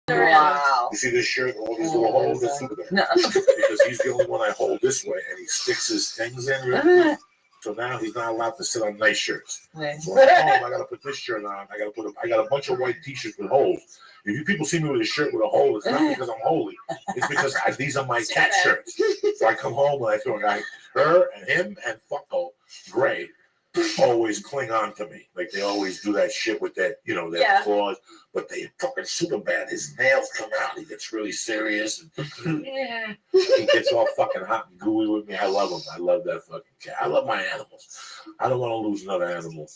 Wow. You see this shirt? All these little holes. No. Because he's the only one I hold this way, and he sticks his things in. Really. So now he's not allowed to sit on nice shirts. So when I'm home, I gotta put this shirt on. I got a bunch of white T-shirts with holes. If you people see me with a shirt with a hole, it's not because I'm holy. It's because these are my cat shirts. So I come home and I feel like her and him and Fucko Gray always cling on to me. Like they always do that shit with that, their claws. But they fucking super bad. His nails come out. He gets really serious. And, he gets all fucking hot and gooey with me. I love him. I love that fucking cat. I love my animals. I don't want to lose another animal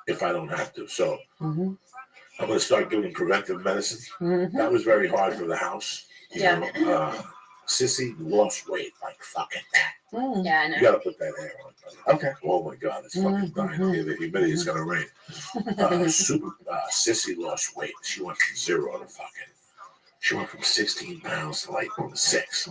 if I don't have to. So I'm going to start giving preventive medicine. That was very hard for the house. You know, Sissy lost weight like fucking that. Yeah, I know. You gotta put that hair on. Okay. Oh my God, it's fucking dying here. The humidity is gonna rain. Sissy lost weight. She went from 0 to fucking. She went from 16 pounds to like 6.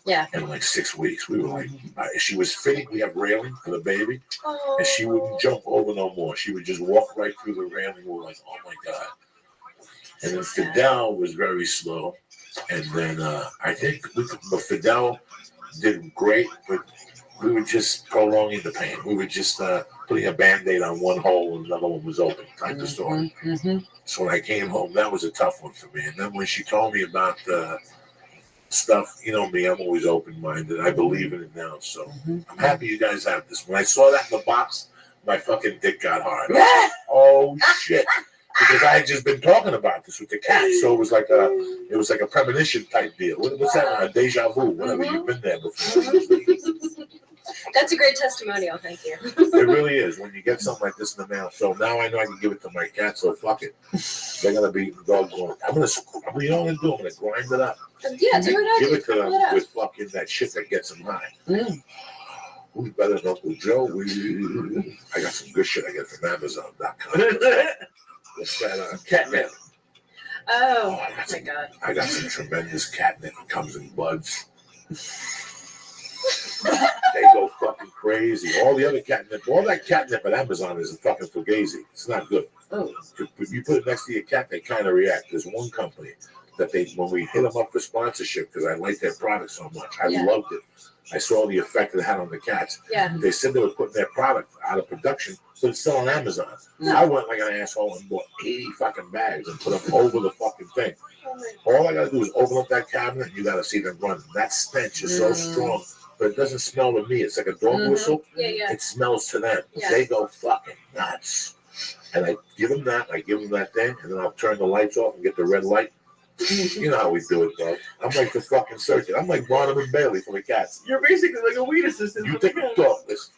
Yeah. In like 6 weeks, we were like, she was fitting. We have railing for the baby, and she wouldn't jump over no more. She would just walk right through the railing. We were like, oh my God. And then Fidel was very slow. And then I think Fidel did great, but we were just prolonging the pain. We were just putting a Band-Aid on one hole and another one was open, type of story. So when I came home, that was a tough one for me. And then when she told me about stuff, you know me, I'm always open-minded. I believe in it now. So I'm happy you guys have this. When I saw that in the box, my fucking dick got hard. Oh, shit. Because I had just been talking about this with the cat, so it was like a premonition type deal. What's that? A deja vu. Whatever. You've been there before. That's a great testimonial. Thank you. It really is when you get something like this in the mail. So now I know I can give it to my cat. So fuck it. They're gonna be doggone. I'm gonna. What are you gonna do? I'm gonna grind it up. Yeah, do it up. Give it to them with fucking that shit that gets them high. Who's better than Uncle Joe? I got some good shit I get from Amazon.com. What's that? Catnip. Oh my God. I got some tremendous catnip. It comes in buds. They go fucking crazy. All the other catnip, all that catnip at Amazon is a fucking fugazi. It's not good. If you put it next to your cat, they kind of react. There's one company that when we hit them up for sponsorship, because I like their product so much, I loved it. I saw the effect it had on the cats. Yeah. They said they were putting their product out of production, but it's still on Amazon. I went like an asshole and bought 80 fucking bags and put them over the fucking thing. All I gotta do is open up that cabinet and you gotta see them run. That stench is so strong, but it doesn't smell to me. It's like a dog whistle. It smells to them. They go fucking nuts. And I give them that, thing, and then I'll turn the lights off and get the red light. You know how we do it, bro. I'm like the fucking surgeon. I'm like Barnum and Bailey for the cats. You're basically like a weed assistant. You take a dog. This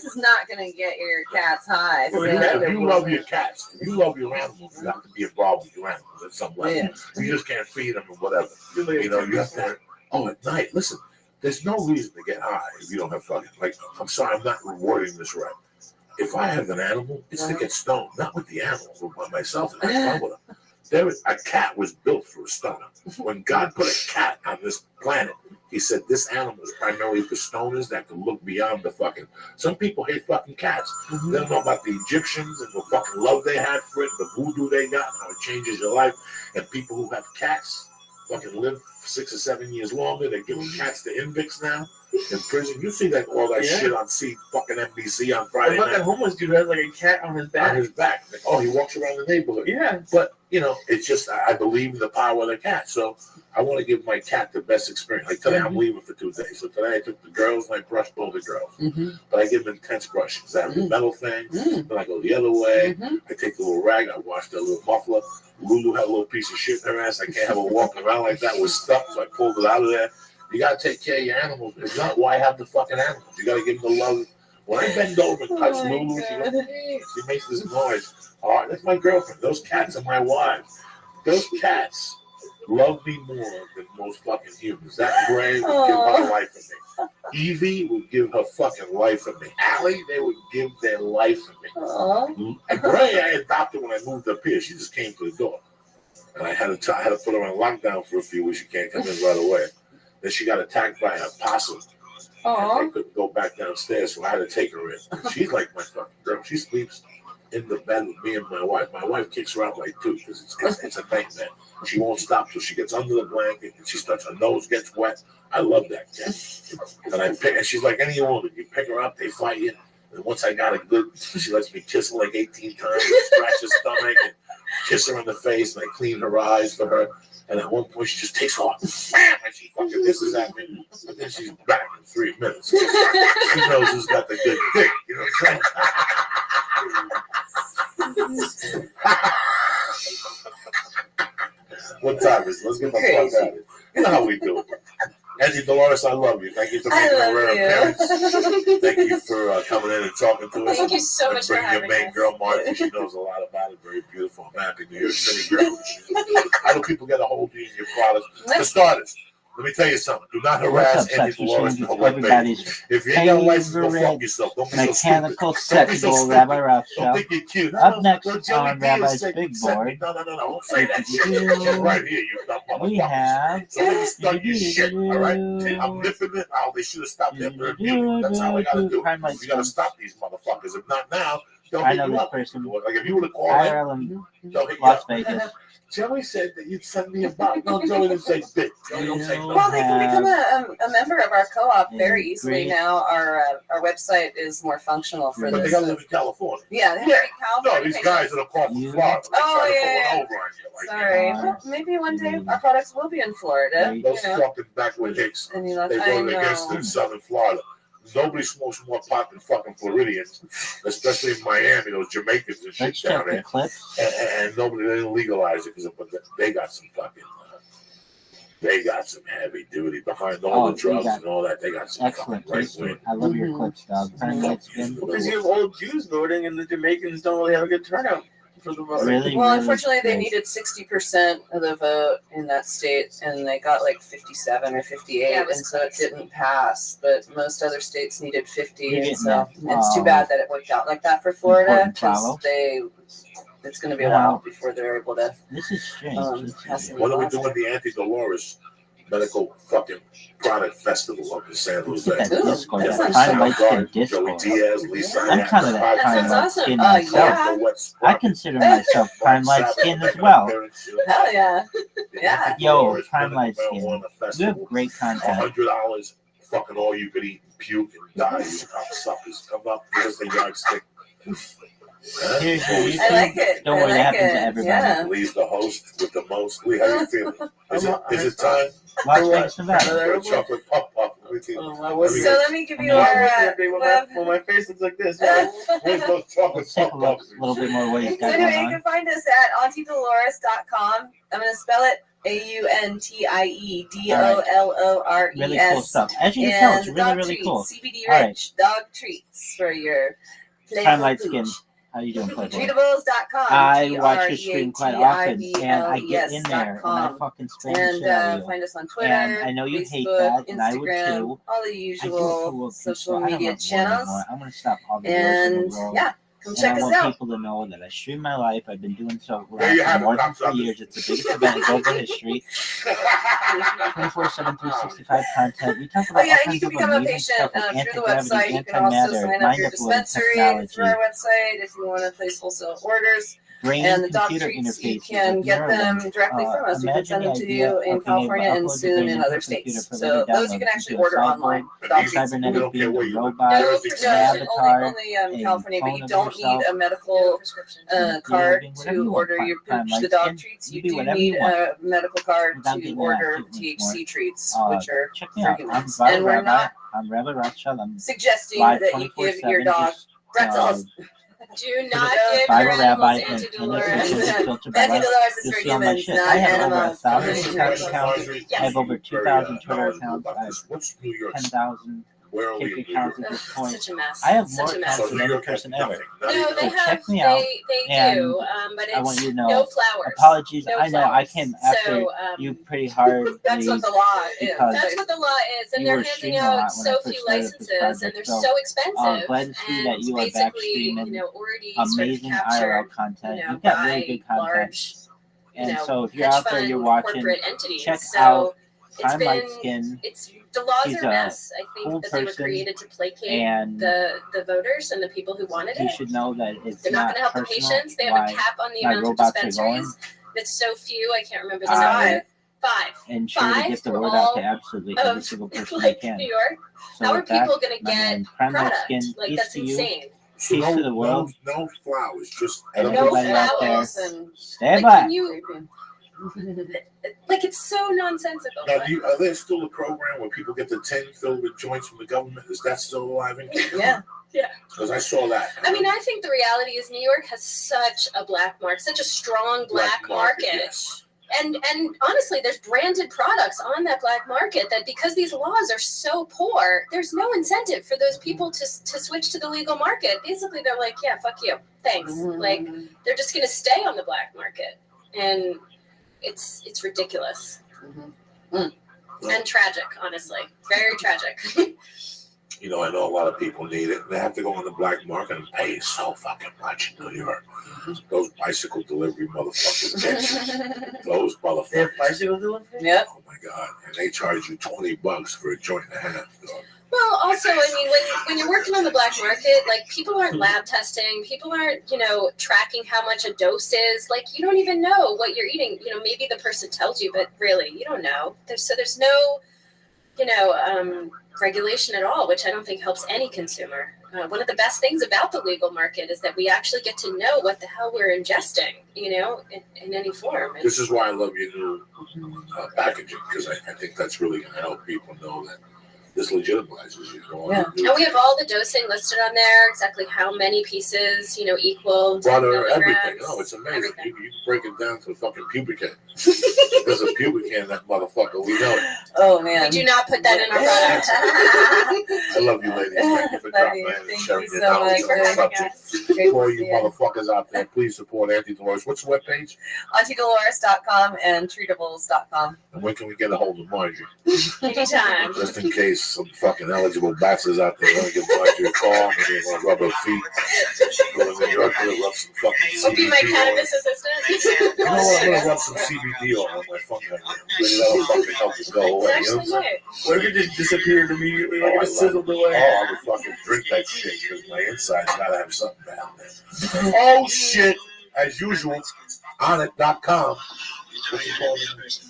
is not going to get your cats high. So if you love your cats, if you love your animals, you have to be involved with your animals at some level. Yeah. You just can't feed them or whatever. You know, you have to. At night, listen. There's no reason to get high if you don't have fucking. Like, I'm sorry, I'm not rewarding this right. If I have an animal, it's to get stoned, not with the animal, but by myself and have fun with them. A cat was built for a stoner. When God put a cat on this planet, he said this animal is primarily for stoners that can look beyond the fucking. Some people hate fucking cats. They don't know about the Egyptians and the fucking love they had for it, the voodoo they got, and how it changes your life. And people who have cats fucking live 6 or 7 years longer. They're giving cats to Invicts now in prison. You see all that shit on fucking NBC on Friday night. That homeless dude has like a cat on his back. On his back. Like, he walks around the neighborhood. Yeah. But, it's just, I believe in the power of the cat. So I want to give my cat the best experience. Like today, I'm leaving for 2 days. So today I took the girls and I brushed all the girls. But I give them intense brushes. I have the metal thing. Then I go the other way. I take the little rag. I wash the little muffler. Lulu had a little piece of shit in her ass. I can't have her walking around like that with stuff. So I pulled it out of there. You got to take care of your animals. If not, why have the fucking animals? You got to give them the love. When I bend over and touch Lulu, she makes this noise. Oh, that's my girlfriend. Those cats are my wives. Those cats love me more than most fucking humans. That Gray would give her life for me. Evie would give her fucking life for me. Allie, they would give their life for me. And Gray, I adopted when I moved up here. She just came to the door. And I had to put her on lockdown for a few weeks. She can't come in right away. Then she got attacked by an opossum. And they couldn't go back downstairs, so I had to take her in. She's like my fucking girl. She sleeps in the bed with me and my wife. My wife kicks her out like two because it's a nightmare. She won't stop till she gets under the blanket and she starts, her nose gets wet. I love that cat. And she's like any woman. You pick her up, they fight you. And once I got a good, she lets me kiss her like 18 times, scratch her stomach, and kiss her in the face, and I clean her eyes for her. And at one point, she just takes off. Bam! And she fucking hisses at me. But then she's back in 3 minutes. She knows who's got the good dick. You know what I'm saying? What time is it? Let's get the fuck out of here. You know how we do it. Auntie Dolores, I love you. Thank you for making a rare appearance. Thank you for coming in and talking to us. Thank you so much for having your main us. girl, Martha. She knows a lot about it. Very beautiful. I'm happy New York City girl. How do people get a hold of you and your products? For starters, let me tell you something. Do not harass Auntie Dolores on her webpage. If you ain't got a license, go fuck yourself. Don't be so stupid. Mechanical sexual Rabbi Don't Rothschild. think you're cute. Up next Jelly on Bean Rabbi's said- Big said- Board, No, don't say that shit. Right here, you dumb motherfucker. we have Somebody start your shit, all right? I'm nipping it. Oh, they should have stopped that bird music. That's how I gotta do it. You gotta stop these motherfuckers. If not now, they'll I hit know you this up. person. Like if you would have called Ireland, in, they'll hit you Las up. Vegas. Joey said that you'd send me a box. No, Joey didn't say dick. Joey don't say no. Well, they can become a member of our co-op very easily Great. now. Our website is more functional for But they this. gotta live in California. Yeah, they have to be No, California these patients. guys that are called from You- Florida. They Oh, try to yeah, put yeah. one over on you. Like, Sorry. Yeah. Well, maybe one day our products will be in Florida. Great. You Those know. fucking backward hicks. And you know, They I voted against it in know. Southern Florida. Nobody smokes more pot than fucking Floridians, especially in Miami, those Jamaicans and shit Let's down check the there. clips. And nobody didn't legalize it because they got some fucking, they got some heavy duty behind all Oh, the drugs you got and all that. They got some Excellent. fucking right Tasty. wing. I love your Mhm. clips, dog. Light skin. Because you have old Jews voting, and the Jamaicans don't really have a good turnout for the vote. Really, Well, really unfortunately, they good. needed 60% of the vote in that state, and they got like 57 or 58, Yeah, it was and so it didn't pass. But most other states needed 50, You're and getting so that, it's too bad that it worked out like that for Florida, important because follow. it's going to be a No. while before they're able to. This is strange. Has to be What are we faster. doing? The Auntie Dolores Medical fucking Product Festival up in San Let's Jose. get that Ooh, Discord, that's that not prime bad. light skin Joey Discord. Diaz, Lisa. I'm kind of that That prime sounds light awesome. skin Yeah. myself. I consider myself prime light skin as well. Hell yeah. Yeah. Yo, prime light skin. You have great content. $100, fucking all you could eat, puke, and die. You cocksuckers. Come up, give us a yardstick. Here's your I YouTube. like it. Don't I worry, that like happens to it. everybody. Yeah. Lee's the host with the most. Lee, how you feeling? Is it time? Las Vegas, Nevada. For a chocolate puff puff. Let me see. So let me give you When our web. When my face looks like this. Where's those chocolate Let's take puff a puffs? little bit more what he's So got anyway, going you on. can find us at auntiedolores.com. I'm going to spell it AUNTIEDOLORES. Really cool stuff. As you can tell, And it's the really, dog really treats, cool. CBD All right. rich dog treats for your Prime playful light skin. pooch. How you doing, Playboy? Treatables.com. I watch your stream quite often, and I get in there and I TREATABLES.com. fucking spam the shit out And of you. find us on Twitter, And I know you Facebook, hate that, and I would Instagram, too. all the I do it for usual world social people. I don't media want war channels. anymore. I'm going to stop all the wars in And the world. yeah, come And check I us want out. people to know that I stream my life. I've been doing so There you for have it, more than cocksuckers. 3 years. It's the biggest event in global history. 24/7, 365 content. We talk Oh about yeah, all and you kinds can of become a amazing patient stuff like through the anti-gravity, website. You can also antimatter, sign up your mind-blowing dispensary technology, through our website if you want to place wholesale orders. brain And the dog computer treats, you interfaces, can like get them Neuralink. directly from us. We can Imagine send the them to idea you of in being able to California and upload your soon brain in into other a computer states. for So later those you download can actually into a order cyborg, online. A Dog treats. cybernetic don't care being, where a you live. robot, No, There's only, the avatar, only a California, but clone you of don't yourself. need a medical Yeah, card whatever you to want, order your prime pooch, light the dog skin. treats. You You do do whatever need you want. a medical card Without to getting order too much more. THC treats, Uh, which are Check me for out. I'm humans. Rabbi And we're not I'm Rabbi Rothschild. I'm suggesting live that you give 24/7. your dog Just, pretzels. Do not give Bible your Rabbi animals and anti-Dolores. filter by Anti life. Dolores is You'll for see all my humans, shit. not I have over animals. 1,000 TikTok accounts. I have over 2,000 Twitter accounts. I have What's New York? 10,000 Where are we? kick in New York? accounts at this point. Such a mess. I have more Such a accounts mess. So than New every York has person nothing. ever. Not No, even- they So have. check me out, They and do. But I want it's you to know. no flowers. Apologies. No I know I flowers. came after So you pretty hard. That's what the law is. Because that's what the law is, and you they're were handing streaming a lot when I out so first few started this licenses, project, and they're so, so expensive. glad to see that and you are back basically, streaming already amazing sort of IRL captured, content. You've got really by good content. large, And so if you're hedge out there, fund you're watching, corporate entities. check So out I'm light skinned. The laws He's are a mess. I think cool that they were person, created to placate and the voters and the people who wanted he it. should know that it's They're not not going to help the personal. patients. They have why a cap on the my amount of robots are going. dispensaries. It's so few. I can't remember the I number. Five. And sure to Five get the for word all out to absolutely every of, single person like, they can. New York. So How are with that, people going to my get man, prime light product? skin, Like, peace that's to you, insane. So peace to the world, no flowers, just and No everybody out there, flowers. stay Like, black. can you, like, it's so nonsensical. Now, are there still a program where people get the 10 filled with joints from the government? Is that still alive? Yeah. Because I saw that. I mean, I think the reality is New York has such a black market, such a strong black market. Yes. And honestly, there's branded products on that black market that because these laws are so poor, there's no incentive for those people to switch to the legal market. Basically, they're like, yeah, fuck you. Thanks. Like, they're just going to stay on the black market. And it's ridiculous. And tragic, honestly. Very tragic. You know, I know a lot of people need it. They have to go on the black market and pay so fucking much in New York. Those bicycle delivery motherfuckers, bitch. Those motherfuckers. They have bicycle delivery? Yeah. Oh my God. And they charge you $20 for a joint and a half. Dog. Well, also, I mean, when you're working on the black market, like, people aren't lab testing. People aren't, tracking how much a dose is. Like, you don't even know what you're eating. You know, maybe the person tells you, but really, you don't know. There's no, regulation at all, which I don't think helps any consumer. One of the best things about the legal market is that we actually get to know what the hell we're ingesting, in any form. This is why I love your new packaging, because I think that's really going to help people know that this legitimizes you. Yeah. And we have all the dosing listed on there, exactly how many pieces, equal. Butter, everything. Oh, it's amazing. Everything. You can break it down to a fucking pubic hair. There's a pubic hair in that motherfucker. We know it. Oh, man. We do not put that in our product. I love you, ladies. Thank you for dropping in and Thank sharing you your so knowledge much. on the Thank you for subject. having For you motherfuckers out there, please support Auntie Dolores. What's the webpage? AuntieDolores.com and Treatables.com. And when can we get a hold of Marjorie? Anytime. Just in case some fucking eligible bastards out there want to get Marjorie a call, maybe they want to rub her feet. Go to New York, they'll rub some fucking We'll be my CBD cannabis assistant. You know what? I'm going to rub some CBD on my fucking maybe that'll fucking help us go away. You know what I'm saying? Actually, Or if it just disappeared immediately, like Oh, I it sizzled away. Oh, I would fucking drink that shit because my insides gotta have something down there. Oh shit! As usual, on it.com. What you call it?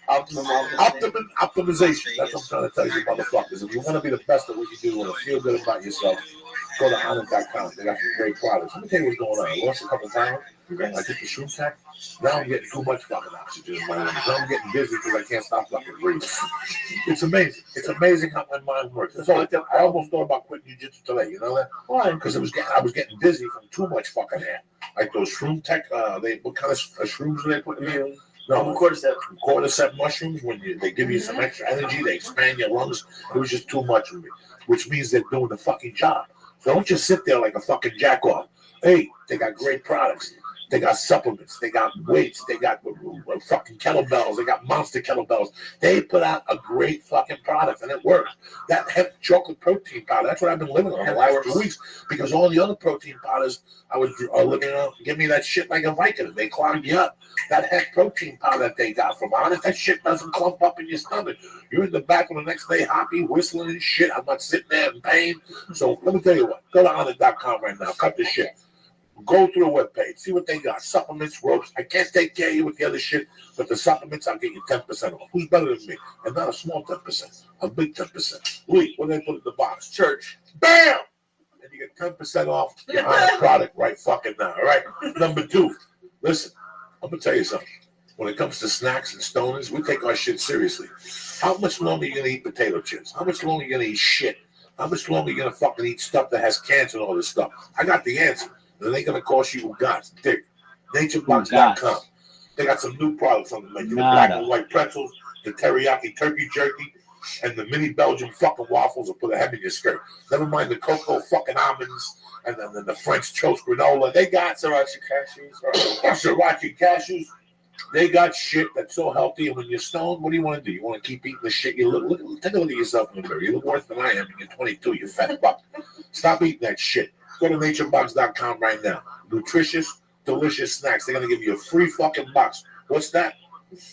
Optimization. That's what I'm trying to tell you, motherfuckers. If you want to be the best at what you do, want to feel good about yourself, go to onit.com. They got some great products. Let me tell you what's going on. I lost a couple of pounds. I took the shroom tack. Now I'm getting too much fucking oxygen in my lungs. Now I'm getting dizzy because I can't stop fucking breathing. It's amazing. It's amazing how my mind works. So I almost thought about quitting jiu-jitsu today. You know that? Why? Because I was getting dizzy from too much fucking air. Like those shroom tech. What kind of shrooms do they put in there? No, cordyceps mushrooms. When they give you some extra energy, they expand your lungs. It was just too much for me, which means they're doing the fucking job. So don't just sit there like a fucking jack off. Hey, they got great products. They got supplements. They got weights. They got fucking kettlebells. They got monster kettlebells. They put out a great fucking product, and it works. That hemp chocolate protein powder, that's what I've been living on the last 2 weeks, because all the other protein powders I was living on give me that shit like a Vicodin. They clog you up. That hemp protein powder that they got from Honest, that shit doesn't clump up in your stomach. You're in the back of the next day happy, whistling and shit. I'm not sitting there in pain. So let me tell you what. Go to honest.com right now. Cut the shit. Go through the webpage, see what they got. Supplements, ropes. I can't take care of you with the other shit, but the supplements, I'll get you 10% off. Who's better than me? And not a small 10%, a big 10%. Lee, what do they put in the box? Church. Bam! And you get 10% off your product right fucking now, all right? Number 2, listen, I'm going to tell you something. When it comes to snacks and stoners, we take our shit seriously. How much longer are you going to eat potato chips? How much longer are you going to eat shit? How much longer are you going to fucking eat stuff that has cancer and all this stuff? I got the answer. It ain't gonna cost you guts, dick. Naturebox.com. They got some new products on the menu. The black and white pretzels, the teriyaki turkey jerky, and the mini Belgian fucking waffles will put a hem in your skirt. Never mind the cocoa fucking almonds and then the French toast granola. They got sriracha cashews. They got shit that's so healthy. And when you're stoned, what do you want to do? You want to keep eating the shit? You look, take a look at yourself in the mirror. You look worse than I am, and you're 22. You fat fuck. Stop eating that shit. Go to naturebox.com right now. Nutritious, delicious snacks. They're going to give you a free fucking box. What's that?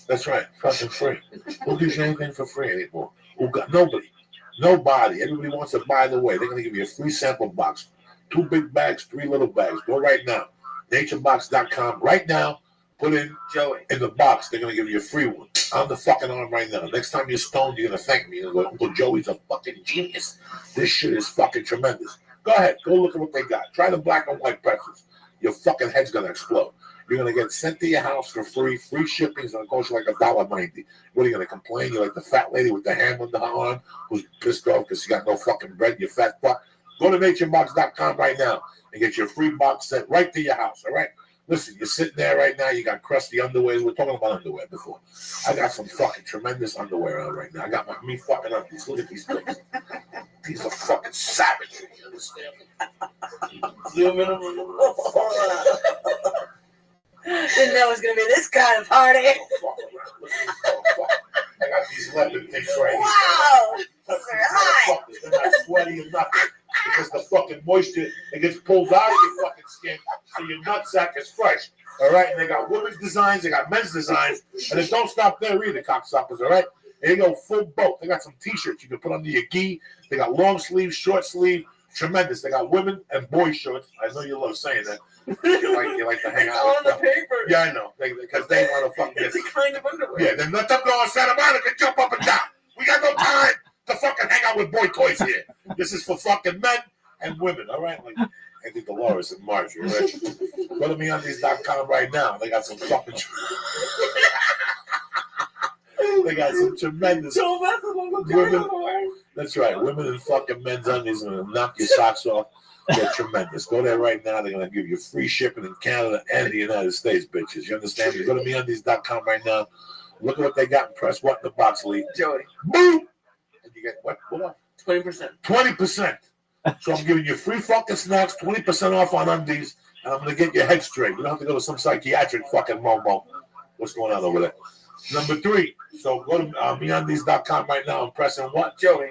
That's right, fucking free. Who gives you anything for free anymore? Who got nobody? Nobody. Everybody wants to buy the way. They're gonna give you a free sample box. 2 big bags, 3 little bags. Go right now. Naturebox.com right now. Put in Joey in the box. They're gonna give you a free one. On the fucking arm right now. Next time you're stoned, you're gonna thank me. You're gonna go, Uncle Joey's a fucking genius. This shit is fucking tremendous. Go ahead, go look at what they got. Try the black and white pretzels. Your fucking head's gonna explode. You're gonna get sent to your house for free. Free shipping is gonna cost you like $1.90. What are you gonna complain? You're like the fat lady with the ham under her arm who's pissed off because she got no fucking bread. You fat fuck. Go to naturebox.com right now and get your free box sent right to your house. All right. Listen, you're sitting there right now. You got crusty underwear. We're talking about underwear before. I got some fucking tremendous underwear on right now. I got me fucking undies. Look at these things. These are fucking savage. You understand me? Didn't know it was gonna be this kind of party. I got these leopard things right here. Wow, those are hot. They're not sweaty or nothing because the fucking moisture it gets pulled out of your fucking skin, so your nutsack is fresh. All right, and they got women's designs, they got men's designs, and it don't stop there either, cocksuckers. All right, there you go, full boat. They got some t-shirts you can put under your gi. They got long sleeve, short sleeve, tremendous. They got women and boy shorts. I know you love saying that. You like to hang out. It's on the paper. Yeah, I know. Because they want to fucking get. It's a kind of underwear. Yeah, then let them go on Santa Monica, jump up and down. We got no time to fucking hang out with boy toys here. This is for fucking men and women, all right? Like Andy Dolores and Marjorie, right? Go to MeUndies.com right now. They got some fucking. They got some tremendous women. That's right, women and fucking men's undies are gonna knock your socks off. They're tremendous. Go there right now. They're gonna give you free shipping in Canada and the United States, bitches. You understand me? Go to MeUndies.com right now. Look at what they got and press what in the box, Lee. Joey. Boom! And you get what? 20%. 20%. So I'm giving you free fucking snacks, 20% off on undies, and I'm gonna get your head straight. You don't have to go to some psychiatric fucking momo. What's going on over there? Number 3. So go to MeUndies.com right now and press on what? Joey.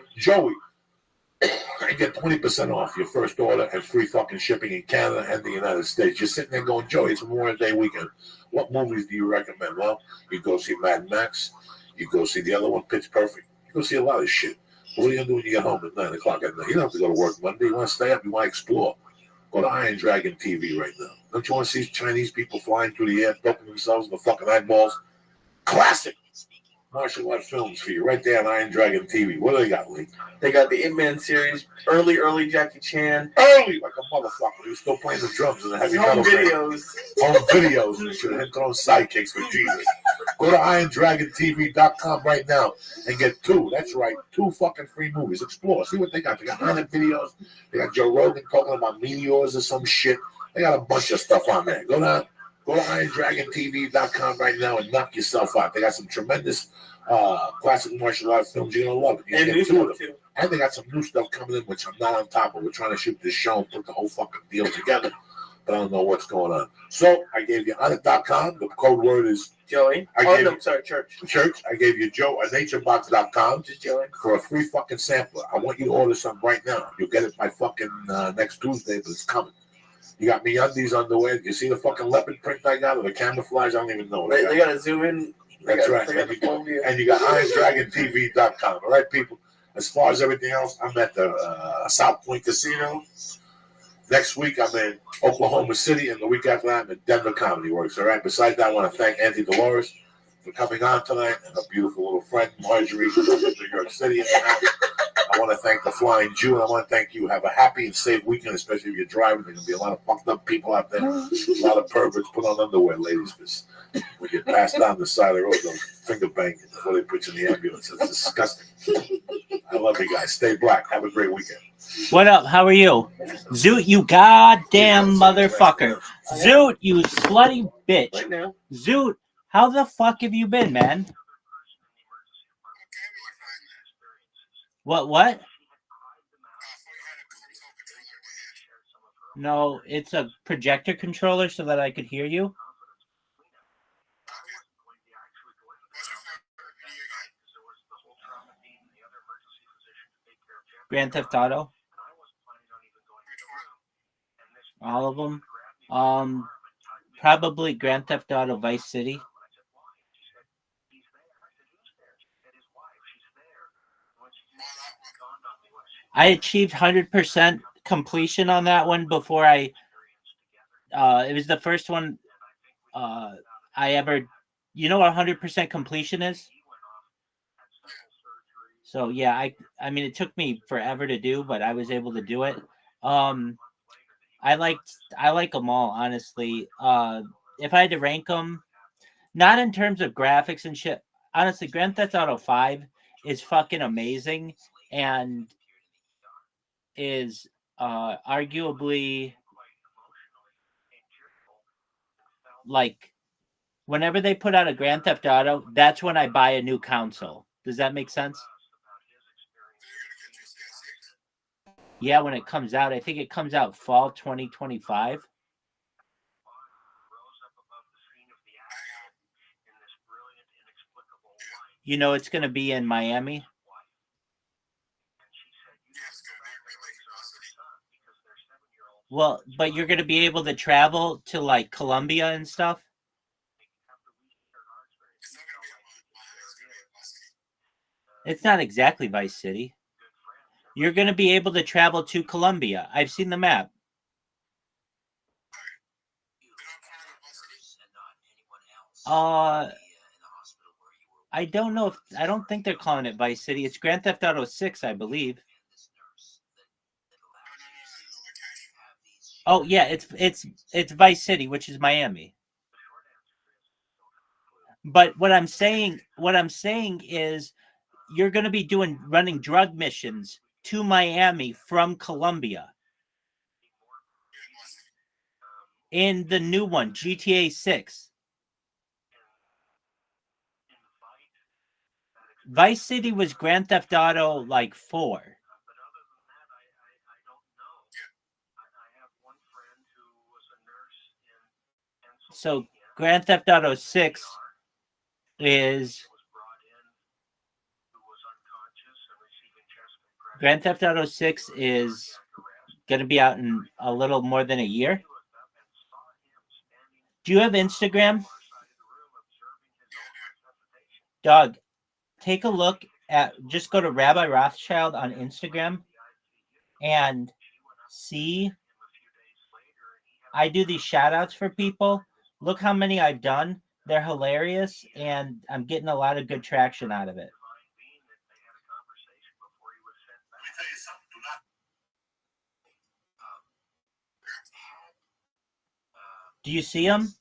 And get 20% off your first order and free fucking shipping in Canada and the United States. You're sitting there going, Joey, it's Memorial Day weekend. What movies do you recommend? Well, you go see Mad Max. You go see the other one, Pitch Perfect. You go see a lot of shit. But what are you going to do when you get home at 9 o'clock at night? You don't have to go to work Monday. You want to stay up? You want to explore? Go to Iron Dragon TV right now. Don't you want to see Chinese people flying through the air, poking themselves in the fucking eyeballs? Classic martial art films for you right there on Iron Dragon TV. What do they got, Lee? They got the Ip Man series, early Jackie Chan. Early, like a motherfucker. He was still playing the drums in the heavy metal band. Home videos. And should have thrown sidekicks for Jesus. Go to IronDragonTV.com right now and get 2. That's right, 2 fucking free movies. Explore. See what they got. They got haunted videos. They got Joe Rogan talking about meteors or some shit. They got a bunch of stuff on there. Go to IronDragonTV.com right now and knock yourself out. They got some tremendous classic martial arts films. You're going to love it. You get 2 of them. Too. And they got some new stuff coming in, which I'm not on top of. We're trying to shoot this show and put the whole fucking deal together. But I don't know what's going on. So I gave you on.com. The code word is Joey. Church. I gave you Joe at naturebox.com. Just Joey. For a free fucking sampler. I want you to order some right now. You'll get it by fucking next Tuesday, but it's coming. You got MeUndies underwear. You see the fucking leopard print I got or the camouflage? I don't even know. They got to zoom in. That's right. And you got IronDragonTV.com. All right, people. As far as everything else, I'm at the South Point Casino. Next week, I'm in Oklahoma City, and the week after that, I'm in Denver Comedy Works. All right. Besides that, I want to thank Auntie Dolores for coming on tonight, and her beautiful little friend Marjorie from New York City. I want to thank the Flying Jew, and I want to thank you. Have a happy and safe weekend, especially if you're driving. There's going to be a lot of fucked up people out there, a lot of perverts. Put on underwear, ladies, because when you pass down the side of the road, they'll finger bang you before they put you in the ambulance. It's disgusting. I love you guys. Stay black. Have a great weekend. What up? How are you? Zoot, you goddamn motherfucker. Zoot, you slutty bitch. Right now. Zoot, how the fuck have you been, man? What? No, it's a projector controller so that I could hear you. Grand Theft Auto. All of them. Probably Grand Theft Auto Vice City. I achieved 100% completion on that one before I. It was the first one I ever. You know what 100% completion is? So yeah, I mean it took me forever to do, but I was able to do it. I like them all, honestly. If I had to rank them, not in terms of graphics and shit. Honestly, Grand Theft Auto 5 is fucking amazing and is arguably like whenever they put out a Grand Theft Auto, that's when I buy a new console. Does that make sense? Yeah, when it comes out, I think it comes out fall 2025. You know it's going to be in Miami. Well, but you're going to be able to travel to like Colombia and stuff. It's not exactly Vice City. You're going to be able to travel to Colombia. I've seen the map. I don't know if I don't think they're calling it Vice City. It's Grand Theft Auto 6, I believe. Oh yeah, it's Vice City, which is Miami. But what I'm saying is you're going to be running drug missions to Miami from Colombia. In the new one, GTA 6. Vice City was Grand Theft Auto like 4. So Grand Theft Auto 6 is Grand Theft Auto 6 is going to be out in a little more than a year. Do you have Instagram? Dog, take a look at, just go to Rabbi Rothschild on Instagram and see. I do these shout outs for people. Look how many I've done. They're hilarious, and I'm getting a lot of good traction out of it. Do you see them?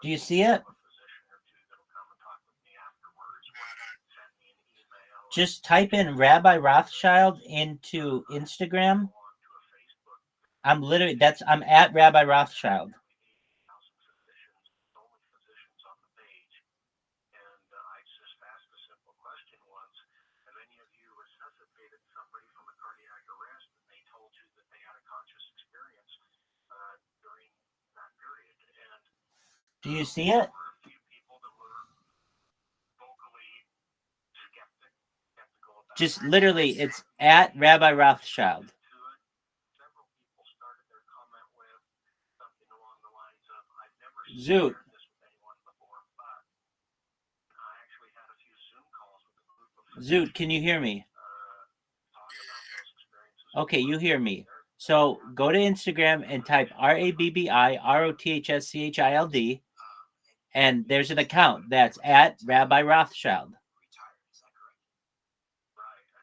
Do you see it? Just type in Rabbi Rothschild into Instagram. I'm at Rabbi Rothschild. Do you see it? Just literally, it's at Rabbi Rothschild. Zoot. Zoot, can you hear me? Okay, you hear me. So go to Instagram and type RABBI ROTHSCHILD, and there's an account that's at Rabbi Rothschild.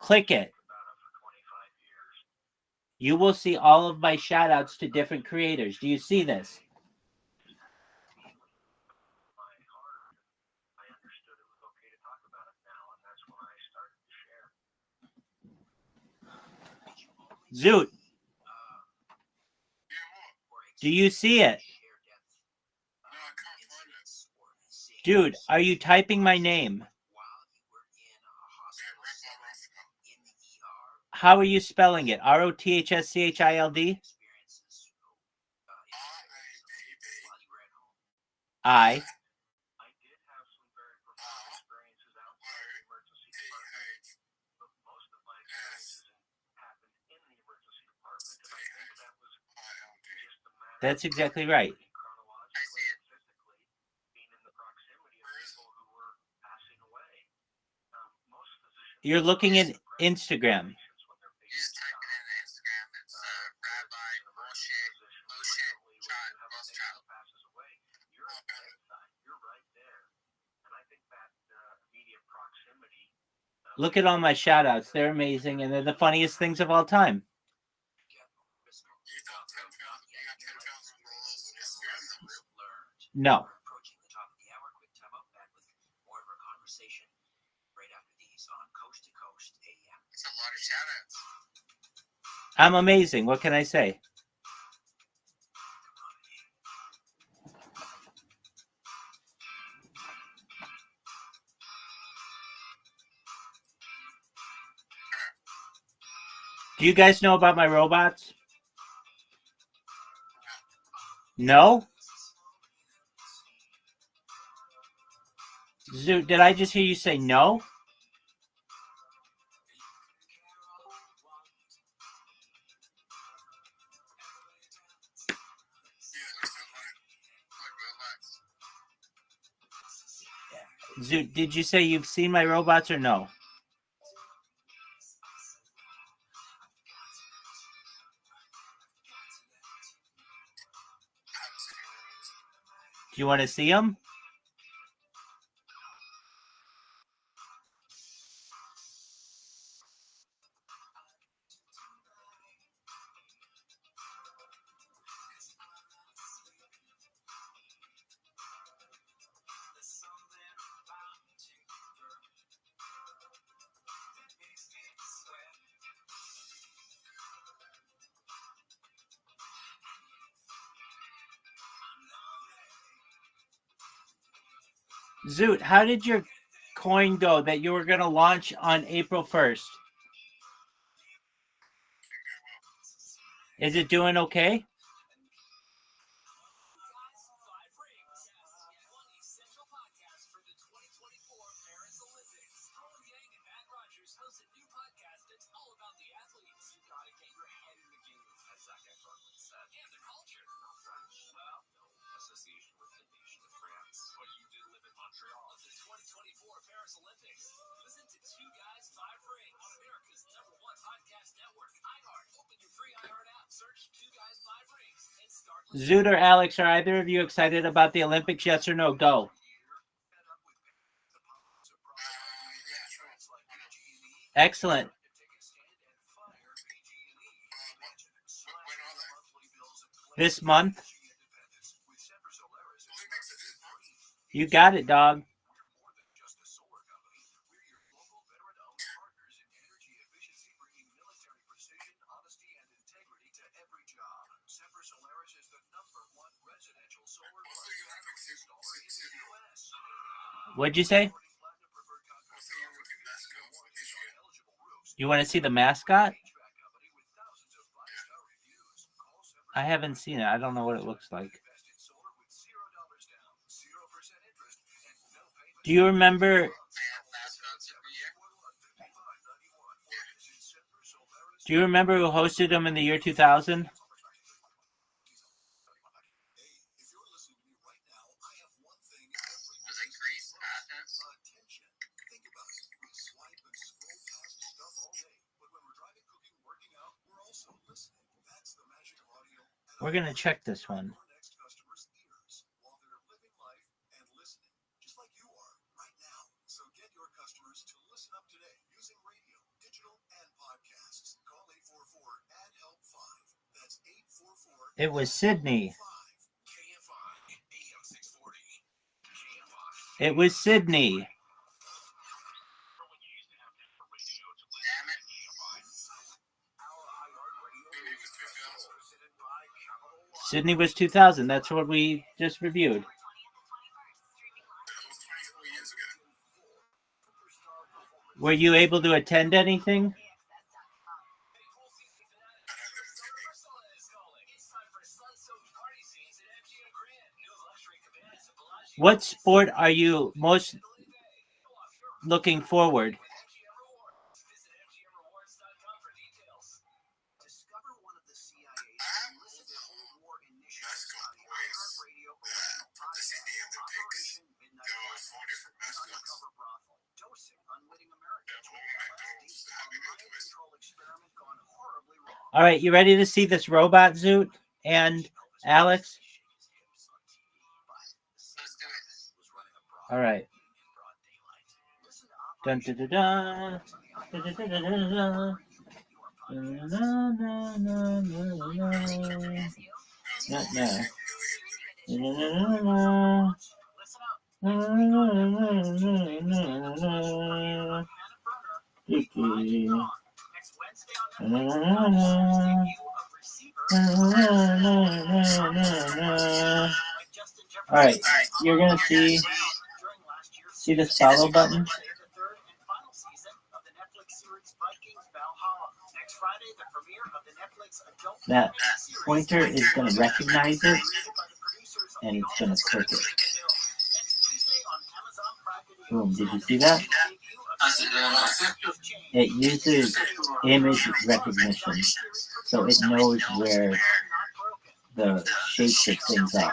Click it. You will see all of my shout outs to different creators. Do you see this? Zoot. Do you see it? Dude, are you typing my name? How are you spelling it? Rothschild? I. That's exactly right. You're looking at Instagram. You just type it into Instagram. It's Rabbi Rothschild. Look at all my shout outs. They're amazing and they're the funniest things of all time. No. It's a lot of shout outs. I'm amazing. What can I say? Do you guys know about my robots? No? Zoot, did I just hear you say no? Zoot, did you say you've seen my robots or no? Do you want to see them? Zoot, how did your coin go that you were going to launch on April 1st? Is it doing okay? Zoot or Alex, are either of you excited about the Olympics? Yes or no? Go. Excellent. This month. You got it, dog. What'd you say? You want to see the mascot? I haven't seen it. I don't know what it looks like. Do you remember? Do you remember who hosted them in the year 2000? We're going to check this one. It was Sydney. It was Sydney. Sydney was 2000. That's what we just reviewed. Were you able to attend anything? What sport are you most looking forward? Mascot boys. The Sydney Olympics. There were 4 different mascots. All right, you ready to see this robot, Zoot and Alex? Let's do it. All right. Dun, dun, dun, dun. Dun, dun, dun, dun, dun, dun. Dun, dun, dun, dun, dun, dun. Not now. Dun, dun, dun, dun, All right, you're gonna see this follow button. That pointer is gonna recognize it, and it's gonna click it. Boom! Did you see that? It uses image recognition, so it knows where the shapes of things are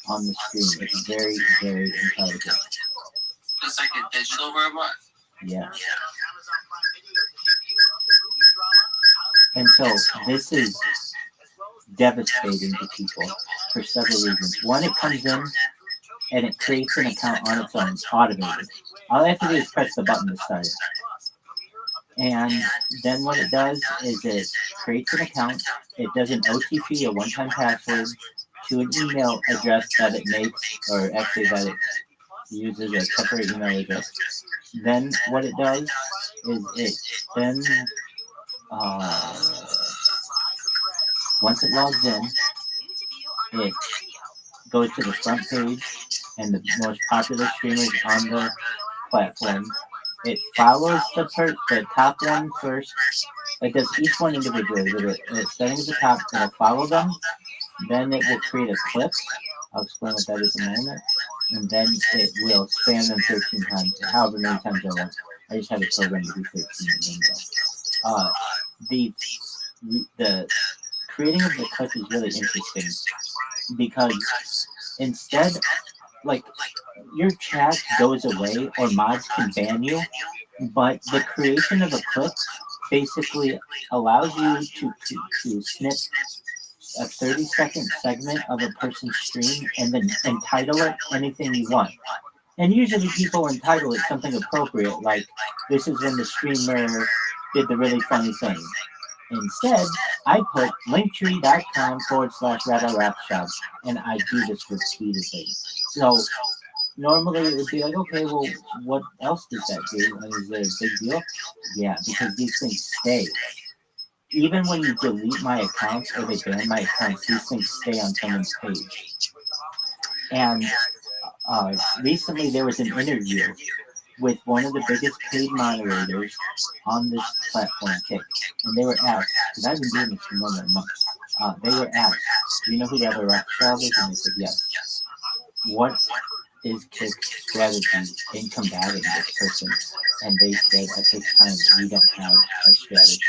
on the screen. It's very, very intelligent. It's like a digital robot. Yeah. And so this is devastating to people for several reasons. One, it comes in and it creates an account on its own, automated. All I have to do is press the button to start it. And then what it does is it creates an account. It does an OTP, a one-time password, to an email address that it makes, or actually that it uses a separate email address. Then what it does is it then, once it logs in, it goes to the front page and the most popular streamers on the platform. It follows the top one first. It does each one individually. Starting at the top, it'll follow them. Then it will create a clip. I'll explain what that is in a moment. And then it will spam them 13 times, however many times I want. I just have a program to do 13 and then go. The creating of the clip is really interesting because instead, like, your chat goes away or mods can ban you, but the creation of a clip basically allows you to snip a 30-second segment of a person's stream and then entitle it anything you want. And usually people entitle it something appropriate, like, this is when the streamer did the really funny thing. Instead, I put linktree.com/Rabbi Rothschild, and I do this repeatedly. So normally it would be like, okay, well, what else does that do? And is it a big deal? Yeah, because these things stay. Even when you delete my accounts or they ban my accounts, these things stay on someone's page. And recently there was an interview with one of the biggest paid moderators on this platform, Kick. And they were asked, because I've been doing this for more than a month, they were asked, do you know who Rabbi Rothschild is? And they said, yes. What is Kick's strategy in combating this person? And they said, at this time, we don't have a strategy.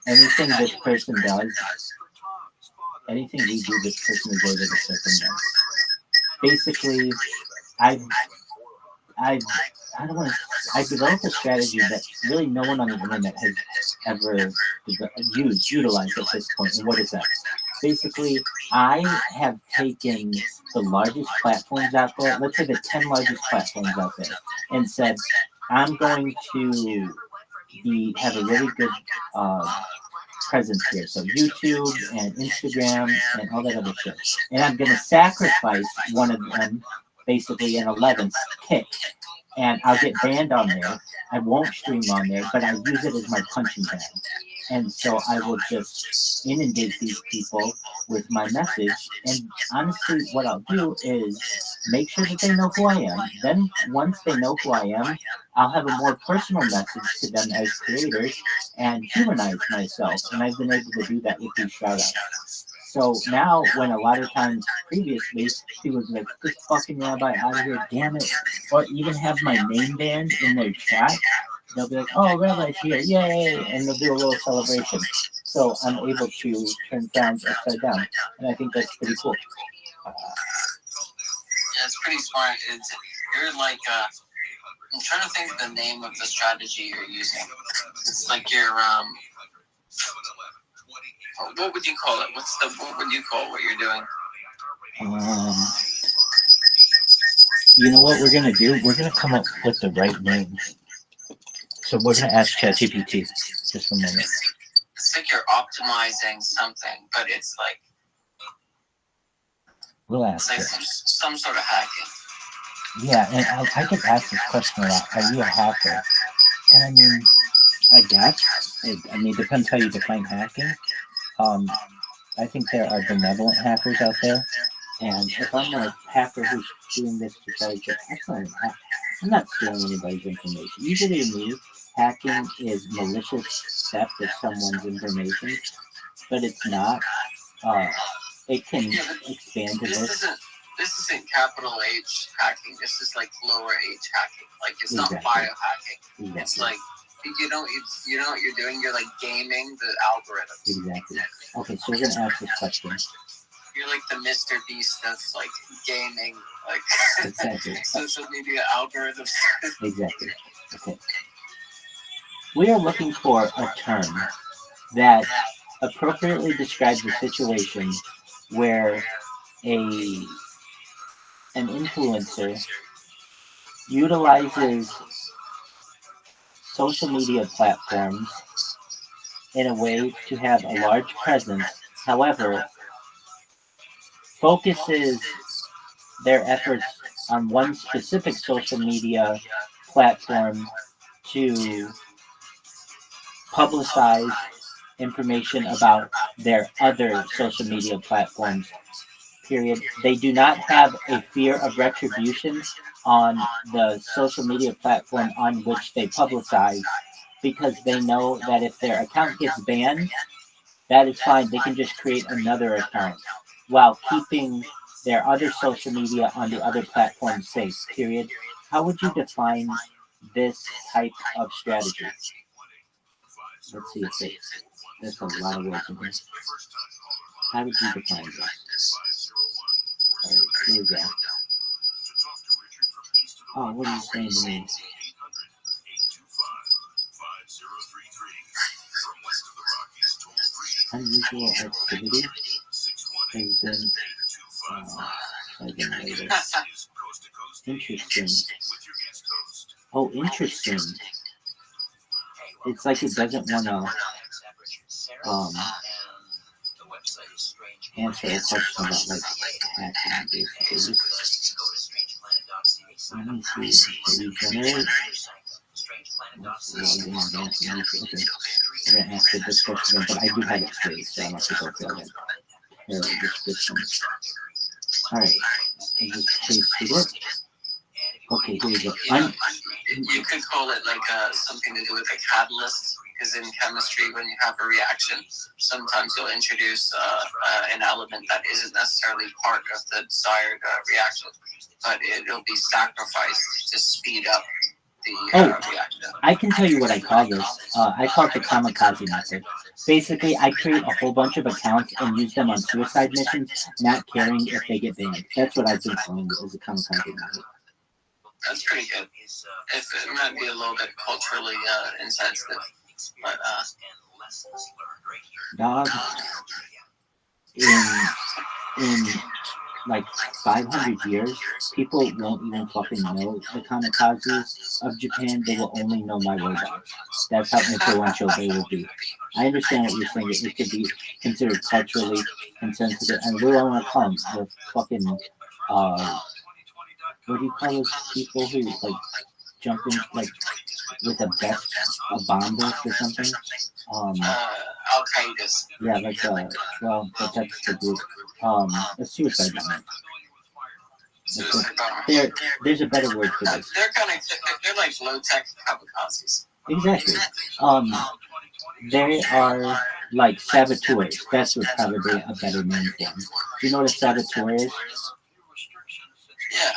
Anything this person does, anything we do, this person is able to circumvent. Basically, I developed a strategy that really no one on the internet has ever utilized at this point. And what is that? Basically, I have taken the largest platforms out there, let's say the 10 largest platforms out there, and said, I'm going to have a really good presence here. So YouTube and Instagram and all that other shit. And I'm going to sacrifice one of them, basically an 11th, Kick. And I'll get banned on there. I won't stream on there, but I use it as my punching bag. And so I will just inundate these people with my message. And honestly, what I'll do is make sure that they know who I am. Then once they know who I am, I'll have a more personal message to them as creators and humanize myself. And I've been able to do that with these shout outs. So now, when a lot of times previously, people would be like, this fucking rabbi out of here, damn it. Or even have my name banned in their chat. They'll be like, oh, rabbi's here, yay. And they'll do a little celebration. So I'm able to turn frowns upside down. And I think that's pretty cool. Yeah, it's pretty smart. You're like, I'm trying to think of the name of the strategy you're using. It's like your, what would you call it? What would you call what you're doing? You know what we're gonna do? We're gonna come up with the right name. So we're gonna ask ChatGPT just a minute. It's like you're optimizing something, but it's like We'll ask like it. some sort of hacking. Yeah, and I get asked this question a lot. Are you a hacker? And I mean, I guess. It depends how you define hacking. I think there are benevolent hackers out there. And if I'm a hacker who's doing this to try to get excellent, I'm not stealing anybody's information. Usually to me, hacking is malicious theft of someone's information, but it's not. It can expand to this. This isn't capital H hacking. This is like lower H hacking. Like it's not Exactly. biohacking. Exactly. It's like you know what you're doing. You're like gaming the algorithm. Exactly. Okay, so we're gonna ask this question. You're like the Mr. Beast that's like gaming like Exactly. social media algorithms. Exactly. Okay. We are looking for a term that appropriately describes a situation where an influencer utilizes social media platforms in a way to have a large presence, however, focuses their efforts on one specific social media platform to publicize information about their other social media platforms, period. They do not have a fear of retribution on the social media platform on which they publicize because they know that if their account gets banned, that is fine. They can just create another account while keeping their other social media on the other platform safe, period. How would you define this type of strategy? Let's see if there's a lot of words in here. How would you define this? Alright, here we go. Oh, what are you saying to me? Unusual activity is in interesting. Oh, interesting. It's like it doesn't want to answer a question about like hacking, basically. Let me see. Regenerate. Okay. I'm gonna answer this question, but I do have it saved, so I'm not going to go through it. Descriptions. Alright. I just pasted it. Okay, here we go. You could call it like something to do with a catalyst, because in chemistry, when you have a reaction, sometimes you'll introduce an element that isn't necessarily part of the desired reaction, but it'll be sacrificed to speed up the reaction. I can tell you what I call this. I call it the kamikaze method. Basically, I create a whole bunch of accounts and use them on suicide missions, not caring if they get banned. That's what I've been calling it, as a kamikaze method. That's pretty good. It might be a little bit culturally insensitive, but Dog, in like 500 years, people won't even fucking know the kamikazes of Japan. They will only know my robots. That's how influential they will be. I understand what you're saying. It could be considered culturally insensitive, and we don't want to call them the fucking what do you call those people who like jump in like with a vest, a bomb vest or something? Al Qaeda. Yeah, like well, but that's the group. A suicide bomber. There's a better word for this. They're like low tech kamikazes. Exactly. They are like saboteurs. That's what probably a better name for them. Do you know what a saboteur is? Yeah,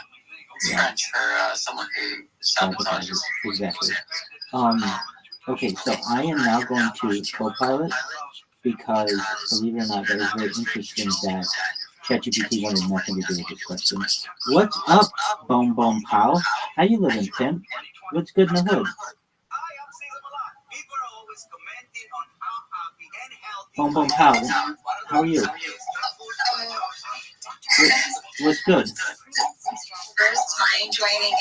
Yeah, French for someone who sabotages. exactly. Um, okay, so I am now going to co-pilot because, believe it or not, that was very interesting that ChatGPT wanted nothing to do with this question. What's up, Bone Bone Pow? How you living, pimp? What's good in the hood? Bone Bone Pow, how are you? What's good? First time joining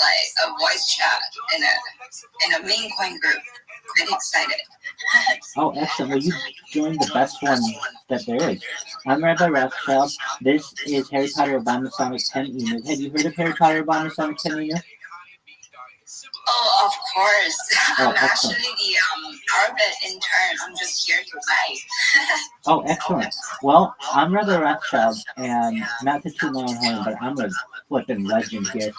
a voice chat in a meme coin group. Pretty excited. Oh, excellent. Well, you joined the best one that there is. I'm Rabbi Rothschild. This is Harry Potter Obama Sonic 10 Emu. Have you heard of Harry Potter Obama Sonic 10 Emu? Oh, of course. Oh, I'm excellent. actually the orbit intern. I'm just here to guide. Oh, excellent. Well, I'm Rabbi Rothschild, and not to toot my own horn, but I'm a flipping legend here.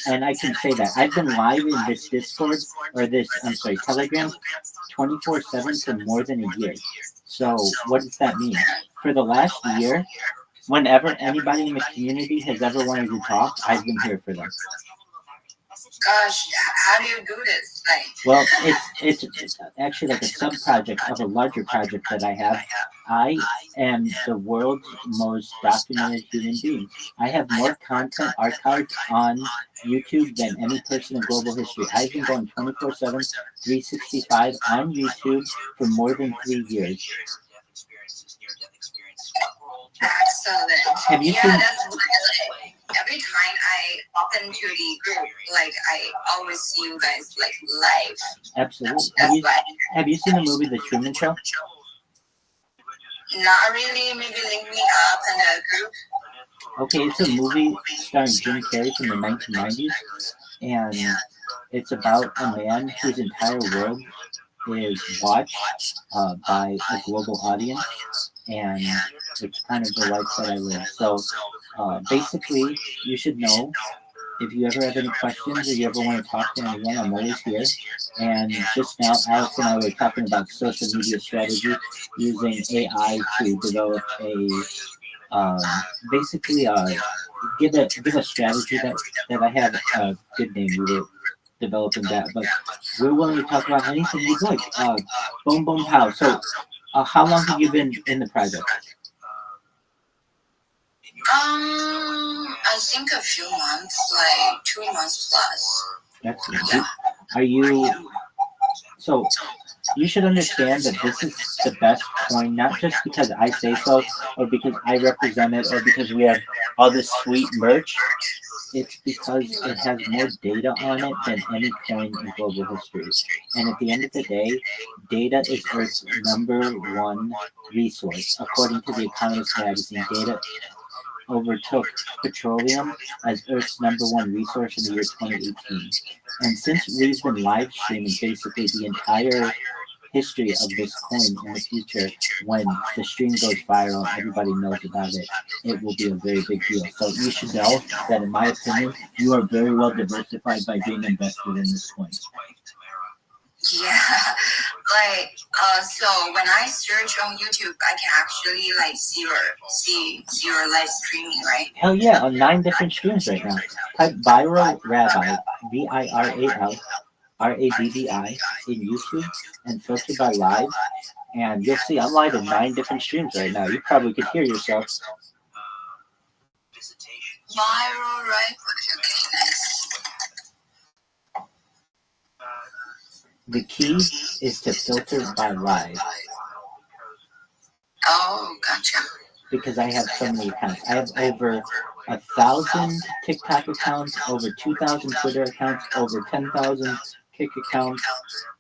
And I can say that. I've been live in this Discord, or this, I'm sorry, Telegram, 24/7 for more than a year. So, what does that mean? For the last year, whenever anybody in the community has ever wanted to talk, I've been here for them. Gosh, how do you do this? Well, it's actually like a sub-project of a larger project that I have. I am the world's most documented human being. I have more content archived on YouTube than any person in global history. I've been going 24/7, 365 on YouTube for more than 3 years. Excellent. Have you Yeah, seen? that's what I like. Every time I hop into the group, I always see you guys live. Absolutely. That's why. Have you seen the movie The Truman Show? Not really. Maybe link me up in the group. Okay, it's a movie starring Jim Carrey from the 1990s, and it's about a man whose entire world is watched by a global audience, and it's kind of the life that I live. So basically, you should know if you ever have any questions or you ever want to talk to anyone, I'm always here. And just now, Alex and I were talking about social media strategy using AI to develop basically give a strategy that I have a good name. We were developing that, but we're willing to talk about anything you'd like. Boom Boom Pow. So, how long have you been in the project? I think a few months, 2 months plus. Excellent. Are you? So, you should understand that this is the best coin, not just because I say so, or because I represent it, or because we have all this sweet merch. It's because it has more data on it than any coin in global history. And at the end of the day, data is Earth's #1 resource. According to The Economist magazine, data overtook petroleum as Earth's #1 resource in the year 2018. And since we've been live streaming basically the entire history of this coin in the future, when the stream goes viral and everybody knows about it, it will be a very big deal. So you should know that, in my opinion, you are very well diversified by being invested in this coin. Yeah, so when I search on YouTube, I can actually see your live streaming, right? Hell yeah, on 9 different streams right now. Type Viral Rabbi, VIRAL RABBI in YouTube and filter by live, and you'll see I'm live in 9 different streams right now. You probably could hear yourself. Viral, right? Okay, nice. The key is to filter by live. Oh, gotcha. Because I have so many accounts. I have over 1,000 TikTok accounts, over 2,000 Twitter accounts, over 10,000 Kick accounts,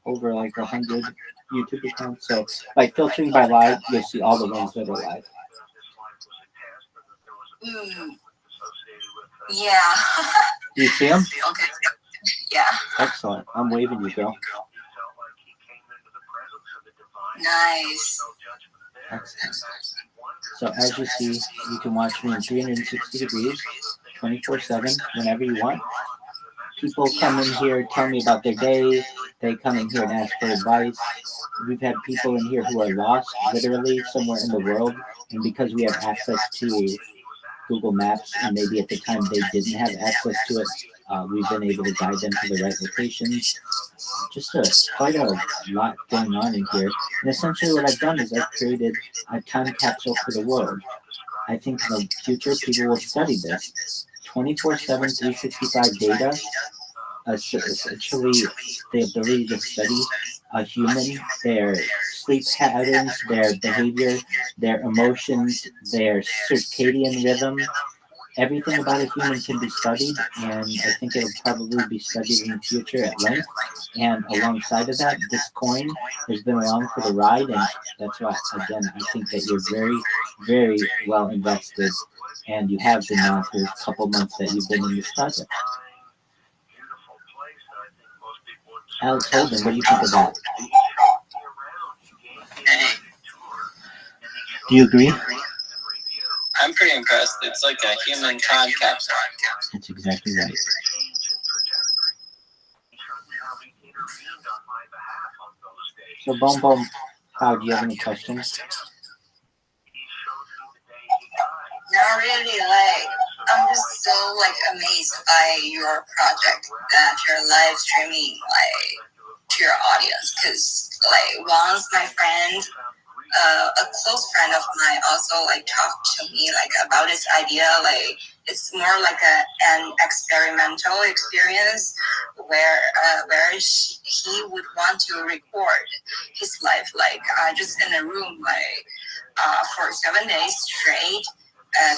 over 100 YouTube accounts. So by filtering by live, you'll see all the ones that are live. Yeah. Do you see them? Okay. Yeah. Excellent. I'm waving you, girl. Nice. Excellent. So as you see, you can watch me in 360 degrees, 24/7, whenever you want. People come in here, tell me about their day. They come in here and ask for advice. We've had people in here who are lost, literally somewhere in the world, and because we have access to Google Maps, and maybe at the time they didn't have access to it, we've been able to guide them to the right locations. Just quite a lot going on in here. And essentially what I've done is I've created a time capsule for the world. I think in the future people will study this. 24/7, 365 data, essentially the ability to study a human, their sleep patterns, their behavior, their emotions, their circadian rhythm. Everything about a human can be studied, and I think it'll probably be studied in the future at length. And alongside of that, this coin has been along for the ride, and that's why, again, I think that you're very, very well invested, and you have been now for a couple months that you've been in this project. Alex Holden, what do you think of that? Do you agree? I'm pretty impressed. It's like a human time capsule. That's exactly right. So, Boom Boom, How, do you have any questions? Not really. Like, I'm just so amazed by your project that you're live streaming to your audience. Cause once my friend, a close friend of mine, also talked to me about this idea. It's more like an experimental experience where he would want to record his life just in a room for 7 days straight.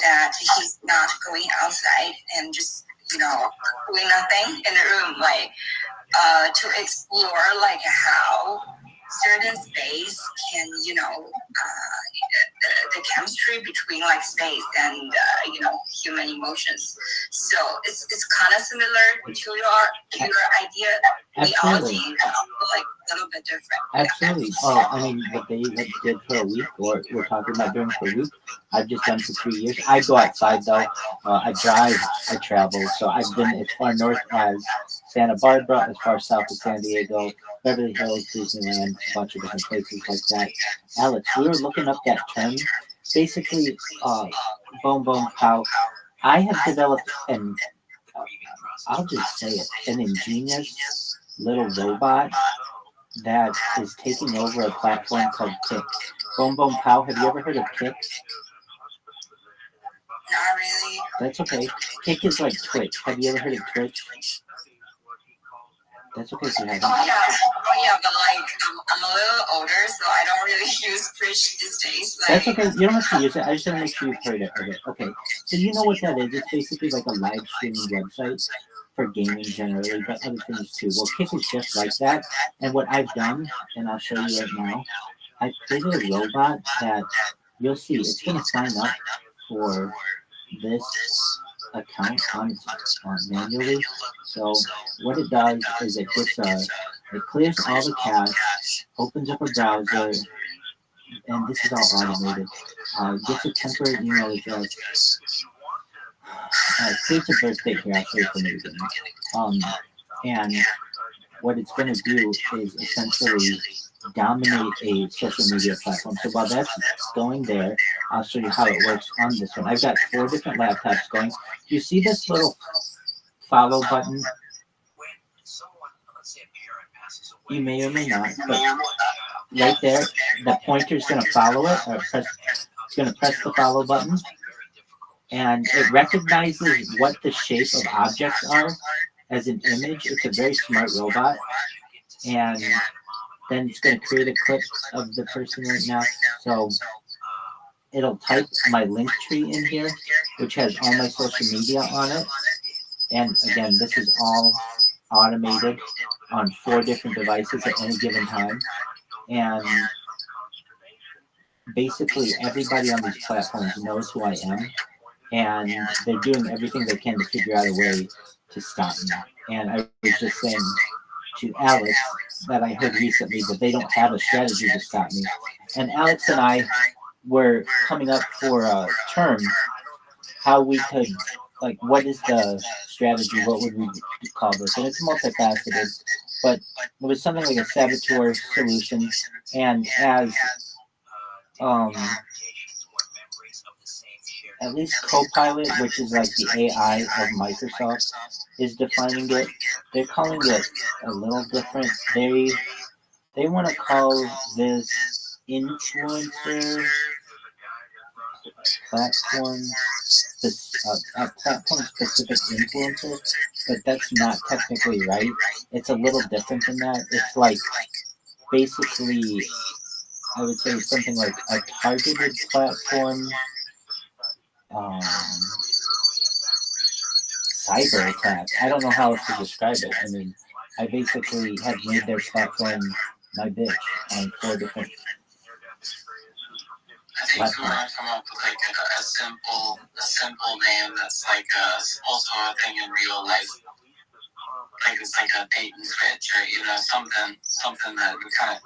That he's not going outside and just doing nothing in the room, to explore how certain space can the chemistry between space and human emotions. So it's kind of similar to your idea. Absolutely. Reality, a little bit different. Absolutely. Oh, I mean, what they did for a week, or we're talking about doing for a week, I've just done for 3 years. I go outside though. I drive, I travel. So I've been as far north as Santa Barbara, as far south as San Diego, Beverly Hills, Disneyland, a bunch of different places like that. Alex, we were looking up that term. Basically, Boom Boom Pow. I have developed I'll just say it, an ingenious little robot that is taking over a platform called Kick. Boom Boom Pow, have you ever heard of Kick? Not really. That's okay. Kick is like Twitch. Have you ever heard of Twitch? That's okay if you haven't. Oh yeah, but I'm a little older, so I don't really use Twitch these days. That's okay. You don't have to use it. I just want to make sure you've heard of it. Okay. So you know what that is. It's basically like a live streaming website for gaming generally, but other things too. Well, Kick is just like that. And what I've done, and I'll show you right now, I've created a robot that you'll see. It's going to sign up for this account manually. So what it does is it clears all the cache, opens up a browser, and this is all automated. Gets a temporary email address. Creates a birthday here. I'll show you from the beginning. And what it's going to do is essentially dominate a social media platform. So while that's going there, I'll show you how it works on this one. I've got 4 different laptops going. Do you see this little follow button? You may or may not, but right there, the pointer's going to follow it, or it's going to press the follow button, and it recognizes what the shape of objects are as an image. It's a very smart robot, and then it's going to create a clip of the person right now. So it'll type my link tree in here, which has all my social media on it. And again, this is all automated on 4 different devices at any given time. And basically everybody on these platforms knows who I am, and they're doing everything they can to figure out a way to stop me. And I was just saying to Alex that I heard recently that they don't have a strategy to stop me. And Alex and I were coming up for a term how we could like what is the strategy? What would we call this? And it's multifaceted, but it was something like a saboteur solution. And as at least Copilot, which is like the AI of Microsoft, is defining it. They're calling it a little different. They want to call this influencer platform platform-specific influencer, but that's not technically right. It's a little different than that. It's like basically, I would say something like a targeted platform cyber attack. I don't know how else to describe it. I mean, I basically have made their platform my bitch on 4 different I think we want to come up with like a simple name that's like also a thing in real life. Like it's like a bait and switch, or you know, something that we kind of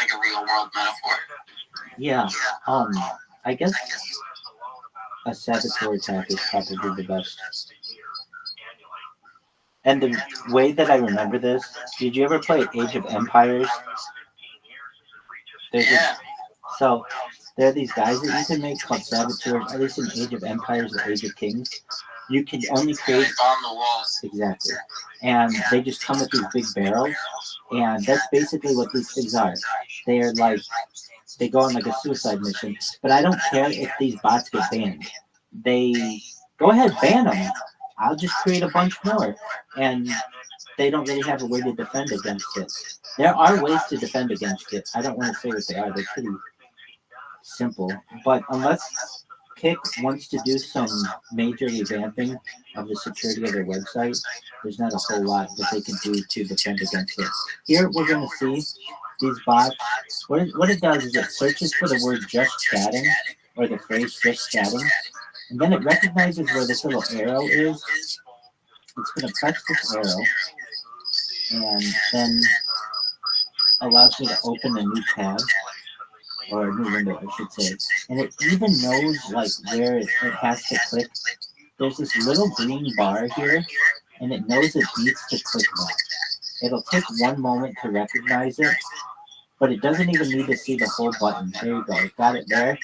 like a real world metaphor. Yeah. I guess a saboteur attack is probably the best. And the way that I remember this, did you ever play Age of Empires? So there are these guys that you can make called saboteurs, at least in Age of Empires or Age of Kings. You can only create bomb the walls. Exactly. And they just come with these big barrels, and that's basically what these things are. They're like, they go on like a suicide mission, but I don't care if these bots get banned. They go ahead, ban them. I'll just create a bunch more, and they don't really have a way to defend against it. There are ways to defend against it. I don't want to say what they are. They're pretty simple. But unless Kick wants to do some major revamping of the security of their website, there's not a whole lot that they can do to defend against it. Here we're going to see these bots. What it does is it searches for the word just chatting, or the phrase just chatting, and then it recognizes where this little arrow is. It's going to press this arrow, and then allows me to open a new tab, or a new window, I should say. And it even knows like where it has to click. There's this little green bar here, and it knows it needs to click that. It'll take 1 moment to recognize it, but it doesn't even need to see the whole button. There you go, it got it there,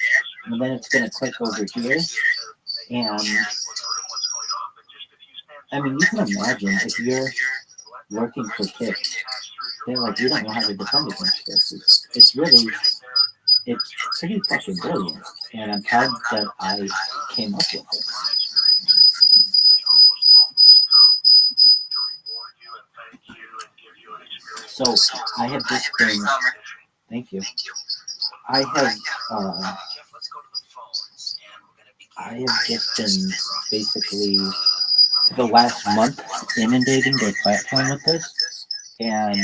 and then it's going to click over here. And I mean, you can imagine if you're working for Kick, they're like, you don't know how to defend against this. It's really, it's pretty fucking brilliant, and I'm proud that I came up with it. So I have just been, thank you. I have just been basically for the last month inundating their platform with this, and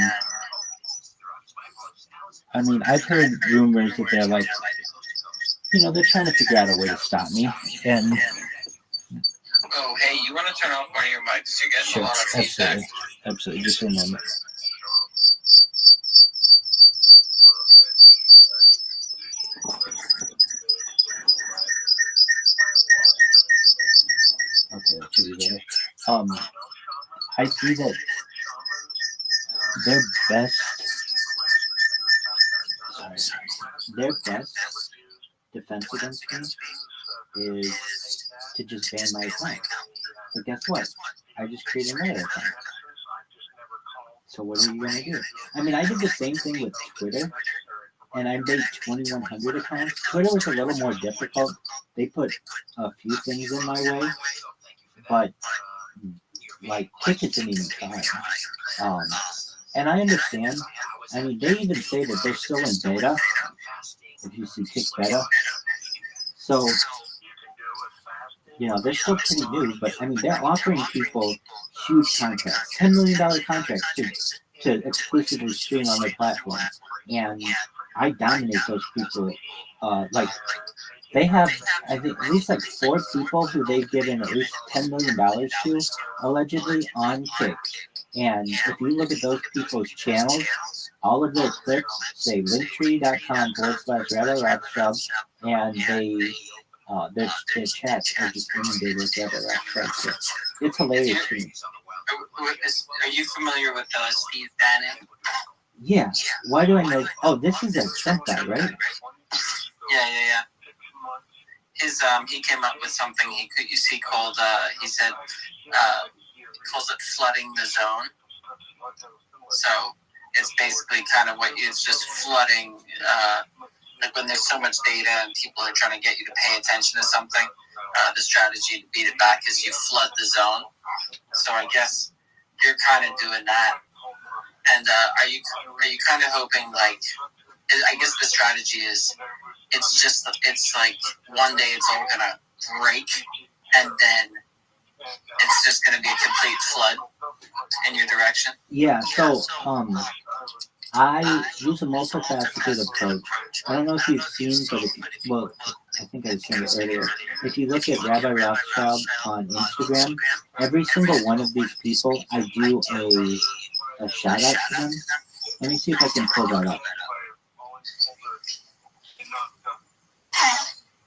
I mean, I've heard rumors that they're like, you know, they're trying to figure out a way to stop me, and oh, hey, you want to turn off one of your mics? You're getting sure, a lot of feedback. absolutely, just a moment. Okay, that should be better. I see that their best defense against me is to just ban my account. But guess what? I just created another account. So what are you going to do? I mean, I did the same thing with Twitter, and I made 2,100 accounts. Twitter was a little more difficult. They put a few things in my way, but like Kick didn't even try. And I understand. I mean, they even say that they're still in beta. If you see Kick beta, so you know they're still pretty new. But I mean, they're offering people huge contracts, $10 million contracts to exclusively stream on their platform, and I dominate those people. Like they have, I think, at least like 4 people who they've given at least $10 million to, allegedly, on Kick. And if you look at those people's channels, all of their clips say linktree.com/Rabbi Rothschild, and they their chats are just inundated with Rabbi Rothschild. It's hilarious to me. Are you familiar with Steve Bannon? Yeah. Why do I know? Oh, this is a Trump guy, right? Yeah. He came up with something he called he said calls it flooding the zone. So it's basically kind of it's just flooding like when there's so much data and people are trying to get you to pay attention to something. The strategy to beat it back is you flood the zone. So I guess you're kind of doing that. And are you kind of hoping, like, I guess the strategy is it's like one day it's all gonna break and then it's just gonna be a complete flood in your direction? Yeah, so I use a multifaceted approach. I don't know if you've seen, but I think I seen it earlier. If you look at Rabbi Rothschild on Instagram, every single one of these people, I do a shout out to them. Let me see if I can pull that up.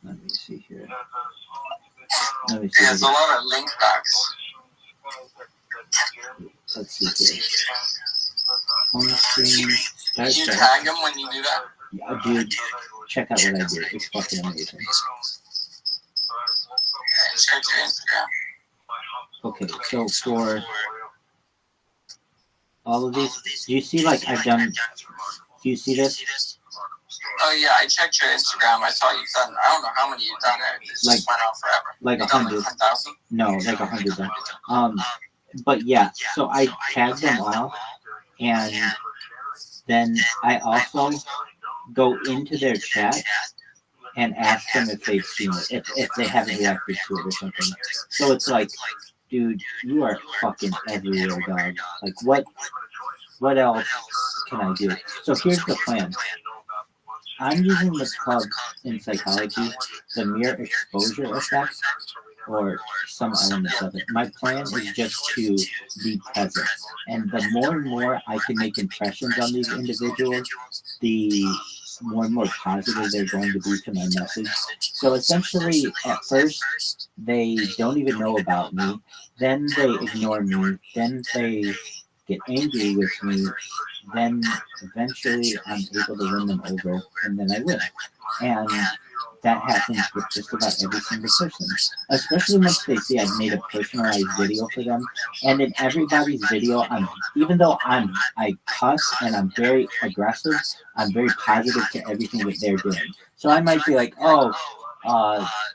Let me see here. There's a lot of link backs. Let's see here. On screen. You tag them when you do that? Yeah, dude, check out what I do. It's fucking amazing. Check your Instagram. Okay, so for all of these, do you see like I've done? Do you see this? Oh yeah, I checked your Instagram. I saw you've done. I don't know how many you've done. It just went on forever. Like 100. 10,000? No, like 100. But yeah, so I tagged them all, and then I also go into their chat and ask them if they've seen it, if they haven't reacted to it or something. So it's like, dude, you are fucking everywhere, dog. Like, what else can I do? So here's the plan. I'm using what's called in psychology the mere exposure effect, or some elements of it. My plan is just to be present. And the more and more I can make impressions on these individuals, the more and more positive they're going to be to my message. So essentially, at first, they don't even know about me. Then they ignore me. Then they get angry with me. Then eventually I'm able to win them over, and then I win. And that happens with just about every single person, especially once they see I've made a personalized video for them. And in everybody's video, even though I cuss and I'm very aggressive, I'm very positive to everything that they're doing. So I might be like,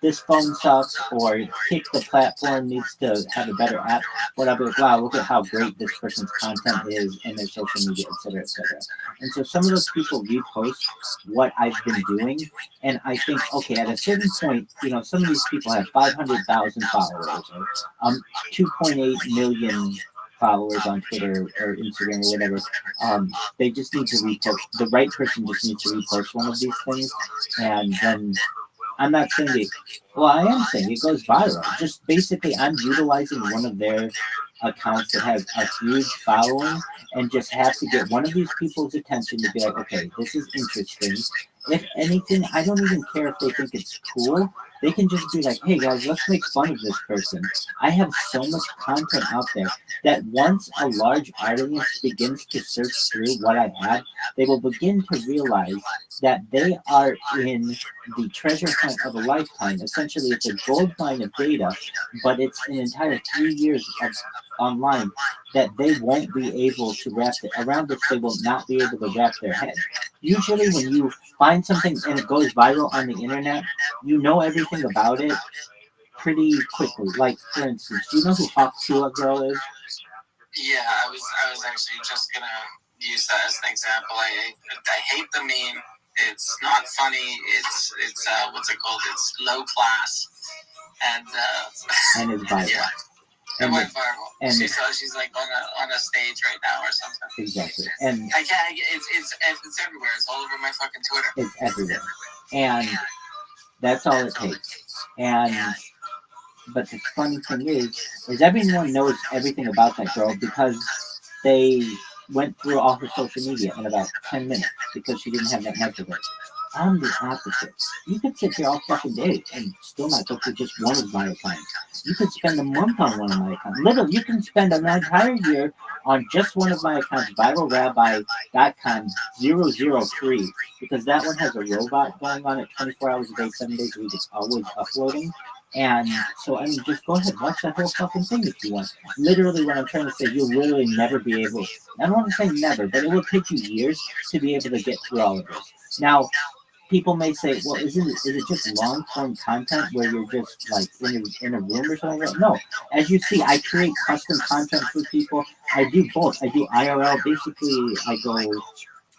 this phone sucks, or the platform needs to have a better app. But I'll be like, wow, look at how great this person's content is in their social media, etc., etc. And so some of those people repost what I've been doing, and I think, okay, at a certain point, some of these people have 500,000 followers, or 2.8 million followers on Twitter or Instagram or whatever. They just need to repost. The right person just needs to repost one of these things, and then I'm not saying it. Well, I am saying it goes viral. Just basically, I'm utilizing one of their accounts that has a huge following and just have to get one of these people's attention to be like, okay, this is interesting. If anything, I don't even care if they think it's cool. They can just be like, hey guys, let's make fun of this person. I have so much content out there that once a large audience begins to search through what I have, they will begin to realize that they are in the treasure hunt of a lifetime. Essentially, it's a gold mine of data, but it's an entire 3 years of online that they won't be able to around which they will not be able to wrap their head. Usually when you find something and it goes viral on the internet, you know everything about it pretty quickly. Like, for instance, do you know who Hawk Chua Girl is? Yeah, I was actually just gonna use that as an example. I hate the meme. It's not funny. It's what's it called? It's low class, and it's viral. Yeah. It went viral. And she's like on a stage right now or something. Exactly. And I can't. It's everywhere. It's all over my fucking Twitter. It's everywhere. And that's all it takes. But the funny thing is everyone knows everything about that girl because they went through all her social media in about 10 minutes because she didn't have that much of it. I'm the opposite. You could sit here all fucking day and still not go through just one of my accounts. You could spend a month on one of my accounts. Literally, you can spend an entire year on just one of my accounts, viralrabbi.com003, because that one has a robot going on it 24 hours a day, 7 days a week. It's always uploading. And so, I mean, just go ahead, watch that whole fucking thing if you want. Literally, what I'm trying to say, you'll literally never be able, I don't want to say never, but it will take you years to be able to get through all of this. Now, people may say, well, is it just long-form content where you're just like in a room or something like that? No. As you see, I create custom content for people. I do both. I do IRL. Basically,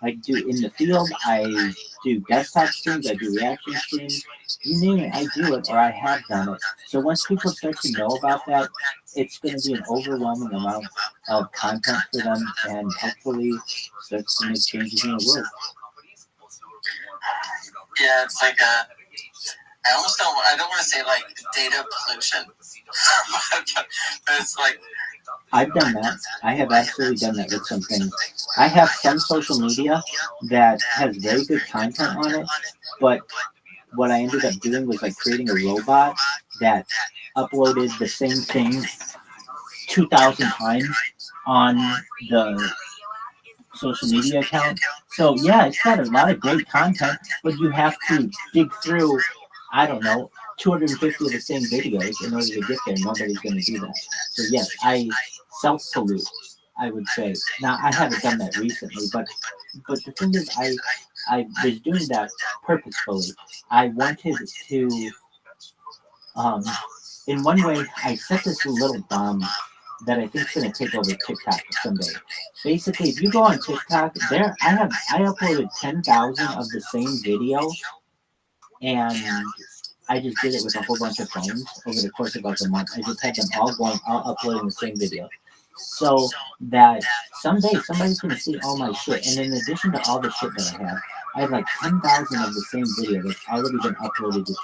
I do in the field, I do desktop streams, I do reaction streams, you name it, I do it, or I have done it. So once people start to know about that, it's going to be an overwhelming amount of content for them, and hopefully starts to make changes in the world. Yeah, it's like I don't want to say like data pollution, but it's like, I've done that. I have absolutely done that with some things. I have some social media that has very good content on it, but what I ended up doing was like creating a robot that uploaded the same thing 2,000 times on the social media account. So yeah, it's got a lot of great content, but you have to dig through, I don't know, 250 of the same videos in order to get there. Nobody's going to do that. So yes, I self-pollute, I would say. Now, I haven't done that recently, but the thing is, I was doing that purposefully. I wanted to, in one way, I set this little bomb that I think is going to take over TikTok someday. Basically, if you go on TikTok, I uploaded 10,000 of the same video, and I just did it with a whole bunch of phones over the course of like a month. I just had them all uploading the same video. So that someday somebody's going to see all my shit. And in addition to all the shit that I have like 10,000 of the same video that's already been uploaded to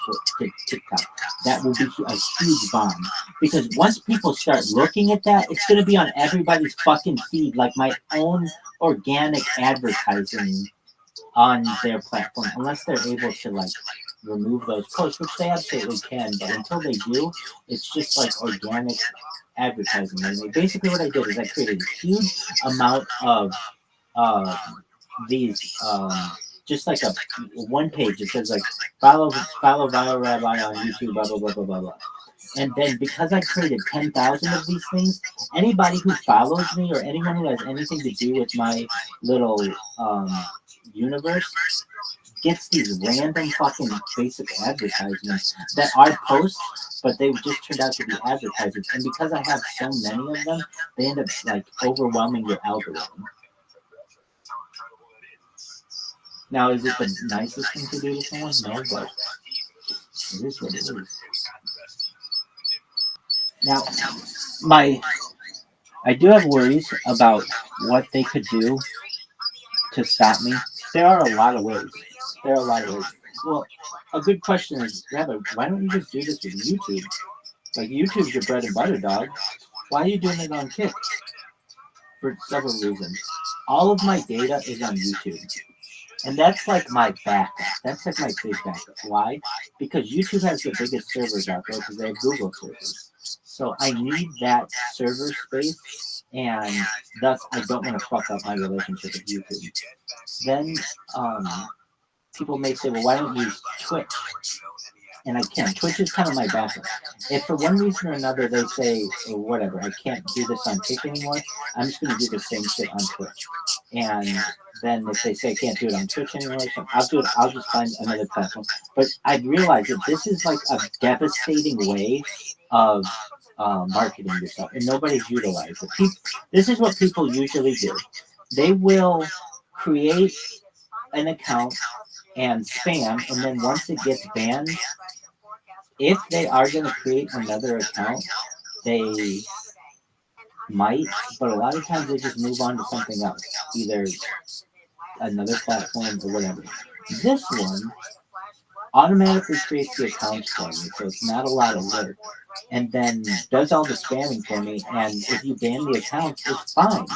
TikTok. That will be a huge bomb. Because once people start looking at that, it's going to be on everybody's fucking feed, like my own organic advertising on their platform. Unless they're able to like remove those posts, which they absolutely can, but until they do, it's just like organic advertising. And basically what I did is I created a huge amount of these just like a one page. It says like follow Viral Rabbi on YouTube, blah blah blah blah blah blah. And then because I created 10,000 of these things, anybody who follows me or anyone who has anything to do with my little universe gets these random fucking basic advertisements that are posts, but they just turned out to be advertisements. And because I have so many of them, they end up like overwhelming your algorithm. Now, is it the nicest thing to do to someone? No, but it is what it is. Now, I do have worries about what they could do to stop me. There are a lot of ways. Well, a good question is, Rabbi, why don't you just do this with YouTube? Like, YouTube's your bread and butter, dog. Why are you doing it on Kick? For several reasons. All of my data is on YouTube. And that's like my backup. That's like my big backup. Why? Because YouTube has the biggest servers out there because they have Google servers. So I need that server space, and thus I don't want to fuck up my relationship with YouTube. Then people may say, well, why don't you use Twitch? And I can't. Twitch is kind of my backup. If for one reason or another they say, or whatever, I can't do this on Kick anymore, I'm just going to do the same shit on Twitch. And then if they say I can't do it on Twitch anymore, so I'll do it. I'll just find another platform. But I realize that this is like a devastating way of marketing yourself, and nobody's utilized it. This is what people usually do. They will create an account and spam, and then once it gets banned, if they are going to create another account, they might, but a lot of times they just move on to something else, either another platform or whatever. This one automatically creates the accounts for me, so it's not a lot of work, and then does all the spamming for me, and if you ban the account, it's fine.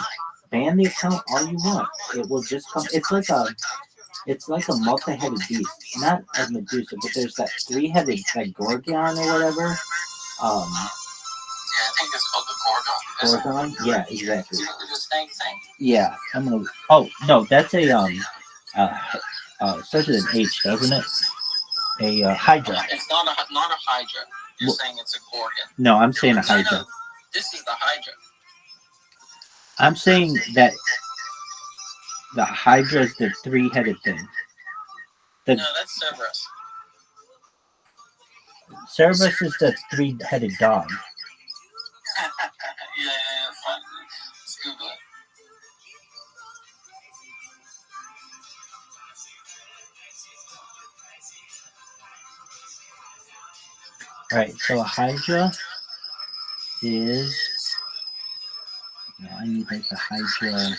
Ban the account all you want. It will just come. It's like It's like a multi-headed beast, not a Medusa, but there's that three-headed like Gorgon or whatever. Yeah, I think it's called the Gorgon. Gorgon. Yeah, exactly. The snake thing. Yeah, I'm gonna. Oh no, that's a starts with an H, doesn't it? A Hydra. It's not a Hydra. You're saying it's a Gorgon. No, I'm saying a Hydra. This is the Hydra. I'm saying that the Hydra is the three-headed thing. No, that's Cerberus. Cerberus is the three-headed dog. Yeah, fine. Let's Google it. Right, so a Hydra is. No, I need like the Hydra.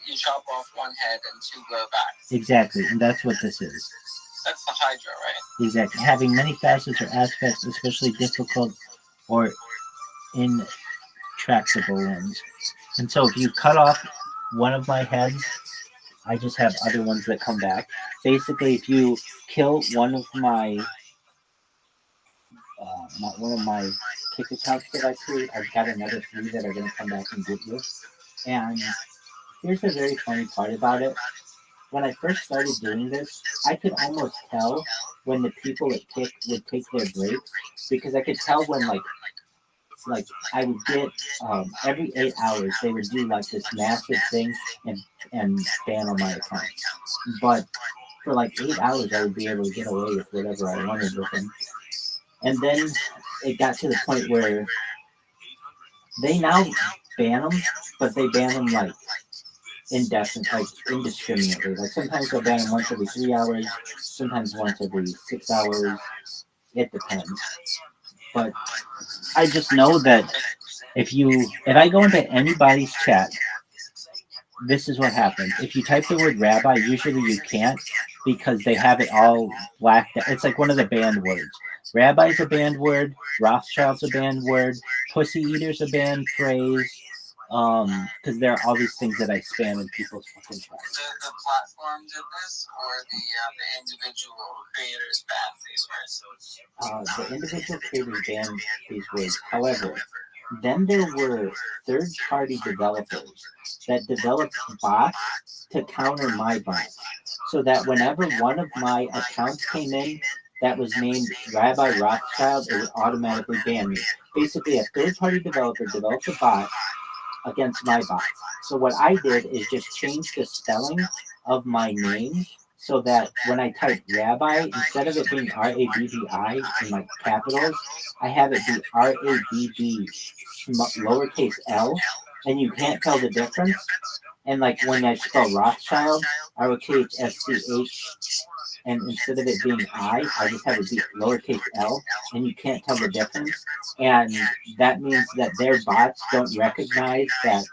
You chop off one head and two grow back. Exactly, and that's what this is. That's the Hydra, right? Exactly. Having many facets or aspects, especially difficult or intractable ones. And so if you cut off one of my heads, I just have other ones that come back. Basically, if you kill one of my kick accounts that I create, I've got another 3 that are going to come back and get you. And here's the very funny part about it. When I first started doing this, I could almost tell when the people at Kick would take their breaks, because I could tell when like I would get every 8 hours they would do like this massive thing and ban on my account. But for like 8 hours I would be able to get away with whatever I wanted with them. And then it got to the point where they now ban them, but they ban them like indiscriminately. Like sometimes they'll ban them once every 3 hours, sometimes once every 6 hours. It depends. But I just know that if I go into anybody's chat, this is what happens. If you type the word rabbi, usually you can't, because they have it all blacked out. It's like one of the banned words. Rabbi's a banned word, Rothschild's a banned word, pussy eater's a banned phrase, because there are all these things that I spam in people's fucking chat. The platform did this, or the individual creators banned these words? The individual creators banned these words. However, then there were third-party developers that developed bots to counter my bots, so that whenever one of my accounts came in that was named Rabbi Rothschild, it would automatically ban me. Basically, a third-party developer developed a bot against my bots. So what I did is just change the spelling of my name so that when I type rabbi, instead of it being R-A-B-B-I in like capitals, I have it be R-A-B-B lowercase l, and you can't tell the difference. And like when I spell Rothschild, R-O-T-H-S-C-H, and instead of it being I just have it be lowercase l, and you can't tell the difference. And that means that their bots don't recognize that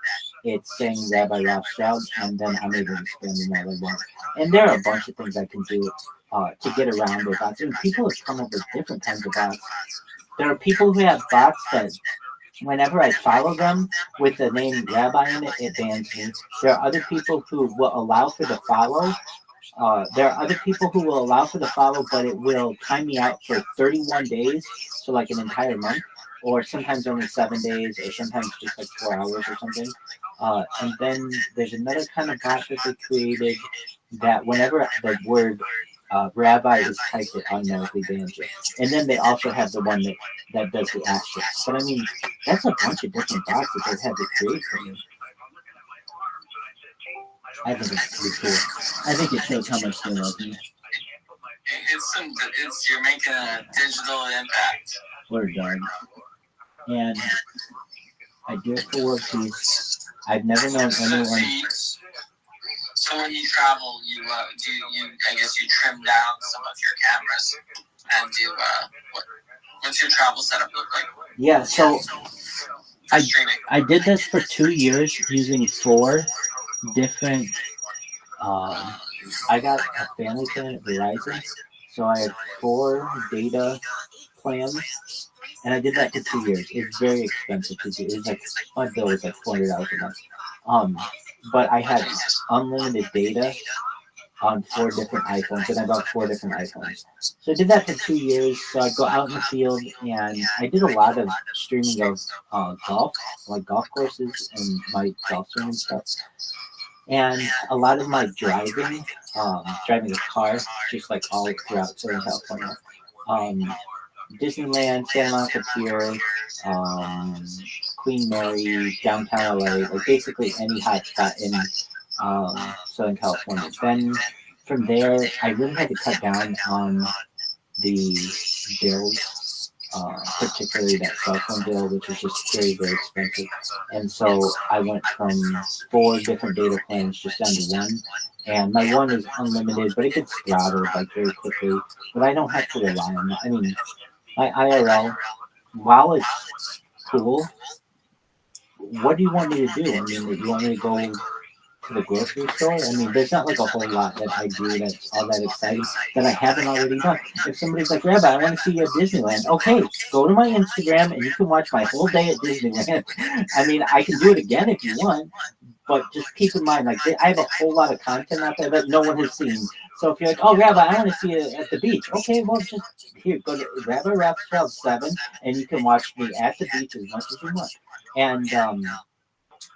it's saying Rabbi Rothschild, and then I'm able to spam them all I want. And there are a bunch of things I can do to get around their bots. And people have come up with different kinds of bots. There are people who have bots that whenever I follow them with the name Rabbi in it, it bans me. There are other people who will allow for the follow. There are other people who will allow for the follow, but it will time me out for 31 days, so like an entire month, or sometimes only 7 days, or sometimes just like 4 hours or something. And then there's another kind of bot that they created that whenever the word rabbi is typed, it automatically bans you. And then they also have the one that does the asterisk. But I mean, that's a bunch of different bots that they've had to create for me. I think it's pretty cool. I think it shows how much they love me. You're making a digital impact. Word dog. And I do it for work peace. I've never known anyone. So when you travel, I guess you trim down some of your cameras and do what's your travel setup look like? Yeah, so I did this for 2 years using 4 different. I got a family plan at Verizon, so I had 4 data plans, and I did that for 2 years. It's very expensive to do. It's like my bill was like $400 a month. But I had unlimited data on 4 different iPhones, and I bought 4 different iPhones. So I did that for 2 years. So I go out in the field, and I did a lot of streaming of golf, like golf courses and my golf swing and stuff. And a lot of my driving a car, just like all throughout Southern California. Disneyland, Santa Monica Pier, Queen Mary, downtown LA, like basically any hot spot in Southern California. Then from there, I really had to cut down on the bills, particularly that cell phone bill, which is just very, very expensive. And so I went from 4 different data plans just down to 1. And my 1 is unlimited, but it gets throttled like very quickly. But I don't have to rely on that. I mean, my IRL, while it's cool, what do you want me to do? I mean, you want me to go to the grocery store? I mean, there's not like a whole lot that I do that's all that exciting that I haven't already done. If somebody's like, Rabbi, I want to see you at Disneyland. Okay, go to my Instagram and you can watch my whole day at Disneyland. I mean, I can do it again if you want, but just keep in mind, like, I have a whole lot of content out there that no one has seen. So if you're like, oh, Rabbi, I want to see you at the beach. Okay, well, just here, go to Rabbi Rothschild 7, and you can watch me at the beach as much as you want. And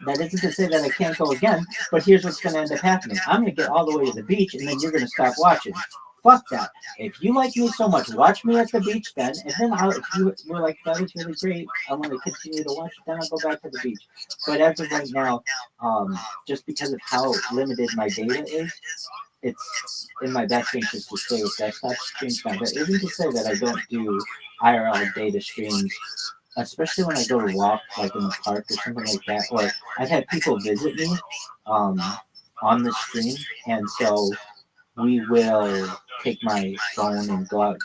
that isn't to say that I can't go again, but here's what's going to end up happening. I'm going to get all the way to the beach, and then you're going to stop watching. Fuck that. If you like me so much, watch me at the beach then, and then if you were like, that was really great, I want to continue to watch it, then I'll go back to the beach. But as of right now, just because of how limited my data is, it's in my best interest to stay with desktop streams now. But it isn't to say that I don't do IRL data streams, especially when I go to walk, like in the park or something like that. Or I've had people visit me on the stream, and so we will take my phone and go out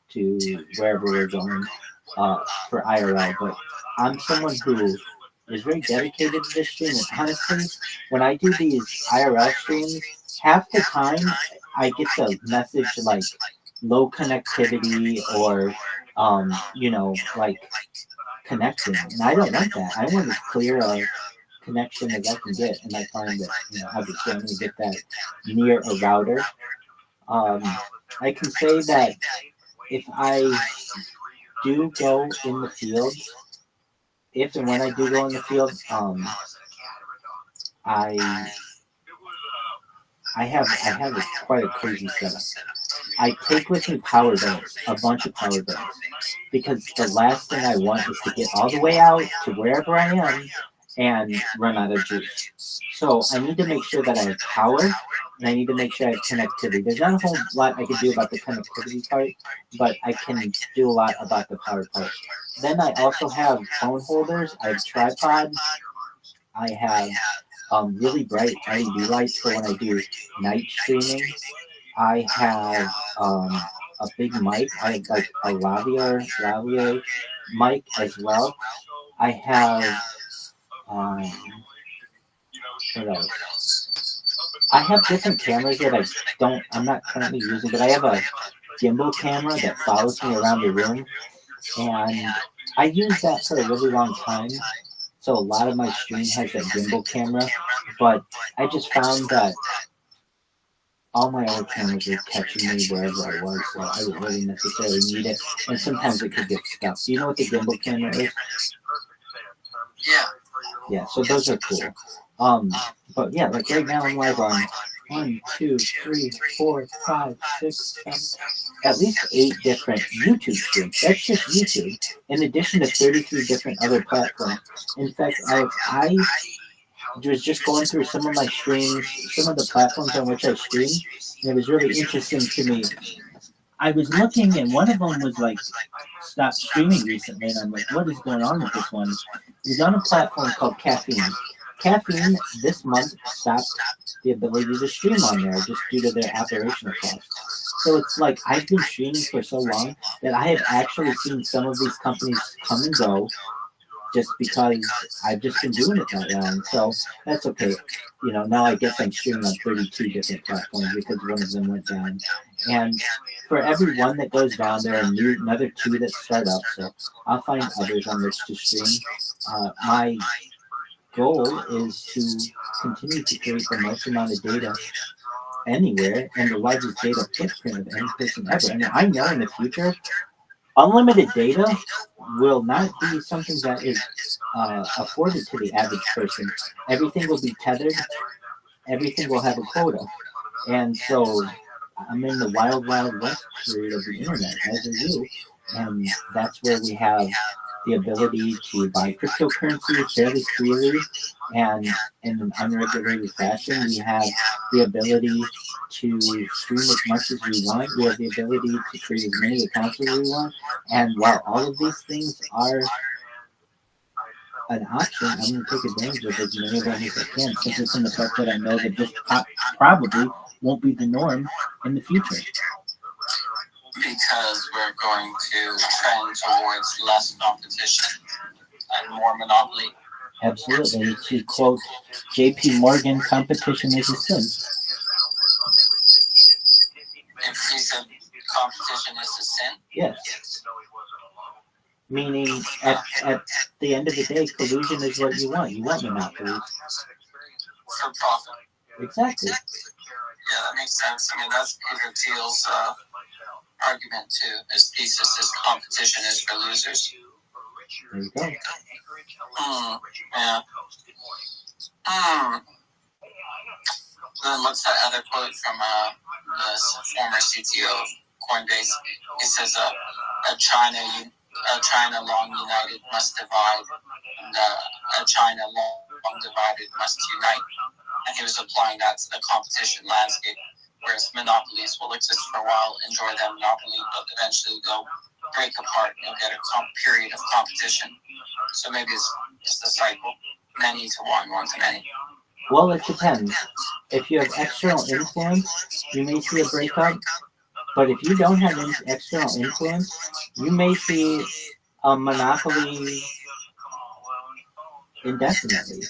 to wherever we're going for IRL. But I'm someone who is very dedicated to this stream, and honestly, when I do these IRL streams, half the time I get the message like low connectivity or like connecting, and I don't want that. I want as clear a connection as I can get, and I find that obviously I'm going to get that near a router. I can say that if I do go in the field, if and when I do go in the field, I have quite a crazy setup. I take with me power banks, a bunch of power banks, because the last thing I want is to get all the way out to wherever I am and run out of juice. So I need to make sure that I have power, and I need to make sure I have connectivity. There's not a whole lot I can do about the connectivity part, but I can do a lot about the power part. Then I also have phone holders. I have tripods. I have really bright LED lights for when I do night streaming. I have a big mic. I have like a lavalier mic as well. I have what else? I have different cameras that I'm not currently using, but I have a gimbal camera that follows me around the room, and I used that for a really long time. So a lot of my stream has that gimbal camera, but I just found that all my other cameras were catching me wherever I was, so I didn't really necessarily need it. And sometimes it could get stuck. Do you know what the gimbal camera is? Yeah. Yeah, so those are cool. But yeah, like right now I'm live on 1, 2, 3, 4, 5, 6, 7, at least 8 different YouTube streams. That's just YouTube, in addition to 33 different other platforms. In fact, I was just going through some of my streams, some of the platforms on which I stream, and it was really interesting to me. I was looking, and one of them was like, stopped streaming recently, and I'm like, what is going on with this one? It was on a platform called Caffeine. Caffeine this month stopped the ability to stream on there just due to their operational costs. So it's like I've been streaming for so long that I have actually seen some of these companies come and go just because I've just been doing it that long. So that's okay. Now I guess I'm streaming on 32 different platforms because one of them went down. And for every one that goes down, there are another 2 that start up. So I'll find others on which to stream. My goal is to continue to create the most amount of data anywhere and the largest data footprint of any person ever. And I know in the future, unlimited data will not be something that is afforded to the average person. Everything will be tethered. Everything will have a quota. And so I'm in the wild, wild west period of the internet, as are you. And that's where we have the ability to buy cryptocurrency fairly freely and in an unregulated fashion. We have the ability to stream as much as we want. We have the ability to create as many accounts as we want. And while all of these things are an option, I'm going to take advantage of as many of them as I can, simply from the fact that I know that this probably won't be the norm in the future. Because we're going to trend towards less competition and more monopoly. Absolutely. To quote J.P. Morgan, competition is a sin. If he said competition is a sin? Yes. Meaning, at the end of the day, collusion is what you want. You want monopolies. For profit. Exactly. Yeah, that makes sense. I mean, that's Peter Thiel's argument too. His thesis is competition is for losers. There you go. Yeah. Then what's that other quote from the former CTO of Coinbase? He says, China long united must divide, and a China long divided must unite. And he was applying that to the competition landscape, whereas monopolies will exist for a while, enjoy that monopoly, but eventually they'll break apart. You'll get a period of competition. So maybe it's the cycle, many to one to many. Well, it depends. If you have external influence, you may see a breakup. But if you don't have external influence, you may see a monopoly indefinitely,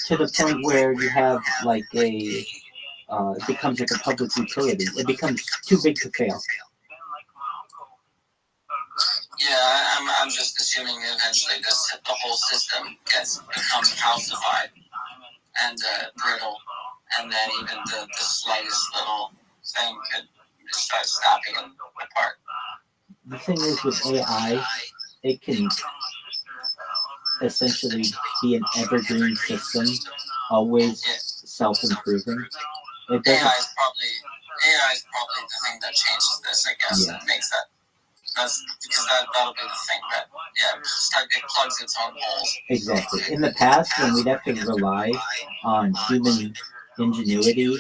to the point where you have like it becomes like a public utility. It becomes too big to fail. Yeah, I'm just assuming eventually the whole system becomes calcified and brittle, and then even the slightest little thing could start snapping it apart. The thing is with AI, it can essentially be an evergreen system, always self-improving. It doesn't. AI is probably the thing that changes this, I guess, and makes that. That's because that'll be the thing that it plugs its own holes. Exactly. In the past, when we'd have to rely on human ingenuity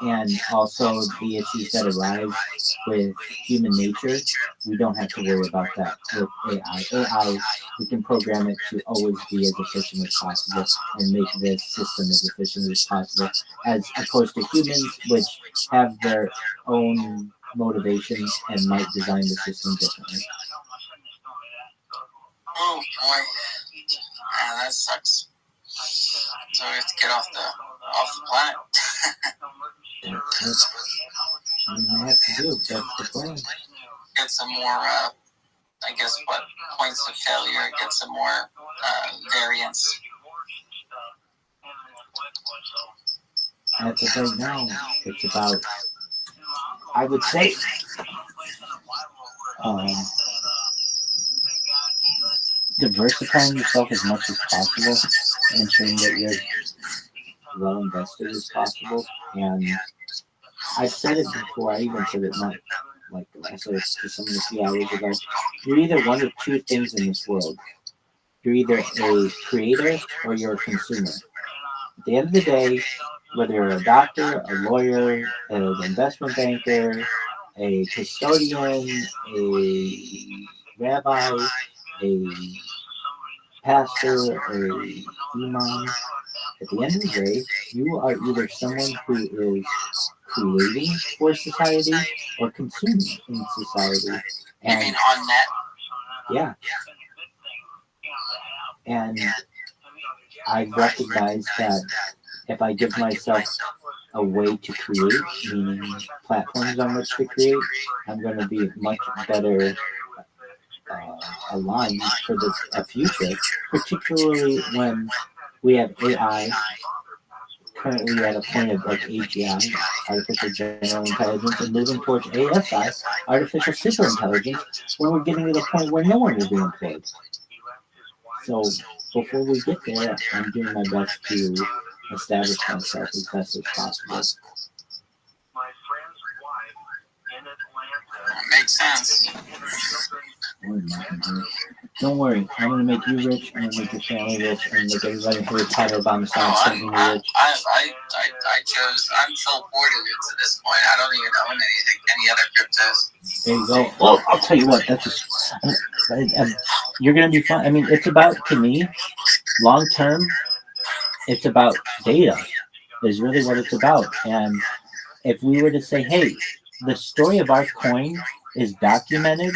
and also the issues that arise with human nature, we don't have to worry about that with AI. AI, we can program it to always be as efficient as possible and make this system as efficient as possible, as opposed to humans, which have their own motivations and might design the system differently. Oh boy, that sucks. So we have to get off the planet. That's what we have to do. That's the plan. Get some more, I guess, points of failure. Get some more variance. As of right now, it's about, I would say, diversifying yourself as much as possible, ensuring that you're well invested as possible. And I've said it before, I even said it not like I said it to someone a few hours ago. You're either one of two things in this world. You're either a creator or you're a consumer. At the end of the day, whether you're a doctor, a lawyer, an investment banker, a custodian, a rabbi, a pastor, a imam, at the end of the day, you are either someone who is creating for society or consuming in society. And, you mean on net? Yeah. And I recognize that if I give myself a way to create, meaning platforms on which to create, I'm going to be much better aligned for the future, particularly when we have AI currently at a point of like AGI, artificial general intelligence, and moving towards ASI, artificial superintelligence, where we're getting to the point where no one will be employed. So before we get there, I'm doing my best to establish myself as best as possible. Makes sense. Don't worry, I'm gonna make you rich, I'm gonna make your family rich, and make everybody in Harry Potter Obama No, song I'm, singing I, rich. I chose, I'm full boarded into this point. I don't even own any other cryptos. There you go. Well, I'll tell you what, that's just, you're gonna be fine. I mean, it's about, to me, long term, it's about data, is really what it's about. And if we were to say, hey, the story of our coin is documented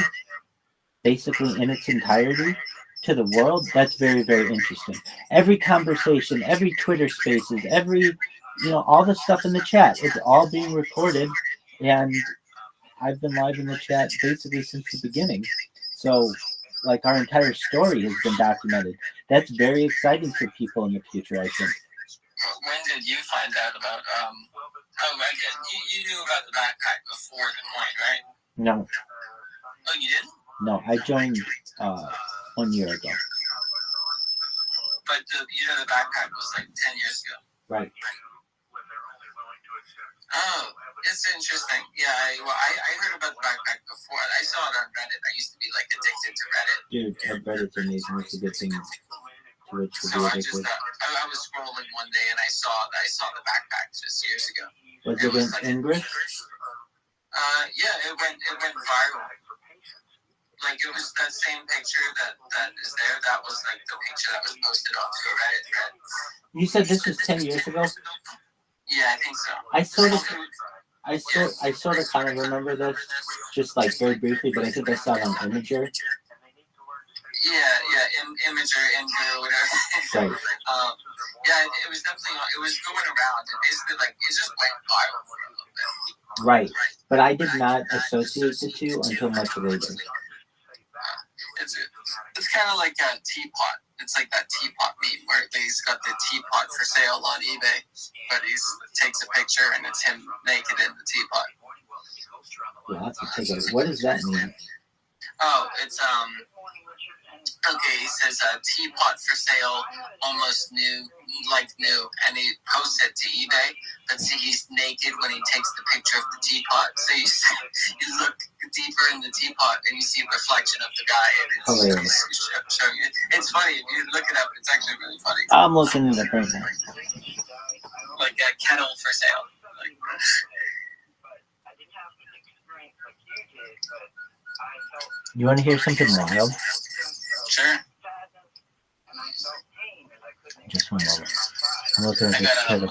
basically in its entirety to the world, that's very, very interesting. Every conversation, every Twitter spaces, every, all the stuff in the chat, it's all being recorded. And I've been live in the chat basically since the beginning. So, like, our entire story has been documented. That's very exciting for people in the future, I think. When did you find out about, you knew about the backpack before the coin, right? No. Oh, you didn't? No, I joined 1 year ago. But the backpack was like 10 years ago. Right. Oh, it's interesting. Yeah, I heard about the backpack before. I saw it on Reddit. I used to be like addicted to Reddit. Dude, Reddit's amazing. It's a good thing to which to So be I addicted. I was scrolling one day and I saw the backpack just years ago. Was it in English? Yeah, it went viral. Like, it was that same picture that is there. That was like the picture that was posted onto Reddit. You said this was 10 years ago? Yeah, I think so. I sort of kind of remember this, just like very briefly, but I think I saw it on Imager. Yeah, Imager, Indo, whatever. Right. Yeah, it was definitely, it was going around. And basically, like, it just went viral for a little bit. Right, but I did not associate the two until much later. It's kind of like a teapot. It's like that teapot meme where he's got the teapot for sale on eBay, but he takes a picture and it's him naked in the teapot. Yeah, that's a take. What does that mean? Oh, it's okay, he says teapot for sale, almost new, and he posts it to eBay, but see, he's naked when he takes the picture of the teapot, so you look deeper in the teapot and you see a reflection of the guy, and it's showing you. It's funny, if you look it up, it's actually really funny. I'm looking at it right now. Like a kettle for sale. You want to hear something wild? Sure. Just 1 moment. I'm looking at this I got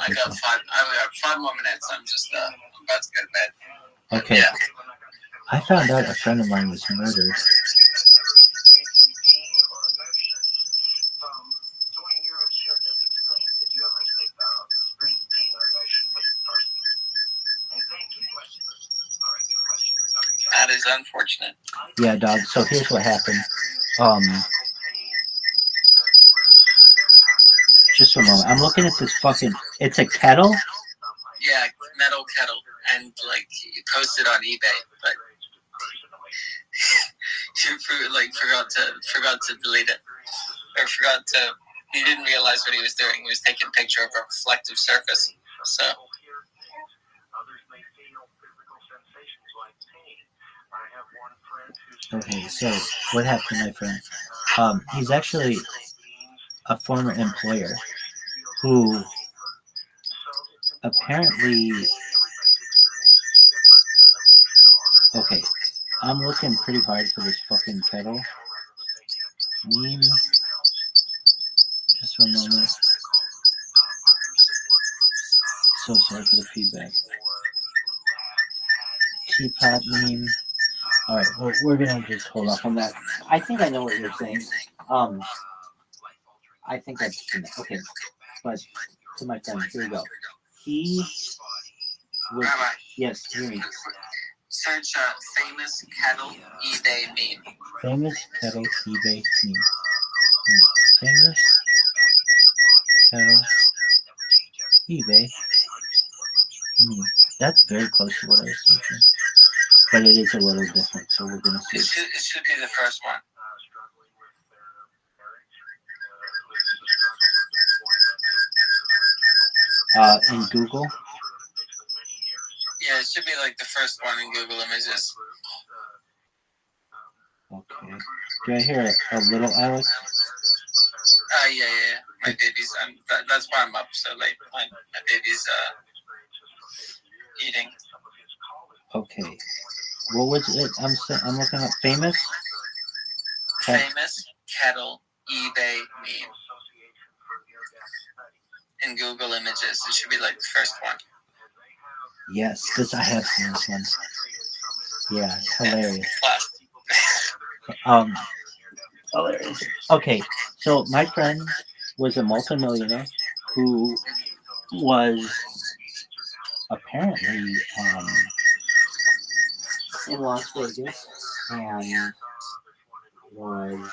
5 more minutes. I'm just I'm about to go to bed. Okay. Yeah. I found out a friend of mine was murdered. That is unfortunate. Yeah, dog. So here's what happened. Just a moment. I'm looking at this fucking. It's a kettle. Yeah, metal kettle, and like you posted on eBay, but you forgot to delete it, or he didn't realize what he was doing. He was taking a picture of a reflective surface. So. Okay, so what happened, my friend? He's actually a former employer who apparently. Okay, I'm looking pretty hard for this fucking kettle meme. Just 1 moment. So sorry for the feedback. Teapot meme. All right, we're gonna just hold off on that. I think I know what you're saying. I think I've seen it. Okay, but to my friend, here we go. He was. Rabbi, yes, hear me. Search famous kettle eBay meme. Famous kettle eBay meme. Famous kettle eBay. That's very close to what I was thinking. But it is a little different, so we're gonna see. It should be the first one. In Google. Yeah, it should be like the first one in Google Images. Okay. Do I hear a little Alex? Yeah. My baby's that's why I'm up so late. My baby's eating. Okay. What was it? I'm looking at famous. Famous kettle eBay meme. In Google Images, it should be like the first one. Yes, this I have seen this one. Yeah, hilarious. Hilarious. Okay, so my friend was a multimillionaire who was apparently in Las Vegas and was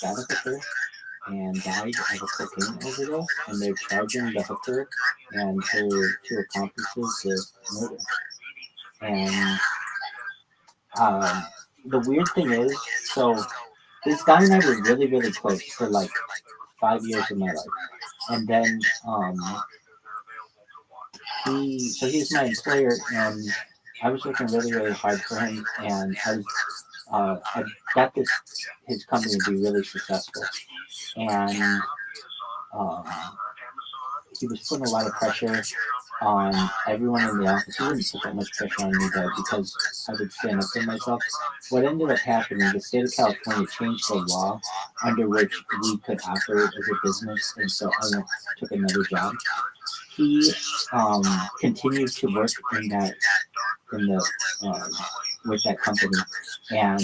got a hooker and died of a cocaine overdose, and they're charging the hooker and her two accomplices with murder. And the weird thing is, so this guy and I were really, really close for like 5 years of my life, and then he's my employer, and I was working really, really hard for him, and I got his company to be really successful, and he was putting a lot of pressure on everyone in the office. He didn't put that much pressure on me though, because I would stand up for myself. What ended up happening, the state of California changed the law under which we could operate as a business, and so I took another job. He continued to work with that company, and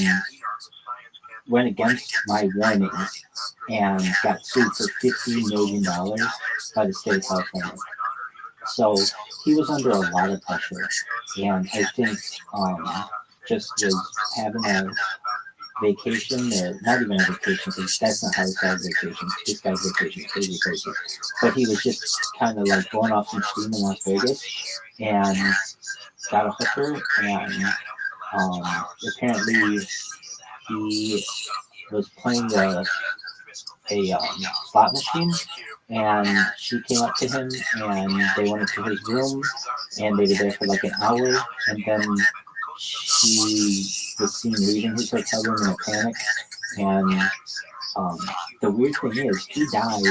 went against my warnings and got sued for $50 million by the state of California. So he was under a lot of pressure, and I think just was having a vacation, or not even a vacation, because that's not how this guy's vacation. This guy's vacation is crazy crazy. But he was just kind of like blowing off some steam in Las Vegas, and got a hooker, and apparently he was playing a slot machine, and she came up to him, and they went into his room, and they were there for like an hour, and then she was seen leaving his hotel room in a panic. And the weird thing is, he died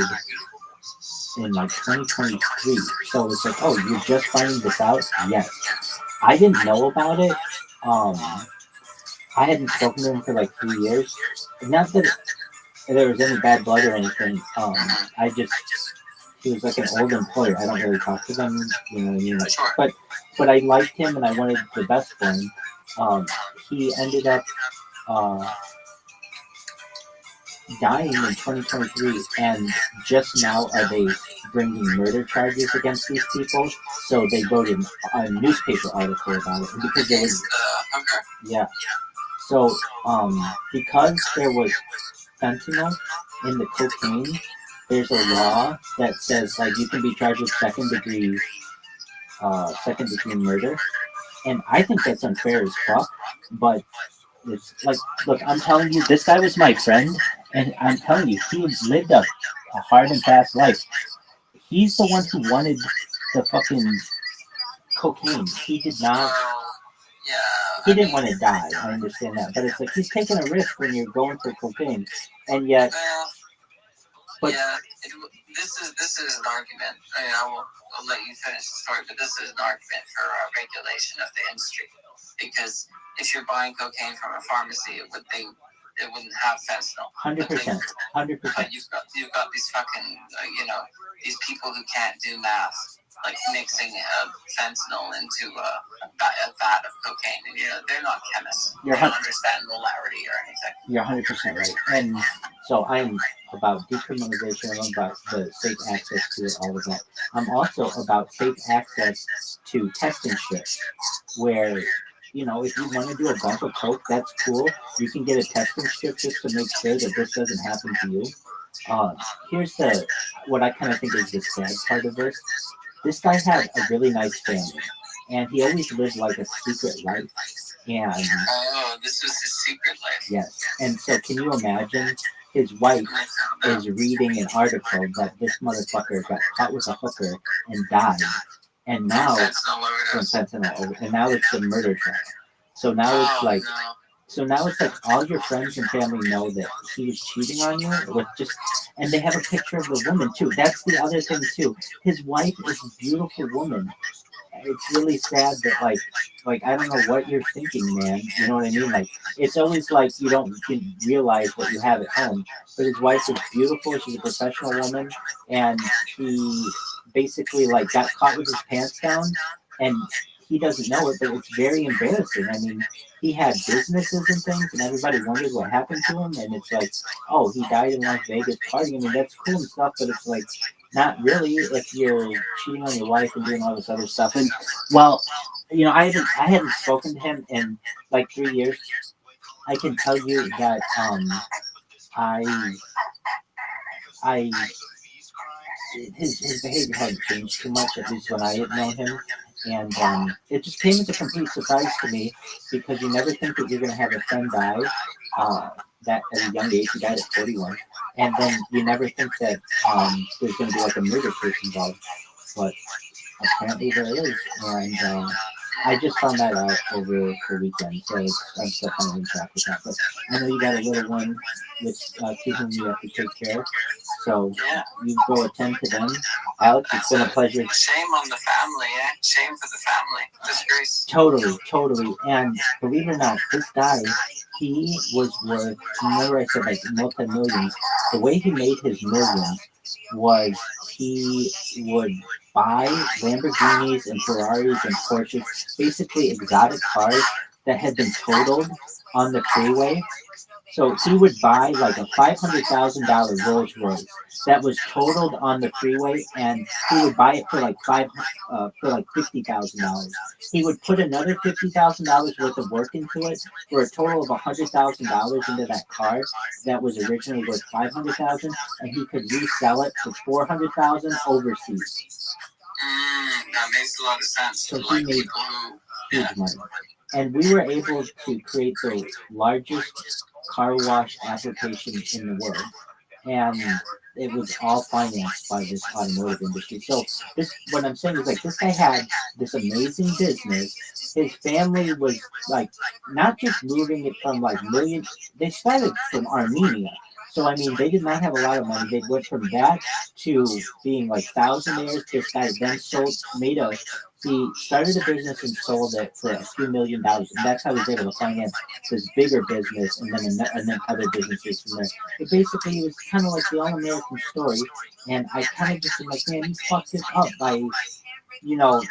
in like 2023. So it's like, oh, you're just finding this out? Yes. I didn't know about it. I hadn't spoken to him for like 3 years. Not that there was any bad blood or anything. He was like an old employer. I don't really talk to them, you know what I mean? But I liked him, and I wanted the best for him. He ended up dying in 2023, and just now are they bringing murder charges against these people. So they wrote a newspaper article about it, because there was yeah. So because there was fentanyl in the cocaine, there's a law that says like you can be charged with second degree murder, and I think that's unfair as fuck. But it's like, look, I'm telling you, this guy was my friend, and I'm telling you, he lived a hard and fast life. He's the one who wanted the fucking cocaine. He did not. He didn't want to die. I understand that, but it's like he's taking a risk when you're going for cocaine, and yet. But this is an argument. I mean, I'll let you finish the story, but this is an argument for regulation of the industry, because if you're buying cocaine from a pharmacy, it wouldn't have fentanyl. 100%. 100%. You've got these fucking these people who can't do math, like mixing fentanyl into a vat of cocaine, and they're not chemists. They don't understand molarity or anything. You're 100% right, and so I'm about decriminalization. I'm about the safe access to it, all of that. I'm also about safe access to testing strips, where if you want to do a bump of coke, that's cool. You can get a testing strip just to make sure that this doesn't happen to you. Here's what I kind of think is the sad part of this. This guy had a really nice family, and he always lived like a secret life. And Oh, this was his secret life. yes, and so can you imagine? His wife is reading an article that this motherfucker got caught with a hooker and died, and now from fentanyl, and now it's a murder trial. So now it's like. So now it's like all your friends and family know that he was cheating on you with just, and they have a picture of the woman too. That's the other thing too. His wife is a beautiful woman. It's really sad that like I don't know what you're thinking, man. You know what I mean? Like it's always like you don't realize what you have at home. But his wife is beautiful. She's a professional woman, and he basically like got caught with his pants down, and he doesn't know it, but it's very embarrassing. I mean, he had businesses and things, and everybody wondered what happened to him. And it's like, oh, he died in Las Vegas partying. I mean, that's cool and stuff, but it's like, not really if you're cheating on your wife and doing all this other stuff. And well, you know, I hadn't spoken to him in like 3 years. I can tell you that his behavior hadn't changed too much, at least when I had known him. And it just came as a complete surprise to me because you never think that you're going to have a friend die that at a young age. He died at 41. And then you never think that there's going to be like a murder case involved. But apparently there is. And I just found that out over the weekend. So I'm still kind of in shock with that. But I know you got a little one with to whom you have to take care. So you go attend to them. Alex, it's been a pleasure. Shame on the family, eh? Shame for the family. Disgrace. Totally. And believe it or not, this guy, he was worth, remember I said like multi-millions. The way he made his millions was he would buy Lamborghinis and Ferraris and Porsches, basically exotic cars that had been totaled on the freeway. So he would buy like a $500,000 Rolls Royce that was totaled on the freeway, and he would buy it for like $50,000. He would put another $50,000 worth of work into it for a total of $100,000 into that car that was originally worth $500,000, and he could resell it for $400,000 overseas. That makes a lot of sense. So he made huge money, and we were able to create the largest car wash application in the world, and it was all financed by this automotive industry. So this, what I'm saying is like this guy had this amazing business. His family was like not just moving it from like millions. They started from Armenia. So, I mean, they did not have a lot of money. They went from that to being like thousandaires. This guy then he started a business and sold it for a few $1 million. And that's how he was able to finance this bigger business and then other businesses from there. It basically was kind of like the all-American story. And I kind of just am like, man, he fucked it up by, you know,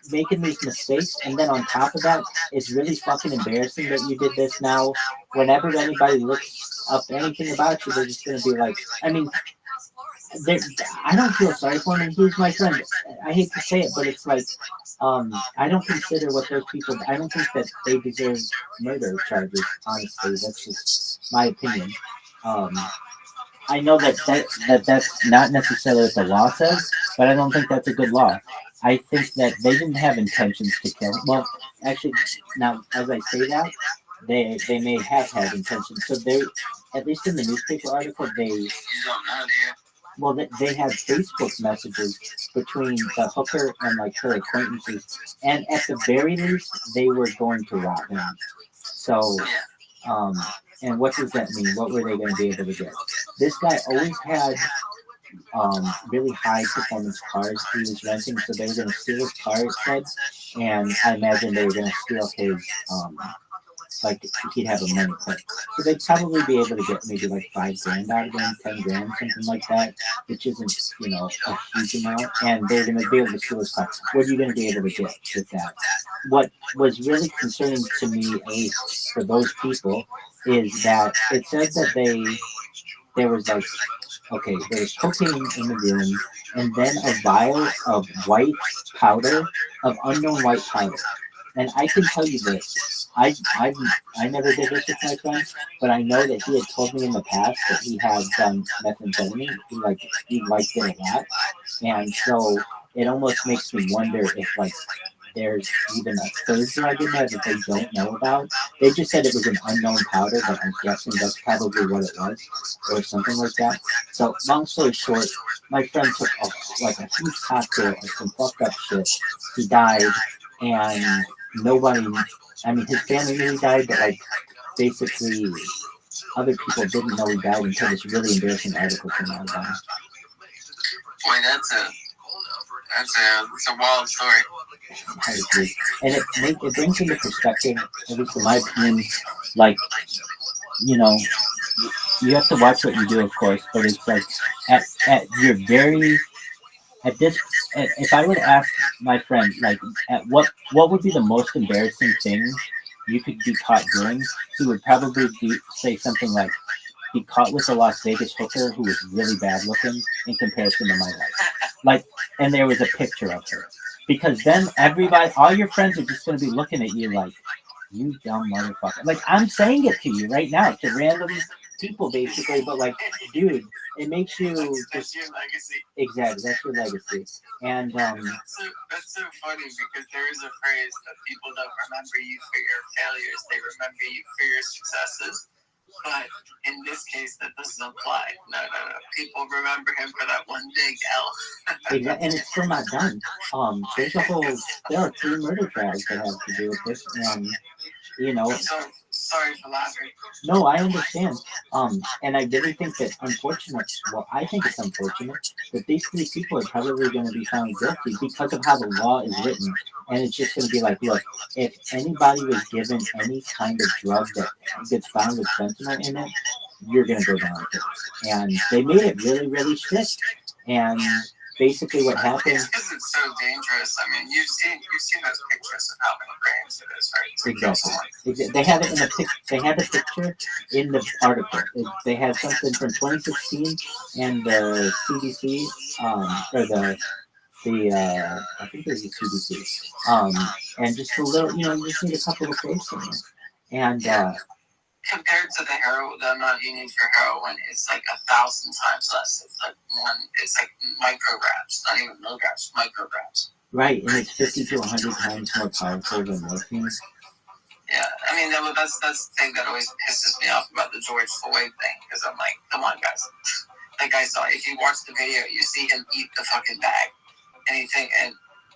making these mistakes. And then on top of that, it's really fucking embarrassing that you did this now. Whenever anybody looks up anything about you, they're just going to be like, I mean, I don't feel sorry for him, and he's my friend. I hate to say it, but it's like, I don't consider what those people, I don't think that they deserve murder charges, honestly. That's just my opinion. I know that's not necessarily what the law says, but I don't think that's a good law. I think that they didn't have intentions to kill. Well, actually, now, as I say that, they may have had intentions. So they, at least in the newspaper article, they had Facebook messages between the hooker and like her acquaintances, and at the very least, they were going to rob him. So, and what does that mean? What were they going to be able to get? This guy always had really high performance cars he was renting, so they were going to steal his car, it said, and I imagine they were going to steal his like he'd have a money clip. So they'd probably be able to get maybe like $5,000 out of him, 10 grand, something like that, which isn't, you know, a huge amount. And they're going to be able to steal his car. What are you going to be able to get with that? What was really concerning to me, at least for those people, is that it said that there was like, okay, there was cocaine in the room, and then a vial of white powder, of unknown white powder. And I can tell you this, I never did this with my friend, but I know that he had told me in the past that he had done methamphetamine. He liked it a lot, and so it almost makes me wonder if like there's even a third drug in there that they don't know about. They just said it was an unknown powder, but I'm guessing that's probably what it was, or something like that. So, long story short, my friend took a huge cocktail of some fucked up shit. He died, and nobody, I mean, his family knew he died, but like basically other people didn't know he died until this really embarrassing article came out about him. Boy, it's a wild story. I agree. And it brings into perspective, at least in my opinion, like, you know, you have to watch what you do, of course, but it's like at your very if I were to ask my friend, like, at what would be the most embarrassing thing you could be caught doing, he would probably say something like, be caught with a Las Vegas hooker who was really bad looking in comparison to my life. Like, and there was a picture of her. Because then everybody, all your friends are just going to be looking at you like, you dumb motherfucker. Like, I'm saying it to you right now, to random people, basically, but like, dude, it makes you That's your legacy. Exactly, that's your legacy. And That's so funny because there is a phrase that people don't remember you for your failures; they remember you for your successes. But in this case, that doesn't apply. No. People remember him for that one big L. And it's still not done. There are 3 murder trials that have to do with this, and you know. Sorry for laughing. No, I understand. And I really think that I think it's unfortunate that these 3 people are probably going to be found guilty because of how the law is written. And it's just going to be like, look, if anybody was given any kind of drug that gets found with fentanyl in it, you're going to go down with it. And they made it really, really strict. And basically what happens... Because it's so dangerous. I mean, you've seen those pictures of how many grams it is, right? Exactly. They had it in they had the picture in the article. They had something from 2016 and the CDC, or the I think it was the CDC. And just a little, you just need a couple of quotes in there. And compared to the amount you need for heroin, it's like 1,000 times less. It's like micrograms, not even milligrams, micrograms. Right, and it's 50 to 100 times more powerful than morphine. Yeah, I mean, that's the thing that always pisses me off about the George Floyd thing, because I'm like, come on, guys. Like I saw, if you watch the video, you see him eat the fucking bag. And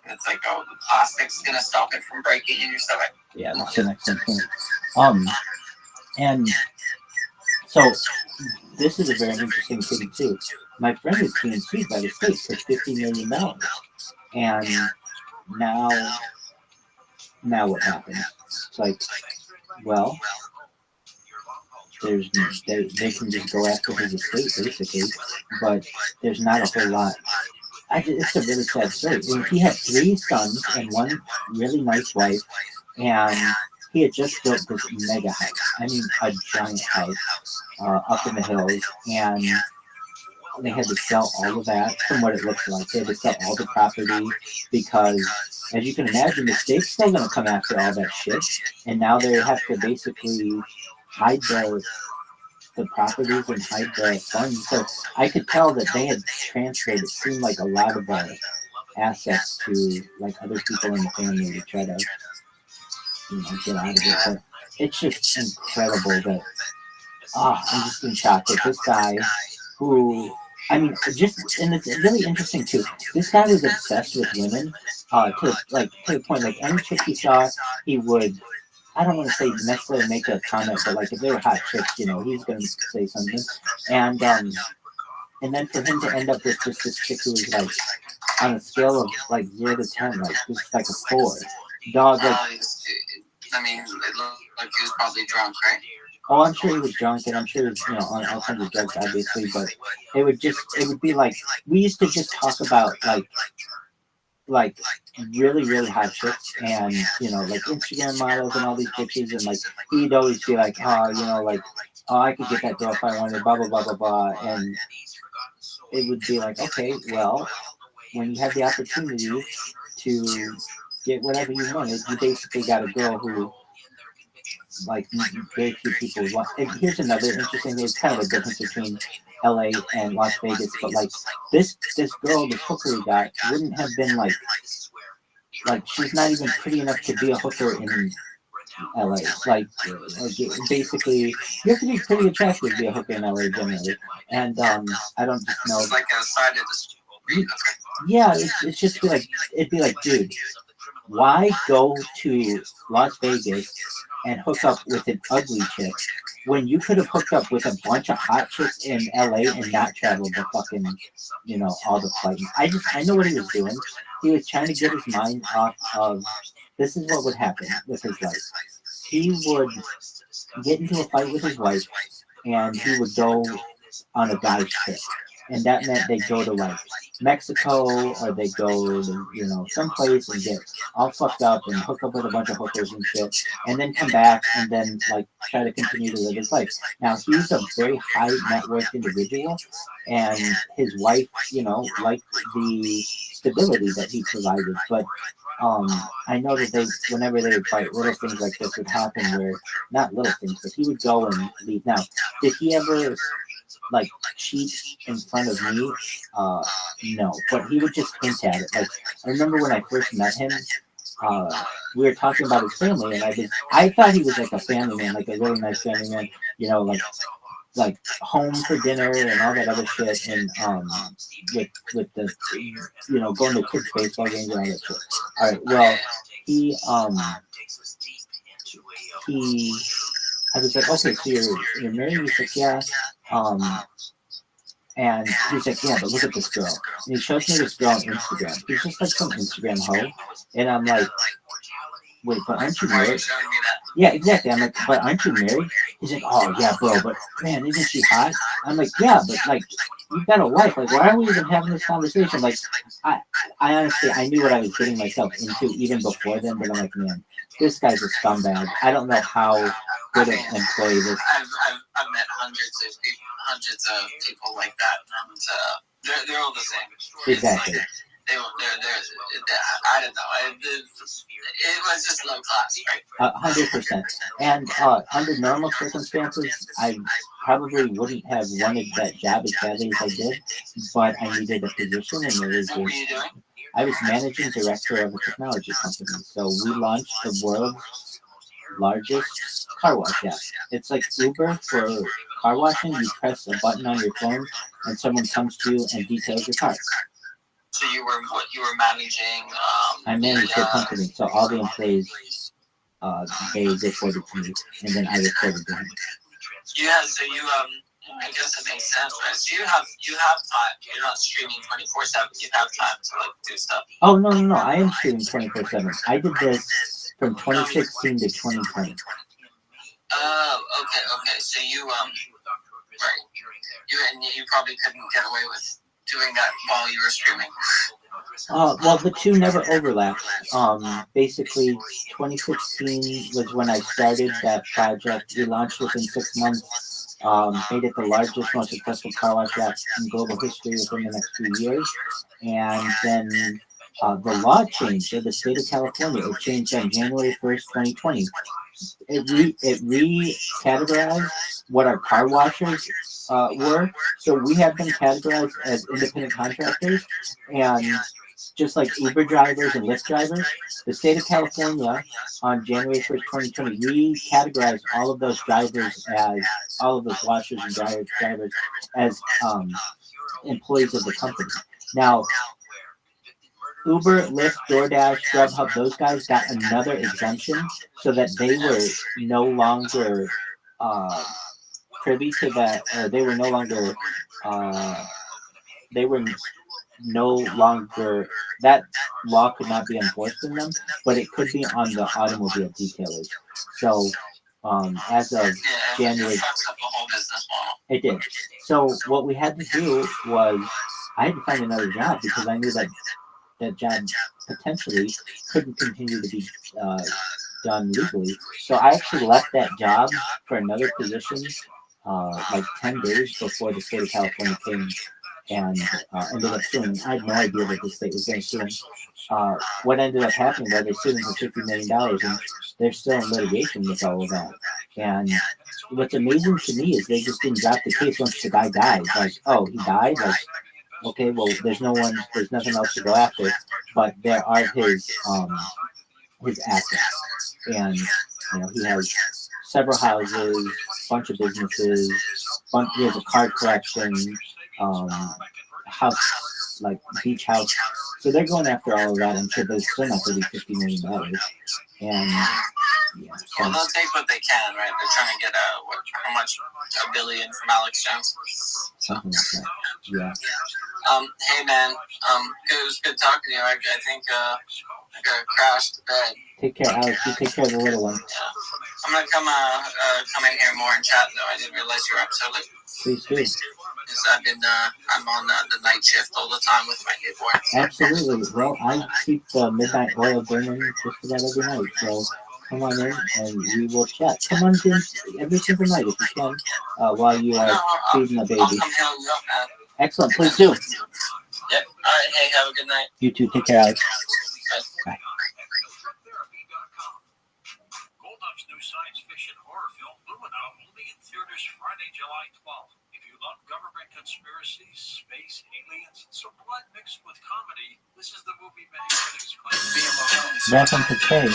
it's like, oh, the plastic's gonna stop it from breaking in your stomach. Yeah, that's an excellent point. And so this is a very interesting thing too. My friend is being sued by the state for $50 million. And now what happens? It's like, well, they can just go after his estate basically, but there's not a whole lot. It's a really sad story. I mean, he had 3 sons and 1 really nice wife, and he had just built this mega house. I mean, a giant house up in the hills, and they had to sell all of that from what it looks like. They had to sell all the property because, as you can imagine, the state's still going to come after all that shit, and now they have to basically hide the properties and hide the funds. So I could tell that they had transferred, it seemed like a lot of assets to like other people in the family to try to get out of it. But it's just incredible that I'm just in shock that this guy who, I mean, and it's really interesting too. This guy was obsessed with women to the point, like any chick he saw, he would, I don't want to say necessarily make a comment, but like if they were hot chicks, he's going to say something. And then for him to end up with just this chick who was like on a scale of like 0 to 10, like just like a 4. Dog, like, I mean, it looked like he was probably drunk, right? Oh, I'm sure he was drunk, and I'm sure he was, on all kinds of drugs, obviously. But it would be like, we used to just talk about like really, really hot chicks, and like Instagram models and all these bitches, and like he'd always be like, oh, I could get that girl if I wanted, blah blah blah blah blah, and it would be like, okay, well, when you have the opportunity to get whatever you wanted. You basically got a girl who, like, very few people want. And here's another interesting thing. It's kind of a difference between LA and Las Vegas, but like this girl, the hooker we got, wouldn't have been like she's not even pretty enough to be a hooker in LA. Like basically, you have to be pretty attractive to be a hooker in LA generally. And I don't just know. It's like a side industry. Yeah, it's just be like, it'd be like, dude, why go to Las Vegas and hook up with an ugly chick when you could have hooked up with a bunch of hot chicks in LA and not traveled the fucking, all the flights. I know what he was doing. He was trying to get his mind off of, this is what would happen with his life. He would get into a fight with his wife and he would go on a dive trip. And that meant they go to like Mexico or they go to, someplace and get all fucked up and hook up with a bunch of hookers and shit, and then come back and then like try to continue to live his life. Now he's a very high net worth individual, and his wife, liked the stability that he provided. But I know that whenever they would fight, little things like this would happen where, not little things, but he would go and leave. Now, did he ever like cheat in front of me? No, but he would just hint at it. Like, I remember when I first met him, we were talking about his family, and I thought he was like a family man, like a really nice family man, like home for dinner and all that other shit, and with the going to kids baseball games and all that shit. All right, well, I was like, okay, so you're married? He's like, yeah. And he's like, yeah, but look at this girl. And he shows me this girl on Instagram. He's just like some Instagram hoe. And I'm like, wait, but aren't you married? Yeah, exactly. I'm like, but aren't you married? He's like, oh, yeah, bro, but man, isn't she hot? I'm like, yeah, but like, you've got a wife. Like, why are we even having this conversation? Like, I honestly, I knew what I was getting myself into even before then, but I'm like, man, this guy's a scumbag. I don't know how good an employee this. I've met hundreds of people like that, and they're all the same. Exactly. They're I don't know. It was just low class, right? 100%. And under normal circumstances, I probably wouldn't have wanted that job as badly as I did, but I needed a position, and it was. What were you doing? I was managing director of a technology company. So we launched the world's largest car wash app. It's like Uber for car washing. You press a button on your phone, and someone comes to you and details your car. So you were managing? I managed the company, so all the employees, they reported to me, and then I reported to him. Yeah, so you I guess it makes sense, right? So you have time. You're not streaming 24/7. You have time to like do stuff. Oh no! I am streaming 24/7. I did this from 2016 to 2020. Oh, okay. So you right. You probably couldn't get away with doing that while you were streaming. Well, the two never overlapped. Basically, 2016 was when I started that project. We launched within 6 months. Made it the largest, most successful car wash app in global history within the next few years. And then the law changed in the state of California. It changed on January 1st, 2020. It re-categorized what our car washers were. So we have been categorized as independent contractors, and just like Uber drivers and Lyft drivers, the state of California on January 1st, 2020, re-categorized all of those drivers all of those washers and drivers as employees of the company. Now, Uber, Lyft, DoorDash, Grubhub, those guys got another exemption so that they were no longer privy to that, or they were no longer, that law could not be enforced in them, but it could be on the automobile detailers. So as of January, it did. So what we had to do was, I had to find another job because I knew that job potentially couldn't continue to be done legally. So I actually left that job for another position like 10 days before the state of California came and ended up suing. I had no idea that the state was going to sue him. What ended up happening was they sued him for $50 million, and they're still in litigation with all of that. And what's amazing to me is they just didn't drop the case once the guy died. Like, oh, he died? Like, okay, well, there's nothing else to go after, but there are his assets, and he has several houses, bunch of businesses, he has a car collection, house, like beach house. So they're going after all of that. I'm sure they're still not going to be $50 million. And well, they'll take what they can, right? They're trying to get how much? $1 billion from Alex Jones. Something like that. Yeah. Hey man, it was good talking to you. I think I gotta crash to bed. Take care, Alex. You take care of the little one. Yeah. I'm gonna come in here more and chat though. I didn't realize you were up so late. Please do. Because I'm on the night shift all the time with my newborn. Absolutely. Well, I keep the midnight oil burning just about every night. So come on in and we will chat. Come on in every single night if you can, while you are feeding the baby. I'll come help you up, man. Excellent. Please do. Yep. All right. Hey, have a good night. You too. Take care, Alex. Bye. Goldup's new science fiction horror film, Lumina, only in theaters Friday, July 12th. If you love government conspiracies, space, aliens, and some blood mixed with comedy, this is the movie many critics claim. Welcome to K.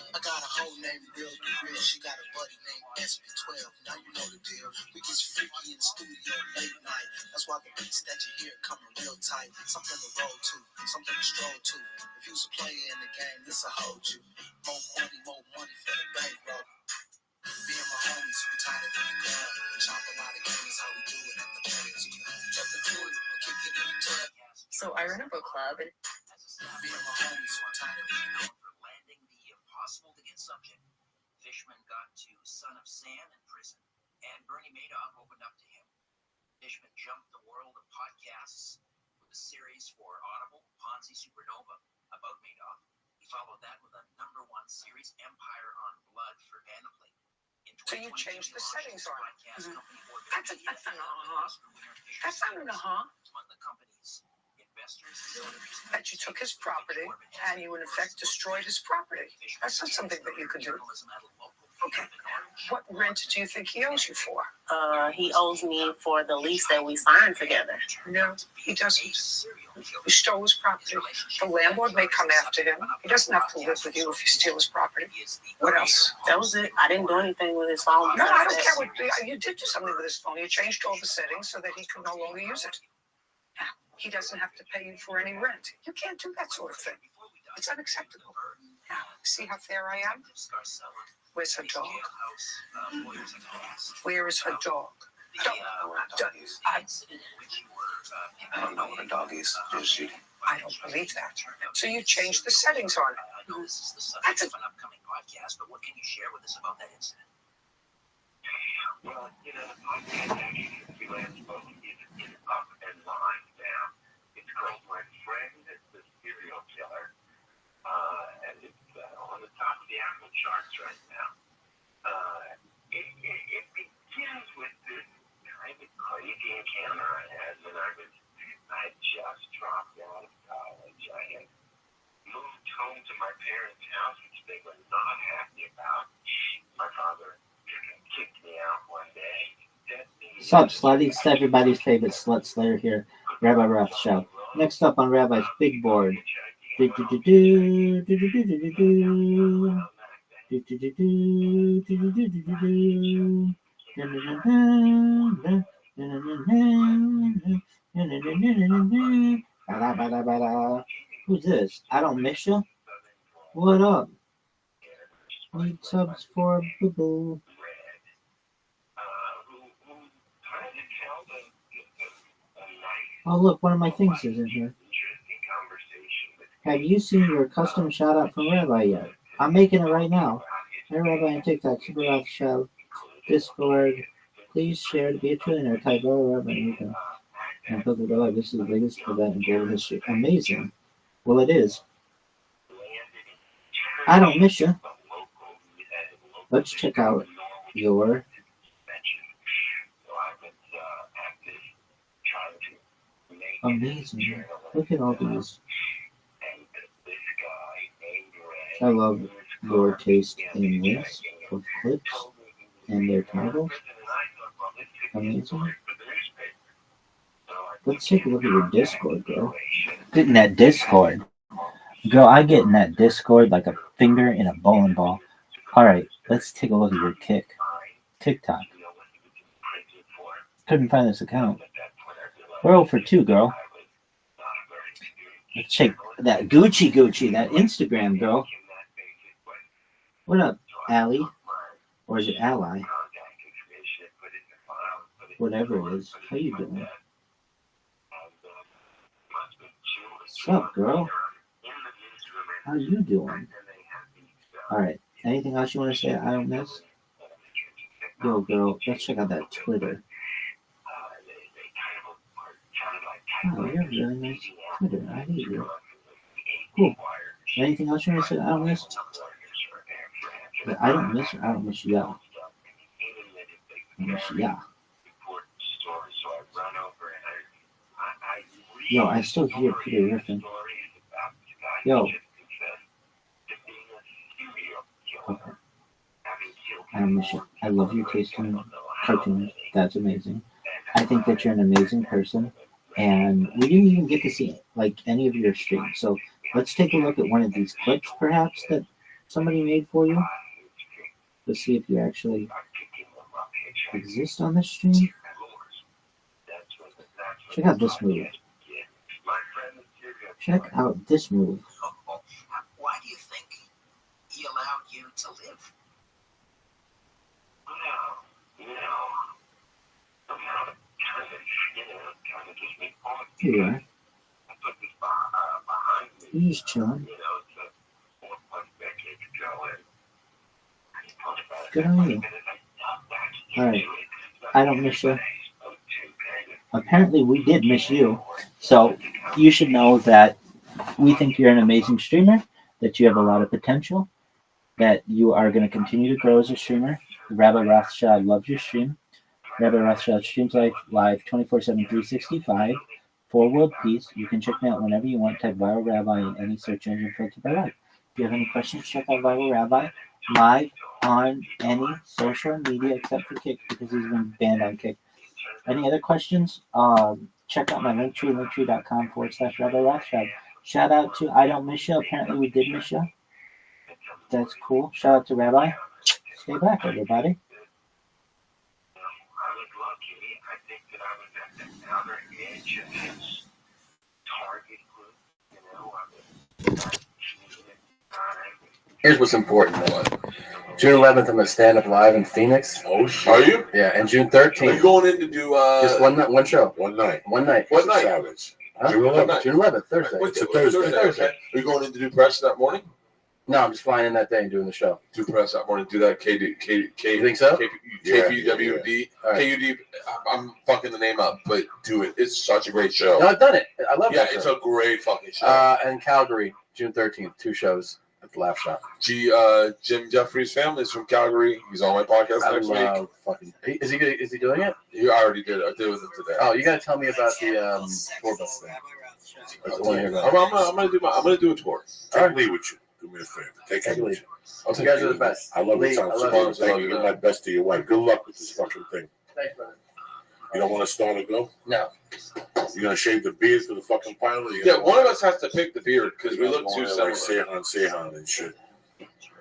I got a whole name real real. She got a buddy named SP12. Now you know the deal. We get freaky in the studio late night. That's why the beats that you hear coming real tight. Something to roll to, something to stroll to. If you's a player in the game, this'll hold you. More money for the bankroll. Me and my homies, we tied it in the club. Chop a lot of games, how we do it at the Players Club. Jump the crew, kick it in the tub. So I run a book club, and me and my homies, we tied it in the club. Landing the impossible to get subject. Fishman got to Son of Sam in prison, and Bernie Madoff opened up to him. Fishman jumped the world of podcasts with a series for Audible, Ponzi Supernova, about Madoff. He followed that with a #1 series, Empire on Blood, for Vanderplay. so you changed the settings on it. That's That's not an uh-huh. Among the company's investors, That you took his property and you in effect destroyed his property. That's not something that you could do. Okay. What rent do you think he owes you for? He owes me for the lease that we signed together. No, he doesn't. You stole his property. The landlord may come after him. He doesn't have to live with you if you steal his property. What else? That was it. I didn't do anything with his phone. No, I don't care what you did. Do something with his phone. You changed all the settings so that he could no longer use it. He doesn't have to pay you for any rent. You can't do that sort of thing. It's unacceptable. Now, see how fair I am? Where's her dog? Where is her dog? I don't know what a dog is. Just you. I don't believe that. So you changed the settings on it. I know this is the subject of an upcoming podcast, but what can you share with us about that incident? Well, the podcast actually freelance both is up and lying down. It's called My Friend the Serial Killer. And it's on the top of the Apple charts right now. It begins with this kind of crazy encounter I had when I had just dropped out of college. I had moved home to my parents' house, which they were not happy about. My father kicked me out one day. What's up, Slutty? It's everybody's favorite slut slayer here, Rabbi Rothschild. Next up on Rabbi's big board. Who's this? I don't miss you. What up? Need subs for Boo Boo. Oh, look, one of my things is in here. Have you seen your custom shout out from Rabbi yet? I'm making it right now. Hey, Rabbi on TikTok, Super Rothschild, Discord. Please share to be a trillionaire. Type Rabbi Nico. And put the live. This is the biggest event in global history. Amazing. Well, it is. I don't miss you. Let's check out your amazing. Look at all these. I love your taste in this of clips and their titles. Amazing. Let's take a look at your Discord, girl. Get in that Discord. Girl, I get in that Discord like a finger in a bowling ball. Alright, let's take a look at your TikTok. Couldn't find this account. We're 0 for 2, girl. Let's check that Gucci, that Instagram, girl. What up, Allie? Or is it Ally? Whatever it is. How you doing? What's up, girl? How you doing? Alright. Anything else you want to say I don't miss? Yo, girl, let's check out that Twitter. Oh, you're really nice Twitter. I hate you. Cool. Anything else you want to say I don't miss? I don't miss or I don't miss ya? I miss ya. Yo, I still hear Peter Griffin. Yo. Okay. I don't miss you. I love your taste in cartoons. That's amazing. I think that you're an amazing person. And we didn't even get to see like any of your streams. So let's take a look at one of these clips perhaps that somebody made for you. Let's see if you actually exist on this stream. Check out this move. Check out this move. Why do you think he allowed you to live? Here you are. You're just chilling. Good on you. Alright. I don't miss you. Apparently we did miss you. So you should know that we think you're an amazing streamer, that you have a lot of potential, that you are going to continue to grow as a streamer. Rabbi Rothschild loves your stream. Rabbi Rothschild streams live 24/7, 365 for world peace. You can check me out whenever you want. Type Viral Rabbi in any search engine filter by live. If you have any questions, check out Viral Rabbi live on any social media except for Kick because he's been banned on Kick. Any other questions? Check out my linktree, linktree.com/Rabbi Rothschild. Shout out to I Don't Miss You. Apparently we did miss you. That's cool. Shout out to Rabbi. Stay back, everybody. Here's what's important, Noah. June 11th, I'm going to stand up live in Phoenix. Oh, shit. Are you? Yeah, and June Are 13th. you going in to do just one show. One night. One night. What night? Savage. Huh? June 11th. June 11th, Thursday. It's a Thursday. Okay. Are you going in to do press that morning? No, I'm just flying in that day and doing the show. Do press that morning. Do that You think so? KPWD. Right. KUD. I'm fucking the name up, but do it. It's such a great show. No, I've done it. I love that show. It's a great fucking show. And Calgary, June 13th, 2 shows at the Laugh Shop. Jim Jeffries' family is from Calgary. He's on my podcast next week. Fucking, is he doing it? He already did. I did with him today. Oh, you gotta tell me about the tour bus thing. I'm gonna do a tour. Take Lee with you. Do me a favor. Take it with you. You guys are the best. I love Lee, it. I love Thank you. Give my best to your wife. Good luck with this fucking thing. Thanks, brother. You don't want to start or go? No. You're gonna shave the beard for the fucking pilot? Yeah, one of us has to pick the beard because we look too similar. Like Sehan and shit.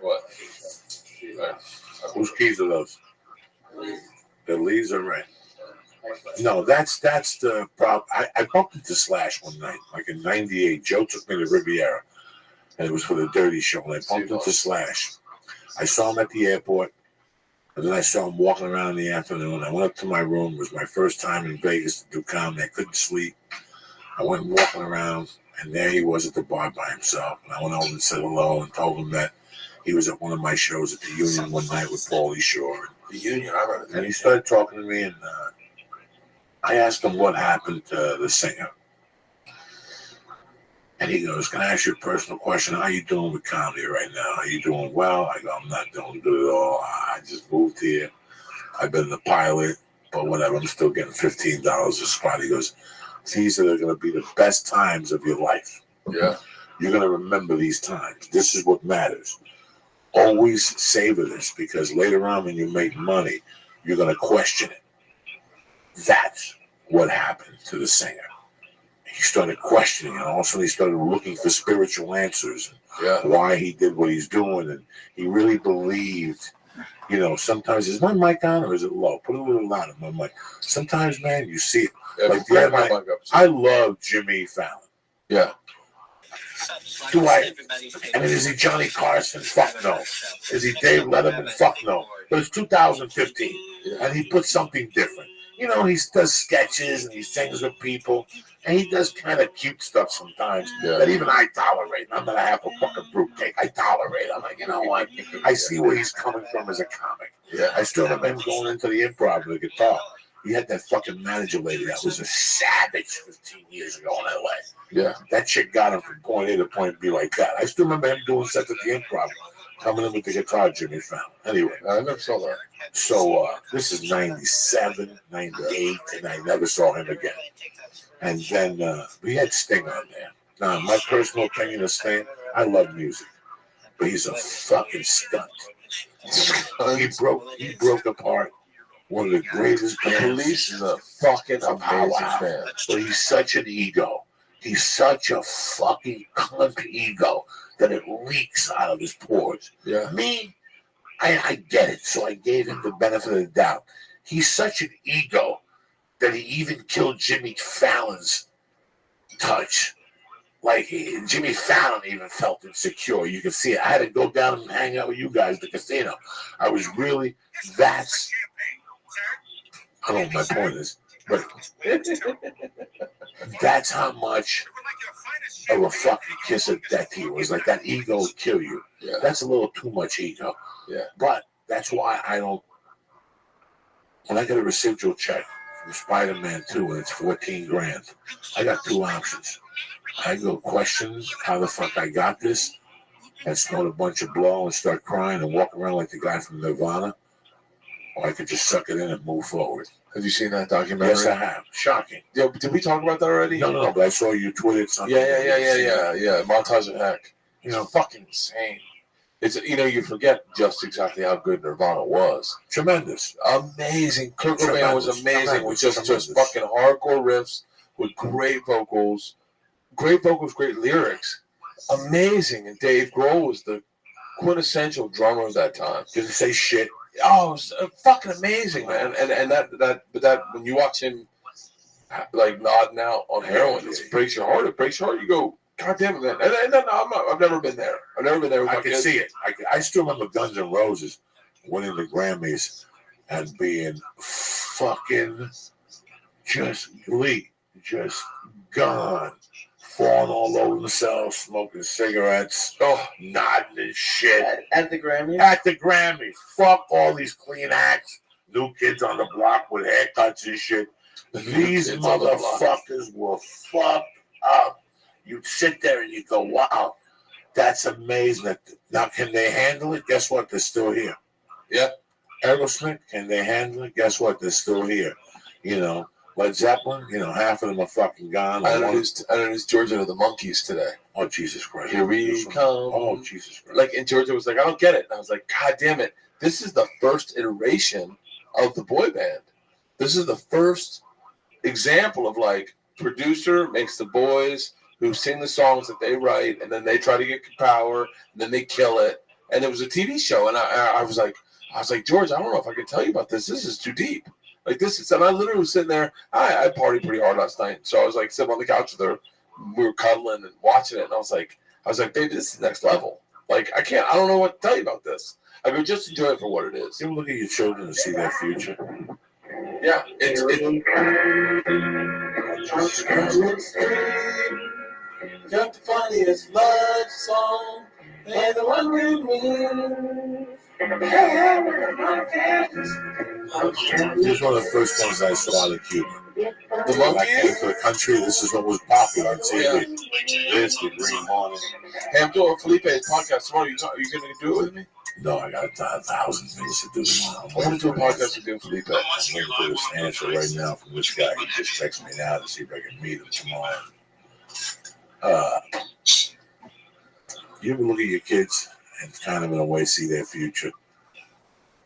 What? Whose keys are those? The Lee's are right. No, that's the problem. I bumped into Slash one night, like in '98. Joe took me to Riviera, and it was for the Dirty Show. And I bumped into Slash. I saw him at the airport, and then I saw him walking around in the afternoon. I went up to my room. It was my first time in Vegas to do comedy. I couldn't sleep. I went walking around, and there he was at the bar by himself. And I went over and said hello and told him that he was at one of my shows at the Union one night with Paulie Shore. The Union, I remember. And he started talking to me, and I asked him what happened to the singer. And he goes, "Can I ask you a personal question? How you doing with comedy right now? Are you doing well?" I go, "I'm not doing good at all. I just moved here. I've been the pilot, but whatever. I'm still getting $15 a spot." He goes, "These are going to be the best times of your life. Yeah. You're going to remember these times. This is what matters. Always savor this, because later on when you make money, you're going to question it." That's what happened to the singer. He started questioning, and all of a sudden he started looking for spiritual answers, why he did what he's doing, and he really believed. Sometimes, is my mic on or is it low? Put a little louder, my mic. Sometimes, man, you see it. Yeah, like grab my mic up. I love Jimmy Fallon. Yeah. Is he Johnny Carson? Fuck no. Is he Dave Letterman? Fuck no. But it's 2015, and he put something different. He does sketches and he sings with people, and he does kind of cute stuff sometimes that even I tolerate. I'm not half a fucking fruitcake. I tolerate. I'm like, you know what? I see where he's coming from as a comic. Yeah. I still remember him going into the improv with a guitar. He had that fucking manager lady that was a savage 15 years ago in LA. Yeah. That chick got him from point A to point B like that. I still remember him doing sets at the improv, coming in with the guitar, Jimmy Fallon. Anyway, I never saw that. So this is 97, 98, and I never saw him again. And then we had Sting on there. Now, my personal opinion of Sting, I love music, but he's a fucking stunt. He broke apart one of the greatest bands. Police is a fucking amazing band. But he's such an ego. He's such a fucking cunt ego that it leaks out of his pores. Yeah. Me, I get it, so I gave him the benefit of the doubt. He's such an ego that he even killed Jimmy Fallon's touch. Like, Jimmy Fallon even felt insecure. You can see it. I had to go down and hang out with you guys at the casino. I was really, I don't know what my point is, but that's how much of a fucking kiss of death he was. Like, that ego would kill you. Yeah. That's a little too much ego. Yeah. But that's why I don't, when I get a residual check from Spider-Man 2 and it's 14 grand, I got two options. I go question how the fuck I got this and snort a bunch of blow and start crying and walk around like the guy from Nirvana, or I could just suck it in and move forward. Have you seen that documentary? Yes, I have. Shocking. Yeah, did we talk about that already? No, but I saw you tweeted something. Yeah. Montage of Heck. Fucking insane. It's, you forget just exactly how good Nirvana was. Tremendous. Amazing. Kurt Cobain was amazing with just fucking hardcore riffs with great vocals, great lyrics. Amazing. And Dave Grohl was the quintessential drummer of that time. Didn't say shit. Oh, it was fucking amazing, man. And that when you watch him like nodding out on heroin, it breaks your heart. It breaks your heart. You go, God damn it, man. And then I've never been there. I've never been there with I my can kids. see it. I still remember Guns N' Roses winning the Grammys and being fucking just gone, falling all over themselves, smoking cigarettes, nodding and shit. At the Grammys? At the Grammys. Fuck all these clean acts, new kids on the block with haircuts and shit. These motherfuckers were fucked up. You'd sit there and you go, wow, that's amazing. Now, can they handle it? Guess what? They're still here. Yep. Aerosmith, can they handle it? Guess what? They're still here. Led Zeppelin, half of them are fucking gone. I introduced Georgia to the Monkees today. Oh, Jesus Christ. Here we come. Oh, Jesus Christ. Like, and Georgia was like, I don't get it. And I was like, God damn it. This is the first iteration of the boy band. This is the first example of, like, producer makes the boys who sing the songs that they write, and then they try to get power, and then they kill it. And it was a TV show, and I was like, George, I don't know if I can tell you about this. This is too deep. Like, this is, and I literally was sitting there. I partied pretty hard last night, so I was like sitting on the couch with her. We were cuddling and watching it, and I was like, baby, this is next level. Like, I don't know what to tell you about this. I mean, just enjoy it for what it is. You look at your children and see their future. Yeah, Got the funniest love song, and the one we move. Hey, This is one of the first ones I saw in Cuba. The When I monkey? came to the country, this is what was popular on TV. This, the Green Hornet. Hey, I'm doing Felipe's podcast tomorrow. Are you going to do it with me? No, I got 1,000 things to do tomorrow. I want to do a podcast with you and Felipe. I'm waiting for this answer right now from this guy. He just texted me now to see if I can meet him tomorrow. You ever look at your kids and kind of in a way see their future?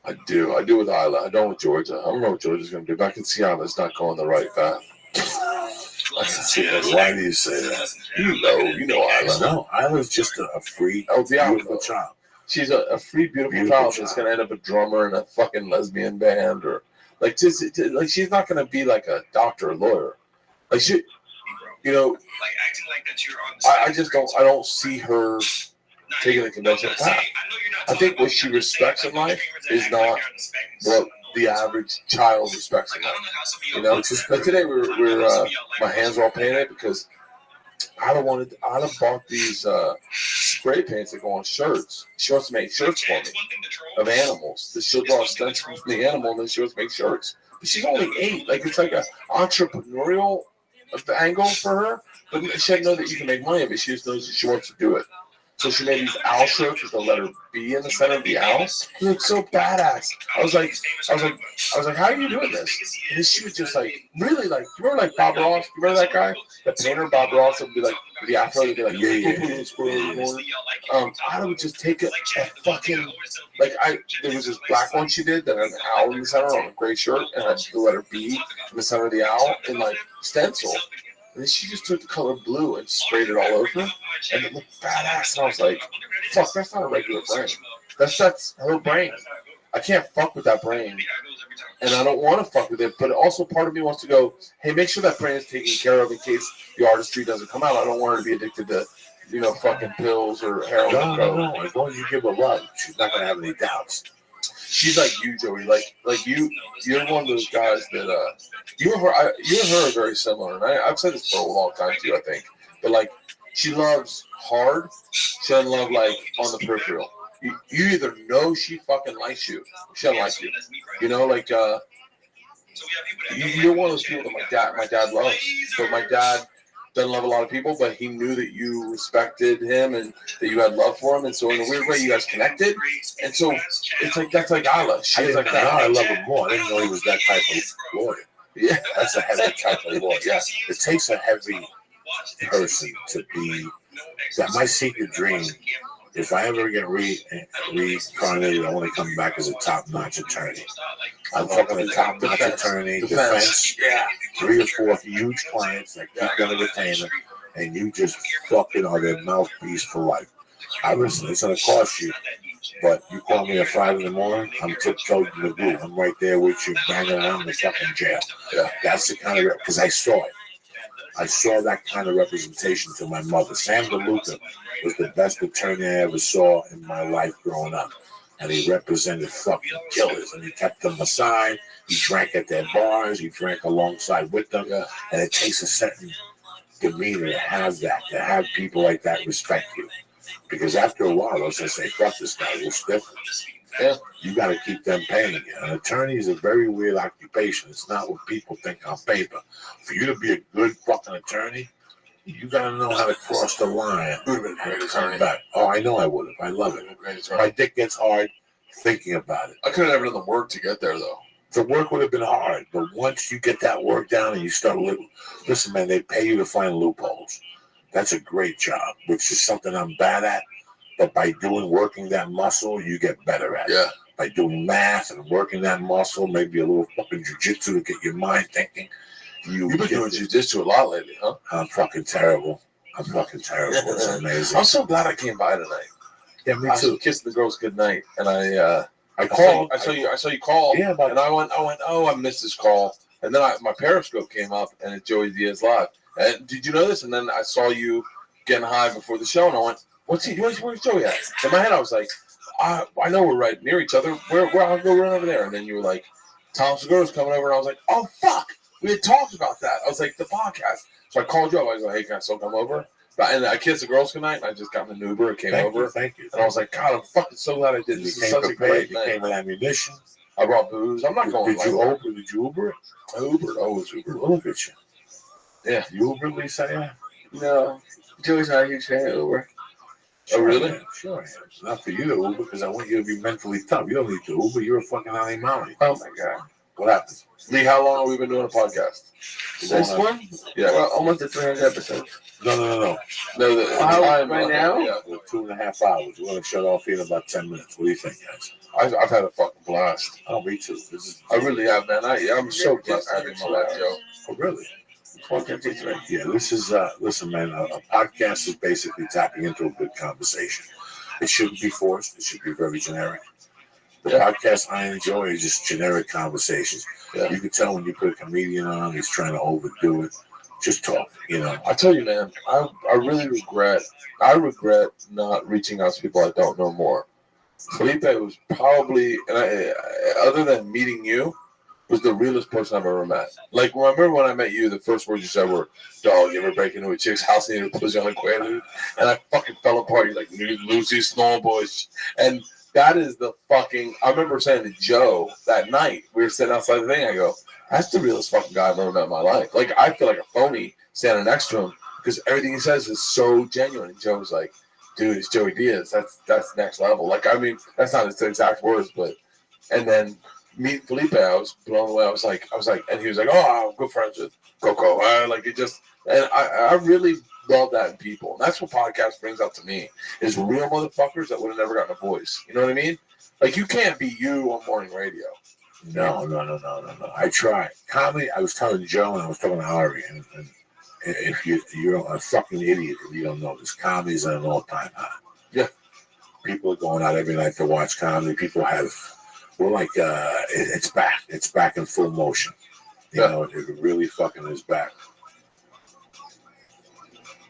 I do. I do with Isla. I don't with Georgia. I don't know what Georgia's going to do, but I can see Isla's not going the right path. I can see that. Why do you say that? You know Isla. No, Isla's just a free, beautiful child. She's a free, beautiful child that's going to end up a drummer in a fucking lesbian band, or like just like she's not going to be like a doctor or lawyer. Like she, you know, I just don't. I don't see her taking the conventional path. I think what she respects in life is not what the average child respects in life. You know, like today we're my hands are all painted because I'd bought these spray paints that go on shirts. She wants to make shirts for me of animals. She'll draw a stencil from the animal and then she wants to make shirts. But she's only 8. Like it's like an entrepreneurial angle for her. But she doesn't know that you can make money of it. She just knows that she wants to do it. So she made these owl shirts with the letter B in the center of the owl. It looked so badass. I was like, how are you doing this? And then she was just like, really like, you remember like Bob Ross? You remember that guy? The painter Bob Ross would be like, with the afro, he'd be like, I would just take a fucking, like there was this black one she did that had an owl in the center on a gray shirt and had the letter B in the center of the owl in like stencil. And then she just took the color blue and sprayed it all over, and it looked badass. And I was like, fuck, that's not a regular brain. That's her brain. I can't fuck with that brain. And I don't want to fuck with it, but also part of me wants to go, hey, make sure that brain is taken care of in case the artistry doesn't come out. I don't want her to be addicted to, fucking pills or heroin. No. As long as you give her love, she's not going to have any doubts. She's like you, Joey. Like you're one of those guys that you and her are very similar. And I've said this for a long time too, I think. But like she loves hard. She doesn't love like on the peripheral. You either know she fucking likes you, or she doesn't like you. You know, like you're one of those people that my dad loves. But my dad doesn't love a lot of people, but he knew that you respected him and that you had love for him, and so in a weird way you guys connected. And so it's like that's like Isla. She's like that. Now I love him more. I didn't know he was that type of lawyer. Yeah, that's a heavy type of lawyer. Yeah, it takes a heavy person to be. That my secret dream. If I ever get reincarnated, I want to come back as a top-notch attorney. I'm talking a top-notch attorney, defense, 3 or 4 huge clients that keep going to retain them, and you just fucking are their mouthpiece for life. Listen, it's going to cost you, but you call me at 5 in the morning, I'm tiptoed to the blue. I'm right there with you, banging around the fucking jail. Yeah, that's the kind of, because I saw it. I saw that kind of representation to my mother. Sam DeLuca was the best attorney I ever saw in my life growing up. And he represented fucking killers. And he kept them aside. He drank at their bars. He drank alongside with them. Yeah. And it takes a certain demeanor to have that, to have people like that respect you. Because after a while, they'll just say, fuck this guy, we'll stiff him. Yeah, you got to keep them paying you. An attorney is a very weird occupation. It's not what people think on paper. For you to be a good fucking attorney, you got to know how to cross the line and come back. Oh, I know I would have. I love it. My dick gets hard thinking about it. I could have never done the work to get there, though. The work would have been hard, but once you get that work down and you start listen, man, they pay you to find loopholes. That's a great job, which is something I'm bad at. But by working that muscle, you get better at it. Yeah. By doing math and working that muscle, maybe a little fucking jujitsu to get your mind thinking. You've been doing jujitsu a lot lately, huh? I'm fucking terrible. It's amazing. I'm so glad I came by tonight. Yeah, me too. I kissed the girls goodnight, and I called. I saw you call. Yeah, and I went. Oh, I missed this call. And then my Periscope came up, and it's Joey Diaz live. And did you know this? And then I saw you getting high before the show, and I went, Where's Joey at? In my head, I was like, I know we're right near each other. Where I'll go run over there. And then you were like, Tom Segura's coming over. And I was like, oh, fuck. We had talked about that. I was like, the podcast. So I called you up. I was like, hey, can I still come over? And I kissed the girls goodnight. And I just got in an Uber and came over. Thank you. And I was like, God, I'm fucking so glad I did. This is such a great night. You came with ammunition. I brought booze. I'm not going. Did you Uber? Did you Uber? I Ubered. Always Uber. Well, look at you. Yeah. You Uber, Lisa? Yeah. No, Joey's not a huge fan of Uber. Oh, really? I am. Sure I am. It's not for you to Uber because I want you to be mentally tough. You don't need to Uber. You're a fucking animal. Oh my god. What happened? Lee, how long have we been doing a podcast? This one? Yeah. Well, almost at 300 episodes. No. No, the How, time right now? Yeah. We're 2.5 hours. We're going to shut off here in about 10 minutes. What do you think, guys? I've had a fucking blast. Oh, me too. This is, I really have, man. I'm so blessed having my life, Joe. oh, really? 153. Yeah, this is, listen, man, a podcast is basically tapping into a good conversation. It shouldn't be forced. It should be very generic. The podcast I enjoy is just generic conversations. Yeah. You can tell when you put a comedian on, he's trying to overdo it. Just talk, you know. I tell you, man, I really regret not reaching out to people I don't know more. Felipe was probably, other than meeting you, was the realest person I've ever met. Like, remember when I met you, the first words you said were, "Dog, you ever break into a chick's house and you pussy on the quaalude?" And I fucking fell apart. You're like, "Lucy Snowbush," and that is the fucking. I remember saying to Joe that night, we were sitting outside the thing. I go, "That's the realest fucking guy I've ever met in my life." Like, I feel like a phony standing next to him because everything he says is so genuine. And Joe was like, "Dude, it's Joey Diaz. That's next level." Like, I mean, that's not his exact words, but and then meeting Felipe, I was blown away. I was like, and he was like, "Oh, I'm good friends with Coco." Like, it just, and I really love that in people. And that's what podcast brings out to me is real motherfuckers that would have never gotten a voice. You know what I mean? Like, you can't be you on morning radio. No. I tried. Comedy, I was telling Joe and I was talking to Ari, and if you're a fucking idiot if you don't know this, comedy is at an all-time high. Yeah. People are going out every night to watch comedy. People we're like, it's back. It's back in full motion. You know, it really fucking is back.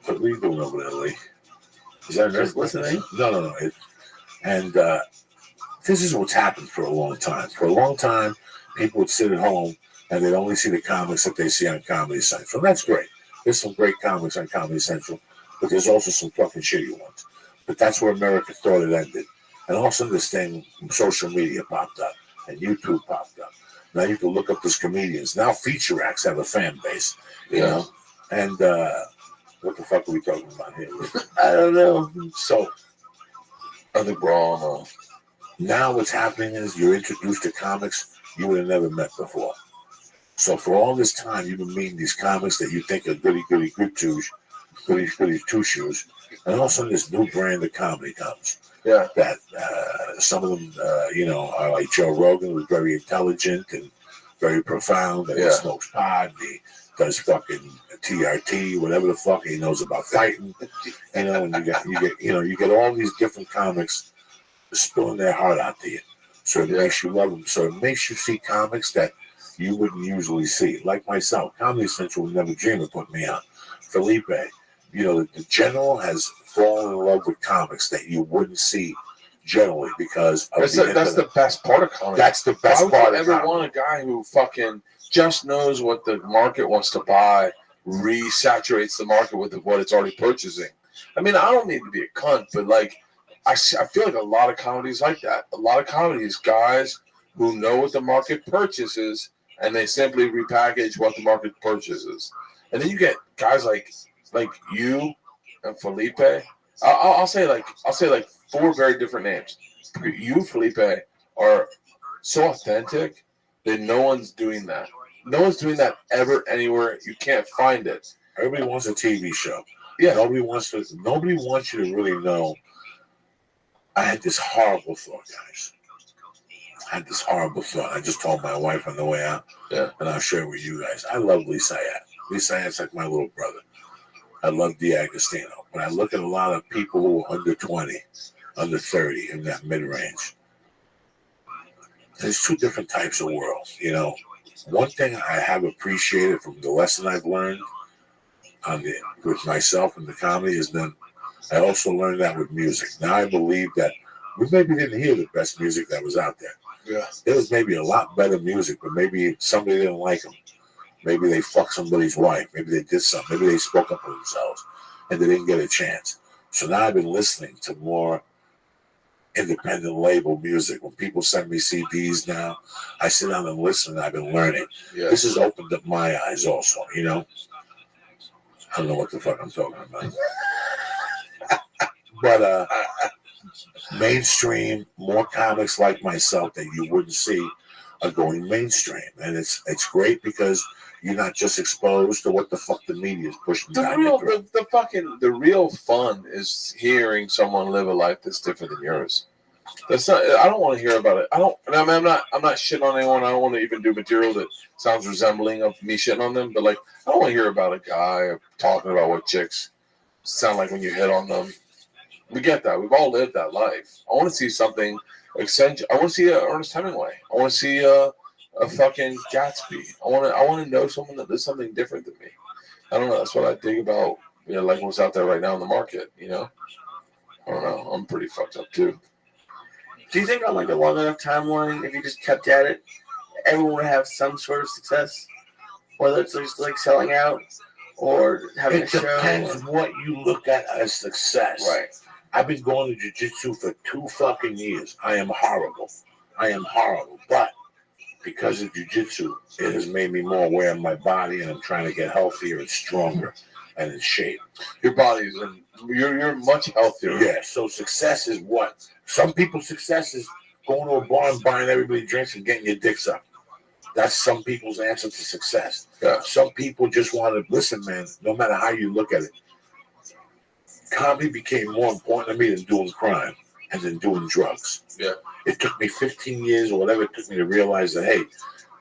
What are you doing over there, Lee? Is that Just listening? No. This is what's happened for a long time. For a long time, people would sit at home and they'd only see the comics that they see on Comedy Central. And that's great. There's some great comics on Comedy Central, but there's also some fucking shitty ones. But that's where America thought it ended. And all of a sudden, this thing, social media popped up, and YouTube popped up. Now you can look up these comedians. Now feature acts have a fan base, you know. And what the fuck are we talking about here? I don't know. So I think we're all on. Now what's happening is you're introduced to comics you would have never met before. So for all this time, you've been meeting these comics that you think are goody two-shoes, and all of a sudden this new brand of comedy comes. Yeah. That some of them, are like Joe Rogan, who's very intelligent and very profound, and he smokes pot, and he does fucking TRT, whatever the fuck he knows about fighting. You know, and you get all these different comics spilling their heart out to you. So it makes you love them. So it makes you see comics that you wouldn't usually see. Like myself, Comedy Central would never dream of putting me on. Felipe, the general has fallen in love with comics that you wouldn't see generally because of that's the best part of comedy. That's the best part of comedy. Why would you ever want a guy who fucking just knows what the market wants to buy, resaturates the market with what it's already purchasing? I mean, I don't need to be a cunt, but like, I feel like a lot of comedy is like that. A lot of comedy is guys who know what the market purchases and they simply repackage what the market purchases. And then you get guys like you and Felipe. I'll say like 4 very different names. You, Felipe, are so authentic that no one's doing that. No one's doing that ever anywhere. You can't find it. Everybody wants a TV show. Yeah. Nobody wants you to really know. I had this horrible thought, guys. I just told my wife on the way out. Yeah. And I'll share it with you guys. I love Lee Sayat. Lee Sayat's like my little brother. I love D'Agostino. But I look at a lot of people who are under 20, under 30, in that mid-range. There's 2 different types of worlds, One thing I have appreciated from the lesson I've learned with myself in the comedy is then I also learned that with music. Now I believe that we maybe didn't hear the best music that was out there. Yeah. There was maybe a lot better music, but maybe somebody didn't like them. Maybe they fucked somebody's wife. Maybe they did something. Maybe they spoke up for themselves and they didn't get a chance. So now I've been listening to more independent label music. When people send me CDs now, I sit down and listen. I've been learning. Yeah. This has opened up my eyes also, you know. I don't know what the fuck I'm talking about. But mainstream, more comics like myself that you wouldn't see are going mainstream. And it's great because you're not just exposed to what the fuck the media is pushing down your throat. The real fun is hearing someone live a life that's different than yours. That's not. I don't want to hear about it. I don't. I mean, I'm not shitting on anyone. I don't want to even do material that sounds resembling of me shitting on them. But like, I don't want to hear about a guy talking about what chicks sound like when you hit on them. We get that. We've all lived that life. I want to see something eccentric. I want to see Ernest Hemingway. I want to see a fucking Gatsby. I want to know someone that does something different than me. I don't know. That's what I think about. You know, like what's out there right now in the market. You know. I don't know. I'm pretty fucked up too. Do you think on like a long enough timeline, if you just kept at it, everyone would have some sort of success? Whether it's just like selling out or having a show? It depends what you look at as success. Right. I've been going to jiu-jitsu for 2 fucking years. I am horrible. But because of jiu-jitsu, it has made me more aware of my body, and I'm trying to get healthier and stronger and in shape. Your body's in. You're much healthier. Yeah. So success is what? Some people's success is going to a bar and buying everybody drinks and getting your dicks up. That's some people's answer to success. Yeah. Some people just want to listen, man. No matter how you look at it, comedy became more important to me than doing crime and than doing drugs. Yeah. It took me 15 years or whatever it took me to realize that, hey,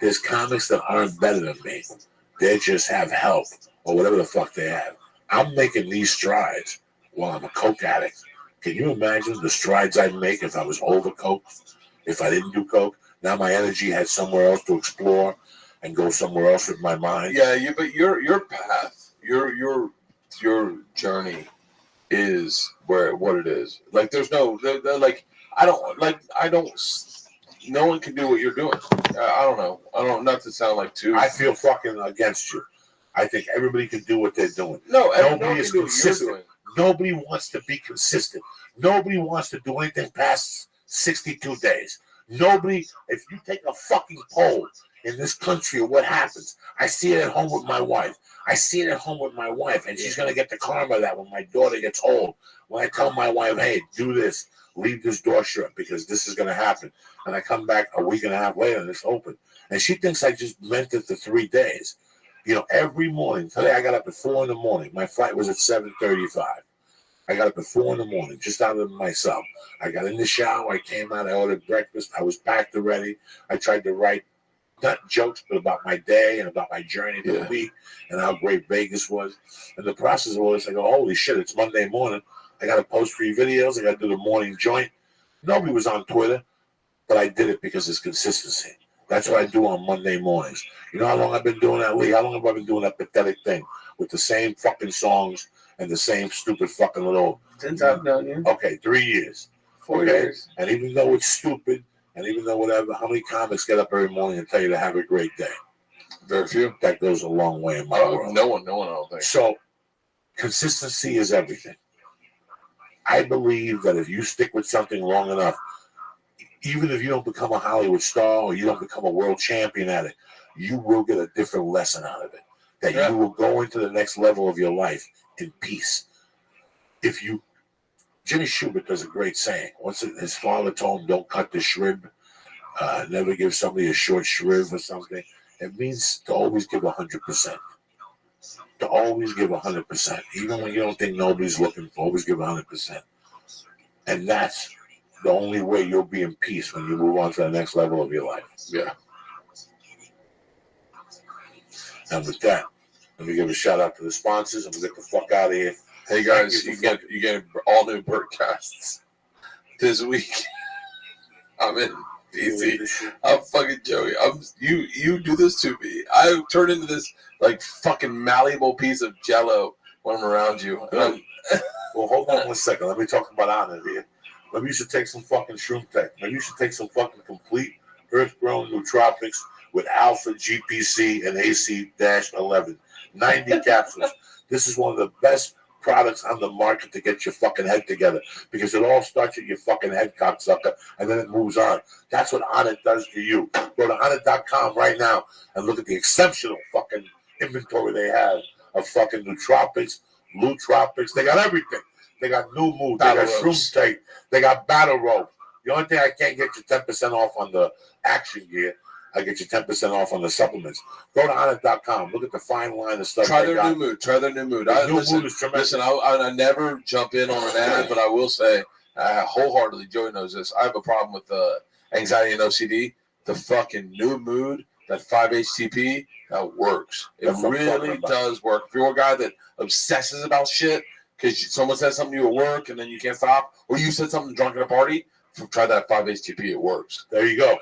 there's comics that aren't better than me. They just have help or whatever the fuck they have. I'm making these strides while I'm a coke addict. Can you imagine the strides I'd make if I was over coke? If I didn't do coke? Now my energy had somewhere else to explore and go somewhere else with my mind. Yeah, but your path, your journey is what it is. Like there's no like I don't. No one can do what you're doing. I don't know. Not to sound like too. I feel fucking against you. I think everybody can do what they're doing. No, nobody is consistent. Nobody wants to be consistent. Nobody wants to do anything past 62 days. Nobody, if you take a fucking poll in this country of what happens, I see it at home with my wife. And she's going to get the karma of that when my daughter gets old. When I tell my wife, hey, do this, leave this door shut because this is going to happen. And I come back a week and a half later and it's open. And she thinks I just meant it for 3 days. You know, every morning. Today I got up at 4 a.m. My flight was at 7:35. I got up at 4 a.m, just out of myself. I got in the shower. I came out. I ordered breakfast. I was packed already. I tried to write not jokes, but about my day and about my journey for the week and how great Vegas was. And the process of all this, I go, holy shit, it's Monday morning. I got to post 3 videos. I got to do the morning joint. Nobody was on Twitter, but I did it because it's consistency. That's what I do on Monday mornings. You know how long I've been doing that, Lee? How long have I been doing that pathetic thing with the same fucking songs and the same stupid fucking little... Since I've known you. Okay, 3 years. 4 years. And even though it's stupid, and even though whatever, how many comics get up every morning and tell you to have a great day? Very few. That goes a long way in my world. No one, I don't think. So, consistency is everything. I believe that if you stick with something long enough, even if you don't become a Hollywood star or you don't become a world champion at it, you will get a different lesson out of it. That you will go into the next level of your life in peace. Jimmy Schubert does a great saying. Once his father told him, don't cut the shrib, never give somebody a short shrib or something. It means to always give 100%. To always give 100%. Even when you don't think nobody's looking, always give 100%. And that's the only way you'll be in peace when you move on to the next level of your life. Yeah. And with that, let me give a shout out to the sponsors and we'll get the fuck out of here. Hey guys, you get all new Bertcasts this week. I'm in DC. I'm fucking joking. You do this to me. I turn into this like fucking malleable piece of jello when I'm around you. Well, hold on 1 second. Let me talk about honor here. Maybe you should take some fucking Shroom Tech. Maybe you should take some fucking complete earth-grown nootropics with alpha, GPC, and AC-11. 90 capsules. This is one of the best products on the market to get your fucking head together, because it all starts at your fucking head, cocksucker, and then it moves on. That's what Onnit does to you. Go to Onnit.com right now and look at the exceptional fucking inventory they have of fucking nootropics, lootropics. They got everything. They got New Mood. They got Shroom Tape. They got Battle Rope. The only thing I can't get you 10% off on the action gear, I get you 10% off on the supplements. Go to Onnit.com. Look at the fine line of stuff. Try their new mood. Try their new mood. Mood is tremendous. Listen, I never jump in on an ad, but I will say wholeheartedly, Joey knows this. I have a problem with anxiety and OCD. The fucking new mood, that 5-HTP, that works. It really does work. If you're a guy that obsesses about shit because someone says something to you at work and then you can't stop, or you said something drunk at a party, try that 5-HTP. It works. There you go.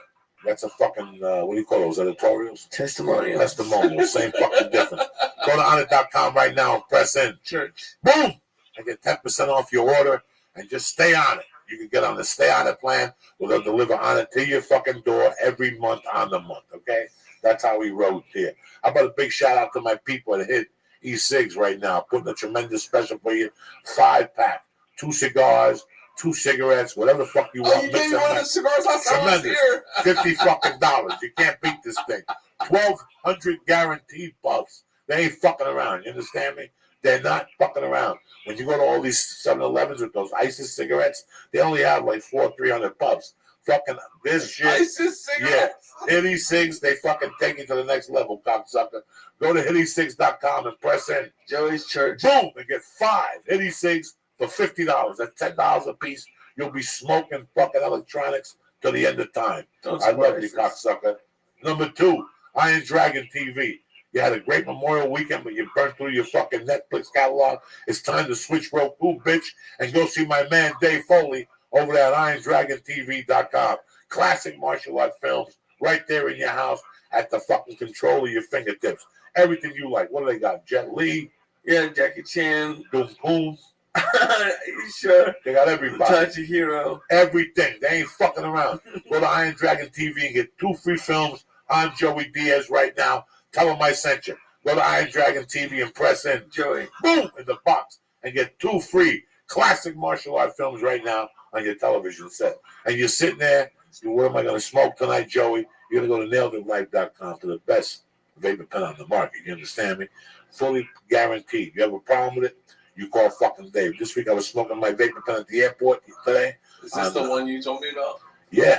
That's a fucking, what do you call those, editorials? Testimonials. Same fucking difference. Go to Onnit.com right now and press in. Church. Boom! And get 10% off your order and just stay on it. You can get on the Stay On It plan where they'll deliver Onnit to your fucking door every month on the month, okay? That's how we rode here. How about a big shout out to my people at Hit E-Cigs right now, putting a tremendous special for you. 5-pack, 2 cigars, 2 cigarettes, whatever the fuck you want. You gave me one of the cigars last time I was here. $50 fucking dollars. You can't beat this thing. 1,200 guaranteed puffs. They ain't fucking around. You understand me? They're not fucking around. When you go to all these 7-Elevens with those ISIS cigarettes, they only have like 300 puffs. Fucking this shit. ISIS cigarettes? Yeah. Hit E-Cigs, they fucking take you to the next level, cocksucker. Go to HitE6.com and press in. Joey's Church. Boom! And get 5 Hit E-Cigs for $50. That's $10 a piece. You'll be smoking fucking electronics till the end of time. I love you, cocksucker. Number 2, Iron Dragon TV. You had a great Memorial weekend, but you burned through your fucking Netflix catalog. It's time to switch Roku, bitch, and go see my man Dave Foley over there at IronDragonTV.com. Classic martial art films right there in your house at the fucking control of your fingertips. Everything you like. What do they got? Jet Li? Yeah, Jackie Chan. Doom Boom. You sure? They got everybody. Touchy Hero. Everything. They ain't fucking around. Go to Iron Dragon TV and get 2 free films on Joey Diaz right now. Tell them I sent you. Go to Iron Dragon TV and press in. Joey. Boom! In the box. And get 2 free classic martial art films right now on your television set. And you're sitting there, what am I going to smoke tonight, Joey? You're going to go to naileditlife.com for the best vapor pen on the market. You understand me? Fully guaranteed. You have a problem with it? You call fucking Dave. This week I was smoking my vapor pen at the airport today. Is this the one you told me about? Yeah.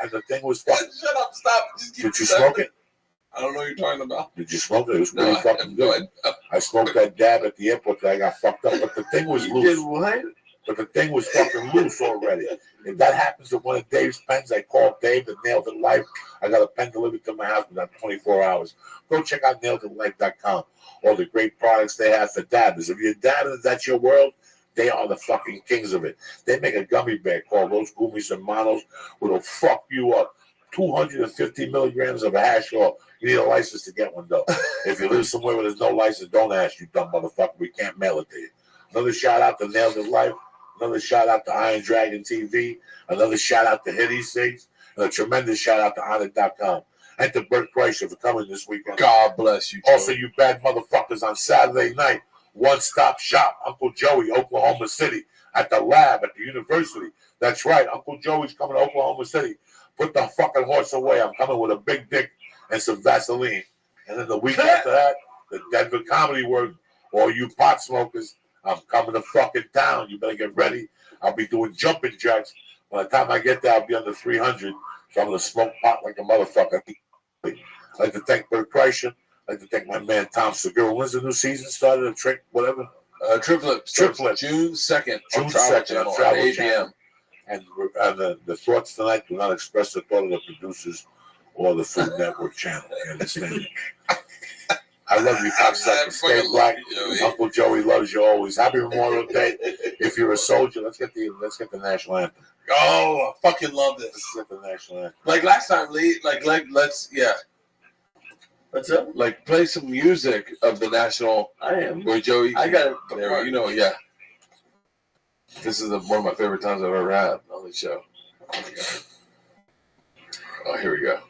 And the thing was fucking... Shut up, stop. Did you smoke it? I don't know what you're talking about. Did you smoke it? It was pretty fucking good. I smoked that dab at the airport that I got fucked up, but the thing was loose. You did what? But the thing was fucking loose already. If that happens to one of Dave's pens, I called Dave and Nailed It Life. I got a pen delivered to my house within 24 hours. Go check out naileditlife.com. All the great products they have for dabbers. If you're dabbers, that's your world, they are the fucking kings of it. They make a gummy bear called Los Gummies Hermanos, which will fuck you up. 250 milligrams of a hash oil. You need a license to get one, though. If you live somewhere where there's no license, don't ask, you dumb motherfucker. We can't mail it to you. Another shout out to Nailed It Life. Another shout out to Iron Dragon TV. Another shout out to Hit E-Cigs. And a tremendous shout out to Onnit.com. And to Bert Kreischer for coming this weekend. God bless you, Joey. Also, you bad motherfuckers, on Saturday night, one-stop shop, Uncle Joey, Oklahoma City, at the lab, at the university. That's right, Uncle Joey's coming to Oklahoma City. Put the fucking horse away. I'm coming with a big dick and some Vaseline. And then the week after that, the Denver Comedy Work, all you pot smokers, I'm coming to fucking town. You better get ready. I'll be doing jumping jacks. By the time I get there, I'll be under 300. So I'm going to smoke pot like a motherfucker. I'd like to thank Bert Kreischer. I'd like to thank my man Tom Segura. When's the new season started? A trick, whatever? Triplet. June 2nd. June 2nd. On Travel 8 p.m. And the thoughts tonight do not express the thought of the producers or the Food Network channel. You understand? I love you, cocksucker. Stay black. Uncle Joey loves you always. Happy Memorial Day. If you're a soldier, let's get the national anthem. Oh, I fucking love this. Let's get the national anthem. Like last time, Lee. Let's What's up? Like play some music of the national. I am. Where Joey. I got it. There, yeah. This is one of my favorite times I've ever had on the show. Oh, here we go.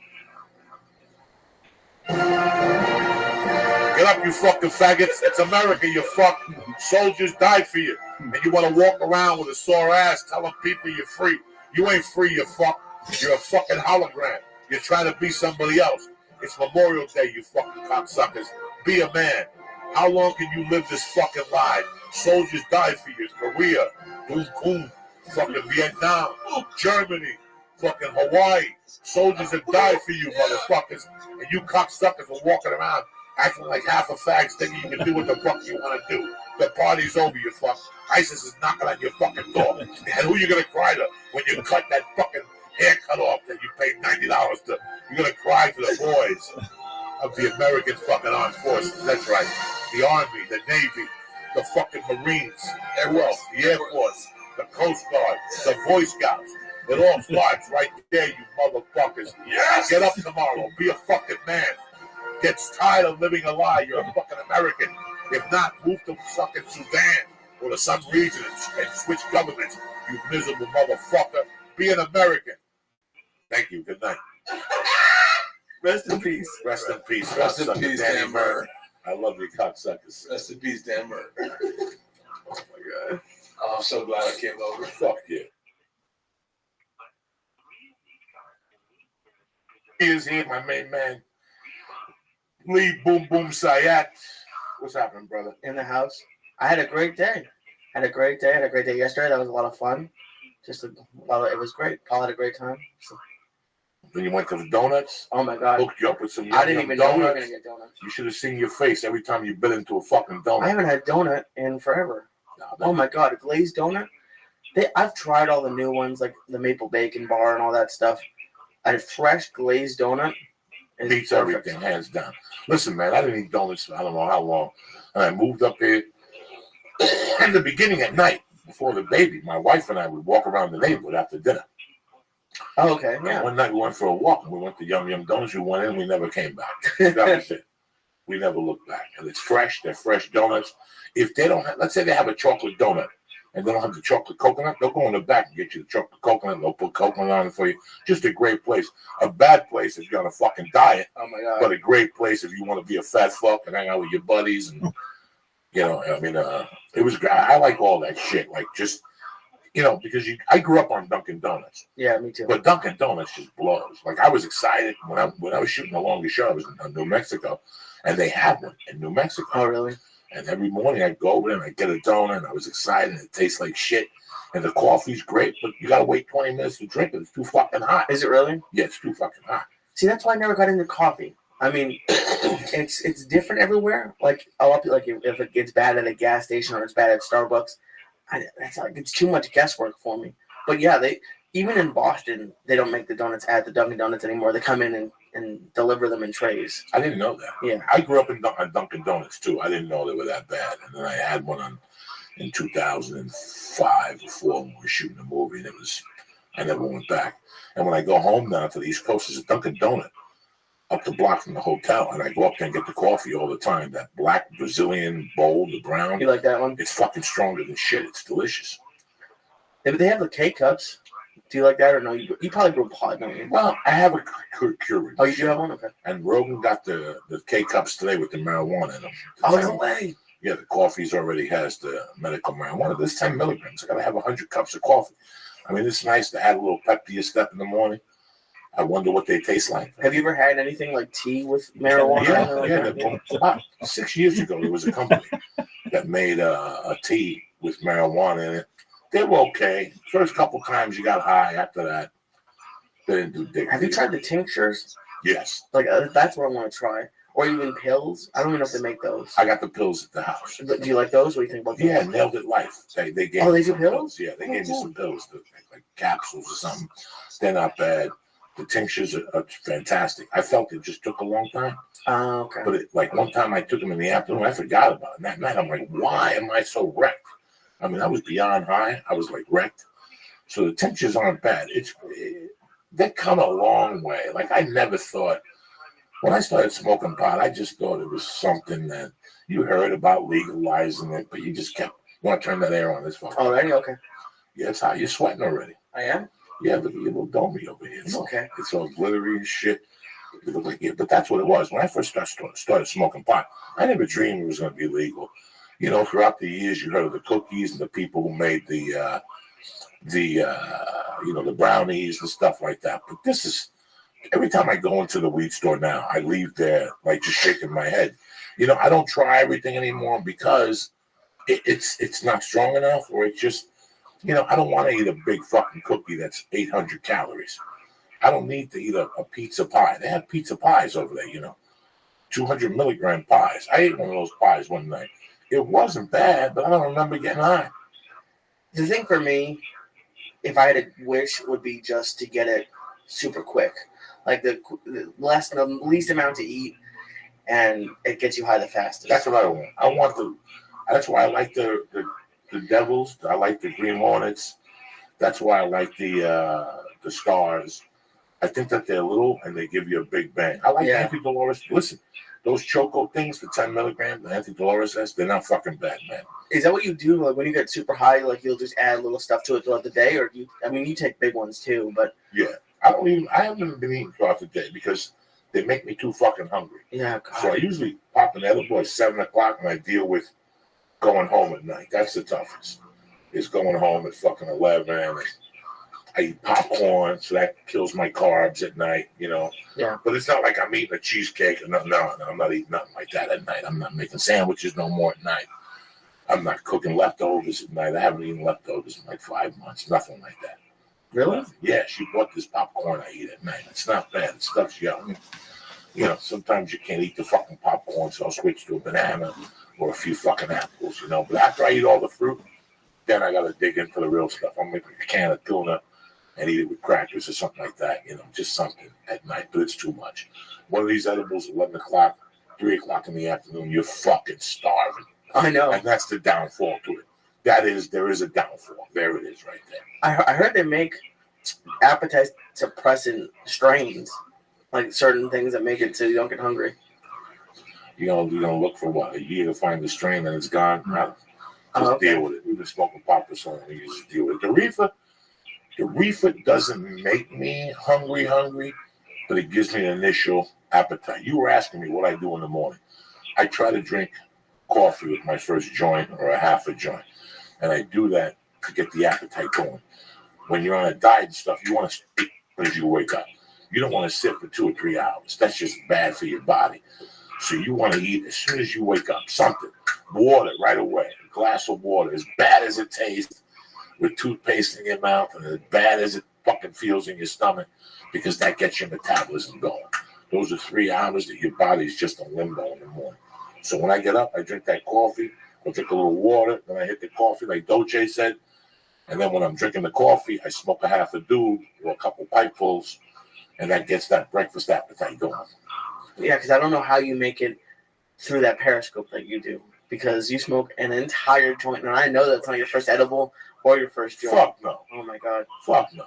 Get up, you fucking faggots. It's America, you fuck. Soldiers died for you. And you want to walk around with a sore ass telling people you're free. You ain't free, you fuck. You're a fucking hologram. You're trying to be somebody else. It's Memorial Day, you fucking cocksuckers. Be a man. How long can you live this fucking lie? Soldiers died for you. Korea, Boom, fucking Vietnam, Germany, fucking Hawaii. Soldiers have died for you, motherfuckers. And you cocksuckers are walking around acting like half a fags thinking you can do what the fuck you want to do. The party's over, you fuck. ISIS is knocking on your fucking door. And who you gonna cry to when you cut that fucking haircut off that you paid $90 to? You're gonna cry to the boys of the American fucking armed forces. That's right. The Army, the Navy, the fucking Marines, the Air Force, the Coast Guard, the Boy Scouts. It all starts right there, you motherfuckers. Yes! Get up tomorrow. Be a fucking man. Get tired of living a lie. You're a fucking American. If not, move to fucking Sudan or to some region and switch governments, you miserable motherfucker. Be an American. Thank you. Good night. Rest in peace. Rest in peace. Rest in peace, Dan Murr. I love you, cocksuckers. Rest in peace, Dan Murr. Oh my God. Oh, I'm so glad I came over. Fuck you. He is here, my main man. Lee Boom Boom Sayat. What's happening, brother? In the house. I had a great day. Had a great day yesterday. That was a lot of fun. It was great. Paul had a great time. So. Then you went to the donuts. Oh my God. Hooked you up with some I didn't even know we were donuts. going to get donuts. You should have seen your face every time you bit into a fucking donut. I haven't had donut in forever. Oh my God. A glazed donut? I've tried all the new ones, like the maple bacon bar and all that stuff. A fresh glazed donut beats everything, hands down. Listen, man, I didn't eat donuts for I don't know how long. And I moved up here. In the beginning at night, before the baby, my wife and I would walk around the neighborhood after dinner. Oh, okay. Yeah. And one night we went for a walk and we went to Yum Yum Donuts. We went in, we never came back. That was it. We never looked back. And it's fresh, they're fresh donuts. If they don't have, let's say they have a chocolate donut and they don't have the chocolate coconut, they'll go in the back and get you the chocolate coconut. They'll put coconut on it for you. Just a great place. A bad place if you're on a fucking diet. Oh my God. But a great place if you want to be a fat fuck and hang out with your buddies. And, you know, I mean, it was, I like all that shit. Like just, you know, because I grew up on Dunkin' Donuts. Yeah, me too. But Dunkin' Donuts just blows. Like I was excited when I was shooting the longest show. I was in New Mexico, and they had one in New Mexico. Oh, really? And every morning I'd go over there and I'd get a donut. And I was excited. It tastes like shit, and the coffee's great, but you gotta wait 20 minutes to drink it. It's too fucking hot. Is it really? Yeah, it's too fucking hot. See, that's why I never got into coffee. I mean, it's different everywhere. Like if it gets bad at a gas station or it's bad at Starbucks. It's too much guesswork for me. But yeah, even in Boston, they don't make the donuts at the Dunkin' Donuts anymore. They come in and deliver them in trays. I didn't know that. Yeah. I grew up on Dunkin' Donuts too. I didn't know they were that bad. And then I had one in 2005 or 2004 when we were shooting a movie, and I never went back. And when I go home now to the East Coast, there's a Dunkin' Donut up the block from the hotel, and I go up there and get the coffee all the time. That black Brazilian bowl, the brown. You like that one? It's fucking stronger than shit. It's delicious. If they have the K-Cups, do you like that or no? You probably brew pot, don't you? Well, I have a Keurig. Oh, you do have one? Okay. And Rogan got the K-Cups today with the marijuana in them. Oh, no way. Yeah, the coffee's already has the medical marijuana. There's 10 milligrams. I got to have 100 cups of coffee. I mean, it's nice to add a little pep to your step in the morning. I wonder what they taste like. Have you ever had anything like tea with marijuana? Yeah. About 6 years ago, there was a company that made a tea with marijuana in it. They were okay. First couple times you got high. After that, they didn't do dick. Have you tried the tinctures? Yes. Like that's what I want to try. Or even pills. I don't even know if they make those. I got the pills at the house. Do you like those? What do you think about those? Yeah, Nailed It Life. They gave they me do some pills? Yeah, they gave me some pills, like capsules or something. They're not bad. The tinctures are fantastic. I felt it just took a long time. Okay. But like one time I took them in the afternoon, I forgot about it. And that night I'm like, why am I so wrecked? I mean, I was beyond high. I was like wrecked. So the tinctures aren't bad. They come a long way. Like I never thought, when I started smoking pot, I just thought it was something that you heard about legalizing it, but you just kept, you want to turn that air on this phone. Already? Okay. Yeah, it's hot. You're sweating already. I am? Yeah, look at your little domey over here. It's okay. It's all glittery and shit. It looked like it, but that's what it was. When I first started smoking pot, I never dreamed it was going to be legal. You know, throughout the years, you heard of the cookies and the people who made the brownies and stuff like that. But this is, every time I go into the weed store now, I leave there like just shaking my head. You know, I don't try everything anymore because it's not strong enough, or it's just, you know, I don't want to eat a big fucking cookie that's 800 calories. I don't need to eat a pizza pie. They have pizza pies over there, you know, 200 milligram pies. I ate one of those pies one night. It wasn't bad, but I don't remember getting high. The thing for me, if I had a wish, would be just to get it super quick, like the least amount to eat, and it gets you high the fastest. That's what I want. That's why I like the Devils. I like the Green Hornets. That's why I like the Stars. I think that they're little and they give you a big bang. I like Anti-Dolores. Listen, those Choco things, the 10 milligrams, the Anti-Dolores, they're not fucking bad, man. Is that what you do? Like when you get super high, like you'll just add little stuff to it throughout the day, or you take big ones too, but yeah, I haven't even been eating throughout the day because they make me too fucking hungry. Yeah, God. So I usually pop an edible at 7 o'clock and I deal with going home at night. That's the toughest. Is going home at fucking 11. And I eat popcorn, so that kills my carbs at night, you know. Yeah. But it's not like I'm eating a cheesecake or nothing. No, I'm not eating nothing like that at night. I'm not making sandwiches no more at night. I'm not cooking leftovers at night. I haven't eaten leftovers in like 5 months. Nothing like that. Really? Yeah, she bought this popcorn I eat at night. It's not bad. It stuffs you out. You know, sometimes you can't eat the fucking popcorn, so I'll switch to a banana or a few fucking apples, you know. But after I eat all the fruit, then I got to dig into the real stuff. I'm making a can of tuna and eat it with crackers or something like that, you know, just something at night, but it's too much. One of these edibles, 11 o'clock, 3 o'clock in the afternoon, you're fucking starving. I know. And that's the downfall to it. There is a downfall. There it is right there. I heard they make appetite suppressant strains, like certain things that make it so you don't get hungry. You're gonna look for what? A year to find the strain and it's gone? Just deal with it. We've been smoking pot for so long, we just deal with it. The reefer doesn't make me hungry, but it gives me an initial appetite. You were asking me what I do in the morning. I try to drink coffee with my first joint or a half a joint. And I do that to get the appetite going. When you're on a diet and stuff, you want to eat as you wake up. You don't want to sit for 2 or 3 hours. That's just bad for your body. So you want to eat as soon as you wake up. Something. Water right away. A glass of water. As bad as it tastes, with toothpaste in your mouth, and as bad as it fucking feels in your stomach, because that gets your metabolism going. Those are 3 hours that your body's just in limbo in the morning. So when I get up, I drink that coffee, I'll drink a little water, then I hit the coffee like Doce said, and then when I'm drinking the coffee, I smoke a half a doob or a couple pipefuls, and that gets that breakfast appetite going. Yeah, because I don't know how you make it through that periscope that you do, because you smoke an entire joint, and I know that's not your first edible or your first joint. Fuck no. Oh my God. Fuck no.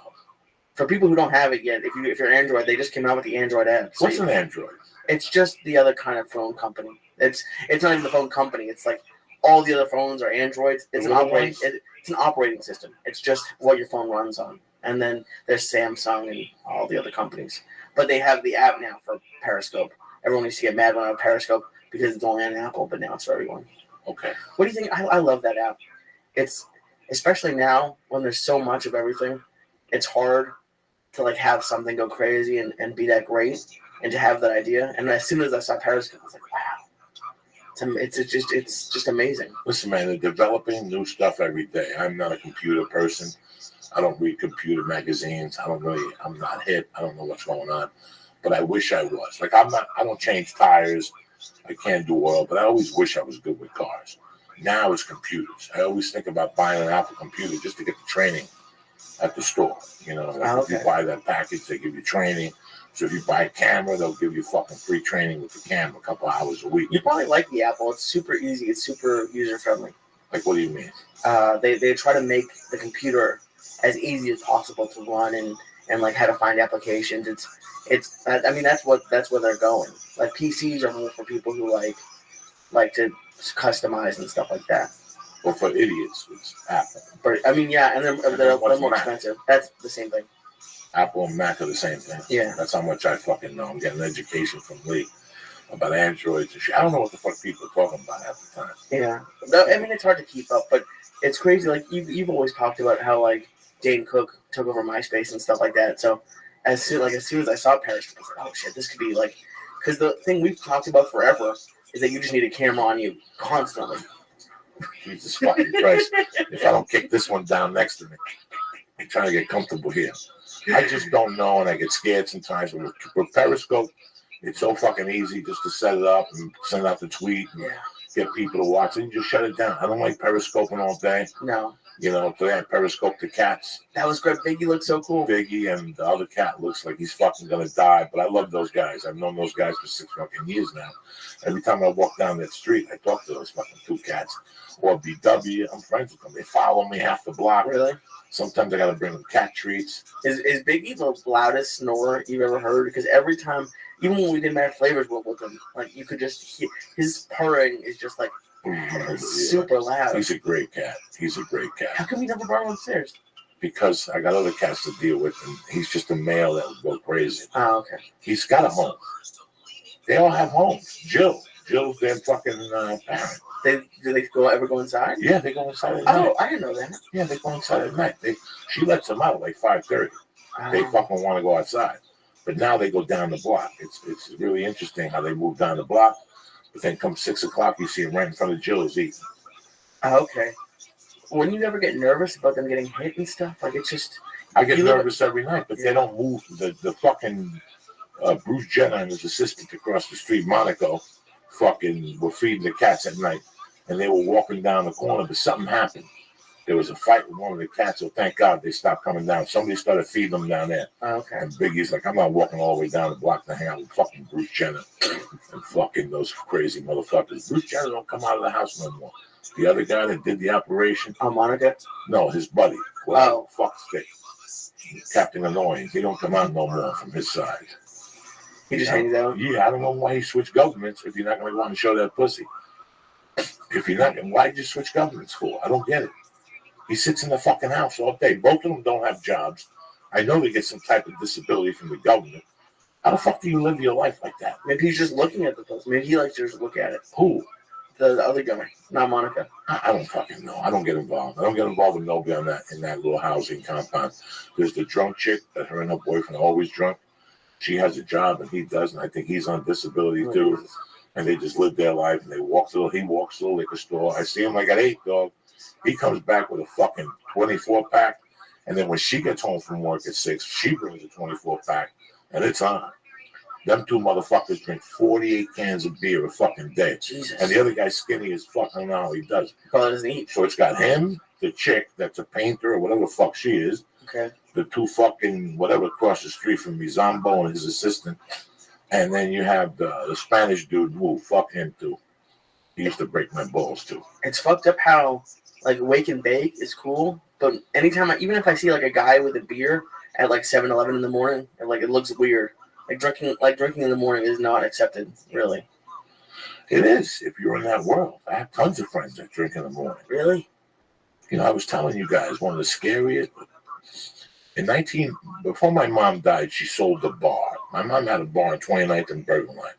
For people who don't have it yet, if you're Android, they just came out with the Android app. So What's an Android? It's just the other kind of phone company. It's not even the phone company. It's like all the other phones are Androids. It's an operating system. It's just what your phone runs on. And then there's Samsung and all the other companies. But they have the app now for Periscope. Everyone used to get mad when I have Periscope because it's only on Apple, but now it's for everyone. Okay. What do you think? I love that app. It's especially now when there's so much of everything. It's hard to like have something go crazy and be that great, and to have that idea. And as soon as I saw Periscope, I was like, wow. It's just amazing. Listen, man, they're developing new stuff every day. I'm not a computer person. I don't read computer magazines. I'm not hip. I don't know what's going on. But I wish I was. Like I don't change tires. I can't do oil, but I always wish I was good with cars. Now it's computers. I always think about buying an Apple computer just to get the training at the store. You know, like if you buy that package, they give you training. So if you buy a camera, they'll give you fucking free training with the camera a couple hours a week. You probably like the Apple. It's super easy. It's super user-friendly. Like, what do you mean? They try to make the computer as easy as possible to run and like how to find applications. It's I mean that's where they're going. Like PCs are more for people who like to customize and stuff like that. Or for idiots, it's Apple. But I mean, yeah, and they're more expensive. That's the same thing. Apple and Mac are the same thing. Yeah. That's how much I fucking know. I'm getting education from Lee about Androids and shit. I don't know what the fuck people are talking about half the time. Yeah. I mean, it's hard to keep up, but it's crazy. Like, you've always talked about how, like, Dane Cook took over MySpace and stuff like that. So, as soon as I saw Periscope, I was like, oh, shit, this could be, like... Because the thing we've talked about forever is that you just need a camera on you constantly. Jesus fucking Christ. If I don't kick this one down next to me, I'm trying to get comfortable here. I just don't know, and I get scared sometimes. With Periscope, it's so fucking easy just to set it up and send out the tweet and get people to watch it and just shut it down. I don't like Periscoping all day. No. You know, today I Periscoped the cats. That was great. Biggie looked so cool. Biggie and the other cat looks like he's fucking gonna die, but I love those guys. I've known those guys for 6 fucking years now. Every time I walk down that street, I talk to those fucking two cats. Or BW, I'm friends with them. They follow me half the block. Really? Sometimes I gotta bring them cat treats. Is Biggie the loudest snorer you've ever heard? Because every time, even when we did Mad Flavors with him, like, you could just hear his purring is just like super loud. He's a great cat. He's a great cat. How come you never brought him upstairs? Because I got other cats to deal with, and he's just a male that will go crazy. Oh, okay. He's got a home. They all have homes. Jill's their fucking parent. Do they ever go inside? Yeah, they go inside at night. Oh, I didn't know that. Yeah, they go inside at night. She lets them out like 5:30. They fucking want to go outside. But now they go down the block. It's really interesting how they move down the block. But then come 6 o'clock, you see them right in front of Jill's eating. Oh, okay. Wouldn't you ever get nervous about them getting hit and stuff? Like, it's just... I get nervous every night, but they don't move. The fucking Bruce Jenner and his assistant across the street, Monaco, fucking were feeding the cats at night. And they were walking down the corner, but something happened. There was a fight with one of the cats, so thank God they stopped coming down. Somebody started feeding them down there. Oh, okay. And Biggie's like, I'm not walking all the way down the block to hang out with fucking Bruce Jenner and fucking those crazy motherfuckers. Bruce Jenner don't come out of the house no more. The other guy that did the operation. Oh, Monica? No, his buddy. Well, fuck stick. Captain Annoying. He don't come out no more from his side. He just hangs out? Yeah, I don't know why he switched governments if you're not going to want to show that pussy. If you're not, why'd you switch governments for? I don't get it. He sits in the fucking house all day. Both of them don't have jobs. I know they get some type of disability from the government. How the fuck do you live your life like that? Maybe he's just looking at the post. Maybe he likes to just look at it. Who? The other guy, not Monica. I don't fucking know. I don't get involved. I don't get involved with nobody on that in that little housing compound. There's the drunk chick that her and her boyfriend are always drunk. She has a job and he doesn't. I think he's on disability too. And they just live their life and he walks to the liquor store. I see him like at 8, dog. He comes back with a fucking 24-pack. And then when she gets home from work at 6, she brings a 24-pack and it's on. Them two motherfuckers drink 48 cans of beer a fucking day. Jesus. And the other guy's skinny as fuck. I don't know how he does it. Probably doesn't eat. So it's got him, the chick that's a painter or whatever the fuck she is. Okay. The two fucking whatever across the street from me, Zombo and his assistant. And then you have the Spanish dude who, fuck him too. He used to break my balls too. It's fucked up how, like, wake and bake is cool, but anytime, even if I see, like, a guy with a beer at, like, 7-Eleven in the morning, and, like, it looks weird. Drinking in the morning is not accepted, really. It is, if you're in that world. I have tons of friends that drink in the morning. Really? You know, I was telling you guys, one of the scariest. Before my mom died, she sold the bar. My mom had a bar on 29th and Bergen Line.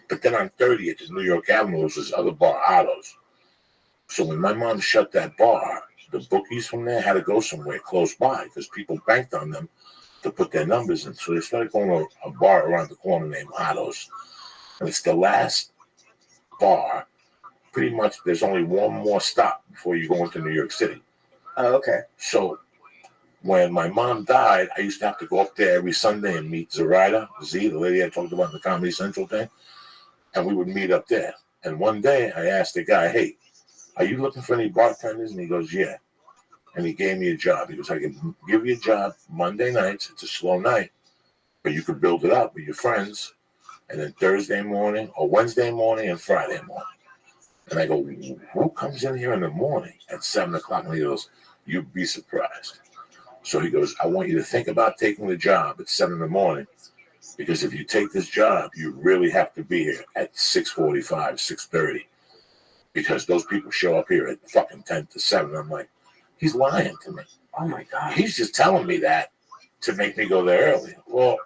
But then on 30th at New York Avenue was this other bar, Otto's. So when my mom shut that bar, the bookies from there had to go somewhere close by because people banked on them to put their numbers in. So they started going to a bar around the corner named Otto's. And it's the last bar. Pretty much there's only one more stop before you go into New York City. Oh, okay. So when my mom died, I used to have to go up there every Sunday and meet Zoraida, Z, the lady I talked about in the Comedy Central thing. And we would meet up there. And one day I asked the guy, hey, are you looking for any bartenders? And he goes, yeah. And he gave me a job. He goes, I can give you a job Monday nights. It's a slow night, but you can build it up with your friends. And then Thursday morning or Wednesday morning and Friday morning. And I go, who comes in here in the morning at 7 o'clock? And he goes, you'd be surprised. So he goes, I want you to think about taking the job at 7 in the morning. Because if you take this job, you really have to be here at 6:45, 6:30. Because those people show up here at fucking 10 to 7. I'm like, he's lying to me. Oh, my God. He's just telling me that to make me go there early. Well,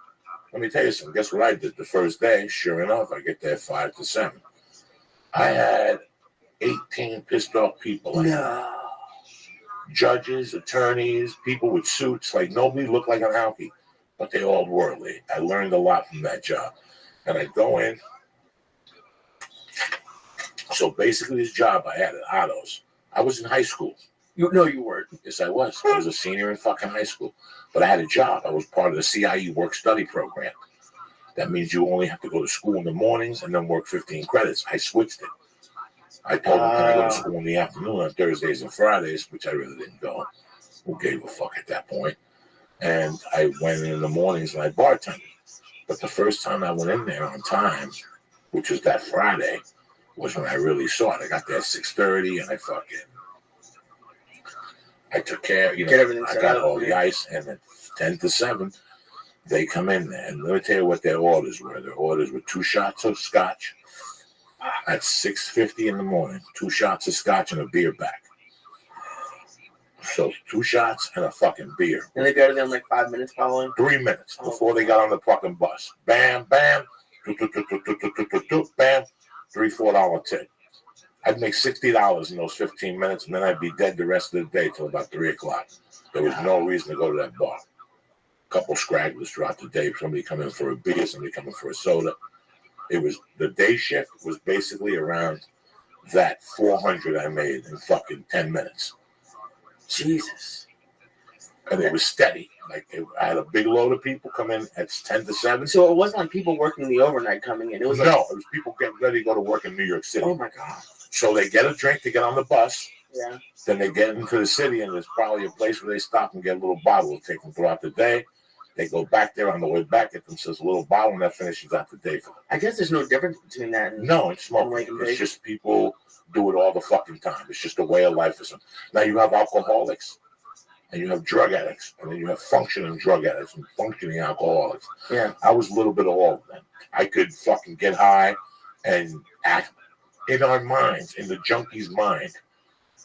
let me tell you something. Guess what I did the first day? Sure enough, I get there 5 to 7. I had 18 pissed off people. No. Judges, attorneys, people with suits. Like, nobody looked like an alkie, but they all were. I learned a lot from that job. And I go in. So basically, this job I had at Otto's, I was in high school. No, you weren't. Yes, I was. I was a senior in fucking high school. But I had a job. I was part of the CIE work-study program. That means you only have to go to school in the mornings and then work 15 credits. I switched it. I told them, can I go to school in the afternoon on Thursdays and Fridays, which I really didn't go. Who gave a fuck at that point? And I went in the mornings and I bartended. But the first time I went in there on time, which was that Friday, was when I really saw it. I got there at 6:30 and I took care, I got all the ice, and at 10 to 7, they come in there. And let me tell you what their orders were. Their orders were 2 shots of scotch at 6:50 in the morning, 2 shots of scotch and a beer back. So 2 shots and a fucking beer. And they got it in like 5 minutes, probably? 3 minutes before they got on the fucking bus. Bam, bam, bam, $3-4 tip. I'd make $60 in those 15 minutes, and then I'd be dead the rest of the day till about 3 o'clock. There was no reason to go to that bar. A couple scragglers throughout the day. Somebody come in for a beer, somebody come in for a soda. It was the day shift was basically around that 400 I made in fucking 10 minutes. Jesus. And it was steady. I had a big load of people come in at 10 to 7. So it wasn't like people working the overnight coming in. It was it was people getting ready to go to work in New York City. Oh my God. So they get a drink to get on the bus. Yeah. Then they get into the city, and there's probably a place where they stop and get a little bottle to take them throughout the day. They go back there on the way back, get themselves a little bottle, and that finishes out the day for them. I guess there's no difference between that and no, it's smoking. It's just people do it all the fucking time. It's just a way of life for some. Now you have alcoholics, and you have drug addicts, and then you have functioning drug addicts and functioning alcoholics. Yeah. I was a little bit of all of them. I could fucking get high and act in our minds, in the junkie's mind.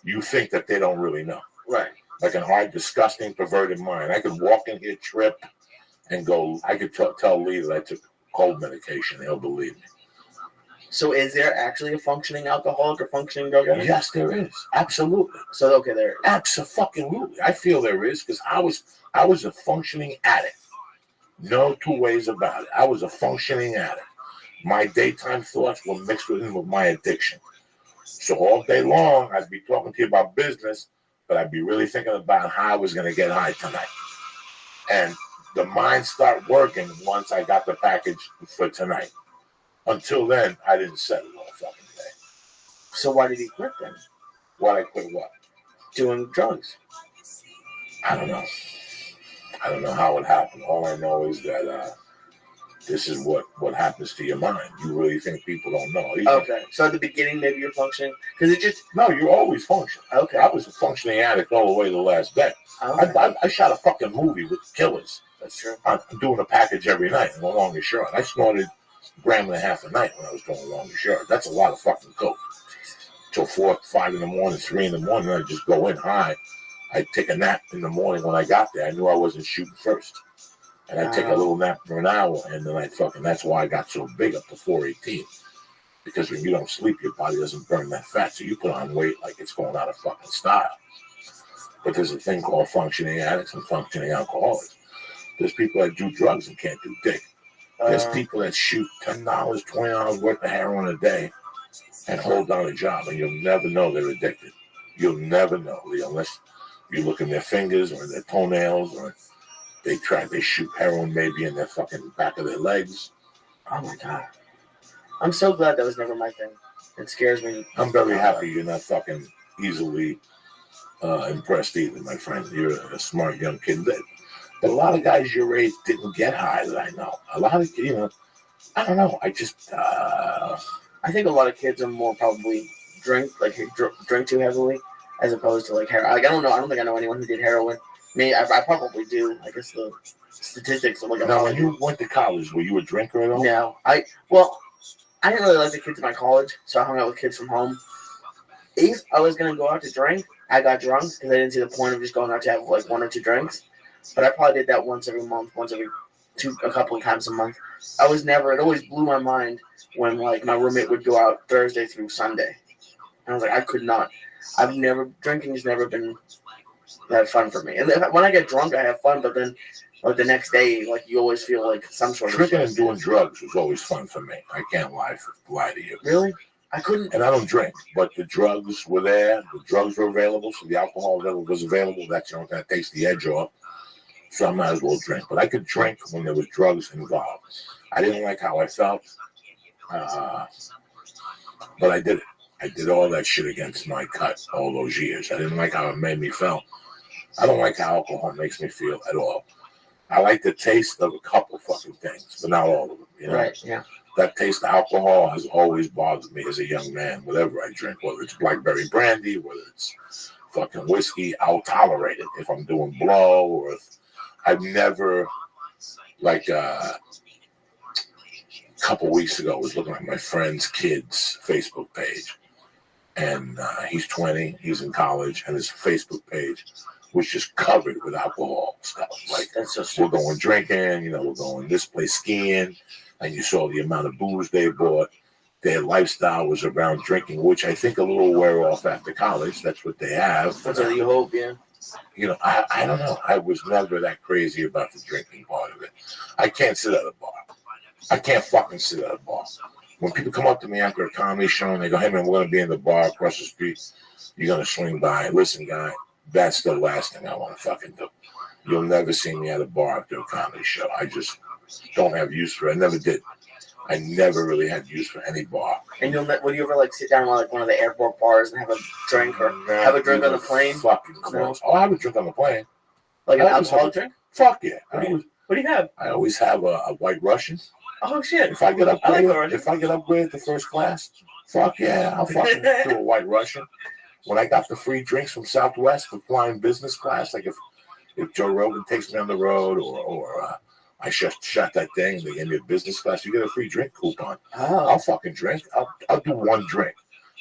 You think that they don't really know. Right. Like an hard, disgusting, perverted mind. I could walk in here, trip, and go. I could tell Lee that I took cold medication. They'll believe me. So is there actually a functioning alcoholic or functioning drug addict? Yes, there is. Absolutely. So, okay, there is. Absolutely. I feel there is because I was a functioning addict. No two ways about it. I was a functioning addict. My daytime thoughts were mixed with my addiction. So all day long, I'd be talking to you about business, but I'd be really thinking about how I was going to get high tonight. And the mind started working once I got the package for tonight. Until then, I didn't set it all fucking day. So why did he quit then? Why did I quit what? Doing drugs. I don't know. I don't know how it happened. All I know is that this is what happens to your mind. You really think people don't know. Okay. So at the beginning, maybe you're functioning. Because it just... No, you always function. Okay. I was a functioning addict all the way to the last day. Okay. I shot a fucking movie with killers. That's true. I'm doing a package every night in the long and short. I snorted 1.5 grams a night when I was going long and short. That's a lot of fucking coke. Till 4, 5 in the morning, 3 in the morning, I'd just go in high. I'd take a nap in the morning when I got there. I knew I wasn't shooting first. And I'd take a little nap for an hour, and then that's why I got so big up to 418. Because when you don't sleep, your body doesn't burn that fat, so you put on weight like it's going out of fucking style. But there's a thing called functioning addicts and functioning alcoholics. There's people that do drugs and can't do dick. There's people that shoot $10, $20 worth of heroin a day and hold down a job, and you'll never know they're addicted. You'll never know, unless you look in their fingers or their toenails, or they shoot heroin maybe in their fucking back of their legs. Oh my God. I'm so glad that was never my thing. It scares me. I'm very happy you're not fucking easily impressed either, my friend. You're a smart young kid. But a lot of guys your age didn't get high that I know. A lot of, I don't know. I just, I think a lot of kids are more probably drink too heavily as opposed to like heroin. Like, I don't know. I don't think I know anyone who did heroin. Me, I probably do. I guess the statistics are like. Now, when you went to college, were you a drinker at all? No. I didn't really like the kids in my college, so I hung out with kids from home. If I was going to go out to drink, I got drunk because I didn't see the point of just going out to have like 1 or 2 drinks. but I probably did that once every month, a couple of times a month. It always blew my mind when like my roommate would go out Thursday through Sunday. And I was like, I could not. Drinking has never been that fun for me. And when I get drunk, I have fun, but then like the next day, like you always feel like some sort of drinking and doing drugs was always fun for me. I can't lie to you. Really? I couldn't. And I don't drink, but the drugs were there. The drugs were available, so the alcohol was available. That's going to take the edge off. So I might as well drink. But I could drink when there was drugs involved. I didn't like how I felt, but I did it. I did all that shit against my cut all those years. I didn't like how it made me feel. I don't like how alcohol makes me feel at all. I like the taste of a couple fucking things, but not all of them. You know? Right, yeah. That taste of alcohol has always bothered me as a young man. Whatever I drink, whether it's blackberry brandy, whether it's fucking whiskey, I'll tolerate it. If I'm doing blow or if I've never, like a couple weeks ago, I was looking at my friend's kid's Facebook page. And he's 20, he's in college, and his Facebook page was just covered with alcohol stuff. Like, we're going drinking, we're going this place skiing, and you saw the amount of booze they bought. Their lifestyle was around drinking, which I think a little wear off after college. That's what they have. That's what you hope, yeah. I don't know. I was never that crazy about the drinking part of it. I can't sit at a bar. I can't fucking sit at a bar. When people come up to me after a comedy show and they go, hey, man, we're going to be in the bar across the street. You're going to swing by. Listen, guy, that's the last thing I want to fucking do. You'll never see me at a bar after a comedy show. I just don't have use for it. I never did. I never really had use for any bar. And would you ever like sit down at like one of the airport bars and have a drink or have a drink on the plane? Fucking close. I'll have a drink on the plane. Like an alcoholic drink? Fuck yeah. What do you have? I always have a White Russian. Oh shit! If I get upgraded to first class, fuck yeah, I'll fucking do a White Russian. When I got the free drinks from Southwest for flying business class, like if Joe Rogan takes me on the road or I shot that thing, they gave me a business class, you get a free drink coupon. Oh. I'll fucking drink. I'll do one drink,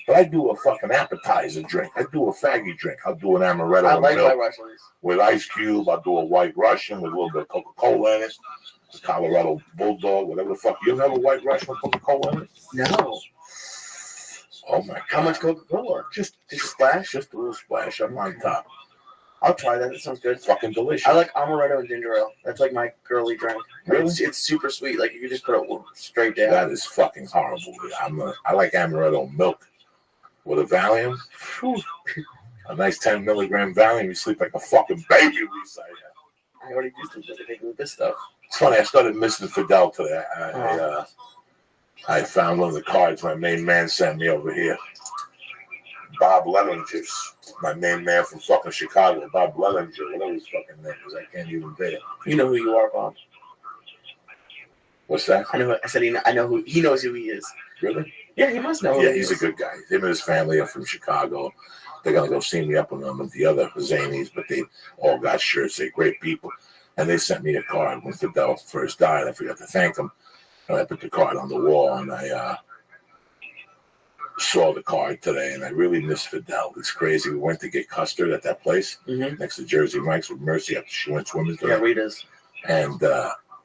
but I do a fucking appetizer drink. I do a faggy drink. I'll do an amaretto. I like White Russians with ice cube. I'll do a White Russian with a little bit of Coca-Cola in it. Colorado Bulldog, whatever the fuck. You ever have a White Russian with Coca-Cola in it? No. Oh my God. How much Coca-Cola? Just a splash? Just a little splash on my top. I'll try that. That sounds good. Fucking delicious. I like amaretto and ginger ale. That's like my girly drink. Really? It's super sweet. Like you can just put it straight down. That is fucking horrible. I like amaretto milk with a Valium. Whew. A nice 10 milligram Valium. You sleep like a fucking baby. I already used to with this stuff. It's funny. I started missing Fidel today. I found one of the cards my main man sent me over here. Bob Leninger's, my main man from fucking Chicago. Bob Leninger, whatever his fucking name is. I can't even say it. You know who you are, Bob. What's that? I know. I said I know who. He knows who he is. Really? Yeah, he must know. Yeah, he's a good guy. Him and his family are from Chicago. They're gonna go see me up on them with the other Zanies, but they all got shirts. They're great people. And they sent me a card when Fidel first died. I forgot to thank him. And I put the card on the wall, and I saw the card today, and I really miss Fidel. It's crazy. We went to get custard at that place next to Jersey Mike's with Mercy after she went swimming today. Yeah, Rita's. And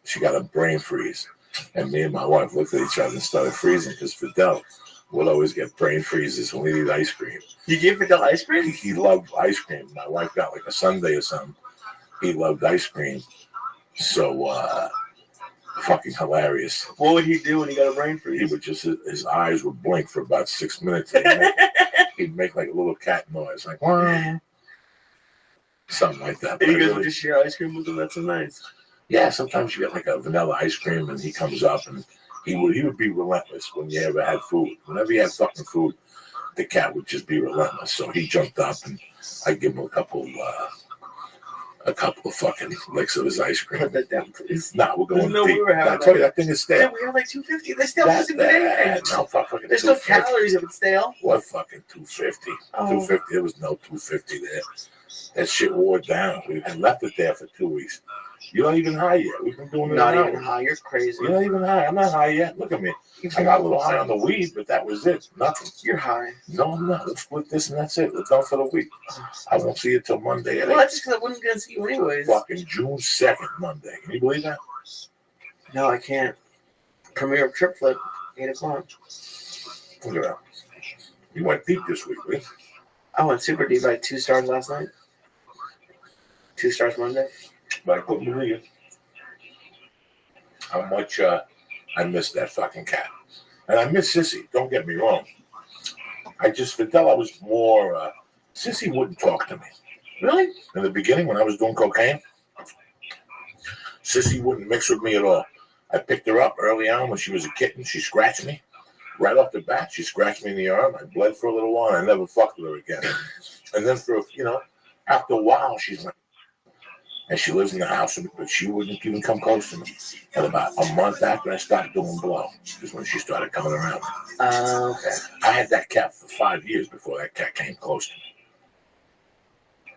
she got a brain freeze. And me and my wife looked at each other and started freezing because Fidel would always get brain freezes when we eat ice cream. You gave Fidel ice cream? He loved ice cream. My wife got like a sundae or something. He loved ice cream. So, fucking hilarious. What would he do when he got a brain freeze? He would just, his eyes would blink for about 6 minutes. He'd make like a little cat noise, like, wah. Something like that. And you guys would just share ice cream with him? That's so nice. Yeah, sometimes you get like a vanilla ice cream and he comes up and he would be relentless when you ever had food. Whenever you had fucking food, the cat would just be relentless. So he jumped up and I'd give him a couple of fucking licks of his ice cream. Put that down, please. Nah, we're going no deep. I told you that thing is stale. Yeah, we have like 250. They still hasn't been anything. No, fucking There's no calories if it's stale. What fucking 250? 250. There was no 250 there. That shit wore down. We had left it there for 2 weeks. You're not even high yet. We've been doing it Not now. even high. You're crazy. You're not even high. I'm not high yet. Look at me. I got a little high on the weed, but that was it. Nothing. You're high. No, I'm not. Let's split this and that's it. We're done for the week. I won't see you till Monday. Well, that's just because I wasn't going to see you anyways. Fucking June 2nd, Monday. Can you believe that? No, I can't. Premiere of Trip Flip, 8 o'clock. Look at that. You went deep this week, right? I went super deep. I had 2 stars last night. 2 stars Monday. But I couldn't believe how much I miss that fucking cat. And I miss Sissy. Don't get me wrong. I just, Fidel, was more, Sissy wouldn't talk to me. Really? In the beginning, when I was doing cocaine, Sissy wouldn't mix with me at all. I picked her up early on when she was a kitten. She scratched me. Right off the bat, she scratched me in the arm. I bled for a little while, and I never fucked with her again. And then for, after a while, she's like, and she lives in the house, but she wouldn't even come close to me. And about a month after I stopped doing blow is when she started coming around. Okay. I had that cat for 5 years before that cat came close to me.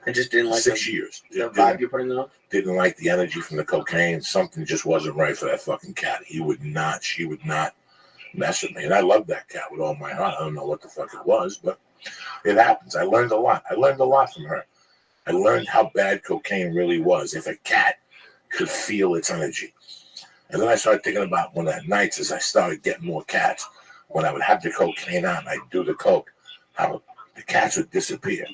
I just didn't like 6 years. The vibe you're putting off? Didn't like the energy from the cocaine. Something just wasn't right for that fucking cat. She would not mess with me. And I loved that cat with all my heart. I don't know what the fuck it was, but it happens. I learned a lot. I learned a lot from her. I learned how bad cocaine really was. If a cat could feel its energy. And then I started thinking about when at nights, as I started getting more cats, when I would have the cocaine on, I'd do the coke, how the cats would disappear.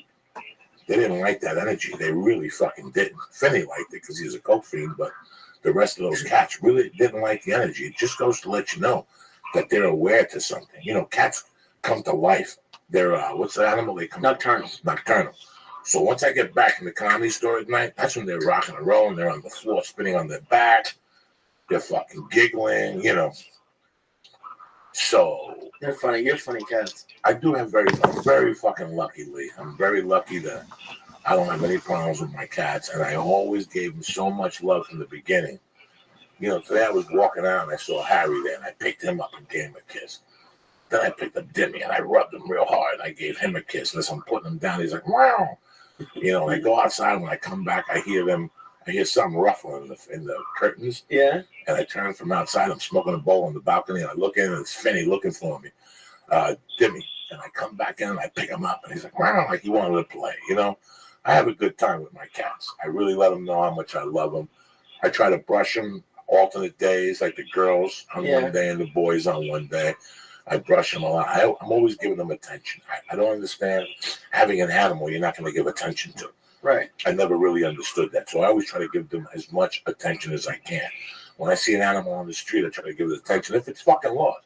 They didn't like that energy. They really fucking didn't. Finney liked it because he was a coke fiend, but the rest of those cats really didn't like the energy. It just goes to let you know that they're aware to something. Cats come to life. They're, what's the animal they come Nocturnal. Nocturnal. So once I get back in the comedy store at night, that's when they're rocking and rolling. They're on the floor, spinning on their back. They're fucking giggling, So they're funny. You're funny cats. I do have I'm very fucking lucky, Lee. I'm very lucky that I don't have any problems with my cats, and I always gave them so much love from the beginning. Today I was walking out and I saw Harry there, and I picked him up and gave him a kiss. Then I picked up Dimmy and I rubbed him real hard. I gave him a kiss. And as I'm putting him down, he's like, wow. I go outside. When I come back, I hear something ruffling in the curtains. Yeah. And I turn from outside. I'm smoking a bowl on the balcony. And I look in, and it's Finney looking for me, Dimmy. And I come back in, and I pick him up. And he's like, wow, like he wanted to play. I have a good time with my cats. I really let them know how much I love them. I try to brush them alternate days, like the girls on one day and the boys on one day. I brush them a lot. I'm always giving them attention. I don't understand having an animal you're not going to give attention to. Right. I never really understood that. So I always try to give them as much attention as I can. When I see an animal on the street, I try to give it attention. If it's fucking lost.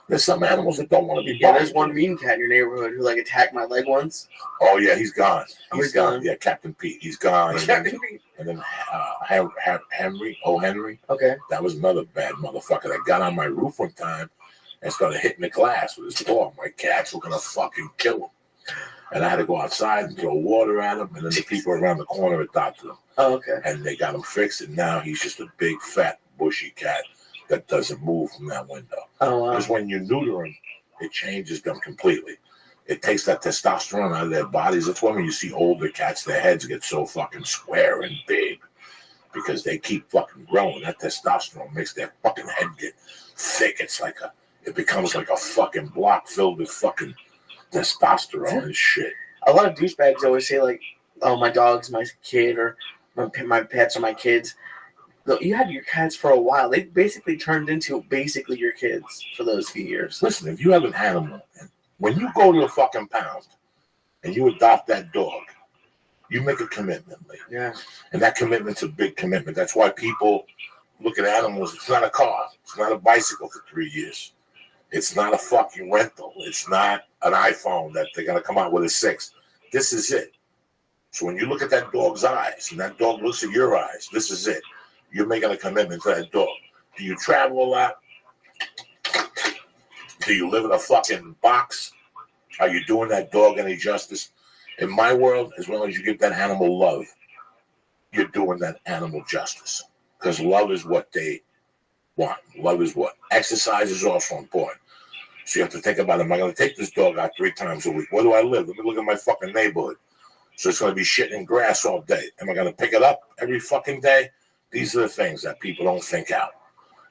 There's some animals that don't want to be bothered. There's one mean cat in your neighborhood who attacked my leg once. Oh, yeah, he's gone. He's gone. Yeah, Captain Pete. He's gone. Captain Pete. And then Henry. Okay. That was another bad motherfucker that got on my roof one time and started hitting the glass with his paw. My cats were going to fucking kill him. And I had to go outside and throw water at him. And then the people around the corner adopted him. Oh, okay. And they got him fixed. And now he's just a big, fat, bushy cat that doesn't move from that window. Oh, wow. Because when you neuter them, it changes them completely. It takes that testosterone out of their bodies. That's why when you see older cats, their heads get so fucking square and big. Because they keep fucking growing. That testosterone makes their fucking head get thick. It becomes like a fucking block filled with fucking testosterone and shit. A lot of douchebags always say, oh, my dog's my kid, or my pets are my kids. You had your cats for a while. They basically turned into basically your kids for those few years. Listen, if you have an animal, when you go to the fucking pound and you adopt that dog, you make a commitment, Lee. Yeah. And that commitment's a big commitment. That's why people look at animals. It's not a car. It's not a bicycle for 3 years. It's not a fucking rental. It's not an iPhone that they're going to come out with a 6. This is it. So when you look at that dog's eyes and that dog looks at your eyes, this is it. You're making a commitment to that dog. Do you travel a lot? Do you live in a fucking box? Are you doing that dog any justice? In my world, as long as you give that animal love, you're doing that animal justice. Because love is what they want. Love is what? Exercise is also important. So you have to think about, am I going to take this dog out 3 times a week? Where do I live? Let me look at my fucking neighborhood. So it's going to be shitting in grass all day. Am I going to pick it up every fucking day? These are the things that people don't think out.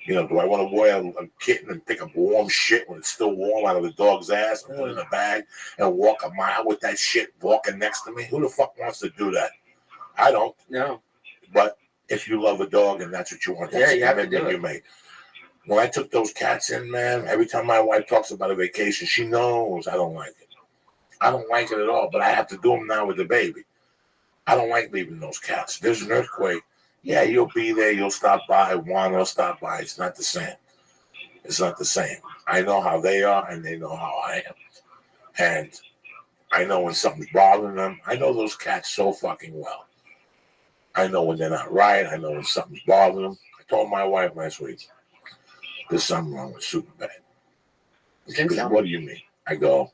You know, do I want to wear a kitten and pick up warm shit when it's still warm out of the dog's ass and put it in a bag and walk a mile with that shit walking next to me? Who the fuck wants to do that? I don't. No. But if you love a dog and that's what you want, that's you a have to do commitment it. you make. When I took those cats in, man, every time my wife talks about a vacation, she knows I don't like it. I don't like it at all, but I have to do them now with the baby. I don't like leaving those cats. There's an earthquake. Yeah, you'll be there. You'll stop by. Juan will stop by. It's not the same. It's not the same. I know how they are, and they know how I am. And I know when something's bothering them. I know those cats so fucking well. I know when they're not right. I know when something's bothering them. I told my wife last week, there's something wrong with Superbad. She goes, what do you mean? I go,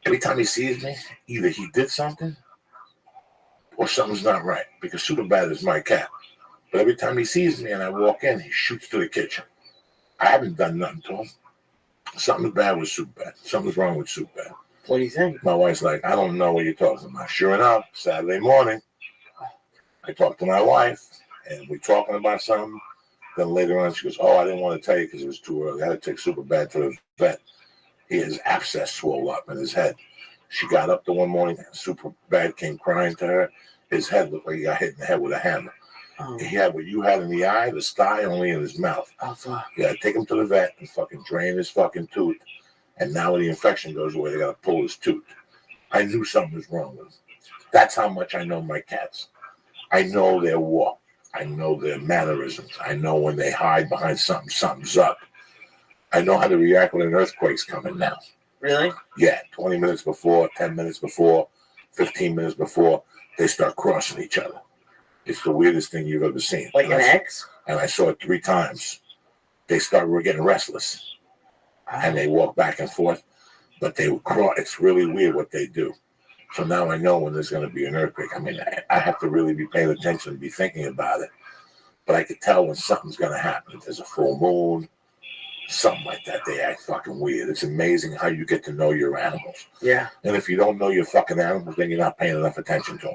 every time he sees me, either he did something or something's not right, because Superbad is my cat. But every time he sees me and I walk in, he shoots to the kitchen. I haven't done nothing to him. Something's bad with Superbad. Something's wrong with Superbad. What do you think? My wife's like, I don't know what you're talking about. Sure enough, Saturday morning, I talked to my wife, and we're talking about something. Then later on, she goes, I didn't want to tell you because it was too early. I had to take Superbad to the vet. His abscess swelled up in his head. She got up the one morning, and Superbad came crying to her. His head looked like he got hit in the head with a hammer. Oh. He had what you had in the eye, the sty, only in his mouth. Oh, fuck. You got to take him to the vet and fucking drain his fucking tooth. And now when the infection goes away, they got to pull his tooth. I knew something was wrong with him. That's how much I know my cats. I know their walk. I know their mannerisms. I know when they hide behind something, something's up. I know how to react when an earthquake's coming now. Really? Yeah, 20 minutes before, 10 minutes before, 15 minutes before, they start crossing each other. It's the weirdest thing you've ever seen. Like an X? And I saw it 3 times. We're getting restless. And they walk back and forth, but they would cross. It's really weird what they do. So now I know when there's going to be an earthquake. I mean, I have to really be paying attention and be thinking about it. But I could tell when something's going to happen. If there's a full moon, something like that, they act fucking weird. It's amazing how you get to know your animals. Yeah. And if you don't know your fucking animals, then you're not paying enough attention to them.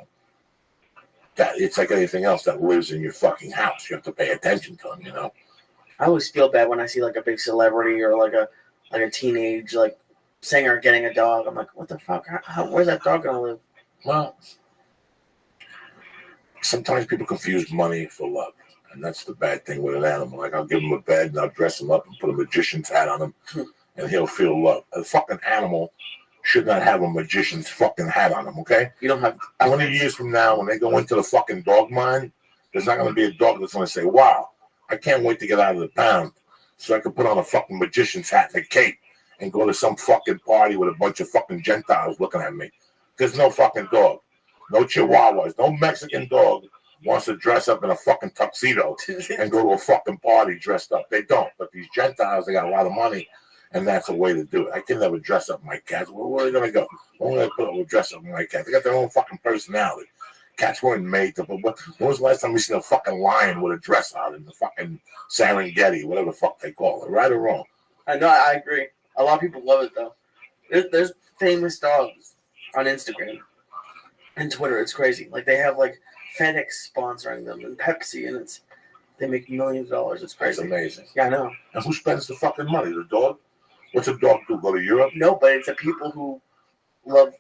It's like anything else that lives in your fucking house. You have to pay attention to them, you know? I always feel bad when I see like a big celebrity or like a teenage like singer getting a dog. I'm like, what the fuck? Where's that dog gonna live? Well, sometimes people confuse money for love, and that's the bad thing with an animal. Like, I'll give him a bed and I'll dress him up and put a magician's hat on him, and he'll feel love. A fucking animal should not have a magician's fucking hat on him, okay? You don't have 20 years from now, when they go into the fucking dog mine, there's not going to be a dog that's going to say, wow, I can't wait to get out of the pound so I can put on a fucking magician's hat and a cape and go to some fucking party with a bunch of fucking Gentiles looking at me. There's no fucking dog. No Chihuahuas. No Mexican dog wants to dress up in a fucking tuxedo and go to a fucking party dressed up. They don't. But these Gentiles, they got a lot of money, and that's a way to do it. I can never dress up my cats. Where are they going to go? Where are they going to dress up my cats? They got their own fucking personality. Cats weren't made to. But when was the last time we seen a fucking lion with a dress on in the fucking Serengeti, whatever the fuck they call it, right or wrong? I know, I agree. A lot of people love it though. There's famous dogs on Instagram and Twitter. It's crazy. Like they have like FedEx sponsoring them and Pepsi, and they make millions of dollars. It's crazy. It's amazing. Yeah, I know. And who spends the fucking money? The dog? What's a dog do? Go to Europe? No, but it's the people who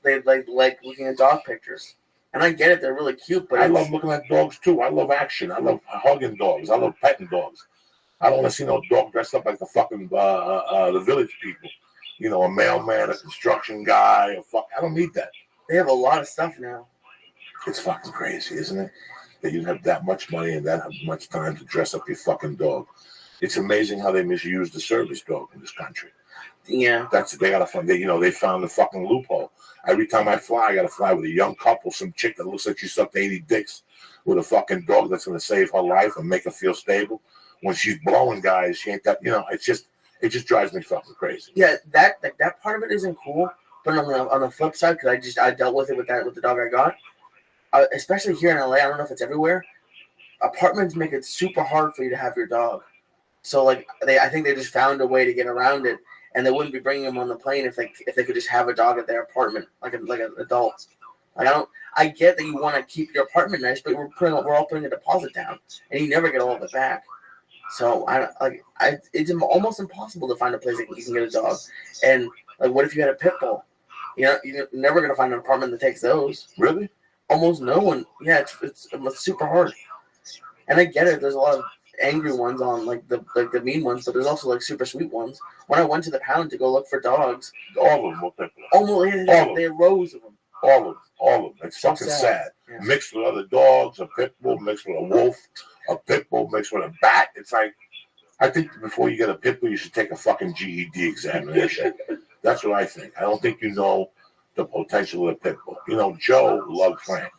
they like looking at dog pictures. And I get it, they're really cute, but I love looking at dogs too. I love action. I love hugging dogs. I love petting dogs. I don't want to see no dog dressed up like the fucking the village people. You know, a mailman, a construction guy. I don't need that. They have a lot of stuff now. It's fucking crazy, isn't it? That you have that much money and that much time to dress up your fucking dog. It's amazing how they misuse the service dog in this country. Yeah, they gotta find. They found the fucking loophole. Every time I fly, I gotta fly with a young couple, some chick that looks like she sucked 80 dicks, with a fucking dog that's gonna save her life and make her feel stable. When she's blowing guys, she ain't that. It just drives me fucking crazy. Yeah, that part of it isn't cool. But on the flip side, because I dealt with it with the dog I got, especially here in LA. I don't know if it's everywhere. Apartments make it super hard for you to have your dog. So like I think they just found a way to get around it. And they wouldn't be bringing them on the plane if they could just have a dog at their apartment, like an adult. I get that you want to keep your apartment nice, but we're all putting a deposit down, and you never get all of it back. So it's almost impossible to find a place that you can get a dog. And like, what if you had a pit bull? You're never gonna find an apartment that takes those. Really? Almost no one. Yeah, it's super hard. And I get it. There's a lot of angry ones on like the mean ones, but there's also like super sweet ones. When I went to the pound to go look for dogs, all of them were pit bulls. Almost they had rows of them. All of them. It's fucking sad. Yeah. Mixed with other dogs, a pit bull mixed with a wolf, a pit bull mixed with a bat. It's like, I think before you get a pit bull, you should take a fucking GED examination. That's what I think. I don't think you know the potential of a pit bull. You know, Joe loved Frank.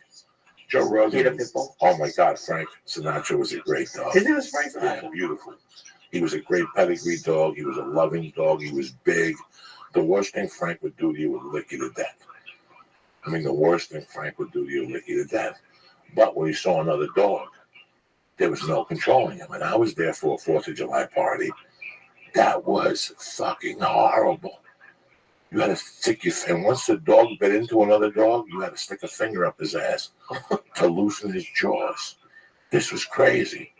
Joe Rogan. He had a pit bull? Oh my God, Frank Sinatra was a great dog. His name was Frank Sinatra? Yeah, beautiful. He was a great pedigree dog. He was a loving dog. He was big. The worst thing Frank would do to you would lick you to death. I mean, the worst thing Frank would do to you would lick you to death. But when he saw another dog, there was no controlling him. And I was there for a 4th of July party. That was fucking horrible. You had to stick your finger. Once the dog bit into another dog, you had to stick a finger up his ass to loosen his jaws. This was crazy.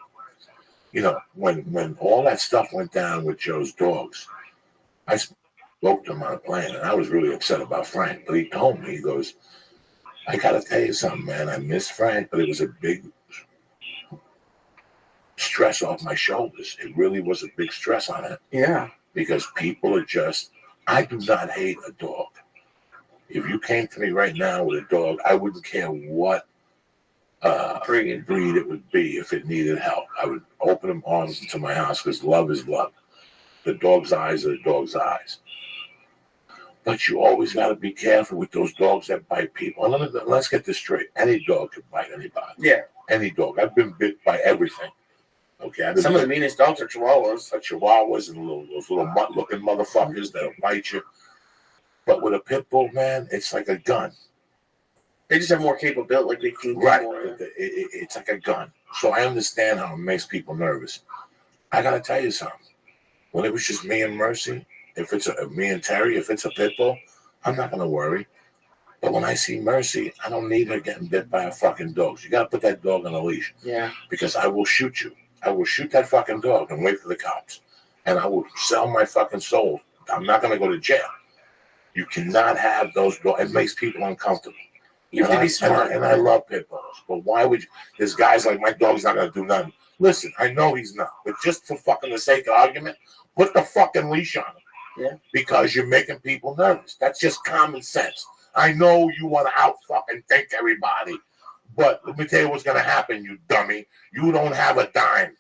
You know, when all that stuff went down with Joe's dogs, I spoke to him on a plane, and I was really upset about Frank. But he told me, he goes, I got to tell you something, man. I miss Frank, but it was a big stress off my shoulders. It really was a big stress on it. Yeah. Because people are just, I do not hate a dog. If you came to me right now with a dog, I wouldn't care what breed it would be if it needed help. I would open them arms into my house because love is love. The dog's eyes are the dog's eyes. But you always got to be careful with those dogs that bite people. And let's get this straight. Any dog can bite anybody. Yeah. Any dog. I've been bit by everything. Okay. Some of the meanest dogs are Chihuahuas. Chihuahuas and those little mutt-looking motherfuckers that'll bite you. But with a pit bull, man, it's like a gun. They just have more capability. Like they can right. More. It's like a gun. So I understand how it makes people nervous. I got to tell you something. When it was just me and Mercy, if it's me and Terry, if it's a pit bull, I'm not going to worry. But when I see Mercy, I don't need her getting bit by a fucking dog. You got to put that dog on a leash. Yeah. Because I will shoot you. I will shoot that fucking dog and wait for the cops. And I will sell my fucking soul. I'm not going to go to jail. You cannot have those dogs. It makes people uncomfortable. You have to be smart. And I love pit bulls. But why would you? There's guys like, my dog's not going to do nothing. Listen, I know he's not. But just for fucking the sake of argument, put the fucking leash on him. Yeah. Because you're making people nervous. That's just common sense. I know you want to out fucking think everybody. But let me tell you what's going to happen, you dummy. You don't have a dime.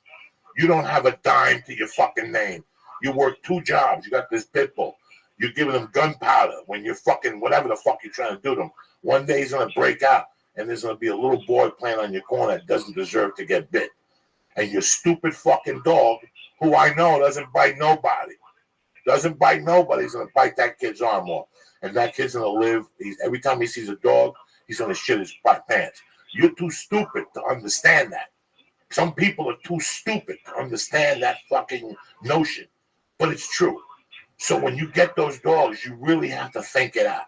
You don't have a dime to your fucking name. You work 2 jobs. You got this pit bull. You're giving them gunpowder when you're fucking whatever the fuck you're trying to do to them. One day he's going to break out, and there's going to be a little boy playing on your corner that doesn't deserve to get bit. And your stupid fucking dog, who I know doesn't bite nobody, he's going to bite that kid's arm off. And that kid's going to live. Every time he sees a dog, he's going to shit his pants. You're too stupid to understand that. Some people are too stupid to understand that fucking notion. But it's true. So when you get those dogs, you really have to think it out.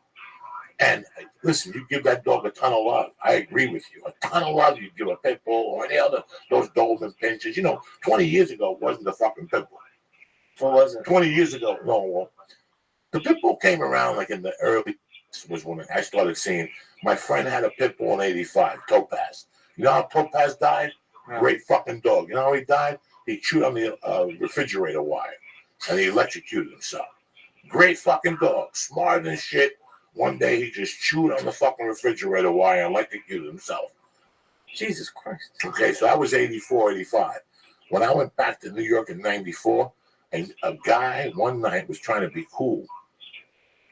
And listen, you give that dog a ton of love. I agree with you. A ton of love you give a pit bull or any other, those Doberman pinches. 20 years ago it wasn't the fucking pit bull. What was it? 20 years ago, no. The pit bull came around like in the early, was when I started seeing. My friend had a pit bull in 85, Topaz. You know how Topaz died? Yeah. Great fucking dog. You know how he died? He chewed on the refrigerator wire and he electrocuted himself. Great fucking dog. Smarter than shit. One day he just chewed on the fucking refrigerator wire and electrocuted himself. Jesus Christ. Okay, so I was 84, 85. When I went back to New York in 94, and a guy one night was trying to be cool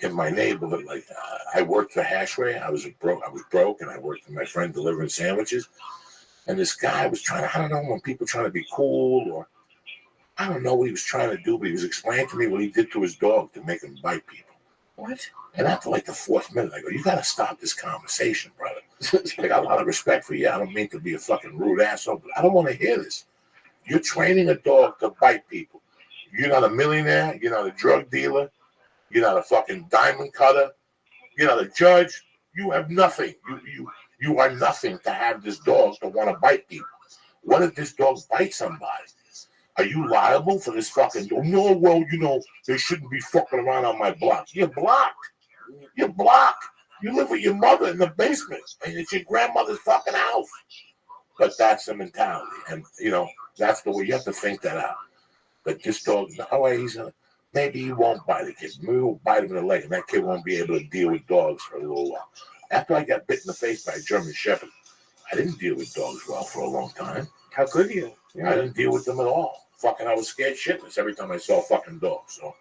in my neighborhood. Like I worked for Hashway. I was broke, and I worked for my friend delivering sandwiches. And this guy was trying to, I don't know, when people trying to be cool, or I don't know what he was trying to do, but he was explaining to me what he did to his dog to make him bite people. What? And after like the 4th minute, I go, you got to stop this conversation, brother. I got a lot of respect for you. I don't mean to be a fucking rude asshole, but I don't want to hear this. You're training a dog to bite people. You're not a millionaire. You're not a drug dealer. You're not a fucking diamond cutter. You're not a judge. You have nothing. You are nothing to have this dog to want to bite people. What if this dog bites somebody? Are you liable for this fucking dog? No, well, they shouldn't be fucking around on my block. You're blocked. You're blocked. You live with your mother in the basement, and it's your grandmother's fucking house. But that's the mentality, and that's the way you have to think that out. But this dog, maybe he won't bite a kid. Maybe he'll bite him in the leg, and that kid won't be able to deal with dogs for a little while. After I got bit in the face by a German Shepherd, I didn't deal with dogs well for a long time. How could you? I didn't deal with them at all. I was scared shitless every time I saw a fucking dog. So,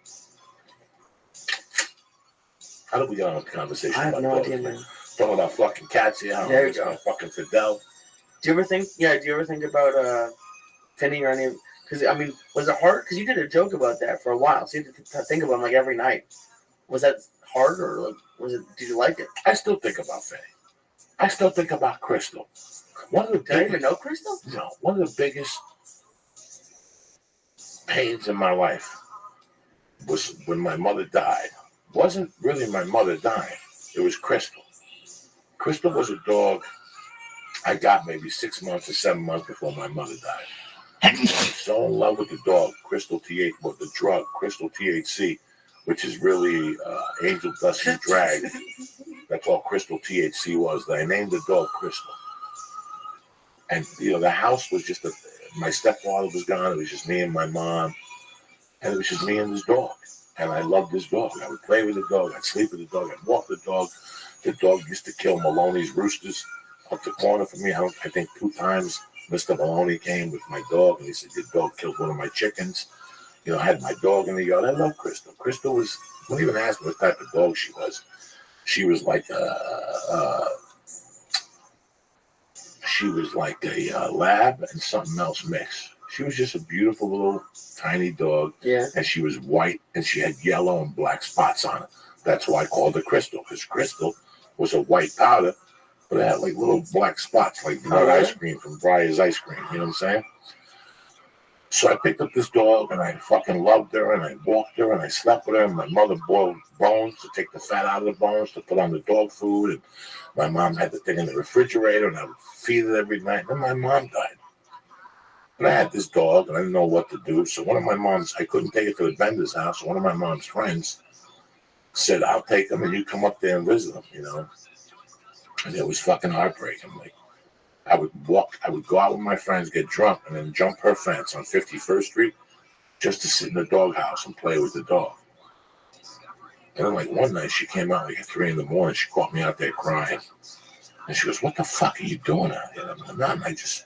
how did we get on the conversation? I have about no dogs, idea, man. Talking about fucking cats here. There you go. Fucking Fidel. Do you ever think about Finney or any? Because was it hard? Because you did a joke about that for a while, so you had to think about him like every night. Was that hard, or was it? Did you like it? I still think about Finney. I still think about Crystal. Did I even know Crystal? No, one of the biggest pains in my life was when my mother died. It wasn't really my mother dying. It was Crystal. Crystal was a dog I got maybe 6 months or 7 months before my mother died. I was so in love with the dog, Crystal the drug, Crystal THC, which is really angel dust and drag. That's all Crystal THC was. I named the dog Crystal. And, the house was just my stepfather was gone. It was just me and my mom. And it was just me and this dog. And I loved this dog. I would play with the dog. I'd sleep with the dog. I'd walk the dog. The dog used to kill Maloney's roosters up the corner for me. I think 2 times Mr. Maloney came with my dog. And he said, your dog killed one of my chickens. I had my dog in the yard. I love Crystal. Crystal was, don't even ask me what type of dog she was. She was like a lab and something else mixed. She was just a beautiful little tiny dog. Yeah. And she was white and she had yellow and black spots on her. That's why I called her Crystal, because Crystal was a white powder, but it had like little black spots, like ice cream from Breyer's ice cream. You know what I'm saying? So I picked up this dog and I fucking loved her and I walked her and I slept with her, and my mother boiled bones to take the fat out of the bones to put on the dog food, and my mom had the thing in the refrigerator and I would feed it every night. And then my mom died. And I had this dog and I didn't know what to do. So I couldn't take it to the vendor's house. So one of my mom's friends said, I'll take him and you come up there and visit him, And it was fucking heartbreaking. I would go out with my friends, get drunk, and then jump her fence on 51st Street just to sit in the doghouse and play with the dog. And then one night she came out at 3 a.m. She caught me out there crying. And she goes, what the fuck are you doing out here? I'm not. And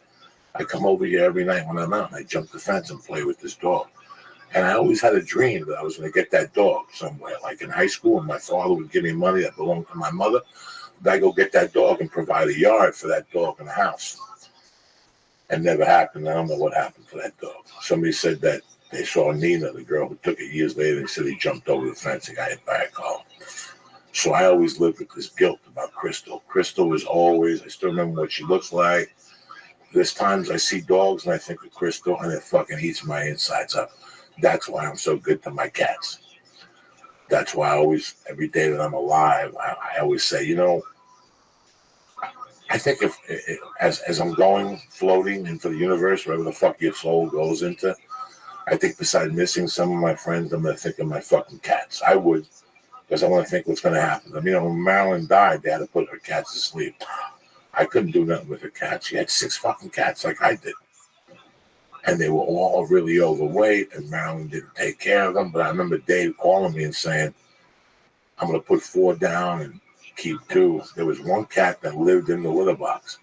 I come over here every night when I'm out and I jump the fence and play with this dog. And I always had a dream that I was going to get that dog somewhere. Like in high school, and my father would give me money that belonged to my mother. I go get that dog and provide a yard for that dog in the house. It never happened. I don't know what happened to that dog. Somebody said that they saw Nina, the girl who took it years later, and said he jumped over the fence and got hit by a car. So I always lived with this guilt about Crystal. Crystal is always, I still remember what she looks like. There's times I see dogs and I think of Crystal and it fucking eats my insides up. That's why I'm so good to my cats. That's why I always, every day that I'm alive, I always say, I think as I'm floating into the universe, wherever the fuck your soul goes into, I think besides missing some of my friends, I'm going to think of my fucking cats. I would, because I want to think what's going to happen. When Marilyn died, they had to put her cats to sleep. I couldn't do nothing with her cats. She had 6 fucking cats like I did. And they were all really overweight, and Marilyn didn't take care of them. But I remember Dave calling me and saying, I'm going to put 4 down and keep 2. There was 1 cat that lived in the litter box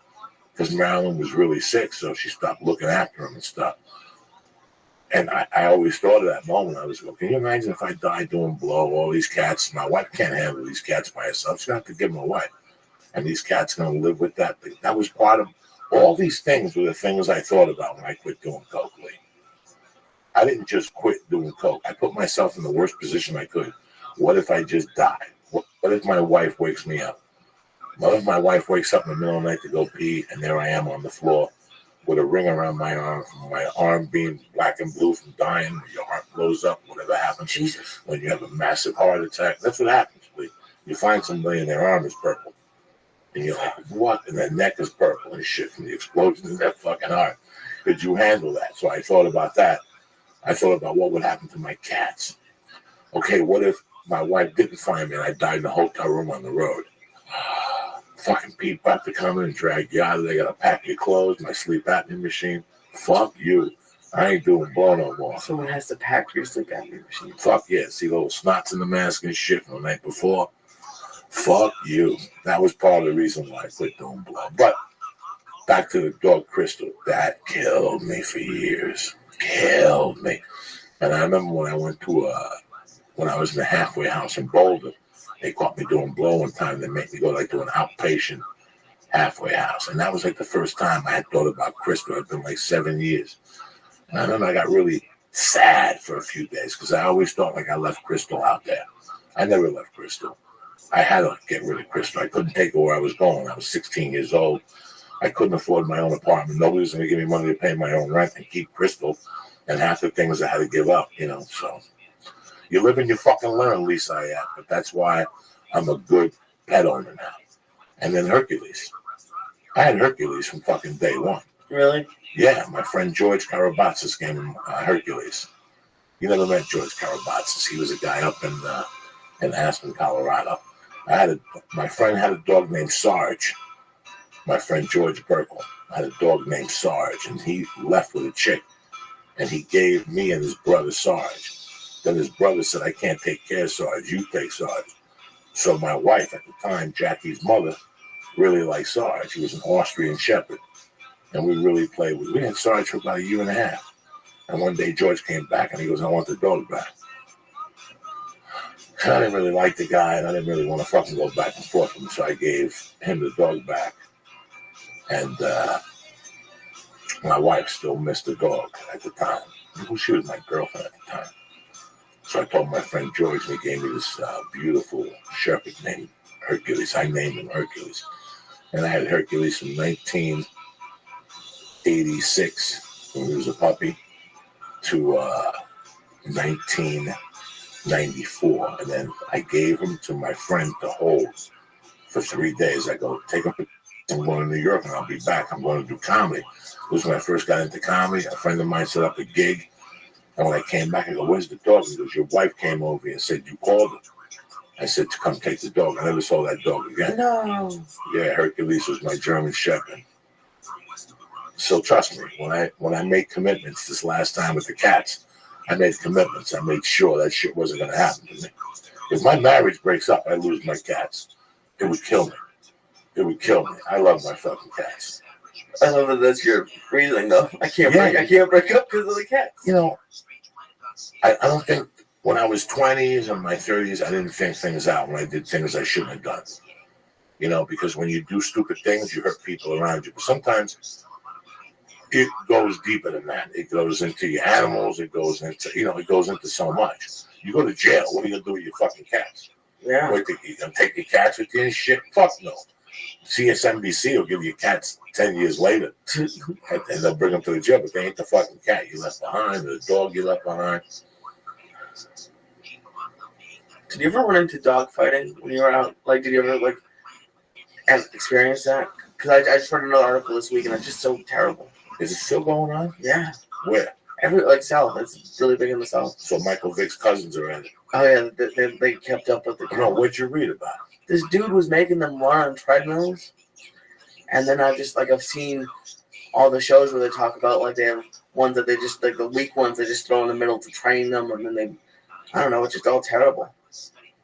because Marilyn was really sick, so she stopped looking after him and stuff. And I always thought of that moment. I was going, can you imagine if I died doing blow, all these cats? My wife can't handle these cats by herself. She's going to have to give them away. And these cats going to live with that. That was part of all these things were the things I thought about when I quit doing coke, Lee. I didn't just quit doing coke. I put myself in the worst position I could. What if I just die? What if my wife wakes me up? What if my wife wakes up in the middle of the night to go pee, and there I am on the floor with a ring around my arm, from my arm being black and blue from dying, your heart blows up, whatever happens. Jesus. When you have a massive heart attack, that's what happens, Lee. You find somebody and their arm is purple. And you're like, what? And their neck is purple and shit from the explosion in their fucking heart. Could you handle that? So I thought about that. I thought about what would happen to my cats. Okay, what if my wife didn't find me and I died in a hotel room on the road? Fucking Pete about to come in and drag you out. They gotta pack your clothes, my sleep apnea machine. Fuck you. I ain't doing blow no more. Someone has to pack your sleep apnea machine. Fuck yeah. See little snots in the mask and shit from the night before. Fuck you. That was part of the reason why I quit doing blow. But back to the dog Crystal. That killed me for years. Killed me. And I remember when I went to when I was in the halfway house in Boulder, they caught me doing blow one time. They made me go like to an outpatient halfway house. And that was like the first time I had thought about Crystal. It's been like 7 years. And I remember I got really sad for a few days because I always thought like I left Crystal out there. I never left Crystal. I had to get rid of Crystal. I couldn't take her where I was going. I was 16 years old. I couldn't afford my own apartment. Nobody was going to give me money to pay my own rent and keep Crystal. And half the things I had to give up, you know. So you live and you fucking learn, Lisa. I am. But that's why I'm a good pet owner now. And then Hercules. I had Hercules from fucking day one. Really? Yeah, my friend George Karabatsis gave him Hercules. You never met George Karabatsis. He was a guy up in Aspen, Colorado. My friend had a dog named Sarge. My friend George Burkle had a dog named Sarge, and he left with a chick. And he gave me and his brother Sarge. Then his brother said, I can't take care of Sarge. You take Sarge. So my wife at the time, Jackie's mother, really liked Sarge. He was an Austrian Shepherd. And we really played with. We had Sarge for about 1.5 years. And one day George came back and he goes, I want the dog back. I didn't really like the guy and I didn't really want to fucking go back and forth with him. So I gave him the dog back. And my wife still missed the dog at the time. She was my girlfriend at the time. So I told my friend George, and he gave me this beautiful shepherd named Hercules. I named him Hercules. And I had Hercules from 1986 when he was a puppy to 1994. And then I gave him to my friend to hold for 3 days. I go, take him. I'm going to New York and I'll be back. I'm going to do comedy. This was when I first got into comedy. A friend of mine set up a gig. And when I came back, I go, where's the dog? He goes, your wife came over and said, you called her. I said, to come take the dog. I never saw that dog again. No. Yeah, Hercules was my German Shepherd. So trust me, when I made commitments this last time with the cats, I made commitments. I made sure that shit wasn't going to happen to me. If my marriage breaks up, I lose my cats. It would kill me. It would kill me. I love my fucking cats. I love that that's your reasoning, though. I can't break up because of the cats. You know, I don't think when I was 20s and my 30s, I didn't think things out when I did things I shouldn't have done. You know, because when you do stupid things, you hurt people around you. But sometimes it goes deeper than that. It goes into your animals. It goes into, it goes into so much. You go to jail. What are you going to do with your fucking cats? Yeah. What, you going to take your cats with you and shit? Fuck no. CSNBC will give you cats 10 years later, and they'll bring them to the jail, but they ain't the fucking cat you left behind, or the dog you left behind. Did you ever run into dog fighting when you were out? Like, did you ever, experience that? Because I just read another article this week, and it's just so terrible. Is it still going on? Yeah. Where? South. It's really big in the South. So Michael Vick's cousins are in it. Oh, yeah. They kept up with the... No, what'd you read about? This dude was making them run on treadmills, and then I've seen all the shows where they talk about they have ones that they just the weak ones they just throw in the middle to train them, and then I don't know, it's just all terrible.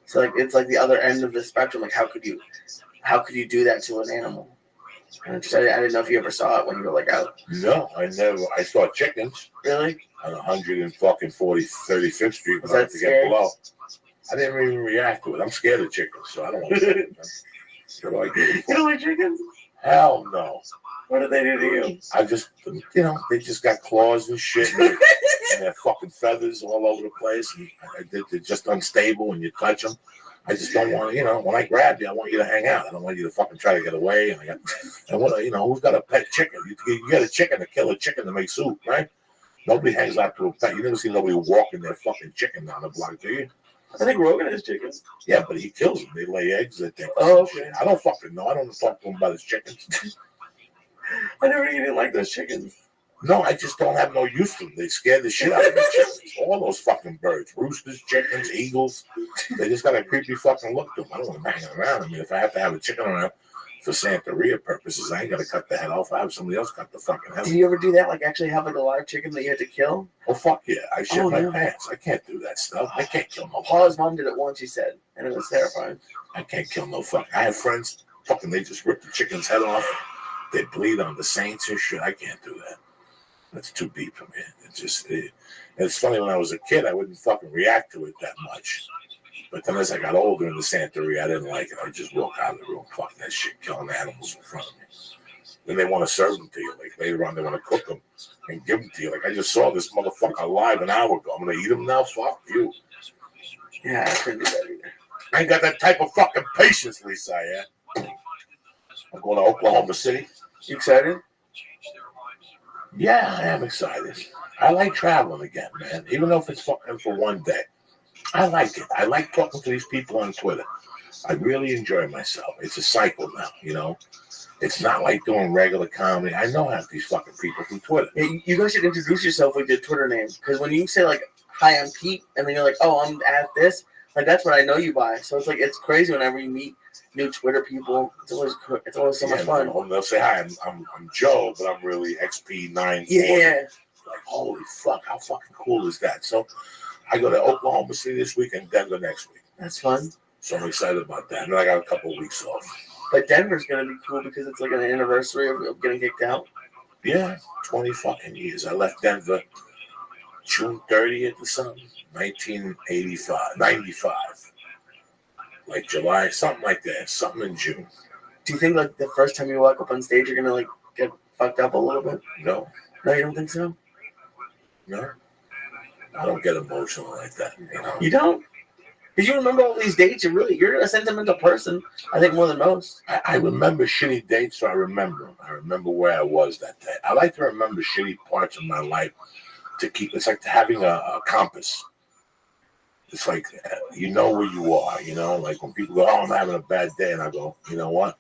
So it's the other end of the spectrum. How could you do that to an animal? And I didn't know if you ever saw it when you were out. No, I never. I saw chickens. Really? On 35th Street. Was that scary? Below. I didn't even react to it. I'm scared of chickens, so I don't want to. You don't like chickens? Hell no. What did they do to you? I just, they just got claws and shit, and their fucking feathers all over the place. And they're just unstable when you touch them. I just don't want to, when I grab you, I want you to hang out. I don't want you to fucking try to get away. And who's got a pet chicken? You get a chicken to kill a chicken to make soup, right? Nobody hangs out to a pet. You never see nobody walking their fucking chicken down the block, do you? I think Rogan has chickens. Yeah, but he kills them. They lay eggs. They think. Oh, okay. I don't fucking know. I don't talk to him about his chickens. I never even liked those chickens. No, I just don't have no use for them. They scare the shit out of me. Chickens. All those fucking birds, roosters, chickens, eagles. They just got a creepy fucking look to them. I don't want them hanging around. I mean, if I have to have a chicken around for Santeria purposes, I ain't gonna cut the head off. I have somebody else cut the fucking head off. Did you ever do that? Like actually have like a live chicken that you had to kill? Oh fuck yeah! I shit my no. pants. I can't do that stuff. I can't kill no. Paula's mom did it once, she said, and it was terrifying. I can't kill no fuck. I have friends. Fucking, they just rip the chicken's head off. They bleed on the saints and shit. I can't do that. That's too deep for me. It's funny, when I was a kid, I wouldn't fucking react to it that much. But then as I got older in the Santeria, I didn't like it. I just walk out of the room, fuck that shit, killing animals in front of me. Then they want to serve them to you. Like later on, they want to cook them and give them to you. Like, I just saw this motherfucker alive an hour ago. I'm going to eat him now? Fuck you. Yeah, I couldn't do that either. I ain't got that type of fucking patience, Lisa. Yeah. I'm going to Oklahoma City. You excited? Yeah, I am excited. I like traveling again, man. Even though if it's fucking for one day. I like it. I like talking to these people on Twitter. I really enjoy myself. It's a cycle now, you know. It's not like doing regular comedy. I know half these fucking people from Twitter. Yeah, you guys should introduce yourself with your Twitter name. Because when you say, like, hi, I'm Pete, and then you're like, oh, I'm at this, like, that's what I know you by. So it's like, it's crazy whenever you meet new Twitter people. It's always so much fun. They'll say, hi, I'm Joe, but I'm really XP9. Yeah. Like, holy fuck, how fucking cool is that? So I go to Oklahoma City this week and Denver next week. That's fun. So I'm excited about that. And then I got a couple of weeks off. But Denver's going to be cool because it's like an anniversary of getting kicked out. Yeah, 20 fucking years. I left Denver June 30th or something, 95. Like July, something like that. Something in June. Do you think like the first time you walk up on stage, you're going to like get fucked up a little bit? No. No, you don't think so? No. I don't get emotional like that. You know? You don't? Because you remember all these dates. You're a sentimental person, I think, more than most. I remember shitty dates, so I remember them. I remember where I was that day. I like to remember shitty parts of my life to keep. It's like having a compass. It's like, you know where you are, you know? Like when people go, oh, I'm having a bad day. And I go, you know what?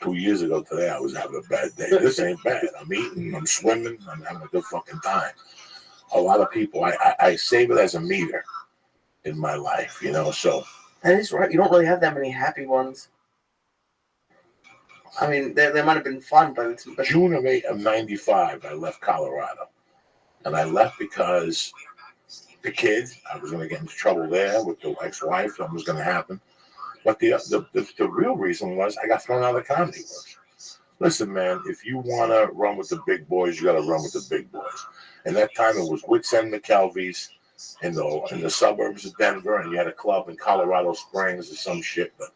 2 years ago today, I was having a bad day. This ain't bad. I'm eating, I'm swimming, I'm having a good fucking time. A lot of people, I save it as a meter in my life, you know, so. That is right. You don't really have that many happy ones. I mean, they might have been fun, but it's... June of 95, I left Colorado. And I left because the kids, I was going to get into trouble there with the ex-wife. Something was going to happen. But the real reason was I got thrown out of the comedy works. Listen, man, if you want to run with the big boys, you got to run with the big boys. And that time it was Wits End McKelvey's in the suburbs of Denver, and you had a club in Colorado Springs or some shit. But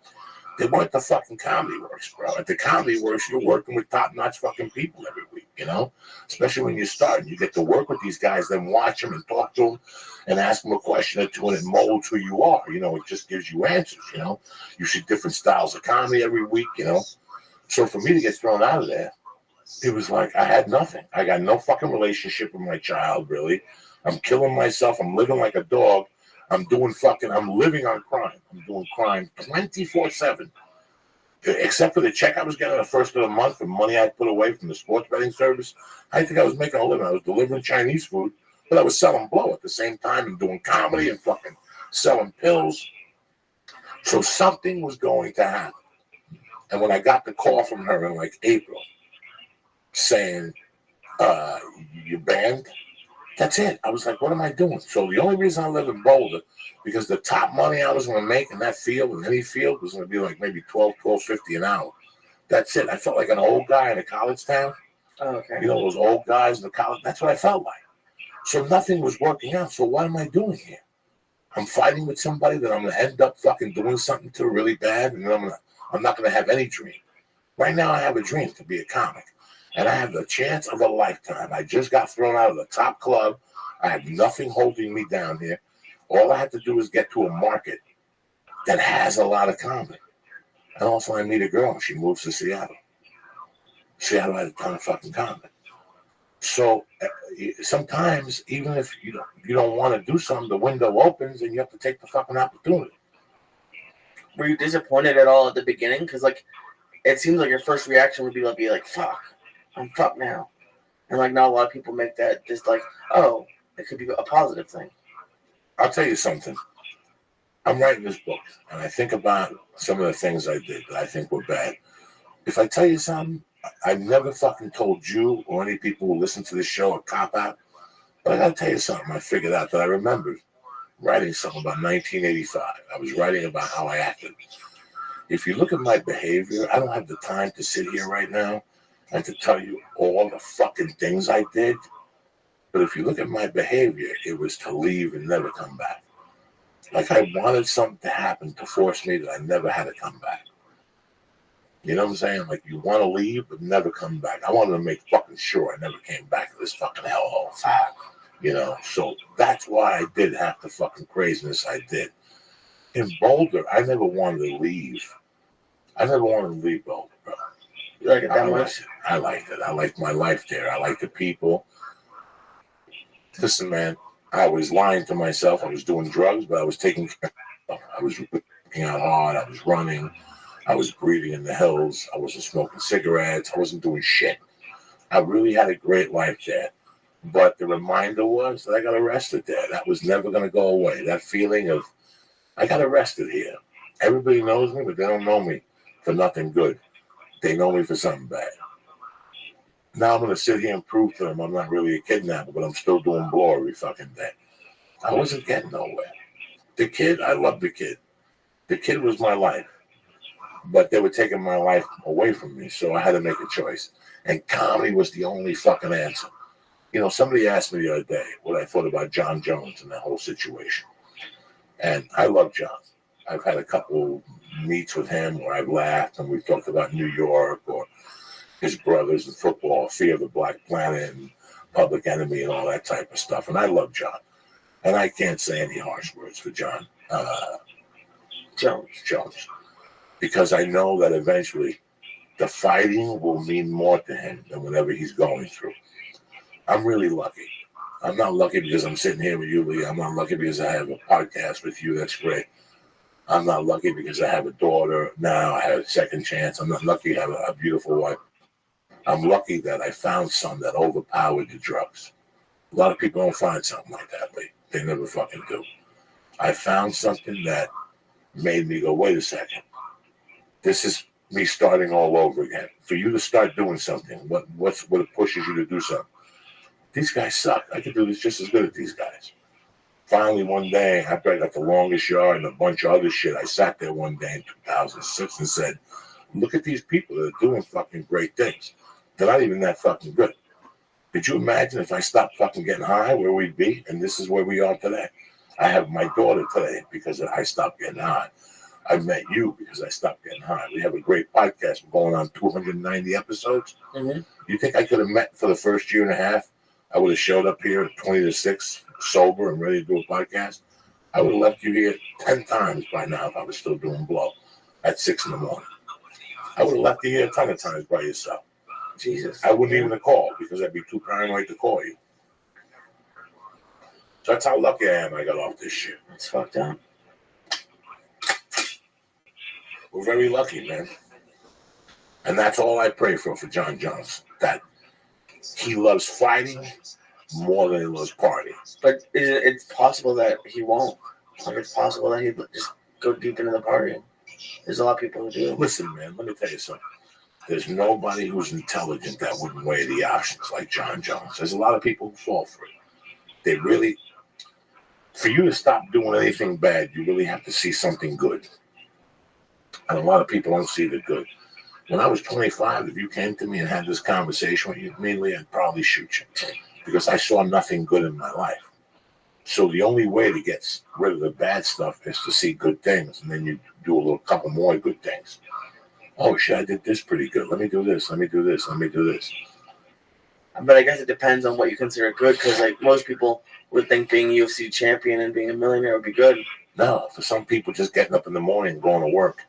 they weren't the fucking comedy works, bro. At the comedy works, you're working with top-notch fucking people every week, you know? Especially when you start. You get to work with these guys, then watch them and talk to them and ask them a question or two, and it molds who you are. You know, it just gives you answers, you know? You see different styles of comedy every week, you know? So for me to get thrown out of there, it was like I had nothing. I got no fucking relationship with my child, really. I'm killing myself. I'm living like a dog. I'm living on crime. I'm doing crime 24/7. Except for the check I was getting the first of the month for money I put away from the sports betting service. I think I was making a living. I was delivering Chinese food, but I was selling blow at the same time and doing comedy and fucking selling pills. So something was going to happen. And when I got the call from her in like April saying, you're banned, that's it. I was like, what am I doing? So the only reason I live in Boulder, because the top money I was going to make in that field, in any field, was going to be like maybe $12.50 an hour. That's it. I felt like an old guy in a college town. Oh, okay. You know, those old guys in the college. That's what I felt like. So nothing was working out. So what am I doing here? I'm fighting with somebody that I'm going to end up fucking doing something to really bad, and then I'm not going to have any dream. Right now I have a dream to be a comic. And I have the chance of a lifetime. I just got thrown out of the top club. I have nothing holding me down here. All I have to do is get to a market that has a lot of comedy. And also I meet a girl. She moves to Seattle. Seattle has a ton of fucking comedy. So sometimes, even if you don't want to do something, the window opens and you have to take the fucking opportunity. Were you disappointed at all at the beginning? Because like, it seems like your first reaction would be like, fuck, I'm fucked now. And like, not a lot of people make that just like, oh, it could be a positive thing. I'll tell you something. I'm writing this book, and I think about some of the things I did that I think were bad. If I tell you something, I've never fucking told you or any people who listen to this show a cop out, but I gotta tell you something I figured out that I remembered writing something about 1985. I was writing about how I acted. If you look at my behavior, I don't have the time to sit here right now and to tell you all the fucking things I did. But if you look at my behavior, it was to leave and never come back. Like I wanted something to happen to force me that I never had to come back. You know what I'm saying? Like you want to leave but never come back. I wanted to make fucking sure I never came back to this fucking hellhole. You know, so that's why I did half the fucking craziness I did. In Boulder, I never wanted to leave. I never wanted to leave Boulder, bro. You like it that much? I liked it. I liked my life there. I liked the people. Listen, man, I was lying to myself. I was doing drugs, but I was taking care of myself. I was working out hard. I was running. I was breathing in the hills. I wasn't smoking cigarettes. I wasn't doing shit. I really had a great life there. But the reminder was that I got arrested there. That was never going to go away. That feeling of, I got arrested here. Everybody knows me, but they don't know me for nothing good. They know me for something bad. Now I'm going to sit here and prove to them I'm not really a kidnapper, but I'm still doing blow every fucking day. I wasn't getting nowhere. The kid, I loved the kid. The kid was my life. But they were taking my life away from me, so I had to make a choice. And comedy was the only fucking answer. You know, somebody asked me the other day what I thought about John Jones and that whole situation. And I love John. I've had a couple meets with him where I've laughed and we've talked about New York or his brothers in football, Fear of the Black Planet and Public Enemy and all that type of stuff. And I love John. And I can't say any harsh words for John Jones. Because I know that eventually the fighting will mean more to him than whatever he's going through. I'm really lucky. I'm not lucky because I'm sitting here with you, Lee. I'm not lucky because I have a podcast with you. That's great. I'm not lucky because I have a daughter now. I have a second chance. I'm not lucky to have a beautiful wife. I'm lucky that I found something that overpowered the drugs. A lot of people don't find something like that, Lee. They never fucking do. I found something that made me go, wait a second. This is me starting all over again. For you to start doing something, what pushes you to do something? These guys suck. I could do this just as good as these guys. Finally, one day, after I got the longest yard and a bunch of other shit, I sat there one day in 2006 and said, look at these people that are doing fucking great things. They're not even that fucking good. Could you imagine if I stopped fucking getting high, where we'd be? And this is where we are today. I have my daughter today because I stopped getting high. I met you because I stopped getting high. We have a great podcast. We're going on 290 episodes. Mm-hmm. You think I could have met for the first year and a half? I would have showed up here at 20 to 6, sober and ready to do a podcast. I would have left you here 10 times by now if I was still doing blow at 6 in the morning. I would have left you here a ton of times by yourself. Jesus. I wouldn't even have called because I'd be too paranoid to call you. So that's how lucky I am I got off this shit. It's fucked up. We're very lucky, man. And that's all I pray for John Jones. That he loves fighting more than he loves partying. But it's possible that he won't. Like it's possible that he'd just go deep into the partying. There's a lot of people who do. Listen, man, let me tell you something. There's nobody who's intelligent that wouldn't weigh the options like John Jones. There's a lot of people who fall for it. They really, for you to stop doing anything bad, you really have to see something good. And a lot of people don't see the good. When I was 25, if you came to me and had this conversation with me, I'd probably shoot you because I saw nothing good in my life. So the only way to get rid of the bad stuff is to see good things, and then you do a couple more good things. Oh shit, I did this pretty good. Let me do this. Let me do this. Let me do this. But I guess it depends on what you consider good, because like most people would think being UFC champion and being a millionaire would be good. No, for some people, just getting up in the morning and going to work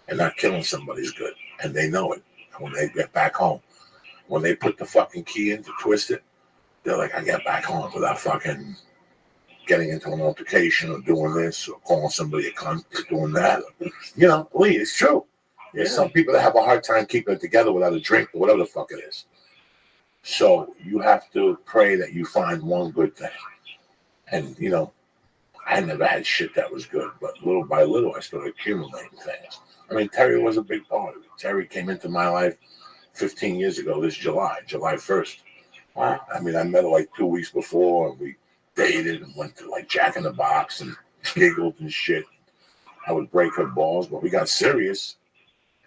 and not killing somebody's good, and they know it. And when they get back home, when they put the fucking key in to twist it, they're like, I get back home without fucking getting into an altercation or doing this or calling somebody a cunt or doing that. You know, Lee, it's true. There's some people that have a hard time keeping it together without a drink or whatever the fuck it is. So you have to pray that you find one good thing. And, you know, I never had shit that was good, but little by little I started accumulating things. I mean, Terry was a big part of it. Terry came into my life 15 years ago this July 1st. Wow. I mean, I met her like 2 weeks before, and we dated and went to like Jack in the Box and giggled and shit. I would break her balls, but we got serious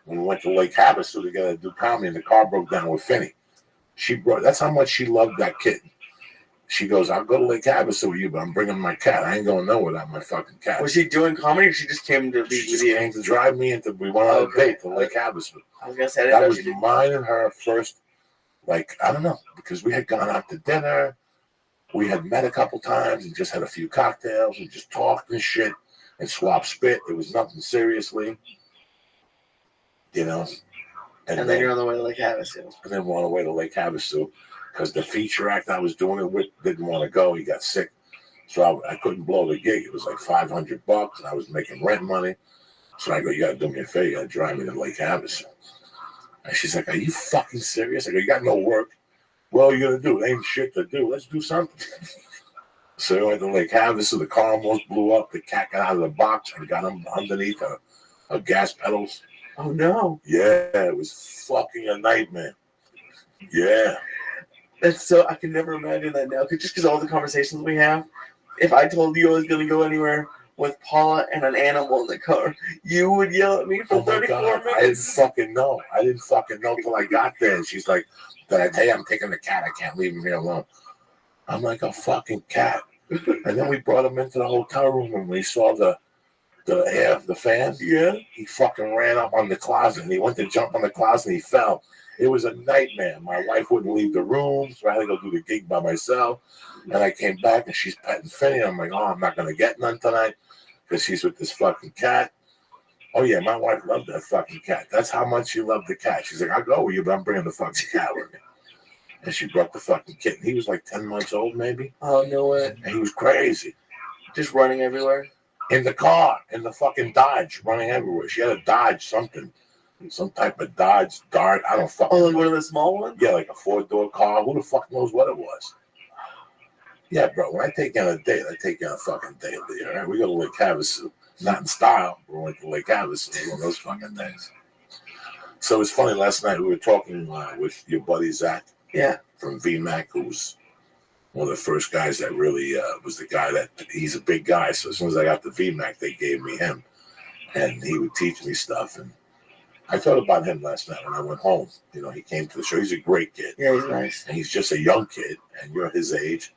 when we went to Lake Havasu together to do comedy, and the car broke down with Finney. That's how much she loved that kid. She goes, I'll go to Lake Havasu with you, but I'm bringing my cat. I ain't going nowhere without my fucking cat. Was she doing comedy, or she just came to be with you? Came to drive me into. We went on a date to Lake Havasu. I was gonna say that was mine and her first. Like, I don't know, because we had gone out to dinner. We had met a couple times and just had a few cocktails and just talked and shit and swapped spit. It was nothing seriously, you know. And then you're on the way to Lake Havasu. And then we're on the way to Lake Havasu because the feature act I was doing it with didn't want to go. He got sick. So I couldn't blow the gig. It was like $500 and I was making rent money. So I go, you got to do me a favor. You got to drive me to Lake Havasu. And she's like, are you fucking serious? I go, you got no work. Well, you gonna do? It ain't shit to do. Let's do something. So we went to Lake Havasu. The car almost blew up. The cat got out of the box and got him underneath her gas pedals. Oh no! Yeah, it was fucking a nightmare. Yeah. That's so. I can never imagine that now. Just because all the conversations we have, if I told you I was gonna go anywhere with Paula and an animal in the car, you would yell at me for 34 minutes. I didn't fucking know. I didn't fucking know till I got there. And she's like, did I tell you I'm taking the cat? I can't leave him here alone. I'm like, a fucking cat. And then we brought him into the hotel room and we saw the air, the fan. Yeah. He fucking ran up on the closet and he went to jump on the closet and he fell. It was a nightmare. My wife wouldn't leave the room, so I had to go do the gig by myself. And I came back and she's petting Finney. I'm like, oh, I'm not going to get none tonight because she's with this fucking cat. Oh, yeah, my wife loved that fucking cat. That's how much she loved the cat. She's like, I'll go with you, but I'm bringing the fucking cat with me. And she brought the fucking kitten. He was like 10 months old, maybe. Oh, no way. And he was crazy. Just running everywhere? In the car, in the fucking Dodge, running everywhere. She had a Dodge something. Some type of Dodge Dart. I don't fucking know. Like one of the small ones? Yeah, like a 4-door car. Who the fuck knows what it was? Yeah, bro, when I take you on a date, I take you on a fucking date, all right? We go to Lake Havasu. Not in style, but we went to Lake Havasu one of those fucking days. So it's funny, last night we were talking with your buddy Zach. Yeah. From VMAC, who's one of the first guys that really was the guy that, he's a big guy. So as soon as I got the VMAC, they gave me him. And he would teach me stuff. And I thought about him last night when I went home. You know, he came to the show. He's a great kid. Yeah, he's nice. And he's just a young kid, and you're his age.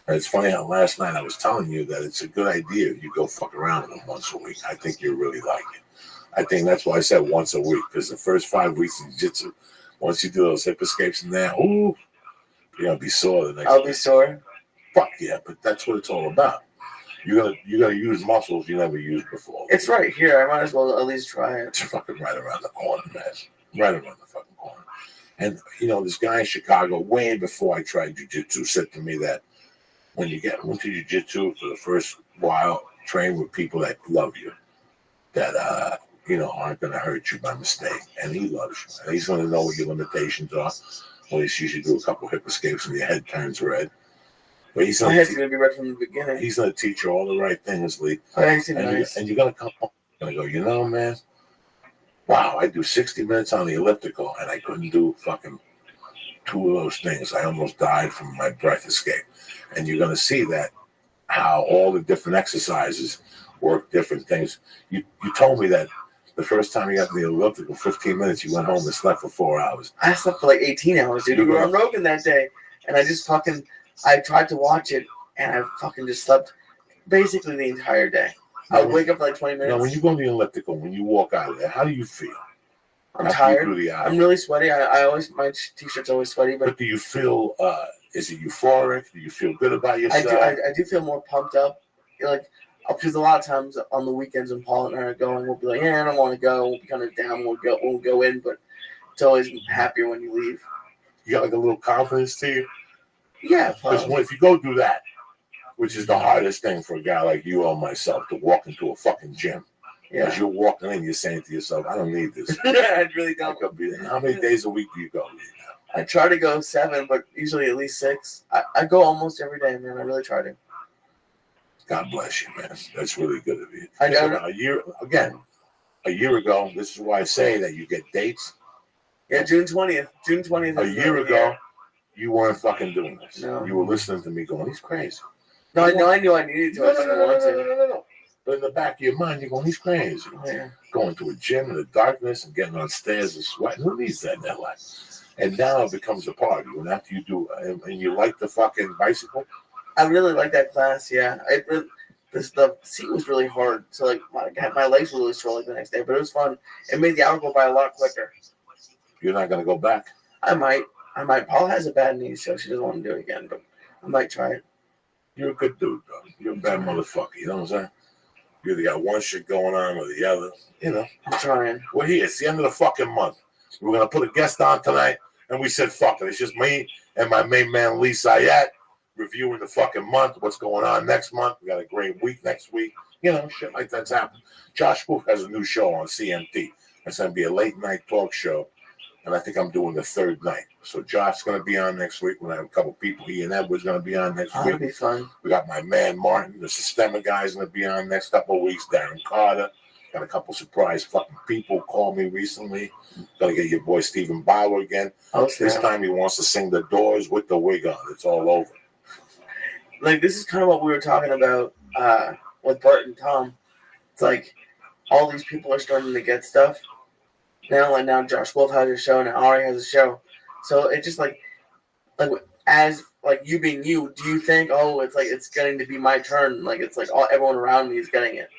And it's funny how last night I was telling you that it's a good idea if you go fuck around with him once a week. I think you really like it. I think that's why I said once a week, because the first 5 weeks of jiu-jitsu, once you do those hip escapes in there, ooh, you're going to be sore the next I'll day. be sore? Fuck yeah, but that's what it's all about. You're gonna use muscles you never used before. It's right here. I might as well at least try it. It's fucking right around the corner, man. Right around the fucking corner. And, you know, this guy in Chicago, way before I tried jiu-jitsu, said to me that when you get into jiu-jitsu for the first while, train with people that love you, that, you know, aren't going to hurt you by mistake. And he loves you. And he's going to know what your limitations are. Well, he sees you do a couple hip escapes and your head turns red. But he's my head's going to be red from the beginning. He's going to teach you all the right things, Lee. Oh, nice. And you're going to come home and go, you know, man, wow, I do 60 minutes on the elliptical and I couldn't do fucking 2 of those things. I almost died from my breath escape. And you're going to see that, how all the different exercises work different things. You told me that the first time you got the elliptical, 15 minutes, you went home and slept for 4 hours. I slept for like 18 hours, dude. We were on Rogan that day. And I tried to watch it, and I fucking just slept basically the entire day. I would wake up for like 20 minutes. Now, when you go on the elliptical, when you walk out of there, how do you feel? I'm tired. I'm really sweaty. I always, my t-shirt's always sweaty. But do you feel, is it euphoric? Do you feel good about yourself? I do feel more pumped up. Like, because a lot of times on the weekends when Paul and I are going, we'll be like, yeah, I don't want to go. We'll be kind of down. We'll go in, but it's always happier when you leave. You got like a little confidence to you? Yeah, Because if you go do that, which is the hardest thing for a guy like you or myself to walk into a fucking gym. Because you're walking in, you're saying to yourself, I don't need this. I really don't. I could be there. How many days a week do you go? I try to go 7, but usually at least 6. I go almost every day, man. I really try to. God bless you, man. That's really good of you. I know. A year ago, this is why I say that you get dates. Yeah, June 20th. June 20th. A year ago, you weren't fucking doing this. No. You were listening to me going, he's crazy. No, I knew I needed to. I just didn't want to. No. But in the back of your mind, you're going, he's crazy. Yeah. Going to a gym in the darkness and getting on stairs and sweating. Who needs that in their life? And now it becomes a party. And after you do, and you like the fucking bicycle? I really like that class, yeah. The seat was really hard. So, like, my legs were really sore like the next day. But it was fun. It made the hour go by a lot quicker. You're not going to go back? I might. Paul has a bad knee, so she doesn't want to do it again. But I might try it. You're a good dude, though. You're a bad motherfucker. You know what I'm saying? You either got one shit going on or the other. You know. I'm trying. We're here. It's the end of the fucking month. We're going to put a guest on tonight, and we said, fuck it. It's just me and my main man, Lee Sayat, reviewing the fucking month, what's going on next month. We got a great week next week. You know, shit like that's happening. Josh Wolf has a new show on CMT. It's going to be a late-night talk show, and I think I'm doing the third night. So Josh's going to be on next week. We're going to have a couple people. He and Edward's going to be on next week. That'll be fun. We got my man Martin, the Systema guy's going to be on next couple of weeks. Darren Carter. Got a couple surprise fucking people call me recently. Got to get your boy Stephen Bauer again. Okay. This time he wants to sing The Doors with the wig on. It's all over. Like, this is kind of what we were talking about with Bert and Tom. It's like all these people are starting to get stuff. Now Josh Wolf has a show, now Ari has a show. So it's just like as like you being you, do you think, oh, it's like it's getting to be my turn? Like it's like everyone around me is getting it.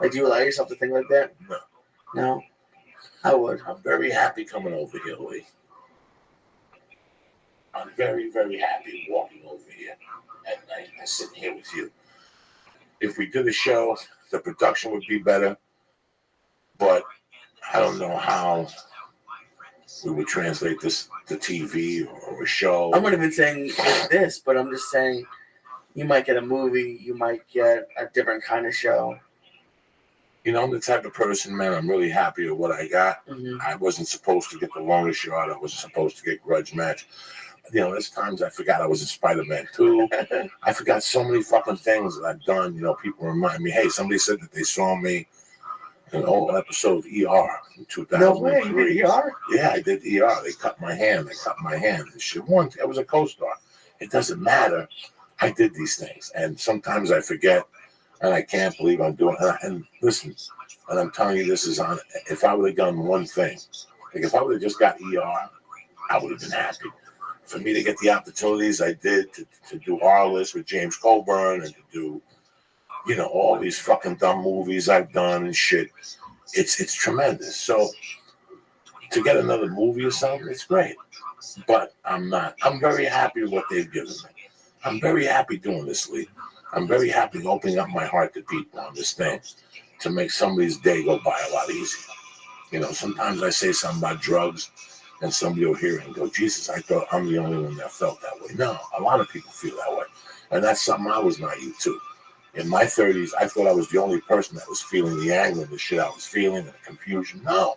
Like, do you allow yourself to think like that? No. I would. I'm very happy coming over here, Lee. I'm very, very happy walking over here at night and sitting here with you. If we did a show, the production would be better, but I don't know how we would translate this to TV or a show. I'm not even saying it's this, but I'm just saying you might get a movie, you might get a different kind of show. You know, I'm the type of person, man, I'm really happy with what I got. Mm-hmm. I wasn't supposed to get the longest shot. I wasn't supposed to get Grudge Match. You know, there's times I forgot I was in Spider-Man 2. I forgot so many fucking things that I've done. You know, people remind me, hey, somebody said that they saw me in an old episode of ER in 2003. No way, you did ER? Yeah, I did ER. They cut my hand. And shit. It was a co-star. It doesn't matter. I did these things. And sometimes I forget. And I can't believe I'm doing it. And listen, and I'm telling you, this is on. If I would have done one thing, like if I would have just got ER, I would have been happy. For me to get the opportunities I did to do Arliss with James Coburn and to do, you know, all these fucking dumb movies I've done and shit, it's tremendous. So to get another movie or something, it's great. But I'm not. I'm very happy with what they've given me. I'm very happy doing this, Lee. I'm very happy opening up my heart to people on this thing to make somebody's day go by a lot easier. You know, sometimes I say something about drugs and somebody will hear it and go, Jesus, I thought I'm the only one that felt that way. No, a lot of people feel that way. And that's something I was naive to. In my 30s, I thought I was the only person that was feeling the anger and the shit I was feeling and the confusion. No.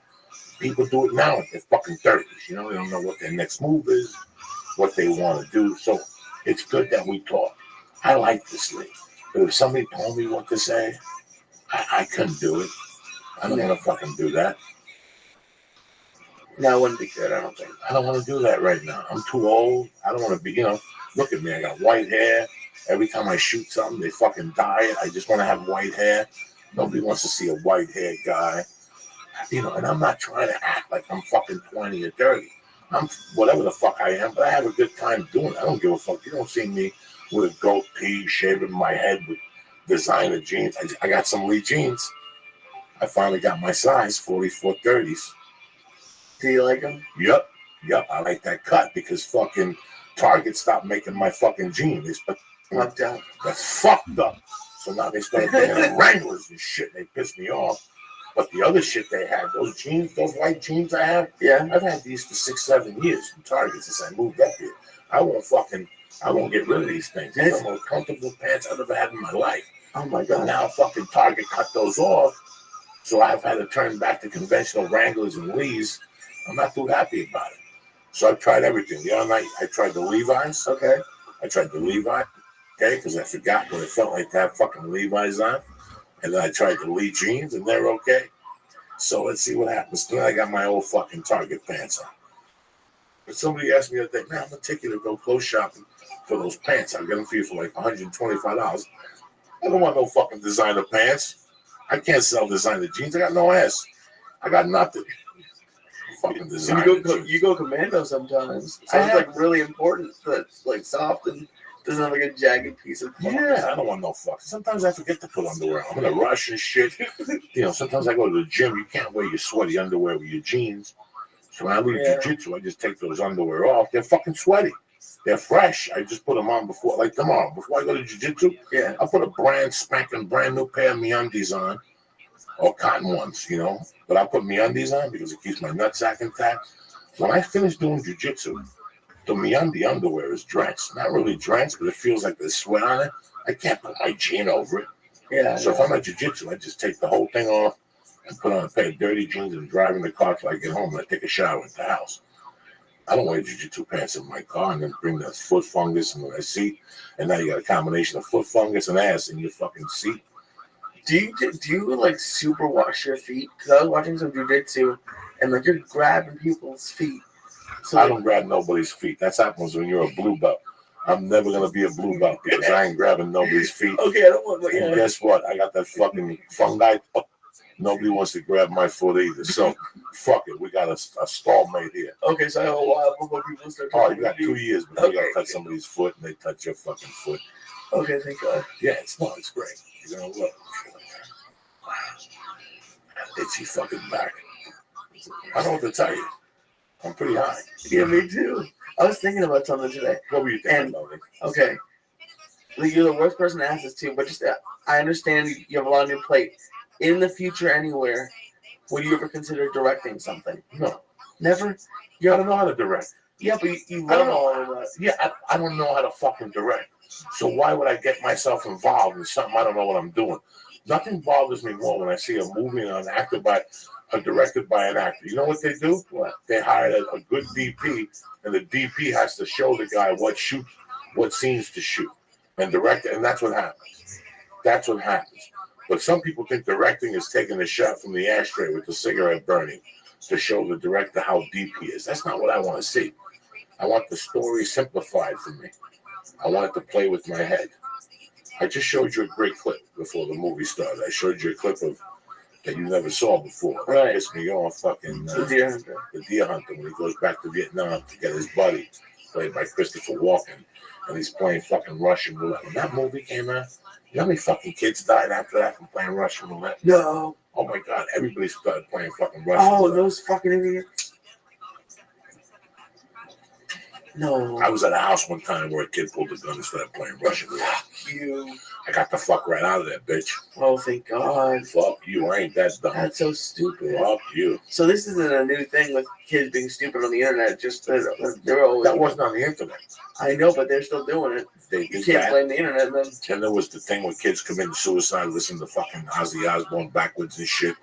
People do it now at their fucking 30s. You know, they don't know what their next move is, what they want to do. So it's good that we talk. I like this, Lee. But if somebody told me what to say, I couldn't do it. I'm not going to fucking do that. No, it wouldn't be good, I don't think. I don't want to do that right now. I'm too old. I don't want to be, you know, look at me. I got white hair. Every time I shoot something, they fucking dye it. I just want to have white hair. Nobody wants to see a white-haired guy. You know, and I'm not trying to act like I'm fucking 20 or 30. I'm whatever the fuck I am, but I have a good time doing it. I don't give a fuck. You don't see me with a goatee, shaving my head with designer jeans. I got some Lee jeans. I finally got my size, 44 30s. Do you like them? Yep. I like that cut because fucking Target stopped making my fucking jeans. Fucked up. That's fucked up. So now they started making Wranglers and shit. They pissed me off. But the other shit they had, those jeans, those white jeans I have, yeah, I've had these for 6-7 years from Target since I moved up here. I won't fucking I won't get rid of these things. These are the most comfortable pants I've ever had in my life. Oh my But god. now fucking Target cut those off, so I've had to turn back to conventional Wranglers and Lees. I'm not too happy about it. So I've tried everything. The other night I tried the Levi's. Okay. I tried the Levi, okay, because I forgot what it felt like to have fucking Levi's on. And then I tried the Lee jeans, and they're okay. So let's see what happens. Then I got my old fucking Target pants on. But somebody asked me the other day, man, I'm going to take you to go clothes shopping for those pants. I'll get them for you for like $125. I don't want no fucking designer pants. I can't sell designer jeans. I got no ass. I got nothing. Fucking designer jeans. You go commando sometimes. So I it's have- like really important that it's like soft and doesn't have like a jagged piece of Yeah, I don't want no fucking. Sometimes I forget to put underwear on. I'm in a rush and shit. You know, sometimes I go to the gym. You can't wear your sweaty underwear with your jeans. So when I leave jiu-jitsu, I just take those underwear off. They're fucking sweaty. They're fresh. I just put them on before, like tomorrow. Before I go to jiu-jitsu, Yeah. I'll put a brand new pair of MeUndies on. Or cotton ones, you know. But I put MeUndies on because it keeps my nutsack intact. When I finish doing jiu-jitsu, the MeUndie underwear is drenched. Not really drenched, but it feels like there's sweat on it. I can't put my jean over it. Yeah. So if I'm at jiu-jitsu, I just take the whole thing off and put on a pair of dirty jeans and drive in the car till I get home and I take a shower at the house. I don't wear jiu-jitsu pants in my car and then bring that foot fungus in my seat. And now you got a combination of foot fungus and ass in your fucking seat. Do you like super wash your feet? Because I was watching some jujitsu and like you're grabbing people's feet. So I don't grab nobody's feet. That's happens when you're a blue belt. I'm never gonna be a blue belt because I ain't grabbing nobody's feet. Okay, I don't want. Like, And guess what? I got that fucking fungi. Nobody wants to grab my foot either. So fuck it. We got a stallmate here. Okay, so I have a while before people start. Oh, you got 2 years before you gotta touch somebody's foot and they touch your fucking foot. Okay, thank God. Yeah, it's great. You know what? Itchy fucking back. I don't know what to tell you. I'm pretty high. Yeah, me too. I was thinking about something today. What were you thinking about? Okay. Like, you're the worst person to ask this to, but just I understand you have a lot on your plate. In the future, anywhere, would you ever consider directing something? No. Never? I don't know how to direct. Yeah, but you I don't love know. all of that. Yeah, I don't know how to fucking direct. So why would I get myself involved in something I don't know what I'm doing? Nothing bothers me more when I see a movie and directed by an actor. You know what they do? What? They hire a good DP, and the DP has to show the guy what scenes to shoot, and direct it, and that's what happens. That's what happens. But some people think directing is taking a shot from the ashtray with the cigarette burning to show the director how deep he is. That's not what I want to see. I want the story simplified for me. I want it to play with my head. I just showed you a great clip before the movie started. I showed you a clip of that you never saw before. Right. It pissed me off, fucking The deer hunter. The deer hunter, when he goes back to Vietnam to get his buddy, played by Christopher Walken, and he's playing fucking Russian roulette. When that movie came out, you know how many fucking kids died after that from playing Russian roulette? No. Oh my God, everybody started playing fucking Russian roulette. Those fucking idiots. No. I was at a house one time where a kid pulled a gun and started playing Russian roulette. Fuck you. I got the fuck right out of there, bitch. Oh, thank God. Fuck you, I ain't that dumb. That's so stupid. Fuck you. So this isn't a new thing with kids being stupid on the internet. Just they're always. That wasn't on the internet. I know, but they're still doing it. They You did can't that. blame the internet then. And there was the thing where kids committing suicide, listening to fucking Ozzy Osbourne backwards and shit,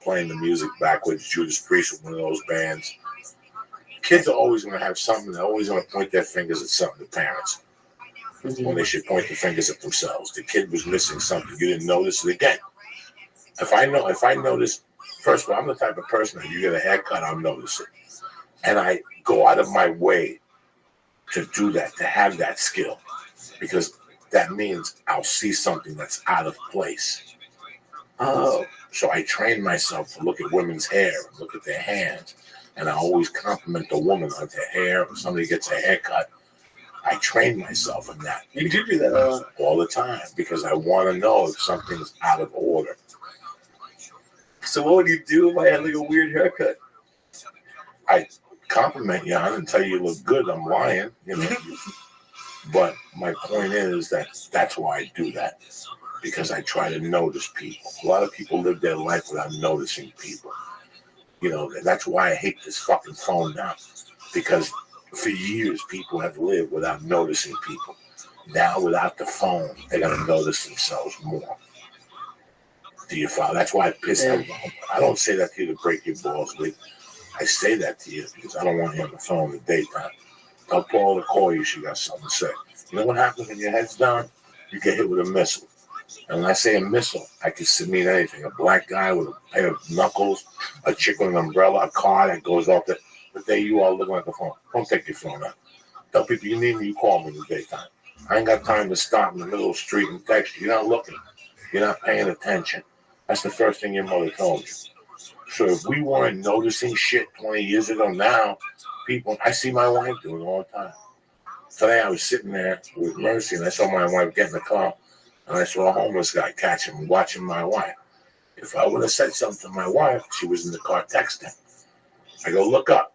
playing the music backwards, Judas Priest with one of those bands. Kids are always going to have something. They're always going to point their fingers at something, the parents, when they should point their fingers at themselves. The kid was missing something. You didn't notice it again. If I notice, first of all, I'm the type of person that you get a haircut, I'll notice it. And I go out of my way to do that, to have that skill, because that means I'll see something that's out of place. Oh. So I train myself to look at women's hair and look at their hands. And I always compliment the woman on their hair. When somebody gets a haircut, I train myself in that. You do that all the time because I want to know if something's out of order. So what would you do if I had like a weird haircut? I compliment you on it and tell you look good. I'm lying, you know. But my point is that that's why I do that, because I try to notice people. A lot of people live their life without noticing people. You know, that's why I hate this fucking phone now, because For years, people have lived without noticing people. Now, without the phone, they're going to notice themselves more. Do you follow? That's why I piss them off. I don't say that to you to break your balls, but I say that to you because I don't want you on the phone in the daytime. Tell Paul to call you. She got something to say. You know what happens when your head's down? You get hit with a missile. And when I say a missile, I can mean anything. A black guy with a pair of knuckles, a chick with an umbrella, a car that goes off the... But there you are looking at the phone. Don't take your phone out. Tell people you need me, you call me in the daytime. I ain't got time to stop in the middle of the street and text you. You're not looking. You're not paying attention. That's the first thing your mother told you. So if we weren't noticing shit 20 years ago, now people, I see my wife do it all the time. Today I was sitting there with Mercy and I saw my wife get in the car and I saw a homeless guy catch him watching my wife. If I would have said something to my wife, she was in the car texting. I go, look up.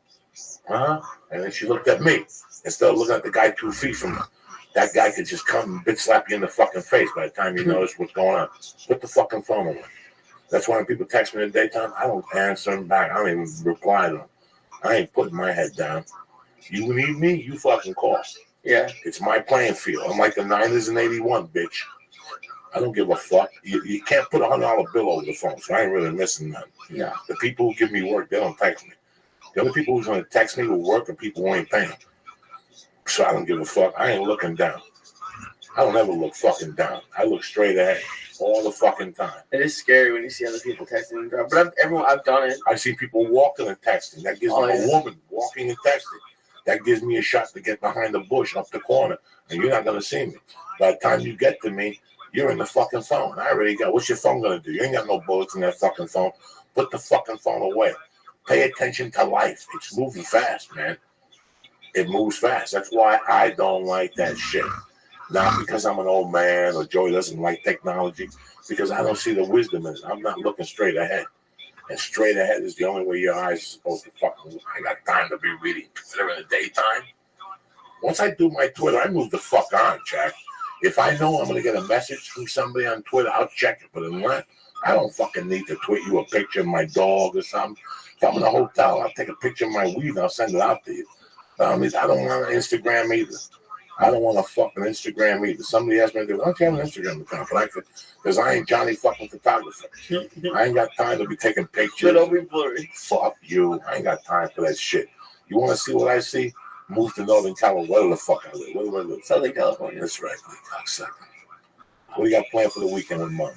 And then she looked at me instead of looking at the guy 2 feet from her. That guy could just come and bitch slap you in the fucking face by the time you notice what's going on. Put the fucking phone away. That's why when people text me in the daytime, I don't answer them back. I don't even reply to them. I ain't putting my head down. You need me, you fucking call. Yeah. It's my playing field. I'm like the Niners in 81, bitch. I don't give a fuck. You can't put a $100 bill over the phone, so I ain't really missing none. Yeah. The people who give me work, they don't text me. The only people who's going to text me will work and people who ain't paying. So I don't give a fuck. I ain't looking down. I don't ever look fucking down. I look straight ahead all the fucking time. It is scary when you see other people texting and driving. But I've done it. I see people walking and texting. That gives me a woman walking and texting. That gives me a shot to get behind the bush up the corner. And you're not going to see me. By the time you get to me, you're in the fucking phone. I already got, what's your phone going to do? You ain't got no bullets in that fucking phone. Put the fucking phone away. Pay attention to life. It's moving fast, man. It moves fast. That's why I don't like that shit. Not because I'm an old man or Joey doesn't like technology, because I don't see the wisdom in it. I'm not looking straight ahead. And straight ahead is the only way your eyes are supposed to fucking look. I got time to be reading Twitter in the daytime. Once I do my Twitter, I move the fuck on, Jack. If I know I'm going to get a message from somebody on Twitter, I'll check it. But unless, I don't fucking need to tweet you a picture of my dog or something. If I'm in a hotel, I'll take a picture of my weed and I'll send it out to you. I don't want an Instagram either. I don't want a fucking Instagram either. Somebody asked me, why don't you have an Instagram account? Because I ain't Johnny fucking photographer. I ain't got time to be taking pictures. Don't be blurry. Fuck you. I ain't got time for that shit. You want to see what I see? Move to Northern California. Where the fuck I live? Where do I live? Southern California. That's right. What do you got planned for the weekend with Mom?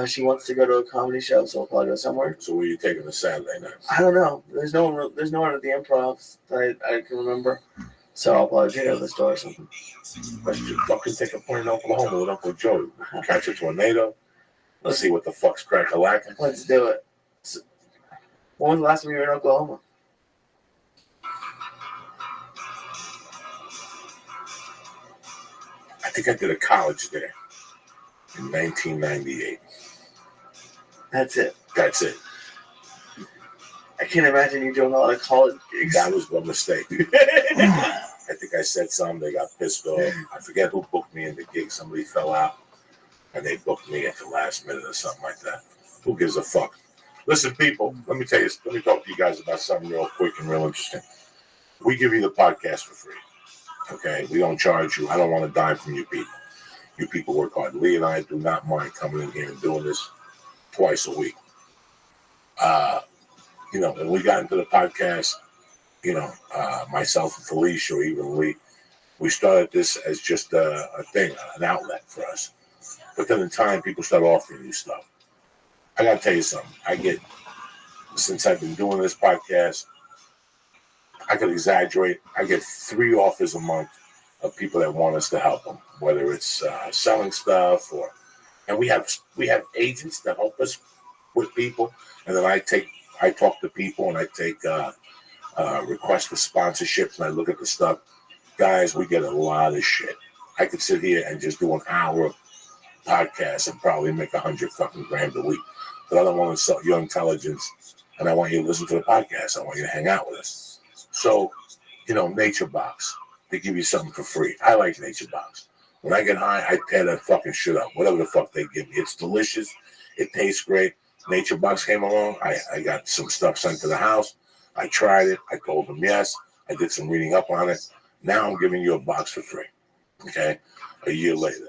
She wants to go to a comedy show, so I'll probably go somewhere. So where are you taking the Saturday night? I don't know. There's no one at the Improv that I can remember. So I'll probably take her to the store or something. Let's just fucking take a point in Oklahoma with Uncle Joe. Catch a tornado. Let's see what the fuck's crack-a-lacking. Let's do it. So, when was the last time you were in Oklahoma? I think I did a college there in 1998. That's it. I can't imagine you doing a lot of college gigs. That was a mistake. I think I said something. They got pissed off. I forget who booked me in the gig. Somebody fell out, and they booked me at the last minute or something like that. Who gives a fuck? Listen, people, let me talk to you guys about something real quick and real interesting. We give you the podcast for free. Okay? We don't charge you. I don't want a dime from you people. You people work hard. Lee and I do not mind coming in here and doing this twice a week. When we got into the podcast, myself and Felicia, or even Lee, we started this as just a thing, an outlet for us. But then in time, people start offering you stuff. I got to tell you something. Since I've been doing this podcast, I could exaggerate. I get 3 offers a month of people that want us to help them, whether it's selling stuff and we have agents that help us with people, and then I talk to people and I take requests for sponsorships and I look at the stuff. Guys, we get a lot of shit. I could sit here and just do an hour podcast and probably make $100,000 a week. But I don't want to sell your intelligence, and I want you to listen to the podcast. I want you to hang out with us. So, Nature Box, they give you something for free. I like Nature Box. When I get high, I tear that fucking shit up. Whatever the fuck they give me. It's delicious. It tastes great. Nature Box came along. I got some stuff sent to the house. I tried it. I told them yes. I did some reading up on it. Now I'm giving you a box for free. Okay? A year later.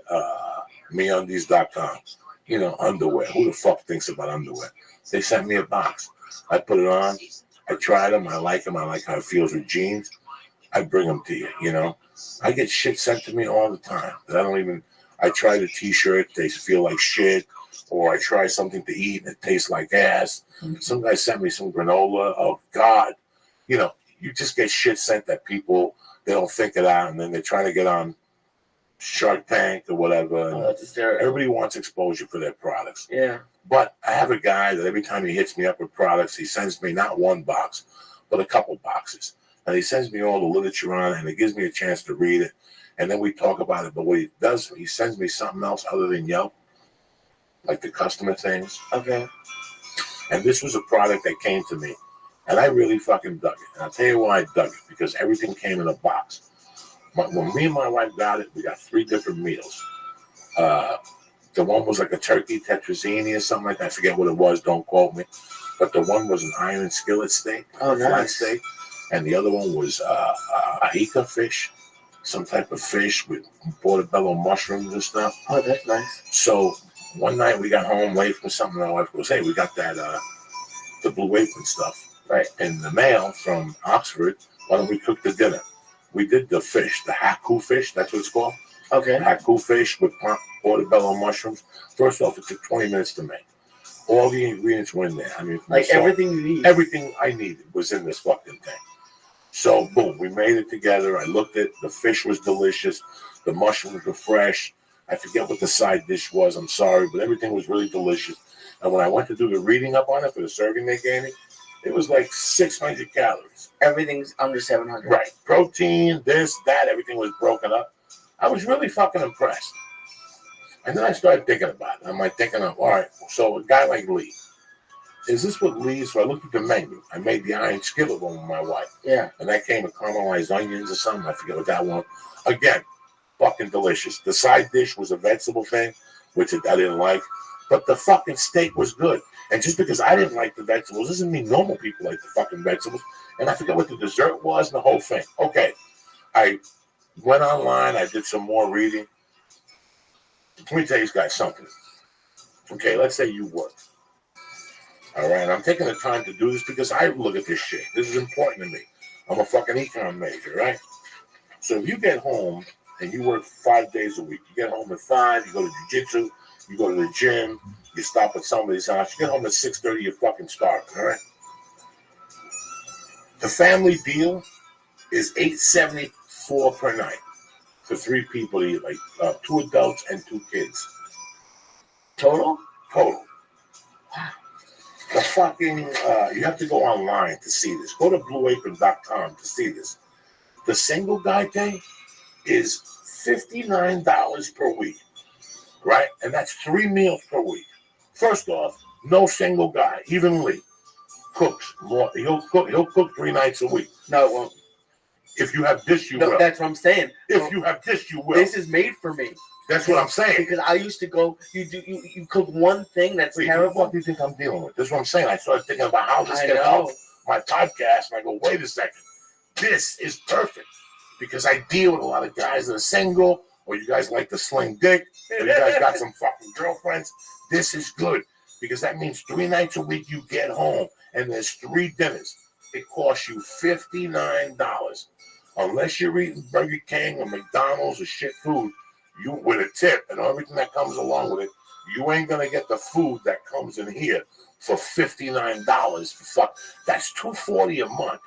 MeUndies.com. You know, underwear. Who the fuck thinks about underwear? They sent me a box. I put it on. I tried them. I like them. I like how it feels with jeans. I bring them to you, you know. I get shit sent to me all the time. I try the t-shirt. They feel like shit. Or I try something to eat and it tastes like ass. Some guy sent me some granola. Oh, God. You know, you just get shit sent that people, they don't think it out. And then they try to get on Shark Tank or whatever. That's hysterical. Everybody wants exposure for their products. Yeah. But I have a guy that every time he hits me up with products, he sends me not one box, but a couple boxes. And he sends me all the literature on it, and it gives me a chance to read it. And then we talk about it. But what he does, he sends me something else other than Yelp, like the customer things. Okay. And this was a product that came to me, and I really fucking dug it. And I'll tell you why I dug it, because everything came in a box. When me and my wife got it, we got 3 different meals. The one was like a turkey tetrazzini or something like that. I forget what it was. Don't quote me. But the one was an iron skillet steak, flat steak. And the other one was aika fish, some type of fish with portobello mushrooms and stuff. Oh, that's nice. So one night we got home late from something. My wife goes, "Hey, we got that the Blue Apron stuff in the mail from Oxford. Why don't we cook the dinner?" We did the fish, the haku fish. That's what it's called. Okay. Haku fish with portobello mushrooms. First off, it took 20 minutes to make. All the ingredients were in there. I mean, like everything you need. Everything I needed was in this fucking thing. So, boom, we made it together. I looked at it. The fish was delicious. The mushrooms were fresh. I forget what the side dish was. I'm sorry, but everything was really delicious. And when I went to do the reading up on it for the serving they gave me, it was like 600 calories. Everything's under 700. Right. Protein, this, that, everything was broken up. I was really fucking impressed. And then I started thinking about it. I'm like thinking, all right, so a guy like Lee, is this what Lee? So I looked at the menu. I made the iron skillet one with my wife. Yeah. And that came with caramelized onions or something. I forget what that one. Again, fucking delicious. The side dish was a vegetable thing, which I didn't like. But the fucking steak was good. And just because I didn't like the vegetables doesn't mean normal people like the fucking vegetables. And I forget what the dessert was and the whole thing. Okay. I went online. I did some more reading. Let me tell you guys something. Okay, let's say you work. All right, I'm taking the time to do this because I look at this shit. This is important to me. I'm a fucking econ major, right? So if you get home and you work 5 days a week, you get home at 5, you go to jiu-jitsu, you go to the gym, you stop at somebody's house, you get home at 6:30, you're fucking starving, all right? The family deal is $8.74 per night for 3 people to eat, like 2 adults and 2 kids. Total? Total. The fucking, you have to go online to see this. Go to blueapron.com to see this. The single guy thing is $59 per week, right? And that's 3 meals per week. First off, no single guy, even Lee, cooks more. He'll cook 3 nights a week. No, it won't. If you have this, you will. That's what I'm saying. If you have this, you will. This is made for me. That's what I'm saying. Because I used to go, you cook one thing that's terrible. What do you think I'm dealing with? This is what I'm saying. I started thinking about how this can help my podcast, and I go, wait a second. This is perfect. Because I deal with a lot of guys that are single, or you guys like to sling dick, or you guys got some fucking girlfriends. This is good. Because that means 3 nights a week you get home, and there's 3 dinners. It costs you $59. Unless you're eating Burger King or McDonald's or shit food, you with a tip and everything that comes along with it, you ain't gonna get the food that comes in here for $59. Fuck, that's $240 a month.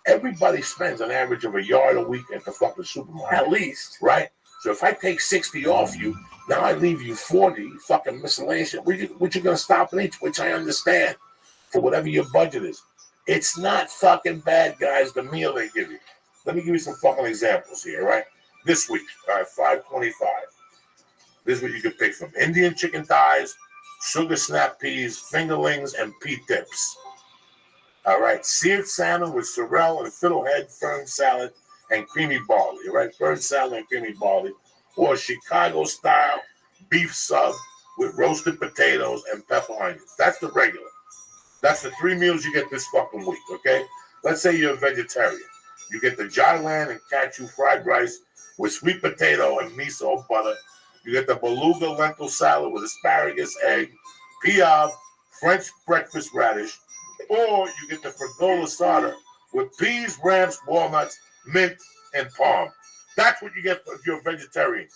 Everybody spends an average of a yard a week at the fucking supermarket, at least, right? So if I take 60 off you, now I leave you 40 fucking miscellaneous. Which you're gonna stop and eat, which I understand for whatever your budget is. It's not fucking bad, guys. The meal they give you. Let me give you some fucking examples here, right? This week, all right, $5.25. This is what you can pick from: Indian chicken thighs, sugar snap peas, fingerlings, and pea tips. All right, seared salmon with sorrel and fiddlehead, fern salad, and creamy barley. All right, fern salad and creamy barley, or Chicago-style beef sub with roasted potatoes and pepper onions. That's the regular. That's the 3 meals you get this fucking week. Okay, let's say you're a vegetarian. You get the Jailan and cashew fried rice with sweet potato and miso butter. You get the beluga lentil salad with asparagus, egg, piave, French breakfast radish. Or you get the frigola starter with peas, ramps, walnuts, mint, and palm. That's what you get if you're a vegetarian.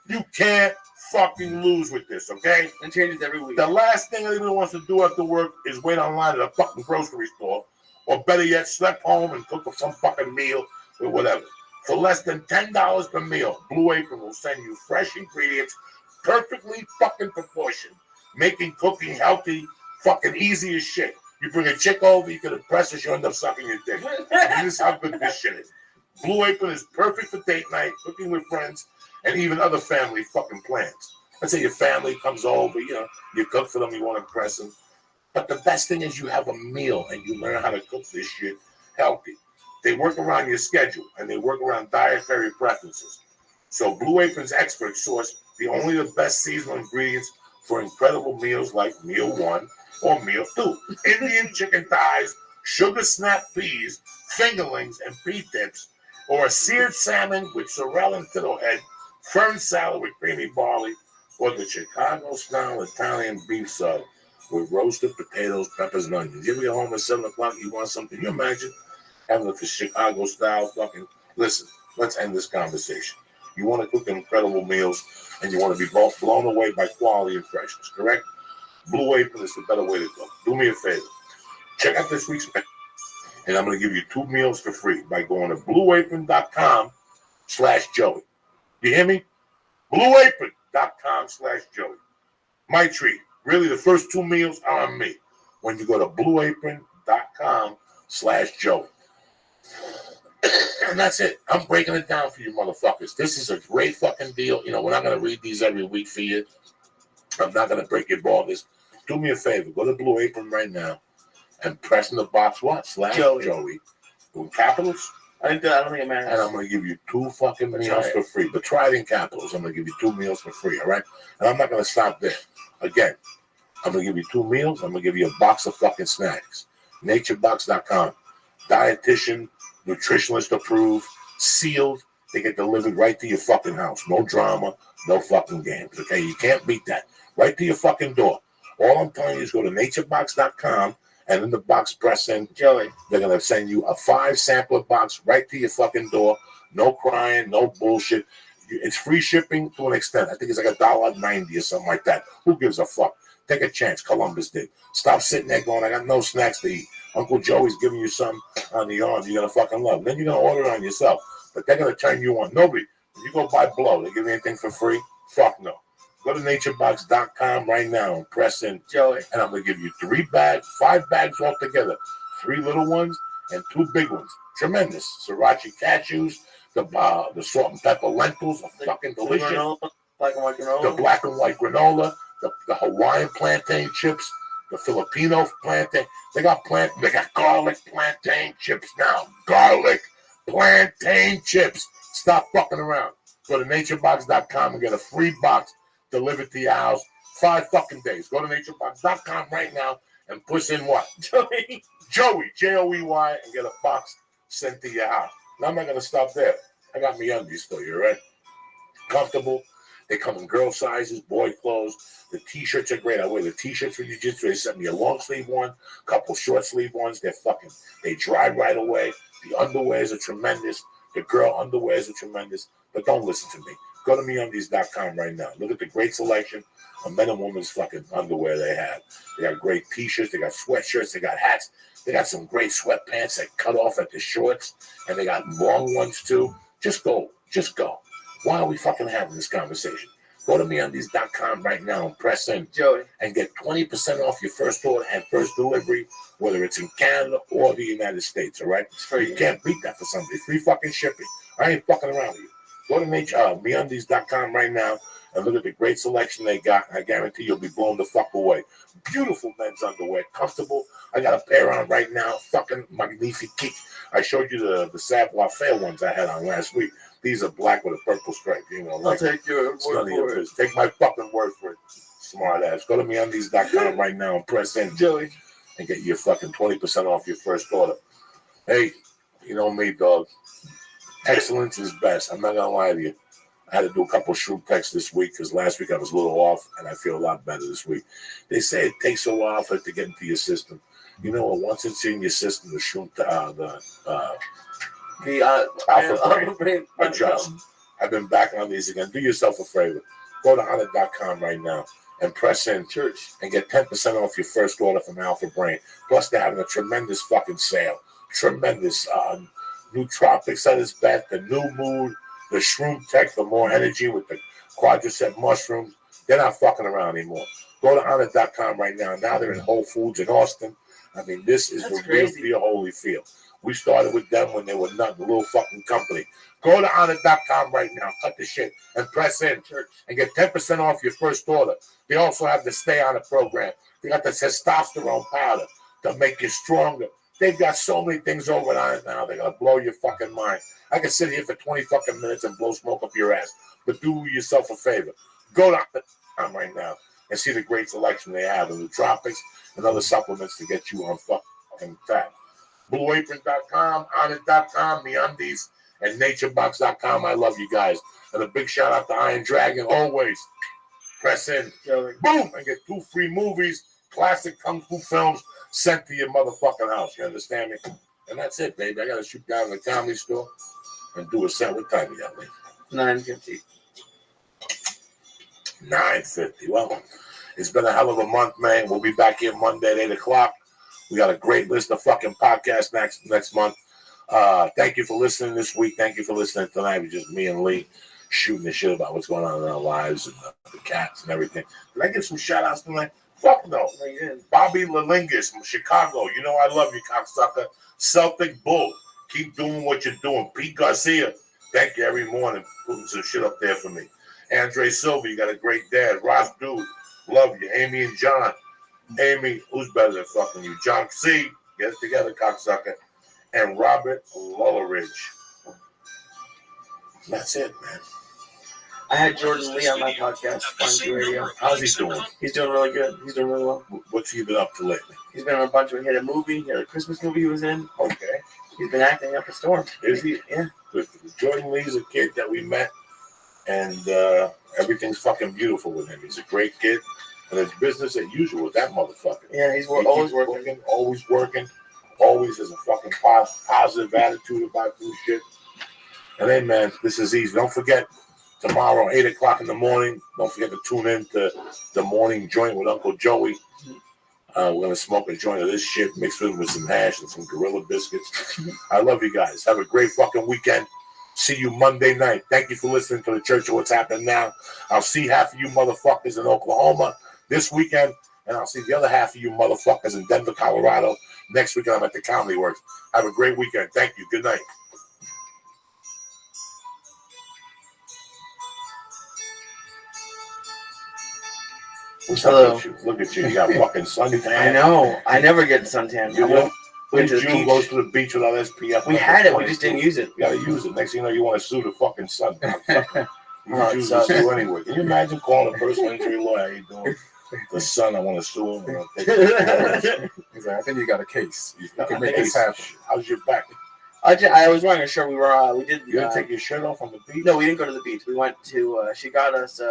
You can't fucking lose with this, okay? It changes every week. The last thing anyone wants to do after work is wait online at a fucking grocery store. Or better yet, sleep home and cook up some fucking meal or whatever. For less than $10 per meal, Blue Apron will send you fresh ingredients, perfectly fucking proportioned, making cooking healthy fucking easy as shit. You bring a chick over, you can impress her, she'll end up sucking your dick. And this is how good this shit is. Blue Apron is perfect for date night, cooking with friends, and even other family fucking plans. Let's say your family comes over, you cook for them, you want to impress them. But the best thing is you have a meal and you learn how to cook this shit healthy. They work around your schedule and they work around dietary preferences. So Blue Apron's experts source only the best seasonal ingredients for incredible meals like Meal 1 or Meal 2. Indian chicken thighs, sugar snap peas, fingerlings, and pea tips, or a seared salmon with sorrel and fiddlehead, fern salad with creamy barley, or the Chicago-style Italian beef sub with roasted potatoes, peppers, and onions. You ever get home at 7 o'clock, you want something? Can you imagine having the Chicago-style fucking... Listen, let's end this conversation. You want to cook incredible meals, and you want to be both blown away by quality and freshness, correct? Blue Apron is the better way to go. Do me a favor. Check out this week's menu, and I'm going to give you 2 meals for free by going to blueapron.com/Joey. You hear me? blueapron.com/Joey. My treat. Really, the first 2 meals are on me when you go to blueapron.com/Joey. And that's it. I'm breaking it down for you motherfuckers. This is a great fucking deal. We're not going to read these every week for you. I'm not going to break your balls. Do me a favor. Go to Blue Apron right now and press in the box what? /Joey. With capitals? I don't think it matters. And I'm going to give you 2 fucking meals for free. But try it in capitals. I'm going to give you 2 meals for free, all right? And I'm not going to stop there. Again, I'm going to give you 2 meals. I'm going to give you a box of fucking snacks. Naturebox.com. Dietitian, nutritionist approved, sealed. They get delivered right to your fucking house. No drama, no fucking games, okay? You can't beat that. Right to your fucking door. All I'm telling you is go to naturebox.com and in the box press in Joey. They're going to send you a 5 sampler box right to your fucking door. No crying, no bullshit. It's free shipping to an extent. I think it's like $1.90 or something like that. Who gives a fuck? Take a chance. Columbus did. Stop sitting there going, I got no snacks to eat. Uncle Joey's giving you some on the arm you're going to fucking love. Then you're going to order it on yourself. But they're going to turn you on. Nobody. When you go buy blow, they give you anything for free? Fuck no. Go to naturebox.com right now and press in Joey. And I'm going to give you 5 bags altogether. 3 little ones and 2 big ones. Tremendous. Sriracha cashews, the salt and pepper lentils are fucking delicious. Black and white granola. The black and white granola, the Hawaiian plantain chips, the Filipino plantain. They got garlic plantain chips now. Garlic plantain chips. Stop fucking around. Go to naturebox.com and get a free box delivered to your house 5 fucking days. Go to naturebox.com right now and push in what? Joey, Joey, and get a box sent to your house. Now I'm not going to stop there. I got me undies for you, right? Comfortable. They come in girl sizes, boy clothes. The t-shirts are great. I wear the t-shirts for jiu-jitsu. They sent me a long sleeve one, couple short sleeve ones. They dry right away. The underwears are tremendous. The girl underwears are tremendous. But don't listen to me. Go to MeUndies.com right now. Look at the great selection of men and women's fucking underwear they have. They got great t-shirts. They got sweatshirts. They got hats. They got some great sweatpants that cut off at the shorts. And they got long ones too. Just go. Why are we fucking having this conversation? Go to MeUndies.com right now and press in Joey and get 20% off your first order and first delivery, whether it's in Canada or the United States, all right? It's free. You can't beat that for somebody. Free fucking shipping. I ain't fucking around with you. Go to MeUndies.com right now and look at the great selection they got. I guarantee you'll be blown the fuck away. Beautiful men's underwear. Comfortable. I got a pair on right now. Fucking magnifique. I showed you the Savoir Faire ones I had on last week. These are black with a purple stripe. I'll take your word for it. Take my fucking word for it, smart ass. Go to MeUndies.com right now and press in Joey and get your fucking 20% off your first order. Hey, You know me, dog. Excellence is best. I'm not gonna lie to you. I had to do a couple of shroom texts this week because last week I was a little off, and I feel a lot better this week. They say it takes a while for it to get into your system. You know what? Once it's in your system, the shroom, alpha brain adjust. I've been back on these again. Do yourself a favor. Go to honor.com right now and press in church and get 10% off your first order from Alpha Brain. Plus, they're having a tremendous fucking sale. Tremendous. Nootropics at its best. The new mood. The Shroom Tech for more energy with the quadricep mushrooms. They're not fucking around anymore. Go to honor.com right now. Now they're in Whole Foods in Austin. I mean, this is the real deal Holyfield. We started with them when they were nothing, a little fucking company. Go to honor.com right now. Cut the shit and press in and get 10% off your first order. They also have the Stay On It program. They got the testosterone powder to make you stronger. They've got so many things over on it now. They're going to blow your fucking mind. I can sit here for 20 fucking minutes and blow smoke up your ass. But do yourself a favor. Go to honor.com right now and see the great selection they have of nootropics and other supplements to get you on fucking tap. BlueApron.com, honor.com, MeUndies, and NatureBox.com. I love you guys. And a big shout out to Iron Dragon. Always press in, boom, and get 2 free movies, classic kung fu films sent to your motherfucking house. You understand me? And that's it, baby. I got to shoot down to the Comedy Store and do a set. What time you got, man? 9:50. 9:50. Well, it's been a hell of a month, man. We'll be back here Monday at 8 o'clock. We got a great list of fucking podcasts next month. Thank you for listening this week. Thank you for listening tonight. It was just me and Lee shooting the shit about what's going on in our lives and the cats and everything. Did I give some shout outs tonight? Fuck no. Bobby Lalingus from Chicago. You know I love you, cocksucker. Celtic Bull. Keep doing what you're doing. Pete Garcia. Thank you every morning putting some shit up there for me. Andre Silva, you got a great dad. Ross Dude, love you. Amy and John. Amy, who's better than fucking you? John C. Get it together, cocksucker. And Robert Lulleridge. That's it, man. I had Jordan Lee on my podcast, Fun Radio. How's he doing? He's doing really good. He's doing really well. What's he been up to lately? He's been on a bunch of. He had a movie. He had a Christmas movie he was in. Okay. He's been acting up a storm. Is he? Yeah. Good. Jordan Lee's a kid that we met, and everything's fucking beautiful with him. He's a great kid, and it's business as usual with that motherfucker. Yeah, he's always working. Always working. Always has a fucking positive attitude about this shit. And hey, man, this is easy. Don't forget, tomorrow, 8 o'clock in the morning, don't forget to tune in to the morning joint with Uncle Joey. We're going to smoke a joint of this shit, mixed with some hash and some Gorilla biscuits. I love you guys. Have a great fucking weekend. See you Monday night. Thank you for listening to the Church of What's Happening Now. I'll see half of you motherfuckers in Oklahoma this weekend, and I'll see the other half of you motherfuckers in Denver, Colorado. Next weekend, I'm at the Comedy Works. Have a great weekend. Thank you. Good night. Hello. Look at you. You got fucking suntan. I know. I never get suntan. You went to the June beach. goes to the beach without SPF. We had it. We just didn't use it. You got to use it. Next thing you know, you want to sue the fucking sun. You Oh, use the sue anyway. Can you imagine calling a personal injury lawyer? How you doing? The son, I want to sue him. He's like, I think you got a case. You can make this happen. How's your back? I was wearing a shirt. We did. You didn't take your shirt off on the beach? No, we didn't go to the beach. We went to. She got us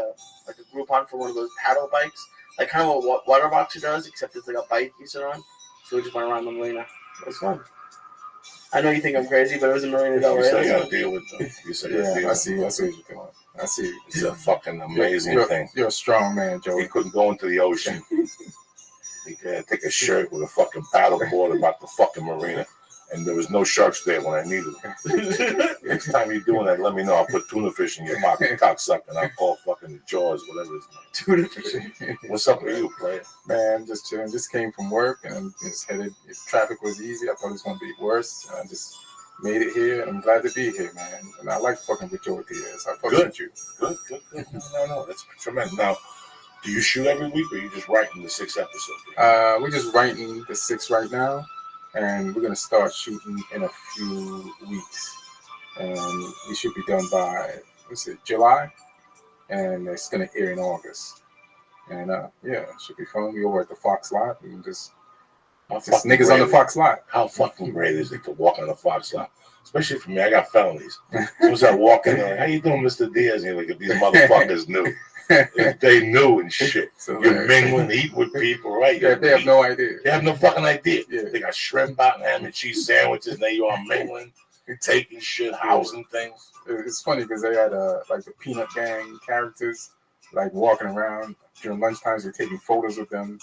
like a Groupon for one of those paddle bikes, like kind of what water boxer does, except it's like a bike you sit on. So we just went around the marina. It was fun. I know you think I'm crazy, but it was a marina. You said you got to deal with them. You said I see. I see what you're doing. I see. It's a fucking amazing thing. You're a strong man, Joey. He couldn't go into the ocean. He could take a shirt with a fucking paddleboard about the fucking marina. And there was no sharks there when I needed them. Next time you're doing that, let me know. I'll put tuna fish in your pocket, cocksucker, and I'll call fucking the Jaws, whatever it's name. Tuna fish. What's up with you, player? Man, just chilling. Just came from work and just headed. If traffic was easy, I thought it was going to be worse. And I just made it here. I'm glad to be here, man. And I like fucking with you over the years. I fucking with you. Good. No, that's tremendous. Now, do you shoot every week, or are you just writing the 6 episodes? We're just writing the 6 right now. And we're going to start shooting in a few weeks. And we should be done by, July? And it's going to air in August. And, yeah, it should be fun. We over at the Fox lot and just Just niggas on the Fox lot. How fucking great is it to walk on the Fox lot? Especially for me, I got felonies. As I walk in there, how you doing, Mr. Diaz? And you're like, if these motherfuckers knew. If they knew and shit. So, you're mingling, eating with people, right? Yeah, they have no idea. They have no fucking idea. Yeah. They got shrimp out and ham and cheese sandwiches, and there you are mingling, taking shit, housing things. It's funny because they had like the Peanut Gang characters, like walking around during lunchtimes. They're taking photos with them.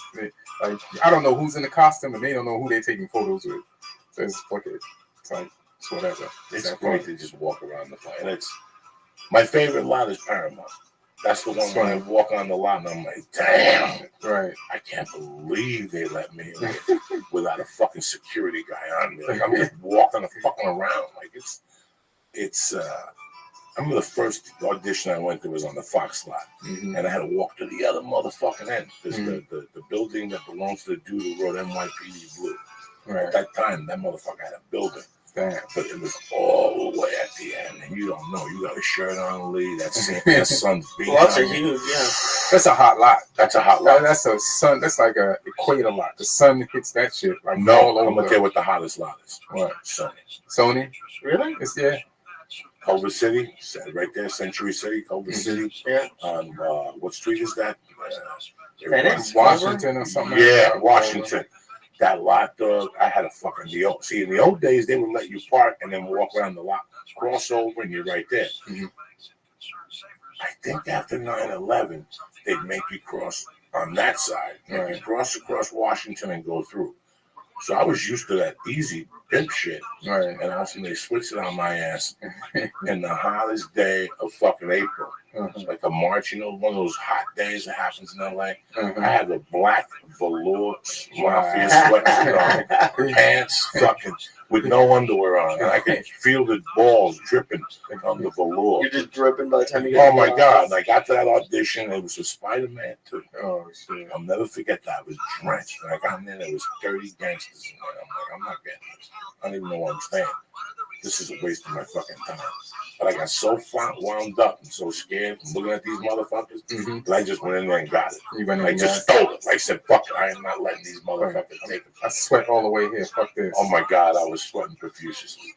Like I don't know who's in the costume, and they don't know who they're taking photos with. So it's fuck it. It's like it's whatever. It's great to just walk around the place. And it's my favorite lot is Paramount. That's the one when I walk on the lot and I'm like, damn, right? I can't believe they let me in without a fucking security guy on me. Like I'm just walking the fucking around. Like it's. I remember the first audition I went to was on the Fox lot, and I had to walk to the other motherfucking end because the building that belongs to the dude who wrote NYPD Blue. Right. At that time, that motherfucker had a building. Damn. But it was all the way at the end, and you don't know. You got a shirt on, Lee. That sun's beating. Well, that's a huge, That's a hot lot. That's a hot lot. That's a sun. That's like a equator lot. The sun hits that shit like no. all over. I'm gonna tell you what the hottest lot is. What? Sony. Really? It's yeah. Culver City, right there, Century City, Culver City. Yeah. On what street is that? Venice? Washington or something. Yeah, like that. Washington. That lot, dog. I had a fucking deal. See, in the old days, they would let you park and then walk around the lot, cross over, and you're right there. I think after 9/11, they'd make you cross on that side, make you cross across Washington and go through. So I was used to that easy pimp shit. Right. And also they switched it on my ass in the hottest day of fucking April. Like a March, you know, one of those hot days that happens in LA. I had the black velour mafia sweatshirt on, pants fucking with no underwear on. And I could feel the balls dripping on the velour. You're just dripping by the time you get Oh my God. And I got to that audition. It was a Spider-Man too. Oh shit. I'll never forget that. I was drenched. When I got in there, there was 30 gangsters in there. I'm like, I'm not getting this. I don't even know what I'm saying. This is a waste of my fucking time. But I got so wound up and so scared from looking at these motherfuckers that I just went in there and got it. I just stole it. I said, fuck it. I am not letting these motherfuckers take it. I sweat all the way here. Fuck this. Oh my God, I was sweating profusely.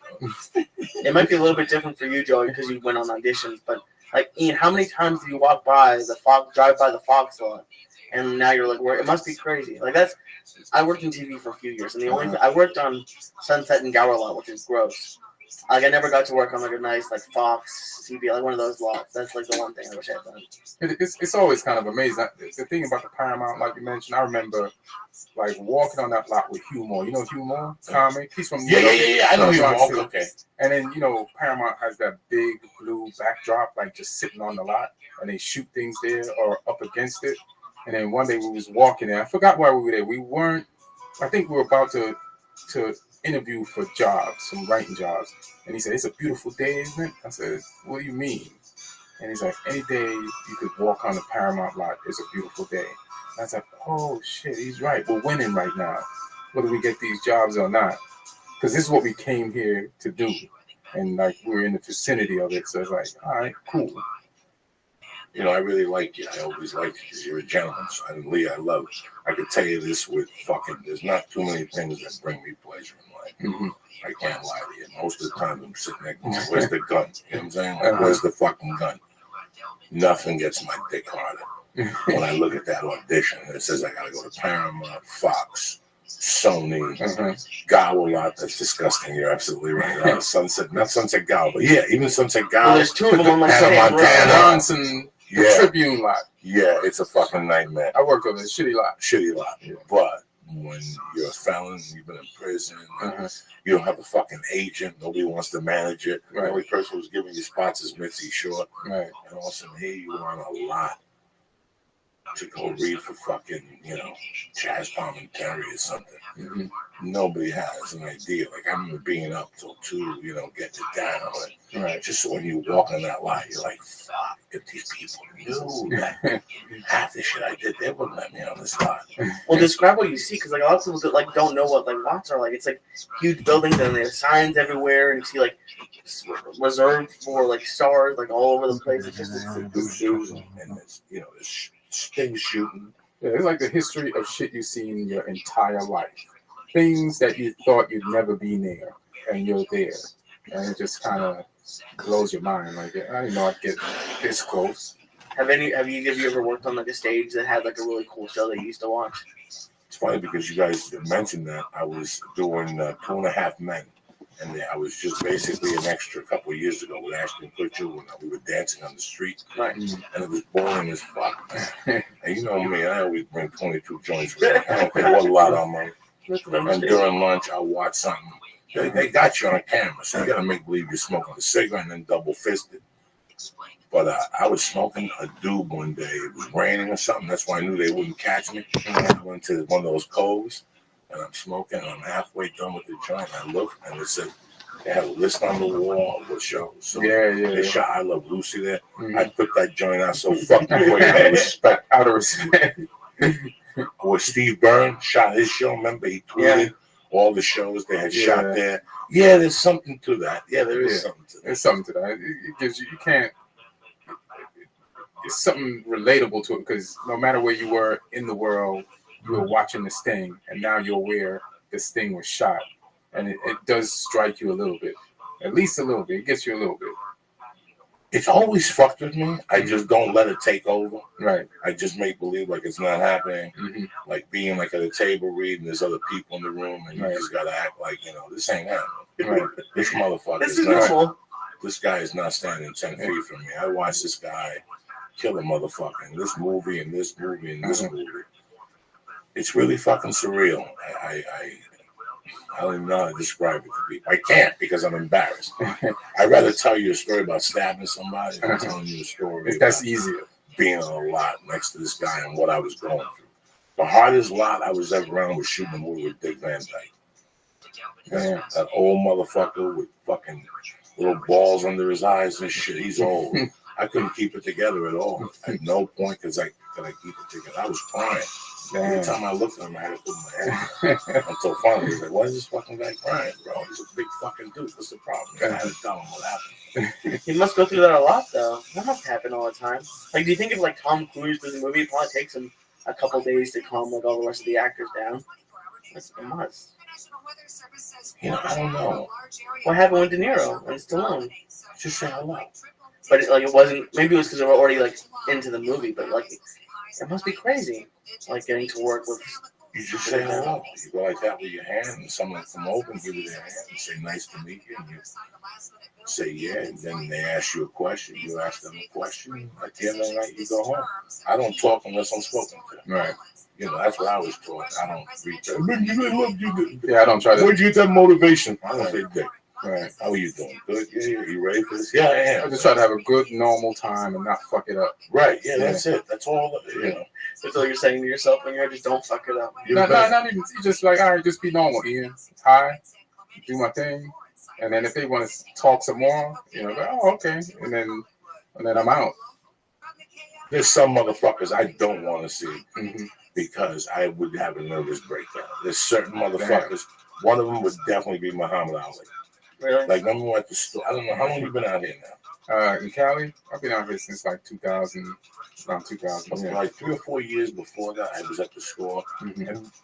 It might be a little bit different for you, Joey, because you went on auditions. But like, Ian, how many times do you walk by the drive by the Fox lot, and now you're like, it must be crazy. Like that's. I worked in TV for a few years, and I worked on Sunset and Gower lot, which is gross. Like I never got to work on like a nice like Fox CB, like one of those lots. That's like the one thing I wish I had done. It's always kind of amazing. The thing about the Paramount, like you mentioned, I remember like walking on that lot with Hugh Moore. You know Hugh Moore, comic. He's from yeah. I know Hugh Moore. Okay. And then you know Paramount has that big blue backdrop, like just sitting on the lot, and they shoot things there or up against it. And then one day we was walking there. I forgot why we were there. We weren't. I think we were about to interview for jobs, some writing jobs. And he said, "It's a beautiful day, isn't it?" I said, "What do you mean?" And he's like, "Any day you could walk on the Paramount lot is a beautiful day." And I was like, "Oh shit, he's right. We're winning right now, whether we get these jobs or not, because this is what we came here to do." And like we're in the vicinity of it, so it's like, all right, cool. You know, I really like you. I always liked you because you're a gentleman. So, and Lee, I love it. I can tell you this with fucking, there's not too many things that bring me pleasure in life. I can't lie to you. Most of the time I'm sitting there going, where's the gun? You know what I'm saying? Like, where's the fucking gun? Nothing gets my dick harder. When I look at that audition, it says I gotta go to Paramount, Fox, Sony, Gower lot. That's disgusting. You're absolutely right. Sunset, not Sunset Gower, but yeah, even Sunset Gower. Well, there's two of them on like Montana, Johnson, the Tribune lot. Yeah, it's a fucking nightmare. I worked on a shitty lot. Yeah. But when you're a felon, you've been in prison, you don't have a fucking agent, nobody wants to manage it. The only person who's giving you spots is Mitzi Short. And also here you are on a lot to go read for fucking, you know, Chaz Palminteri or something. Nobody has an idea. Like I remember being up till 2, you know, getting it down. Just so when you walk on that lot, you're like, fuck, if these people knew that half the shit I did, they wouldn't let me on this lot. Well, describe what you see, because like a lot of people that, like don't know what like lots are like. It's like huge buildings and there's signs everywhere, and you see like reserved for like stars like all over the place. It's just and it's, you know, there's things shooting. Yeah, it's like the history of shit you've seen your entire life. things that you thought you'd never be near, and you're there, and it just kind of blows your mind. Like, I didn't know I'd get this close. Have you ever worked on like a stage that had like a really cool show that you used to watch? It's funny because you guys mentioned that I was doing 2.5 Men, and I was just basically an extra a couple of years ago with Ashton Kutcher when we were dancing on the street, Right. and it was boring as fuck. And you know me, I always bring 22 joints with me. I don't care what lot I'm on. And during lunch, I'll watch something. They got you on camera, so you got to make believe you're smoking a cigarette and then double fisted. But I was smoking a doob one day. It was raining or something. That's why I knew they wouldn't catch me. I went to one of those coves, and I'm smoking. And I'm halfway done with the joint. I look, and it said they had a list on the wall of what shows. So they shot I Love Lucy there. I put that joint out so fucking quick out of respect. Or Steve Byrne shot his show. Remember, he tweeted all the shows they had shot there. Yeah, there's something to that. Yeah, there is something to that. There's something to that. It gives you can't. It's something relatable to it because no matter where you were in the world, you were watching this thing, and now you're aware this thing was shot, and it does strike you a little bit, at least a little bit. It gets you a little bit. It's always fucked with me. I just don't let it take over. Right. I just make believe like it's not happening. Like being like at a table reading, there's other people in the room, and you just gotta act like this ain't happening. Right. This motherfucker. This is normal. This guy is not standing 10 feet from me. I watched this guy kill a motherfucker in this movie and this movie and this movie. It's really fucking surreal. I don't even know how to describe it to people. I can't because I'm embarrassed. I'd rather tell you a story about stabbing somebody than telling you a story that's easier. Being on a lot next to this guy and what I was going through. The hardest lot I was ever around was shooting a movie with Dick Van Dyke. That old motherfucker with fucking little balls under his eyes and shit. He's old. I couldn't keep it together at all. At no point could I keep it together. I was crying. Every time I looked at him, I had to put my head down. Until finally, he was like, why is this fucking guy crying, bro? He's a big fucking dude. What's the problem? I had to tell him what happened. He must go through that a lot, though. That must happen all the time. Like, do you think if, like, Tom Cruise does a movie, it probably takes him a couple days to calm, like, all the rest of the actors down? It must. I don't know. What happened with De Niro and Stallone? Just say hello. But, it wasn't... Maybe it was because they were already, like, into the movie, but, like, it must be crazy, like, getting to work with... You just say hello. You go like that with your hand, and someone come over and give you their hand and say, nice to meet you. And you say, yeah, and then they ask you a question. You ask them a question. At the end of the night, you go home. I don't talk unless I'm spoken to. Right. That's what I was taught. I don't reach out. Yeah, I don't try to. Where'd you get that motivation? I don't say dick. Right. How are you doing? Good? Yeah, you ready for this? Yeah, I am. I just try to have a good, normal time and not fuck it up. Right. Yeah, that's it. That's all. That's all you're saying to yourself when you're just don't fuck it up. Not even. Just like, all right, just be normal, Ian. Hi, do my thing, and then if they want to talk some more, oh, okay, and then I'm out. There's some motherfuckers I don't want to see because I would have a nervous breakdown. There's certain motherfuckers. One of them would definitely be Muhammad Ali. Really? Like, remember when at the store? I don't know how long you been out here now. In Cali, I've been out here since like 2000, around 2000. Yeah. Like 3 or 4 years before that, I was at the store. And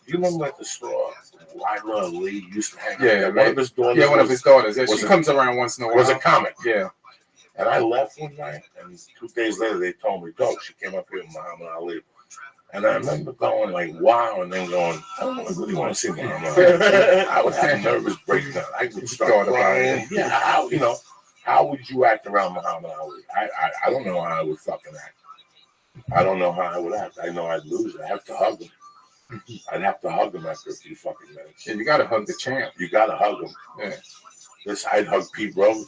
you remember at the store, Lila Lee used to hang out there. One of his daughters. Yeah, one of his daughters. Yeah, she comes around once in a while. Was a comic. Yeah. And I left one night, and 2 days later, they told me, go. She came up here with Muhammad Ali. And I remember going like, wow, and then going, I don't really want to see Muhammad Ali. I would have a nervous breakdown. I would start crying. Yeah, how would you act around Muhammad Ali? I don't know how I would fucking act. I don't know how I would act. I know I'd lose it. I have to hug him. I'd have to hug him after a few fucking minutes. Yeah, you got to hug the champ. You got to hug him. Yeah. I'd hug Pete Rose.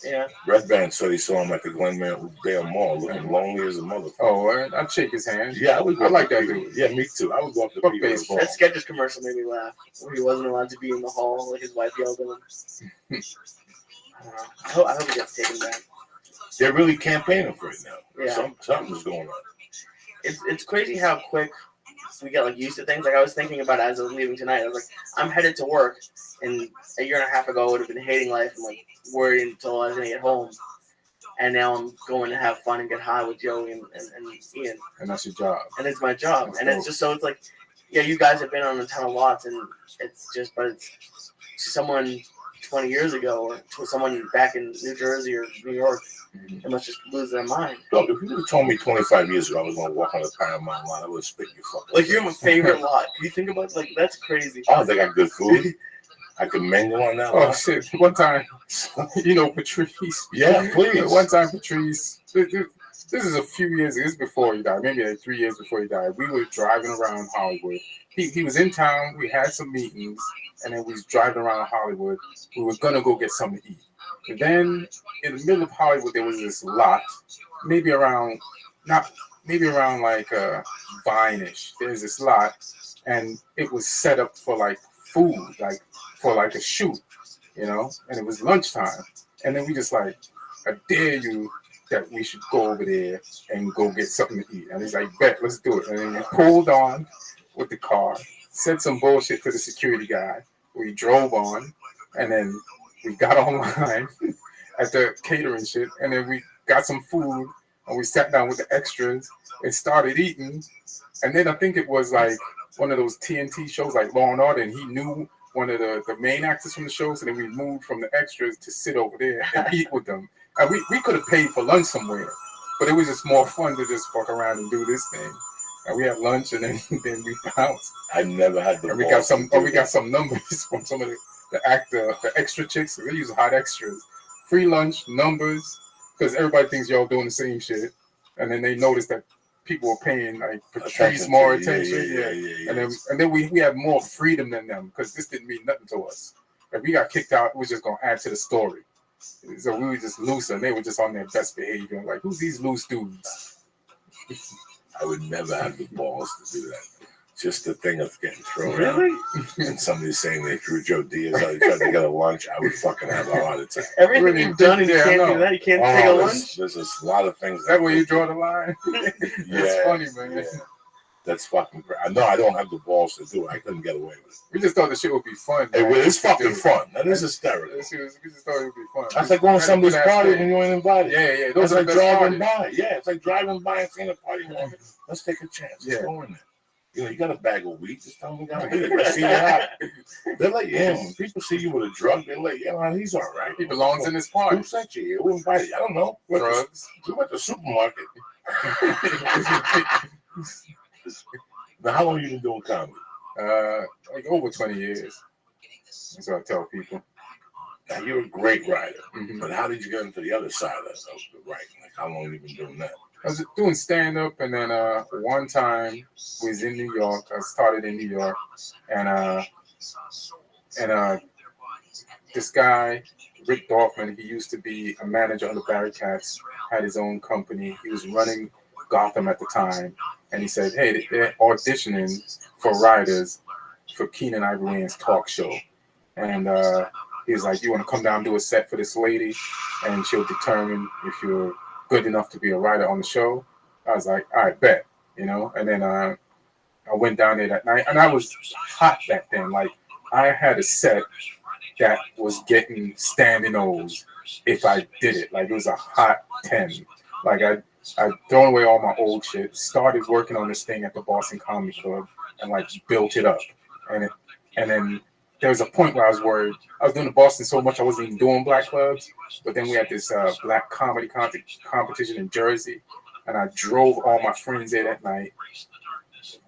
Yeah. Red Band said he saw him at the Glendale Mall, looking lonely as a motherfucker. Oh, I'd shake his hand. Yeah, I like that dude. Yeah, me too. I would go up to Pete Rose. That Skechers commercial made me laugh. Where he wasn't allowed to be in the hall, like his wife yelled at him. I hope he gets taken back. They're really campaigning for it now. Yeah. Something's going on. It's crazy how quick we get like used to things. Like I was thinking about it as I was leaving tonight. I was like, I'm headed to work, and a year and a half ago I would have been hating life and like worried until I was gonna get home. And now I'm going to have fun and get high with Joey and Ian. And that's your job. And it's my job. That's and cool. It's just so it's like yeah, you guys have been on a ton of lots, and it's just, but it's someone 20 years ago or to someone back in New Jersey or New York, they must just lose their mind. Dog, if you would have told me 25 years ago I was going to walk on the Paramount lot, I would have spit you fucking. Like, you have a favorite lot. Can you think about, like, that's crazy. Oh, they got good food. I could mingle on that Oh, lot. shit. One time, Patrice. Yeah, please. One time, Patrice, this is a few years, this is before he died, maybe like 3 years before he died. We were driving around Hollywood. He was in town, we had some meetings, and then we was driving around Hollywood. We were going to go get something to eat. And then in the middle of Hollywood, there was this lot, maybe around like Vine-ish. There's this lot, and it was set up for like food, like for like a shoot, and it was lunchtime. And then we just like, I dare you that we should go over there and go get something to eat. And he's like, bet, let's do it. And then we pulled on with the car, said some bullshit to the security guy. We drove on, and then we got online at the catering shit, and then we got some food, and we sat down with the extras and started eating. And then I think it was like one of those TNT shows like Law and Order, and he knew one of the main actors from the show, so then we moved from the extras to sit over there and eat with them. And we could have paid for lunch somewhere, but it was just more fun to just fuck around and do this thing. And we had lunch, and then we bounced. I never had the. And we got some numbers from some of the extra chicks. They use hot extras, free lunch numbers, because everybody thinks y'all doing the same shit, and then they noticed that people were paying like Patrice more attention. Yeah. And then we had more freedom than them, because this didn't mean nothing to us. If we got kicked out, it was just gonna add to the story. So we were just loose, and they were just on their best behavior. Like, who's these loose dudes? I would never have the balls to do that. Just the thing of getting thrown Really? out. And somebody saying they threw Joe Diaz out, he tried to get a lunch, I would fucking have a heart attack. Everything Really? you've done, and you Yeah, I can't know. do that. You can't take a lunch. There's a lot of things. Is that where you draw the line? That's funny, man. Yeah. That's fucking great. No, I don't have the balls to do it. I couldn't get away with it. We just thought the shit would be fun. It's fucking fun. That is hysterical. We just thought it would be fun. That's like going to somebody's party when you ain't invited. Yeah. Those Those are are the like best driving parties. by. Yeah, it's like driving by and seeing a party. Let's take a chance. Let's go in there. You got a bag of weed. Just tell them we got a weed. Let's see what happens. They're like, yeah, when people see you with a drug, they're like, yeah, man, he's all right. He belongs in this party. Who sent you here? Who invited you? I don't know. Drugs. We went to the supermarket. Now, how long you been doing comedy? Like over 20 years. That's what I tell people. Now, you're a great writer, Mm-hmm. but how did you get into the other side of the writing? Like, how long have you been doing that? I was doing stand-up, and then one time was in New York. I started in New York, and this guy, Rick Dorfman, he used to be a manager on the Barry Cats, had his own company. He was running Gotham at the time, and he said, hey, they're auditioning for writers for Keenan Ivory talk show. And he was like, you want to come down and do a set for this lady, and she'll determine if you're good enough to be a writer on the show. I was like, all right, bet, and then I went down there that night, and I was hot back then. Like, I had a set that was getting standing O's if I did it. Like, it was a hot 10. Like, I'd thrown away all my old shit, started working on this thing at the Boston Comedy Club, and like built it up. And then there was a point where I was worried. I was doing the Boston so much I wasn't even doing black clubs. But then we had this black comedy competition in Jersey, and I drove all my friends there that night.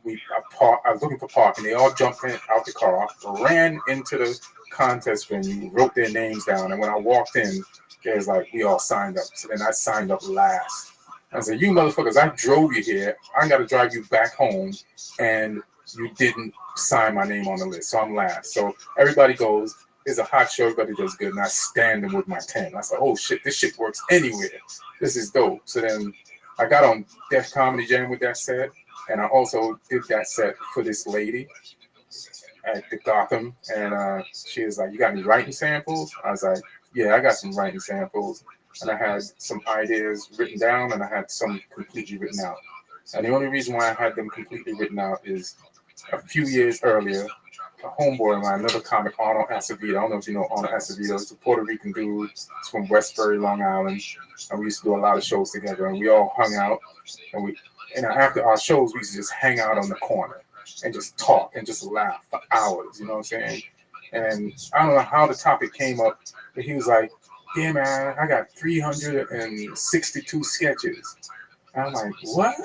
I was looking for parking. They all jumped out the car, ran into the contest venue, wrote their names down, and when I walked in, it was like, we all signed up. So then I signed up last. I said, you motherfuckers, I drove you here. I got to drive you back home, and you didn't sign my name on the list, so I'm last. So everybody goes, it's a hot show, everybody does good, and I stand them with my 10. I said, oh shit, this shit works anywhere. This is dope. So then I got on Def Comedy Jam with that set, and I also did that set for this lady at the Gotham, and she was like, you got any writing samples? I was like, yeah, I got some writing samples. And I had some ideas written down, and I had some completely written out. And the only reason why I had them completely written out is a few years earlier, a homeboy of mine, another comic, Arnold Acevedo. I don't know if you know Arnold Acevedo. He's a Puerto Rican dude. He's from Westbury, Long Island. And we used to do a lot of shows together. And we all hung out. And after our shows, we used to just hang out on the corner. and just talk and just laugh for hours. You know what I'm saying? And I don't know how the topic came up, but he was like, "Yeah, man, I got 362 sketches." And I'm like, "What?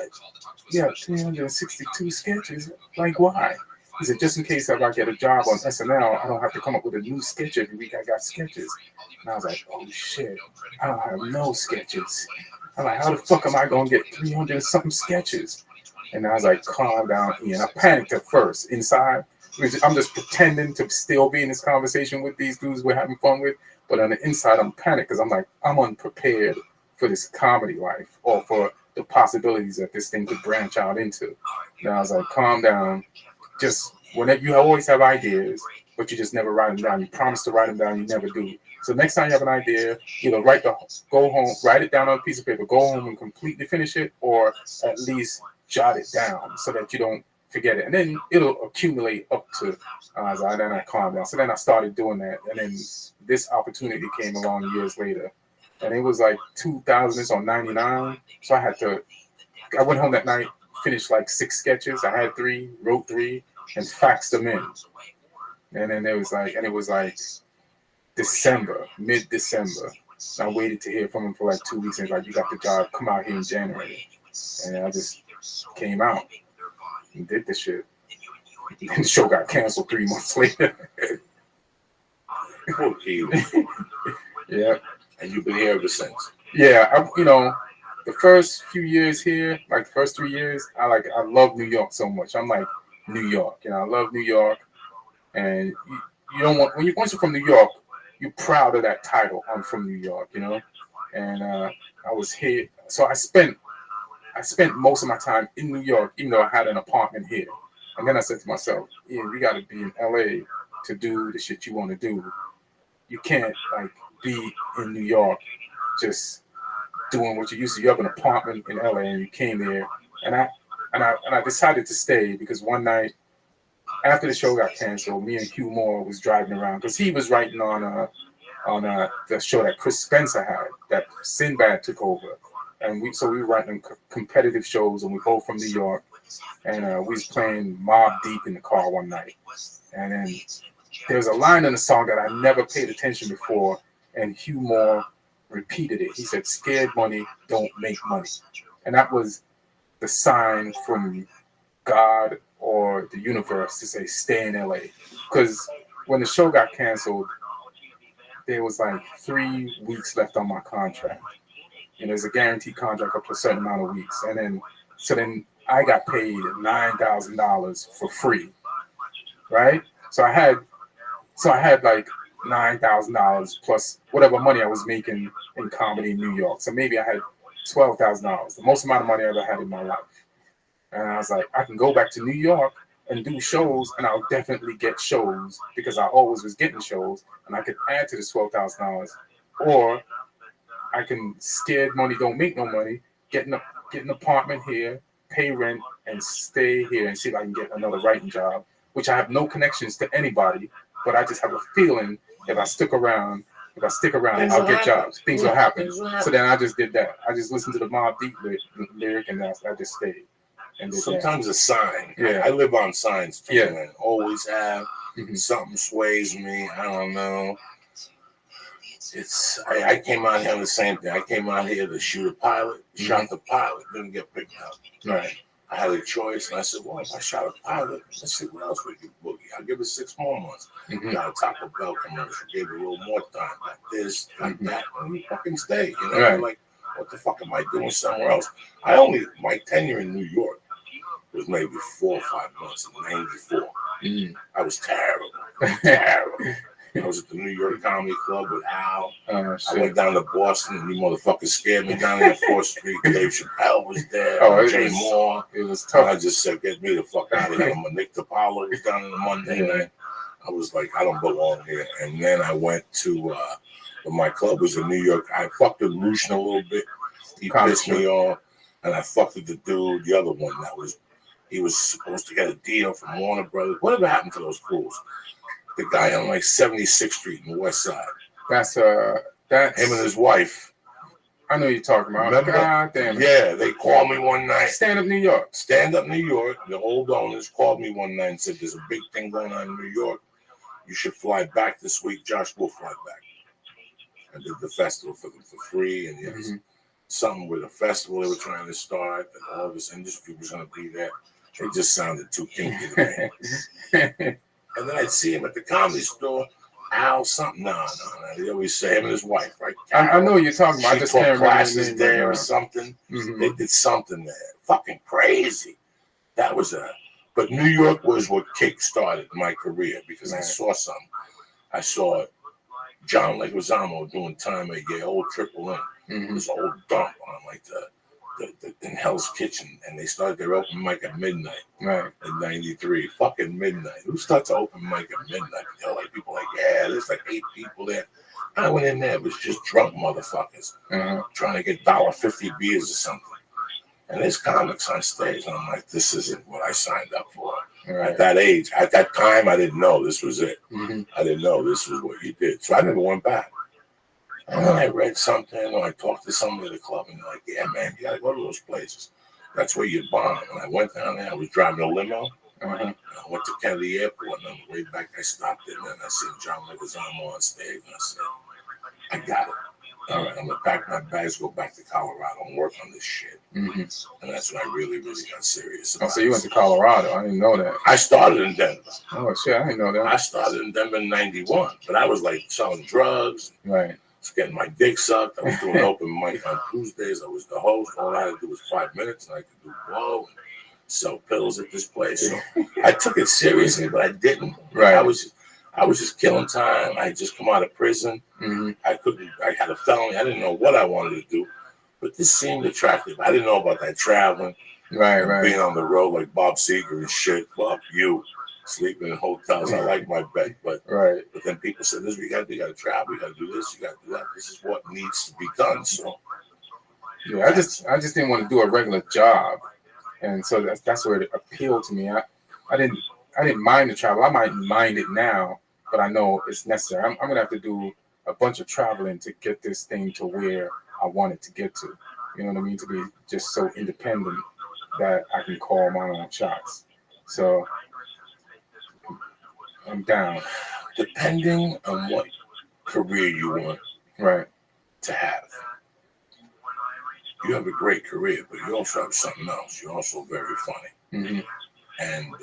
Yeah, 362 sketches? Like, why?" He said, "Just in case if I get a job on SNL, I don't have to come up with a new sketch every week. I got sketches." And I was like, "Oh shit, I don't have no sketches." I'm like, "How the fuck am I gonna get 300 and something sketches?" And I was like, "Calm down, Ian." I panicked at first inside. I'm just pretending to still be in this conversation with these dudes we're having fun with, but on the inside, I'm panicked because I'm like, I'm unprepared for this comedy life or for the possibilities that this thing could branch out into. And I was like, "Calm down. Just whenever you always have ideas, but you just never write them down. You promise to write them down, you never do. So next time you have an idea, either go home, write it down on a piece of paper, go home and completely finish it, or at least jot it down so that you don't forget it. And then it'll accumulate up to." Then I calmed down. So then I started doing that, and then this opportunity came along years later, and it was like 2000. It's on 99. So I went home that night, finished like 6 sketches. I had 3, wrote 3, and faxed them in. And then it was like December, mid-December. I waited to hear from him for like 2 weeks, and like, "You got the job, come out here in January." And I just came out and did the shit. And the show got canceled 3 months later. Poor you. Yeah. And you've been here ever since. Yeah, the first few years here, like the first 3 years, I love New York so much. I'm like, New York, I love New York. And you don't want, once you're from New York, you're proud of that title. I'm from New York, And I was here, so I spent most of my time in New York, even though I had an apartment here. And then I said to myself, "Yeah, you got to be in LA to do the shit you want to do. You can't be in New York just doing what you used to. You have an apartment in LA and you came there." And I decided to stay because one night after the show got canceled, me and Hugh Moore was driving around because he was writing on the show that Chris Spencer had, that Sinbad took over. And we were writing competitive shows, and we both from New York. And we was playing Mobb Deep in the car one night. And then there's a line in the song that I never paid attention before, and Hugh Moore repeated it. He said, "Scared money don't make money." And that was the sign from God or the universe to say, stay in LA. Because when the show got canceled, there was like 3 weeks left on my contract. And there's a guaranteed contract up to a certain amount of weeks. And then I got paid $9,000 for free, right? So I had like $9,000 plus whatever money I was making in comedy in New York. So maybe I had $12,000, the most amount of money I ever had in my life. And I was like, I can go back to New York and do shows, and I'll definitely get shows because I always was getting shows, and I could add to this $12,000, or I can scared money don't make no money, get an apartment here, pay rent, and stay here and see if I can get another writing job, which I have no connections to anybody, but I just have a feeling if I stick around, I'll get jobs. Things will happen. So then I just did that. I just listened to the Mobb Deep lyric, and I just stayed. And sometimes a sign. Yeah. I live on signs too. Yeah. And always have. Something sways me. I don't know. I came out here on the same thing. I came out here to shoot a pilot, shot the pilot, didn't get picked up. Right. I had a choice, and I said, well, if I shot a pilot, let's see what else we can boogie. I'll give it 6 more months. Got a Taco Bell commercial, gave it a little more time, like this, like that, and we fucking stay. Right. Like, what the fuck am I doing somewhere else? My tenure in New York was maybe 4 or 5 months in '94. I was terrible. I was at the New York Comedy Club with Al. I went down to Boston, and you motherfuckers scared me down on 4th Street. Dave Chappelle was there. Jay Moore. It was tough. And I just said, get me the fuck out of here. Nick DiPaolo was down on the Monday night. I was like, I don't belong here. And then I went to my club was in New York. I fucked with Rushna a little bit. He pissed me off. And I fucked with the dude, the other one he was supposed to get a deal from Warner Brothers. Whatever happened to those fools? The guy on like 76th Street in the West Side. That's him and his wife. I know you're talking about. Remember? God damn it. Yeah, they called me one night. Stand Up New York. Stand Up New York. The old owners called me one night and said, "There's a big thing going on in New York. You should fly back this week. Josh will fly back." I did the festival for them for free, and there was something with a festival they were trying to start, and all this industry was going to be there. It just sounded too kinky to me. And then I'd see him at the Comedy Store. Al something. No. They always say him and his wife, right? I know what you're talking about. I just can't remember his classes name there right or now. something. They did something there. Fucking crazy. That was But New York was what kick-started my career because I saw something. I saw John Leguizamo doing time at Yale, Triple M. This old dump on like the in Hell's Kitchen, and they started their open mic at midnight. Right. In '93, fucking midnight. Who starts an open mic at midnight? You know, like people like, yeah, there's like 8 people there. I went in there, it was just drunk motherfuckers trying to get $1.50 beers or something. And there's comics on stage, and I'm like, this isn't what I signed up for. Right. At that age, at that time, I didn't know this was it. I didn't know this was what you did. So I never went back. And then I read something, or I talked to somebody at the club, and they're like, yeah, man, you got to go to those places. That's where you bond. And I went down there. I was driving a limo. And I went to Kennedy Airport, and on the way back, I stopped it, and I seen John Leguizamo on stage, and I said, I got it. All right, I'm going to pack my bags, go back to Colorado, and work on this shit. And that's when I really, really got serious about so you went to Colorado. I didn't know that. I started in Denver. Oh, shit, I didn't know that. I started in Denver in '91, but I was like selling drugs. Right. Getting my dick sucked. I was doing open mic on Tuesdays. I was the host. All I had to do was 5 minutes, and I could do blow and sell pills at this place. So I took it seriously, but I didn't. Right. I was just killing time. I had just come out of prison. I had a felony. I didn't know what I wanted to do, but this seemed attractive. I didn't know about that traveling. Right. Being on the road like Bob Seger and shit. Fuck you. Sleeping in hotels. I like my bed, but then people said, "This we got to travel. We got to do this. You got to do that. This is what needs to be done." So, yeah, I just didn't want to do a regular job, and so that's where it appealed to me. I didn't mind the travel. I might mind it now, but I know it's necessary. I'm gonna have to do a bunch of traveling to get this thing to where I want it to get to. You know what I mean? To be just so independent that I can call my own shots. So I'm down. Depending on what career you want to have. You have a great career, but you also have something else. You're also very funny. And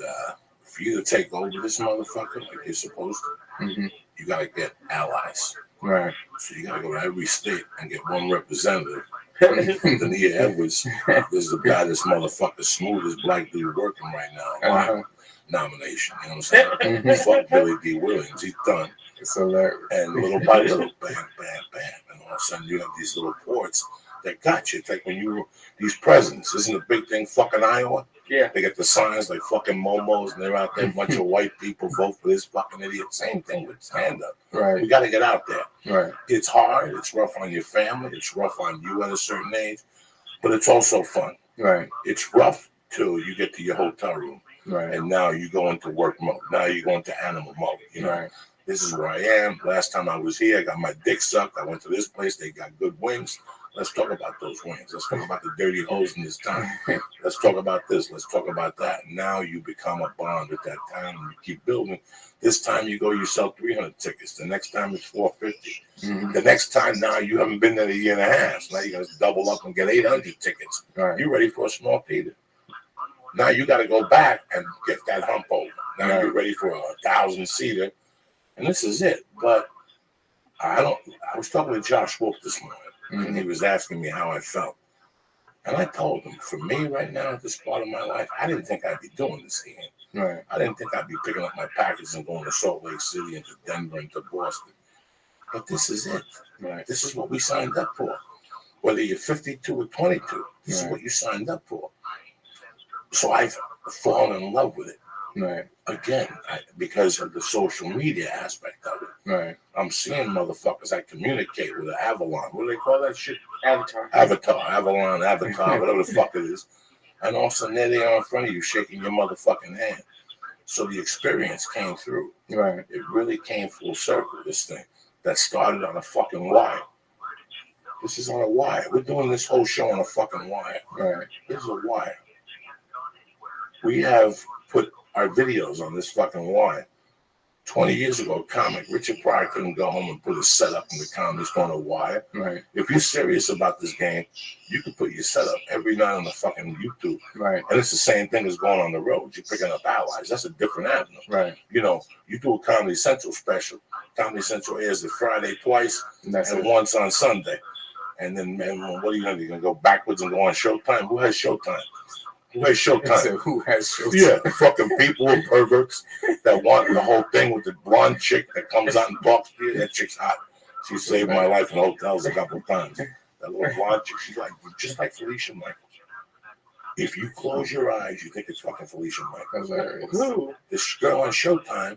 for you to take over this motherfucker like you're supposed to, you got to get allies. Right. So you got to go to every state and get one representative. Dania Edwards is the baddest motherfucker, smoothest black dude working right now. Nomination, you know what I'm saying? Fuck Billy D. Williams, he's done. So that, and little by little, bam, bam, bam, and all of a sudden you have these little ports that got you. It's like when you these presidents, isn't a big thing fucking Iowa? Yeah. They get the signs like fucking momos, and they're out there, a bunch of white people vote for this fucking idiot. Same thing with stand up. Right. We got to get out there. Right. It's hard. It's rough on your family. It's rough on you at a certain age, but it's also fun. Right. It's rough till you get to your hotel room. Right. And now you go into work mode. Now you go into animal mode. You know, this is where I am. Last time I was here, I got my dick sucked. I went to this place. They got good wings. Let's talk about those wings. Let's talk about the dirty hoes in this town. Let's talk about this. Let's talk about that. Now you become a bond at that time, and you keep building. This time you go, you sell 300 tickets. The next time it's 450. The next time now you haven't been there a year and a half. Now you're going to double up and get 800 tickets. You're ready for a small Peter. Now you got to go back and get that hump over. Now you're ready for a 1,000-seater, and this is it. But I was talking with Josh Wolf this morning, and he was asking me how I felt, and I told him, for me right now at this part of my life, I didn't think I'd be doing this again. Right. I didn't think I'd be picking up my package and going to Salt Lake City and to Denver and to Boston. But this is it. Right. This is what we signed up for. Whether you're 52 or 22, this is what you signed up for. So I've fallen in love with it. Right. Again, because of the social media aspect of it. Right. I'm seeing motherfuckers I communicate with an Avalon. What do they call that shit? Avatar. Avalon, Avatar, whatever the fuck it is. And all of a sudden, there they are in front of you shaking your motherfucking hand. So the experience came through. Right. It really came full circle, this thing that started on a fucking wire. This is on a wire. We're doing this whole show on a fucking wire. Right. This is a wire. We have put our videos on this fucking wire. 20 years ago, comic Richard Pryor couldn't go home and put a setup in the comedy store on a wire. Right. If you're serious about this game, you can put your setup every night on the fucking YouTube. Right. And it's the same thing as going on the road. You're picking up allies. That's a different avenue. Right. You know, you do a Comedy Central special. Comedy Central airs it Friday twice And that's and it. once on Sunday. And then, man, what are you going to do? You're going to go backwards and go on Showtime? Who has Showtime? Who has Showtime? So who has Showtime? Yeah, fucking people with perverts that want the whole thing with the blonde chick that comes out and talks to you. That chick's hot. She saved my life in hotels a couple of times. That little blonde chick, she's like, just like Felicia Michaels. If you close your eyes, you think it's fucking Felicia Michaels. Hilarious. This girl on Showtime,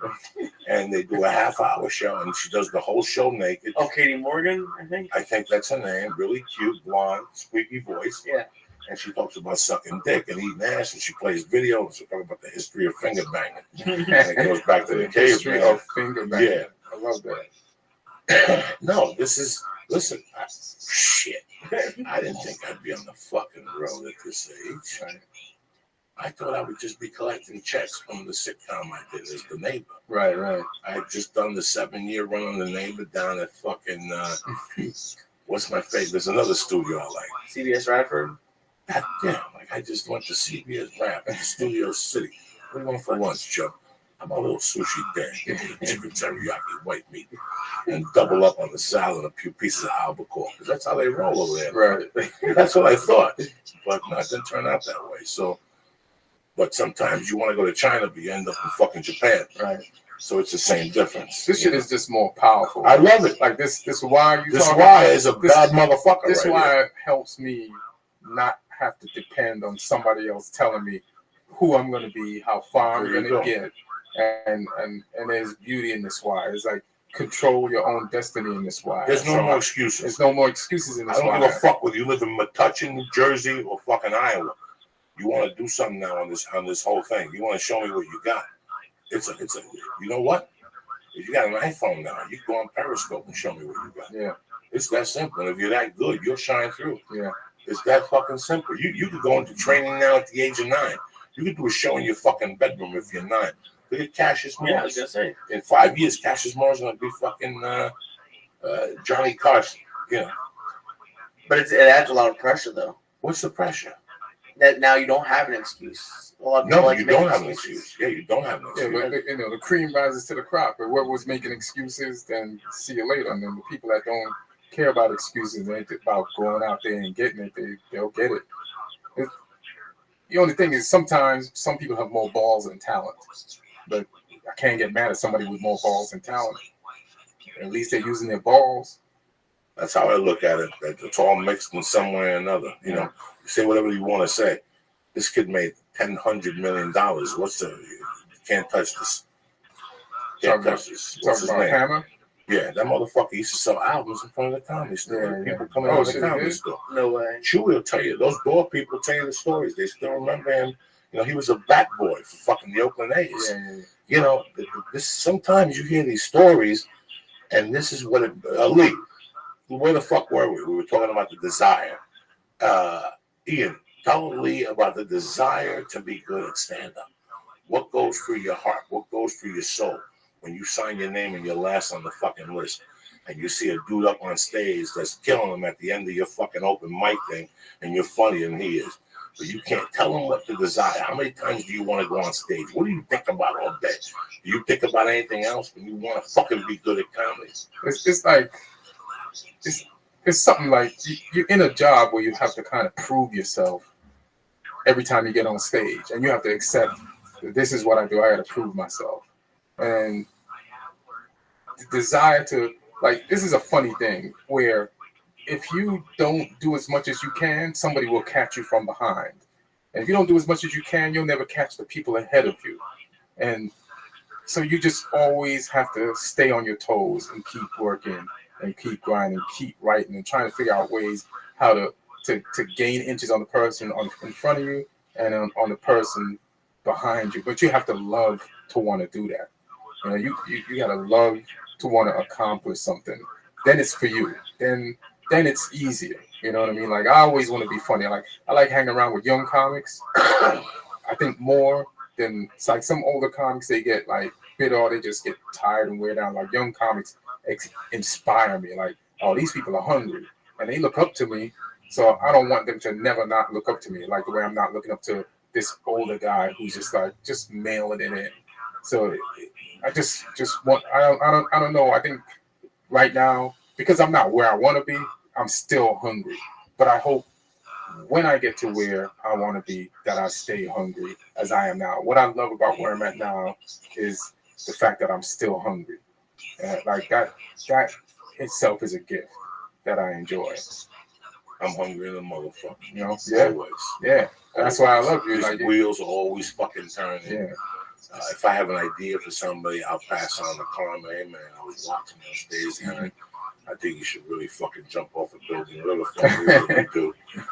and they do a half-hour show, and she does the whole show naked. Oh, Katie Morgan, I think. I think that's her name. Really cute, blonde, squeaky voice. Yeah. And she talks about sucking dick and eating ass, and she plays video, and she talks about the history of finger banging. And it goes back to the history caveman. of finger banging. Yeah. I love that. No, this is, listen, shit. I didn't think I'd be on the fucking road at this age. Right. I thought I would just be collecting checks from the sitcom I did as the neighbor. Right, right. I had just done the 7-year run on the neighbor down at fucking, what's my favorite? There's another studio I like. CBS Radford. Yeah, like I just went to CBS Rap in Studio City. What do you want for lunch, Joe? How about a little sushi there? Give me a chicken teriyaki, white meat, and double up on the salad and a few pieces of albacore. Because that's how they roll over there. Right. That's what I thought. But no, it didn't turn out that way. So, but sometimes you want to go to China, but you end up in fucking Japan. Right. So it's the same difference. This shit is just more powerful. I love it. Like this why you This talking why about, is a this, bad motherfucker. This right why here. it helps me not have to depend on somebody else telling me who I'm going to be, how far I'm There you going to go. get, and there's beauty in this why. It's like control your own destiny in this why. There's no So more excuses. There's no more excuses in I this don't why. give a fuck whether you live in Metuchen, New Jersey, or fucking Iowa. You want to do something now on this whole thing. You want to show me what you got. It's a. You know what? If you got an iPhone now, you can go on Periscope and show me what you got. Yeah. It's that simple. And if you're that good, you'll shine through. Yeah. It's that fucking simple. You could go into training now at the age of 9. You could do a show in your fucking bedroom if you're 9. Look at Cassius Morris. Yeah, I was gonna say. In 5 years, Cassius Morris is gonna be fucking Johnny Carson. You know. But it adds a lot of pressure, though. What's the pressure? That now you don't have an excuse. A lot of people No, like you to make don't have an excuses. excuse. Yeah, you don't have an Yeah, excuse. but the cream rises to the crop. But what was making excuses, then see you later. And then the people that don't care about excuses, they about going out there and getting it, they'll get it. The only thing is sometimes some people have more balls than talent. But I can't get mad at somebody with more balls than talent. At least they're using their balls. That's how I look at it. That it's all mixed in some way or another. You know, you say whatever you want to say. This kid made $100 million. What's the? You can't touch this. Can't touch this. What's his Talking about name? Hammer? Yeah, that motherfucker used to sell albums in front of the comedy store. Yeah, People coming Oh, out of the shit, he comedy did? store. No way. Chewy will tell you. Those door people tell you the stories. They still remember him. You know, he was a bat boy for fucking the Oakland A's. Yeah. You know, this sometimes you hear these stories, and this is what it. Lee, where the fuck were we? We were talking about the desire. Ian, tell Lee about the desire to be good at stand-up. What goes through your heart? What goes through your soul when you sign your name and your last on the fucking list, and you see a dude up on stage that's killing him at the end of your fucking open mic thing, and you're funnier than he is? But you can't tell him what to desire. How many times do you want to go on stage? What do you think about all day? Do you think about anything else when you want to fucking be good at comedy? It's like it's something like you're in a job where you have to kind of prove yourself every time you get on stage, and you have to accept that this is what I do. I got to prove myself, and the desire to this is a funny thing where if you don't do as much as you can, somebody will catch you from behind, and if you don't do as much as you can, you'll never catch the people ahead of you, and so you just always have to stay on your toes and keep working and keep grinding, keep writing, and trying to figure out ways how to gain inches on the person in front of you and on the person behind you. But you have to love to want to do that. You know, you gotta love to want to accomplish something. Then it's for you. Then then it's easier. You know what I mean? Like I always want to be funny. Like I like hanging around with young comics. I think more than it's like some older comics, they get like bitter or they just get tired and wear down. Like young comics inspire me. Like, oh, these people are hungry and they look up to me. So I don't want them to never not look up to me. Like the way I'm not looking up to this older guy who's just like just mailing it in. So I just want I don't know. I think right now because I'm not where I want to be, I'm still hungry. But I hope when I get to where I want to be, that I stay hungry as I am now. What I love about where I'm at now is the fact that I'm still hungry. Like that itself is a gift that I enjoy. I'm hungry in the motherfucker. You know? Yeah. Always. Yeah. That's why I love you. These like wheels are always fucking turning. Yeah. If I have an idea for somebody, I'll pass on the comment. Hey man, I was watching those days and I think you should really fucking jump off a building. Whatever the fuck you do.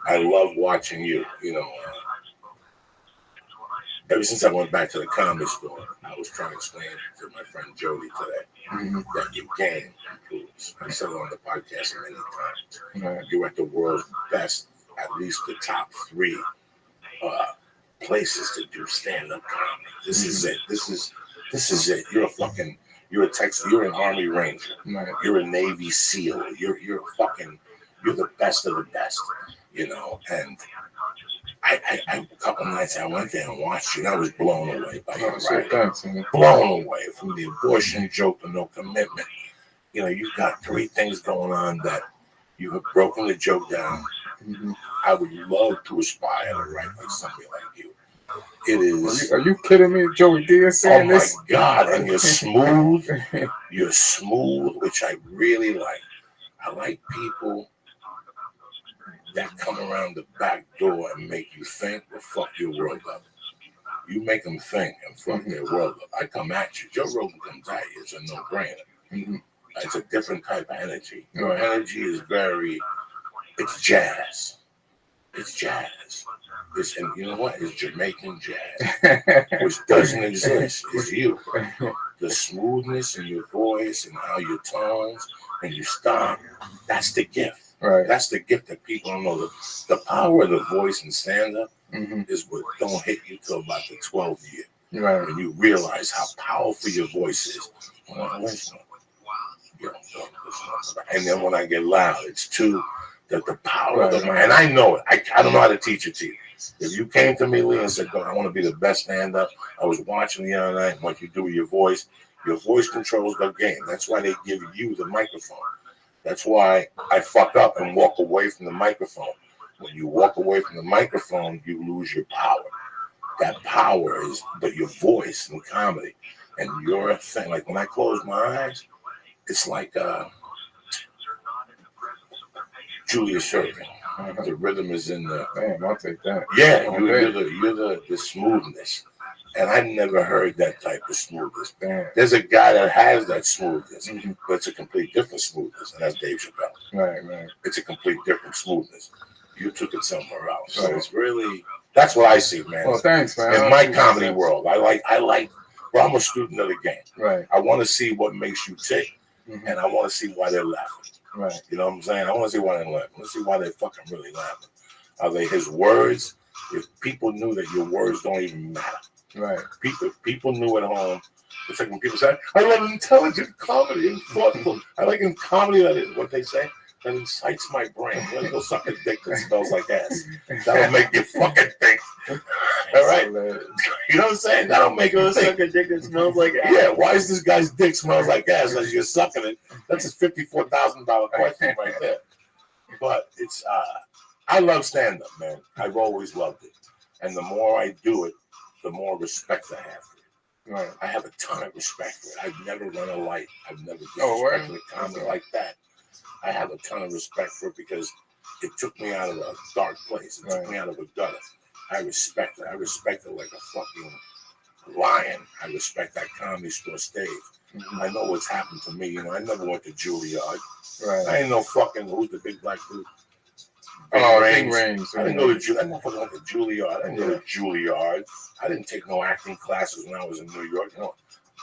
I love watching you. You know, ever since I went back to the comedy store, I was trying to explain to my friend Jody today that your game improves. I said it on the podcast many times. Right. You're at the world's best, at least the top 3 places to do stand-up comedy. This is it. This is it. You're an Army Ranger. Right. You're a Navy SEAL. You're the best of the best. You know, and I a couple nights I went there and watched you, and I was blown away by your writing. Blown away from the abortion joke to no commitment. You know, you've got 3 things going on that you have broken the joke down. I would love to aspire to write like somebody like you. It is. Are you kidding me, Joey Diaz saying this? Oh my God! And you're smooth. You're smooth, which I really like. I like people that come around the back door and make you think or fuck your world up. You make them think and fuck their world up. I come at you. Joe Rogan comes at you. It's a no-brainer. It's a different type of energy. Your energy is it's jazz. It's jazz. And you know what? It's Jamaican jazz, which doesn't exist. It's you. The smoothness in your voice and how your tones and you stop. That's the gift. Right. That's the gift that people don't know. The power of the voice and stand-up is what don't hit you till about the 12th year. Right. When you realize how powerful your voice is. And then when I get loud, it's too that the power of the mind. And I know it. I don't know how to teach it to you. If you came to me, Lee, and said, I want to be the best stand-up, I was watching the other night what you do with your voice controls the game. That's why they give you the microphone. That's why I fuck up and walk away from the microphone. When you walk away from the microphone, you lose your power. That power is but your voice in comedy. And your thing, like when I close my eyes, it's like Julius Erving. The rhythm is in the. Damn, I'll take that. Yeah, you're the smoothness. And I never heard that type of smoothness. Damn. There's a guy that has that smoothness, but it's a complete different smoothness, and that's Dave Chappelle. Right. It's a complete different smoothness. You took it somewhere else. So Right. it's really, that's what I see, man. Well, thanks, man. In my comedy world, I like, well, I'm a student of the game. Right. I want to see what makes you tick, and I want to see why they're laughing. Right. You know what I'm saying? I want to see why they're laughing. I want to see why they're fucking really laughing. Are they his words? If people knew that your words don't even matter. Right. People knew at home. It's like when people say, I love intelligent comedy and thoughtful. I like in comedy that is what they say. That incites my brain. Let's go suck a dick that smells like ass. That'll make you fucking think. All right? You know what I'm saying? That'll make you think. Suck a dick that smells like ass. Yeah, why is this guy's dick smells like ass as you're sucking it? That's a $54,000 question right there. But it's, I love stand-up, man. I've always loved it. And the more I do it, the more respect I have for it. Right. I have a ton of respect for it. I've never run a light. I've never disrespected a comedy like that. I have a ton of respect for it because it took me out of a dark place. It took me out of a gutter. I respect it. I respect it like a fucking lion. I respect that comedy store stage. I know what's happened to me. You know, I never went to Juilliard. Right. I ain't no fucking, who's the big black dude? Bing Rames. I didn't go to Juilliard. I never went to Juilliard. I didn't go to Juilliard. I didn't take no acting classes when I was in New York. You know,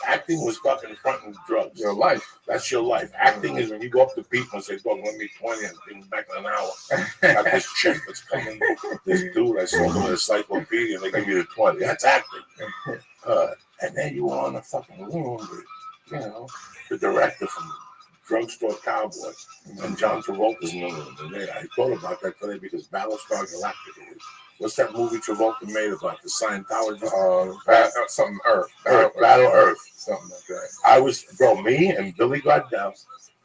Acting was fucking fronting drugs. Your life. That's your life. Acting is when you go up to people and say, "Dog, let me 20 and give me back in an hour." Got this chick that's coming, this dude I sold him an encyclopedia and they give you the 20. That's acting. And then you were on the fucking room with, you know, the director from Drugstore Cowboy and John Travolta's in the room. And I thought about that today because Battlestar Galactica. What's that movie Travolta made about the Scientology? Something Earth. Battle Earth. Something like that. I was, bro, me and Billy Gardell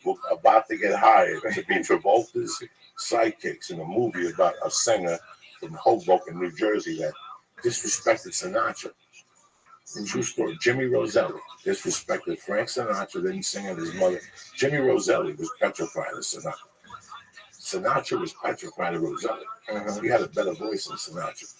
were about to get hired to be Travolta's sidekicks in a movie about a singer from Hoboken, New Jersey that disrespected Sinatra. True story. Jimmy Roselli disrespected Frank Sinatra, didn't sing at his mother. Jimmy Roselli was petrified of Sinatra. Sinatra was petrified of Roselli. He had a better voice than Sinatra.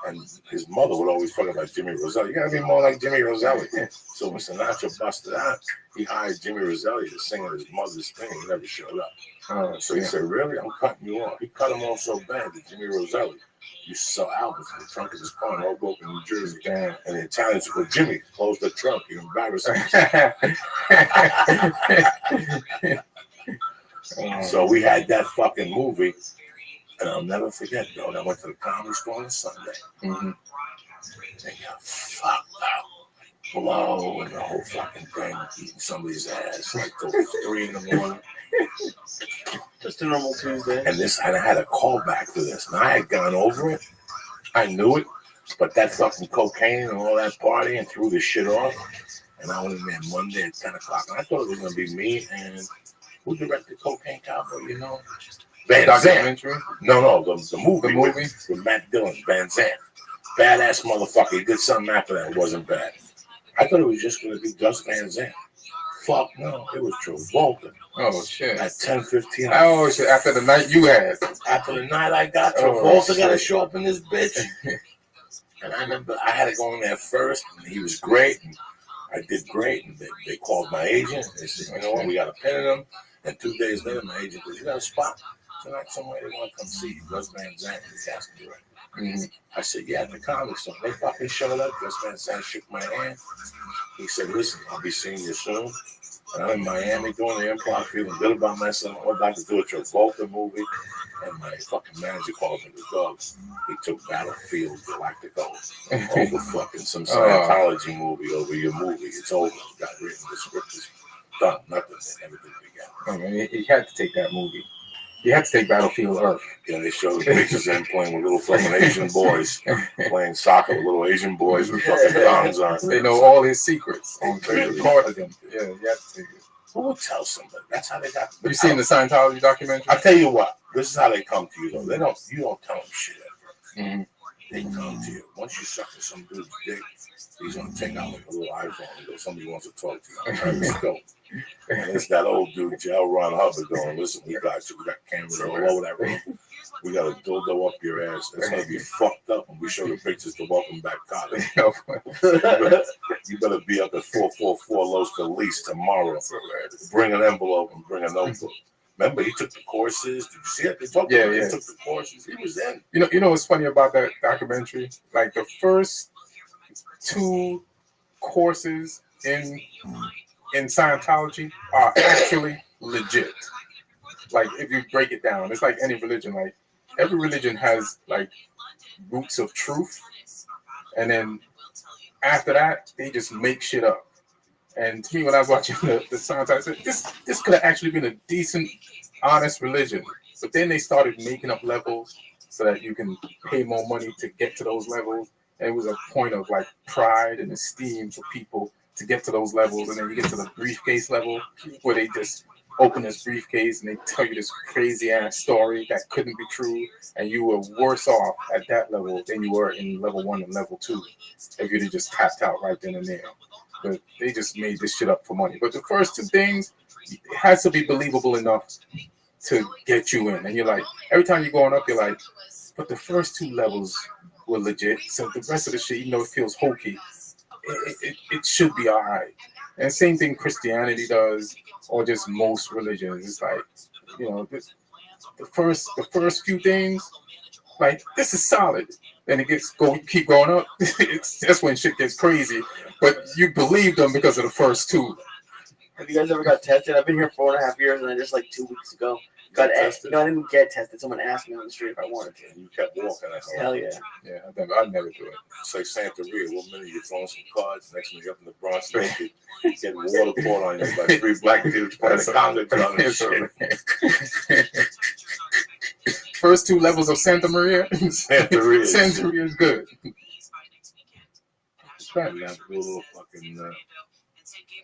And his mother would always talk about Jimmy Roselli. You gotta be more like Jimmy Roselli. So when Sinatra busted out, he hired Jimmy Roselli to sing at his mother's thing. He never showed up. So he said, "Really? I'm cutting you off." He cut him off so bad that Jimmy Roselli used to sell albums in the trunk of his car in Hoboken, New Jersey. And the Italians would go, "Jimmy, close the trunk. You're embarrassing yourself." So we had that fucking movie. And I'll never forget, though, I went to the Comedy Store on Sunday. And got fucked up. Blow and the whole fucking thing, eating somebody's ass like till 3 in the morning. Just a normal Tuesday. And I had a call back for this. And I had gone over it. I knew it. But that fucking cocaine and all that party and threw this shit off. And I went in there Monday at 10 o'clock. And I thought it was going to be me and who directed Cocaine Cowboy, you know? Van Zandt. No, the movie with Matt Dillon, Van Zandt. Badass motherfucker. He did something after that. It wasn't bad. I thought it was just going to be Gus Van Zandt. Fuck no. It was Travolta. Oh, shit. At 10:15. Oh, shit. After the night you had. After the night I got, Travolta got to show up in this bitch. And I remember I had to go in there first. And he was great. And I did great. And they called my agent. They said, "You know what? We got a pen in him." And 2 days later, my agent goes, "You got a spot tonight somewhere they want to come see you." Gus Van Zandt, the casting director. I said, "Yeah, at the Comedy Store." They fucking showed up. Gus Van Zandt shook my hand. He said, "Listen, I'll be seeing you soon." And I'm in Miami doing the improv, feeling good about myself. I'm about to do a Travolta movie. And my fucking manager called me the dog. He took Battlefield Galactica over fucking some Scientology movie over your movie. It's over. Got written. The script is done. Nothing. Everything began. I mean, he had to take that movie. He had to take Battlefield Earth. Yeah, they showed pictures of him playing with little fucking Asian boys, playing soccer with little Asian boys with fucking thongs on. They know all his secrets. They recorded them. Yeah, you have to take it. Who would tell somebody? That's how they got. You seen the Scientology documentary? I tell you what. This is how they come to you, though. You don't tell them shit at first. They come to you. Once you suck to some dude's dick, he's gonna take out like a little iPhone and go, "Somebody wants to talk to you." I'm trying to scope. And it's that old dude, J.L. Ron Hubbard, going, "Listen, we got you. We got cameras all over that room. We got a dildo up your ass. It's gonna be fucked up when we show the pictures to Welcome Back College. You better be up at 444 Los Feliz tomorrow. Bring an envelope and bring a notebook." Remember, he took the courses. Did you see it? They talked about it. He took the courses. He was in. You know what's funny about that documentary? Like the first 2 courses in Scientology are actually legit. Like if you break it down, it's like any religion. Like every religion has like roots of truth, and then after that, they just make shit up. And to me, when I was watching the Scientology, I said, this could have actually been a decent, honest religion. But then they started making up levels so that you can pay more money to get to those levels. And it was a point of like pride and esteem for people to get to those levels. And then you get to the briefcase level where they just open this briefcase and they tell you this crazy ass story that couldn't be true. And you were worse off at that level than you were in level 1 and level 2 if you'd have just tapped out right then and there. But they just made this shit up for money. But the first 2 things, it has to be believable enough to get you in. And you're like, every time you're going up, you're like, but the first 2 levels were legit. So the rest of the shit, even though it feels hokey, it should be all right. And same thing Christianity does, or just most religions. It's like, you know, the first few things, like this is solid. Then it keep going up. That's when shit gets crazy. But you believe them because of the first two. Have you guys ever got tested? I've been here 4.5 years, and I just like 2 weeks ago got tested. No, I didn't get tested. Someone asked me on the street if I wanted to. You kept walking. Hell yeah. Yeah, I'd never do it. It's like Santeria. 1 minute you're throwing some cards, next minute you're up in the Bronx, you get water poured on you by 3 black dudes playing the conga drum and shit. First 2 levels of Santa Maria. Santeria is good. It's trying to do a little fucking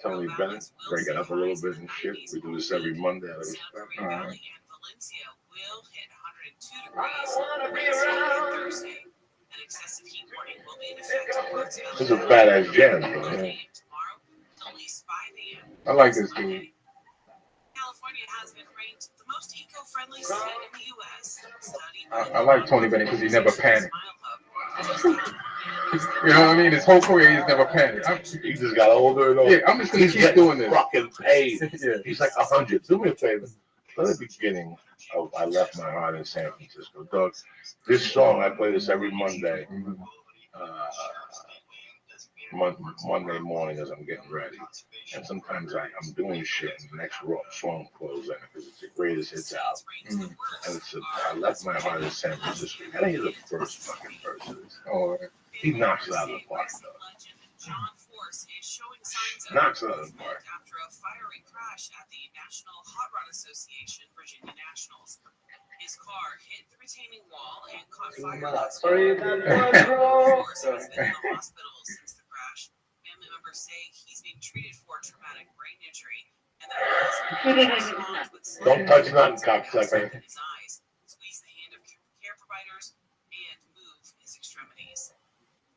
Tony Bennett, break it up a little bit and shit. We do this every Monday. Alright. This is a badass jam, bro. Yeah. I like this dude. California has been ranked the most eco-friendly state in the U.S. I like Tony Bennett because he never panicked. You know what I mean? His whole career, he's never panicked. He just got older and older. Yeah, I'm just going to keep doing this. Fucking paid. Yeah. He's like 100. Do me a favor. At the beginning of I Left My Heart in San Francisco. Doug, this song, I play this every Monday. Monday morning as I'm getting ready. And sometimes I'm doing shit and the next song flows in because it's the greatest hits out. And it's I Left My Heart in San Francisco. You gotta hear the first fucking verse of this. Oh, he knocks it out of the park, though. Knocks it out of the park. After a fiery crash at the National Hot Rod Association Virginia Nationals. His car hit the retaining wall and caught fire. Force has been in the hospital since the crash. Family members say he's being treated for a traumatic brain injury and that Don't touch nothing, cocksucker. his eyes, squeeze the hand of care providers, and move his extremities.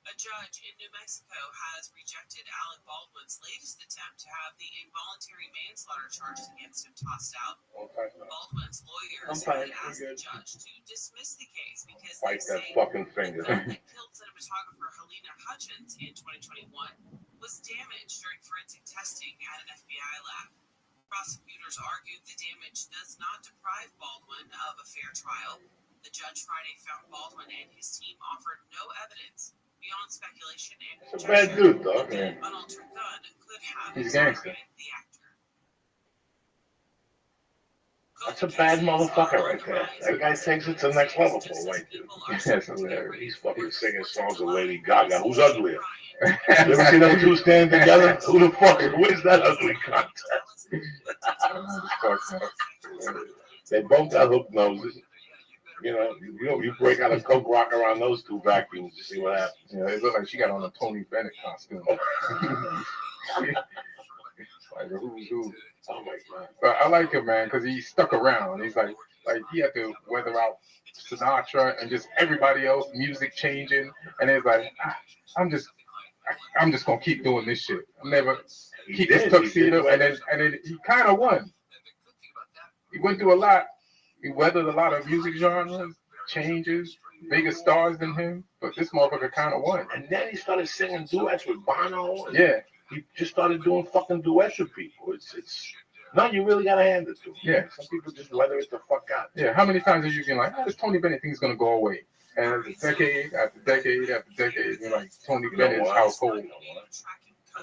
A judge in New Mexico has rejected Alec Baldwin's latest attempt to have the involuntary manslaughter charges against him tossed out. Baldwin's lawyers had asked the judge to dismiss the case because Fight they that say fucking finger. the gun that killed cinematographer Helena Hutchins in 2021 was damaged during forensic testing at an FBI lab. Prosecutors argued the damage does not deprive Baldwin of a fair trial. The judge Friday found Baldwin and his team offered no evidence beyond speculation and It's a bad dude, though. an unaltered gun could have He's a gangster. exonerated the actor. That's a bad motherfucker right there. That guy takes it to the next level for a white dude. That's hilarious. He's fucking singing songs with Lady Gaga. Who's uglier? You ever see those two stand together? Who the fuck wins that ugly contest? They both got hook noses. You know, you break out a Coke Rock around those two vacuums to see what happens. Yeah, it looked like she got on a Tony Bennett costume. Like a who's who. Oh my God. But I like him, man, because he stuck around. He's like he had to weather out Sinatra and just everybody else, music changing, and it's like I'm just gonna keep doing this shit. I'm never keep this tuxedo, and then he kind of won. He went through a lot. He weathered a lot of music genres, changes, bigger stars than him, but this motherfucker kind of won. And then he started singing duets with Bono. Yeah. He just started doing fucking duets with people. It's no, you really gotta hand it to him. Yeah. Some people just weather it the fuck out. Yeah. How many times have you been like, this Tony Bennett thing's gonna go away? And decade after decade after decade, you're like Tony Bennett's household.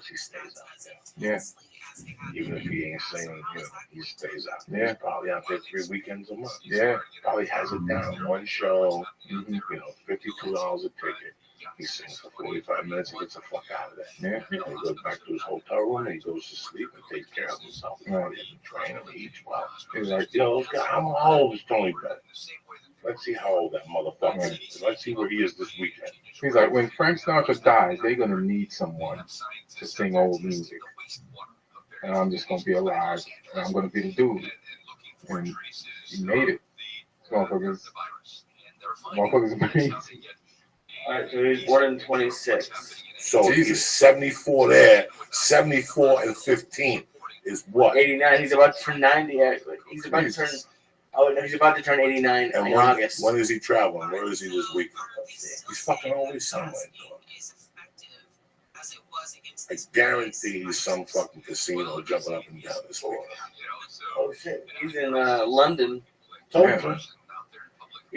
He stays out there. Yeah. Even if he ain't singing, he stays out there. Yeah. He's probably out there 3 weekends a month. Yeah. Probably has it down. One show, $52 a ticket. He sings for 45 minutes and gets the fuck out of there. Yeah. He goes back to his hotel room and he goes to sleep and takes care of himself. He doesn't train him, he eats well. He's like, how old is Tony Bennett? Let's see how old that motherfucker is. Let's see where he is this weekend. He's like, when Frank Sinatra dies, they're gonna need someone to sing old music. And I'm just gonna be alive, and I'm gonna be the dude. And he made it. Motherfuckers amazing. All right, so he's born in 26. So he's 74 there, 74 and 15 is what? 89. He's about to turn 90. He's about to turn. Oh no, he's about to turn 89 in August. When is he traveling? Where is he this week? He's fucking always somewhere. I guarantee he's some fucking casino jumping up and down this floor. Oh shit, he's in London. Yeah.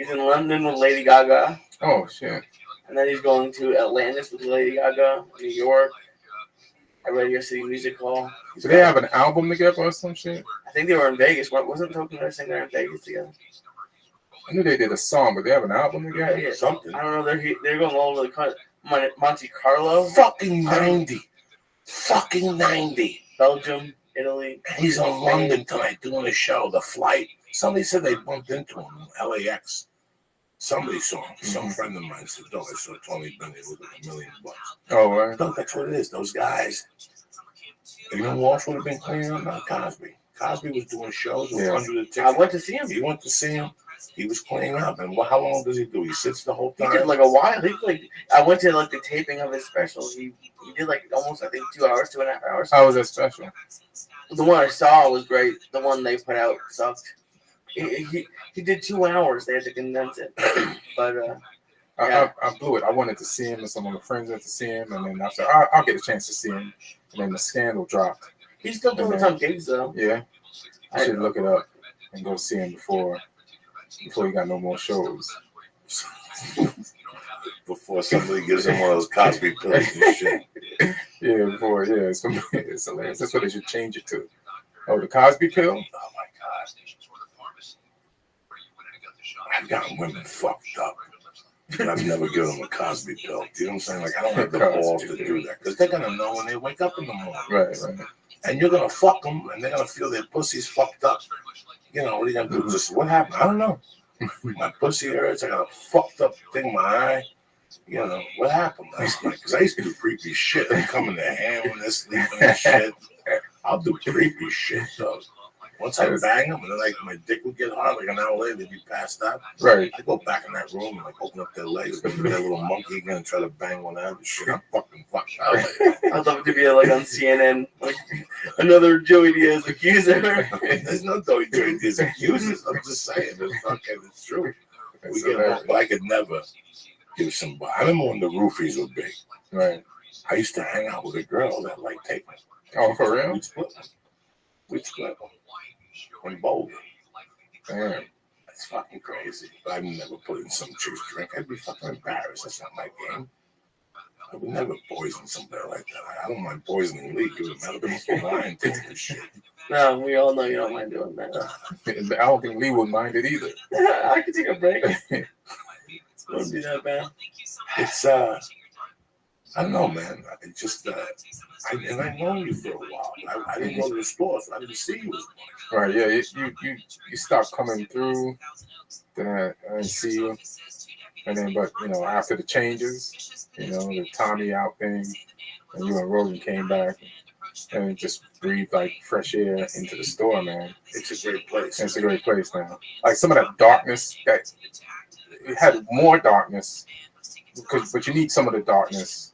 He's in London with Lady Gaga. Oh shit. And then he's going to Atlantis with Lady Gaga, New York, at Radio City Music Hall. Do they have an album together or some shit? I think they were in Vegas. Wasn't Token Nurse and they're in Vegas together? I knew they did a song, but they have an album together? Yeah. Something. I don't know. They're going all over the country. Monte Carlo. Fucking 90. Fucking 90. Belgium, Italy. He's in London tonight doing a show, The Flight. Somebody said they bumped into him in LAX. Somebody saw him. Some friend of mine said, "Oh, I saw Tony Bennett with $1 million." Oh, right. No, that's what it is. Those guys. You know who else would have been cleaning up? Not Cosby. Cosby was doing shows with hundreds of tickets. I went to see him. He went to see him. He was cleaning up. And how long does he do? He sits the whole He time? did like a while. I went to like the taping of his special. He did like almost, I think, 2 hours, 2.5 hours. How was that special? The one I saw was great. The one they put out sucked. He did 2 hours. They had to condense it. But yeah. I blew it. I wanted to see him, and some of my friends went to see him, and then I said, I'll get a chance to see him. And then the scandal dropped. He's still doing some gigs though. Yeah. I should look it up and go see him before he got no more shows. Before somebody gives him one of those Cosby pills and shit. Yeah, it's hilarious. That's what they should change it to. Oh, the Cosby pill? Oh my God. I've gotten women fucked up. But I've never given them a Cosby pill. You know what I'm saying? Like, I don't have the balls to do that. Because they're going to know when they wake up in the morning. Right. And you're going to fuck them, and they're going to feel their pussy's fucked up. You know, what are you going to do? Just, what happened? I don't know. My pussy hurts. I got a fucked up thing in my eye. You know, what happened last night? Because I used to do creepy shit. I'm coming to ham and sleeping and shit. I'll do creepy shit, though. Once I bang them, and then like my dick would get hard, like an hour later, they'd be passed out. Right. I go back in that room and like open up their legs, and that little monkey again, and try to bang one out and shit. I'm fucking fucked out. I'd love it to be like on CNN, like another Joey Diaz accuser. There's no Joey Diaz accusers. I'm just saying, it's true. We get along, but I could never give somebody. I remember when the roofies were big. Right. I used to hang out with a girl that liked taking. Oh, for real? We'd split them. In Boulder. Damn. That's fucking crazy. But I've never put in some chick's drink. I'd be fucking embarrassed. That's not my game. I would never poison somebody like that. I don't mind poisoning Lee. It would matter if I'm lying to this shit. No, we all know you don't mind doing that. I don't think Lee would mind it either. I could take a break. It wouldn't be that bad. It's I don't know, man. It just I've known you for a while. I didn't go to the store, so I didn't see you as much. Right, yeah. You stopped coming through, then I didn't see you. And then, but, after the changes, the Tommy out thing, and you and Rogan came back, and just breathed like fresh air into the store, man. It's a great place. It's a great place now. Like some of that darkness, it had more darkness, but you need some of the darkness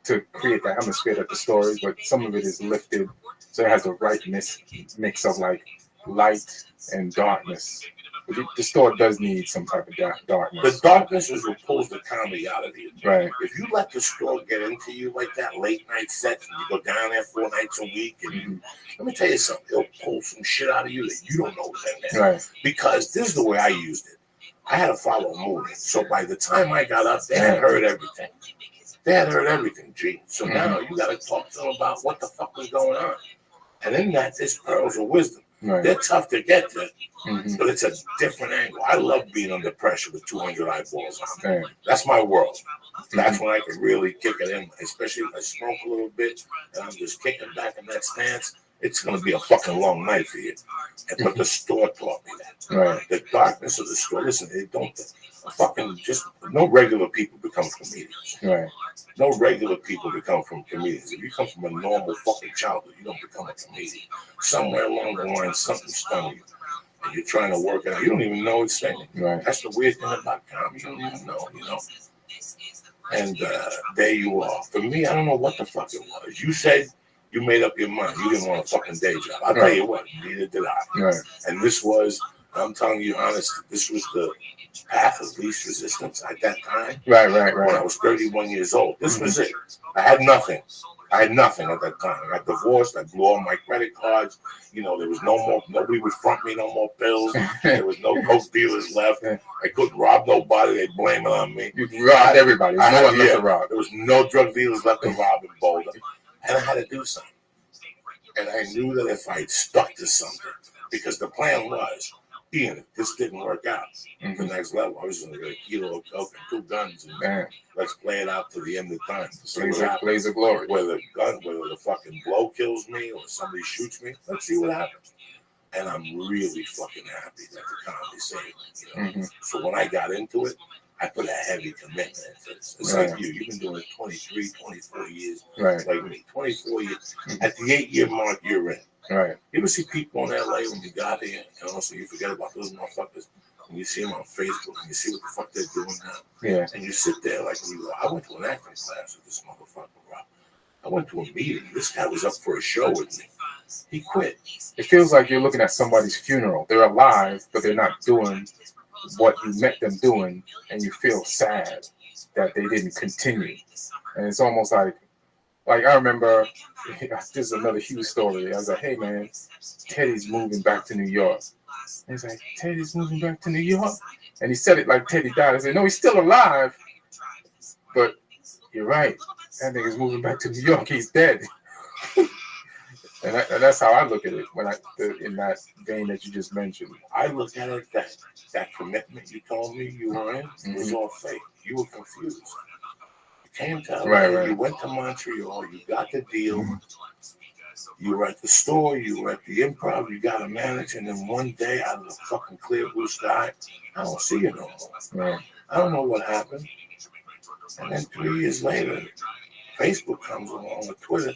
to create the atmosphere of the story, but some of it is lifted, so it has the right mix of like light and darkness. But the store does need some type of darkness. The darkness is what pulls the comedy out of you. Right. If you let the store get into you like that, late night sets, and you go down there 4 nights a week, and let me tell you something, it'll pull some shit out of you that you don't know what's in there. Right. Because this is the way I used it. I had to follow a movie. So by the time I got up, they had heard everything. They had heard everything, G. So now you got to talk to them about what the fuck was going on. And in that, there's pearls of wisdom. Right. They're tough to get to, but it's a different angle. I love being under pressure with 200 eyeballs on me. That's my world. That's when I can really kick it in, especially if I smoke a little bit and I'm just kicking back in that stance. It's going to be a fucking long night for you. But the store taught me that. Right. The darkness of the store. Listen, they don't fucking just, no regular people become comedians. Right. No regular people become from comedians. If you come from a normal fucking childhood, you don't become a comedian. Somewhere along the line, something stung you. And you're trying to work it out. You don't even know it's stinging. Right. That's the weird thing about comedy. You don't even know, And there you are. For me, I don't know what the fuck it was. You said you made up your mind. You didn't want a fucking day job. I'll tell you what, neither did I. Right. And this was, I'm telling you honestly, this was the path of least resistance at that time. Right. When I was 31 years old. This was it. I had nothing. at that time. I got divorced. I blew all my credit cards. There was no more, nobody would front me no more bills. There was no coke dealers left. I couldn't rob everybody. They blame it on me. You robbed everybody. There's no one left Yeah. to rob. There was no drug dealers left to rob in Boulder. And I had to do something. And I knew that if I stuck to something, because the plan was, Ian, if this didn't work out, the next level, I was going to get a kilo of coke and 2 guns, and let's play it out to the end of time. Blaze of glory. Whether the fucking blow kills me or somebody shoots me, let's see what happens. And I'm really fucking happy that the comedy saved me. So when I got into it, I put a heavy commitment into this. It's like you've been doing it 23, 24 years. Right. Like me, 24 years. At the 8-year mark, you're in. Right. You ever see people in LA when you got here, and also you forget about those motherfuckers, and you see them on Facebook, and you see what the fuck they're doing now. Yeah. And you sit there like, you go, I went to an acting class with this motherfucker, bro. I went to a meeting. This guy was up for a show with me. He quit. It feels like you're looking at somebody's funeral. They're alive, but they're not doing what you met them doing, and you feel sad that they didn't continue. And it's almost like I remember, this is another huge story. I was like, hey man, Teddy's moving back to New York. And he's like, Teddy's moving back to New York? And he said it like Teddy died. I said, no, he's still alive. But you're right. That nigga's moving back to New York. He's dead. And that's how I look at it in that vein that you just mentioned. I look at it that commitment you told me you were in was all fake. You were confused. You came to LA, right. You went to Montreal, you got the deal. You were at the store, you were at the Improv, you got a manager, and then one day out of the fucking clear blue sky, I don't see you no more. Right. I don't know what happened. And then 3 years later, Facebook comes along with Twitter.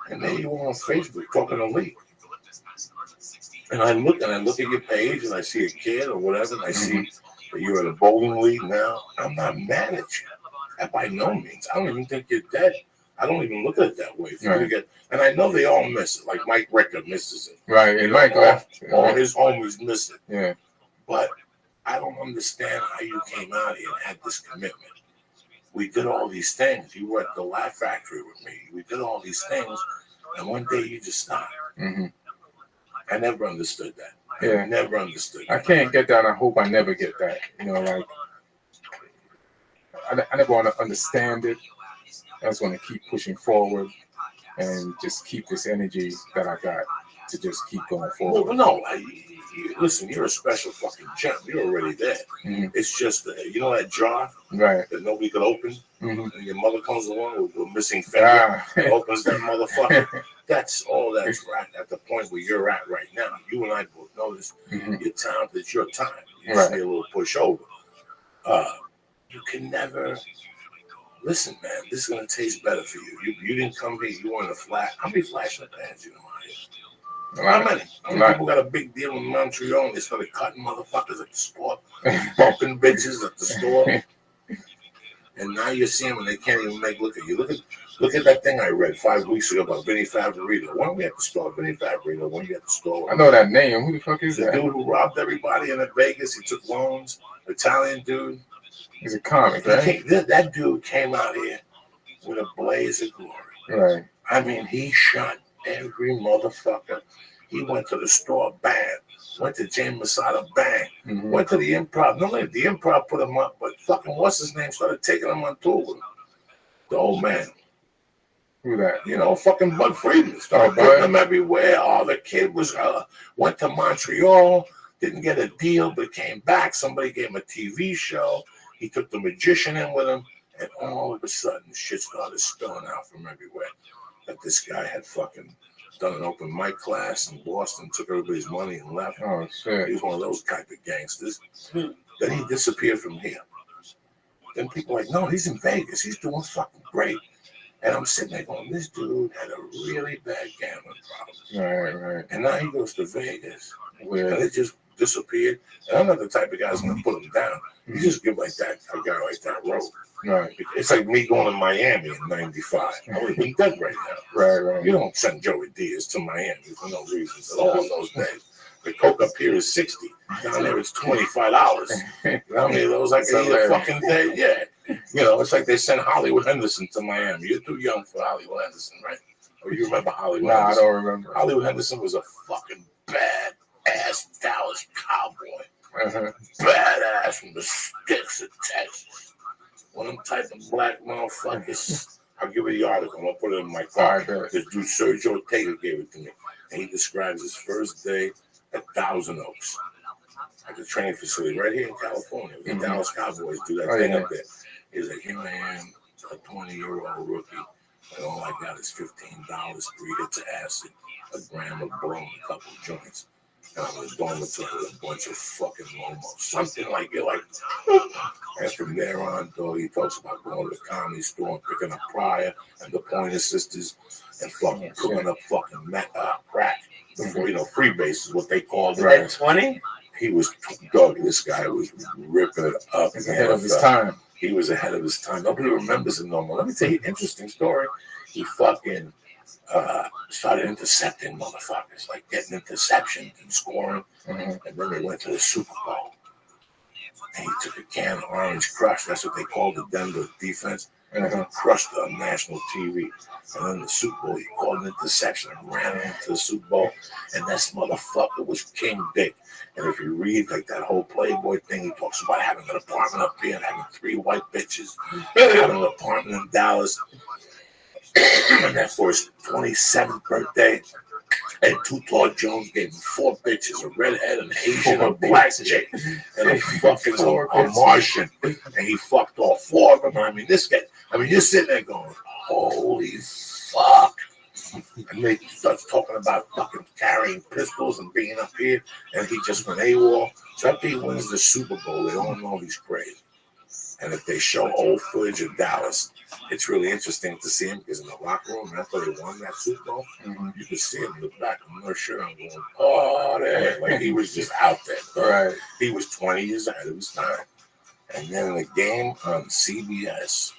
And then you were on Facebook talking to Lee. And I look at your page and I see a kid or whatever, and I see that you're at a bowling league now. I'm not mad at you. And by no means. I don't even think you're dead. I don't even look at it that way. And I know they all miss it. Like Mike Ricker misses it. Right. And Mike left. All his homies miss it. Yeah. But I don't understand how you came out here and had this commitment. We did all these things. You were at the Laugh Factory with me. We did all these things, and one day you just stopped. I never understood that. I never understood that. I can't get that. I hope I never get that. You know, like, I never want to understand it. I just want to keep pushing forward and just keep this energy that I got to just keep going forward. Well, no, listen, you're a special fucking champ. You're already there. It's just, you know that jar that nobody could open? And your mother comes along with a missing finger and opens that motherfucker. That's all that's right at the point where you're at right now. You and I both know this. Your time, it's your time. You just need a little push over. You can never... Listen, man, this is going to taste better for you. You didn't come here, you want to flash. How many flash in the pants you know here? How many people got a big deal in Montreal and they started cutting motherfuckers at the store, bumping bitches at the store. And now you see them and they can't even look at you. Look at that thing I read 5 weeks ago about Vinny Favorito. When we at the store, Vinny Favorito, when you at the store. I know that name. Who the fuck is that? The dude who robbed everybody in Vegas. He took loans. Italian dude. He's a comic, right? That dude came out here with a blaze of glory. Right. I mean, he shot every motherfucker. He went to the store, bang. Went to James Masada, bang. Went to the Improv. Not only the Improv put him up, but fucking what's his name started taking him on tour with him. The old man. Who that? You know, fucking Bud Friedman. Started putting him everywhere. Oh, the kid went to Montreal, didn't get a deal, but came back. Somebody gave him a TV show. He took the magician in with him, and all of a sudden, shit started spilling out from everywhere. That this guy had fucking done an open mic class in Boston, took everybody's money and left. Oh, shit. He was one of those type of gangsters. Then he disappeared from here. Then people are like, no, he's in Vegas. He's doing fucking great. And I'm sitting there going, this dude had a really bad gambling problem. Right. And now he goes to Vegas. And it just disappeared. And I'm not the type of guy that's going to put him down. You just give like that, a guy like that road. Right. It's like me going to Miami in '95. I would have been dead right now. Right. You don't send Joey Diaz to Miami for no reasons at all in those days. The coke up here is $60. Down there it's $25. You know how many of those I can eat a fucking day? Yeah. You know, it's like they sent Hollywood Henderson to Miami. You're too young for Hollywood Henderson, right? Or you remember Hollywood Henderson? I don't remember. Hollywood Henderson was a fucking bad-ass Dallas cowboy. Badass. guys from the sticks of Texas. One of them type of black motherfuckers. I'll give you the article. I'm going to put it in my car. This dude, Sergio Ortega, gave it to me. And he describes his first day at Thousand Oaks, at the training facility right here in California. The Dallas Cowboys do that thing up there. He's like, here I am, a 20-year-old rookie, and all I got is $15, 3 hits of acid, a gram of blown, a couple of joints. And I'm in a dormitory with a bunch of fucking lomos. Something like it, like. And from there on, though, he talks about going to the comedy store and picking up Pryor and the Pointer Sisters and fucking cooking up fucking crack. Before, freebase is what they called it. At 20? He was, dog, this guy was ripping it up. He's ahead of his time. He was ahead of his time. Nobody remembers him no more. Let me tell you an interesting story. He fucking started intercepting motherfuckers, like getting interceptions and scoring. And then they went to the Super Bowl. And he took a can of Orange Crush. That's what they called the Denver defense. And crushed it on national TV. And then the Super Bowl, he called an interception and ran into the Super Bowl. And this motherfucker was King Dick. And if you read like that whole Playboy thing, he talks about having an apartment up here and having 3 white bitches, having an apartment in Dallas. And then for his 27th birthday, and Too Tall Jones gave him 4 bitches, a redhead, an Asian, a black chick, and a fucking a Martian. And he fucked all 4 of them. I mean, this guy, you're sitting there going, holy fuck. And they starts talking about fucking carrying pistols and being up here, and he just went AWOL. So after he wins the Super Bowl, they all know he's crazy. And if they show old footage of Dallas, it's really interesting to see him because in the locker room, after they won that Super Bowl, you could see him in the back of my shirt. I'm going, oh, there. Like he was just out there. Right. He was 20 years ahead of his time. And then in the game on CBS,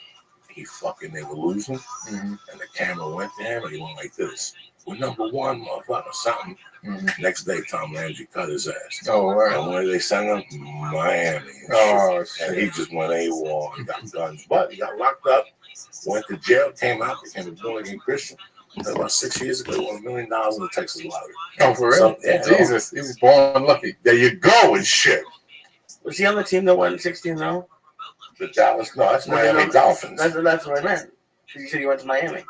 they were losing, and the camera went to him, and he went like this. We're number 1, motherfucker, something. Next day, Tom Landry cut his ass. Oh, right. And where they sent him? Miami. Oh, shit. And he just went AWOL and got guns. But he got locked up, went to jail, came out, became a born-again Christian. And about 6 years ago, he won $1 million in the Texas lottery. Oh, for real? So, yeah, Jesus, he was born lucky. There you go and shit. Was he on the team that won 16-0? The Dallas, no, that's Miami Dolphins. That's what I meant. You said he went to Miami.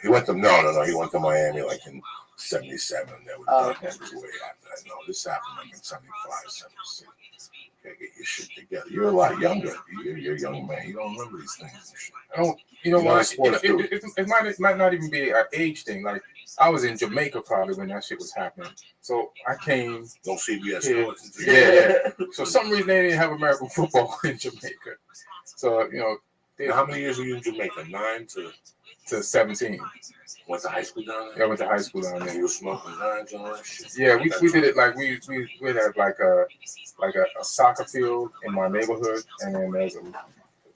He went to he went to Miami like in 77. That was way after that. No, this happened like in 75, 76. You gotta get your shit together. You're a lot younger. You're a young man. You don't remember these things. I don't. You know what? It might not even be an age thing. Like I was in Jamaica probably when that shit was happening. So I came. No CBS. Yeah. So for some reason they didn't have American football in Jamaica. So now, how many years were you in Jamaica? 9 to 17. Went to high school down there? Yeah, I went to high school down there. You were smoking ganja and all that shit? Yeah, we did it like we had like a soccer field in my neighborhood, and then there's a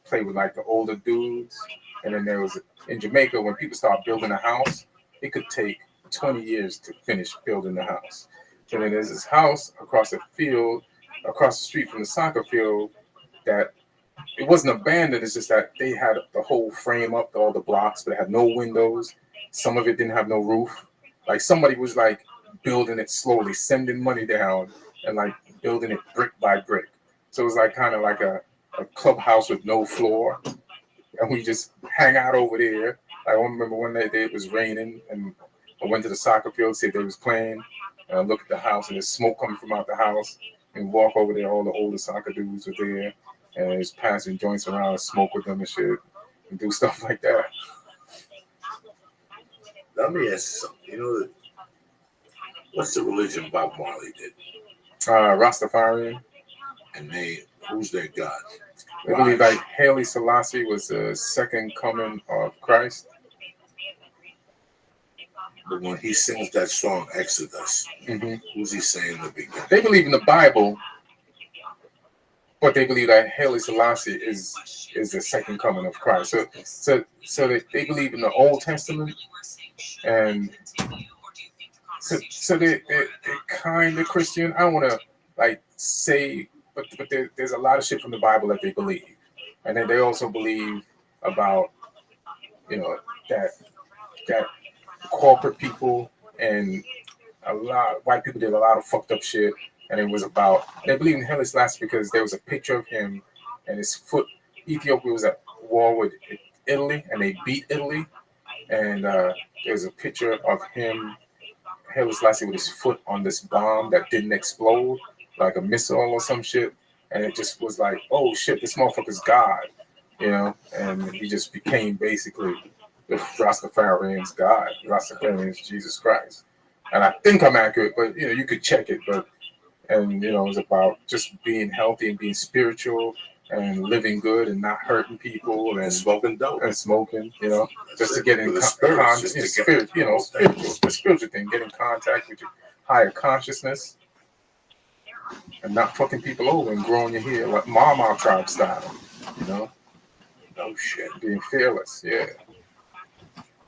play with like the older dudes, and then there was in Jamaica when people start building a house, it could take 20 years to finish building the house. And then there's this house across the field, across the street from the soccer field, that it wasn't abandoned. It's just that they had the whole frame up, all the blocks, but it had no windows. Some of it didn't have no roof. Like somebody was like building it slowly, sending money down and like building it brick by brick. So it was like kind of like a clubhouse with no floor. And we just hang out over there. I remember one day it was raining and I went to the soccer field, see if they was playing. And I looked at the house and there's smoke coming from out the house. And walk over there, all the older soccer dudes were there. And just passing joints around and smoke with them and shit. And do stuff like that. Let me ask you something. What's the religion Bob Marley did? Rastafarian. And who's their God? They believe like Haile Selassie was the second coming of Christ. But when he sings that song Exodus, who's he saying in the beginning? They believe in the Bible, but they believe that Haile Selassie is the second coming of Christ. So they believe in the Old Testament, and so they're kind of Christian. I don't want to like say, but there's a lot of shit from the Bible that they believe, and then they also believe about that corporate people and a lot white people did a lot of fucked up shit, and it was about. They believe in Haile Selassie because there was a picture of him and his foot. Ethiopia was at war with Italy, and they beat Italy, and there's a picture of him, Haile Selassie, with his foot on this bomb that didn't explode, like a missile or some shit, and it just was like, oh shit, this motherfucker's God, you know, and he just became basically the Rastafarian's God, Rastafarian's Jesus Christ. And I think I'm accurate, but you know, you could check it. But and you know, it's about just being healthy and being spiritual and living good and not hurting people and smoking dope and smoking, you know, just to get in the contact, spirit, you know, the spiritual thing, get in contact with your higher consciousness and not fucking people over and growing your hair like Mama Tribe style, you know. No shit. Being fearless, yeah.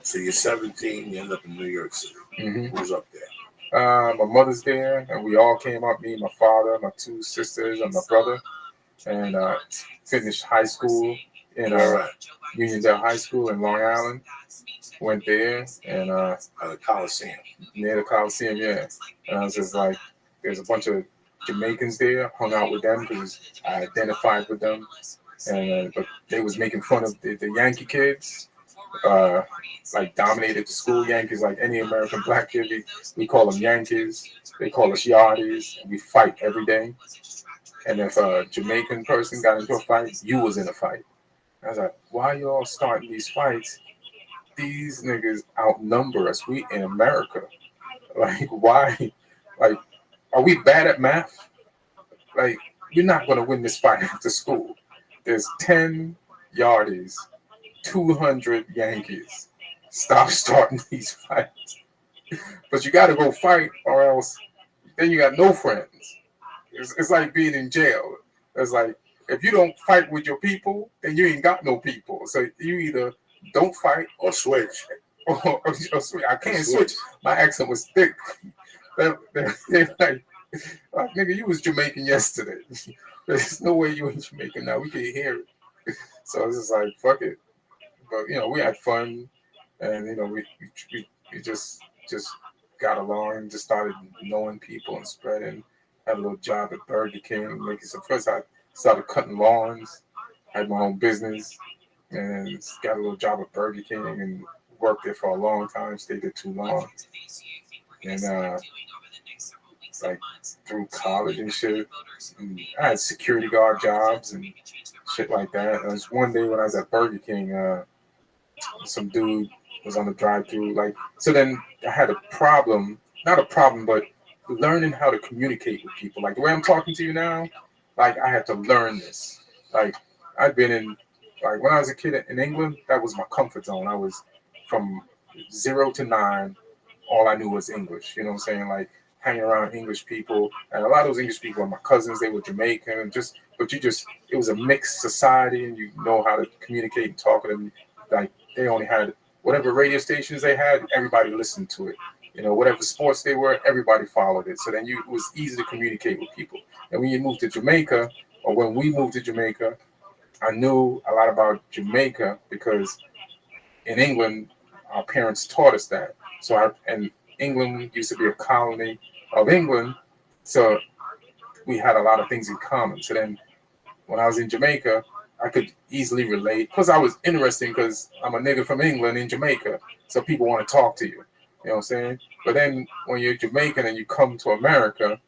So you're 17, you end up in New York City. Mm-hmm. Who's up there? My mother's there, and we all came up, me, my father, my two sisters, and my brother, and finished high school in Uniondale High School in Long Island. Went there, and at the Coliseum. Near the Coliseum, yeah. And I was just like, there's a bunch of Jamaicans there, hung out with them because I identified with them, and but they was making fun of the Yankee kids. Like dominated the school. Yankees, like any American black kid, we call them Yankees. They call us Yardies. And we fight every day. And if a Jamaican person got into a fight, you was in a fight. I was like, why you all starting these fights? These niggas outnumber us. We in America. Like, why? Like, are we bad at math? Like, you're not going to win this fight after school. There's 10 Yardies, 200 Yankees. Stop starting these fights. But you got to go fight, or else then you got no friends. It's like being in jail. It's like, if you don't fight with your people, then you ain't got no people. So you either don't fight or switch. Or switch. I can't switch. My accent was thick. They're like, nigga, you was Jamaican yesterday. There's no way you ain't Jamaican now. We can hear it. So it's just like, fuck it. But, you know, we had fun. And, you know, we just got along and just started knowing people and spreading. Had a little job at Burger King, making some. First, I started cutting lawns, had my own business, and got a little job at Burger King and worked there for a long time. Stayed there too long, and like through college and shit, and I had security guard jobs and shit like that. And it was one day when I was at Burger King, some dude was on the drive-thru, like, so then I had a problem, not a problem, but learning how to communicate with people. Like the way I'm talking to you now, like I had to learn this. Like I've been in, like when I was a kid in England, that was my comfort zone. I was from 0 to 9, all I knew was English. You know what I'm saying? Like hanging around English people, and a lot of those English people are my cousins. They were Jamaican, and it was a mixed society, and you know how to communicate and talk to them. Like they only had whatever radio stations they had, everybody listened to it. You know, whatever sports they were, everybody followed it. So then it was easy to communicate with people. And when you moved to Jamaica, or when we moved to Jamaica, I knew a lot about Jamaica because in England, our parents taught us that. And England used to be a colony of England, so we had a lot of things in common. So then when I was in Jamaica, I could easily relate. Plus, I was interesting because I'm a nigga from England in Jamaica, so people want to talk to you. You know what I'm saying? But then when you're Jamaican and you come to America,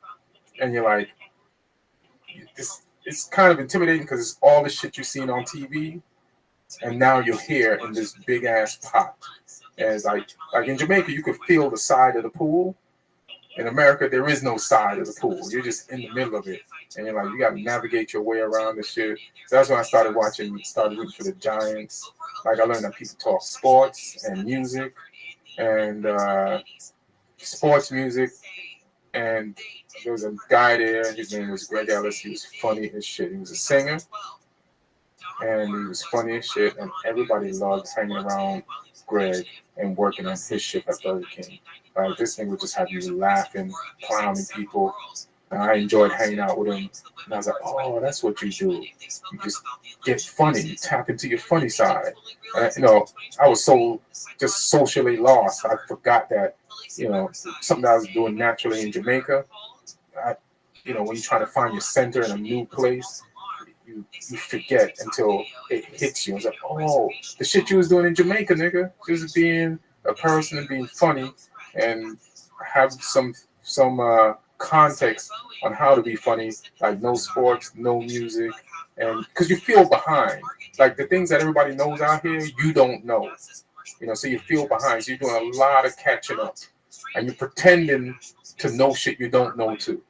and you're like, it's kind of intimidating because it's all the shit you've seen on TV, and now you're here in this big ass pot. And it's like in Jamaica, you could feel the side of the pool. In America, there is no side of the pool. You're just in the middle of it. And you're like, you got to navigate your way around this shit. So that's when I started rooting for the Giants. Like I learned that people talk sports and music and sports music. And there was a guy there. His name was Greg Ellis. He was funny as shit. He was a singer. And he was funny as shit. And everybody loved hanging around Greg and working on his shit at Burger King. Like this thing would just have you laughing, clowning people. And I enjoyed hanging out with him. And I was like, oh, that's what you do. You just get funny. You tap into your funny side. And, you know, I was so just socially lost. I forgot that, you know, something I was doing naturally in Jamaica. when you're trying to find your center in a new place, you forget until it hits you. It's like, oh, the shit you was doing in Jamaica, nigga, just being a person and being funny and have some context on how to be funny, like no sports, no music, and because you feel behind, like the things that everybody knows out here, you don't know, so you feel behind, so you're doing a lot of catching up, and you're pretending to know shit you don't know too,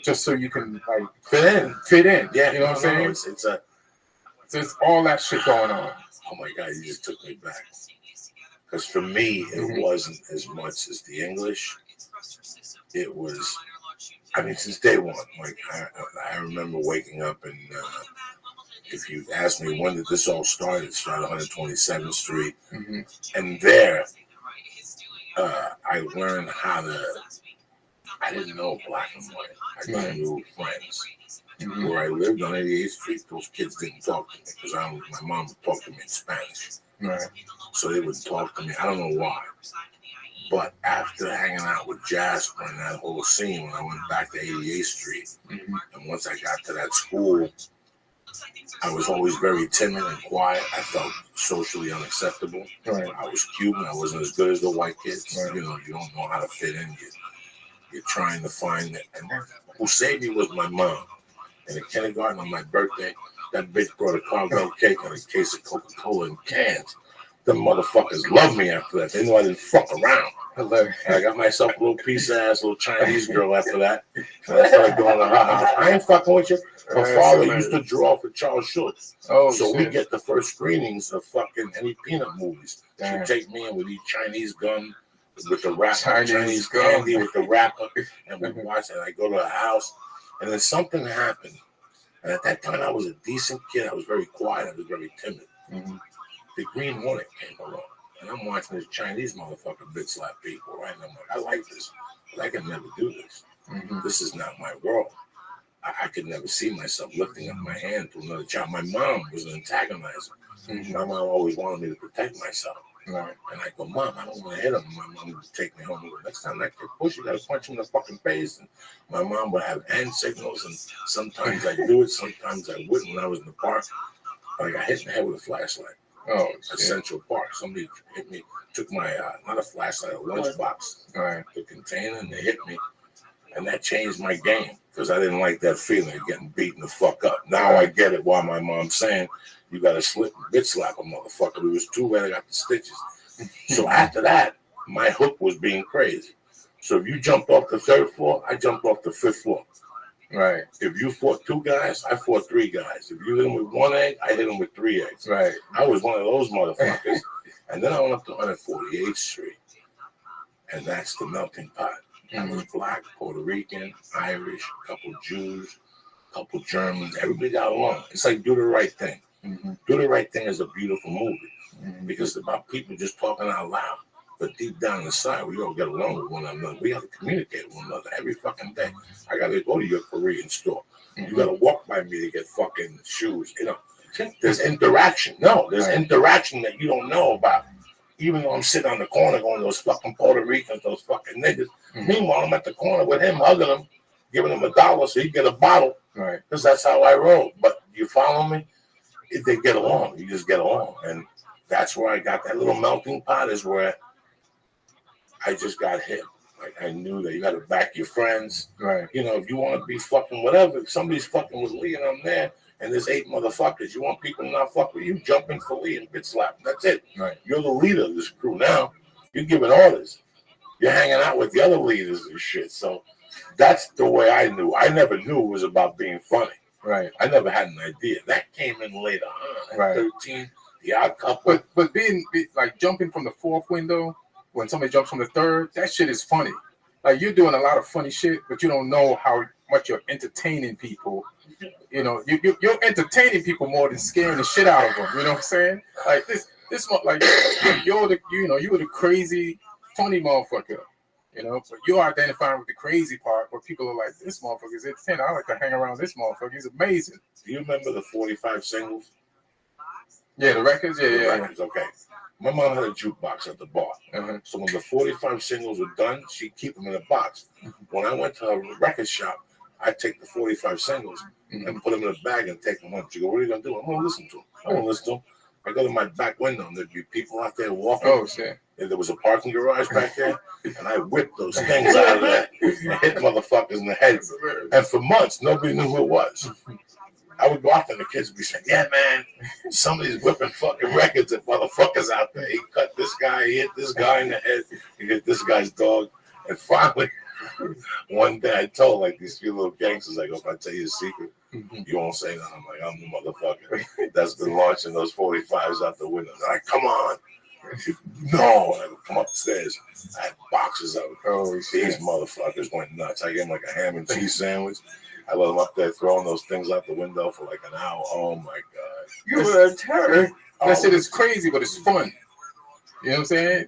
just so you can like fit in. Yeah, you know what I'm saying? It's all that shit going on. Oh my God, you just took me back. Because for me, it wasn't as much as the English. It was, since day one. Like I remember waking up and if you ask me when did this all start, it started 127th Street, and there I learned how to. I didn't know black and white. I just knew friends. Where I lived on 88th Street, those kids didn't talk to me because my mom would talk to me in Spanish. Right. So they wouldn't talk to me. I don't know why. But after hanging out with Jasper and that whole scene, when I went back to 88th Street, and once I got to that school, I was always very timid and quiet. I felt socially unacceptable. Right. I was Cuban. I wasn't as good as the white kids. Right. You don't know how to fit in. You're trying to find it. And who saved me was my mom. In the kindergarten on my birthday, that bitch brought a Carvel cake and a case of Coca-Cola in cans. Them motherfuckers loved me after that. They knew I didn't fuck around. I got myself a little piece of ass, little Chinese girl after that. And I started going to her house. I ain't fucking with you. Her father used to draw for Charles Schultz. So we get the first screenings of fucking any peanut movies. She'd take me in with each Chinese gun with the wrapper, Chinese candy with the wrapper, and we'd watch it. I go to her house, and then something happened. And at that time, I was a decent kid. I was very quiet. I was very timid. The Green Hornet came along, and I'm watching this Chinese motherfucker bitch slap people, right? And I'm like, I like this, but I can never do this. This is not my world. I could never see myself lifting up my hand to another child. My mom was an antagonizer. My mom always wanted me to protect myself. Right. And I go, Mom, I don't want to hit him. My mom would take me home. Next time that kid push, you got to punch him in the fucking face. And my mom would have hand signals, and sometimes I'd do it, sometimes I wouldn't. When I was in the park, I got hit in the head with a flashlight. Oh, at Central Park. Somebody hit me, took my, not a flashlight, a lunchbox, the container, and they hit me. And that changed my game because I didn't like that feeling of getting beaten the fuck up. Now I get it why my mom's saying you got to bitch slap a motherfucker. It was too bad I got the stitches. So after that, my hook was being crazy. So if you jumped off the 3rd floor, I jumped off the 5th floor. Right. If you fought 2 guys, I fought 3 guys. If you hit them with 1 egg, I hit them with 3 eggs. Right. I was one of those motherfuckers. And then I went up to 148th Street. And that's the melting pot. I was black, Puerto Rican, Irish, a couple Jews, a couple Germans. Everybody got along. It's like Do the Right Thing. Do the Right Thing is a beautiful movie because it's about people just talking out loud. But deep down inside, we all get along with one another. We have to communicate with one another every fucking day. I got to go to your Korean store. You got to walk by me to get fucking shoes. There's interaction. No, there's interaction that you don't know about. Even though I'm sitting on the corner going, those fucking Puerto Ricans, those fucking niggas. Meanwhile, I'm at the corner with him, hugging him, giving him $1 so he get a bottle. Right. Because that's how I roll. But you follow me? If they get along, you just get along. And that's where I got that little melting pot is where I just got hit. Like I knew that you got to back your friends. Right. If you want to be fucking whatever, if somebody's fucking with Lee and I'm there, and there's 8 motherfuckers, you want people to not fuck with you, jump in for Lee and bitch slap. That's it. Right. You're the leader of this crew now. You're giving orders. You're hanging out with the other leaders and shit. So that's the way I knew. I never knew it was about being funny. Right. I never had an idea. That came in later on. At 13, the Odd Couple. But like jumping from the 4th window when somebody jumps from the 3rd, that shit is funny. Like you're doing a lot of funny shit, but you don't know how much you're entertaining people. You're entertaining people more than scaring the shit out of them. You know what I'm saying? Like this like you're the crazy funny motherfucker. But you're identifying with the crazy part where people are like, this motherfucker's entertaining. I like to hang around this motherfucker. He's amazing. Do you remember the 45 singles? Yeah, the records? Yeah. Okay. My mom had a jukebox at the bar. So when the 45 singles were done, she'd keep them in a box. When I went to a record shop, I take the 45 singles and put them in a bag and take them home. She go, what are you going to do? I'm going to listen to them. I want to listen to them. I go to my back window and there'd be people out there walking. Oh, shit. And there was a parking garage back there, and I whipped those things out of there and hit motherfuckers in the head. And for months, nobody knew who it was. I would go out there and the kids would be saying, yeah, man, somebody's whipping fucking records at motherfuckers out there. He cut this guy, he hit this guy in the head, he hit this guy's dog. And finally, one day I told like these few little gangsters, I go, if I tell you a secret, you won't say nothing. I'm like, I'm the motherfucker that's been launching those 45s out the window. They're like, come on. No, I would come upstairs. I had boxes of it. Oh, these motherfuckers went nuts. I gave them like a ham and cheese sandwich. I let them up there throwing those things out the window for like an hour. Oh my god, you were a terror. That shit is crazy, but it's fun. You know what I'm saying?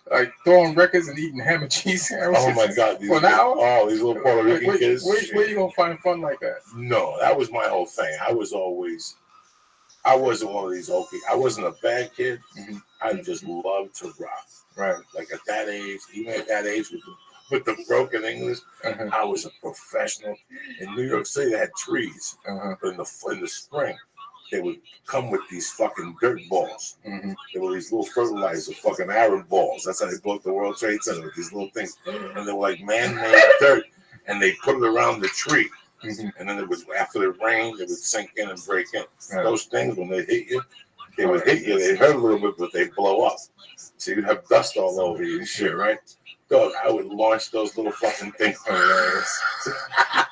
Like throwing records and eating ham and cheese sandwiches. Oh my god, for an hour? Oh, these little Puerto Rican kids. Where you gonna find fun like that? No, that was my whole thing. I wasn't one of these old kids. I wasn't a bad kid. I just loved to rock. Right. Like at that age, even at that age with the broken English, I was a professional. In New York City, they had trees. But in the spring, they would come with these fucking dirt balls. They were these little fertilizer fucking Arab balls. That's how they built the World Trade Center with these little things. And they were like man-made dirt, and they put it around the tree. And then it was after the rain, they would sink in and break in. Those things, when they hit you, they would hit you. They hurt a little bit, but they blow up. So you'd have dust all over you and shit, right? Dog, I would launch those little fucking things. I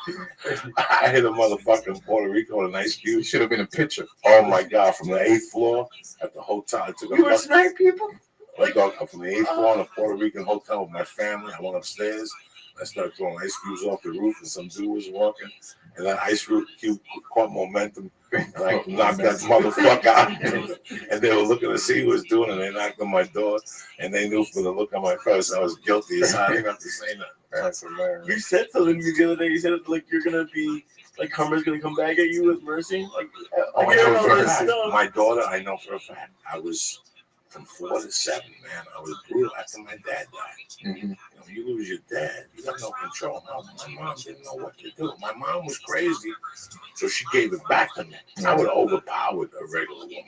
hit a motherfucking Puerto Rico with an ice cube. Should have been a picture. Oh my god! From the 8th floor at the hotel, I took a. You were snipe people. Like dog, from the 8th floor in a Puerto Rican hotel with my family. I went upstairs. I started throwing ice cubes off the roof, and some dude was walking, and that ice cube caught momentum, and I knocked that motherfucker out. And they were looking to see who was doing it, and they knocked on my door, and they knew from the look on my face I was guilty. So I didn't have to say nothing. That's hilarious. You said something to me the other day. You said like you're gonna be like karma's gonna come back at you with mercy. Like, I know for a fact. My daughter, I know for a fact. I was from 4 to 7, man. I was brutal after my dad died. You lose your dad, you have no control. My mom didn't know what to do. My mom was crazy, so she gave it back to me. I would overpower a regular woman.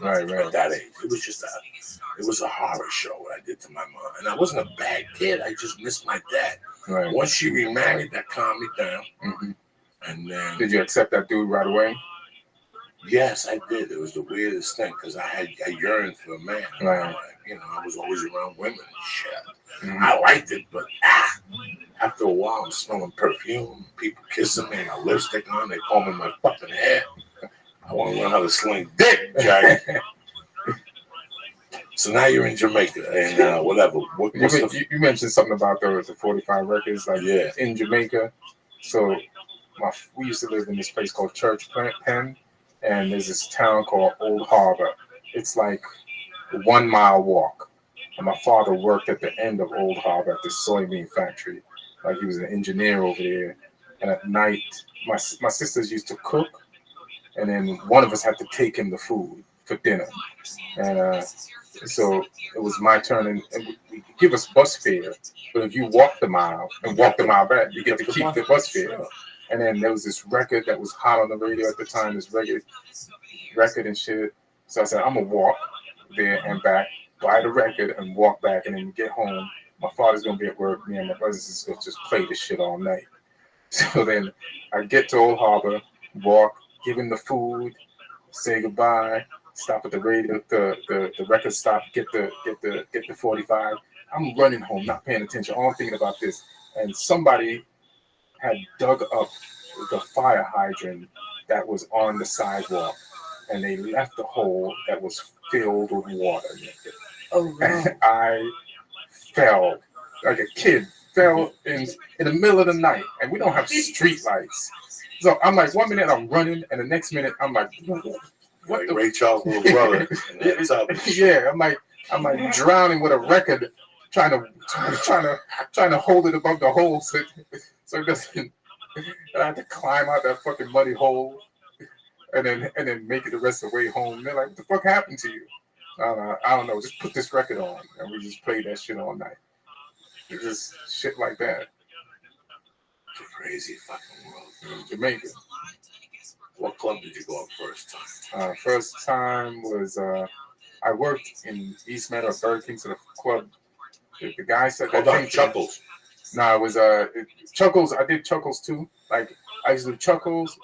Right. At that age, it was a horror show what I did to my mom. And I wasn't a bad kid. I just missed my dad. Right. Once she remarried, that calmed me down. And then, did you accept that dude right away? Yes, I did. It was the weirdest thing because I yearned for a man. Right. I was always around women and shit. I liked it, but after a while, I'm smelling perfume, people kissing me, I got lipstick on, they combing my fucking hair. I want to learn how to sling dick, Jack. So now you're in Jamaica and whatever. You mentioned something about the 45 records, like in Jamaica. So we used to live in this place called Church Pen. And there's this town called Old Harbor. It's like a 1 mile walk. And my father worked at the end of Old Harbor at the soybean factory. Like he was an engineer over there. And at night, my sisters used to cook. And then one of us had to take him the food for dinner. And so it was my turn. And we give us bus fare. But if you walk the mile and walk the mile back, you get to keep the bus fare. And then there was this record that was hot on the radio at the time, this record and shit. So I said, I'm going to walk there and back, buy the record and walk back. And then we get home. My father's going to be at work. Me and my brothers is going to just play this shit all night. So then I get to Old Harbor, walk, give him the food, say goodbye, stop at the radio, the record stop, get the 45. I'm running home, not paying attention. All I'm thinking about this. And somebody had dug up the fire hydrant that was on the sidewalk, and they left a hole that was filled with water. Oh, no. And I fell like a kid, fell in the middle of the night, and we don't have street lights. So I'm like, 1 minute I'm running, and the next minute I'm like, what the Ray Charles' little brother? Yeah, I'm like drowning with a record, trying to hold it above the hole so it doesn't. And I had to climb out that fucking muddy hole, and then make it the rest of the way home. They're like, "What the fuck happened to you?" I don't know. Just put this record on, and we just played that shit all night. It's just shit like that. a crazy fucking world. Jamaica. What club did you go up first time? First time was I worked in East Meadow Burger King, so the club. The guy said Hold on, Chuckles. No, it was Chuckles. I did Chuckles too. Like I used to do Chuckles,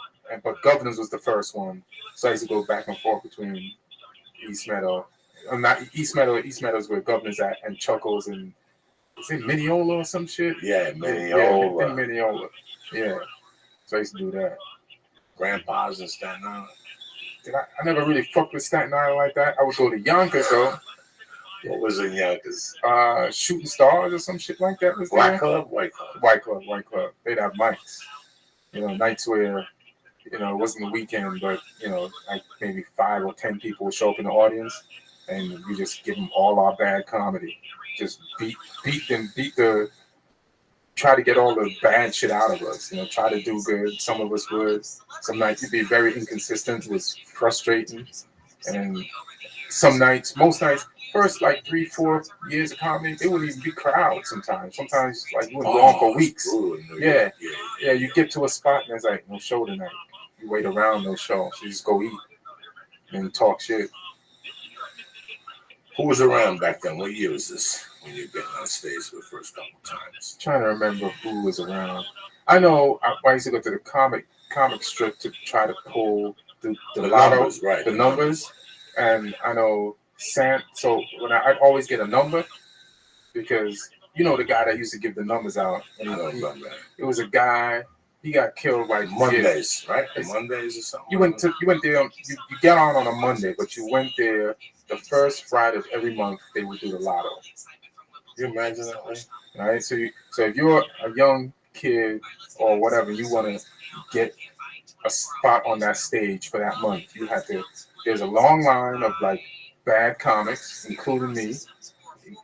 but Governors was the first one. So I used to go back and forth between East Meadow. Not East Meadow. East Meadow is where Governors at, and Chuckles and is it Mineola or some shit? Yeah, Mineola. Yeah, Mineola. Yeah. So I used to do that. Grandpa's in Staten Island. I never really fucked with Staten Island like that. I would go to Yonkers though. What was in Yonkers? Shooting Stars or some shit like that. Was Black there? Club, White Club. White Club. They'd have nights. Nights where, it wasn't the weekend, but, like maybe 5 or 10 people would show up in the audience, and we just give them all our bad comedy. Just try to get all the bad shit out of us. Try to do good. Some of us would. Some nights it'd be very inconsistent. It was frustrating. And some nights, most nights, first like 3-4 years of comedy, there wouldn't even be crowds sometimes. Sometimes like you wouldn't go on for weeks. Yeah. You get to a spot and there's like no show tonight. You wait around, no show. So you just go eat and talk shit. Who was around back then? What year was this when you got on stage for the first couple of times? Trying to remember who was around. I know I used to go to the comic strip to try to pull the lotto, numbers, right? The numbers. And I know so when I'd always get a number because the guy that used to give the numbers out. I don't remember. It was a guy. He got killed like Mondays, right? Mondays or something. You went there. You get on a Monday, but you went there the first Friday of every month. They would do the lotto. Can you imagine that way? All right. So if you're a young kid or whatever, you want to get a spot on that stage for that month. You have to. There's a long line of like bad comics, including me,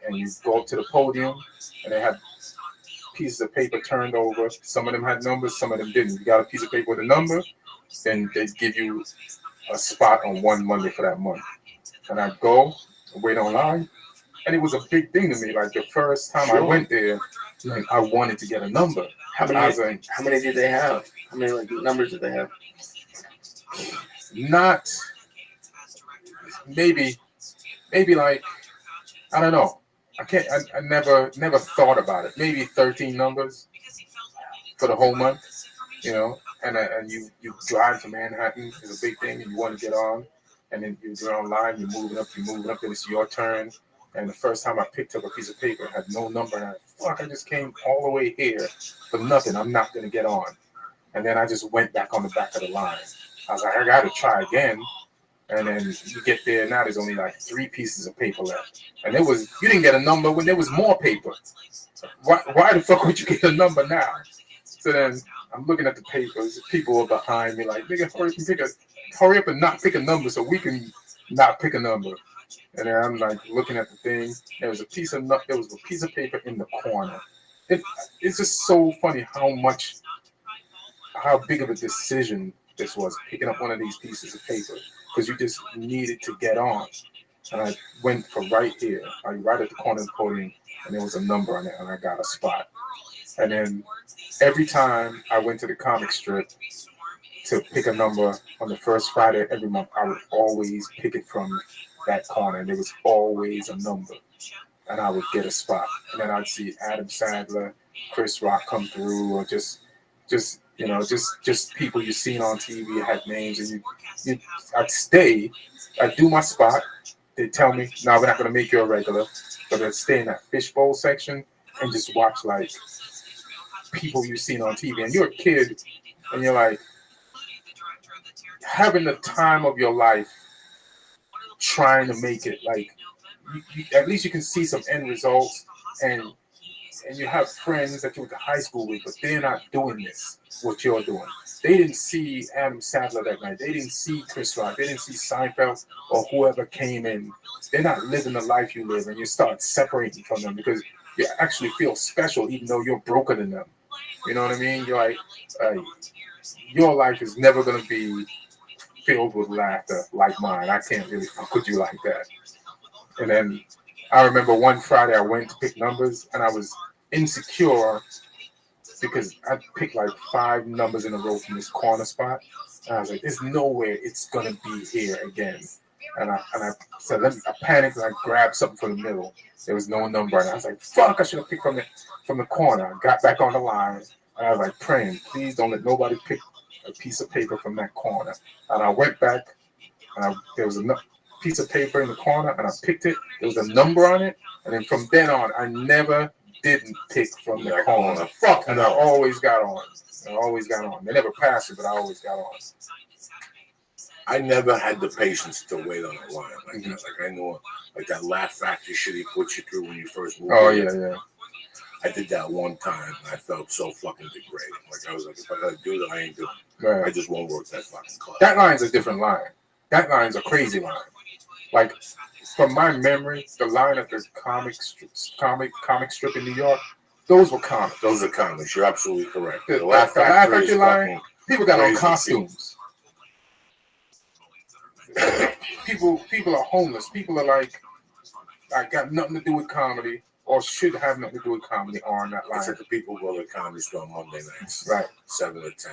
and you go up to the podium, and they have pieces of paper turned over. Some of them had numbers, some of them didn't. You got a piece of paper with a number, then they give you a spot on one Monday for that month. And I'd go, wait online, and it was a big thing to me. Like the first time I went there, and I wanted to get a number. How many did they have? How many numbers did they have? Not maybe like I don't know. I never thought about it. Maybe 13 numbers for the whole month, and you drive to Manhattan is a big thing, and you want to get on, and then you're online, you're moving up, and it's your turn. And the first time I picked up a piece of paper, it had no number, and I just came all the way here for nothing. I'm not going to get on. And then I just went back on the back of the line. I was like, I got to try again. And then you get there, now there's only like 3 pieces of paper left. And you didn't get a number when there was more paper. Why the fuck would you get a number now? So then I'm looking at the papers. People are behind me like, nigga, hurry up and not pick a number so we can not pick a number. And then I'm like looking at the thing. There was a piece of paper in the corner. It's just so funny how big of a decision this was, picking up one of these pieces of paper, because you just needed to get on. And I went for right here, right at the corner of the podium, and there was a number on it, and I got a spot. And then every time I went to the comic strip to pick a number on the first Friday every month, I would always pick it from that corner, and there was always a number, and I would get a spot. And then I'd see Adam Sandler, Chris Rock come through, or just people you've seen on TV had names, and I'd stay, I'd do my spot. They'd tell me, no, we're not going to make you a regular, but I'd stay in that fishbowl section and just watch like people you've seen on TV. And you're a kid, and you're like having the time of your life trying to make it. Like at least you can see some end results, and you have friends that you went to high school with, but they're not doing what you're doing. They didn't see Adam Sandler that night. They didn't see Chris Rock. They didn't see Seinfeld or whoever came in. They're not living the life you live, and you start separating from them because you actually feel special even though you're broken than them. You know what I mean? You're like, your life is never going to be filled with laughter like mine. I can't really fuck with you like that. And then I remember one Friday I went to pick numbers, and I was insecure because I picked like 5 numbers in a row from this corner spot. And I was like, there's no way it's gonna be here again. And I said, I panicked and I grabbed something from the middle. There was no number, and I was like, fuck, I should have picked from the corner. I got back on the line, and I was like praying, please don't let nobody pick a piece of paper from that corner. And I went back, and there was a piece of paper in the corner, and I picked it. There was a number on it, and then from then on, I never didn't pick from the corner. Fuck, and I always got on. They never passed it, but I always got on. I never had the patience to wait on a line like that. Like I know, like that Laugh Factory shit he put you through when you first moved. Oh yeah. I did that one time, and I felt so fucking degraded. Like I was like, if I gotta do that, I ain't doing it. Right. I just won't work that fucking club. That line's a different line. That line's a crazy line. Like from my memory, the line at the comic strip in New York, those were comics. Those are comics. You're absolutely correct. The Laugh Factory line, people got on costumes. People are homeless. People are like got nothing to do with comedy, or should have nothing to do with comedy, are on that line. It's like the people go to the comedy store on Monday nights, right? 7 to 10.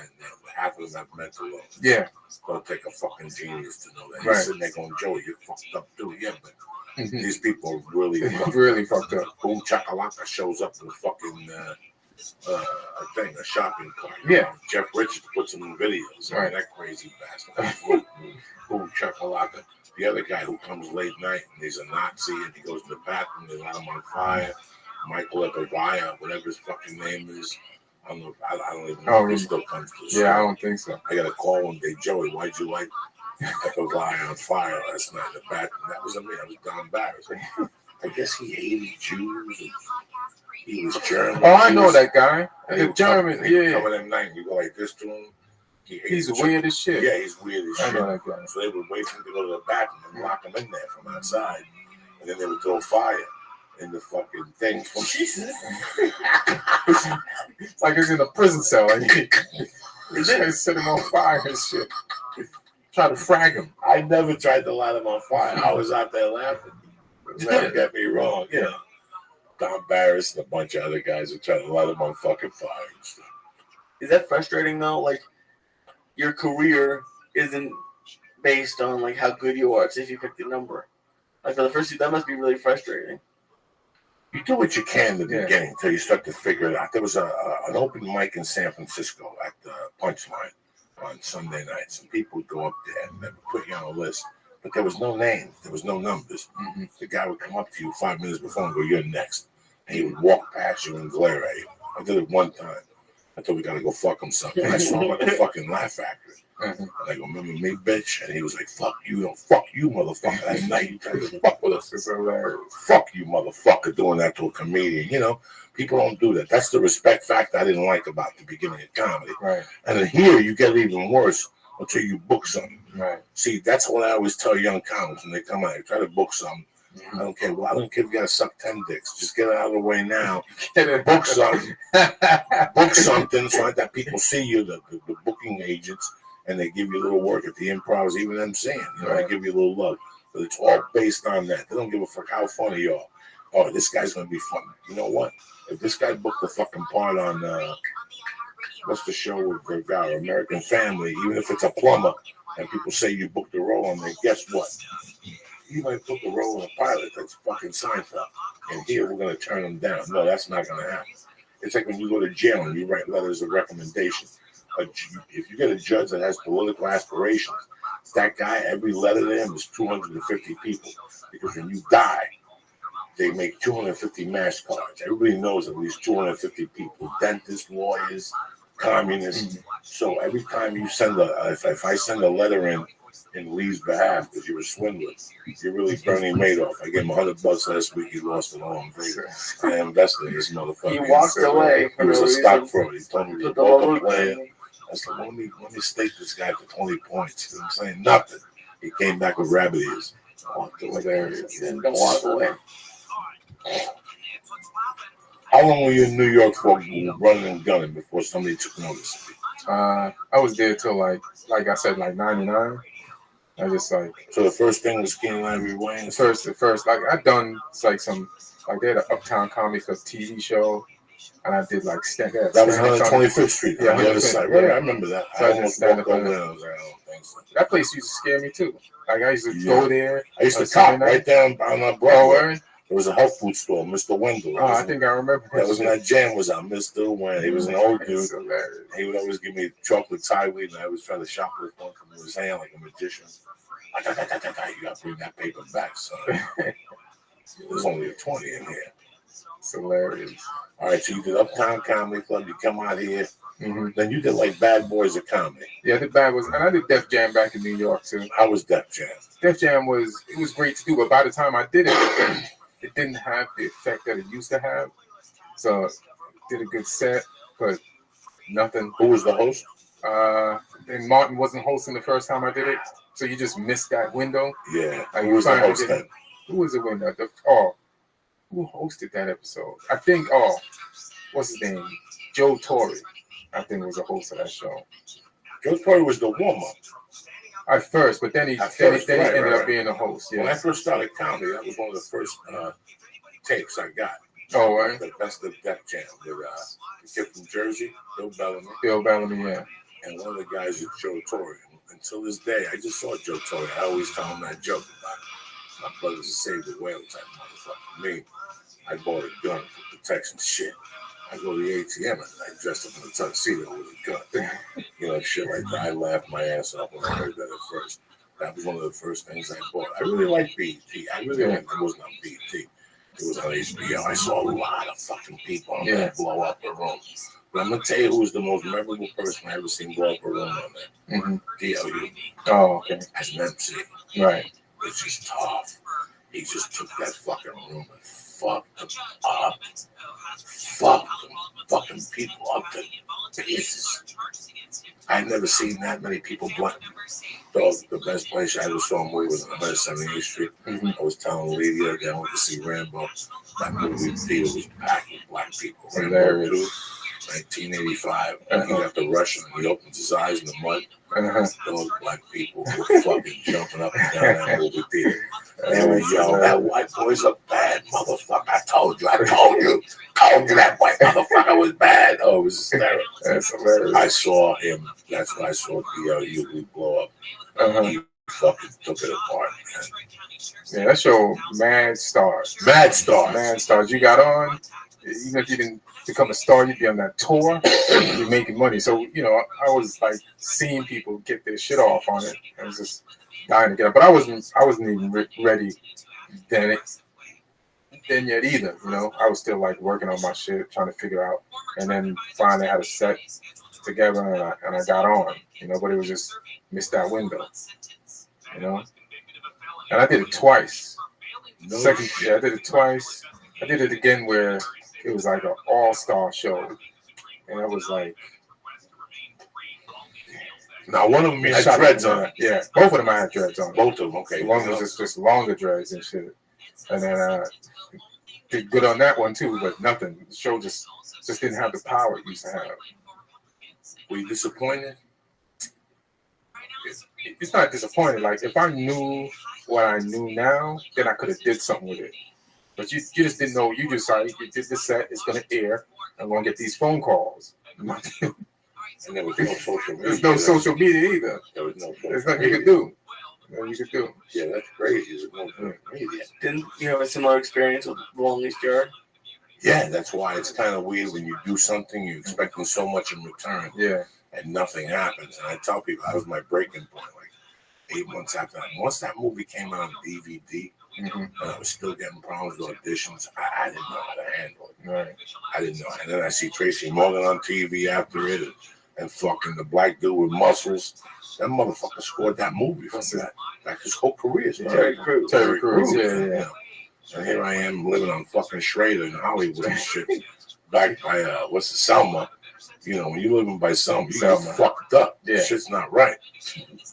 Half of them have mental illness. Yeah, don't take a fucking genius to know that. Right. He's sitting there going, Joey, you're fucked up too. Yeah, but these people are really fucked up. Boom Chakalaka shows up with fucking a shopping cart. Yeah. Jeff Richards puts him in videos. Right. I mean, that crazy bastard. Boom Chakalaka. The other guy who comes late night and he's a Nazi and he goes to the bathroom, they light him on fire. Michael Epavaya, whatever his fucking name is. I don't even know if he still comes to the store. Yeah, I don't think so. I got a call one day, Joey, why'd you light Epavaya on fire last night in the bathroom? That wasn't me. I was down embarrassed. I guess he hated Jews. And he was German. Oh, I know that guy. The German, yeah. Come in at night and you go like this to him. He's weird as shit. Yeah, he's weird as shit. I know that guy. So they would wait for him to go to the bathroom and lock him in there from outside. And then they would throw fire in the fucking thing. Jesus. It's like he's in a prison cell. They set him on fire and shit. Try to frag him. I never tried to light him on fire. I was out there laughing. Don't get me wrong. You know, Don Barris and a bunch of other guys are trying to light him on fucking fire and stuff. Is that frustrating though? Like, your career isn't based on like how good you are. It's if you pick the number. Like for the first two, that must be really frustrating. You do what you can in the beginning until you start to figure it out. There was an open mic in San Francisco at the Punchline on Sunday nights, and people would go up there and they would put you on a list. But there was no names. There was no numbers. Mm-hmm. The guy would come up to you 5 minutes before and go, you're next. And he would walk past you and glare at you. I did it one time. I thought we got to go fuck himself. And I saw him at the fucking Laugh Factory. Mm-hmm. And I go, remember me, bitch? And he was like, fuck you, motherfucker. That night you tried to fuck with us. Fuck you, motherfucker, doing that to a comedian. You know, people don't do that. That's the respect factor I didn't like about the beginning of comedy. Right. And then here you get it even worse until you book something. Right. See, that's what I always tell young comics when they come out. Try to book something. Mm-hmm. I don't care. Well, I don't care if you got to suck 10 dicks. Just get it out of the way now. Book something. Book something so that people see you, the booking agents, and they give you a little work at the improvs, even them saying, you know, they give you a little love. But it's all based on that. They don't give a fuck how funny you are. Oh, this guy's going to be funny. You know what? If this guy booked the fucking part on, what's the show with the guy, American Family, even if it's a plumber, and people say you booked the role on there, guess what? You might put the role in a pilot that's fucking Seinfeld. And here we're going to turn them down. No, that's not going to happen. It's like when you go to jail and you write letters of recommendation. If you get a judge that has political aspirations, that guy, every letter to him is 250 people. Because when you die, they make 250 mash cards. Everybody knows at least 250 people. Dentists, lawyers, communists. So every time you send if I send a letter in Lee's behalf because you're a swindler, you're really Bernie Madoff. I gave him $100 last week. He lost it all in Vegas. I invested in this motherfucker. He walked away. He was a stock fraud. He told me he was a poker player. I said, let me stake this guy for 20 points. You know what I'm saying? Nothing. He came back with rabbit ears. Walked away. Don't walk away. How long were you in New York for running and gunning before somebody took notice? I was there till like I said, like 99. I just like. So the first thing was Keenan Ivory Wayne? The first, like I've done like some, like they had an Uptown Comedy Club TV show and I did like stand-up. That was on 125th Street. Yeah, On the other 125th, side. yeah. Right, I remember that. So I I did almost stand-up walked on over that. there. I was like, I don't think so. That place used to scare me too. Like I used to Yeah. go there. I used on to cop Sunday night. right down on Oh, Broadway. word? There was a health food store, Mr. Wendell. Oh, I think I remember. That was when that jam was out. Mr. Wendell. He was an old dude. It's hilarious. He would always give me chocolate tie weed, and I was trying to shoplift one from his hand like a magician. You got to bring that paper back, son. There's only a 20 in here. It's hilarious. All right, so you did Uptown Comedy Club. You come out here. Mm-hmm. Then you did like Bad Boys of Comedy. Yeah, the bad was, and I did Def Jam back in New York too. How was Def Jam? Def Jam was great to do, but by the time I did it, it didn't have the effect that it used to have. So did a good set, but nothing. Who was the host? And Martin wasn't hosting the first time I did it, so you just missed that window. Yeah. Like, Who was the host then? Who was the window? Who hosted that episode? I think. What's his name? Joe Torre, I think, was the host of that show. Joe Torre was the warm-up. At first, but then he ended up being a host. Yeah. When I first started comedy, that was one of the first tapes I got. Oh, right. The best of Def Jam with the kid from Jersey, Bill Bellamy. Bill Bellamy, yeah. And one of the guys is Joe Torre. Until this day, I just saw Joe Torre. I always tell him that joke about my brother's a save the whale type motherfucker. Me, I bought a gun for protection shit. I go to the ATM and I dressed up in a tuxedo with a gun. You know, shit like that. I laughed my ass off when I heard that at first. That was one of the first things I bought. I really liked BET. I really liked it. Wasn't on BET. It was on HBO. I saw a lot of fucking people on there blow up a room. But I'm going to tell you who was the most memorable person I ever seen blow up a room on there. Mm-hmm. DLU. Oh, okay. As an MC. Right. It's just tough. He just took that fucking room and fucked them up. Fucked them fucking people up to pieces. I've never seen that many people blunt. The best place I ever saw him was on 178th Street. Mm-hmm. I was telling Lydia that I went to see Rambo. That movie theater was packed with black people. Rambo 2, 1985. And he got the Russian and he opens his eyes in the mud. Those black people were fucking jumping up and down that movie theater. They were yelling, that white boy's a bad motherfucker. I told you that white motherfucker was bad. Oh, it was hysterical. That's hilarious. I saw him. That's when I saw DLU blow up. He fucking took it apart, man. Yeah, that show, Mad Stars. Mad Stars. Mad Stars. You got on, even if you didn't become a star, you'd be on that tour, you're making money. So, you know, I was like seeing people get their shit off on it. I was just dying to get up. But I wasn't even ready then yet either, you know. I was still like working on my shit, trying to figure out. And then finally had a set together and I got on, you know, but it was just missed that window, you know. And I did it twice. I did it twice. I did it again where it was like an all-star show. And I was like... Now, one of them had dreads on it. Yeah, both of them I had dreads on. Both of them, okay. One was just longer dreads and shit. And then did good on that one too, but nothing. The show just didn't have the power it used to have. Were you disappointed? It's not disappointed. Like, if I knew what I knew now, then I could have did something with it. But you just didn't know. You just saw you did the set. It's going to air. I'm going to get these phone calls. And there was no social media. There's no social media either. There was no social There's nothing media. you could do. Nothing you could do. Yeah, that's crazy. There's no social media. Didn't you have a similar experience with Rolling East Yard? Yeah, that's why it's kind of weird when you do something, you're expecting so much in return. Yeah. And nothing happens. And I tell people that was my breaking point, like 8 months after that. Once that movie came out on DVD, and I was still getting problems with auditions, I didn't know how to handle it. Right. I didn't know. And then I see Tracy Morgan on TV after it, and fucking the black dude with muscles. That motherfucker scored that movie from that. Like his whole career. Terry Crews. Terry Crews, yeah. And here I am living on fucking Schrader in Hollywood and shit. Back by, what's the Selma? You know, when you're living by Selma, you get fucked up. Yeah. Shit's not right.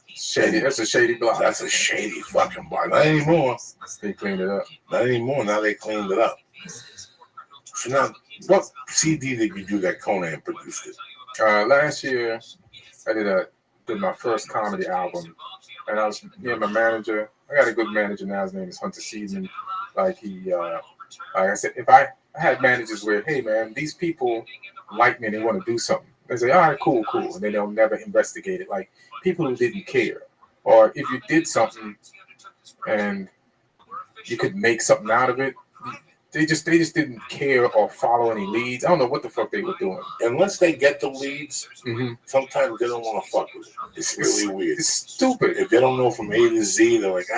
Shady. That's a shady block. That's a shady fucking bar. Not anymore. They cleaned it up. Not anymore. Now they cleaned it up. So now, what CD did you do that Conan produced it? Last year, I did my first comedy album, and I was me and my manager. I got a good manager now. His name is Hunter Seidman. Like he, like I said, if I I had managers where, hey man, these people like me and they want to do something. They say, all right, cool, and then they'll never investigate it. Like people who didn't care, or if you did something and you could make something out of it, they just didn't care or follow any leads. I don't know what the fuck they were doing. Unless they get the leads, sometimes they don't want to fuck with it. It's really weird. It's stupid. If they don't know from A to Z, they're like,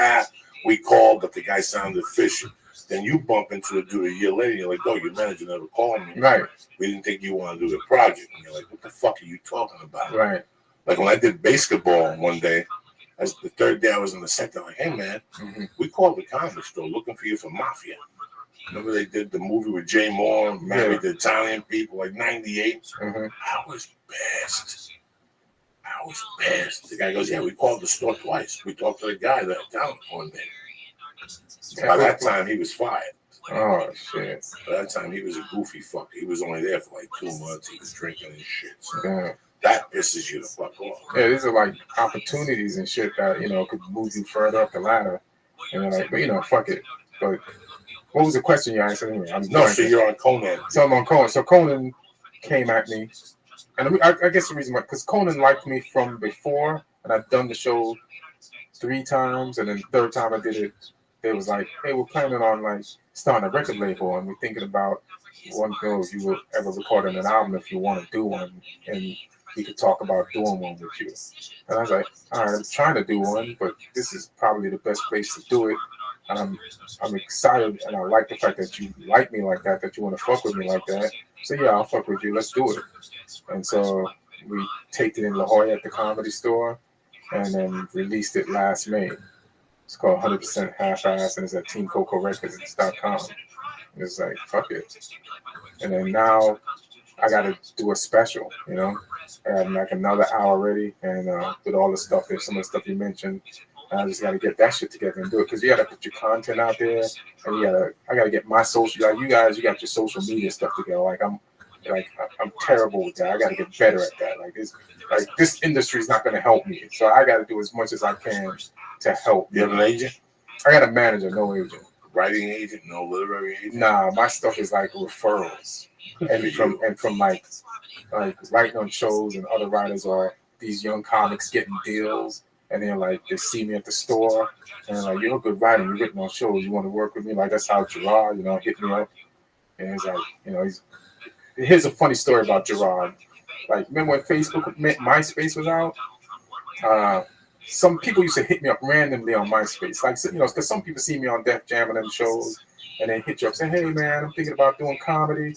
we called, but the guy sounded fishy. Then you bump into the dude a year later, and you're like, your manager never called me. Right. We didn't think you want to do the project. And you're like, what the fuck are you talking about? Right. Like when I did basketball one day, as the third day I was in the center, like, hey man, we called the comedy store looking for you for Mafia. Remember they did the movie with Jay Moore, married the Italian people, like 98. I was pissed. The guy goes, yeah, we called the store twice. We talked to the guy, that talent one day. By that time, he was fired. Oh, shit. By that time, he was a goofy fucker. He was only there for like 2 months. He was drinking and shit. So that pisses you the fuck off. Yeah, these are like opportunities and shit that, could move you further up the ladder. And you're like, but, fuck it. But what was the question you asked anyway? So you're on Conan. So I'm on Conan. So Conan came at me. And I guess the reason why, because Conan liked me from before, and I've done the show 3 times, and then the third time I did it, they was like, hey, we're planning on like starting a record label, and we're thinking about one thing if you were ever recording an album, if you want to do one, and we could talk about doing one with you. And I was like, all right, I'm trying to do one, but this is probably the best place to do it. And I'm excited, and I like the fact that you like me like that you want to fuck with me like that. So yeah, I'll fuck with you. Let's do it. And so we taped it in La Jolla at the Comedy Store, and then released it last May. It's called 100% Half-Ass, and it's at TeamCocoRecords.com. It's like, fuck it. And then now I got to do a special, I have like another hour ready, and with all the stuff, there's some of the stuff you mentioned. I just got to get that shit together and do it, because you got to put your content out there, and I got to get my social, like you guys, you got your social media stuff together. I'm terrible with that. I got to get better at that. Like this industry is not going to help me, so I got to do as much as I can to help. You have an agent? I got a manager, no agent. Writing agent, no literary agent? Nah, my stuff is like referrals, and from like writing on shows and other writers, or these young comics getting deals, and then like they see me at the store, and they're like, you're a good writer, you've written on shows, you want to work with me? Like that's how Gerard, hit me up, and it's like, here's a funny story about Gerard. Like, remember when MySpace was out? Some people used to hit me up randomly on MySpace. Like, because some people see me on Def Jam and them shows, and they hit you up saying, hey, man, I'm thinking about doing comedy.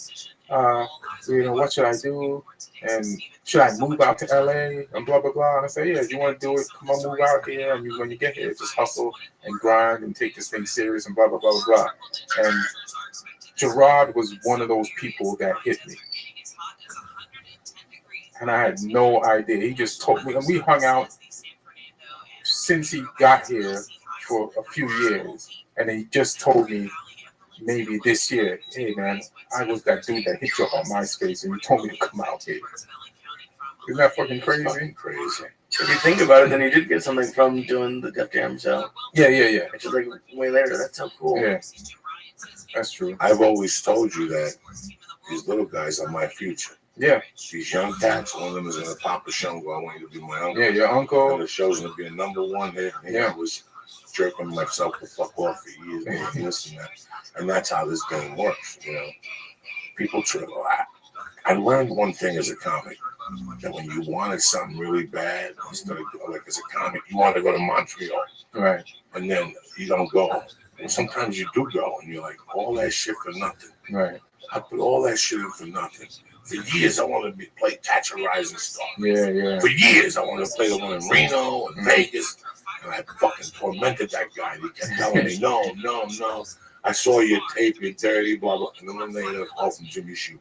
What should I do? And should I move out to LA? And blah, blah, blah. And I say, yeah, you want to do it? Come on, move out here. And when you get here, just hustle and grind and take this thing serious and blah, blah, blah, blah, blah. And Gerard was one of those people that hit me. And I had no idea. He just told me, and we hung out since he got here for a few years. And he just told me maybe this year, hey man, I was that dude that hit you up on MySpace and you told me to come out here. Isn't that fucking crazy? Fucking crazy. If you think about it, then you did get something from doing the Def Jam show. Yeah. Which is like way later. That's so cool. Yeah. That's true. I've always told you that these little guys are my future. Yeah. These young cats, one of them is going to pop a show and go, I want you to be my uncle. Yeah, your uncle. And the show's going to be a #1 hit. And I was jerking myself the fuck off for years. Listen to that. And that's how this game works, People try. I learned one thing as a comic, that when you wanted something really bad, instead of like as a comic, you wanted to go to Montreal. Right. And then you don't go. And sometimes you do go, and you're like, all that shit for nothing. Right. I put all that shit in for nothing. For years, I wanted to play Catch a Rising Star. Yeah. For years, I wanted to play the one in Reno and Vegas. And I fucking tormented that guy. He kept telling me, no. I saw your tape, you're dirty, blah, blah. And then one day, I called from Jimmy Shooter.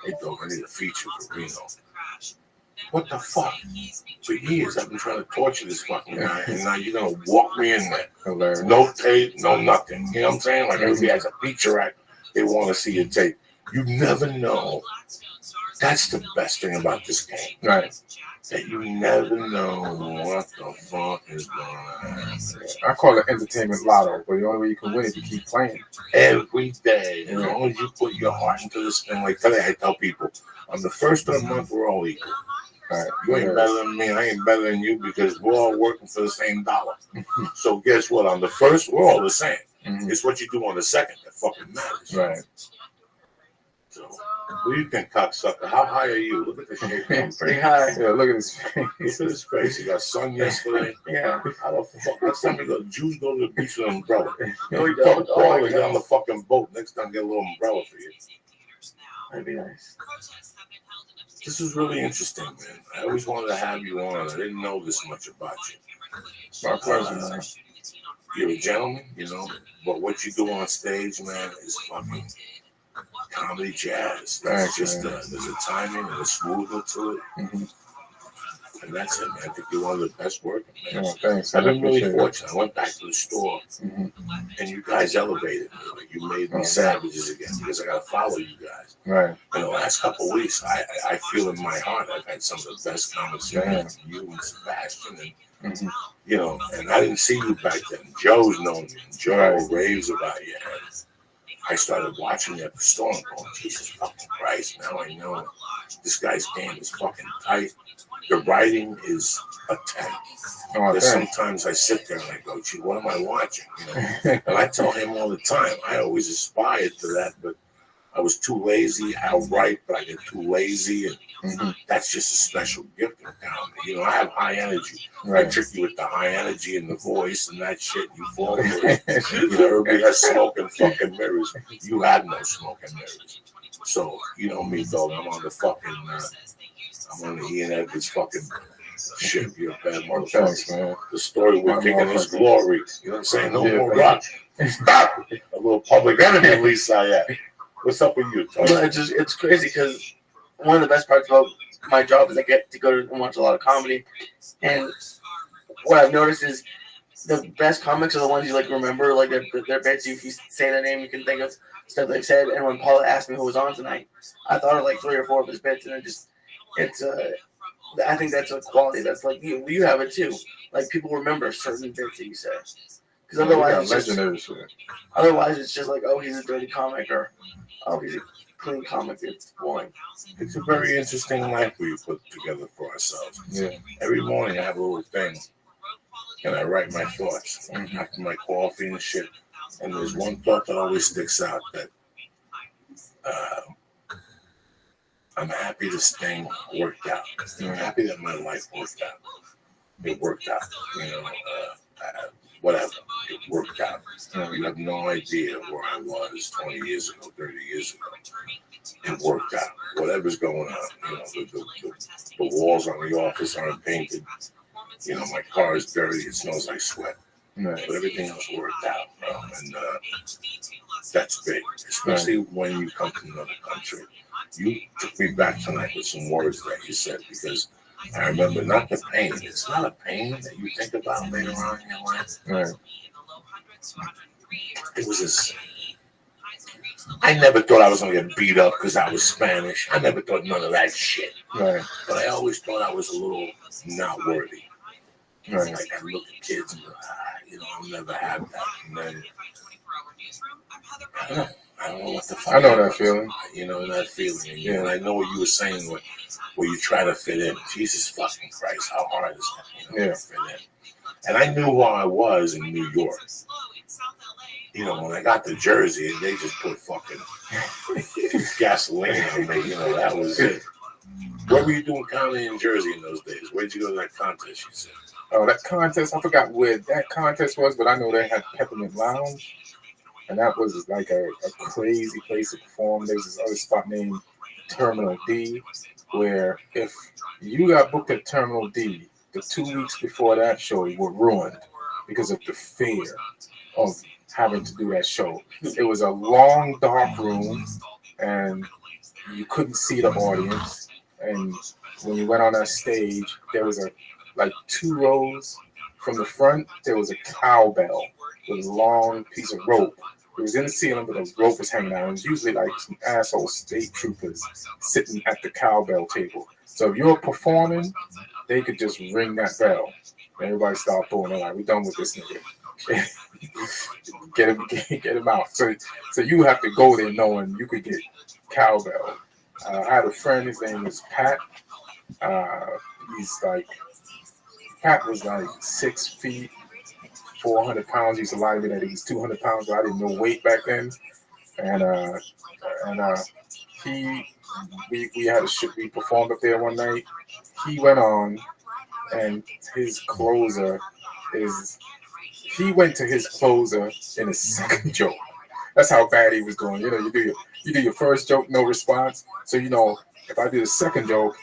Hey, dog, I need a feature for Reno. What the fuck? For years, I've been trying to torture this fucking guy, and now you're going to walk me in there. Hilarious. No tape, no nothing. You know what I'm saying? Like, everybody has a feature act. They want to see your tape. You never know That's the best thing about this game. Right. That you never know what the fuck is going on. I call it entertainment lotto, but the only way you can win is if you keep playing. Every day, as long as you put your heart into this thing. Like today, I tell people, on the first of the month, we're all equal. Right. You ain't better than me, I ain't better than you, because we're all working for the same dollar. So guess what? On the first, we're all the same. Mm-hmm. It's what you do on the second that fucking matters. Right. So, what do you think, cocksucker? How high are you? Look at the shape. I'm pretty high. Yeah, look at his face. Look at his face. He got sun yesterday. Yeah. How the fuck? Next time we go, Jews go to the beach with an umbrella. No, we Fuck don't. Paul Oh, to my get on God. the fucking boat. Next time, get a little umbrella for you. That'd be nice. This is really interesting, man. I always wanted to have you on. I didn't know this much about you. My pleasure, man. You're a gentleman, you know, but what you do on stage, man, is fucking comedy jazz. There's just there's a timing and a smoothness to it. Mm-hmm. And that's it, man. I think you're one of the best working, man. Oh, thanks. I've been really appreciate it. fortunate. I went back to the store, and you guys elevated me. Like, you made me savages again because I got to follow you guys. Right. In the last couple of weeks, I feel in my heart I've had some of the best conversations with you and Sebastian, and you know, and I didn't see you back then. Joe's known me. Joe raves about you. And I started watching you at the store and going, Jesus fucking Christ, now I know this guy's game is fucking tight. The writing is a 10. Because sometimes I sit there and I go, gee, what am I watching? You know? And I tell him all the time, I always aspired to that, but I was too lazy. I'll write, but I get too lazy, and that's just a special gift in comedy. You know, I have high energy. I trick you with the high energy and the voice and that shit. You fall for it. You know, everybody has smoke and fucking mirrors. You had no smoke and mirrors. So, you know me, dog. I'm on the fucking, I'm on the Ian Edwards fucking shit. You're a bad motherfucker. Thanks, man. The story we're kicking his glory. You know what I'm saying? No more rock. Stop! A little Public Enemy, at least I am. What's up with you, Tony? Well, it's crazy because one of the best parts about my job is I get to go and watch a lot of comedy, and what I've noticed is the best comics are the ones you like remember, like their bits. If you say their name, you can think of stuff they've said. And when Paula asked me who was on tonight, I thought of like 3 or 4 of his bits, and I think that's a quality that's like you have it too. Like people remember certain bits that you say, because otherwise it's just like, oh, he's a dirty comic, or oh, he's a clean comic. It's boring. It's a very interesting life we put together for ourselves. Yeah. Every morning I have a little thing, and I write my thoughts after my coffee and shit. And there's one thought that always sticks out, that I'm happy this thing worked out. I'm happy that my life worked out. It worked out, you know. Whatever, it worked out. You have no idea where I was 20 years ago, 30 years ago. It worked out. Whatever's going on, you know, the walls on the office aren't painted. You know, my car is dirty. It smells like sweat. But everything else worked out, bro. And that's big, especially when you come to another country. You took me back tonight with some words that you said, because I remember not the pain. It's not a pain that you think about later on in your life. Right. It was this. I never thought I was going to get beat up because I was Spanish. I never thought none of that shit. Right. But I always thought I was a little not worthy. Right. Like I look at kids and go, you know, I'll never have that. And then, I don't know what the fuck. I know that feeling. You know that feeling. Yeah. And I know what you were saying where you try to fit in. Jesus fucking Christ, how hard is that? You know, to fit in. And I knew who I was in New York. You know, when I got to Jersey, they just put fucking gasoline on me. You know, that was it. What were you doing comedy in Jersey in those days? Where'd you go to that contest, you said? Oh, that contest, I forgot where that contest was, but I know they had Peppermint Lounge. And that was like a crazy place to perform. There's this other spot named Terminal D, where if you got booked at Terminal D, the 2 weeks before that show, you were ruined because of the fear of having to do that show. It was a long, dark room, and you couldn't see the audience. And when you went on that stage, there was like 2 rows from the front. There was a cowbell with a long piece of rope, It was in the ceiling, but a rope was hanging out. It was usually like some asshole state troopers sitting at the cowbell table. So if you're performing, they could just ring that bell. Everybody start throwing it like, we're done with this nigga. get him out. So you have to go there knowing you could get cowbell. I had a friend, his name was Pat. Pat was like 6 feet, 400 pounds. He used to lie to me that he was 200 pounds, but I didn't know weight back then. We performed up there one night. He went on, and he went to his closer in a second joke. That's how bad he was doing. You know, you do your first joke, no response. So you know, if I do the second joke,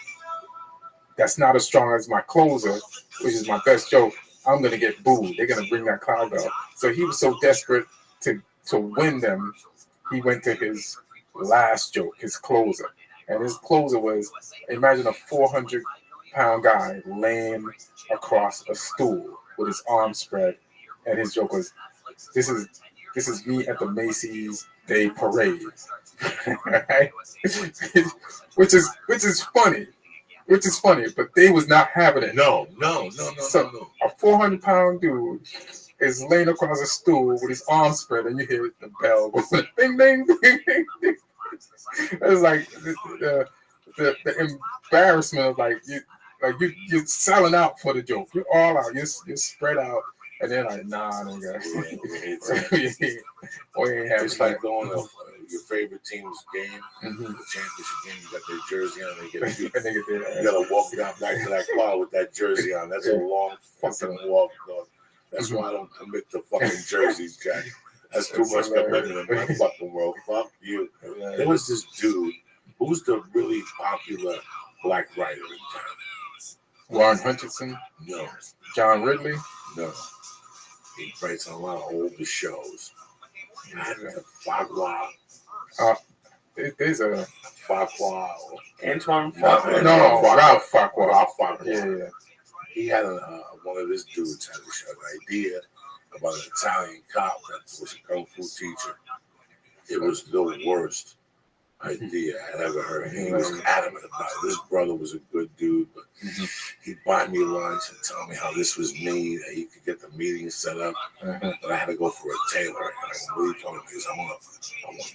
that's not as strong as my closer, which is my best joke, I'm gonna get booed. They're gonna bring that crowd up. So he was so desperate to win them, he went to his last joke, his closer. And his closer was, imagine a 400-pound guy laying across a stool with his arms spread, and his joke was, "This is me at the Macy's Day Parade," right? which is funny. Which is funny, but they was not having it. No. So a 400-pound dude is laying across a stool with his arms spread, and you hear the bell going ding, ding, ding, ding, ding. It's like the embarrassment of you're selling out for the joke. You're all out. You're spread out, and they're like, nah, nigga. It's like going to your favorite team's game, the championship game. You got their jersey on. They get you. You gotta walk down back to that car with that jersey on. That's a long fucking walk, dog. That's why I don't commit to fucking jerseys, Jack. That's too much commitment in my fucking world. Fuck you. There was this dude who's the really popular black writer in town. Warren Hutchinson? No. John Ridley? No. He writes on a lot of older shows. Farquhar. There's a Farquhar. Antoine Farquhar. No, Ralph Farquhar. Ralph Farquhar. Yeah. He had one of his dudes had an idea about an Italian cop that was a kung fu teacher. It was the worst idea I ever heard. He was adamant about it. This brother was a good dude, but he'd buy me lunch and tell me how this was made, that he could get the meeting set up. But I had to go for a tailor. And what he told me is, I want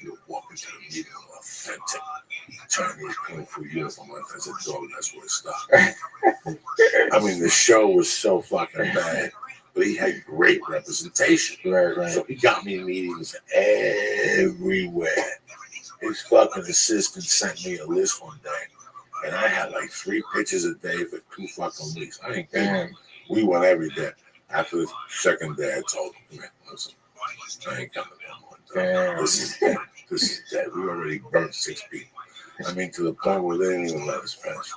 you to walk into the meeting in an authentic Chinese kung fu uniform. I said, dog, that's where it stopped. I mean, the show was so fucking bad. But he had great representation. Right. So he got me meetings everywhere. His fucking assistant sent me a list one day, and I had like 3 pitches a day for 2 fucking weeks. I ain't kidding. We went every day. After the second day, I told him, man, listen, I ain't coming no more. This is dead. We already burnt 6 people. I mean, to the point where they didn't even let us finish.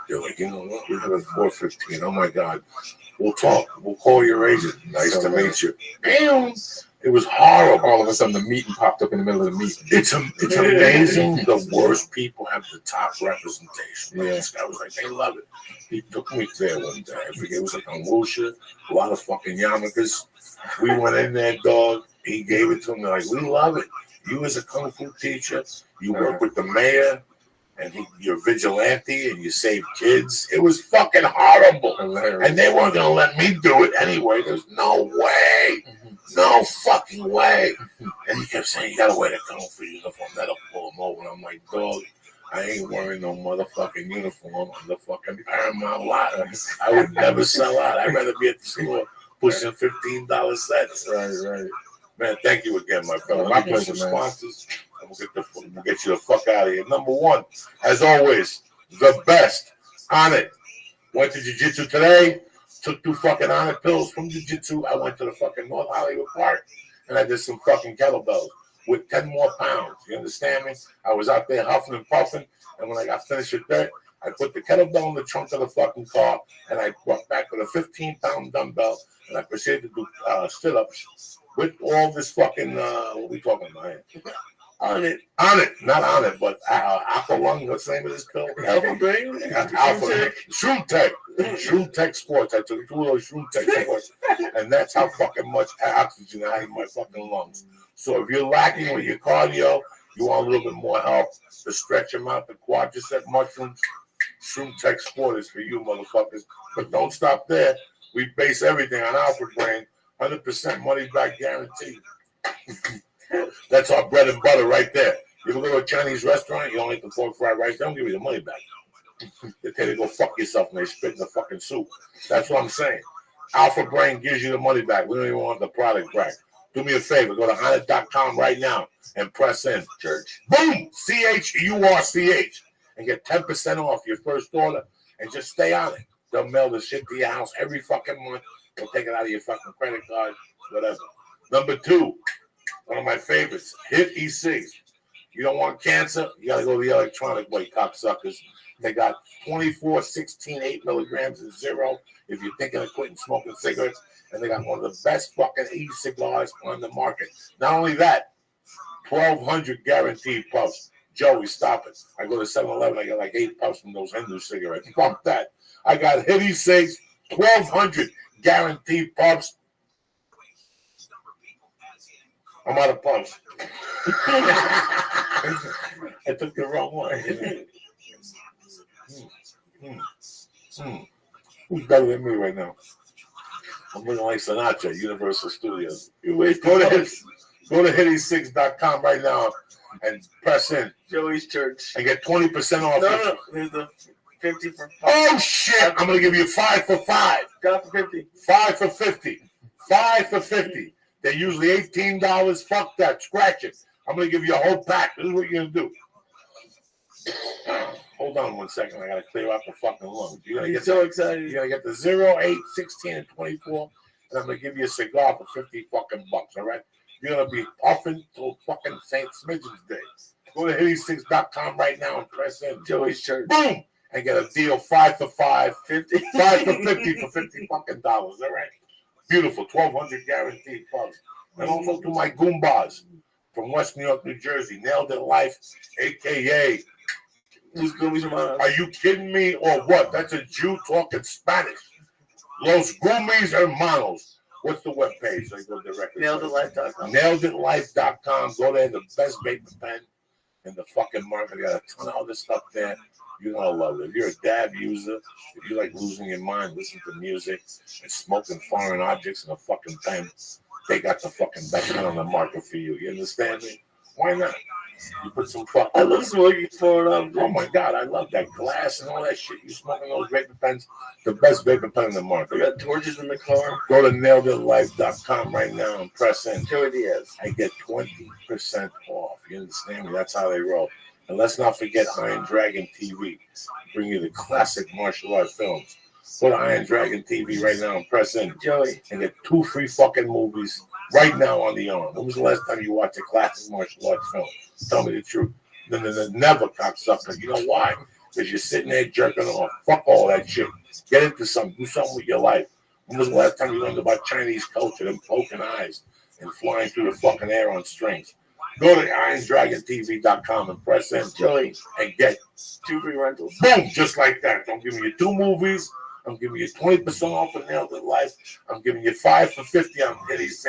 They're like, you know what? We have a 4:15. Oh my God. We'll talk. We'll call your agent. Nice to meet you. Damn. It was horrible. All of a sudden, the meeting popped up in the middle of the meeting. It's amazing. The worst people have the top representation. Like, this guy was like, they love it. He took me there one day. I forget, it was like on Wusha, a lot of fucking yarmulkes. We went in there, dog. He gave it to me. Like, we love it. You as a kung fu teacher, you work with the mayor, and you're vigilante, and you save kids. It was fucking horrible. And they weren't going to let me do it anyway. There's no way. No fucking way. And he kept saying, you got to wear the kung fu uniform. That'll pull him over. And I'm like, dog, I ain't wearing no motherfucking uniform on the fucking Paramount lot. I would never sell out. I'd rather be at the store pushing $15 sets. Right. Man, thank you again, my brother. My pleasure, man. Sponsors. And we'll get you the fuck out of here. Number one, as always, the best. On it. Went to jiu-jitsu today. Took 2 fucking on it pills from jiu-jitsu. I went to the fucking North Hollywood Park and I did some fucking kettlebells with 10 more pounds. You understand me? I was out there huffing and puffing, and when I got finished with that, I put the kettlebell in the trunk of the fucking car, and I brought back with a 15-pound dumbbell, and I proceeded to do sit-ups with all this fucking, what are we talking about here? On it, not on it, but Aqua Lung, what's the name of this pill? Alpha Brain? Alpha Shroom Tech Sports. I took 2 of those Shroom Tech Sports, and that's how fucking much oxygen I had in my fucking lungs. So if you're lacking with your cardio, you want a little bit more help to stretch them out. The quadricep mushrooms, Shroom Tech Sport is for you motherfuckers. But don't stop there. We base everything on Alpha Brain, 100% money back guarantee. That's our bread and butter right there. You ever go to a Chinese restaurant, you don't eat the pork fried rice, they don't give you the money back. They tell you to go fuck yourself and they spit in the fucking soup. That's what I'm saying. Alpha Brain gives you the money back. We don't even want the product back. Do me a favor, go to Honest.com right now and press in. Church. Boom! CHURCH. And get 10% off your first order and just stay on it. They'll mail the shit to your house every fucking month. They'll take it out of your fucking credit card, whatever. Number 2, one of my favorites, Hit E6. You don't want cancer, you got to go the electronic way, cocksuckers. They got 24, 16, 8 milligrams and 0 if you're thinking of quitting smoking cigarettes. And they got one of the best fucking e-cigars on the market. Not only that, 1,200 guaranteed puffs. Joey, stop it. I go to 7-Eleven, I got like 8 puffs from those Hindu cigarettes. Fuck that. I got Hit E6, 1,200 guaranteed puffs. I'm out of puffs. I took the wrong one. Who's better than me right now? I'm looking like Sinatra, Universal Studios. Go to HitE6.com right now and press in Joey's Church and get 20% off. No, there's the 50 for 5. Oh shit! I'm gonna give you 5 for 5. Got for 50. 5 for 50. 5 for 50. They're usually $18. Fuck that. Scratch it. I'm gonna give you a whole pack. This is what you're gonna do. Hold on 1 second. I gotta clear out the fucking lungs. You're gonna get so excited. You're gonna get the 0, 8, 16, and 24, and I'm gonna give you a cigar for 50 fucking bucks. All right? You're gonna be puffing till fucking St. Smidgen's Day. Go to HitE6.com right now and press in Joey's Church. Boom! And get a deal 5 for 5, 50, 5 for 50 for 50 fucking dollars. All right? Beautiful, 1,200 guaranteed puffs. And also to my Goombas from West New York, New Jersey, Nailed It Life, aka. Are you kidding me or what? That's a Jew talking Spanish. Los Gummies Hermanos. What's the webpage? I go directly. NailedItLife.com. NailedItLife.com. Go there. The best vapor pen in the fucking market. Got a ton of other stuff there. You're gonna love it. If you're a dab user, if you like losing your mind, listen to music and smoking foreign objects in a fucking pen, they got the fucking best pen on the market for you. You understand me? Why not? You put some fucking. I love smoking foreign objects. Oh my god, I love that glass and all that shit. You smoking those vapor pens, the best vapor pen in the market. We got torches in the car. Go to NailedItLife.com right now and press in. Joey Diaz. I get 20% off. You understand me? That's how they roll. And let's not forget Iron Dragon TV. Bring you the classic martial arts films. Go to Iron Dragon TV right now and press in. Joey. And get 2 free fucking movies right now on the arm. When was the last time you watched a classic martial arts film? Tell me the truth. Never, cocksucker. You know why? Because you're sitting there jerking off. Fuck all that shit. Get into something. Do something with your life. When was the last time you learned about Chinese culture, them poking eyes and flying through the fucking air on strings? Go to IronDragonTV.com and press in, Joey, and get 2 free rentals. Boom! Just like that. I'm giving you 2 movies. I'm giving you 20% off of Nailed It Life. I'm giving you 5 for 50 on HitE6.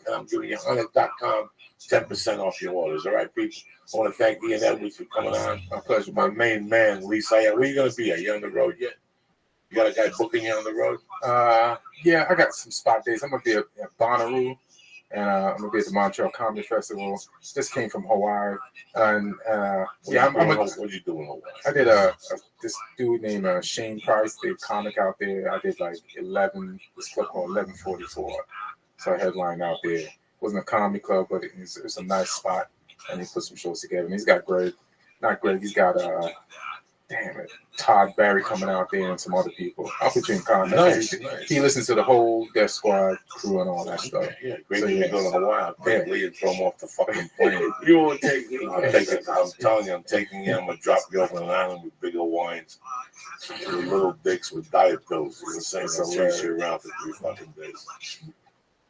And I'm giving you Honest.com 10% off your orders. All right, people? I want to thank Ian Edwards for coming on. My pleasure. My main man, Lisa. Where are you going to be? Are you on the road yet? You got a guy booking you on the road? Yeah, I got some spot days. I'm going to be at Bonnaroo. And I'm going to be at the Montreal Comedy Festival. Just came from Hawaii. And what are you doing in Hawaii? I did this dude named Shane Price, did comic out there. I did like 11, this club called 1144. So I headlined out there. It wasn't a comedy club, but it's a nice spot. And he put some shows together. And he's got he's got Todd Barry coming out there and some other people. I'll put you in contact. Nice. He listens to the whole Death Squad crew and all that stuff. Yeah, great so, to go to Hawaii. I'll throw him off the fucking plane. You won't take me. I'm telling you, I'm taking you. I'm going to drop you off on an island with big old wines. With little dicks with diet pills. You know what I'm saying? I'll chase you around for 3 fucking days.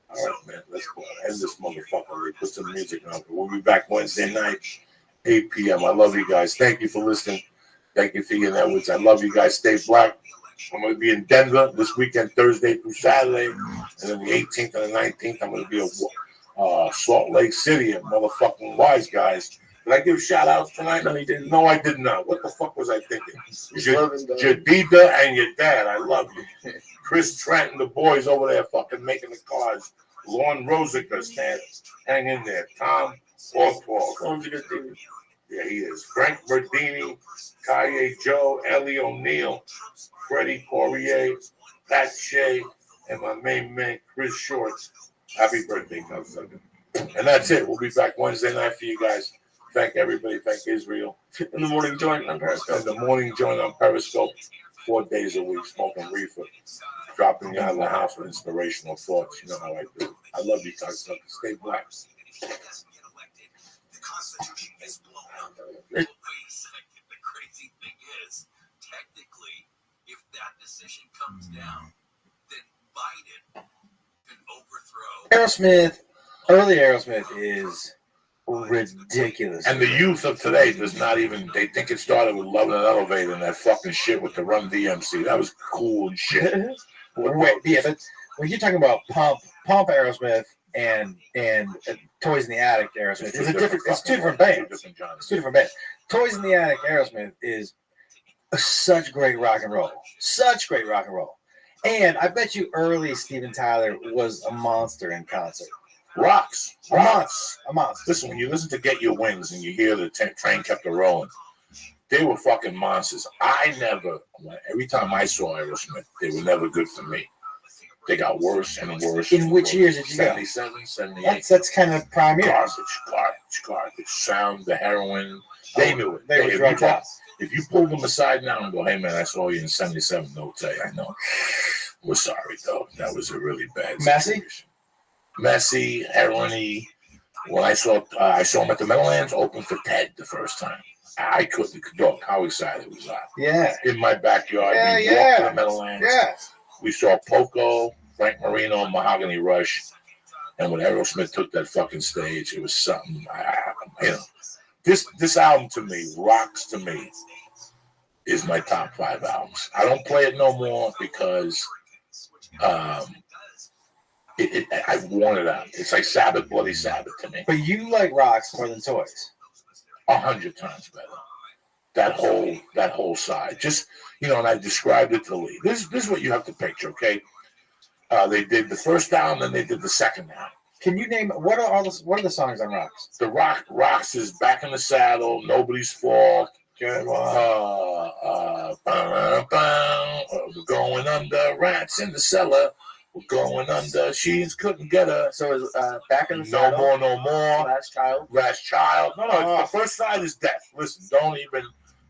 All right, man. Let's go end this motherfucker. Put some music on. We'll be back Wednesday night, 8 p.m. I love you guys. Thank you for listening. Thank you for your Edwards. I love you guys. Stay black. I'm going to be in Denver this weekend, Thursday through Saturday. And then the 18th and the 19th, I'm going to be Salt Lake City and motherfucking Wise Guys. Did I give shout outs tonight? No, you didn't. No, I did not. What the fuck was I thinking? Logan, Jadida and your dad. I love you. Chris Trent and the boys over there fucking making the cars. Lauren Rosica, hang in there. Tom Orthwald. Yeah, he is. Frank Verdini, Kaye Joe, Ellie O'Neill, Freddie Poirier, Pat Shea, and my main man, Chris Shorts. Happy birthday, cousin. And that's it. We'll be back Wednesday night for you guys. Thank everybody. Thank Israel. In the morning joint on Periscope. In the morning joint on Periscope. 4 days a week, smoking reefer. Dropping you out of the house with inspirational thoughts. You know how I do. I love you guys. Stay black. The Constitution is blown up. Wait a second. The crazy thing is, technically, if that decision comes down, then Biden can overthrow. Aerosmith, early Aerosmith is ridiculous. And the youth of today does not even, they think it started with Love in an Elevator and that fucking shit with the Run DMC. That was cool and shit. Wait, yeah, but when you're talking about Pump Aerosmith and Toys in the Attic Aerosmith, it's two different bands. It's two different bands. Toys in the Attic Aerosmith is such great rock and roll. Such great rock and roll. And I bet you early Steven Tyler was a monster in concert. Rocks. A monster. Listen, when you listen to Get Your Wings and you hear the train kept it rolling, they were fucking monsters. Every time I saw Aerosmith, they were never good for me. They got worse and worse. In which years did you go? 77, 78. That's kind of prime years. Garbage. Sound, the heroin. They knew it. They were drugged out. If you pulled them aside now and go, hey man, I saw you in 77, they'll tell you, I know. We're sorry though. That was a really bad situation. Messy, heroin-y. When I saw him at the Meadowlands open for Ted the first time. I couldn't dog how excited was I. Yeah. In my backyard. We walked to the Meadowlands. Yeah. We saw Poco, Frank Marino, Mahogany Rush. And when Aerosmith took that fucking stage, it was something, This album to me, Rocks to me, is my top 5 albums. I don't play it no more because I worn it out. It's like Sabbath, Bloody Sabbath to me. But you like Rocks more than Toys. 100 times better. That whole side. Just, and I described it to Lee. This is what you have to picture, okay? They did the first album, then they did the second album. Can you name what are the songs on Rocks? The Rocks is Back in the Saddle, Nobody's Fault. We're going under, rats in the cellar. We're going under, she's couldn't get her. So is Back in the Saddle? No more. Last Child. No, the first side is Death. Listen,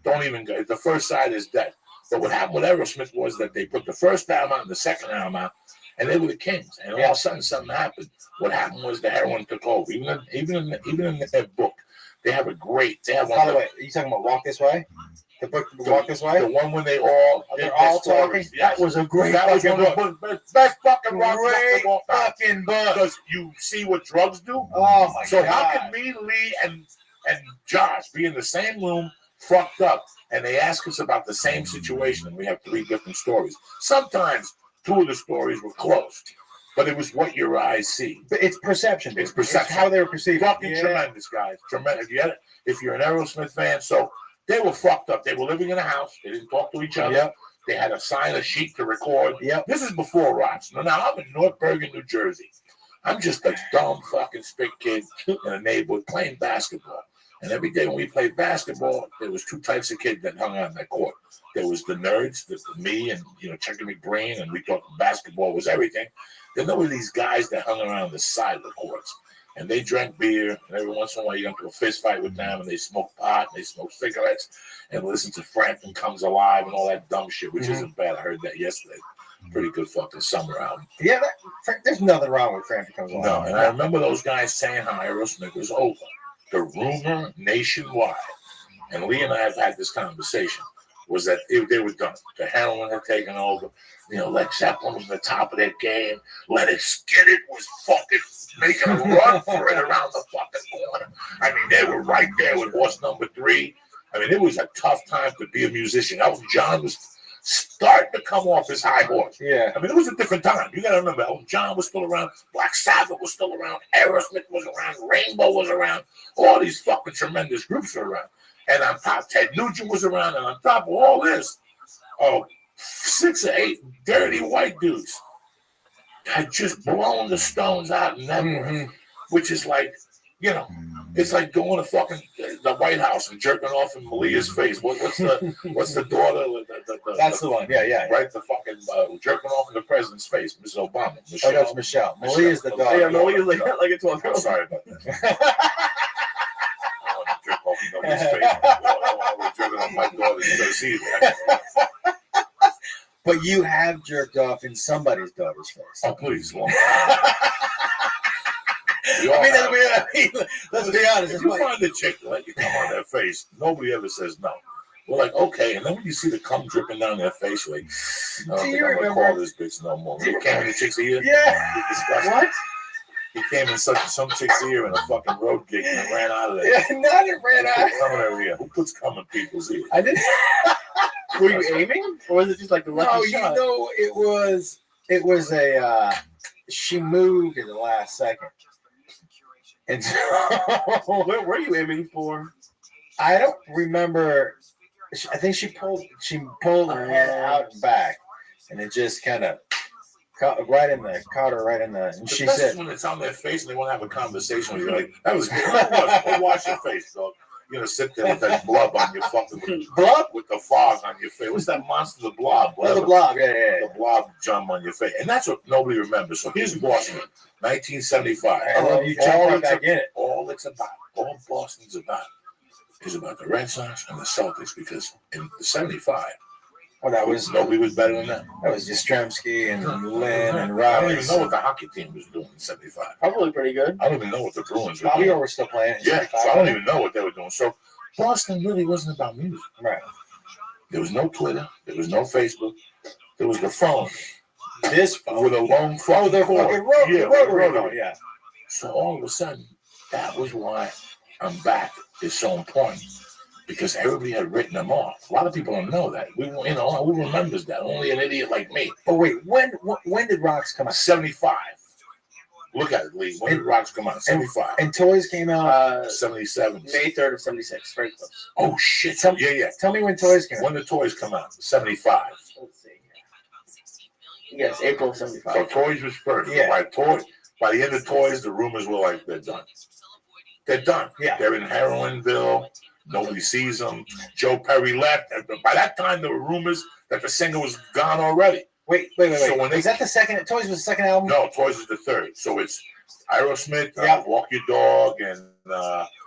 don't even go. The first side is Death. But what happened with Aerosmith was that they put the first album out and the second album out, and they were the kings. And all of a sudden, something happened. What happened was the heroin took over. Even in their book, they have a great. They have one. By the way, are you talking about Walk This Way? The book Walk This Way? The one when they're all talking? Yes. That was a great fucking book. Best fucking rock book. Fucking book. Because you see what drugs do. Oh my god. So how can me, Lee, and Josh be in the same room, fucked up, and they ask us about the same situation, and we have 3 different stories. Sometimes 2 of the stories were close, but it was what your eyes see. But it's perception. It's perception. It's how they were perceived. Fucking tremendous, guys. Tremendous. If you're an Aerosmith fan, so they were fucked up. They were living in a house. They didn't talk to each other. Yep. They had to sign a sheet to record. Yep. This is before Rocks. Now I'm in North Bergen, New Jersey. I'm just a dumb fucking spick kid in a neighborhood playing basketball. And every day when we played basketball, there was 2 types of kids that hung out in that court. There was the nerds, me and Chucky McBrain, and we thought basketball was everything. Then there were these guys that hung around the side of the courts. And they drank beer, and every once in a while you got into a fist fight with them, and they smoked pot, and they smoked cigarettes, and listened to Frampton Comes Alive and all that dumb shit, which isn't bad. I heard that yesterday. Pretty good fucking summer album. Yeah, there's nothing wrong with Frampton Comes Alive. No, and I remember those guys saying how Aerosmith was over. The rumor nationwide, and Lee and I have had this conversation, was that they were done. The heroin had taken over. Led Zeppelin was the top of their game. Let It Skid It was fucking making a run for it around the fucking corner. I mean, they were right there with horse number 3. I mean, it was a tough time to be a musician. Elton John was starting to come off his high horse. Yeah. I mean, it was a different time. You got to remember, Elton John was still around, Black Sabbath was still around, Aerosmith was around, Rainbow was around, all these fucking tremendous groups were around. And on top, Ted Nugent was around, and on top of all this, 6 or 8 dirty white dudes had just blown the Stones out in Network, which is like, you know, it's like going to fucking the White House and jerking off in Malia's face. What's the daughter? That's the one. Yeah. Right, the fucking jerking off in the president's face, Mrs. Obama. Oh, that's Michelle. Malia's the daughter. Yeah, Malia's like a 12-year-old. I'm sorry about that. I want to jerk off in nobody's face. I want to jerk off my daughter's face either. But you have jerked off in somebody's daughter's face. Oh, please. Well, I mean, let's be honest. If you find a chick to let you come on their face, nobody ever says no. We're like, okay, and then when you see the cum dripping down their face, you're like, no, I don't think I'm going to call this bitch no more. You came in the chick's ear? Yeah. What? He came in some chick's ear in a fucking road gig and ran out of there. Yeah, not it ran out. Who puts cum in people's ears? I didn't. Were you aiming? Or was it just like the lucky shot? No, it was a, she moved in the last second. And so, what were you aiming for? I don't remember. I think she pulled her head out and back, and it just kind of caught her right in the. And she said, when it's on their face and they want to have a conversation with you, like, that was good. Go wash your face, dog. You're gonna sit there with that blob on your fucking blob with the fog on your face. What's that monster? The blob. Oh, the blob. Yeah. The blob jump on your face, and that's what nobody remembers. So here's Boston, 1975. I love you. Jump back in it. All Boston's about is about the Red Sox and the Celtics, because in the 75, nobody was better than them. That was Yastrzemski and Lynn and Rice. I don't even know what the hockey team was doing in 75. Probably pretty good. I don't even know what the Bruins were We doing. were still playing. Yeah, so I don't even know what they were doing. So Boston really wasn't about music. Right. There was no Twitter. There was no Facebook. There was the phone. This phone. With a long phone. The rotary. Yeah. So all of a sudden, that was why I'm back is so important. Because everybody had written them off. A lot of people don't know that. Who remembers that? Only an idiot like me. Oh wait, when did Rocks come out? 75. Look at it, Lee. When did Rocks come out? 75. And Toys came out 77. May 3rd of 76. Very close. Oh shit! Yeah. Tell me when Toys came out. When the Toys come out? 75. Let's see. Yes, April of 75. So Toys was first. Yeah. By the end of Toys, the rumors were like they're done. They're done. Yeah. They're in Heroinville. Nobody sees them. Joe Perry left. By that time, there were rumors that the singer was gone already. Wait. So when is that the second? Toys was the second album? No, Toys is the third. So it's Aerosmith, Walk Your Dog, and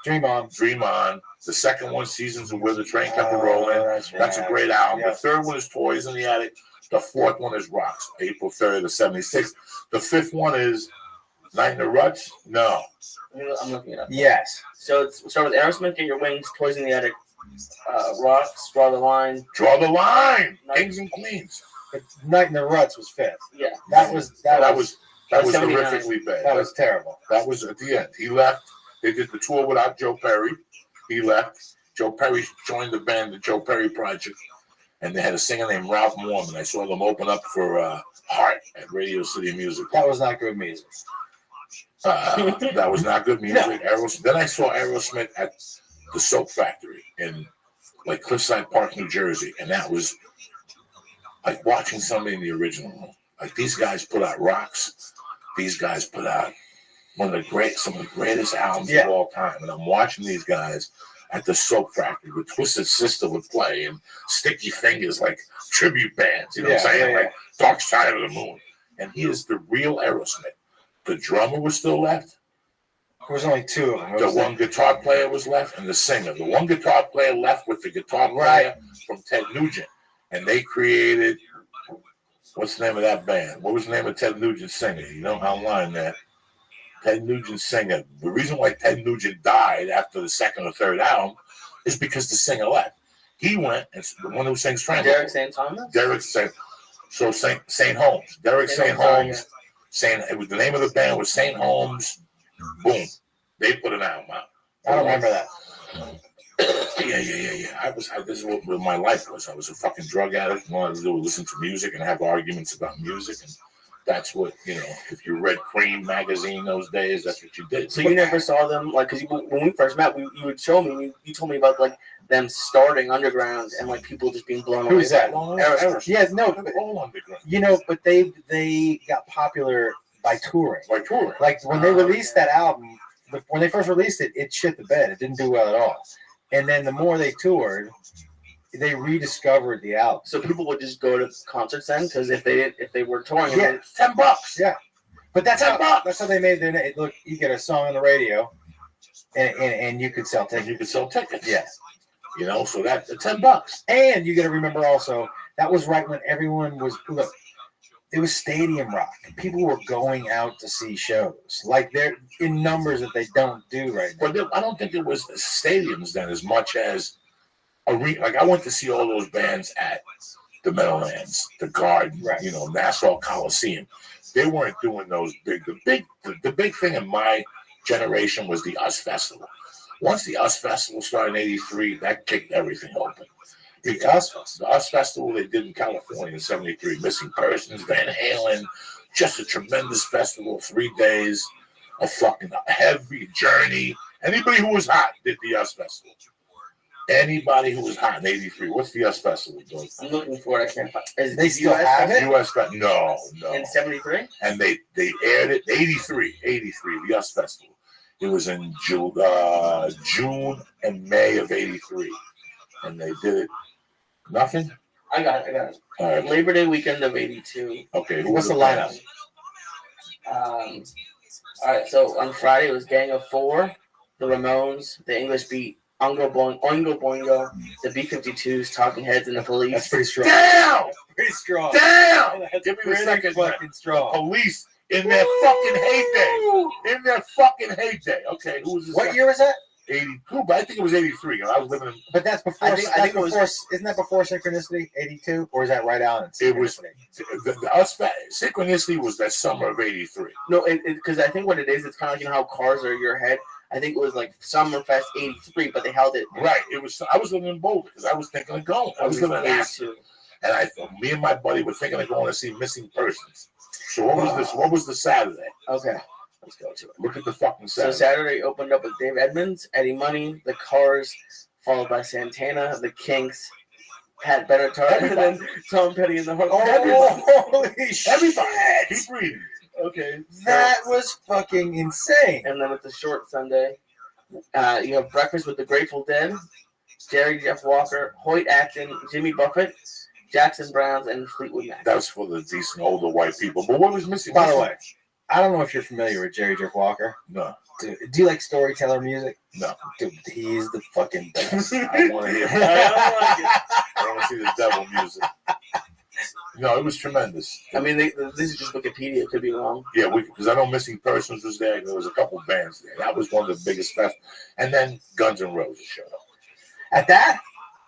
Dream On. The second one, Seasons of Where the Train Kept It Rolling. That's a great album. Yeah. The third one is Toys in the Attic. The fourth one is Rocks, April 3rd of 76. The fifth one is Night in the Ruts. No. I'm looking it up. Yes. So we'll start with Aerosmith, Get Your Wings, Toys in the Attic, Rocks, Draw the Line. Draw the Line. Kings and Queens. But Night in the Ruts was fifth. Yeah. That was 79. horrifically bad. That was terrible. That was at the end. He left. They did the tour without Joe Perry. He left. Joe Perry joined the band, the Joe Perry Project, and they had a singer named Ralph Mormon. I saw them open up for Heart at Radio City Music. That was not good music. That was not good music. No. Then I saw Aerosmith at the Soap Factory in like Cliffside Park, New Jersey, and that was like watching somebody in the original room. Like these guys put out Rocks. These guys put out some of the greatest albums of all time, and I'm watching these guys at the Soap Factory where Twisted Sister would play and Sticky Fingers, like tribute bands. You know what I'm saying? Like Dark Side of the Moon. And here's the real Aerosmith. The drummer was still left. There was only two of them. The one guitar player was left, and the singer. The one guitar player left with the guitar player from Ted Nugent, and they created. What's the name of that band? What was the name of Ted Nugent's singer? You know online there. Ted Nugent's singer. The reason why Ted Nugent died after the second or third album is because the singer left. He went, and the one who sings Frank. Derek St. Thomas. St. Holmes. Derek St. Holmes. It was the name of the band was St. Holmes. Boom. They put an album out. I don't remember that. Yeah. This is what my life was. I was a fucking drug addict. Wanted to do was listen to music and have arguments about music, and that's what If you read Cream magazine those days, that's what you did. So you never saw them because when we first met, you would show me. You told me about them starting underground and people just being blown away. Who's that? Aerosmith. Yeah, no, all underground. But they got popular by touring. Like when they released that album, when they first released it, it shit the bed. It didn't do well at all. And then the more they toured, they rediscovered the album. So people would just go to concerts then, because if they were touring, yeah, $10. Yeah, but that's how they made their name. Look, you get a song on the radio, and you could sell tickets. You could sell tickets. Yeah, so that's $10. And you got to remember also that was right when everyone was look. It was stadium rock. People were going out to see shows. They're in numbers that they don't do right now. But I don't think it was stadiums then as much as arena. I went to see all those bands at the Meadowlands, the Garden, Nassau Coliseum. They weren't doing those big. The big thing in my generation was the US Festival. Once the US Festival started in '83, that kicked everything open. The US Festival they did in California in '73, Missing Persons, Van Halen, just a tremendous festival, 3 days, a fucking heavy journey. Anybody who was hot did the US Festival. Anybody who was hot in '83. What's the US Festival doing? I'm looking for it. I can't find. They still have it? US Festival? No. In '73? And they aired it '83, the US Festival. It was in June and May of '83, and they did it. Nothing? I got it. All right. Labor Day weekend of '82. Okay. What's the lineup? All right. So on Friday it was Gang of Four, the Ramones, the English Beat, Oingo Boingo, the B-52s, Talking Heads, and the Police. That's pretty strong. Damn! Pretty strong. Damn! That's Give me the really second. fucking strong. Police in their fucking heyday. Okay, who was this? What year was that? 82, but I think it was 83. I was living in. But that's before. I think it was. Isn't that before Synchronicity? 82, or is that right on? It was. Synchronicity was that summer of '83. No, because I think what it is, it's kind of how cars are in your head. I think it was Summerfest '83, but they held it. Right. It was. I was living in Boulder because I was thinking of going. I was living in '82, and me and my buddy were thinking of going to see Missing Persons. So what was this? What was the Saturday? Okay. Let's go to it. Look at the fucking Saturday. So Saturday opened up with Dave Edmunds, Eddie Money, The Cars, followed by Santana, The Kinks, Pat Benatar, and then Tom Petty and the Heart. Holy shit! Everybody, keep reading. Okay, that was fucking insane. And then with the short Sunday, you have Breakfast with the Grateful Dead, Jerry Jeff Walker, Hoyt Acton, Jimmy Buffett, Jackson Browns, and Fleetwood Mac. That was for the decent older white people. But what was missing? By the way, I don't know if you're familiar with Jerry Jeff Walker. No. Do you like storyteller music? No. Dude, he's the fucking best. I want to hear. I want to see the devil music. No, it was tremendous. I mean, this is just Wikipedia. It could be wrong. Yeah, because I know Missing Persons was there. There was a couple bands there. That was one of the biggest festivals. And then Guns N' Roses showed up. At that?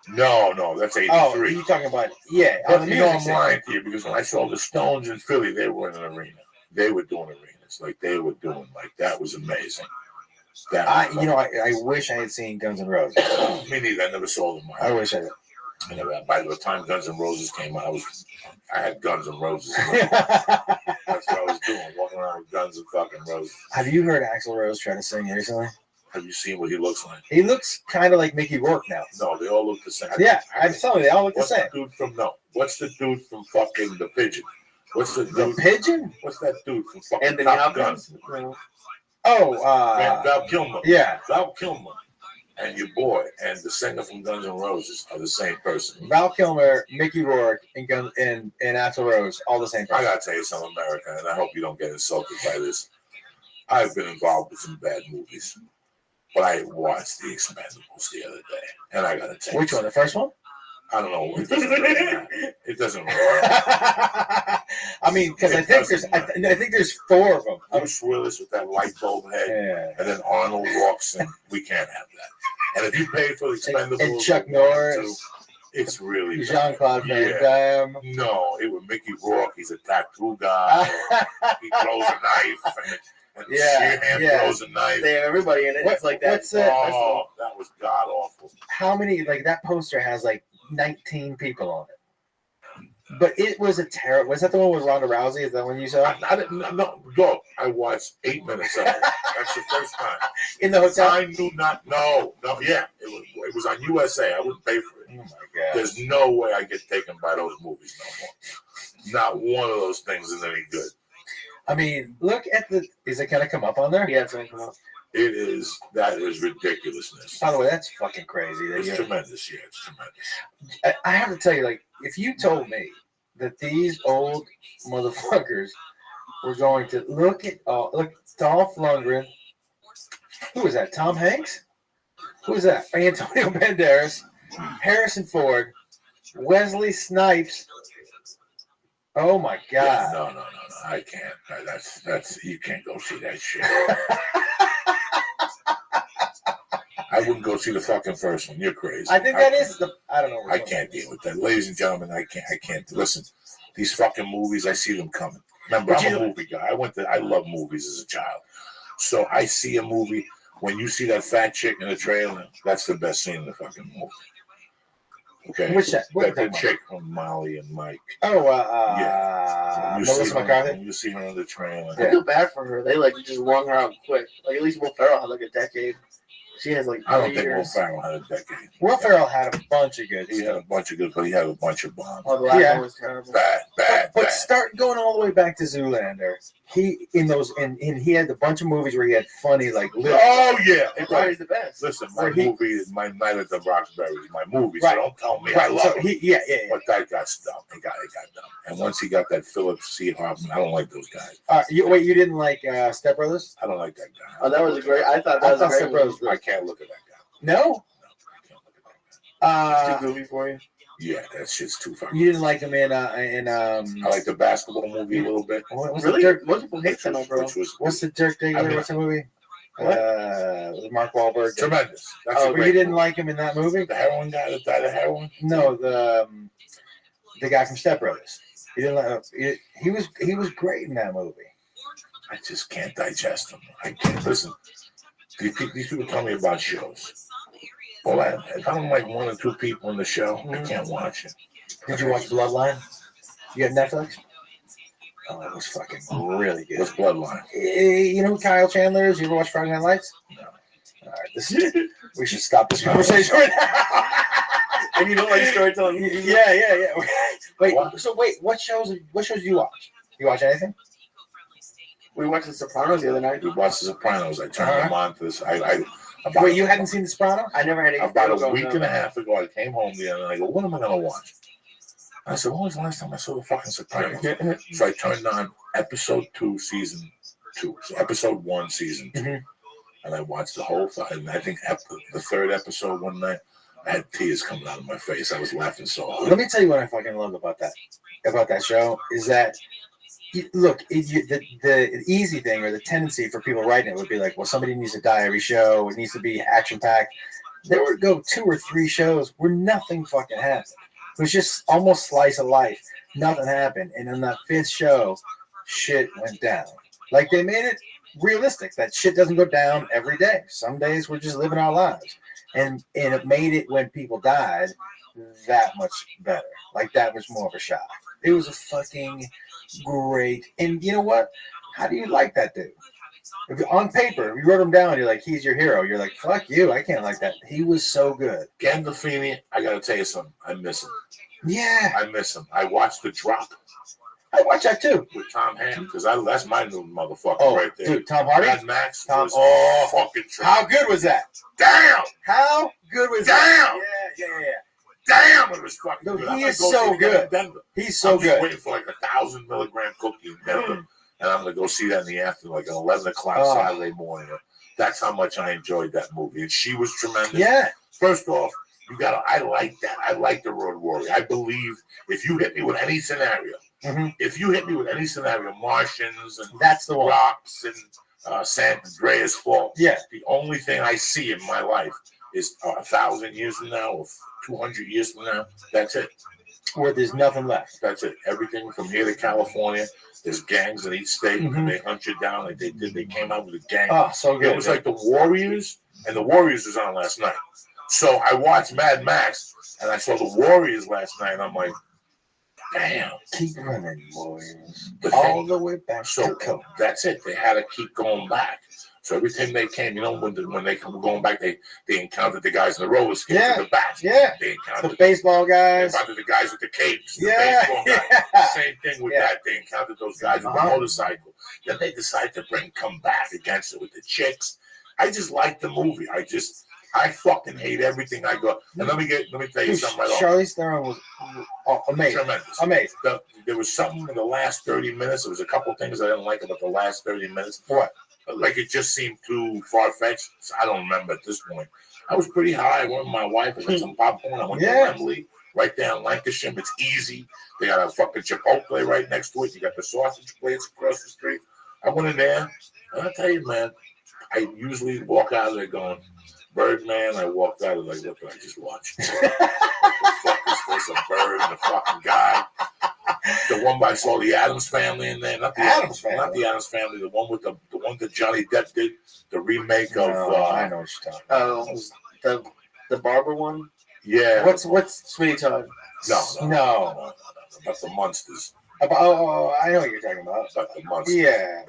No, that's '83. Oh, you're talking about, yeah. But I'm lying to you because when I saw the Stones in Philly, they were in an arena. They were doing arenas. That was amazing. I wish I had seen Guns N' Roses. Me neither. I never saw them. I wish I did. By the time Guns N' Roses came out, I had Guns N' Roses. That's what I was doing, walking around with Guns and fucking Roses. Have you heard Axl Rose try to sing recently? Have you seen what he looks like? He looks kind of like Mickey Rourke now. No, they all look the same. I'm telling you, they all look the same. What's the dude from fucking The Pigeon? What's the dude? The Pigeon? What's that dude from fucking Anthony Top Hopkins? Gun? Val Kilmer. Yeah. Val Kilmer and your boy and the singer from Guns N' Roses are the same person. Val Kilmer, Mickey Rourke, and Axl Rose, all the same person. I gotta tell you something, America, and I hope you don't get insulted by this. I've been involved with some bad movies, but I watched The Expendables the other day, and I gotta tell you. Which one? The first one? I don't know. It doesn't really I mean, because I think there's 4 of them. Bruce Willis with that light bulb head, and then Arnold walks in. We can't have that. And if you pay for The Expendables, and Chuck Norris, it's really Jean-Claude Van Damme. No, it was Mickey Rourke. He's a tattoo guy. He throws a knife. And Sheehan throws a kniff. They have everybody in it. It's like that. That was god awful. how many, like, that poster has like 19 people on it. But it was a terrible. Was that the one with Ronda Rousey? Is that one you saw? I didn't. No, dog. I watched 8 minutes of it. That's the first time. In the hotel? I knew not. No. Yeah. It was on USA. I wouldn't pay for it. Oh my god. There's no way I get taken by those movies no more. Not one of those things is any good. I mean, look at the. Is it gonna come up on there? Yeah, it's gonna come up. It is. That is ridiculousness. By the way, that's fucking crazy. It's tremendous. Yeah, it's tremendous. I have to tell you, like, if you told me that these old motherfuckers were going to look Dolph Lundgren, who was that? Tom Hanks? Who was that? Antonio Banderas, Harrison Ford, Wesley Snipes. Oh my god! Yeah, no. I can't. That's you can't go see that shit. I wouldn't go see the fucking first one. You're crazy. I think that is the. I don't know. I can't deal with that, ladies and gentlemen. I can't listen. These fucking movies, I see them coming. Remember, I'm a movie guy. I love movies as a child. So I see a movie. When you see that fat chick in the trailer, that's the best scene in the fucking movie. Okay. Which that? The chick from Molly and Mike. Oh, yeah. Melissa McCarthy. You see her in the trailer. I feel bad for her. They like just wrung her out quick. Like at least Will Ferrell had like a decade. She has like. I don't think Will Ferrell had a decade. Will Ferrell had a bunch of good. He had a bunch of good, but he had a bunch of bombs. Oh, the last one was terrible. Bad. But start going all the way back to Zoolander. He he had a bunch of movies where he had funny like. Oh yeah, it's always the best. Listen, my movie is my Night at the Roxbury is my movie. So don't tell me I love it. Yeah. But that got dumb. It got dumb. And once he got that Philip C. Hoffman, I don't like those guys. You didn't like Step Brothers? I don't like that guy. Oh, that was a great. I thought that was a great Step Brothers. I can't look at that guy. No. It's too goofy for you. Yeah, that shit's too fucking. You didn't like him in I like the basketball movie a little bit. What's Really? the Dirk, Most people hate that, bro. what's the Dirk Diggler? What's the movie? With Mark Wahlberg. Tremendous. That's Oh, but you didn't like him in that movie? The heroin guy that died of heroin? No, the guy from Step Brothers. You didn't like. He was great in that movie. I just can't digest him. I can't listen. These people tell me about shows. Well, if I don't like one or two people in the show, I can't watch it. Did you watch Bloodline? You have Netflix? Oh, it was fucking really good. What's Bloodline? You know who Kyle Chandler is? You ever watch Friday Night Lights? No. All right, we should stop this conversation right now. And you don't like storytelling? Yeah. Wait, what shows do you watch? You watch anything? We watched The Sopranos the other night. We watched The Sopranos. I turned them on to this. Wait, you hadn't seen The Sopranos? I never had about a week and a half ago. I came home the other night. I go, what am I going to watch? I said, when was the last time I saw the fucking Sopranos? So I turned on episode 2, season 2. So episode 1, season 2. And I watched the whole thing. And I think the third episode one night, I had tears coming out of my face. I was laughing so hard. Let me tell you what I fucking love about that show is that, look, the easy thing or the tendency for people writing it would be like, well, somebody needs to die every show. It needs to be action-packed. There would go 2 or 3 shows where nothing fucking happened. It was just almost slice of life. Nothing happened. And on that 5th show, shit went down. Like, they made it realistic that shit doesn't go down every day. Some days we're just living our lives. And it made it when people died that much better. Like, that was more of a shock. It was a fucking great. And you know what? How do you like that dude? If on paper, you wrote him down, you're like, he's your hero. You're like, fuck you. I can't like that. He was so good. Gandolfini, I got to tell you something. I miss him. Yeah. I miss him. I watched The Drop. I watched that too. With Tom Hanks, because that's my new motherfucker right there. Dude, Tom Hardy? Mad Max was fucking true. How good was that? Damn! How good was that? Yeah. Damn, it was fucking good. He is so good. He's so good. I'm waiting for like 1,000 milligram cookie in Denver, and I'm going to go see that in the afternoon, like at 11 o'clock Saturday morning. That's how much I enjoyed that movie. And she was tremendous. Yeah. First off, I like that. I like the Road Warrior. I believe if you hit me with any scenario, Martians and that's the one. Rocks and San Andreas Fault. Yeah. The only thing I see in my life is 1,000 years from now or 200 years from now. That's it. Where there's nothing left. That's it. Everything from here to California. There's gangs in each state, and they hunt you down like they did. They came out with a gang. Oh, so good. It was like the Warriors, and the Warriors was on last night. So I watched Mad Max, and I saw the Warriors last night, and I'm like, damn. Keep running, Warriors. The All thing- the way back So to Coke. that's it. They had to keep going back. So every time they came, when they come going back, they encountered the guys in the roller skates Yeah. with the bats. Yeah. They encountered The baseball They guys. encountered the guys with the capes. The Yeah. baseball guys. Yeah. Same thing with Yeah. that. They encountered those guys with the motorcycle. Then they decided to come back against it with the chicks. I just like the movie. I fucking hate everything I go. And let me tell you something right off. Charlize Theron was amazing. Tremendous. Amazing. There was something in the last 30 minutes. There was a couple things I didn't like about the last 30 minutes. What? Like it just seemed too far-fetched. So I don't remember at this point. I was pretty high. I went with my wife. I got some popcorn. I went to Wembley, right there in Lancashire. It's easy. They got a fucking Chipotle right next to it. You got the sausage place across the street. I went in there, and I tell you, man, I usually walk out of there going, Birdman. I walked out of like, what did I just watch? What the fuck is this? A bird and a fucking guy. The one I saw the Addams Family in there. Not the Addams Family. Not the Addams Family. The one with the one that Johnny Depp did. The remake of. I know what you're talking about. The barber one. Yeah. What's Sweetie Todd? No. About the monsters. I know what you're talking about. About the monsters. Yeah.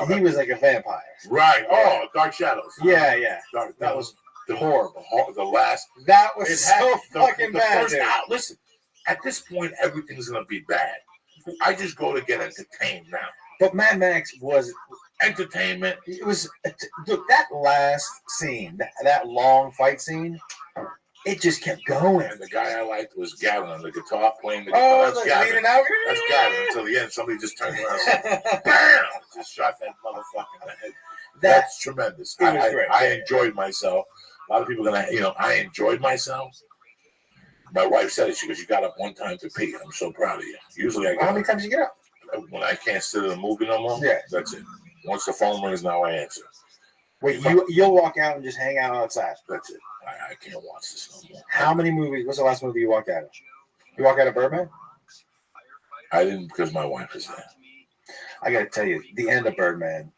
He was like a vampire. Right. Oh, Dark Shadows. Yeah, yeah. That was horrible. The last. That was so fucking bad. Listen, at this point, everything's gonna be bad. I just go to get entertained now. But Mad Max was entertainment. It was that last scene, that long fight scene. It just kept going. And the guy I liked was Gavin on the guitar, playing the guitar. That's Gavin. That's Gavin. Until the end, somebody just turned around and said, BAM! Just shot that motherfucker in the head. That's tremendous. I enjoyed myself. A lot of people are going to, I enjoyed myself. My wife said it. She goes, you got up one time to pee. I'm so proud of you. Usually I get How many times you get up? When I can't sit in a movie no more, that's it. Once the phone rings, now I answer. Wait, you'll walk out and just hang out outside? That's it. I can't watch this no more. How many movies? What's the last movie you walked out of? You walked out of Birdman? I didn't because my wife was there. I got to tell you, the end of Birdman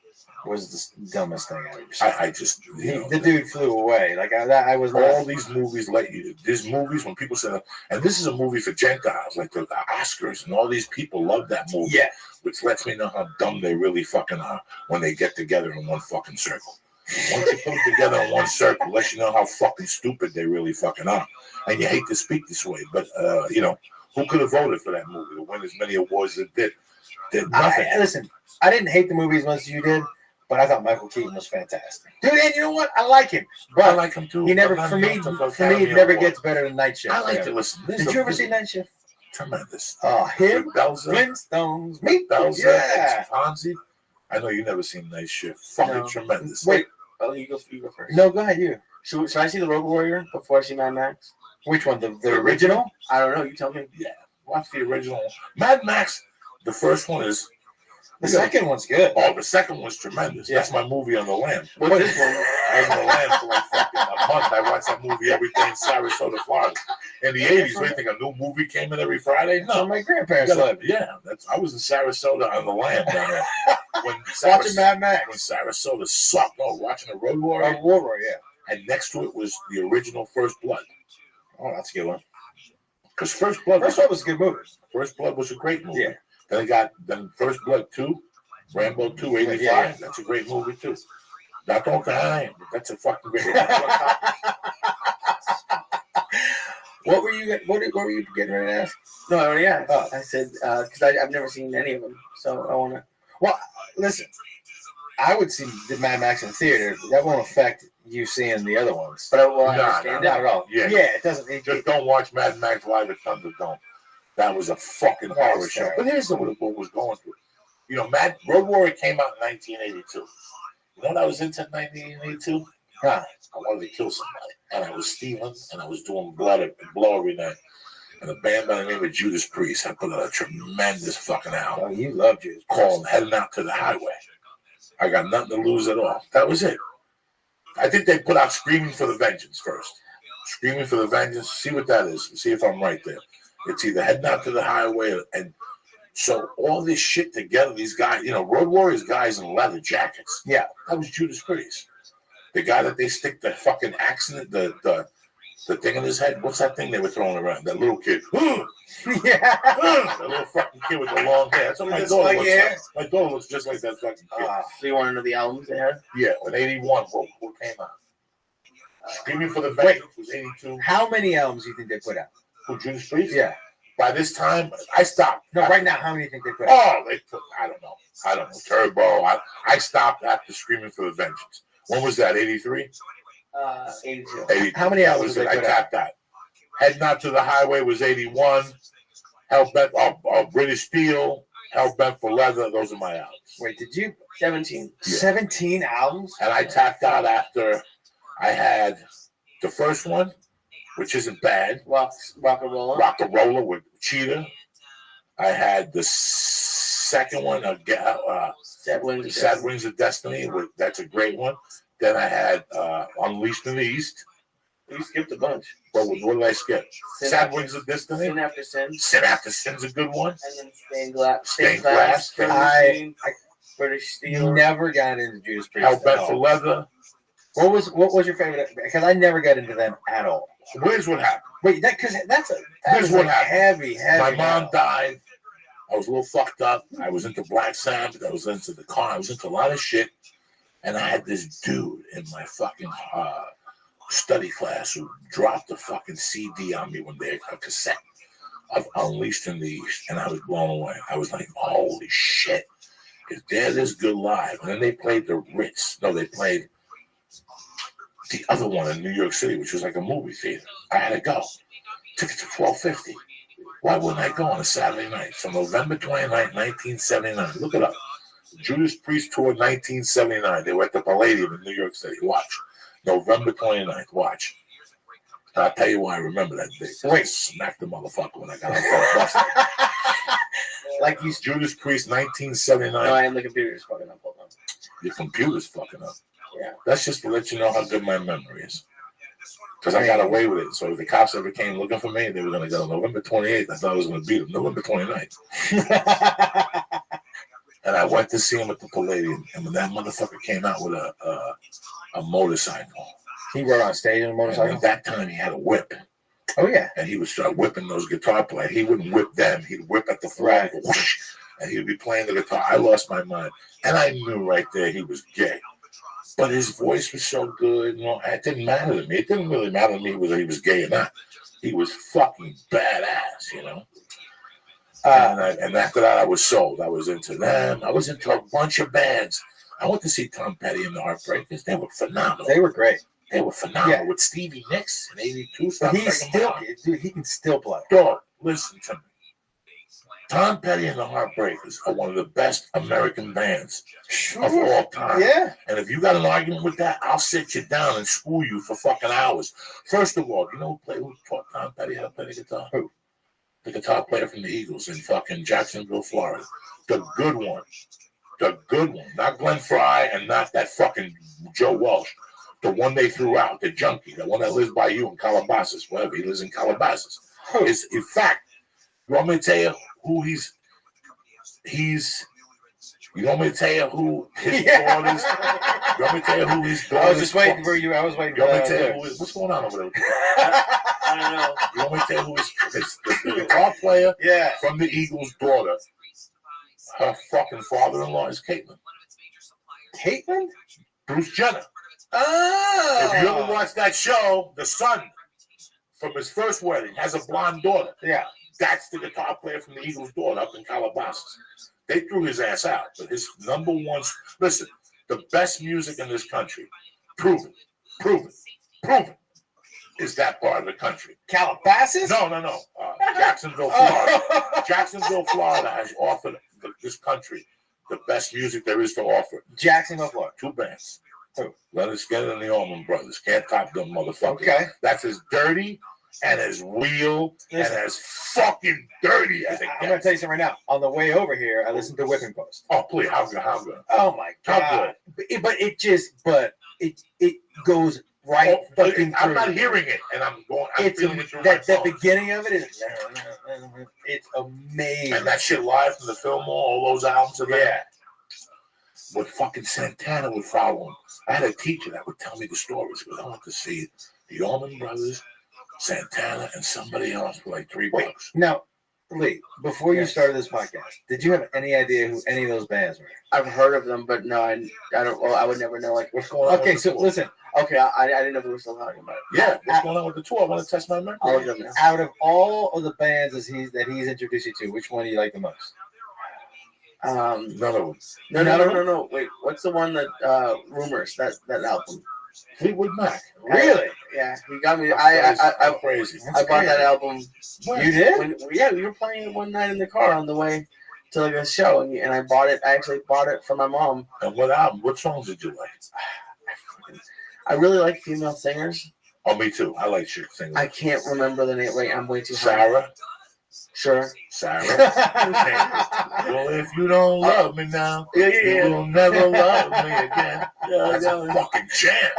was the dumbest thing I've ever seen. I just, the dude flew away. Like I was. All these movies let you. These movies when people say, and this is a movie for Gentiles, like the Oscars, and all these people love that movie. Yeah. Which lets me know how dumb they really fucking are when they get together in one fucking circle. Once you put them together in one circle, lets you know how fucking stupid they really fucking are. And you hate to speak this way, but who could have voted for that movie to win as many awards as it did? Did nothing. Listen, I didn't hate the movie as much as you did, but I thought Michael Keaton was fantastic. Dude, and you know what? I like him. But I like him too. He never, for me, it never gets better than Night Shift. I like to listen. Did you ever see Night Shift? Tremendous. Him, Belzer, Flintstones, Belzer, yeah. Fonzie. I know you've never seen Night Shift. Fucking tremendous. Wait, you go first. No, go ahead, you. Should I see The Road Warrior before I see Mad Max? Which one? The original? I don't know. You tell me. Yeah, watch the original. Mad Max, the first one is. The second one's good. Oh, the second one's tremendous. Yeah. That's my movie on the land. What's this one? I was on the land for like fucking a month. I watched that movie every day in Sarasota, Florida. In the 80s, what do you think? A new movie came in every Friday? No. So my grandparents lived. Yeah, I was in Sarasota on the land down there. Watching Mad Max. When Sarasota sucked. Oh, watching the Road Warrior. War Warrior, yeah. And next to it was the original First Blood. Oh, that's a good one. Because First Blood was a good movie. First Blood was a great movie. Yeah. Then First Blood 2, Rambo 2, 85. Yeah. That's a great movie too. Not don't die, but that's a fucking great movie. What were you getting ready to ask? No, I already asked. I said because I've never seen any of them, so I want to. Well, listen, I would see the Mad Max in theater. That won't affect you seeing the other ones. But I understand not at all. Yeah, it doesn't. Just don't watch Mad Max Live at Thunderdome. That was a fucking horror show. But here's what was going through. Road Warrior came out in 1982. You know what I was into in 1982? I wanted to kill somebody. And I was stealing, and I was doing blow every night. And a band by the name of Judas Priest. I put out a tremendous fucking album. Oh, you love Judas Priest. Called Heading Out to the Highway. I got nothing to lose at all. That was it. I think they put out Screaming for the Vengeance first. Screaming for the Vengeance. See what that is. See if I'm right there. It's either Heading Out to the Highway and so all this shit together, these guys, Road Warriors guys in leather jackets. Yeah. That was Judas Priest. The guy that they stick the fucking accident, the The thing in his head. What's that thing they were throwing around? That little kid. Yeah. That little fucking kid with the long hair. That's what my With daughter the looks hair? like. My daughter looks just like that fucking kid. So you want to know the albums they had? Yeah, in 81, what came out? Screaming for the Vengeance was 82. How many albums do you think they put out? Who, Judas Priest? Yeah. By this time, I stopped. No, right now, how many do you think they put out? Oh, they put, I don't know. Turbo. I stopped after Screaming for the Vengeance. When was that, 83? 82. 82. How many albums did they I put out? tapped that. Heading Out to the Highway was 81. Hellbent, British Steel, Hellbent for Leather. Those are my albums. Wait, did you? 17. Yeah. 17 albums? And I tapped out after I had the first one, which isn't bad. Rock-a-Roller with Cheetah. I had the second one, Sad Wings of Destiny. That's a great one. Then I had Unleashed in the East. You skipped a bunch. What did I skip? Sad Wings of Destiny. Sin After Sin. Sin After Sin's a good one. And then Stained Glass. British Steel. Never got into Judas Priest. Hellbent for Leather. What was your favorite? Because I never got into them at all. Here's what happened. Wait, here's what happened. Heavy. My mom died. I was a little fucked up. I was into Black Sabbath. I was into the car. I was into a lot of shit. And I had this dude in my fucking study class who dropped a fucking CD on me one day, a cassette of Unleashed in the East. And I was blown away. I was like, holy shit. If they're this good live. And then they played the Ritz. No, they played the other one in New York City, which was like a movie theater. I had to go. Tickets are $12.50. Why wouldn't I go on a Saturday night? So November 29th, 1979. Look it up. Judas Priest Tour 1979. They were at the Palladium in New York City. Watch. November 29th. Watch. I'll tell you why I remember that day. Wait, I smacked the motherfucker when I got on the bus. Like he's Judas Priest 1979. No, I am the computer's fucking up. Hold on. Your computer's fucking up. Yeah. That's just to let you know how good my memory is. Because I got away with it. So if the cops ever came looking for me, they were going to go November 28th. I thought I was going to beat them. November 29th. And I went to see him at the Palladium. And when that motherfucker came out with a motorcycle. He rode on stage in a motorcycle? And at that time, he had a whip. Oh, yeah. And he would start whipping those guitar players. He wouldn't whip them. He'd whip at the floor. Right. And he'd be playing the guitar. I lost my mind. And I knew right there he was gay. But his voice was so good. It didn't matter to me. It didn't really matter to me whether he was gay or not. He was fucking badass, you know. And after that, I was sold. I was into them. I was into a bunch of bands. I went to see Tom Petty and the Heartbreakers. They were phenomenal. They were great. They were phenomenal with Stevie Nicks in '82. He can still play. Dog, listen to me. Tom Petty and the Heartbreakers are one of the best American bands of all time. Yeah. And if you got an argument with that, I'll sit you down and school you for fucking hours. First of all, you know who taught Tom Petty how to play the guitar? Who? The guitar player from the Eagles in fucking Jacksonville, Florida. The good one. The good one. Not Glenn Fry and not that fucking Joe Walsh. The one they threw out, the junkie, the one that lives by you in Calabasas, whatever. He lives in Calabasas. Is in fact, you want me to tell you who he's you want me to tell you who his daughters? You want me to tell you who his daughters? I was just waiting for you. I was waiting. You want me to tell you what's going on over there? I don't know. You want me to tell you who the guitar player from the Eagles' daughter? Her fucking father-in-law is Caitlyn. Caitlyn? Bruce Jenner. Oh. If you ever watch that show, the son from his first wedding has a blonde daughter. Yeah. That's the guitar player from the Eagles' daughter up in Calabasas. They threw his ass out, but his number one. Listen, the best music in this country, proven, is that part of the country. Calabasas? No. Jacksonville, Florida. Jacksonville, Florida has offered this country the best music there is to offer. Jacksonville, Florida. Two bands. Let us get it in the Allman Brothers. Can't top them motherfuckers. Okay. That's as dirty and as real and as fucking dirty as it gets. I'm going to tell you something right now. On the way over here, I listened to Whipping Post. Oh, please. How good? Oh, my God. How good? But it goes right fucking I'm through. not hearing it, and I'm feeling it through my that phone. beginning of it is it's amazing. And that shit live from the Fillmore, all those albums of that. With fucking Santana would follow him. I had a teacher that would tell me the stories because I went to see the Allman Brothers, Santana and somebody else for like $3. Now, Lee, before you Yes. started this podcast, did you have any idea who any of those bands were? I've heard of them, but no, I don't. Well, I would never know. Like, What's going on? Okay, with the so tour? listen, okay, I didn't know we were still talking about it. Yeah, what's going on with the tour? I want to test my memory. I'll look up now. out of all of the bands that he's introduced you to, which one do you like the most? None of them. No. Wait, what's the one that Rumors that album? Fleetwood Mac. Really? Yeah, he got me. I'm crazy. I bought that album. You did? Yeah, we were playing it one night in the car on the way to like a show, and I bought it. I actually bought it for my mom. And what album? What songs did you like? I really like female singers. Oh, me too. I like shit singers. I can't remember the name. Wait, I'm way too high. Sarah. Sure. Sarah. Well, if you don't love me now, Yeah. you will never love me again. That's a fucking jam.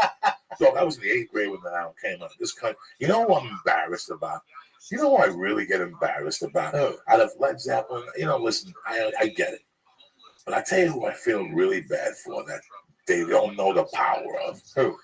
So that was in the 8th grade when the album came out. This country. You know what I'm embarrassed about? You know what I really get embarrassed about? Out of Led Zeppelin, listen, I get it. But I tell you who I feel really bad for that they don't know the power of. Who?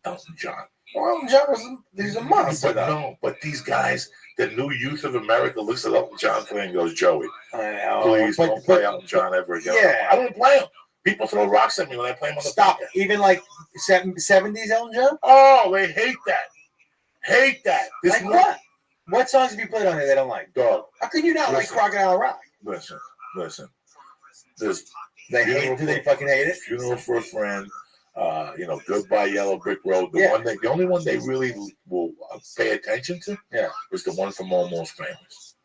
Elton John. Well, Elton John he's a monster. But no, but these guys, the new youth of America, looks at Elton John today and goes, Joey, I know. please don't play Elton John ever again. Yeah. I don't play him. People throw rocks at me when I play him on the Stop podcast. it. Even like 70s Elton John? Oh, they hate that. Hate that. This Like what? What songs have you played on here they don't like? Dog. How can you not like Listen. Crocodile Rock? Listen. There's They hate it. Do they fucking hate it? Funeral for a Friend. Goodbye Yellow Brick Road. The only one they really will pay attention to, is the one from Almost Famous.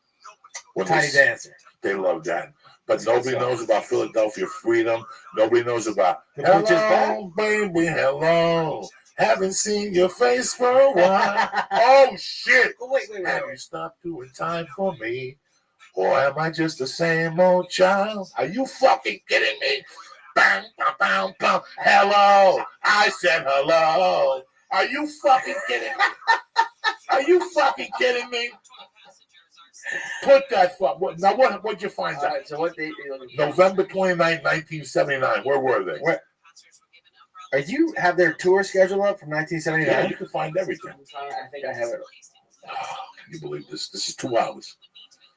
Tiny Dancer. They love that. But nobody knows about Philadelphia Freedom. Nobody knows about Hello, baby, hello. Haven't seen your face for a while. Oh shit! Wait. Have you stopped doing time for me? Or am I just the same old child? Are you fucking kidding me? Bang, bang, bang, bang. Hello. I said hello. Are you fucking kidding me? Are you fucking kidding me? Put that fuck. What'd you find out? So what date are you looking for? November 29th, 1979. Where were they? Where? Are you have their tour schedule up from 1979? Yeah, you can find everything. I think I have it. Can you believe this? This is 2 hours.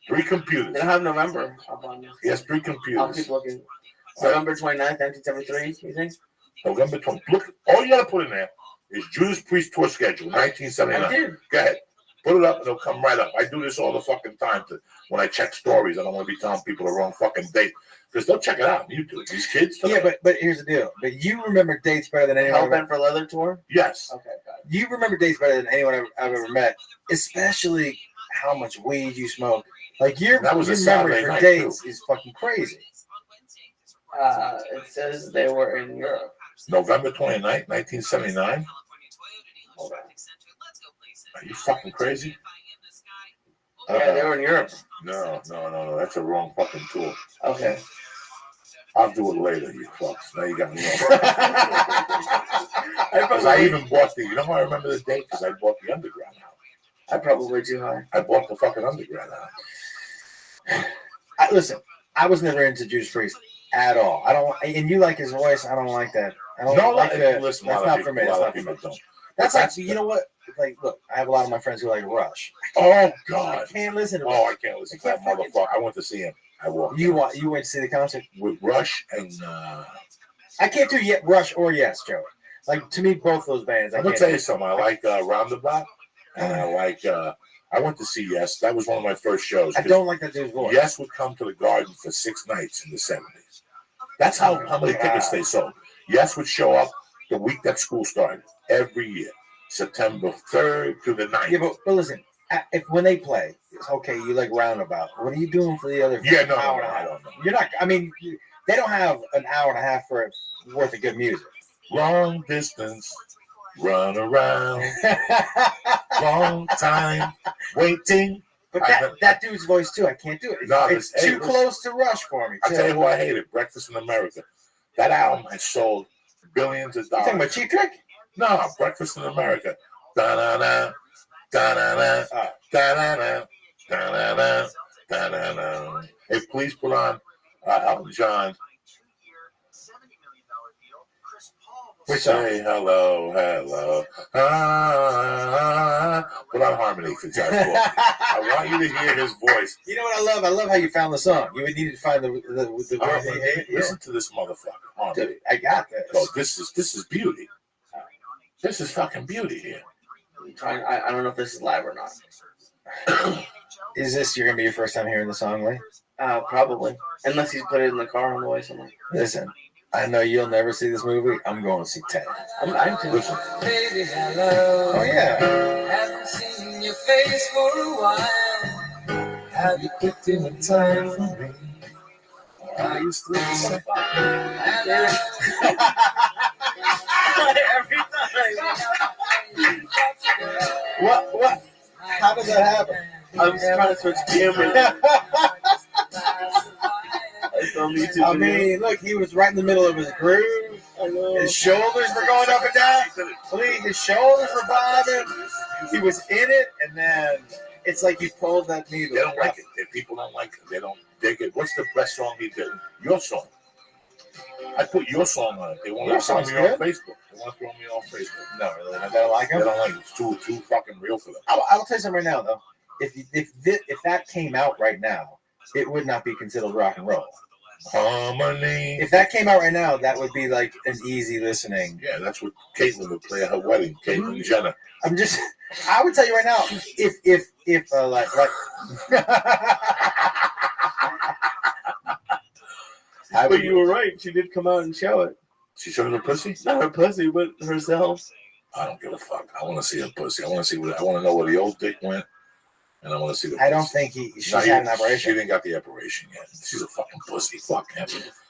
3 computers. They don't have November up on this. Yes, 3 I'll computers. keep looking. November 29th, 1973, you think? November 20th. Look, all you got to put in there is Judas Priest tour schedule, 1979. I did. Go ahead. Put it up and it'll come right up. I do this all the fucking time. When I check stories, I don't want to be telling people the wrong fucking date. Because they'll check it out on YouTube. These kids. Yeah, but here's the deal. But you remember dates better than anyone. Hellbent for Leather tour? Yes. Okay, got it. You remember dates better than anyone I've ever met, especially how much weed you smoke. Like your That was a memory Saturday for night, dates is fucking crazy. It says they were in Europe. November 29th, 1979. Hold on. Are you fucking crazy? Yeah, they were in Europe. No. That's a wrong fucking tour. Okay. I'll do it later, you fucks. Now you got me wrong. Because I even bought you know how I remember the date? Because I bought the Underground out. I probably way too high. I bought the fucking Underground out. Listen, I was never into Judas Priest at all. I don't, and you like his voice. I don't like that. I don't like that. Listen, That's not for me. That's not for me. That's like, you know what? Like, look, I have a lot of my friends who like Rush. Oh God, I can't listen to Rush. Oh, I can't listen to that motherfucker. I went to see him. I walked. You went to see the concert with Rush and I can't do yet Rush or Yes, Joe. Like to me, both those bands. I'm gonna tell you something. I like Roundabout, and I like. I went to see Yes. That was one of my first shows. I don't like that dude's voice. Yes would come to the Garden for 6 nights in the 70s. That's how many tickets they sold. Yes would show up the week that school started every year, September 3rd to the 9th. Yeah, but listen, if when they play, it's okay. You like Roundabout. What are you doing for the other? Yeah, no, hour? I don't know. You're not. I mean, they don't have an hour and a half worth of good music. Long distance, run around, long time waiting. But that dude's voice too, I can't do it. No, it's too close to Rush for me. I tell you who I hated: Breakfast in America. That album has sold billions of dollars. You talking about Cheap Trick? No, Breakfast in America. Da da da da da da da da da da da da. Hey, please put on Elton John. Which song? Say hello. Without harmony for Josh Gordon. I want you to hear his voice. You know what I love? I love how you found the song. You would need to find the Listen to this motherfucker. Harmony. Dude, I got this. Oh, this is beauty. This is fucking beauty here. I don't know if this is live or not. Is this you're gonna be your first time hearing the song, Lee? Probably. Unless he's put it in the car on the way somewhere. Listen, I know you'll never see this movie. I'm going to see 10. I'm too. Listen. Baby, hello. Oh yeah. Haven't seen your face for a while. Have you picked in the time for me? I used to say, What? How did that happen? I was trying to switch cameras. I mean, look, he was right in the middle of his groove. His shoulders were going up and down. His shoulders were bobbing. He was in it, and then it's like he pulled that needle. they don't like it. People don't like it. They don't dig it. What's the best song he did? Your song. I put your song on it. They want to throw me on Facebook. They want to throw me off Facebook. No, really, they don't like him. They don't like it. It's too fucking real for them. I'll tell you something right now, though. If that came out right now, it would not be considered rock and roll. Harmony. If that came out right now, that would be like an easy listening. Yeah, that's what Caitlyn would play at her wedding. Caitlyn Jenner. I would tell you right now, if like But you were right. She did come out and show it. She showed her pussy? Not her pussy, but herself. I don't give a fuck. I want to see her pussy. I want to know where the old dick went, and I want to see the pussy. I don't think she's had an operation. She didn't got the operation yet. She's a fucking pussy. Fuck him.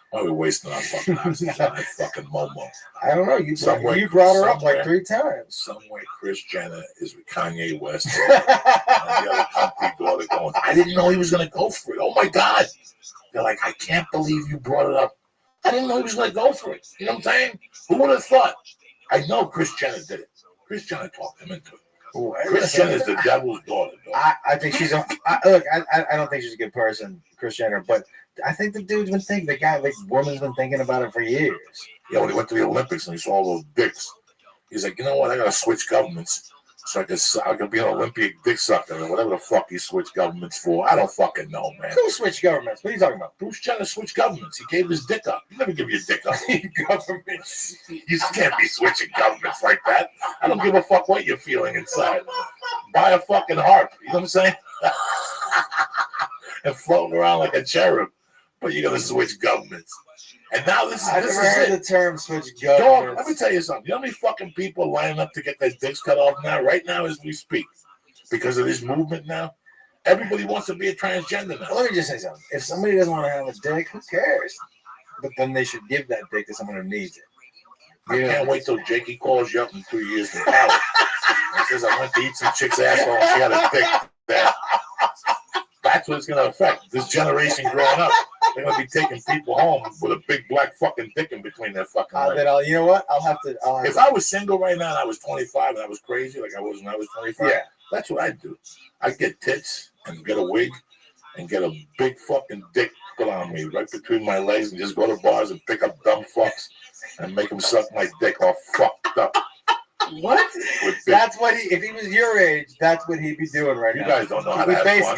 Why are we wasting our fucking time on that fucking Momo? I don't know. You brought her up like 3 times. Somewhere Kris Jenner is with Kanye West. And the other country daughter going, I didn't know he was going to go for it. Oh my God. They're like, I can't believe you brought it up. I didn't know he was going to go for it. You know what I'm saying? Who would have thought? I know Kris Jenner did it. Kris Jenner talked him into it. Kris Jenner is the devil's daughter. I think she's I don't think she's a good person, Kris Jenner, but I think the dude's been thinking, the woman's been thinking about it for years. Yeah, when he went to the Olympics and he saw all those dicks, he's like, you know what? I got to switch governments so I can be an Olympic dick sucker or whatever the fuck he switched governments for. I don't fucking know, man. Who switched governments? What are you talking about? Bruce Jenner switched governments. He gave his dick up. You never give your dick up. Governments. You can't be switching governments like that. I don't give a fuck what you're feeling inside. Buy a fucking harp. You know what I'm saying? And floating around like a cherub. But you're going to switch governments. And now this I've is never heard it. the term switch Dog, governments. let me tell you something. You know how many fucking people are lining up to get their dicks cut off now, right now as we speak? Because of this movement now? Everybody wants to be a transgender now. Let me just say something. If somebody doesn't want to have a dick, who cares? But then they should give that dick to someone who needs it. I can't wait till Jakey calls you up in 2 years from college. He says, I went to eat some chick's asshole and she had a dick there. That's what it's going to affect. This generation growing up. They're going to be taking people home with a big black fucking dick in between their fucking legs. Then you know what? I'll have to. If I was single right now and I was 25 and I was crazy like I was when I was 25, yeah, that's what I'd do. I'd get tits and get a wig and get a big fucking dick put on me right between my legs and just go to bars and pick up dumb fucks and make them suck my dick all fucked up. What? That's what if he was your age, that's what he'd be doing right now. You guys don't know how to have fun.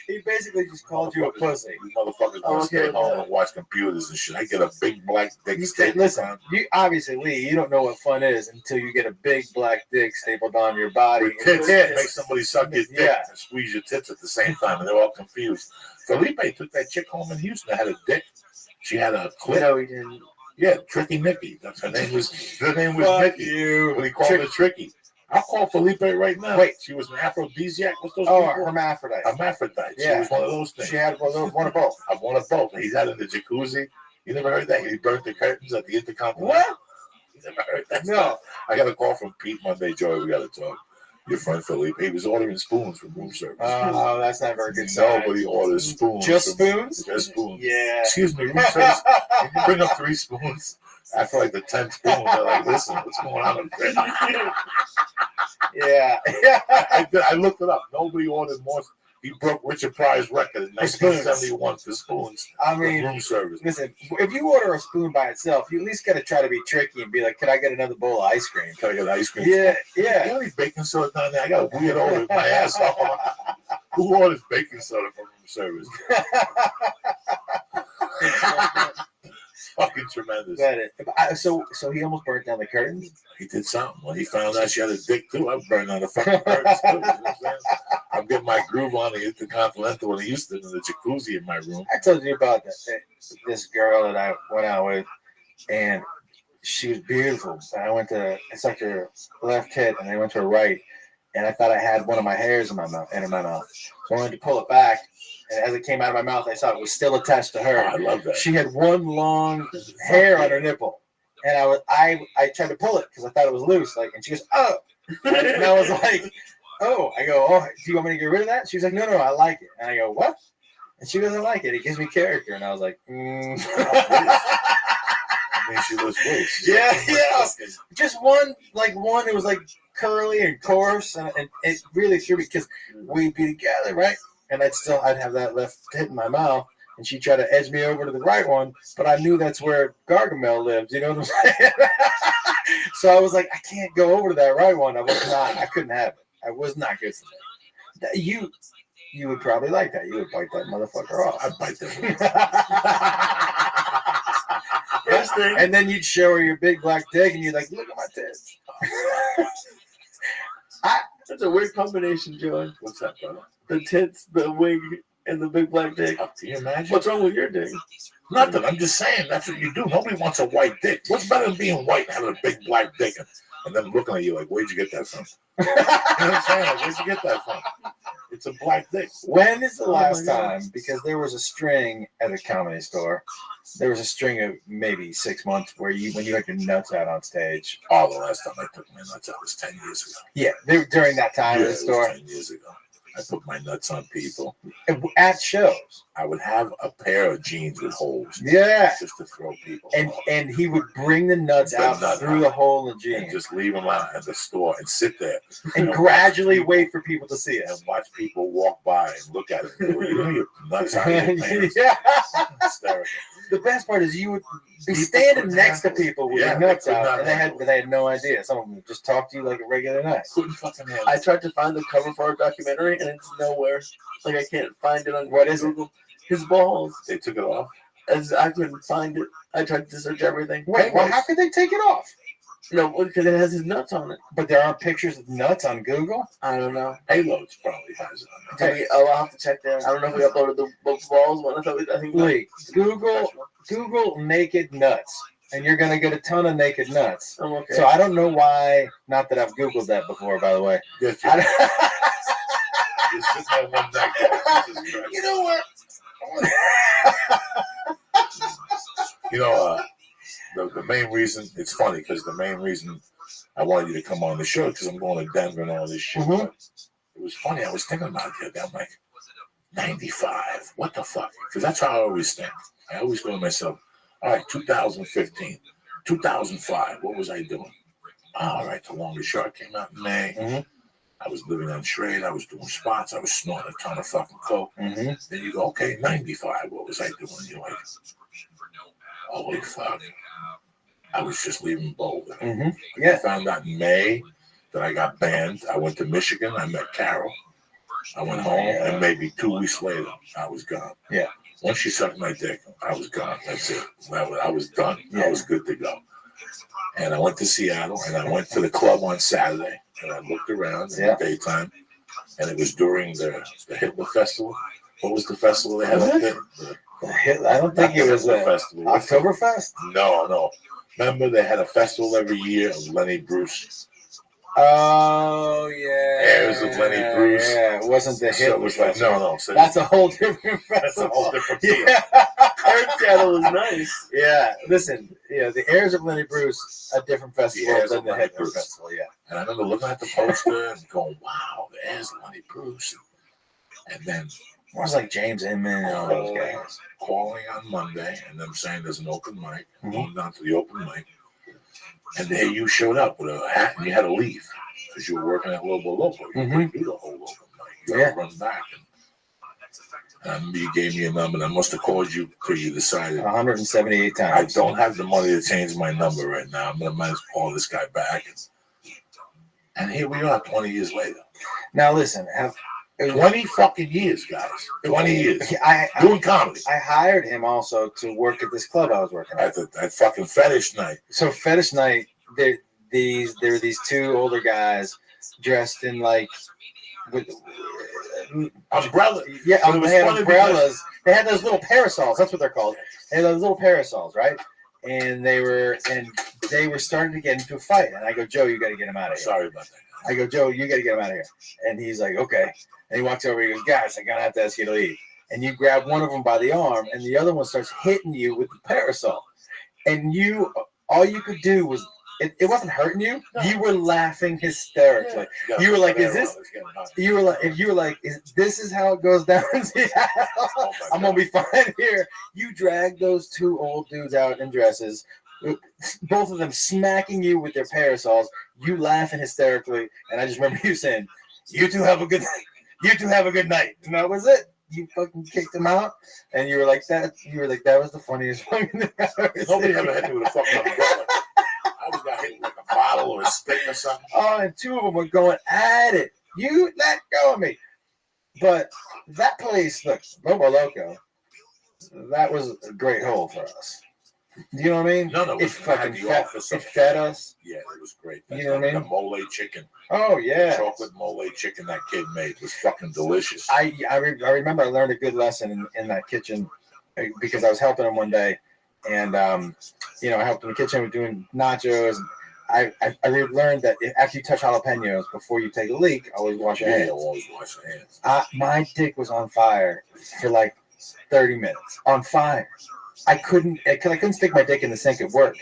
He basically just called you a pussy. You motherfuckers want to stay home and watch computers and shit. I get a big black dick stapled Listen, on. you obviously, Lee, you don't know what fun is until you get a big black dick stapled on your body. Tits. Make somebody suck your dick and squeeze your tits at the same time, and they're all confused. Felipe took that chick home in Houston that had a dick. She had a clit. No, he didn't. Yeah, Tricky Nicky. That's her name was Nicky. You. But he called her Tricky. I'll call Felipe right now. Wait. She was an aphrodisiac. What's those people? Hermaphrodite. Hermaphrodite. Yeah. She was one of those things. She had one of both. I one of both. And he's out in the jacuzzi. You never heard that? He burnt the curtains at the Intercontinental. What? You never heard that? No. Stuff? I got a call from Pete Monday. Joey, we got to talk. Your friend Felipe. He was ordering spoons from room service. Oh, that's not a very good sign. Nobody orders spoons. Just spoons? Just spoons. Yeah. Excuse me, room service. Can you bring up 3 spoons? After like the 10th spoon, they're like, listen, what's going on up there? Yeah. I looked it up. Nobody ordered more. He broke Richard Pryor's record in 1971 for spoons. I mean, room service. Listen, if you order a spoon by itself, you at least got to try to be tricky and be like, "Can I get another bowl of ice cream? Can I get ice cream?" Yeah. You know any baking soda down there? I got a weird order my ass off. Who orders baking soda from room service? It's fucking tremendous. So he almost burnt down the curtains. He did something. When he found out she had a dick too, I burned down the fucking curtains too. You know what I'm saying? I'm getting my groove on the Intercontinental in Houston in the jacuzzi in my room. I told you about this girl that I went out with, and she was beautiful. And I sucked her left tit, and I went to her right, and I thought I had one of my hairs in my mouth. So I wanted to pull it back, and as it came out of my mouth, I saw it was still attached to her. Oh, I love that. She had one long hair on her nipple, and I tried to pull it because I thought it was loose. And she goes, "Oh," and I was like, "Oh," I go, "Oh, do you want me to get rid of that?" She was like, "No, I like it." And I go, "What?" And she goes, "I like it. It gives me character." And I was like, I mean, she was great. Yeah. Just one. It was like curly and coarse, and it really threw me because we'd be together, right? And I'd have that left tit in my mouth, and she'd try to edge me over to the right one, but I knew that's where Gargamel lives. You know what I'm saying? So I was like, I can't go over to that right one. I couldn't have it. I was not good for that. You would probably like that. You would bite that motherfucker off. I'd bite that. First thing. And then you'd show her your big black dick, and you're like, "Look at my tits." That's a weird combination, Joey. What's that, brother? The tits, the wig, and the big black dick. Can you imagine? What's wrong with your dick? Nothing. I'm just saying that's what you do. Nobody wants a white dick. What's better than being white and having a big black dick and them looking at you like, "Where'd you get that from?" You know what I'm saying? Like, where'd you get that from? It's a black dick. When is the last time? Because there was a string at a comedy store. There was a string of maybe 6 months when you had your nuts out on stage. Oh, the last time I took my nuts out was 10 years ago. Yeah, during that time at the store. 10 years ago. I put my nuts on people. At shows. I would have a pair of jeans with holes. Yeah. Just to throw people off. And he would bring the nuts out through the hole in the jeans. And just leave them out at the store and sit there. And gradually wait for people to see it. And watch people walk by and look at it. You know your nuts out of your pants. Yeah. Hysterical. The best part is you would be standing next to people with your nuts out, and they had no idea. Some of them would just talk to you like a regular night. Couldn't fucking handle it. I tried to find the cover for our documentary, and it's nowhere. Like, I can't find it on What is Google. His balls. They took it off. I couldn't find it. I tried to search everything. Wait, well, how could they take it off? No, because it has his nuts on it. But there aren't pictures of nuts on Google? I don't know. Halos probably has it on there. I'll have to check that. I don't know if we uploaded the balls one. I think Wait, Google naked nuts, and you're gonna get a ton of naked nuts. I'm okay. So I don't know why. Not that I've Googled that before, by the way. Yes, You know what? You know, the main reason, it's funny because the main reason I wanted you to come on the show because I'm going to Denver and all this shit. Mm-hmm. But it was funny. I was thinking about it the other day. I'm like, 95. What the fuck? Because that's how I always think. I always go to myself, all right, 2015, 2005. What was I doing? All right, The Longest Yard came out in May. Mm-hmm. I was living on trade. I was doing spots. I was snorting a ton of fucking coke. Mm-hmm. Then you go, okay, 95. What was I doing? You're like, holy fuck. I was just leaving Boulder. Mm-hmm. Yeah. I found out in May that I got banned. I went to Michigan. I met Carol. I went home, and maybe 2 weeks later, I was gone. Yeah. Once she sucked my dick, I was gone. That's it. I was done. Yeah. I was good to go. And I went to Seattle, and I went to the club on Saturday, and I looked around in the daytime, and it was during the Hitler Festival. What was the festival they had up there? I don't think it was a festival. Oktoberfest. No. Remember, they had a festival every year of Lenny Bruce. Oh, yeah. Airs of Lenny Bruce. Yeah, it wasn't the Hitler Festival. No. So that's a whole different festival. That's a whole different deal. Yeah. Seattle was nice. Yeah, listen, the Airs of Lenny Bruce, a different festival than the Hitler Festival, yeah. And I remember looking at the poster and going, wow, the Airs of Lenny Bruce. And then it was like James Inman and all those guys. Calling on Monday and them saying there's an open mic. I'm going down to the open mic. And there you showed up with a hat and you had to leave because you were working at Lobo. You couldn't do the whole open mic. You had to run back. And You gave me a number, and I must have called you because you decided 178 I times. don't have the money to change my number right now. I'm gonna might as well call this guy back. And here we are, 20 years later. Now listen, 20 fucking years, guys. 20 years. I doing comedy. I hired him also to work at this club I was working at. At fucking fetish night. So fetish night, there were these two older guys dressed in like with umbrella. Yeah, they had umbrellas. They had those little parasols. That's what they're called. They had those little parasols, right? And they were starting to get into a fight. And I go, Joe, you got to get him out of here. Sorry about that. I go, Joe, you got to get him out of here. And he's like, okay. And he walks over. He goes, guys, I'm gonna have to ask you to leave. And you grab one of them by the arm, and the other one starts hitting you with the parasol. And all you could do was. It wasn't hurting you. No. You were laughing hysterically. Yeah. You were like, "Is this?" You were like, "This is how it goes down in Seattle." I'm gonna be fine here. You dragged those two old dudes out in dresses, both of them smacking you with their parasols. You laughing hysterically, and I just remember you saying, "You two have a good night. You two have a good night," and that was it. You fucking kicked them out, and you were like that. You were like, "That was the funniest fucking thing I ever seen." Nobody ever hit me with a fucking umbrella. I was got hit with like a bottle or a stick or something. Oh, and two of them were going at it. You let go of me. But that place, look, Lobo Loco, that was a great hole for us. You know what I mean? No, it fucking fed us. Yeah, it was great. You know what I mean? The mole chicken. Oh, yeah. The chocolate mole chicken that kid made was fucking delicious. I remember I learned a good lesson in that kitchen because I was helping him one day. And, I helped in the kitchen with doing nachos. I learned that after you touch jalapenos, before you take a leak, always wash your hands. Always wash your hands. My dick was on fire for like 30 minutes. On fire. I couldn't stick my dick in the sink at work.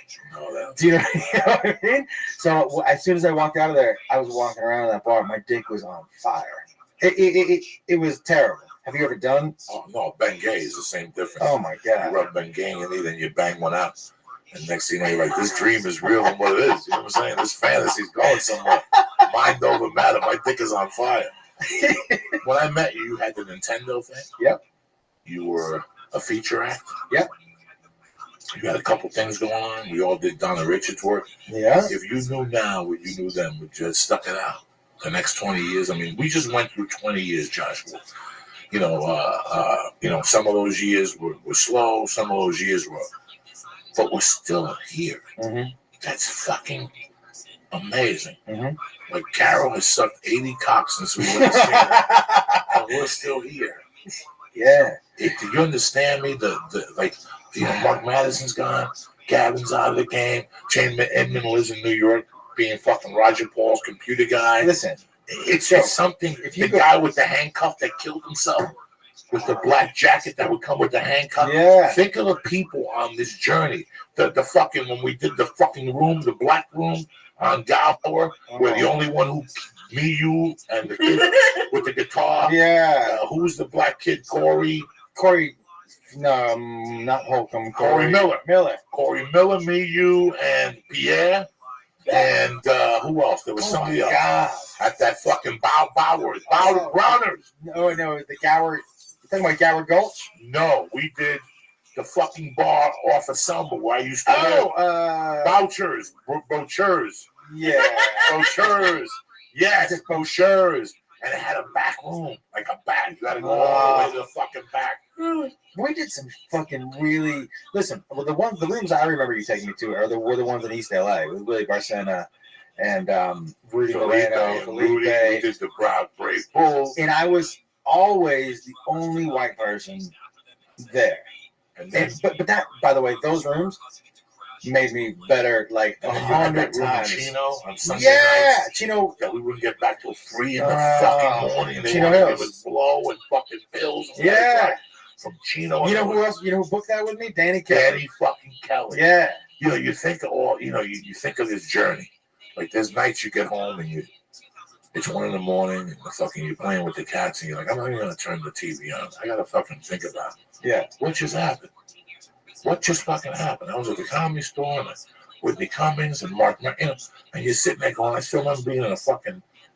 Do you know what I mean? So as soon as I walked out of there, I was walking around that bar. My dick was on fire. It was terrible. Have you ever done? Oh, no, Bengay is the same difference. Oh, my God. You rub Bengay in it, then you bang one out. And next thing you know, you're like, this dream is real than what it is. You know what I'm saying? This fantasy's going somewhere. Mind over matter. My dick is on fire. When I met you, you had the Nintendo thing. Yep. You were a feature act. Yep. You had a couple things going on. We all did Donna Richards' work. Yeah. If you knew now what you knew then, would you have stuck it out? The next 20 years? I mean, we just went through 20 years, Joshua. Some of those years were slow. Some of those years were, but we're still here. Mm-hmm. That's fucking amazing. Mm-hmm. Like Carol has sucked 80 cocks since we went to see her, and we're still here. Yeah. Do you understand me? Mark Madison's gone. Gavin's out of the game. Shane Edmund lives in New York, being fucking Roger Paul's computer guy. Listen. It's something. If the guy with the handcuff that killed himself, with the black jacket that would come with the handcuff. Yeah. Think of the people on this journey. The fucking when we did the fucking room, the black room on Gower, where the only one who me, you, and the kid with the guitar. Yeah. Who's the black kid? Corey. No, not Holcomb. Corey Miller. Corey Miller, me, you, and Pierre. And who else? There was somebody else at that fucking Browners. No, the Gower. You talking about Gower Gulch? No, we did the fucking bar off of Selma where I used to live. Bouchers. Yeah. Bouchers. Yes, Bouchers. And it had a back room, like a back. You got to go all the way to the fucking back. We did some fucking really. Listen, the rooms I remember you taking me to were the ones in East LA with Willie Barcena and Rudy Moreno, Felipe. We did the Brave Bulls. And I was always the only white person there. But that, by the way, those rooms made me better like 100 times. Chino on Sunday nights. Chino. That we wouldn't get back till 3 in the fucking morning. They Chino wanted to Hills. give us blow and fucking pills. And from Chino. You know who else? You know who booked that with me? Danny Kelly. Danny fucking Kelly. Yeah. You think of all. You think of this journey. Like there's nights you get home and it's 1 in the morning and you're playing with the cats and you're like, I'm not even gonna turn the TV on. I gotta fucking think about it. Yeah. What just happened? What just fucking happened? I was at the Comedy Store and Whitney Cummings and Mark, and you're sitting there going, I still remember being in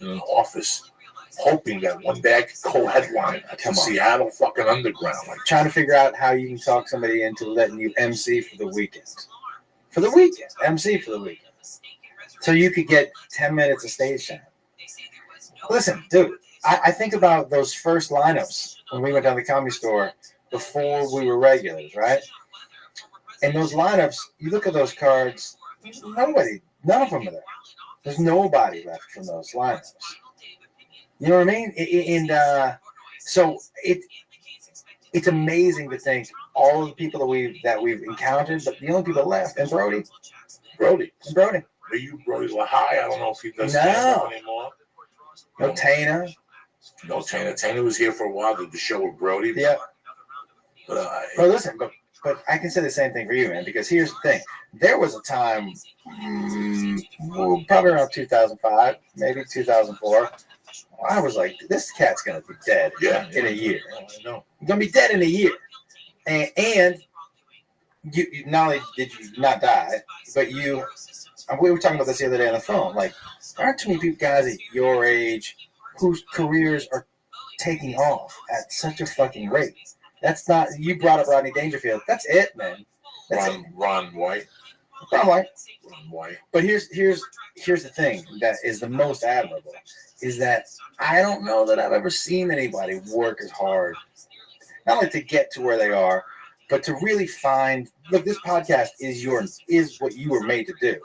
an office hoping that one day I could co-headline at the Seattle fucking Underground. Like, Trying to figure out how you can talk somebody into letting you MC for the weekend. For the weekend. MC for the weekend. So you could get 10 minutes of stage time. Listen, dude, I think about those first lineups when we went down to the Comedy Store before we were regulars, right? And those lineups, you look at those cards, none of them are there. There's nobody left from those lineups. You know what I mean? So it's amazing to think all of the people that we've encountered, but the only people left, and Brody. Are you Brody's Lahai? I don't know if he does stand up anymore. No Tana. Tana was here for a while, did the show with Brody. Yeah. But listen, but I can say the same thing for you, man, because here's the thing. There was a time, probably around 2005, maybe 2004, I was like, this cat's going to be dead in a year. I know. He's going to be dead in a year. And you not only did you not die, but we were talking about this the other day on the phone. Like, there aren't too many guys at your age whose careers are taking off at such a fucking rate. That's not, you brought up Rodney Dangerfield. That's it, man. Ron White. But here's the thing that is the most admirable is that I don't know that I've ever seen anybody work as hard, not only to get to where they are, but to really find. Look, this podcast is what you were made to do,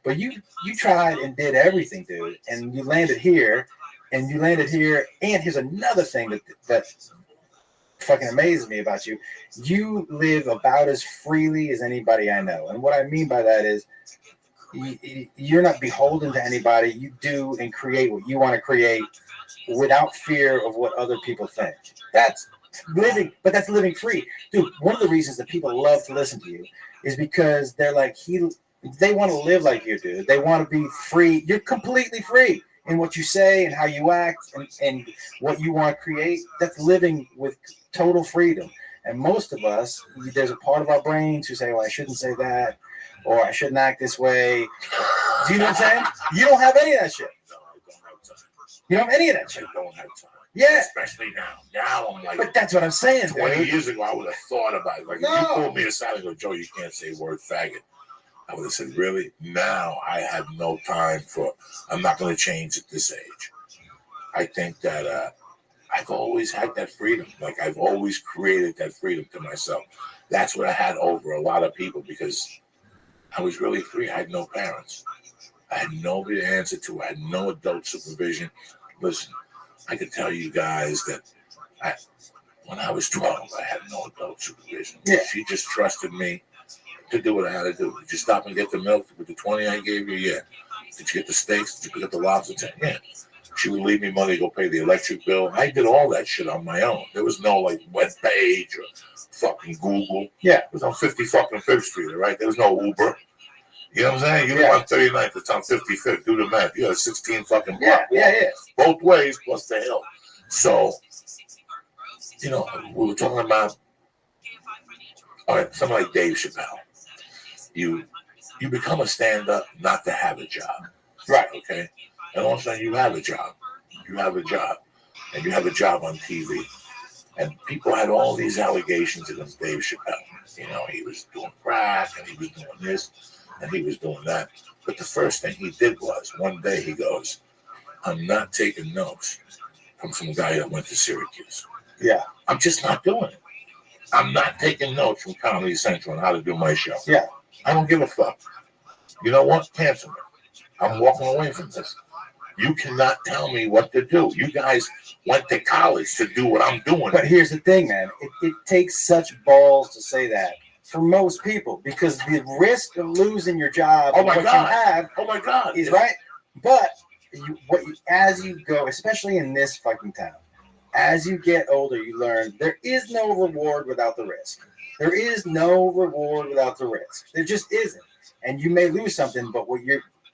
but you tried and did everything, dude, and you landed here, and here's another thing that fucking amazes me about you. You live about as freely as anybody I know, and what I mean by that is you're not beholden to anybody. You do and create what you want to create without fear of what other people think. That's living, but that's living free, dude. One of the reasons that people love to listen to you is because they're like they want to live like you do. They want to be free. You're completely free in what you say and how you act and what you want to create. That's living with total freedom. And most of us, there's a part of our brains who say, well, I shouldn't say that, or I shouldn't act this way. Do you know what I'm saying? You don't have any of that shit. No, I don't have time. You don't have any of that shit. I don't have time. Yeah. Especially now. Now I'm like. But that's what I'm saying, 20 dude. years ago, I would have thought about it. Like, if you pulled me aside and go, Joe, you can't say the word faggot. I would have said, really? Now I have no time I'm not going to change at this age. I think that I've always had that freedom. Like, I've always created that freedom to myself. That's what I had over a lot of people because I was really free. I had no parents. I had nobody to answer to. I had no adult supervision. Listen, I could tell you guys that when I was 12, I had no adult supervision. Yeah. She just trusted me to do what I had to do. Did you stop and get the milk with the 20 I gave you? Yeah. Did you get the steaks? Did you get the lobster? Yeah. She would leave me money to go pay the electric bill. I did all that shit on my own. There was no like web page or fucking Google. Yeah. It was on 50 fucking 5th Street, all right? There was no Uber. You know what I'm saying? You live on 39th, it's on 55th. Do the math. You got a 16 fucking block. Yeah. Both ways plus the hill. So, we were talking about, all right, somebody like Dave Chappelle. You become a stand-up not to have a job. Right. Okay? And all of a sudden you have a job. You have a job. And you have a job on TV. And people had all these allegations against Dave Chappelle. He was doing crack, and he was doing this, and he was doing that. But the first thing he did was, one day he goes, I'm not taking notes from some guy that went to Syracuse. Yeah. I'm just not doing it. I'm not taking notes from Comedy Central on how to do my show. Yeah. I don't give a fuck. You know what? Cancel me. I'm walking away from this. You cannot tell me what to do. You guys went to college to do what I'm doing. But here's the thing, man. It takes such balls to say that for most people because the risk of losing your job you have is right. But as you go, especially in this fucking town, as you get older, you learn there is no reward without the risk. There is no reward without the risk. There just isn't. And you may lose something, but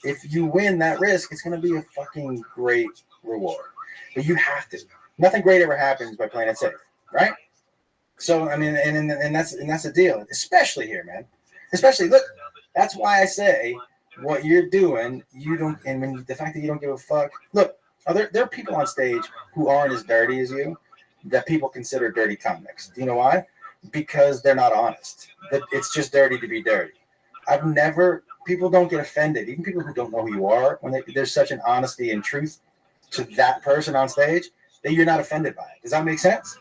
if you win that risk, it's going to be a fucking great reward. But you have to. Nothing great ever happens by playing it safe, right? So I mean, and that's the deal, especially here, man. Especially, look, that's why I say what you're doing. You don't, and when the fact that you don't give a fuck. Look, There are people on stage who aren't as dirty as you that people consider dirty comics. Do you know why? Because they're not honest. It's just dirty to be dirty. People don't get offended. Even people who don't know who you are, when there's such an honesty and truth to that person on stage that you're not offended by it. Does that make sense?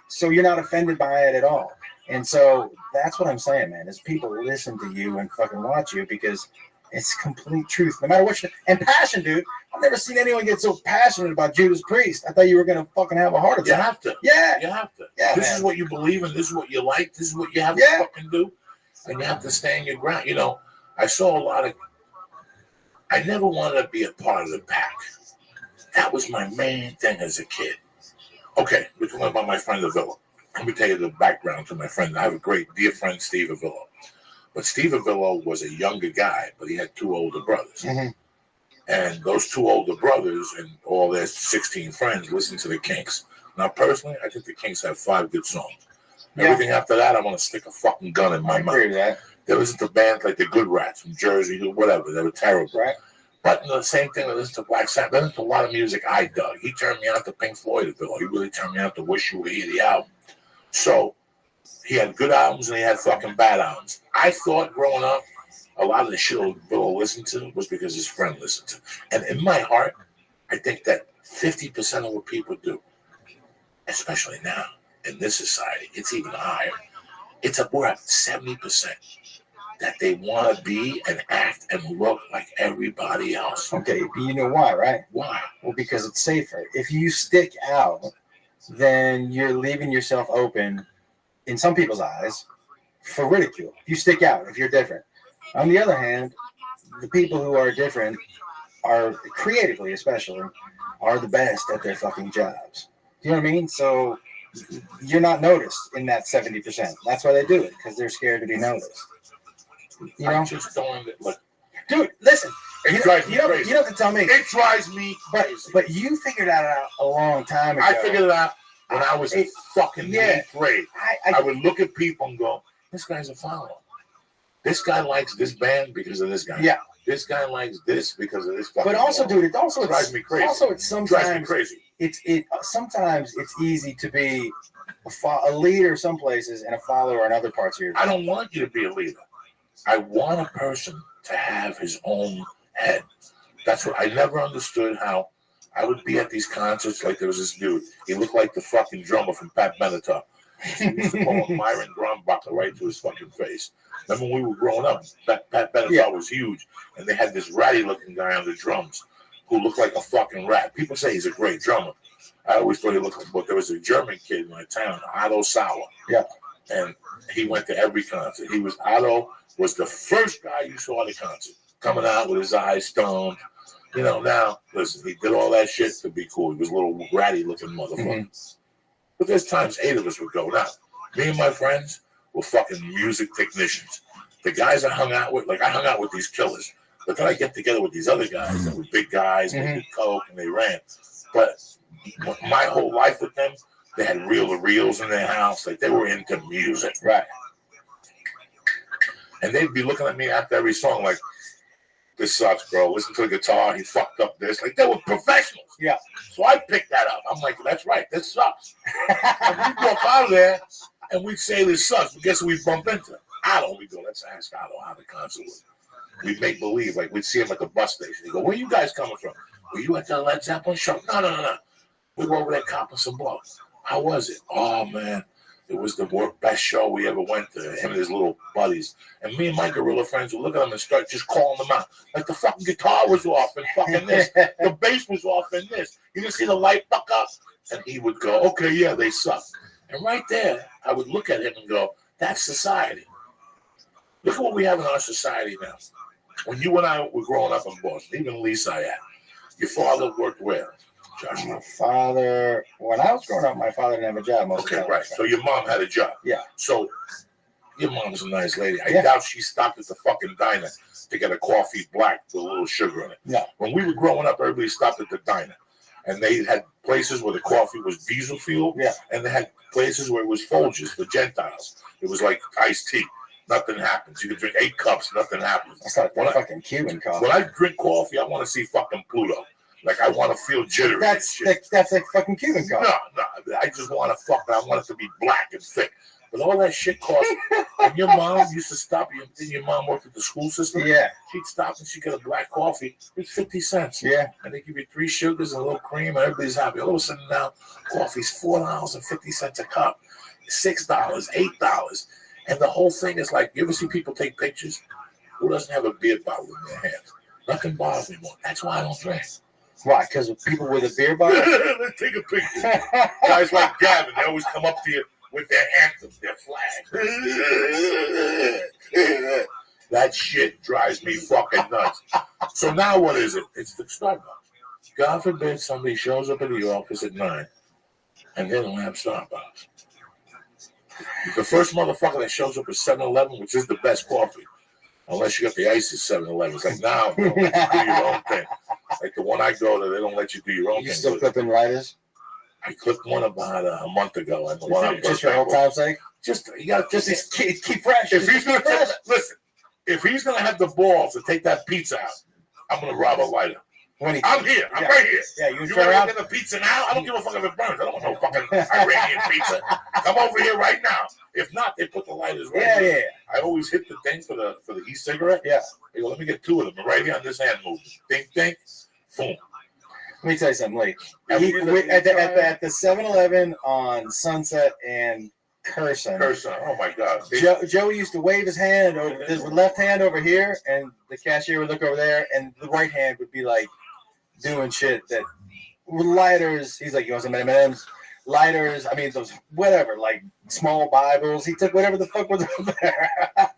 So you're not offended by it at all. And so that's what I'm saying, man, is people listen to you and fucking watch you because it's complete truth, no matter what. And passion, dude. I've never seen anyone get so passionate about Judas Priest. I thought you were going to fucking have a heart attack. You have to. Yeah. You have to. Yeah, this man. is what you believe in. This is what you like. This is what you have to fucking do. And you have to stand your ground. You know, I saw a lot of... I never wanted to be a part of the pack. That was my main thing as a kid. Okay, we're talking about my friend Avila. Let me tell you the background to my friend. I have a great dear friend, Steve Avila. But Steve Avila was a younger guy, but he had 2 older brothers. Mm-hmm. And those 2 older brothers and all their 16 friends listened to the Kinks. Now, personally, I think the Kinks have 5 good songs. Everything after that, I want to stick a fucking gun in my mouth. I agree with that. There wasn't a band like the Good Rats from Jersey or whatever. They were terrible. Right. But the same thing, I listened to Black Sabbath. I listened to a lot of music I dug. He turned me out to Pink Floyd. He really turned me out to Wish You Were Here, the album. So he had good albums and he had fucking bad albums. I thought growing up, a lot of the shit Bill listened to was because his friend listened to. And in my heart, I think that 50% of what people do, especially now in this society, it's even higher. We're at 70% that they want to be and act and look like everybody else. Okay, but you know why, right? Why? Well, because it's safer. If you stick out, then you're leaving yourself open, in some people's eyes, for ridicule. You stick out if you're different. On the other hand, the people who are different are, creatively especially, are the best at their fucking jobs. You know what I mean? So you're not noticed in that 70%. That's why they do it, because they're scared to be noticed. You know? I'm just throwing it. Look, dude, listen. It drives me crazy. You don't have to tell me. It drives me crazy. But you figured that out a long time ago. I figured it out when I was in fucking 8th grade. I would look at people and go, this guy's a follower. This guy likes this band because of this guy. Yeah. This guy likes this because of this fucking But also, band. dude, it drives me crazy. Also, it's sometimes drives me crazy. Sometimes it's easy to be a leader some places and a follower in other parts of your life. I don't want you to be a leader. I want a person to have his own head. That's what I never understood, how I would be at these concerts like there was this dude. He looked like the fucking drummer from Pat Benatar. He used to call him Myron Grombacher right to his fucking face. Remember when we were growing up, Pat Benatar was huge, and they had this ratty-looking guy on the drums who looked like a fucking rat. People say he's a great drummer. I always thought he looked like, but there was a German kid in my town, Otto Sauer. Yeah. And he went to every concert. Otto was the first guy you saw at a concert, coming out with his eyes stoned. You know, now, listen, he did all that shit to be cool. He was a little ratty-looking motherfucker. Mm-hmm. But there's times 8 of us would go. Now, me and my friends were fucking music technicians. The guys I hung out with, like I hung out with these killers. But then I get together with these other guys that were big guys, and they did coke, and they ran. But my whole life with them, they had reel-to-reels in their house. Like, they were into music. Right. And they'd be looking at me after every song like, this sucks, bro. Listen to the guitar. He fucked up this. Like, they were professionals. Yeah. So I picked that up. I'm like, that's right. This sucks. And we walk out of there, and we'd say this sucks. But guess who we bump into? Otto. We go, let's ask Otto how the concert was. We'd make believe. Like, we'd see him at the bus station. He'd go, where you guys coming from? Were you at the Led Zeppelin show? No. We were over there copping some blow. How was it? Oh, man. It was the best show we ever went to, him and his little buddies. And me and my gorilla friends would look at them and start just calling them out. Like, the fucking guitar was off and fucking this. The bass was off and this. You can see the light fuck up. And he would go, okay, yeah, they suck. And right there, I would look at him and go, that's society. Look at what we have in our society now. When you and I were growing up in Boston, even Lisa I had, your father worked where? Joshua. My father, when I was growing up, my father didn't have a job most of the time. Right. So your mom had a job. Yeah. So your mom's a nice lady. I doubt she stopped at the fucking diner to get a coffee black with a little sugar in it. Yeah. When we were growing up, everybody stopped at the diner. And they had places where the coffee was diesel fuel. Yeah. And they had places where it was Folgers for Gentiles. It was like iced tea. Nothing happens. You can drink 8 cups, nothing happens. That's like fucking Cuban coffee. When I drink coffee, I want to see fucking Pluto. Like I want to feel jittery. That's like fucking Cuban coffee. No, I just want to fuck. I want it to be black and thick. But all that shit costs. And your mom used to stop you. Then your mom worked at the school system. Yeah. She'd stop and she'd get a black coffee. It's 50 cents. Yeah. And they give you 3 sugars and a little cream, and everybody's happy. All of a sudden now, coffee's $4.50 a cup, $6, $8, and the whole thing is like. You ever see people take pictures? Who doesn't have a beer bottle in their hand? Nothing bothers me more. That's why I don't drink. Why? Because people with a beer bottle. Let's take a picture. Guys like Gavin, they always come up to you with their anthems, their flag. That shit drives me fucking nuts. So now what is it? It's the Starbucks. God forbid somebody shows up at the office at 9 and they don't have Starbucks. The first motherfucker that shows up is 7-Eleven, which is the best coffee. Unless you got the ice at 7-Eleven. It's like, now they don't let you do your own thing. Like the one I go to, they don't let you do your own thing. You still clipping lighters? I clipped one about a month ago, and the one I'm just for old time's sake. Just you got to just keep fresh. If he's gonna listen, if he's gonna have the balls to take that pizza out, I'm gonna rob a lighter. I'm here. I'm right here. Yeah, you want to get the pizza now? I don't give a fuck if it burns. I don't want no fucking Iranian pizza. Come over here right now. If not, they put the lighters right here. I always hit the thing for the e-cigarette. Yeah. They go, let me get 2 of them right here on this hand movement. Think, boom. Let me tell you something, Lee. At the 7-Eleven on Sunset and Curson. Oh my God. Joey used to wave his hand over his left hand over here, and the cashier would look over there, and the right hand would be like doing shit that with lighters. He's like, you want some M&Ms? Lighters. I mean, those whatever, like small Bibles. He took whatever the fuck was over there.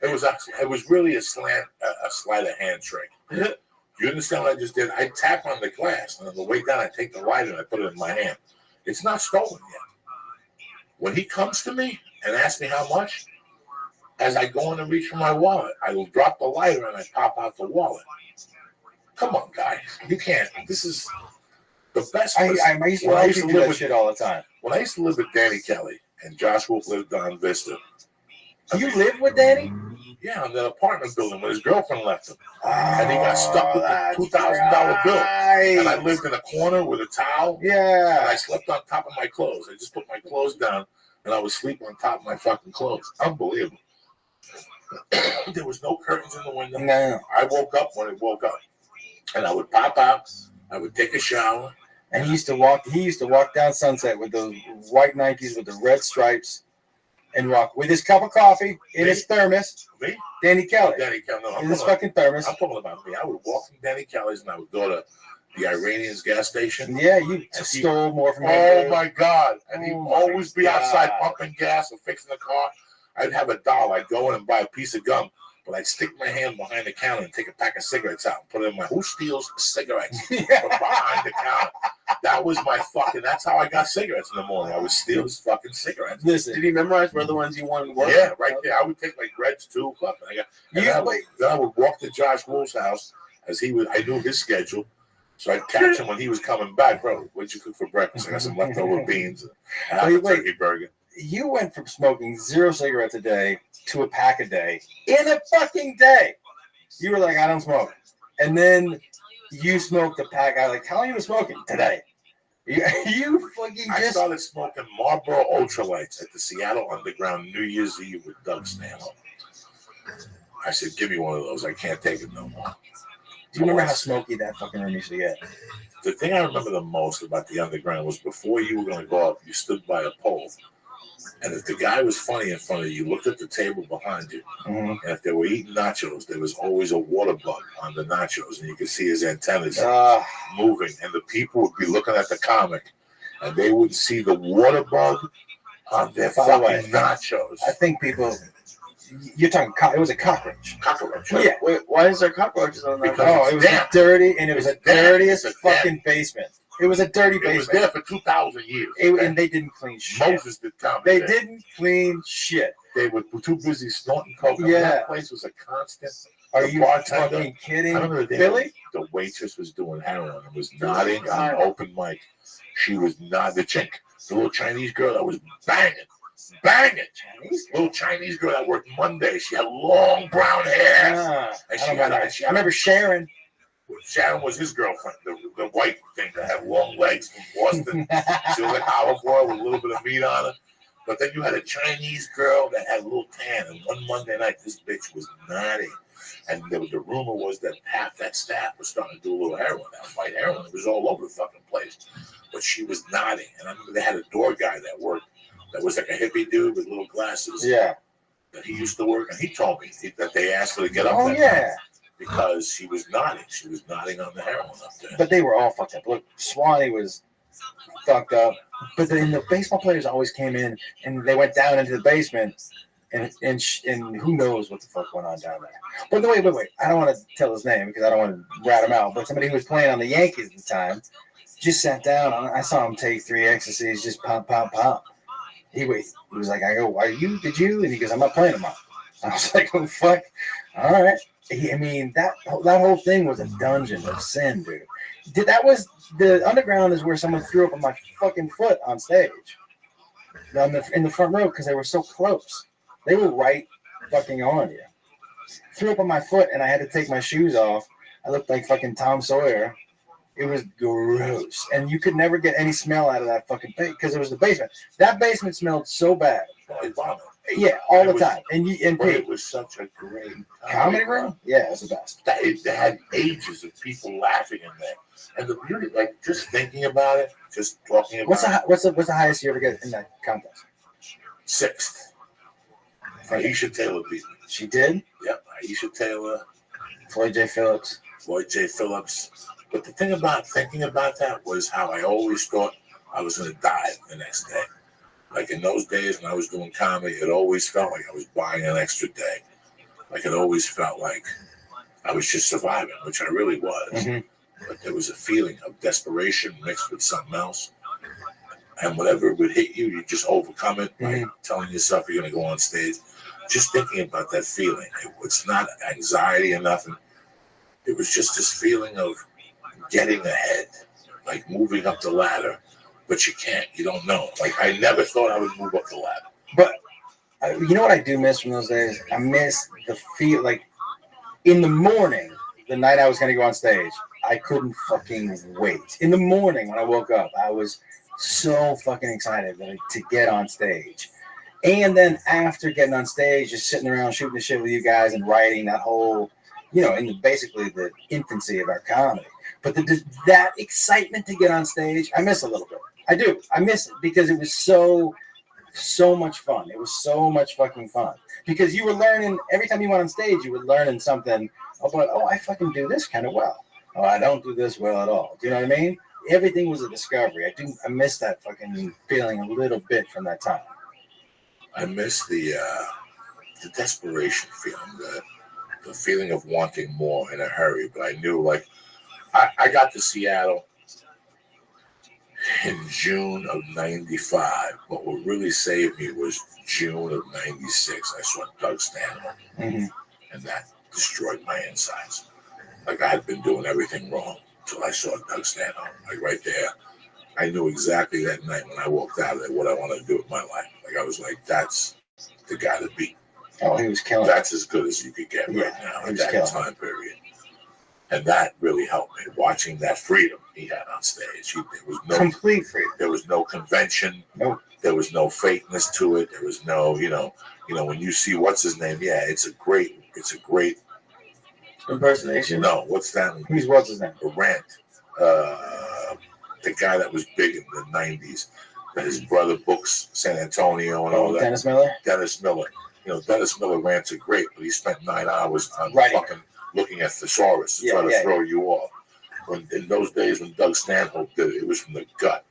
It was really a sleight of hand trick. You understand what I just did? I tap on the glass, and on the way down, I take the lighter and I put it in my hand. It's not stolen yet. When he comes to me and asks me how much, as I go in and reach for my wallet, I will drop the lighter and I pop out the wallet. Come on, guys. You can't. This is the best. I used to live with shit all the time. When I used to live with Danny Kelly and Josh Wolf lived on Vista. You lived with Danny? Yeah, in the apartment building when his girlfriend left him. And he got stuck with a $2,000 bill. And I lived in a corner with a towel. Yeah. And I slept on top of my clothes. I just put my clothes down and I would sleep on top of my fucking clothes. Unbelievable. There was no curtains in the window. No. I woke up when it woke up. And I would pop out. I would take a shower. And he used to walk down Sunset with those white Nikes with the red stripes. And walk with his cup of coffee in his thermos. Me? Danny Kelly. Danny Kelly. No, in his fucking thermos. I'm talking about me. I would walk from Danny Kelly's and I would go to the Iranian's gas station. Yeah, you stole more from him. Oh my God. And he'd always be outside pumping gas or fixing the car. I'd have $1. I'd go in and buy a piece of gum. But I'd stick my hand behind the counter and take a pack of cigarettes out and put it in my. Who steals cigarettes from behind the counter? That was my fucking. That's how I got cigarettes in the morning. I would steal his fucking cigarettes. Listen, did he memorize where the ones you wanted to work? Yeah, right there. I would take like Reds too. Then I would walk to Josh Wolf's house as he would. I knew his schedule, so I'd catch him when he was coming back. Bro, what'd you cook for breakfast? I got some leftover beans and a turkey burger. You went from smoking 0 cigarettes a day to a pack a day in a fucking day. You were like, I don't smoke. And then you smoked a pack. I was like, how long you been smoking today? You fucking I started smoking Marlboro Ultralights at the Seattle Underground New Year's Eve with Doug Stanhope. I said, give me one of those. I can't take it no more. Do you remember how smoky that fucking room used to get? The thing I remember the most about the Underground was before you were going to go up, you stood by a pole. And if the guy was funny in front of you, you looked at the table behind you. And if they were eating nachos, there was always a water bug on the nachos. And you could see his antennas moving. And the people would be looking at the comic. And they would see the water bug on their fucking nachos. I think people... You're talking... It was a cockroach. Cockroach. Yeah. Wait, why is there cockroaches on that? It was dirty, and it was the dirtiest fucking basement. It was a dirty basement. It was there for 2,000 years. And they didn't clean shit. Moses did tell me They that. didn't clean shit. They were too busy snorting coke. Yeah. That place was a constant. Are the you bartender, fucking kidding? I remember Billy? The waitress was doing heroin and was nodding on an open mic. She was not the chick. The little Chinese girl that was banging. Little Chinese girl that worked Monday. She had long brown hair. I remember Sharon. Sharon was his girlfriend, the white thing that had long legs from Boston. She was like olive oil with a little bit of meat on her. But then you had a Chinese girl that had a little tan. And one Monday night, this bitch was naughty. And the rumor was that half that staff was starting to do a little heroin, that white heroin. It was all over the fucking place. But she was nodding. And I remember they had a door guy that worked, that was like a hippie dude with little glasses. Yeah. That he used to work. And he told me that they asked her to get up Oh, that yeah. night because she was nodding. She was nodding on the heroin up there. But they were all fucked up. Look, Swanee was fucked up. But then the baseball players always came in and they went down into the basement and who knows what the fuck went on down there. But wait. I don't want to tell his name because I don't want to rat him out. But somebody who was playing on the Yankees at the time just sat down. I saw him take 3 ecstasies, just pop. He was like, I go, did you? And he goes, I'm not playing tomorrow. I was like, oh, fuck. All right. That whole thing was a dungeon of sin, dude. The underground is where someone threw up on my fucking foot on stage. In the front row because they were so close. They were right fucking on you. Threw up on my foot and I had to take my shoes off. I looked like fucking Tom Sawyer. It was gross. And you could never get any smell out of that fucking thing because it was the basement. That basement smelled so bad. Yeah, all the time. And it was such a great comedy room. Yeah, it was the best. They had ages of people laughing in there, and the beauty, like just thinking about it, just talking about. What's the highest you ever get in that contest? 6th. Aisha Taylor beat me. She did. Yep, Aisha Taylor. Floyd J. Phillips. But the thing about thinking about that was how I always thought I was going to die the next day. Like in those days when I was doing comedy, it always felt like I was buying an extra day. Like it always felt like I was just surviving, which I really was. Mm-hmm. But there was a feeling of desperation mixed with something else. And whatever would hit you, you just overcome it by telling yourself you're going to go on stage. Just thinking about that feeling. It's not anxiety or nothing. It was just this feeling of getting ahead, like moving up the ladder. But you can't. You don't know. Like, I never thought I would move up the ladder. But you know what I do miss from those days? I miss the feel. Like, in the morning, the night I was going to go on stage, I couldn't fucking wait. In the morning when I woke up, I was so fucking excited to get on stage. And then after getting on stage, just sitting around shooting the shit with you guys and writing that whole, in basically the infancy of our comedy. But that excitement to get on stage, I miss a little bit. I do. I miss it because it was so much fun. It was so much fucking fun. Because you were learning, every time you went on stage, you were learning something about, I fucking do this kind of well. Oh, I don't do this well at all. Do you know what I mean? Everything was a discovery. I miss that fucking feeling a little bit from that time. I miss the desperation feeling, the feeling of wanting more in a hurry. But I knew, like, I got to Seattle in June of 95, but what really saved me was June of 96. I saw Doug Stanhope, and that destroyed my insides. Like, I had been doing everything wrong until I saw Doug Stanhope. Like, right there, I knew exactly that night when I walked out of there what I wanted to do with my life. Like, I was like, that's the guy to beat. Oh, he was killing. That's as good as you could get right now in that time period. And that really helped me, watching that freedom he had on stage. There was no complete freedom. There was no convention. No. There was no fakeness to it. There was no, when you see what's his name, it's a great impersonation. No, what's that? What's his name? Rant. The guy that was big in the 90s. That his brother books San Antonio and all that. Dennis Miller. Dennis Miller rants are great, but he spent 9 hours on fucking looking at thesaurus to try to throw you off. When in those days when Doug Stanhope did it, it was from the gut.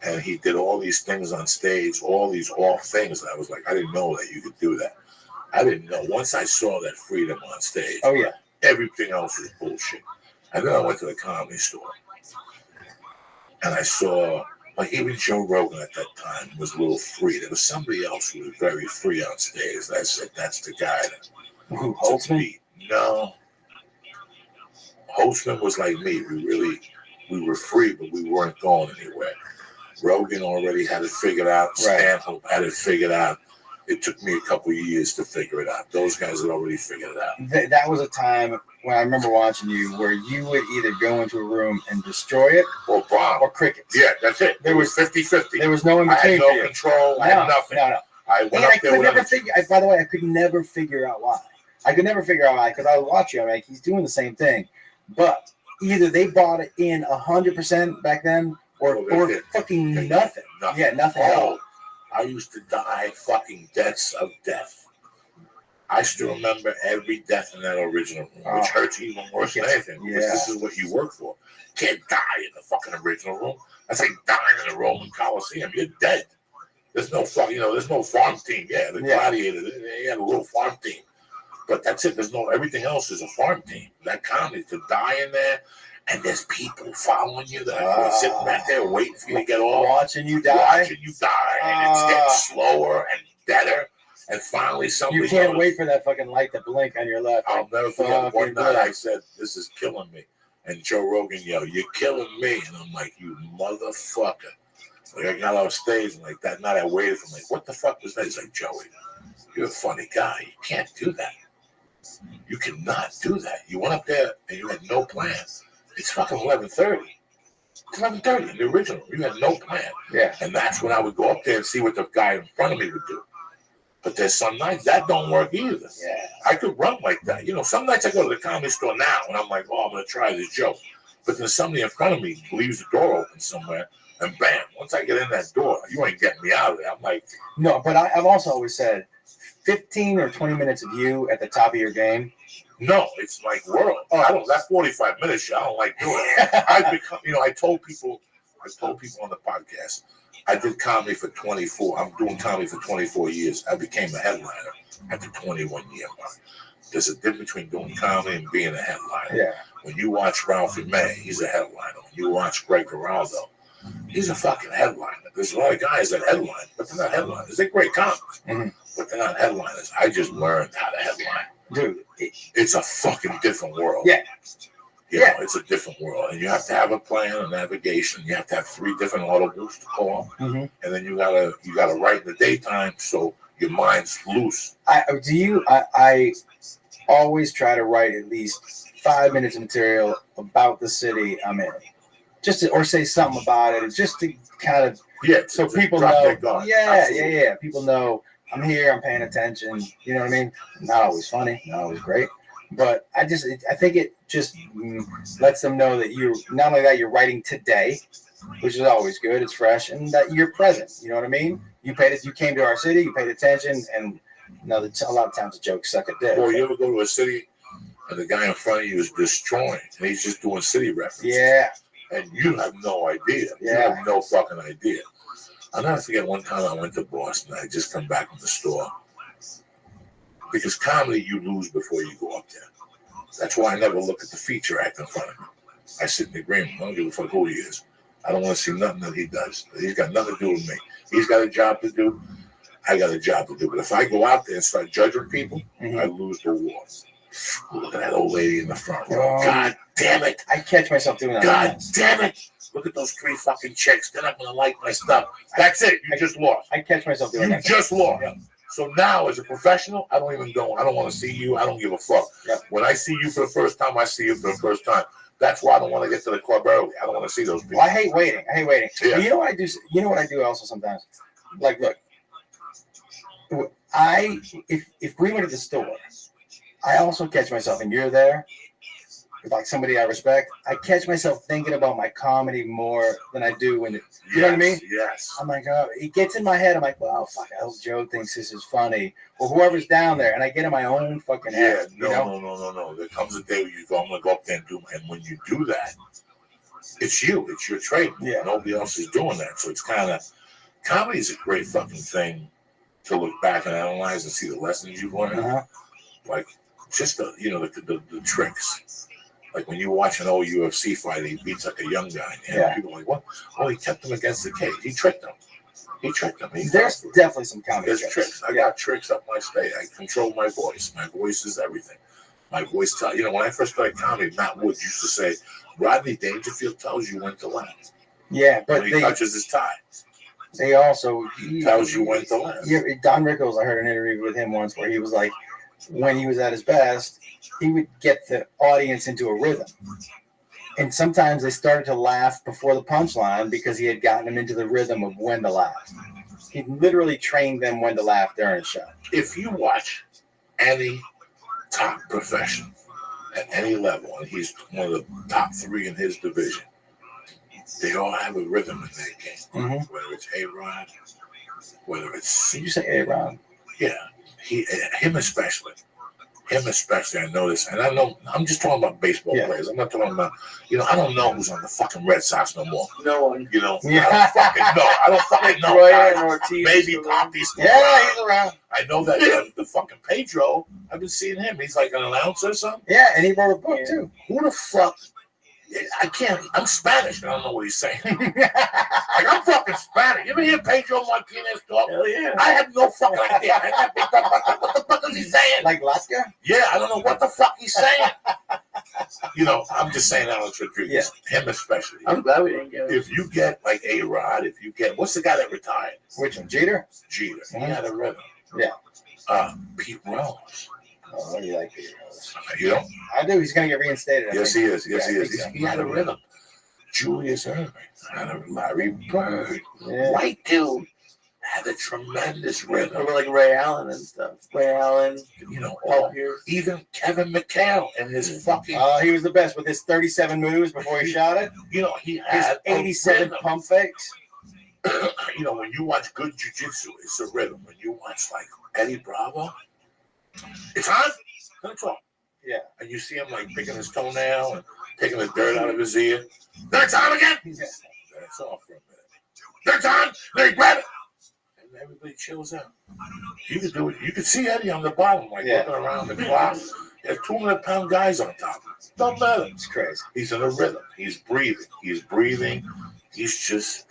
And he did all these things on stage, all these off things. And I was like, I didn't know that you could do that. I didn't know. Once I saw that freedom on stage, everything else was bullshit. And then I went to the Comedy Store. And I saw, like, even Joe Rogan at that time was a little free. There was somebody else who was very free on stage. And I said, that's the guy Who, Holtzman? No. Holtzman was like me. We were free, but we weren't going anywhere. Rogan already had it figured out. Stanhope had it figured out. It took me a couple of years to figure it out. Those guys had already figured it out. That was a time when I remember watching you, where you would either go into a room and destroy it or bomb or crickets. Yeah, that's it. There was 50-50. There was no in I between. had no control. I had nothing. No. I went And up I there could with never figure. By the way, I could never figure out why. I could never figure out why because I would watch you. I'm like, he's doing the same thing, but either they bought it in 100% back then, or fucking nothing. Yeah, nothing at all. I used to die fucking deaths of death. I still remember every death in that original room, which hurts even worse than anything because this is what you work for. You can't die in the fucking original room. That's like dying in the Roman Coliseum. You're dead. There's no fucking, there's no farm team. Yeah, the Gladiator, they had a little farm team. But that's it. There's no, everything else is a farm team. That comedy, to die in there, and there's people following you that are sitting back there waiting for you to get off. Watching you die. And it's getting slower and better. And finally somebody You can't wait for that fucking light to blink on your left. I'll never forget one night I said, this is killing me. And Joe Rogan yelled, you're killing me. And I'm like, you motherfucker. Like I got off stage and like that night I waited for him. Like, what the fuck was that? He's like, Joey, you're a funny guy. You can't do that. You cannot do that. You went up there and you had no plan. It's fucking 11:30. It's 11:30 in the original. You had no plan. Yeah. And that's when I would go up there and see what the guy in front of me would do. But there's some nights that don't work either. Yeah. I could run like that. Some nights I go to the comedy store now and I'm like, oh, I'm going to try this joke. But then somebody in front of me leaves the door open somewhere and bam, once I get in that door, you ain't getting me out of there. I'm like, no, but I've also always said 15 or 20 minutes of you at the top of your game. No, it's like world. That 45 minutes shit, I don't like doing it. I've become, I told people on the podcast, I did comedy for 24. I'm doing comedy for 24 years. I became a headliner at the 21-year mark. There's a difference between doing comedy and being a headliner. Yeah. When you watch Ralphie May, he's a headliner. When you watch Greg Giraldo, he's a fucking headliner. There's a lot of guys that headline, but they're not headliners. They're great comics, but they're not headliners. I just learned how to headline. Dude, it's a fucking different world. Yeah. It's a different world. And you have to have a plan, a navigation. You have to have 3 different audibles to call. And then you gotta write in the daytime so your mind's loose. I always try to write at least 5 minutes of material about the city I'm in. Or say something about it, just to kind of so people know. Yeah. People know I'm here. I'm paying attention. You know what I mean? Not always funny, not always great, but I think it just lets them know that you're not only that you're writing today, which is always good. It's fresh, and that you're present. You know what I mean? You came to our city. You paid attention, and a lot of times the jokes suck a dick. Well, you ever go to a city and the guy in front of you is destroying, and he's just doing city references? Yeah. And you have no idea. Yeah. You have no fucking idea. I'll never forget one time I went to Boston. I just come back from the store. Because comedy, you lose before you go up there. That's why I never look at the feature act in front of me. I sit in the green room. I don't give a fuck who he is. I don't want to see nothing that he does. He's got nothing to do with me. He's got a job to do. I got a job to do. But if I go out there and start judging people, I lose the war. Look at that old lady in the front row. God damn it. I catch myself doing that. God damn it. Look at those 3 fucking chicks. They're not going to like my stuff. That's it. You just lost. I catch myself doing that. You just lost. Yeah. So now, as a professional, I don't even go. I don't want to see you. I don't give a fuck. Yeah. When I see you for the first time, I see you for the first time. That's why I don't want to get to the club early. I don't want to see those people. Well, I hate waiting. Yeah. You know what I do? You know what I do also sometimes? Like, look, if we went to the store, I also catch myself, and you're there, with like somebody I respect, I catch myself thinking about my comedy more than I do when, you know what I mean? Yes. I'm like, oh, it gets in my head. I'm like, well, fuck, I hope Joe thinks this is funny. Or whoever's down there, and I get in my own fucking head. No. There comes a day where you go, I'm going to go up there and do it. And when you do that, it's you. It's your trade. Yeah. Nobody else is doing that. So it's kind of, comedy is a great fucking thing to look back and analyze and see the lessons you've learned. Like, just the tricks. Like when you watch an old UFC fight, he beats like a young guy. And people are like, what? Oh, he kept him against the cage. He tricked him. There's definitely some comedy. There's tricks. I got tricks up my sleeve. I control my voice. My voice is everything. My voice tells, when I first started comedy, Matt Woods used to say, Rodney Dangerfield tells you when to laugh. Yeah, but when he touches his tie. They also tells you when to laugh. Yeah, Don Rickles, I heard an interview with him once where he was like, when he was at his best, get the audience into a rhythm. And sometimes they started to laugh before the punchline because he had gotten them into the rhythm of when to laugh. He literally trained them when to laugh during the show. If you watch any top professional at any level, and he's one of the top 3 in his division, they all have a rhythm in their game. Mm-hmm. Whether it's A-Rod, whether it's... Did you say A-Rod? Yeah. Him especially. I noticed. And I know, I'm just talking about baseball players. I'm not talking about, I don't know who's on the fucking Red Sox no more. No one. I don't fucking know. Guys. Maybe Poppy's still around. He's around. I know that the fucking Pedro, I've been seeing him. He's like an announcer or something. Yeah, and he wrote a book too. Who the fuck? I'm Spanish. I don't know what he's saying. I'm fucking Spanish. You ever hear Pedro Martinez talk? Hell yeah. I have no fucking idea. What the fuck is he saying? Like Latka? Yeah, I don't know what the fuck he's saying. I'm just saying Alex Rodriguez. Yeah. Him especially. I'm glad we didn't get it. If you get like A-Rod, what's the guy that retired? Which one? Jeter? Jeter. He had a rhythm. Yeah. Pete Rose. Oh, you like Pete Rose? You know? I do. He's going to get reinstated. Yes, he is. Yes, he is. He had a rhythm. Julius Erving had a Larry Bird. Yeah. White dude had a tremendous rhythm. Remember like Ray Allen and stuff. Ray Allen, even Kevin McHale and his fucking... he was the best with his 37 moves before he shot it. He had 87 pump fakes. When you watch good jiu-jitsu, it's a rhythm. When you watch like Eddie Bravo, it's on. Gonna talk. Yeah. And you see him like picking his toenail and taking the dirt out of his ear. Next time again. That's off for a minute. Next time, they grab it. And everybody chills out. You could do it. You could see Eddie on the bottom, looking around the clock. There's 200-pound guys on top. Don't matter. It's crazy. He's in a rhythm. He's breathing. He's just,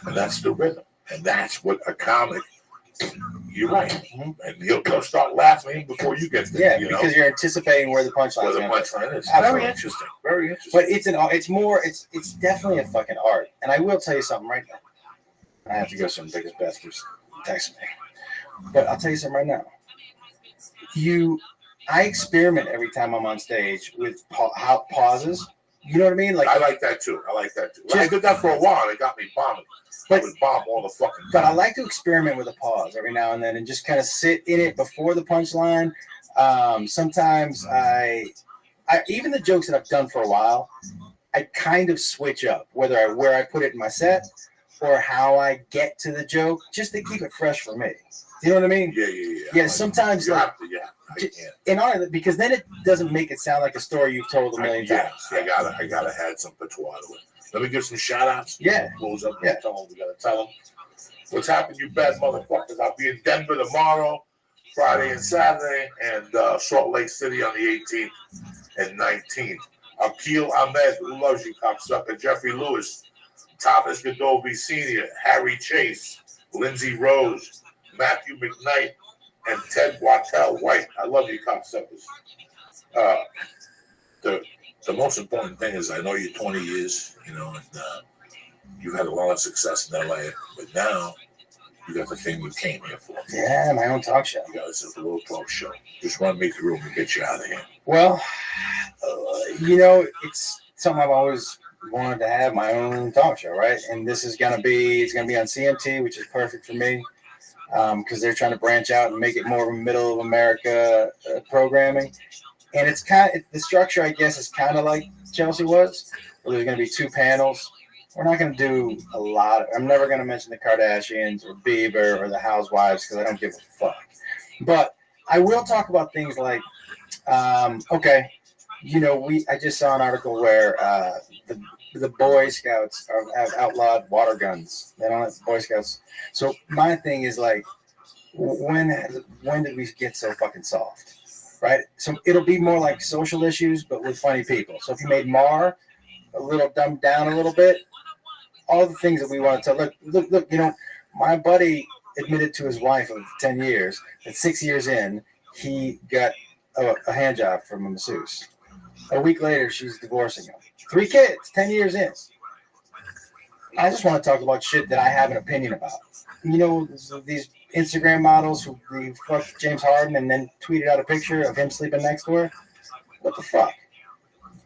and that's the rhythm. And that's what a comic, you're right. Mm-hmm. And he'll start laughing before you get there. Yeah, because you're anticipating where the punchline is. Very interesting. Very interesting. But it's definitely a fucking art. And I will tell you something right now. I have to go some biggest bastards text me. But I'll tell you something right now. I experiment every time I'm on stage with pauses. You know what I mean? I like that too. I did that for a while. It got me bombing. I would bomb all the fucking time. But I like to experiment with a pause every now and then and just kind of sit in it before the punchline. Sometimes I even the jokes that I've done for a while, I kind of switch up where I put it in my set or how I get to the joke just to keep it fresh for me. You know what I mean? Yeah. Sometimes because then it doesn't make it sound like a story you've told a million times. I gotta add some patois to it. Let me give some shout outs. Yeah. Close up. We gotta tell them what's happening, you bad motherfuckers. I'll be in Denver tomorrow, Friday and Saturday, and Salt Lake City on the 18th and 19th. Akil Ahmed, who loves you, cocksucker. Jeffrey Lewis, Thomas Godovi Sr., Harry Chase, Lindsay Rose, Matthew McKnight, and Ted Wattell White. I love you, cocksuckers. The most important thing is I know you're 20 years, and you've had a lot of success in LA, but now you got the thing you came here for. Yeah, my own talk show. You got a little talk show. Just run me through and get you out of here. Well, it's something I've always wanted to have, my own talk show, right? And this is gonna be on CMT, which is perfect for me. Because they're trying to branch out and make it more of a middle of America programming. And it's the structure, I guess, is kind of like Chelsea was, where there's going to be 2 panels. We're not going to do a lot. I'm never going to mention the Kardashians or Bieber or the Housewives because I don't give a fuck. But I will talk about things like, I just saw an article where the Boy Scouts have outlawed water guns. They don't have Boy Scouts. So my thing is like, when did we get so fucking soft, right? So it'll be more like social issues, but with funny people. So if you made Mar a little dumbed down a little bit, all the things that we want to look. My buddy admitted to his wife of 10 years that 6 years in, he got a hand job from a masseuse. A week later, she's divorcing him. 3 kids, 10 years in. I just want to talk about shit that I have an opinion about. These Instagram models who fucked James Harden and then tweeted out a picture of him sleeping next to her. What the fuck?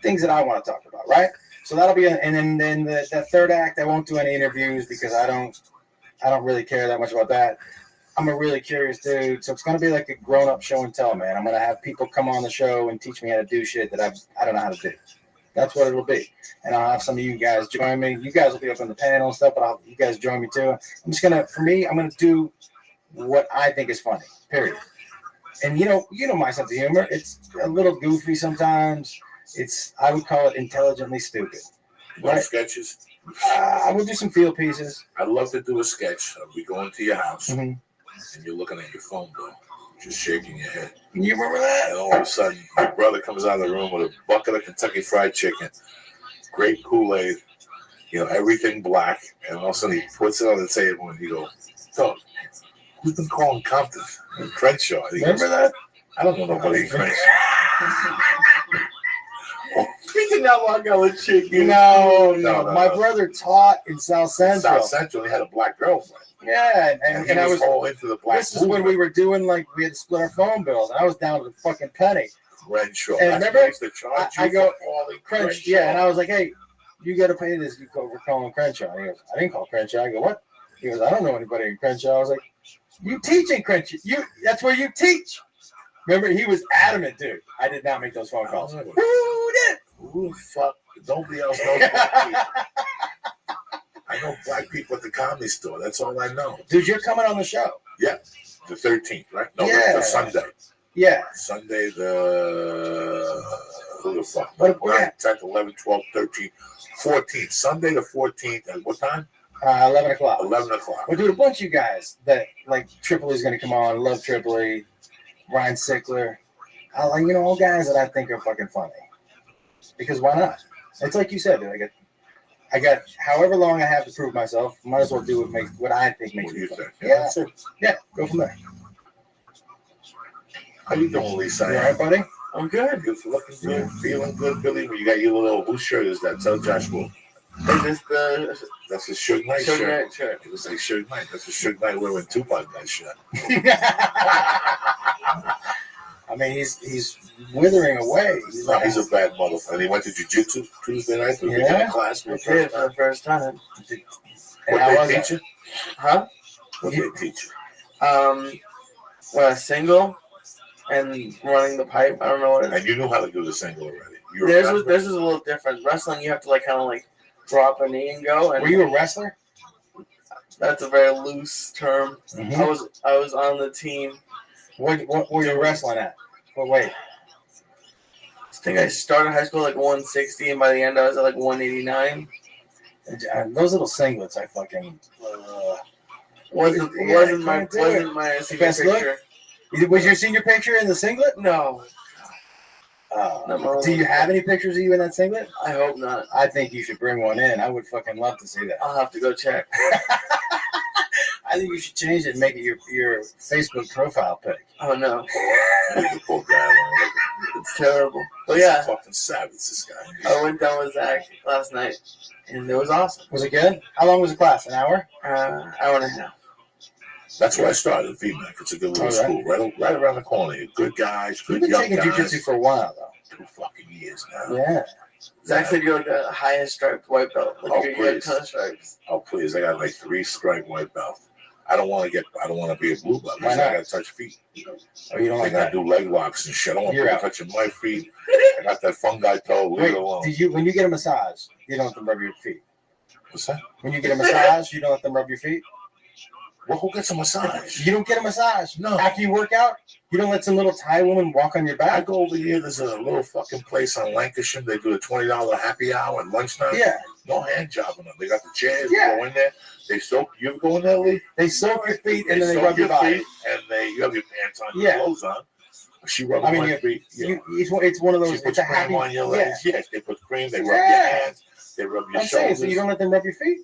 Things that I want to talk about, right? So that'll be, and then the third act, I won't do any interviews because I don't really care that much about that. I'm a really curious dude, so it's gonna be like a grown-up show and tell, man. I'm gonna have people come on the show and teach me how to do shit that I don't know how to do. That's what it'll be. And I'll have some of you guys join me. You guys will be up on the panel and stuff, but you guys join me too. I'm gonna do what I think is funny, period. And you know my sense of humor. It's a little goofy sometimes. I would call it intelligently stupid. Right? Sketches. I will do some field pieces. I'd love to do a sketch. I'll be going to your house, mm-hmm. and you're looking at your phone bill, just shaking your head. You remember that? And all of a sudden, your brother comes out of the room with a bucket of Kentucky Fried Chicken, great Kool-Aid, everything black, and all of a sudden he puts it on the table and he goes, "So, who's been calling Compton and Crenshaw?" And remember that? I don't know nobody in Crenshaw. Speaking of Long Chicken. No. My brother taught in South Central. South Central, he had a black girlfriend. Yeah, and I was all into the black. This is when we were doing we had to split our phone bills, and I was down to the fucking penny. Crenshaw. And remember, I go Crenshaw. Yeah, and I was like, "Hey, you got to pay this. We're calling Crenshaw." He goes, "I didn't call Crenshaw." I go, "What?" He goes, "I don't know anybody in Crenshaw." I was like, "You teach in Crenshaw. That's where you teach." Remember, he was adamant, dude. I did not make those phone calls. Who did? Who the fuck? Nobody else knows black people. I know black people at the Comedy Store. That's all I know. Dude, you're coming on the show. Yeah. The 13th, right? No, yeah. The Sunday. Yeah. Sunday the... Who the fuck? What? 10th, 11th, 12th, 13th, 14th. Sunday the 14th. At what time? 11 o'clock. 11 o'clock. Well, dude, a bunch of you guys that, Tripoli's going to come on. Love Tripoli. Ryan Sickler. All guys that I think are fucking funny. Because why not? It's like you said, dude. I got however long I have to prove myself. Might as well do what I think makes me funny. Yeah. Yeah, go from there. How you doing, Lisa? You all right, buddy? I'm good. You're looking good, feeling good, Billy. You got your little, whose shirt is that? Tell Josh Wolf. That's a Suge Knight shirt. It was like Suge Knight. That's a Suge Knight wearing Tupac that shirt. I mean, he's withering away. He's a bad motherfucker. And he went to jiu-jitsu Tuesday night for Yeah, class. I did for the first time. What they teach you? Huh? What they teach you? Single and running the pipe. I don't know what it is. And you knew how to do the single already. This is a little different. Wrestling, you have to kind of drop a knee and go. And were you a wrestler? That's a very loose term. Mm-hmm. I was on the team. What were you wrestling at? What weight? I think I started high school 160, and by the end I was at 189. Those little singlets, I fucking wasn't my senior best picture. Look? Was your senior picture in the singlet? No. Do you have any pictures of you in that singlet? I hope not. I think you should bring one in. I would fucking love to see that. I'll have to go check. I think you should change it and make it your Facebook profile pic. Oh no. Poor guy. It's terrible. But yeah. Fucking savage, this guy. I went down with Zach last night, and it was awesome. Was it good? How long was the class? An hour? Hour and a half. That's where I started, VMAC. It's a good little school, right around the corner. Good guys, good young guys. You've been taking jiu-jitsu for a while, though. 2 fucking years now. Yeah. Zach said you're the highest striped white belt. Please. You had 10 stripes. Oh, please. I got 3 striped white belts. I don't want to be a blue belt. Why not? I got to touch feet. Oh, you don't like that? that? I do leg locks and shit. I don't want people touching my feet. I got that fungi toe. Leave it alone. When you get a massage, you don't let them rub your feet? What's that? When you get a massage, you don't let them rub your feet? Well, who gets a massage? You don't get a massage. No. After you work out, you don't let some little Thai woman walk on your back? I go over here. There's a little fucking place on Lancashire. They do a $20 happy hour at lunchtime. Yeah. No hand jobbing them. They got the chairs. Yeah. You go in there. They soak. You ever go in there, Lee? They soak your feet and then they soak rub your body. feet, and you have your pants on, your clothes on. She rubs my feet. It's one of those. She puts it's a cream happy on your legs. Yeah. Yes, they put cream. They rub your hands. They rub your shoulders. Saying, so you don't let them rub your feet?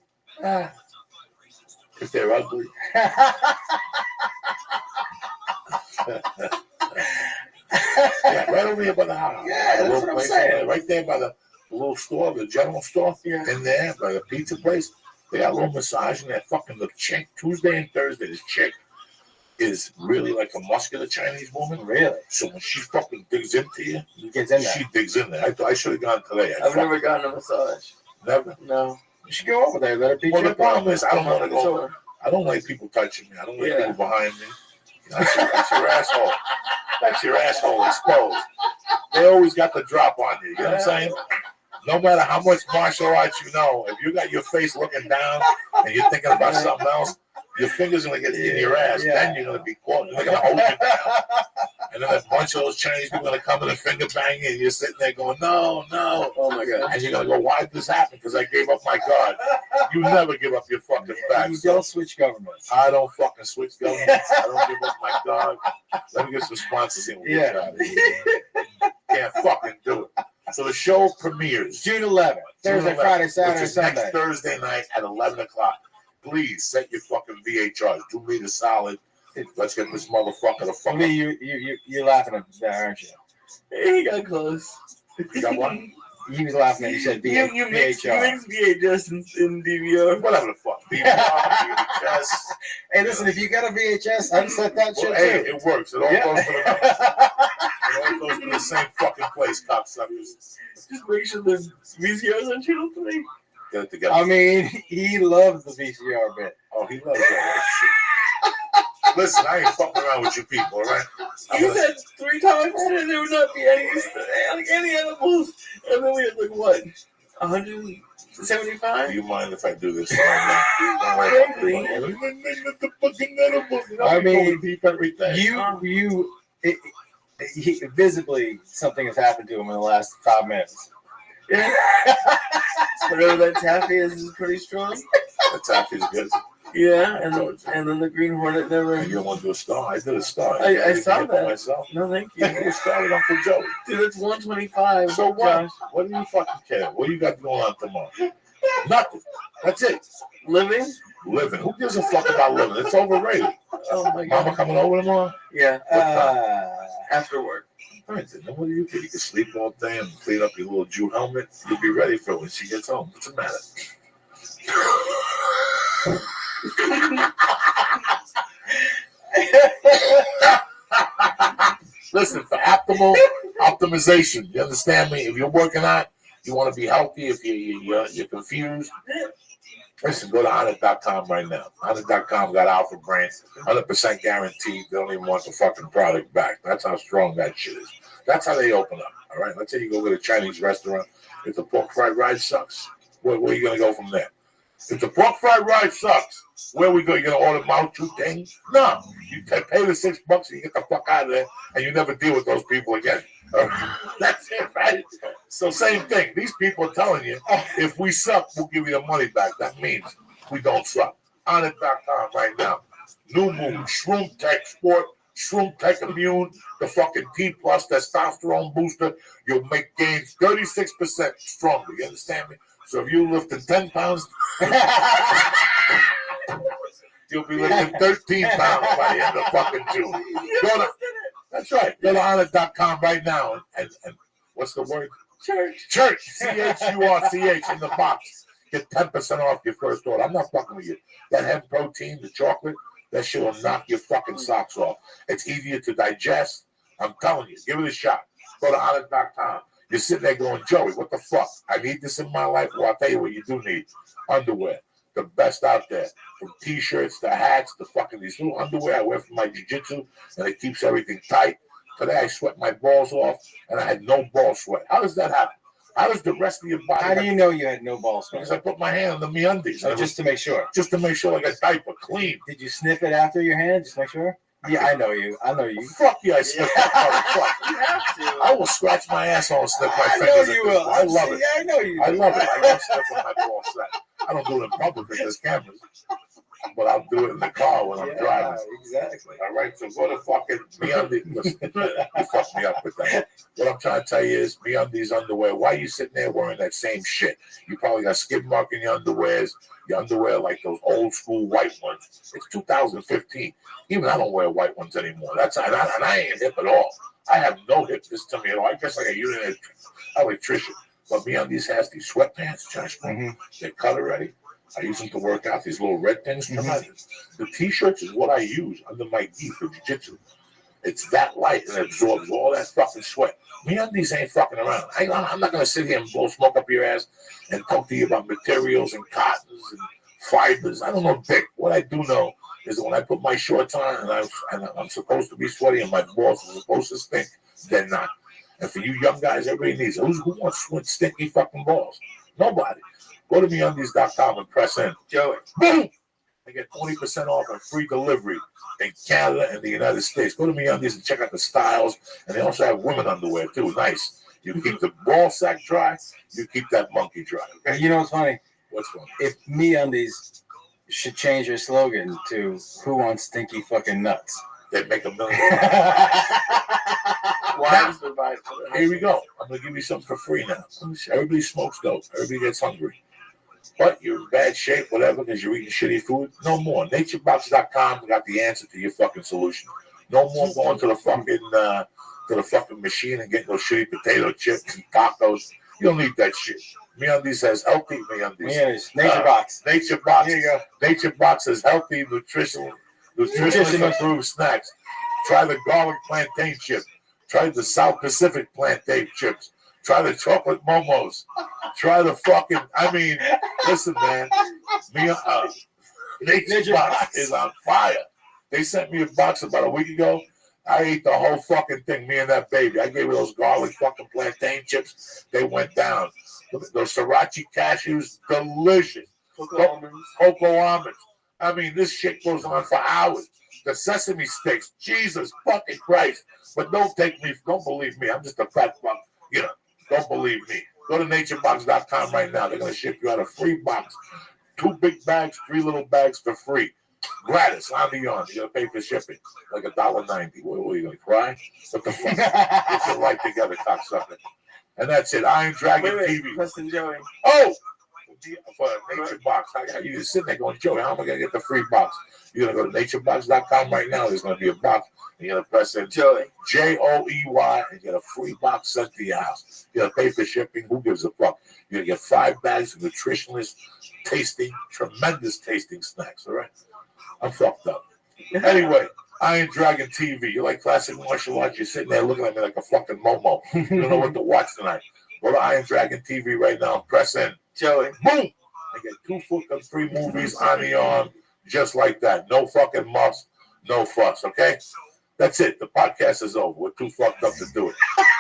If they're ugly. Yeah, right over here by the house. Yeah, that's what I'm saying. Right there by the little store, the general store. Yeah. In there, by the pizza place. They got a little massage in there. Fucking the chick. Tuesday and Thursday, this chick. is really like a muscular Chinese woman. Really? So when she fucking digs into you, He gets in there. she digs in there. I should have gone today. I've never gotten a massage. Never. No. You should go over there. Let her beat Well, you the up. problem is I don't want to go. So, I don't like people touching me. I don't like Yeah. people behind me. That's your asshole. That's your asshole exposed. They always got the drop on you. You know what I'm saying? No matter how much martial arts you know, if you got your face looking down and you're thinking about something else, your fingers are going to get in your ass. Yeah. Then you're going to be caught. They're going to hold you down. And then a bunch of those Chinese people are going to come in and finger bang you, and you're sitting there going, no, no. oh my God. And you're going to go, why did this happen? Because I gave up my guard. You never give up your fucking back. You So don't switch governments. I don't fucking switch governments. I don't give up my guard. Let me get some sponsors in with you. Yeah. Can't fucking do it. So the show premieres June 11th. Thursday, June 11th, Friday, which Saturday, is Sunday. next Thursday night at 11 o'clock. Please set your fucking VHRs. Do me the solid. Let's get this motherfucker the fuck I mean, you're laughing at that, aren't you? He got close. You got one? He was laughing at you. Said You mix VHR. VHS in DVR. Whatever the fuck. VHS. Hey, listen, if you got a VHS, I'd set that shit Well, hey, too. it works. It all Yeah. goes to the it all goes to the same fucking place, cocksuckers. Just make sure the VCR's on channel 3. Get it together. I mean, he loves the VCR bit. Oh, he loves all that shit. Listen, I ain't fucking around with you people, all right? You said 3 times that there would not be any animals. And then we had like what? 175? Do you mind if I do this right now? The fucking animals. I mean, deep everything. Visibly, something has happened to him in the last 5 minutes. Yeah. Whatever that taffy is pretty strong. The taffy's good. Yeah, and then the Green Hornet never. You don't want to do a star? I did a star. I saw that. Myself. No, thank You you. did a star with Uncle Joe. Dude, it's 125. So what? What do you fucking care? What do you got going on tomorrow? Nothing. That's it. Living? Living. Who gives a fuck about living? It's overrated. Oh my God. Mama coming over tomorrow? Yeah. What time? After work. All right, then. What do you think? You can sleep all day and clean up your little Jew helmet. You'll be ready for when she gets home. What's the matter? Listen, for optimal optimization, you understand me? If you're working out, you want to be healthy. If you're confused, listen, go to Honor.com right now. Honor.com got Alpha Brain, 100% guaranteed. They don't even want the fucking product back. That's how strong that shit is. That's how they open up. All right, let's say you go to a Chinese restaurant. If the pork fried rice sucks, where are you gonna go from there? If the pork fried rice sucks, where we go? You gonna order Mao Tang? No, you pay the $6 and you get the fuck out of there, and you never deal with those people again. That's it, right? So same thing. These people are telling you, if we suck, we'll give you the money back. That means we don't suck. On.com right now. New Moon, Shroom Tech Sport, Shroom Tech Immune, the fucking T plus testosterone booster. You'll make gains 36% stronger. You understand me? So if you lifting 10 pounds, you'll be lifting 13 pounds by the end of fucking June. That's right. Go to Honor.com right now. And what's the word? Church. CHURCH in the box. Get 10% off your first order. I'm not fucking with you. That hemp protein, the chocolate, that shit will knock your fucking socks off. It's easier to digest. I'm telling you. Give it a shot. Go to Honor.com. You're sitting there going, Joey, what the fuck? I need this in my life. Well, I'll tell you what you do need. Underwear. The best out there. From t-shirts to hats to fucking these little underwear I wear for my jiu-jitsu, and it keeps everything tight. Today I sweat my balls off, and I had no ball sweat. How does that happen? How does the rest of your body... How do you know you had no ball sweat? Because I put my hand on the MeUndies. Just to make sure. Just to make sure I got diaper clean. Did you sniff it after your hand? Just make sure? Yeah, I know you. I know you. Fuck you, I sniff that motherfucker. You have to. I will scratch my asshole and sniff my I fingers. know you will. I love it. Yeah, I know you. I love it. I love sniffing my ball sack. I don't do it in public because there's cameras. But I'll do it in the car when I'm driving. Exactly. All right, so go to fucking MeUndies. Listen, you fucked me up with that. What I'm trying to tell you is MeUndies underwear. Why are you sitting there wearing that same shit? You probably got skid mark in your underwears. Your underwear like those old school white ones. It's 2015. Even I don't wear white ones anymore. And I ain't hip at all. I have no hips this to me at all. I guess like a unit electrician. But MeUndies has these sweatpants, Josh. They cut already. I use them to work out. These little red things. Tremendous. The t-shirts is what I use under my gi for jiu-jitsu. It's that light and it absorbs all that fucking sweat. MeUndies ain't fucking around. I'm not gonna sit here and blow smoke up your ass and talk to you about materials and cottons and fibers. I don't know dick. What I do know is that when I put my shorts on and I'm supposed to be sweaty and my balls are supposed to stink, they're not. And for you young guys, everybody needs it. Who wants stinky fucking balls? Nobody. Go to MeUndies.com and press in. Joey. Boom! They get 20% off and free delivery in Canada and the United States. Go to MeUndies and check out the styles. And they also have women underwear too. Nice. You keep the ball sack dry. You keep that monkey dry. Okay? You know what's funny? What's funny? If MeUndies should change their slogan to "Who wants stinky fucking nuts?" They'd make $1 million. Now, here we go. I'm gonna give you something for free now. Everybody smokes dope. Everybody gets hungry. But you're in bad shape, whatever, because you're eating shitty food. No more. NatureBox.com got the answer to your fucking solution. No more going to the fucking machine and getting those shitty potato chips and tacos. You don't need that shit. MeUndies has healthy MeUndies. NatureBox. NatureBox. Here you go. NatureBox has healthy, nutritional improved snacks. Try the garlic plantain chip. Try the South Pacific plantain chips. Try the chocolate momos. Try the fucking, listen, man. NatureBox is on fire. They sent me a box about a week ago. I ate the whole fucking thing, me and that baby. I gave her those garlic fucking plantain chips. They went down. Those sriracha cashews, delicious. Cocoa almonds. This shit goes on for hours. The sesame sticks, Jesus fucking Christ. But don't believe me. I'm just a fat fuck. Don't believe me. Go to naturebox.com right now. They're going to ship you out a free box. 2 big bags, 3 little bags for free. Gratis, on the on. You got to pay for shipping. Like $1.90. What are you going to cry? What the fuck? Get your life together, cocksucker. And that's it. Iron Dragon TV. Preston Joey. Oh! For NatureBox. You're sitting there going, Joey, how am I going to get the free box? You're going to go to naturebox.com right now. There's going to be a box. You're going to press in Joey, Joey, and get a free box sent to your house. You're going to pay for shipping. Who gives a fuck? You're going to get 5 bags of nutritionless, tremendous tasting snacks. All right? I'm fucked up. Anyway, Iron Dragon TV. You like classic martial arts? You're sitting there looking at me like a fucking Momo. You don't know what to watch tonight. Go to Iron Dragon TV right now and press in. Joey. Boom! I get 2 fucking free movies on the arm, just like that. No fucking muss, no fuss, okay? That's it. The podcast is over. We're too fucked up to do it.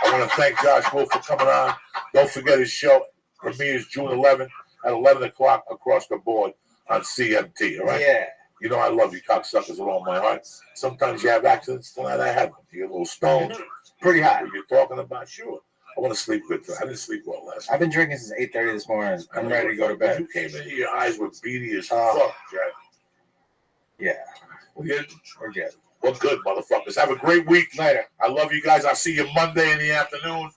I want to thank Josh Wolf for coming on. Don't forget his show. Premieres June 11th at 11 o'clock across the board on CMT, all right? Yeah. You know I love you cocksuckers with all my heart. Sometimes you have accidents. Tonight I had one. You get a little stoned. Pretty hot. What you're talking about? Sure. I want to sleep good. I didn't sleep well last night. I've been drinking since 8:30 this morning. I'm ready to go to bed. You came in here, your eyes were beady as fuck, Jack. Yeah. We're good? We're good. Well, good, motherfuckers. Have a great week. Later. I love you guys. I'll see you Monday in the afternoon.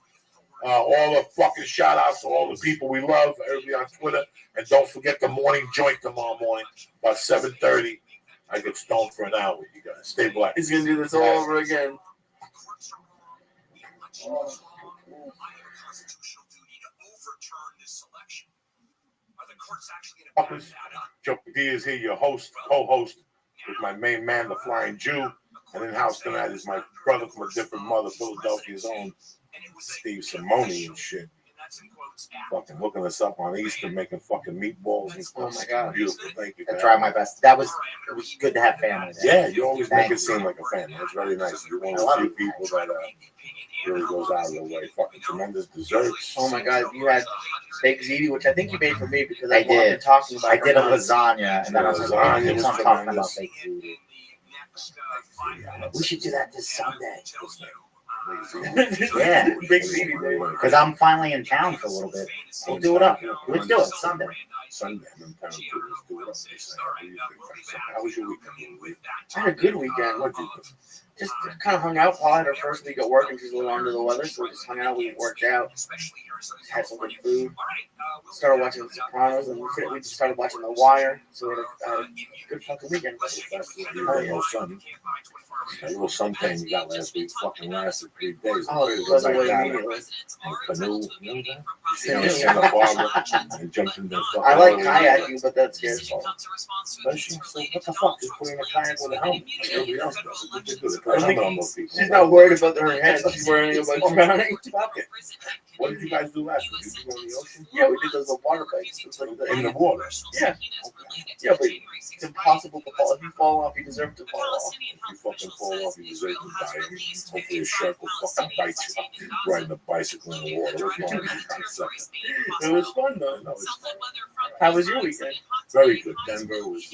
All the fucking shout outs to all the people we love, everybody on Twitter. And don't forget the morning joint tomorrow morning, about 7:30. I get stoned for an hour with you guys. Stay black. He's going to do this all over again. Joe Padilla is here, your co-host, with my main man, the Flying Jew. And in house tonight is my brother from a different mother, Philadelphia's own Steve Simone and shit. Fucking looking us up on Easter, making fucking meatballs and stuff. Oh my God. Beautiful. Thank you. I tried my best. It was good to have family there. Yeah, you always make it seem like a family. It's very nice. You're one of the few people that really goes out of their way. Fucking tremendous desserts. Oh my God, you had baked ziti, which I think you made for me because I did. Talking about I did a lasagna, and then I was like, keeps on talking about baked ziti. We should do that this Sunday. Yeah, because I'm finally in town for a little bit. We'll do it up. Let's do it Sunday. Sunday, I'm in town too. Let's do it up. How was your weekend? I had a good weekend. What did you do? Just kind of hung out. Paul had her first week at work and she's a little under the weather, so we just hung out. We worked out, had some good food, started watching The Sopranos, and we just started watching The Wire. So we had a good fucking weekend. That little suntan you got last week fucking lasted 3 days. Oh, it goes away immediately. And canoe, you know that? Santa Barbara and jumped in the fucking I like water. kayaking, but that scares me. Does she? So what the fuck? Just put in a kayak with a helmet. Like everybody else does. What they do? They put a helmet on those people. She's not worried about her head. She's worrying about drowning. Fuck it. What did you guys do last week? Did you go in the ocean? Yeah, we did those little water bikes. It's like In the water? Yeah. Yeah, but it's impossible to fall. If you fall off, you deserve to fall off. If you fucking fall off, you deserve to die. Hopefully a shark will fucking bite you riding a bicycle in the water. What's wrong with you? It was fun though. No, it's fun. How was your weekend? Very good. Denver was.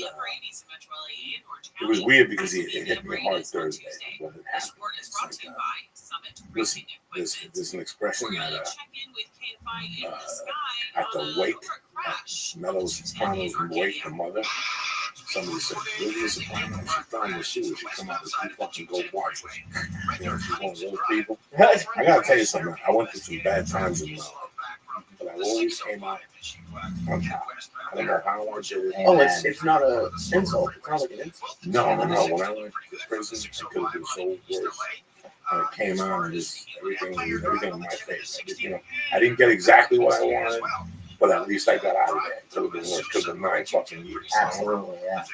It was weird because it hit me hard Thursday. When it happened. It's like, listen, there's an expression that at the wake, at Mello's Sopranos and wake, the mother. Somebody said, Lydia Soprano, she found the shoe. She come out and fucking go watch it. You know, she's one of those people. I gotta tell you something. I went through some bad times in my life, but I always came out on top. I don't know how I did it. Oh, it's not a insult. It's not like an insult. No. When I went to prison, it could have been so worse. And it came out and just everything in my face. I didn't get exactly what I wanted, but at least I got out of there. It could have been worse. It could have been 9 fucking years. Absolutely, yeah.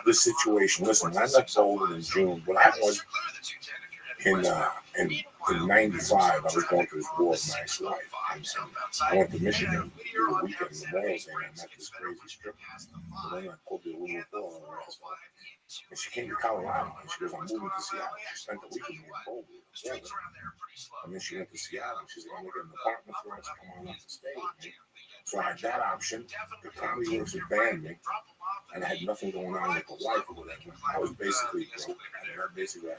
This situation, listen, I left Golden in June. What happened was in 95, I was going through this war with my ex-wife. I went to Michigan for the weekend, Memorial Day, and I met this crazy stripper. So then I pulled the little girl on her ass. And she came to Colorado, and she goes, I'm moving to Seattle. She spent the weekend in Boulder. And then she went to Seattle. She's like, I'm going to get an apartment for us. Come on up to stay with me. So I had that option. The Comedy Works had banned me, and I had nothing going on with the wife or whatever. I was basically broke. I basically had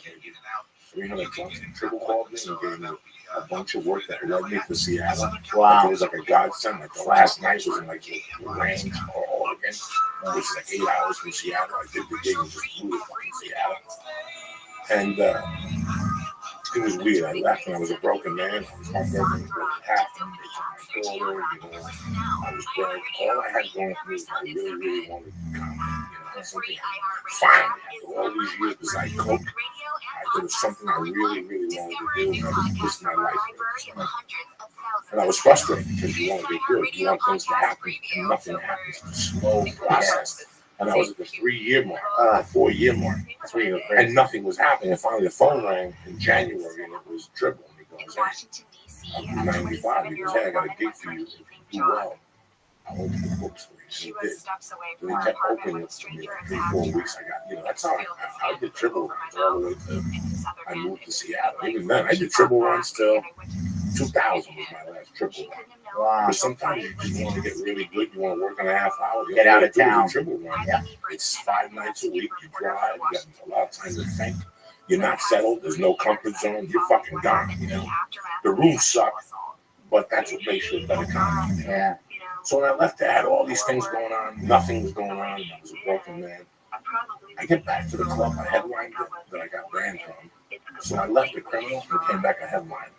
maybe $300. And Triple called me and gave me a bunch of work that led me to Seattle. Wow. Like, it was like a godsend. Like the last night was in like the range or Oregon, which is like 8 hours from Seattle. I did the gig and just flew to fucking Seattle. And it was weird. I left and I was a broken man. I was heartbroken. Half my daughter, I was broke. All I had going for me was I really, really wanted to come. Something. Finally, after all these years, because I coped, there was something I really, really wanted to do, and I was just my life. And I was frustrated because you want to get good, you want things to happen, and nothing happens. It's a slow process. And I was at the 3-year mark, 4-year mark, and nothing was happening. And finally, the phone rang in January, and it was Dribble. And he goes, hey, I'm 95. He goes, hey, I got a gig for you. Do well. I opened the books for you. She did. And he kept opening it for me like 3-4 weeks. I got, that's how I did Dribble runs all the way to I moved to Seattle. Even then, I did Dribble runs till 2000 was my last Dribble run. Wow. Because sometimes you just want to get really good. You want to work in a half hour. Get out of town. Dribble run. Yeah. It's 5 nights a week. You drive. You got a lot of time to think. You're not settled. There's no comfort zone. You're fucking gone. The rooms suck, but that's what makes you a better comic. Yeah. So when I left, I had all these things going on. Nothing was going on. I was a broken man. I get back to the club. I headlined it that I got banned from. So I left the Criminal and came back a headline.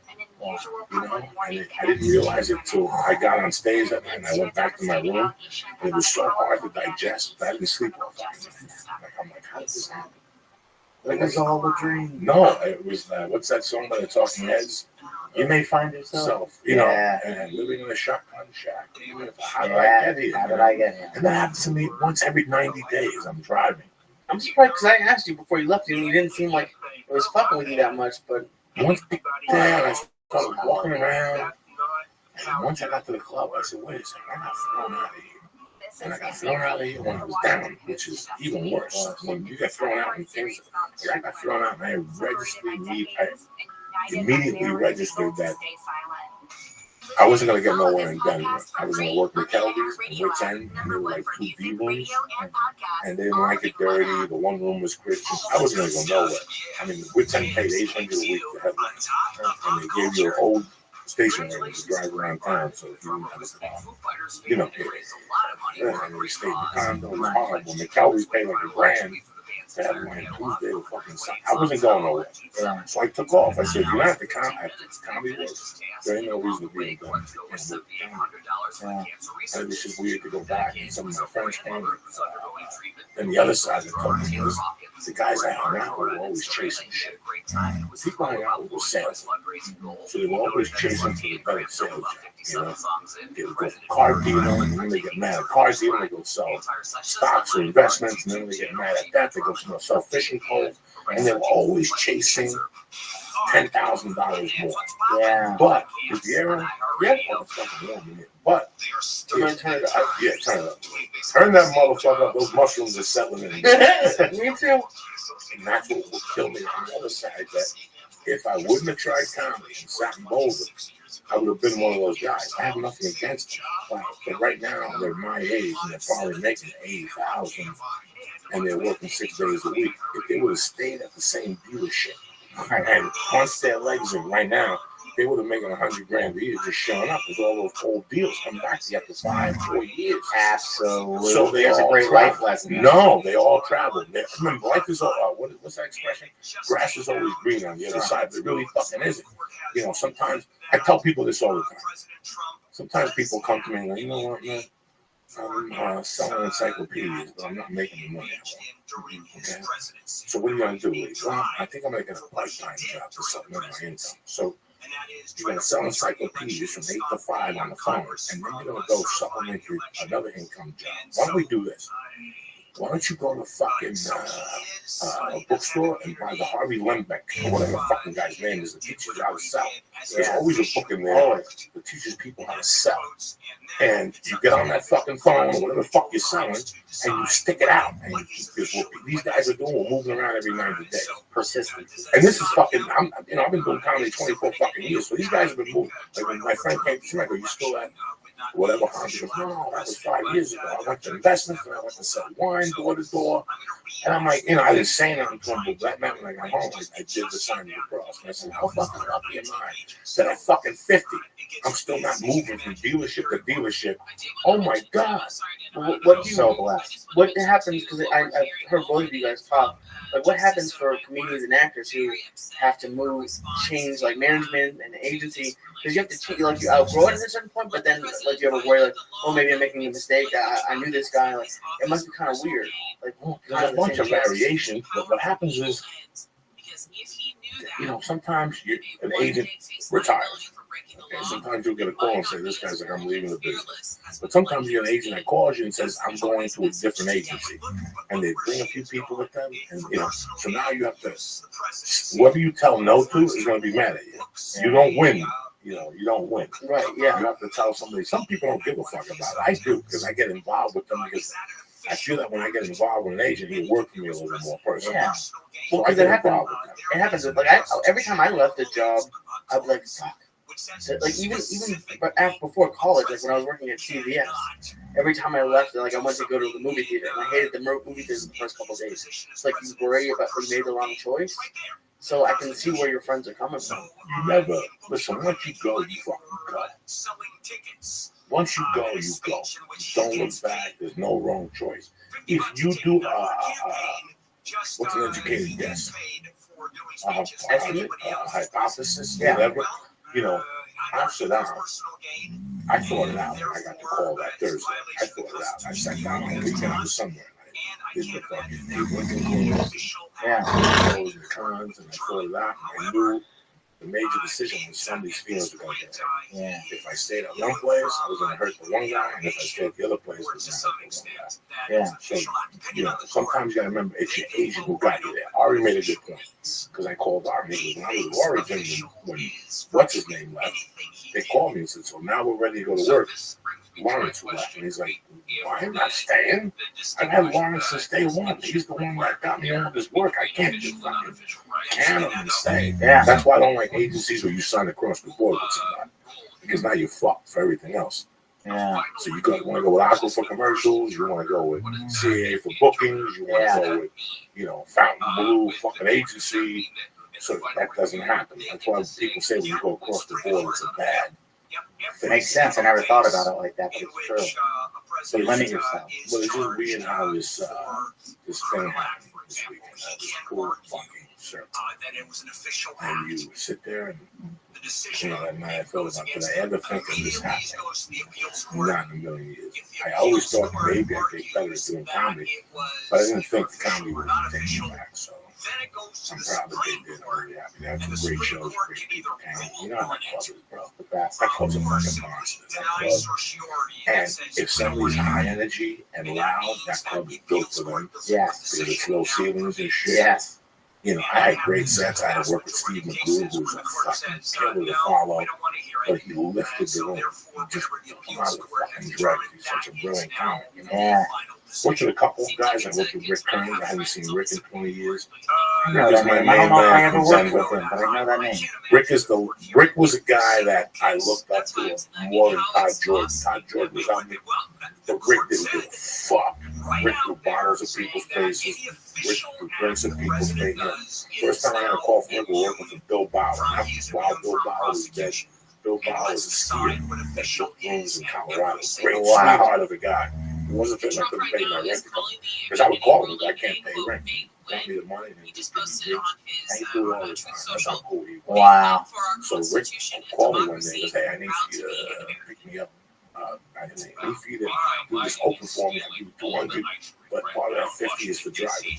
And I didn't realize it until I got on stage that night and I went back to my room. And it was so hard to digest. I didn't sleep all the time. I'm like, how did this happen? Like it's all a dream. No, it was what's that song by the Talking Heads? You may find yourself, and living in a shotgun shack. How did I get here? How did I get here? And that happens to me once every 90 days. I'm driving. I'm surprised because I asked you before you left, and you didn't seem like it was fucking with you that much. But once I started walking around, and once I got to the club, I said, "Wait a second, I got thrown out of here." And I got thrown out of here when I was down, which is even worse. When you get thrown out and things, I got thrown out, and I immediately registered that I wasn't going to get nowhere in Denver. I was going to work McKelvey's and Wits End, and they were like 2 B rooms, and they didn't like it dirty. The one room was Christian. I wasn't going to go nowhere. I mean, Wits End paid $800 a week to headlines, and they gave you an old station wagon to drive around town, so if you didn't have a car, and we stayed in the condo. It was horrible. McKelvey's paid like $1,000 deadline Tuesday or fucking Sunday. I wasn't going nowhere. Yeah. So I took off. I said, you're not at the comedy works. There ain't no reason to be in Glen. Yeah. And it was just weird to go back. And some of my friends came. And the other side of the country was the guys I hung out with were always chasing shit. People I hung out with were sales. So they were always chasing for the better sales. You know, they would go for car dealing, and then they get mad at car dealing, they go sell stocks or investments, and then they get mad at that, they go sell fishing poles, and they were always chasing $10,000 more. Yeah. But if you ever, but turn it up. Yeah, turn it up. Turn that motherfucker up. Those mushrooms are settling in. Me too. And that's what would kill me on the other side. That if I wouldn't have tried comedy and sat in Boulder, I would have been one of those guys. I have nothing against them. But right now, they're my age and they're probably making $80,000 and they're working 6 days a week. If they would have stayed at the same dealership and punched their legs in right now, they would have making $100,000 a year just showing up because all those old deals come back to you after 5-4 years. Absolutely. So there's a great life lesson. No, they all travel. Remember, life is all, what's that expression? Grass is always green on the other side, but it really fucking isn't. You know, sometimes, I tell people this all the time. Sometimes people come to me and go, you know what, man? I'm selling encyclopedias, but I'm not making the money. Okay? So what are you going to do, Lee? Well, I think I'm making a part-time job to supplement my income. So you're going to sell encyclopedias from 8 to 5 on the phone, and then you're going to go supplement your another income job. Why don't we do this? Why don't you go to fucking a bookstore and buy the Harvey Lembeck, or whatever the fucking guy's name is, that teaches you how to sell. There's always a book in there that teaches people how to sell. And you get on that fucking phone, or whatever the fuck you're selling, and you stick it out. And what these guys are doing, we're moving around every 90 days. Persistence. And this is fucking, I've been doing comedy 24 fucking years, so these guys have been moving. Like when my friend came to me, I go, you still at whatever? He goes, no, that was 5 years ago. I went to investments, and I went to sell wine door to door. And I'm like, I didn't say nothing to him, but that night when I got home, I did the sign of the cross. And I said, how fucking lucky am I that at fucking 50, I'm still not moving from dealership to dealership? Oh my God. What do you, so blessed. What happens, because I've heard both of you guys talk, like what happens for comedians and actors who have to move, change like management and agency, because you have to change, like you outgrow it at a certain point, but then like you have a worry like, oh, maybe I'm making a mistake, I knew this guy, like it must be kind of weird. Like there's a bunch of variations, but what happens is, sometimes an agent retires. Okay, sometimes you'll get a call and say, this guy's like, I'm leaving the business. But sometimes you get an agent that calls you and says, I'm going to a different agency. And they bring a few people with them. And, so now you have to, whoever you tell no to is going to be mad at you. You don't win. You don't win. Right, yeah. You have to tell somebody. Some people don't give a fuck about it. I do, because I get involved with them because I feel that when I get involved with an agent, he'll work for me a little bit more personally. Yeah. Well, because it happens. Like every time I left a job, I'd be like, fuck. Like even before college, like when I was working at CVS, every time I left, like I went to go to the movie theater, and I hated the movie theater the first couple of days. It's like you worry about you made the wrong choice. So I can see where your friends are coming from. You never listen. Once you go, you fucking go. Once you go, you go. Don't look back. There's no wrong choice. If you do what's an educated guess? Hypothesis, whatever. I sit down. I thought it out. I got the call that Thursday. I thought it out. I sat down on the weekend. I was somewhere. Did the fucking pros and cons, and I thought it out. And I knew the major decision was somebody's feelings were going to get hurt. Yeah. If I stayed at one place, I was going to hurt the one guy, and if I stayed at the other place, I was going to hurt the one guy. Yeah. So, sometimes you got to remember, it's your agent who got you there. Ari made a good point, because I called Ari. When I was at Origin, when what's his name left, they called me and said, so now we're ready to go to work. Lawrence left, and he's like, why am I staying? I've had Lawrence since day one. He's the one that got me all this work. I can't just fucking can him and stay. Yeah. That's why I don't like agencies where you sign across the board with somebody, because now you're fucked for everything else. Yeah. So you want to go with Aqua for commercials, you want to go with CA for bookings, you want to go with, Fountain Blue fucking agency. So that doesn't happen. That's why people say when you go across the board, it's a bad. It makes sense. I never thought about it like that, but it's true. So limit yourself. Well, it's just weird how this thing happened. this weekend. That was cool fucking shirt. And you sit there and, that night I thought about, did I ever think of this happening? Not in a million years. I always thought maybe I'd get better at doing comedy, but I didn't think comedy would take me back, so I'm proud that they did. I'm really happy. They have some great shows, great people. And you know how that club is, bro. That club's a fucking monster. That club. And if somebody's high energy and loud, that club is built for them. Yes. Because it's low ceilings and shit. Yes. You know, I had great sets. I had to work with Steve McGrew, who was a fucking killer to follow, but he lifted the room. He just came out of the fucking dread. He's such a brilliant comic, you know? Yeah. Worked with a couple of guys. I worked with Rick Kearns. I haven't seen Rick in 20 years. I know that name. I don't know if I ever worked with him, but I know that name. Rick was a guy that I looked up to more than Todd Jordan. Todd Jordan was on me, but Rick didn't give a fuck. Rick threw bottles at people's faces. Rick threw drinks at people's faces. First time I had a call from Rick, we were working with Bill Bauer. While Bill Bauer was dead, Bill Bauer was a skier that shook rooms in Colorado. Great sweetheart of a guy. It wasn't that I couldn't pay my rent because I would call him. I can't pay rent. Got me the money. And he just posted on his all the time. That's how cool he was. Wow. So Rick called me one day and said, "Hey, I need you to pick me up. I didn't need for you to do this open for me. I'll give you 200, but part of that 50 is for driving.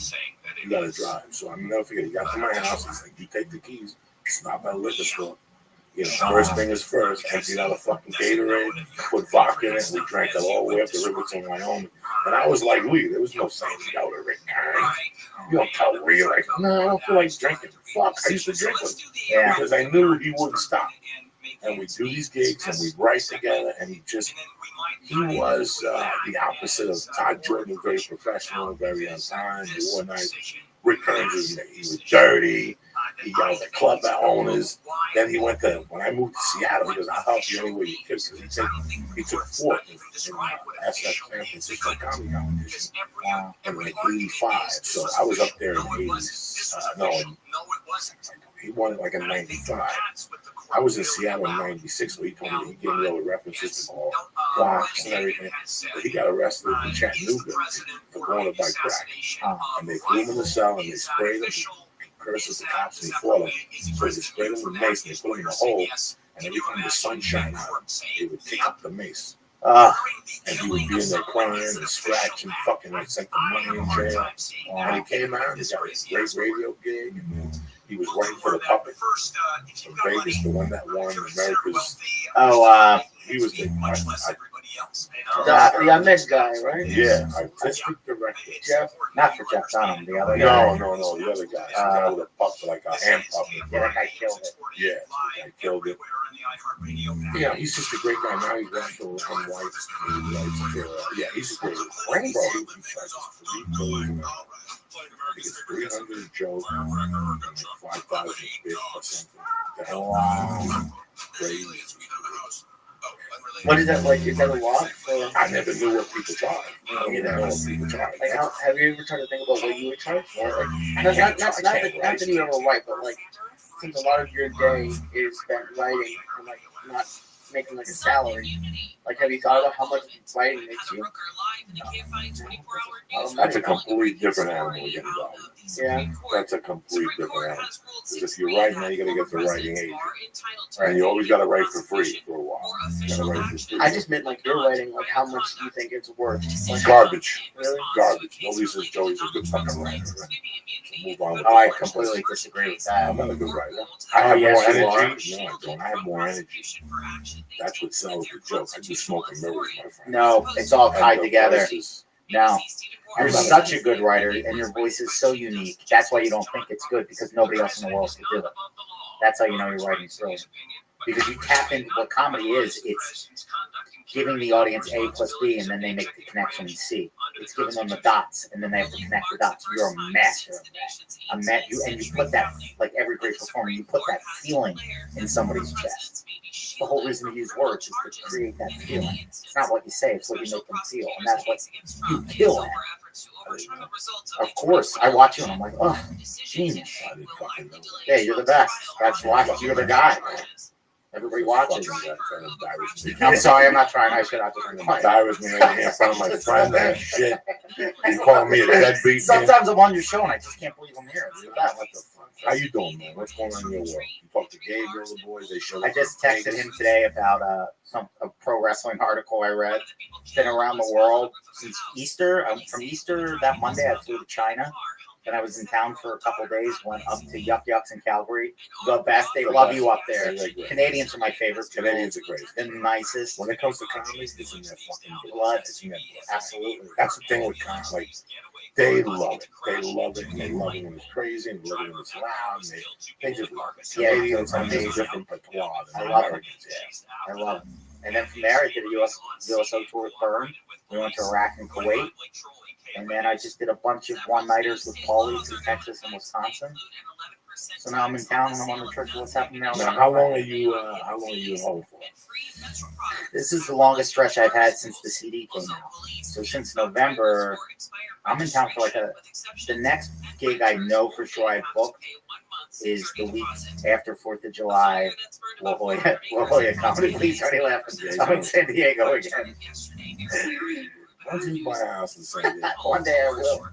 You got to drive." So I'm never forget. He got to my house. He's like, "You take the keys. Stop at a liquor store. You know, first thing is first. Emptied out a fucking Gatorade, put vodka in it, and we drank it all the way up the river to Wyoming." And I was like, "Lee, there was no saying no to Rick Kearns. You don't tell Lee, you're like, no, I don't feel like drinking. Fuck, I used to drink with him because I knew he wouldn't stop." And we do these gigs and we write together, and he was the opposite of Todd Jordan, very professional, very on time, he wore nice. Rick Kearns, he was dirty. He yelled at club owners. Then he went to, when I moved to Seattle, he goes, "I'll help you any way you can." He took fourth in SF San Francisco Comedy Competition in like 85. So I was up there in the 80s. He won it like in 95. I was in Seattle in 96, so he told me, he gave me all the references to all blocks and everything. But he got arrested in Chattanooga for going to buy crack. And they threw him in the cell and they sprayed him. Curses the cops and he fought him. So they sprayed him with mace and they put him in a hole. And every time the sun shined on him, they would pick up the mace. And he would be in there crying and scratching, fucking like sent the money in jail. And he came out and he got a great radio gig. And he was writing for the puppet from Vegas, the one that won America's. He was the Ahmed guy, right? Yeah, artistic director. Jeff, not for Jeff Dunham, the other guy. No, the other guy. The guy with a puppet, like a hand puppet. Yeah, that guy killed it. Yeah, that guy killed it. Yeah, he's just a great guy. Now he's got the one wife. Yeah, he's a great crazy. I think it's 300 Joe, 5,000 bit or something. Wow. Crazy. What is that like? Is that a lot? I never knew what people charge. You know what people charge. Like, have you ever tried to think about what you would charge for? Like, not that you ever write, but like, since a lot of your day is spent writing and like not making like a salary, like, have you thought about how much writing makes you? That's a completely different animal again, though. Yeah. That's a complete different animal. Because if you're writing, now you got to get the writing agent. And you always got to write for free for a while. You got to write for free. I just meant like you're writing, like how much do you think it's worth? Like, garbage. Really? Garbage. Nobody says Joey's a good fucking writer. So move on. I completely disagree with that. I'm not a good writer. I have more energy. No, I don't. I have more energy. That's what sells the joke. I just smoke and mirrors, my friend. No, it's all tied together. No. You're such a good writer, and your voice is so unique. That's why you don't think it's good, because nobody else in the world can do it. That's how you know your writing's brilliant. Because you tap into what comedy is. It's giving the audience A plus B, and then they make the connection in C. It's giving them the dots, and then they have to connect the dots. You're a master of that. And you put that, like every great performer, you put that feeling in somebody's chest. The whole reason to use words is to create that feeling. It's not what you say, it's what you make them feel. And that's what you kill at. Of course, I watch you and I'm like, oh, genius. Yeah, you're the best. That's why you're the guy. Everybody watches. Embarrass me. I'm sorry, I'm not trying. I should have to Embarrass me right here in front of my friend and shit. You call me a deadbeat. Sometimes I'm on your show and I just can't believe I'm here. What the fuck? How you doing, man? What's going on in your world? You talk to Gabriel, the boys. They show. I just texted him today about a pro wrestling article I read. It's been around the world since Easter. From Easter that Monday, I flew to China. Then I was in town for a couple of days. Went up to Yuck Yucks in Calgary. The best. They love you up there. Canadians are my favorite. Canadians are great. They're the nicest. When it comes to comedy, it's in their fucking blood. It's in their blood. Absolutely. That's the thing with comedy. Like, they love it. They love it. And they love it when it's crazy and love it when it's loud. And they just love it. Yeah, Canadians have a different patois than I love it. Americans. Yeah. I love it. And then from there, I did a USO tour with Byrne. We went to Iraq and Kuwait. And then I just did a bunch of one-nighters with Paulie through Texas and Wisconsin. So now I'm in town and I'm on the trip of what's happening now. Now, how long are you home for? This is the longest stretch I've had since the CD came out. So since November, I'm in town for the next gig I know for sure I've booked is the week after 4th of July, La Jolla Comedy. Please, already laughing. I'm in San Diego again. Why don't you buy a house in San Diego? One day I will.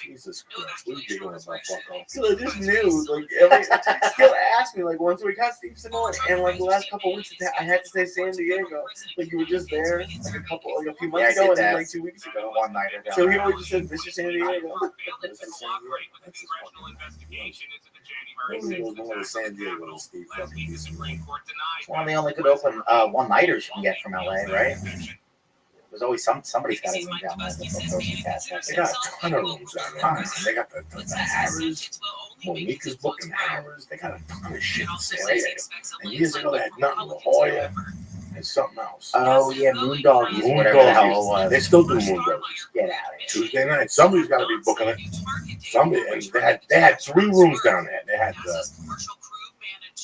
Jesus Christ, what are you giggling about, fucko? So I just knew, he'll ask me, once we got Steve Samoa, and, the last couple of weeks, I had to say San Diego. You were just there, a few months ago, and then, 2 weeks ago. One night ago. So he always just said, Mr. San Diego. That's his San Diego, Steve fucking. Well, they only could open one-nighters you can get from LA, right? There's always somebody's got a room down there. They got a ton of rooms down there. They got the Harris. Monica's booking Harris. They got a ton of shit in San Diego. And years ago, they had nothing. La Jolla and something else. Oh, yeah, Moondoggies, whatever the hell it was. They still do Moondoggies. Get out of here. Tuesday night. Somebody's got to be booking it. Somebody. And they had 3 rooms down there. They had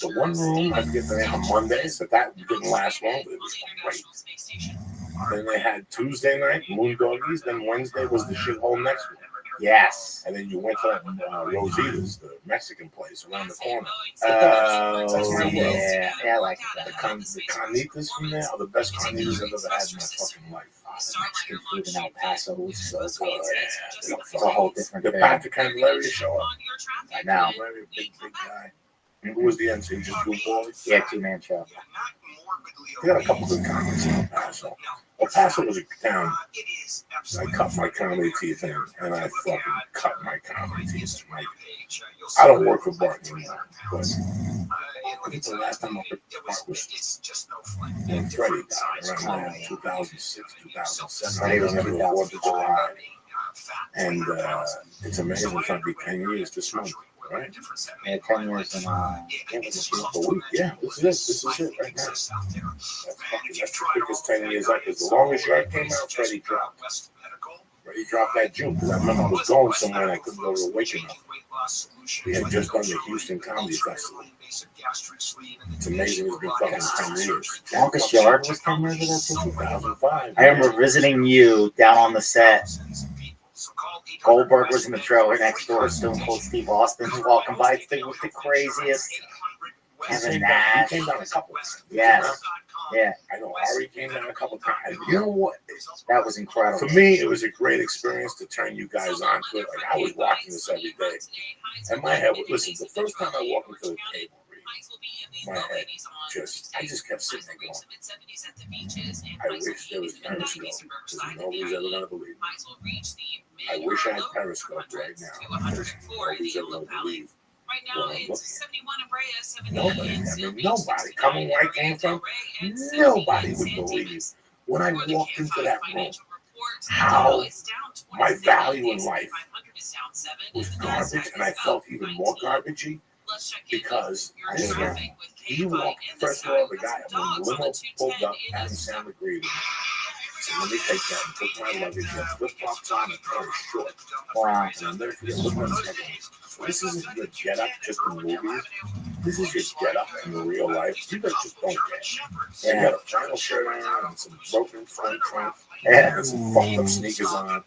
the one room, I forget the name, on Mondays, but that didn't last long, but it was great. Then they had Tuesday night, Moondoggies. Then Wednesday was the shithole next week. Yes. And then you went to that Rosita's, the Mexican place around the corner. Oh, yeah. Yeah, I like it. The carnitas from there are the best carnitas I've ever had in my fucking life. The Mexican food in El Paso was so good. Yeah, it's a whole different thing. The Patrick Candelaria show up. I know. Very big guy. Who was the MC? Just Blue Paulie? Yeah, 2-man show. They got a couple good comics in El Paso. El Paso was a town. I cut my comedy teeth in, and I fucking cut my comedy teeth in. I don't work for Bart anymore, but I think the last time I worked for Bart was when Freddie died, around 2006, 2007. I was never 4th of July. And it's amazing it's going to be 10 years this month. Right? Yeah, 10 years in yeah, this is it right now. That's the quickest 10 years up. Because the longest year I came out, Freddie dropped. Freddie dropped that June because I remember I was going somewhere and I couldn't go to Awaken Up. We had just done the Houston Comedy Festival. It's amazing it's been fucking 10 years. Longest yard was 10 years ago, 2005. I remember visiting you down on the set. Goldberg was in the trailer next door. Stone Cold Steve Austin was walking by. It was the craziest. Kevin Nash. He came down a couple times. Yes. Yeah. I know Ari came down a couple times. You know what? That was incredible. For me, it was a great experience to turn you guys on to it. I was watching this every day. And my head would listen. The first time I walked into the table read, my head I just kept sitting there going, I wish there was Periscope, because nobody's ever going to believe me. I wish I had Periscope right now, because nobody's ever going to believe what I'm looking at. Nobody, coming where I came from, nobody would believe when I walked into that room how my value in life was garbage, and I felt even more garbagey. Because he walked, first of all, the guy, when the limo pulled up, Adam Sandler greeted me. So let me take that and put my luggage in, flip-flops on, and pair of shorts. Wow. And I'll never forget looking at this guy. So this isn't your get-up just in movies. This is your get-up in real life. You guys just don't get. You got a flannel shirt on and some broken front trunk. And some fucked up sneakers on.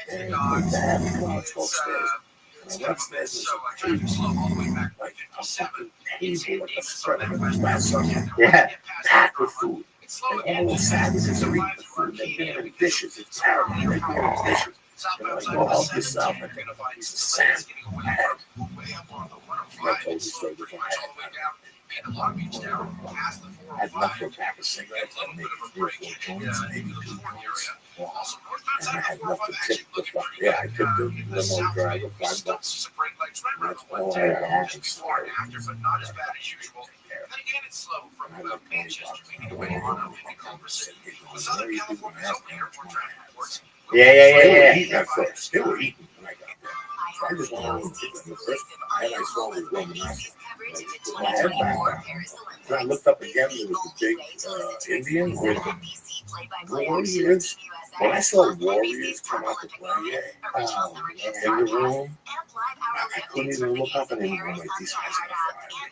And let's go upstairs. And upstairs is like a fucking table like a spread of last summer. Yeah. Packed with food. And all the savages are eating the food. They're getting the dishes. It's terrible. They're getting the dishes. They're like, go help yourself. And take a piece of salmon. I told you story before. I had left a pack of cigarettes and maybe 3 or 4 joints, maybe 2 joints. And I had left to tip the fuck. Yeah, I tipped the limo driver $5. And that's all I had. I was sorry. And I had like $20. Yeah. Eating at first. They were eating when I got there. So I just went over and took them the first. And I saw this woman. I had back. So I looked up again. There was a big Indian with warriors. When I saw warriors come out to play in the room, I couldn't even look up and even like these guys are fired.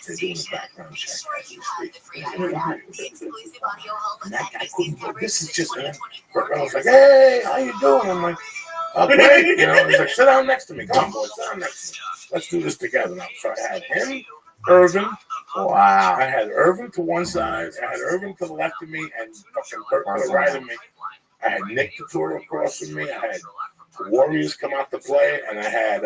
They're doing a background check as we speak. And that guy couldn't. This is just. I was like, "Hey, how you doing?" I'm like, "Great." You know, he's like, "Sit down next to me. Come on, boy, sit down next to me. Let's do this together." Now, so I had him, Irvin. Wow. I had Irvin to one side. I had Irvin to the left of me, and fucking Bert to the right of me. I had Nick Totoro across from me. I had the Warriors come out to play, and I had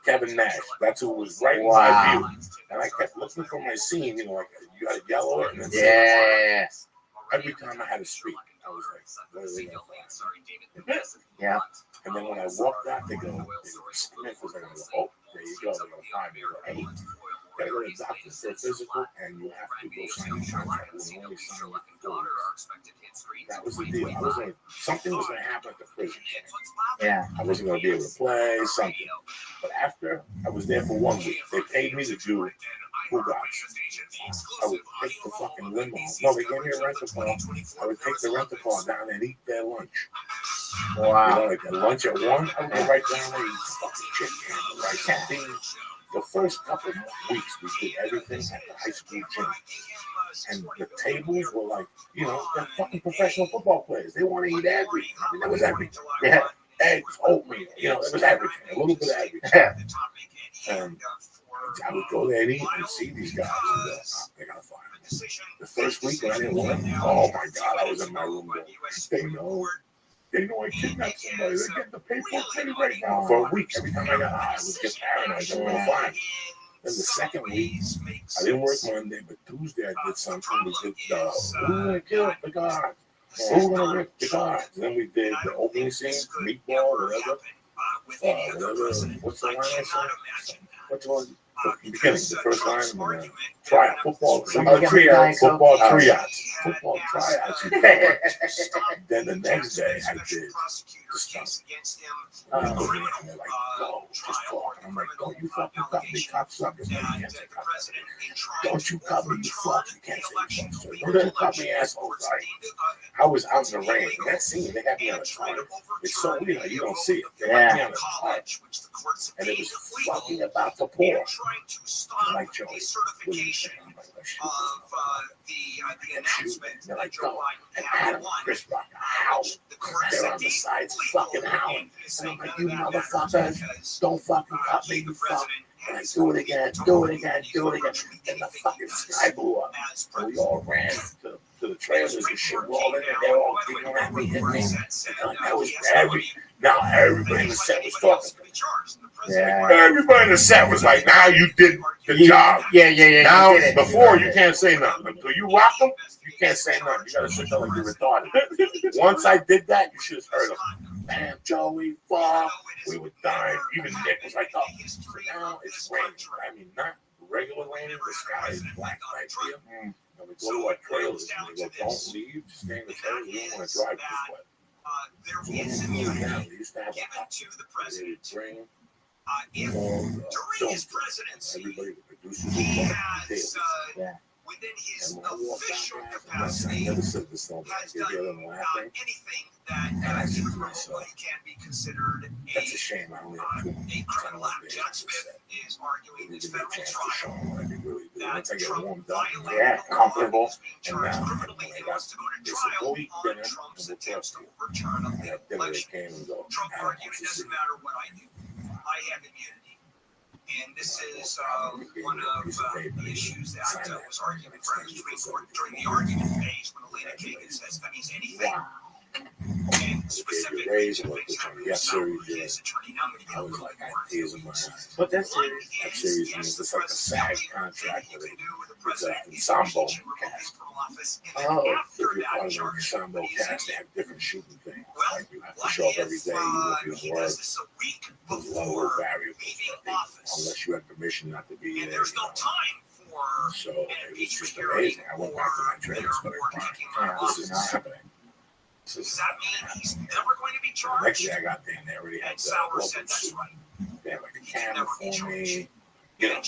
Kevin Nash. That's who was right in my view. And I kept looking for my scene. You know, like you got to yellow it, and then every time I had to speak, I was like, "What are they going to find?" Yeah. And then when I walked out, they go, Smith was like, "Oh, there you go. They're going to find me." I go, "Hey, you got to go to the doctor for a physical, and you have to go sign a contract. We'll only sign you for 4 years." That was the deal. I was like, something was going to happen at the prison. Yeah. I wasn't going to be able to play something. But after I was there for 1 week, they paid me to do Fugats. I would take the fucking limo. No, they gave me a rental car. I would take the rental car down and eat their lunch. Wow. You know, like the lunch at 1, I would go right down there and eat fucking chicken, rice and beans. The first couple of weeks, we did everything at the high school gym. And the tables were like, you know, they're fucking professional football players. They want to eat everything. I mean, there was everything. Yeah. Eggs, oatmeal, you know, there was everything. A little bit of everything. Yeah. And I would go there and eat and see these guys. And go, they're going to fire me. The first week when I didn't work, oh my God, I was in my room going, they know I kidnapped somebody. They're getting the paperwork ready right now. For a week, every time I got high, I would get paranoid. They were going to find me. Then the second week, I didn't work Monday, but Tuesday I did something. We did who were going to kill the guard? Who were going to rip the guard? Then we did the opening scene, meatball, whatever. What's the line I said? What's the one? The beginning, the first line, tryout, football tryouts. Football tryouts. Then the next day, I did the stuff. And they're like, "No, just talk." And I'm like, "Don't you fucking cut me, cocksuckers." No, you can't say cocksuckers. Don't you cut me, you fuck. You can't say cocksuckers. Don't you cut me, assholes. I was out in the rain. In that scene, they had me on a tarp. It's so weird, like, you don't see it. They had me on a tarp. And it was fucking about to pour. I'm like, "Joey, what are you saying?" I'm like, "Let's shoot this." They're like, "Go." And Adam, Chris Rock, howl. They're on the sides fucking howling. And I'm like, "You motherfuckers, don't fucking cut me, you fuck." And I do it again. And the fucking sky blew up. And we all ran to the trailers and shit. We're all in there. They're all kicking at me, hitting me. And that was now everybody in the set was talking to me. Yeah. Everybody in the set was like, "Now you did the job." Yeah. Now, before, you can't say nothing. Until you rock them, you can't say nothing. You gotta sit there like you're retarded. Once I did that, you should have heard them. "Man, Joey, fuck, we were dying." Even Nick was like, "Oh, now it's raining." I mean, not regular rain. The sky is black right here. And we go to our trailers and they go, "Don't leave. Just stay in the trailer. We don't want to drive this way." We used to have a train. Everybody, the producers, yeah. And when I walked out there, I never said this song, but I could hear them laughing. And I said to myself, that's a shame. I only have 2 months time on day. We didn't get a chance to show them what I could really do. Once I get warmed up, comfortable. And now, when I got, they said, "Go eat dinner, and we'll talk to you." And at dinner, they came and go, "Adam wants to see you." And this is one of the issues that was argued in front of the Supreme Court during the argument phase when Elena Kagan says that means anything. And specifically, the things happening with his attorney. Now I'm going to get a little more. Tears in my eyes. But that's serious. That series is it's like a SAG contract with an ensemble cast. Oh. If you're part of the ensemble cast, they have different shooting things. Like you have to show up every day, you have to work. There's a lot of little variables. Unless you have permission not to be there. There's no time for. So it's just amazing. I went back to my training, but this is not happening. Does that mean he's never going to be charged? Next day I got there and they already had And Sauer said that's right. They had like a camera for me. You know,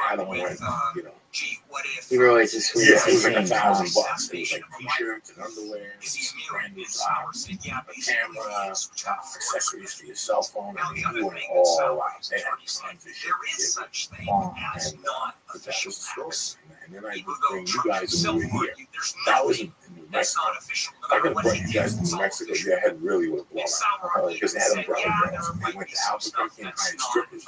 I don't want you know. Gee, what if? He really is the Yeah, sweetest it was like thing. $1,000. It was like t-shirts and underwear, brand new socks, a camera, accessories for your cell phone, and you were all out. They had tons of shit. And but that was the story. And then I would bring you guys when you were here. That was in New Mexico. If I could have brought you guys to New Mexico, your head really would have blown out. Because they had umbrella girls. They went to Albuquerque and hired strippers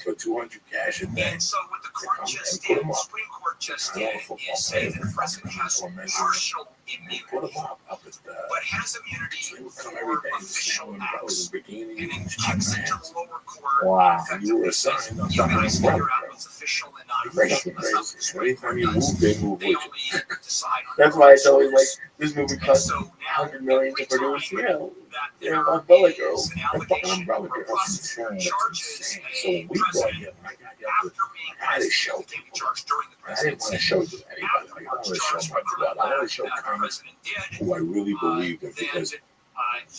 for $200 cash a day. And so what the court just Put did, them the up. Supreme Court just did, is say that the president has partial immunity, Put them up at the. but has immunity They would come for every day. official acts. In bikini, And then kicks it to the lower court. Wow. you were Effectively says, assigned on you something guys umbrella. figure out what's official and not They official. That's not what the Supreme Anytime Court you does. move, they move They with only you. decide on That's why it's always like this movie And cost so now, $100 million to every produce. time You know, that they're there umbrella girls. is an They're fucking allegation umbrella or a girls. prosecution charges So a when we brought president you, I got you. after being I had to show president, taking people. charge during the I didn't want to presidency. show you anybody. Like, I wanted to show my blood. I wanted to show That the comics president did, who I really believed in. then Because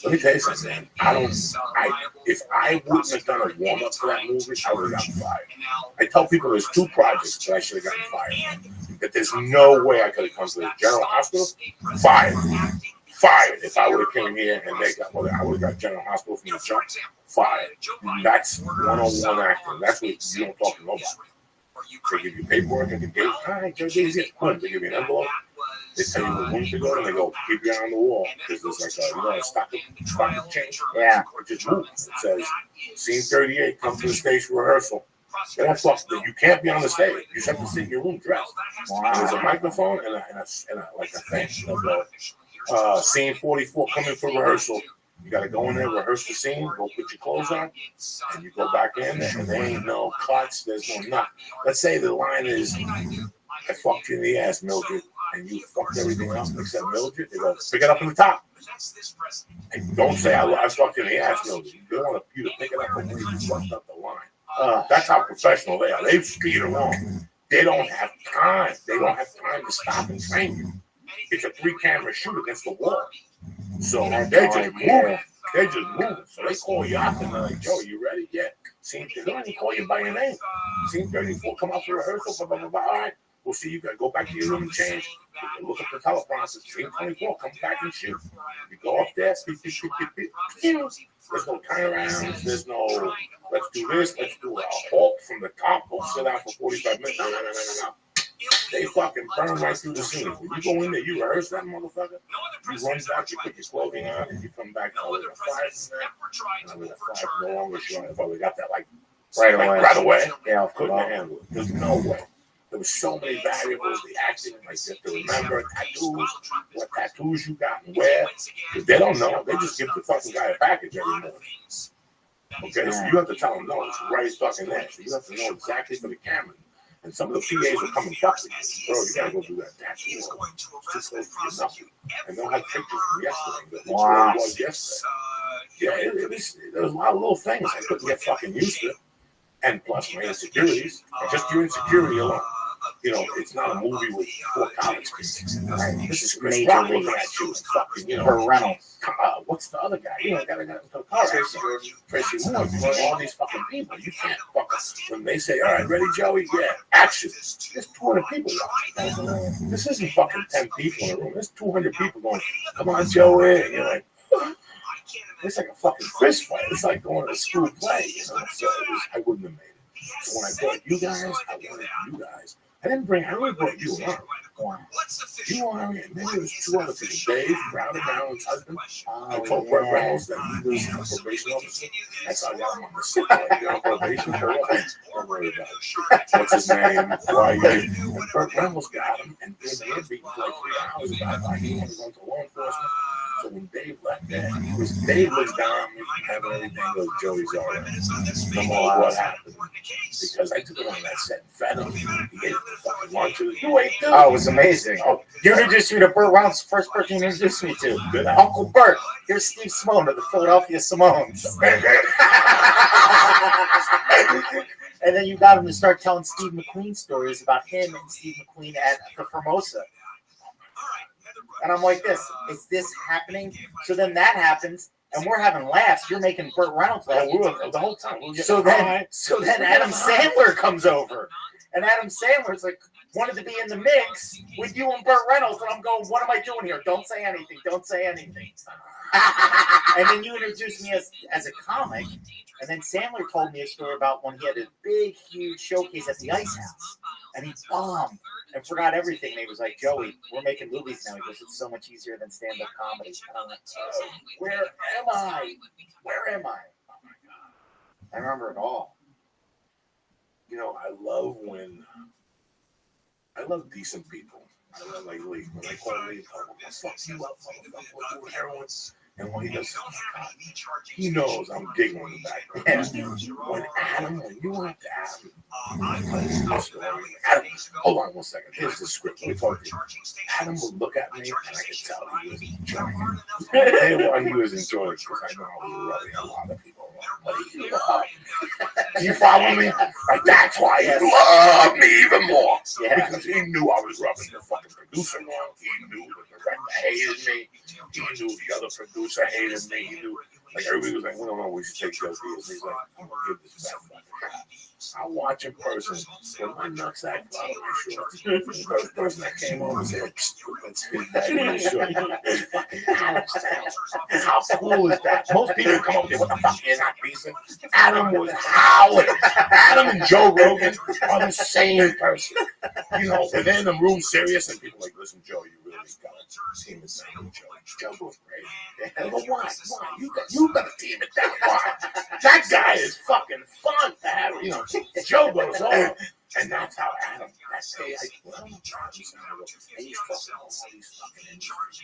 let me tell you something, man. I don't. If I wouldn't have done a warm up for that movie, I would have gotten fired. I tell people there's two projects that I should have gotten fired. That there's no way I could have come to the General Hospital. Fired. Fired. If I would have came here and they got, well, I would have got General Hospital from the jump. Fired. That's 101 acting. That's what you don't talk to nobody. They give you paperwork at the gate. All right, Joe D's it. They give you an envelope. They tell you what room to go, and they go, keep your eye on the wall. Because there's like a stock of change. Yeah. Or just move. It says, scene 38, come to the stage for rehearsal. They don't fuck you. You can't be on the stage. You just have to sit in your room dressed. Wow. There's a microphone and a like a thing. They'll go, scene 44, coming for rehearsal. You got to go in there, rehearse the scene, go put your clothes on, and you go back in there, and there ain't no cuts, there's no nut. Let's say the line is, I fucked you in the ass, Mildred, and you fucked everything else except Mildred. They go, pick it up from the top. And don't say, I fucked you in the ass, Mildred. They want you to pick it up from where you fucked up the line. That's how professional they are. They speed along. They don't have time. They don't have time to stop and train you. It's a 3-camera shoot against the wall. So they just move. They just move. So they call you up and they're like, Joe, you ready? Yeah. Scene 30, they don't even call you by your name. Scene 34, come out for rehearsal. Blah, blah, blah, blah. All right. We'll see you guys. Go back to your room and change. Look up the teleprompter. Scene 24, come back and shoot. You go up there. Beep, beep, beep, beep, beep. There's no turnarounds. There's no, let's do this. Let's do a halt from the top. We'll sit down for 45 minutes. No. They fucking burn right through the scene. When you go in there, you rehearse that motherfucker. You run back, you put your clothing on, and you come back. No other president's ever tried to overturn. No longer showing. If we got that right away. Yeah, couldn't handle it. There's no way. There was so many variables. The acting, like you have to remember tattoos, what tattoos you got and where. If they don't know, they just give the fucking guy a package every morning. Okay, so you have to tell them no, it's right fucking there. So you have to know exactly for the camera. And some of the PAs will come and fuck with you. Bro, you gotta go do that tattoo. Just close to your knuckle. And they'll have pictures from yesterday. Wow. Yeah, there was a lot of little things I couldn't get fucking used to. And plus my insecurities. Just your insecurity alone. You know, it's not a movie with 4 college kids. Right? This is Chris Rock looking at you and fucking, you know. Her Reynolds. What's the other guy? You know, Tracy Moore, all these fucking people. You can't fuck us. When they say, all right, ready, Joey? Yeah, action. There's 200 people watching. This isn't fucking 10 people in the room. There's 200 people going, come on, Joey. And you're like, it's like a fucking fist fight. It's like going to a school play. You know? So I wouldn't have made it. So when I brought you guys, I wanted you guys. I didn't bring you on. Wow. You want to maybe it was 2 other people. Dave, Crowder Brown's husband. I Oh, told Burt Reynolds that he was on probation officer. That's how I got him on the sick. You're on probation for what? Don't worry about it. What's his name? Why? And Burt Reynolds got him and did the interview for like 3 hours about why he wanted to go to law enforcement. So when Dave left there, because Dave was down having everything goes, Joey's all right. No more what happened. Because I took him on that set and fed him. He ate the fucking lunch. You ate too. Oh, it was amazing. Oh, you introduced me to Burt Reynolds, first person you introduced me to. Good. Uncle Burt. Here's Steve Simone of the Philadelphia Simones. And then you got him to start telling Steve McQueen stories about him and Steve McQueen at the Formosa. And I'm like, is this happening? So then that happens, and we're having laughs. You're making Burt Reynolds laugh. The whole time. So then Adam Sandler comes over. And Adam Sandler's like, wanted to be in the mix with you and Burt Reynolds. And I'm going, what am I doing here? Don't say anything. Don't say anything. And then you introduced me as a comic. And then Sandler told me a story about when he had a big, huge showcase at the Ice House. And he bombed and forgot everything. And he was like, Joey, we're making movies now. He goes, it's so much easier than stand-up comedy. And I'm like, where am I? Where am I? I remember it all. You know, I love decent people. I love like Lee. When I call Lee, I'll fuck you up, motherfucker, doing heroin. And when he does, he knows I'm giggling in the background. When you went to Adam, hold on 1 second. Here's the script. Adam would look at me, and I could tell he was enjoying it. And why he was enjoying it, because I know how really a lot of people want. But you follow me? Like, that's why he loved me even more. Yeah. Because he knew I was rubbing the fucking producer wrong. He knew the director hated me. He knew the other producer hated me. He knew, like, everybody was like, we don't know, we should take Joe Diaz. He's like, I'm going to give this back. I'll watch in person with my nuts that out of my shorts. The first person that came over and said, let's get back in your shorts. It's fucking Adam Sandler. How cool is that? Most people come up there, what the fuck, you're not decent? Adam was howling. Adam and Joe Rogan are the same person. You know, and they're in the room serious, and people are like, listen, Joe, you really got to team it down. Joe goes crazy. And I go, why? You got to team it down. Why? That guy is fucking fun to have, you know. Joe goes on, and that's how Adam. That day, I he's talking all these fucking injuries.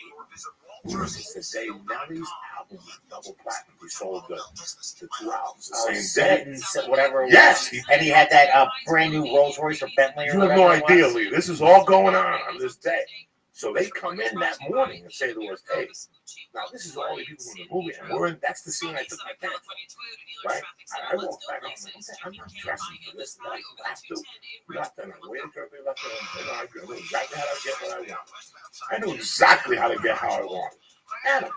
The day Nelly's album was double platinum. He sold the 2 albums the same day. Whatever. Yes, and he had that brand new Rolls Royce or Bentley. You have no idea, Lee. This is all going on this day. So they come in that morning and say to us, hey, now this is all the people in the movie, and we're in, that's the scene I took my pants off. Right? I walked back, I'm not dressing for this. No, you have to. Left and I waited for everybody left and I knew exactly how to get what I wanted. I knew exactly how to get how I wanted. Adam.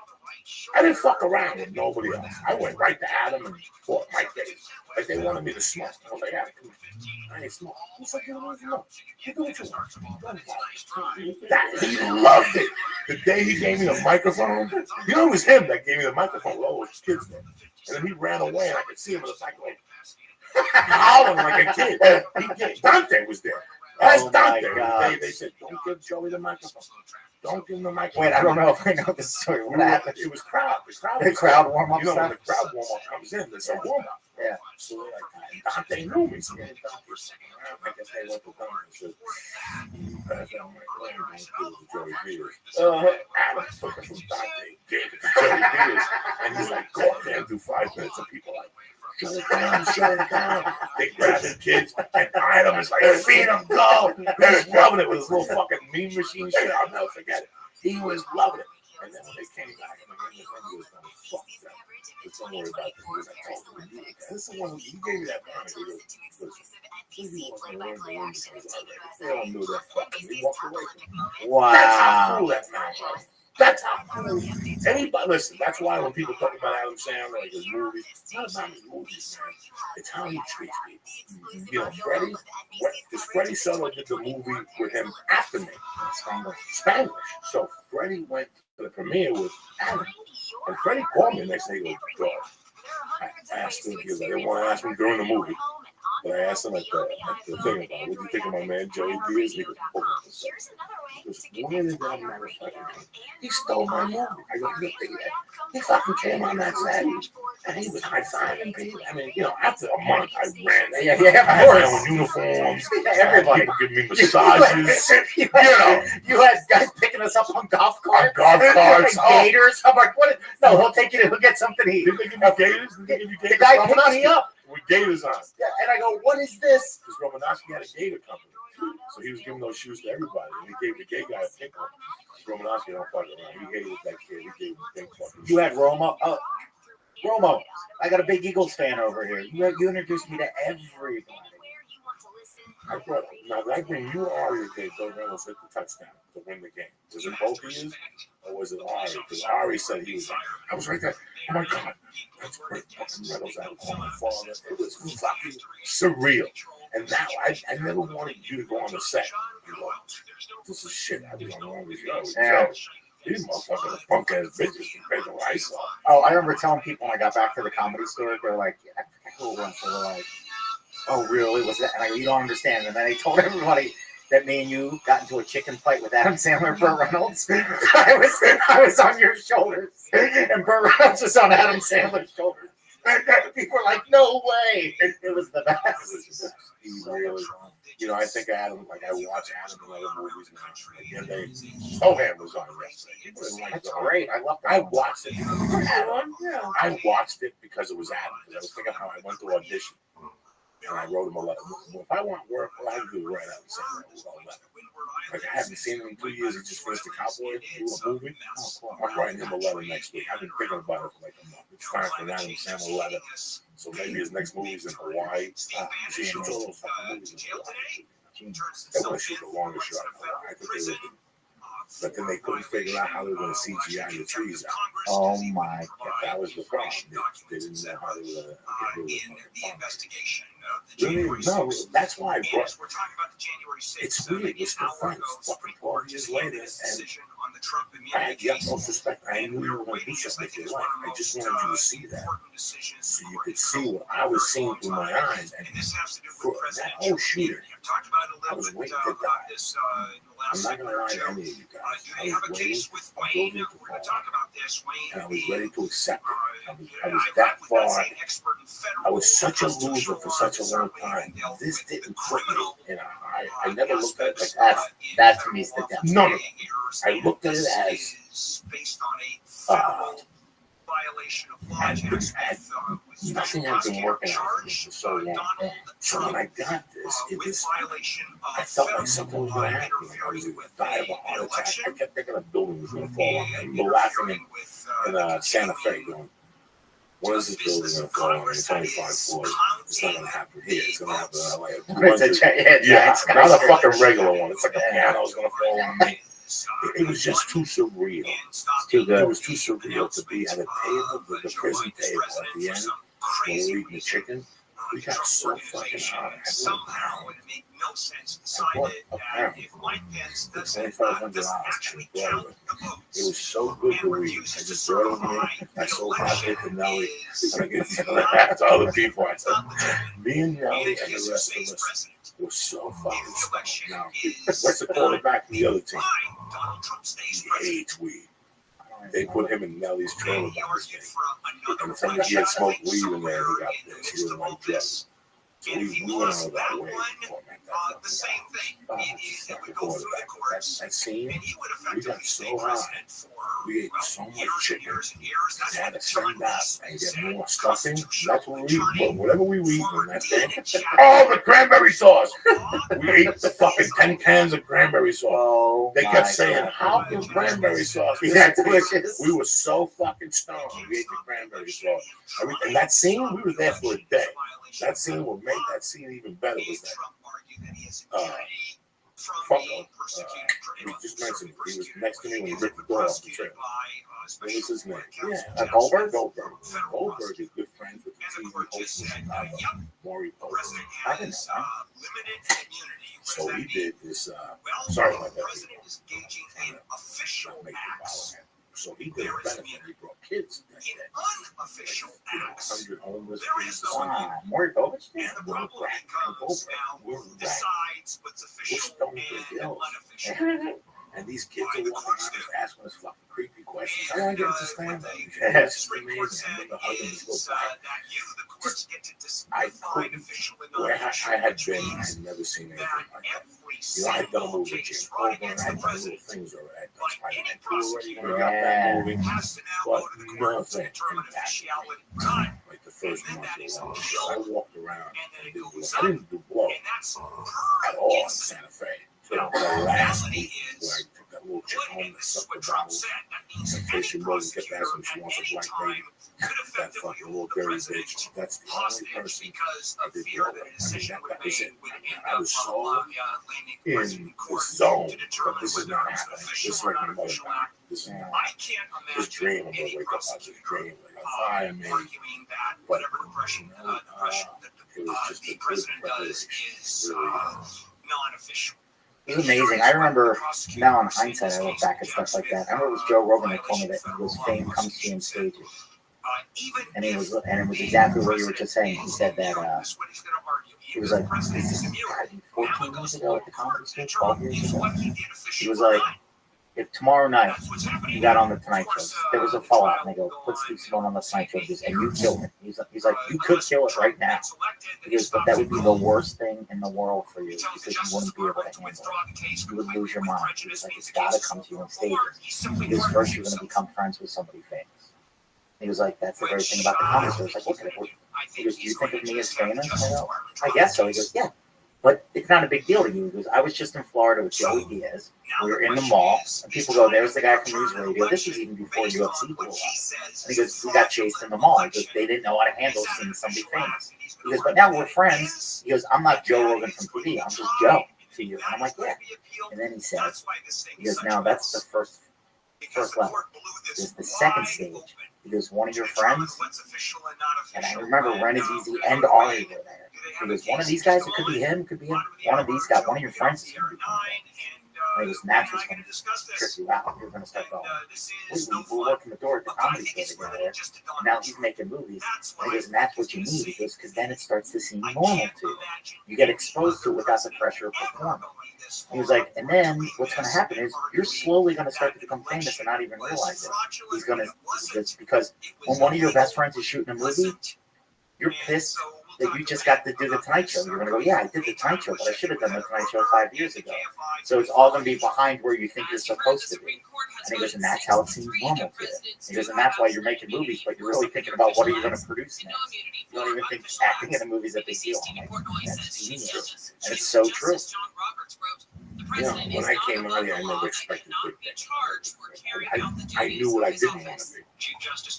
I didn't fuck around with nobody else. I went right to Adam and fought my case. Like they wanted me to smoke. I was like, Adam, come on. I ain't smoke. He's like, you don't want to smoke. You do what you want. That, he loved it. The day he gave me the microphone, you know it was him that gave me the microphone with all his kids there. And then he ran away and I could see him with the microphone howling like a kid. Dante was there. That's Dante. They said, don't give Joey the microphone. Don't give him the microphone. Wait, I don't know if I know this story. What happened? It was crowd. The crowd warm up. You know, stuff? when the crowd warm up comes in, there's a warm up. Yeah. So like, Dante knew me. So Dante second round. I guess they went to Dante. Adam took it from Dante, gave it to Joey Diaz, and he's like, go up there and do 5 minutes. And people like, shut it down. They grab the kids and Adam is like, feed him, go. He's loving it with his little fucking meme machine shit. I'll never forget it. He was loving it. And then when they came back, he was like, fuck that. But don't worry about it. This is one he gave me that man. They all knew that fucking. He walked away from me. Wow. That's how cool that man was. That's how cool. Anybody, listen, that's why when people talk about Adam Sandler, like his movies, it's not about his movies, man. It's how he treats people. You know, Freddie, because Freddie Solo did the movie with him after me. Spanish. So Freddie went to the premiere with Adam. And Freddie called me the next day. He goes, I asked him, because I didn't want to ask him during the movie. But I asked him at the thing about, what do you think of my man Joey Diaz? He goes, Because where did that motherfucker go? He stole my movie. I go, look at that. He fucking came on that set, and he was high-fiving people. I mean, you know, after a month, I ran. Yeah, I had of my course. own uniforms. Everybody. People give me massages. You had guys picking us up on golf carts. On golf carts. Gators. I'm like, what? No, he'll take you to get something to eat. Did they give you gators? Did they give you gators? The guy picked me up. With gators on. Yeah, and I go, what is this? Because Romanowski had a gator company. So he was giving those shoes to everybody. And he gave the gay guy a pink one. Romanowski don't fuck around. He hated that kid. He gave him a pink fucking You had Romo. Oh, Romo. I got a big Eagles fan over here. You introduced me to everybody. Now, that when you or Ari did, Bill Reynolds hit the touchdown to win the game. Was it both of you? Or was it Ari? Because Ari said he was. I was right there. Oh my God. That's great. Fucking Reynolds out of my father. It was fucking surreal. And now I never wanted you to go on the set. You know, this is shit. I was on all these shows. Yeah. These motherfuckers are punk ass bitches compared to what I saw. Oh, I remember telling people when I got back to the Comedy Store, they were like, I forget who it was. They were like, oh, really? Was that? And I go, you don't understand. And then I told everybody that me and you got into a chicken fight with Adam Sandler and Burt Reynolds. I was on your shoulders, and Burt Reynolds was on Adam Sandler's shoulders. People were like, no way. It was the best. He really, you know, I think Adam, like I watch Adam in other movies now. And they, Sohan was on yesterday. That's great. I love that. I watched it. I watched it because it was Adam. Because I was thinking how I went to audition. And I wrote him a letter. Well, if I want work, well, I do right out. So like I haven't seen him in 2 years. He just finished the Cowboy movie. I'm writing him a letter next week. I've been thinking about it for like a month. It's time for Adam Sandler letter. So maybe his next movie's in Hawaii. He shoots all those fucking movies in Hawaii. They want to shoot the longest shot in Hawaii. I think they would. But then they couldn't figure out how they were going to CGI the trees out. Oh my God. That was the problem. They didn't know how they were going to do it. Really? No, that's why I brought. It's weird. It's the friends. Fucking 12 years later, and I had the utmost respect. I knew you were going to do something with your life. I just wanted you to see that, so you could see what I was seeing through my eyes. And for that whole shooting, I was waiting to die. I'm not going to lie to any of you guys. I was waiting. I drove into Paul, and I was ready to accept it. I was that far. I was such a loser for such a long time. This didn't put me. You know, I never looked at it like that. That to me is the depth. None of it. I looked at it as nothing had been working out for me for so long. So when I got this, it was, I felt like something was going to happen. Like I was going to die of a heart attack. I kept thinking a building was going to fall on me. I remember laughing in Santa Fe going, when is this building going to fall on me? It's only 5 floors. It's not going to happen here. It's going to happen in LA. It's not a fucking regular one. It's like a piano is going to fall on me. It was just too surreal. Too good. It was too surreal to be at a table, the prison table at the end, when we were eating the chicken. We got so fucking high. I bought a pound for $2,500. It was so good to read. I just brought it in. I sold half it to Nelly. And I gave it to other people. I said, me and Nelly and the rest of us were so fucking smart. Now, what's the quarterback from the other team? He hates weed. They put him in Nelly's trailer by mistake. And from he had smoked weed in there, he got this. He didn't like drugs. So we went out of that way. The same thing. That scene, we got so high. We ate so much chicken. We had to send out and get more stuffing. That's what we eat. Whatever we eat in that thing. Oh, the cranberry sauce. We ate the fucking 10 cans of cranberry sauce. Oh, they kept saying, how is cranberry sauce? Yeah, delicious. We were so fucking stoned. We ate the cranberry sauce. And that scene, we were there for a day. That scene, what made that scene even better was that Fucko, we just mentioned it. He was next to me when he ripped the door off the trailer. What was his name? Yeah, Goldberg. Goldberg is good friends with the TV host in Chicago, Maury Povich. I didn't know. So he did this. Sorry about that. So he did a benefit. He brought kids. Unofficial acts. 100 homeless kids. Maury Povich? And the problem becomes now who decides what's official and unofficial. And these kids are walking around just asking us fucking creepy questions. How do I get into stand-up? It's just amazing. I remember hugging these little guys. I couldn't, where I had been, I had never seen anything like that. You know, I had done a movie with Jim Colburn, I had done little things already. I had done Spider-Man 2 already when I got that movie. But nothing impacted me. Like the first month alone. I walked around and I didn't do blow at all in Santa Fe. So the last week where I took that little chick home that sucked the bottle, and Tracy Rose kept asking if she wants a black baby. That fucking little dirty bitch. That's the only person I did blow with. I mean, that was it. I was so in the zone that this is not happening. This is like my mother died. This is not this dream. I'm gonna wake up out of this dream. Like I am in, but it was just a good preparation. Non-official. It was amazing. I remember, now in hindsight, I look back at stuff like that. I remember it was Joe Rogan that told me that it was fame comes to you in stages. And it was exactly what you were just saying. He said that it was like 14 years ago at the comedy store, 12 years ago. He was like, if tomorrow night you got on the Tonight Show, there was a fallout, and they go, let's do someone on the Tonight Show, and you killed it. He's like, you could kill it right now. He goes, but that would be the worst thing in the world for you because you wouldn't be able to handle it. You would lose your mind. He was like, it's got to come to you in stages. Because first you're going to become friends with somebody famous. He was like, that's the great thing about the comedy store. It's like, look at it. He goes, do you think of me as famous? I go, I guess so. He goes, yeah. But it's not a big deal to you. He goes, I was just in Florida with Joey Diaz. We were in the mall. And people go, there's the guy from News Radio. This was even before UFC blew up. And he goes, we got chased in the mall. He goes, they didn't know how to handle seeing somebody famous. He goes, but now we're friends. He goes, I'm not Joe Rogan from TV. I'm just Joe to you. And I'm like, yeah. And then he says, he goes, now that's the first level. There's the second stage. He goes, one of your friends, and I remember Ren is Easy and Ari were there. He goes, one of these guys, it could be him, could be him. One of these guys, one of your friends is going to be famous. And he goes, Natural's going to trick you out. You're going to start going, we're working the door at the comedy store together, and now he's making movies. And he goes, and that's what you need. He goes, because then it starts to seem normal to you. You get exposed to it without the pressure of performing. He was like, and then what's going to happen is you're slowly going to start to become famous and not even realize it. He's going to, because when one of your best friends is shooting a movie, you're pissed that you just got to do the Tonight Show. You're going to go, yeah, I did the Tonight Show, but I should have done the Tonight Show 5 years ago. So it's all going to be behind where you think you're supposed to be. And he goes, and that's how it seems normal to you. He goes, and that's why you're making movies, but you're really thinking about what are you going to produce next. You don't even think acting in a movie is a big deal. I'm like, that's genius. And it's so true. You know, when I came out here, I never expected big things. I knew what I didn't want to be.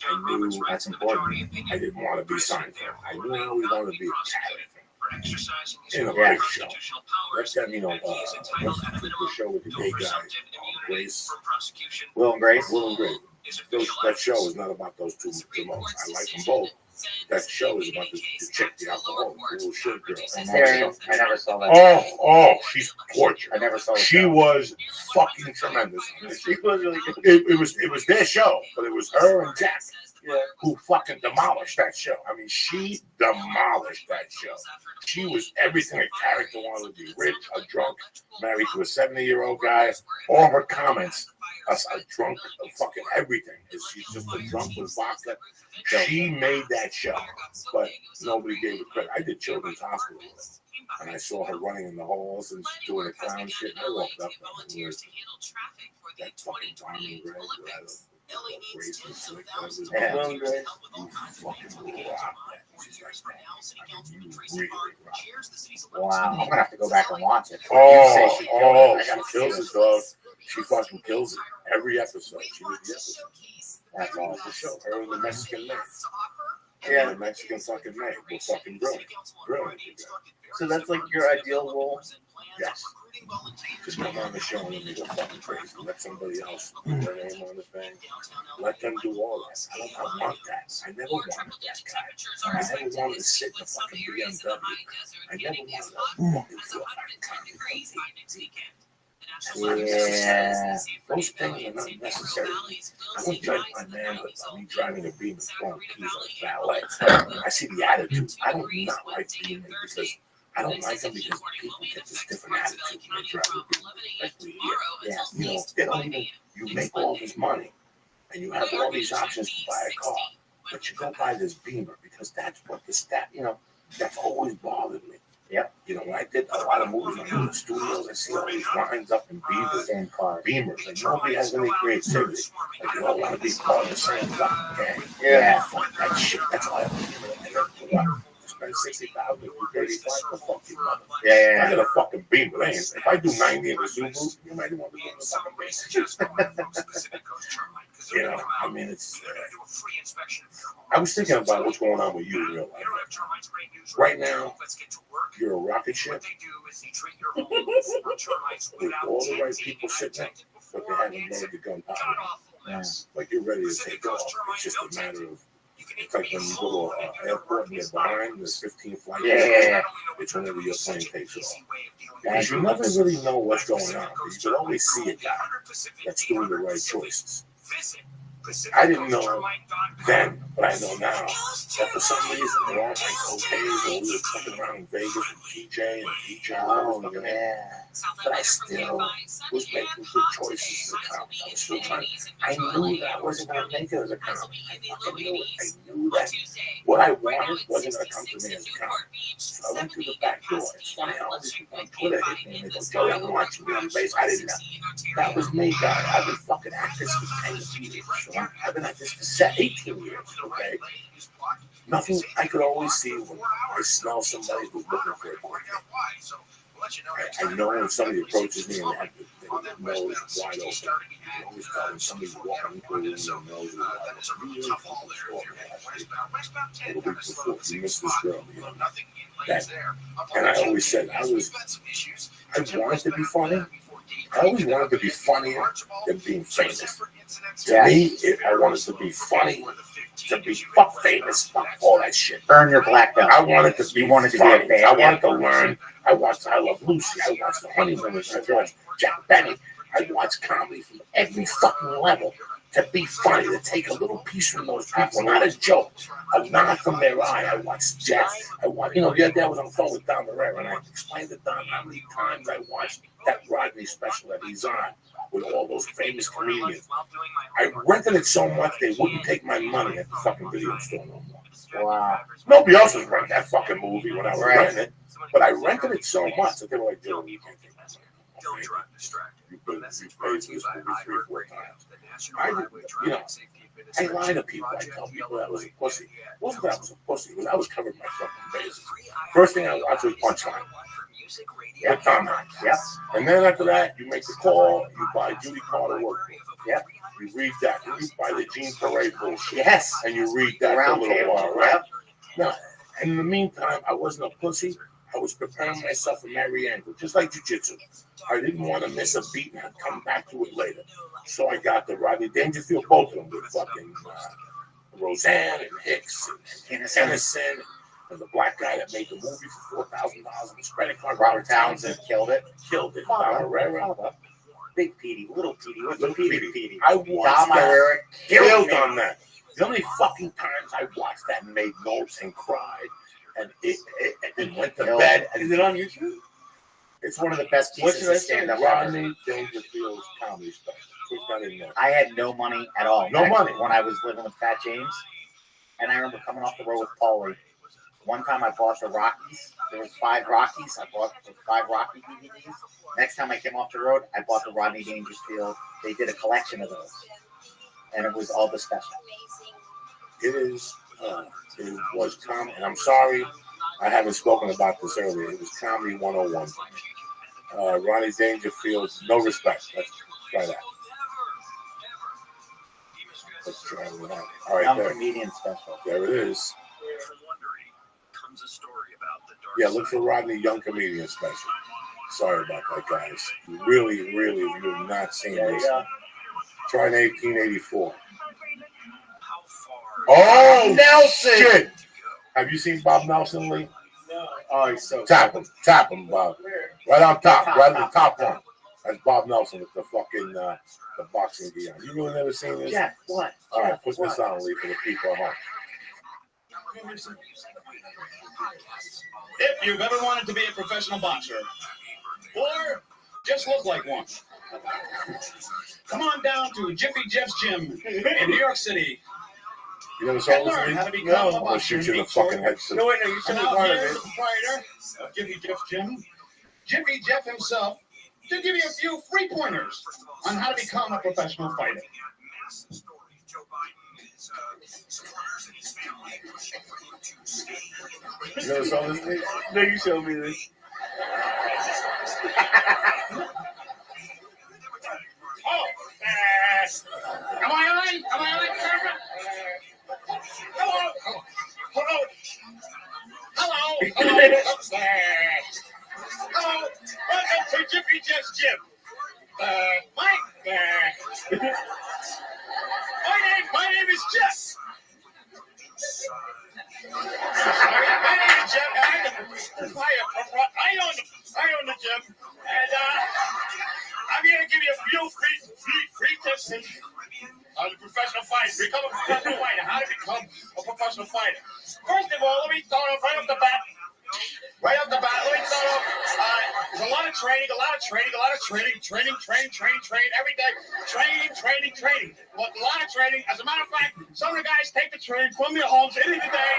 I knew that's important. I didn't want to be Seinfeld. I knew I always wanted to be a character in a big show. That's that, you know, the show with the gay guys, Grace. Will and Grace. Will and Grace. That show is not about those two the most. I like them both. That show is about the chick, the alcoholic, the little shit girl. I never saw that. Oh, she's gorgeous. I never saw it. She was fucking tremendous. She was really good. It was their show, but it was her and Jack who fucking demolished that show. I mean, she demolished that show. She was everything a character wanted to be: rich, a drunk, married to a 70-year-old guy. All her comments, a drunk, fucking everything. She's just a drunk with vodka. She made that show, but nobody gave her credit. I did Children's Hospital, and I saw her running in the halls and doing the clown shit. And I walked up and was that fucking Tommy Gray. Grace was slick. You fucking rock. Wow, I'm gonna have to go back and watch it. She kills it, dog. She fucking kills it. Every episode, she was the episode. That's all the show. Her and the Mexican man. Yeah, the Mexican fucking man. We're fucking brilliant. Brilliant. So that's like your ideal role? Yes. Just come on the show and then they go fucking crazy. Let somebody else put their name on the thing. Let them do all that. I want that. I never wanted that guy. I never wanted to sit in the fucking BMW. I never wanted to fucking feel Yeah. Those things are not necessary. I wouldn't judge my man by me driving a beam and throwing keys like valet. I see the attitude. I don't not like being there because I don't like them because people get this different attitude when they travel. Like we hear. You know, they don't even, you make all this money and you have all these options to buy a car, but you go buy this Beamer because that's what the stat, you know, that's always bothered me. Yep. You know, when I did a lot of movies in the studios, I see all these lines up in Beamers and Beamers, and nobody has any creativity. Like, you don't want to be part of the same fucking gang. Yeah. Fuck that shit. That's why I'm spend 60,000 or 35 for fucking money. Yeah. I got a fucking Beamer. If I do 90 in the Subaru, you might want to do the fucking Beamer. You know, I mean, it's. I was thinking about what's going on with you in real life. Right now, you're a rocket ship with all the right people sitting there, but they haven't loaded the gunpowder. Yeah. Like you're ready to take off. It's just a matter of. It's like when you go to an airport and you're behind, there's 15 flights. Yeah. It's whenever your plane takes off. Because you never really know what's going on, but you can always see a guy that's doing the right choices. I didn't know then, but I know now that for some reason they're all like cocaine, or we were fucking around in Vegas with TJ and DJ. Oh, yeah. But I still was making good choices as a comic. I was still trying. I knew that I wasn't going to make it as a comic. I fucking knew it. I knew that what I wanted wasn't going to come to me as a comic. So I went through the back door. It's funny how all these people on Twitter hit me and they go, Joey, I'm watching you on base. I didn't know. That was me, guy. I've been fucking at this for 10 years. I've been at this for 18 years, okay? Nothing, I could always see when I smell somebody who's looking for a quick hit. I know when somebody approaches me and they have their nose wide open. I always tell them somebody's walking into a room and their nose is wide open. You really fucking score, man. A week before, you missed this girl, you know. And I always said, I wanted to be funny. I always wanted to be funnier than being famous. To me, I wanted to be funny, to be fuck famous, fuck all that shit. Earn your black belt. I wanted to be wanted to funny. be a fan. I wanted to learn. I watched I Love Lucy. I watched The Honeymooners. I watched Jack Benny. I watched comedy from every fucking level. To be funny, to take a little piece from those people, not a joke, a nod from their eye. I watched Jeff. I watched, you know, the other day I was on the phone with Don Herrera, and I explained to Don how many times I watched that Rodney special that he's on with all those famous comedians. I rented it so much they wouldn't take my money at the fucking video store no more. Wow. Nobody else was renting that fucking movie when I was renting it, but I rented it so much that they were like, Joe, you can't take my money. You paid for this movie 3-4 times. I lie to people. I tell people that I was a pussy. It wasn't that I was a pussy, because I was covering my fucking bases. First thing I watched was Punchline. With Tom Hanks. Yep. And then after that, you make the call, you buy Judy Carter workbook. Yep. You read that. You buy the Gene Parade bullshit. Yes. And you read that for a little while, right? Now, in the meantime, I wasn't a pussy. I was preparing myself for Marianne, just like jiu-jitsu. I didn't want to miss a beat and I'd come back to it later. So I got the Rodney Dangerfield, both of them, with fucking Roseanne and Hicks and Innocent, and the black guy that made the movie for $4,000 on his credit card. Robert Townsend killed it. Don Herrera. Big Petey, Little Petey, Little Petey. I watched Don Herrera killed on that. The only fucking times I watched that and made notes and cried. And it went to bed. Is it on YouTube? It's one of the best pieces of stand-up ever. Rodney Dangerfield's comedy special. Put that in there. I had no money at all. No money. When I was living with Fat James. And I remember coming off the road with Paulie. One time I bought the Rockies. There was 5 Rockies. I bought the 5 Rocky DVDs. Next time I came off the road, I bought the Rodney Dangerfield. They did a collection of those. And it was all the special. It is... it was comedy, and I'm sorry I haven't spoken about this earlier. It was comedy 101. Rodney Dangerfield, no respect. Let's try that. Let's try it out. All right, Young comedian special. There it is. Yeah, look for Rodney Young Comedian Special. Sorry about that, guys. You really, if you've not seen this, try in 1884. Oh, Nelson! Shit. Have you seen Bob Nelson, Lee? No. Oh, he's so tap him, Bob. Right on top, right on the top one. That's Bob Nelson with the fucking the boxing gear on. You really never seen this? Yeah, what? All right, put this on, Lee, for the people at home. If you've ever wanted to be a professional boxer, or just look like one, come on down to Jiffy Jeff's gym in New York City. You never saw And this learn thing? how to become No, a I'm gonna boxer. shoot you in the fucking head. No, wait, no, you said And now part of here's it. the proprietor of Jiffy Jeff's gym, Jiffy Jeff himself, to give you a few free pointers on how to become a professional fighter. You never saw this thing? No, you showed me this. Oh, am I on? Am I on? Hello. Hello. Hello. Hello. Hello. Welcome to Jiffy Jeff's gym. My name is Jeff. My name is Jeff. I own the gym, and I'm here to give you a few free tips on the professional fighter. Become a professional fighter. How to become a professional fighter. First of all, let me start off right off the bat. Let me start off. There's a lot of training, training every day. Training. But a lot of training. As a matter of fact, some of the guys take the train from their homes into the day,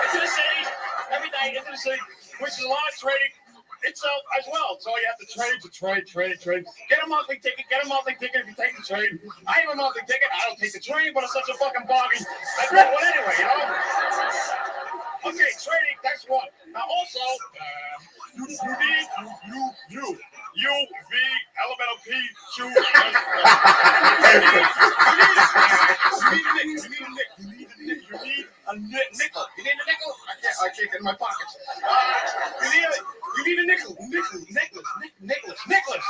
into the city, every day into the city, which is a lot of training itself as well. So you have to train. Get a monthly ticket if you take the train. I have a monthly ticket. I don't take the train, but it's such a fucking bargain. I get one anyway, you know? Okay, training, that's one. Now also, you need UV elemental P Q. You need a nickel. You need a nickel? I can't get in my pockets. You need a nickel. Nicholas.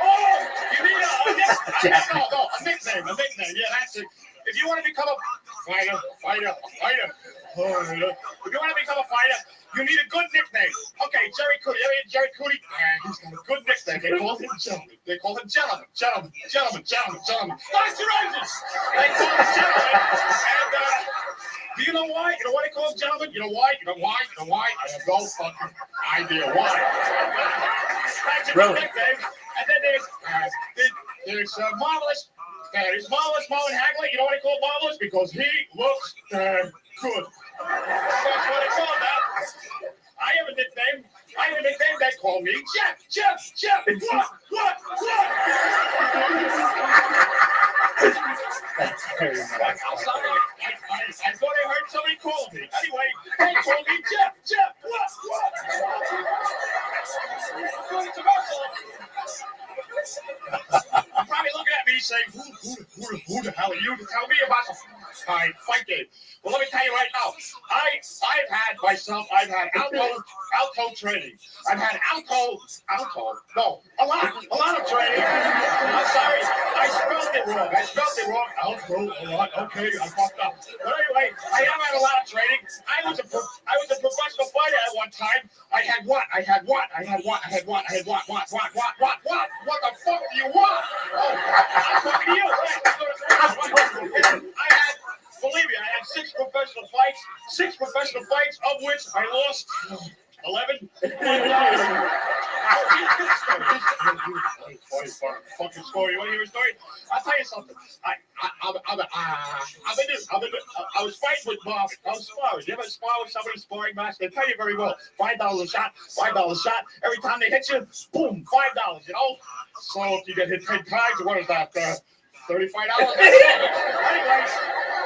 Oh, you need a nickname. Yeah, that's it. If you want to become a fighter. If you want to become a fighter, you need a good nickname. Okay, Jerry Cootie. He's got a good nickname. They call him Gentleman. Gentleman. That's your engines. They call him Gentleman. And do you know why? You know why they call him Gentleman? You know why? I have no fucking idea why. That's a good nickname. And then there's Marvelous. He's Marvelous Marvin Hagley. You know why they call him Marvelous? Because he looks damn good. That's why they call him that. I have a nickname. They call me Jeff. What? That's very nice. I'm sorry. I thought I heard somebody call me. Anyway, they call me Jeff. What? You're probably looking at me saying, who the hell are you to tell me about the fight game? Well, let me tell you right now, I've had alto training. I've had a lot of training. I'm sorry, I spelled it wrong. Alto, a lot. Okay, I fucked up. But anyway, I have had a lot of training. I was a professional fighter at one time. I had what? What the fuck do you want? Oh, I'm fucking you. Believe me, I had 6 professional fights, of which I lost 11. Fucking story. You want to hear a story? I'll tell you something. I was fighting with Bob. I was sparring. You ever spar with somebody sparring match? They pay you very well. $5 a shot. Every time they hit you, boom, $5. You know. So if you get hit 10 times, what is that? $35. Anyway,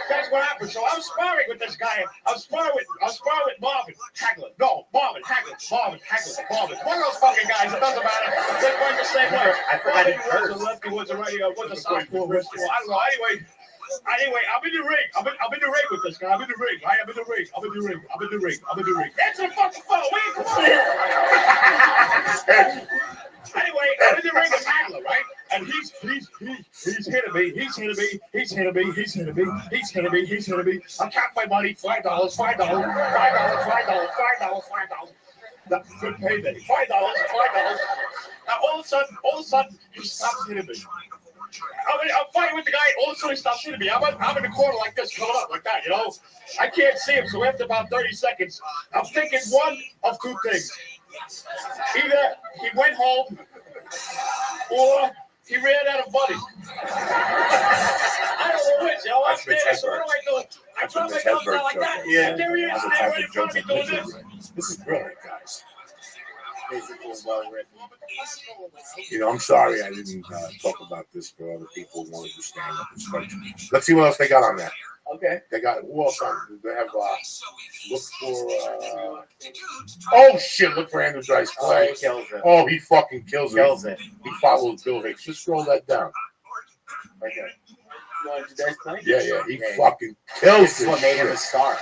that's what happened. So I was sparring with this guy. I was sparring with Marvin Hagler. No, Marvin Hagler. One of those fucking guys. It doesn't matter. They're going the same way. Marvin was a lefty, was a righty, was a southpaw. I don't know. Anyway, I'm in the ring. I'm in the ring with this guy. I'm in the ring. Answer the fucking phone. Wait, come on. Anyway, I'm in the ring with Hagler, right? And he's hitting me. I count my money, $5. That's a good payday. $5. Now all of a sudden, he stops hitting me. I'm fighting with the guy. All of a sudden, he stops hitting me. I'm in the corner like this, coming up like that, you know. I can't see him, so after about 30 seconds, I'm thinking one of two things. Either he went home or he ran out of money. I don't know which. You know, I'm standing, so what do? I drop my thumbs down like that. Yeah. There he is, standing right in front of me doing this. This is brilliant, guys. Basically, well written. You know, I'm sorry I didn't talk about this for other people who wanted to stand up and start. Let's see what else they got on there. Okay. They got who else on? They have look for. Oh shit! Look for Andrew Dice Clay. He kills it. Oh, he fucking kills it. He follows Bill Hicks. Just scroll that down. Right there. You want to do Dice Clay? Yeah. He fucking kills This is what made him a star.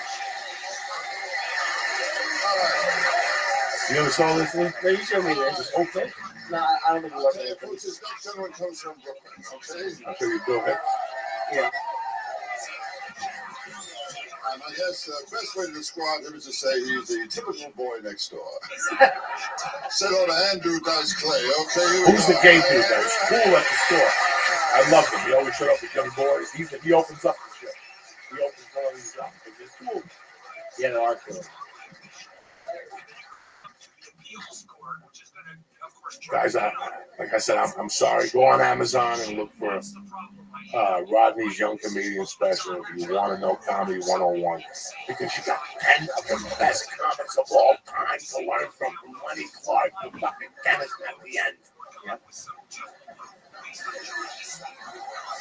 You ever saw this thing? No, you showed me this. Okay. No, I don't think you watched it. Gentleman comes from Brooklyn. Okay. I'll show you Bill Hicks. Yeah. I guess the best way to describe him is to say he's the typical boy next door. Said on to Andrew Dice Clay. Okay. Who's the gay dude that's cool at the store? I love him. He always showed up with young boys. He opens up the shit. He opens all these up. It's cool. Yeah, they are cool. Guys, like I said, I'm sorry. Go on Amazon and look for Rodney's Young Comedian Special if you want to know Comedy 101. Because you got 10 of the best comics of all time to learn from Lenny Clark to fucking Dennis at the end. Yep.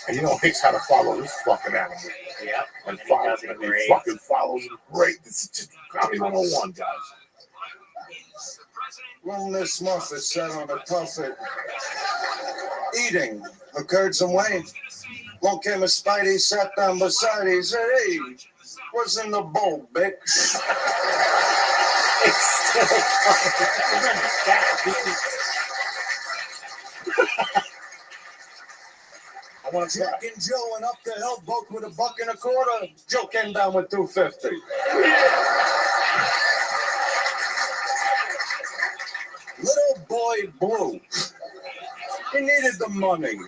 And you know Hicks how to follow this fucking animal. Yep. And he fucking follows him great. This is just Comedy 101, guys. When this Muffet sat on the puffet, eating, occurred some weight. Long came a Spidey, sat down beside him, said, "Hey, what's in the bowl, bitch?" It's still I want to Jack and Joe went up the hill, both with $1.25. Joe came down with $2.50. Little boy Blue. He needed the money.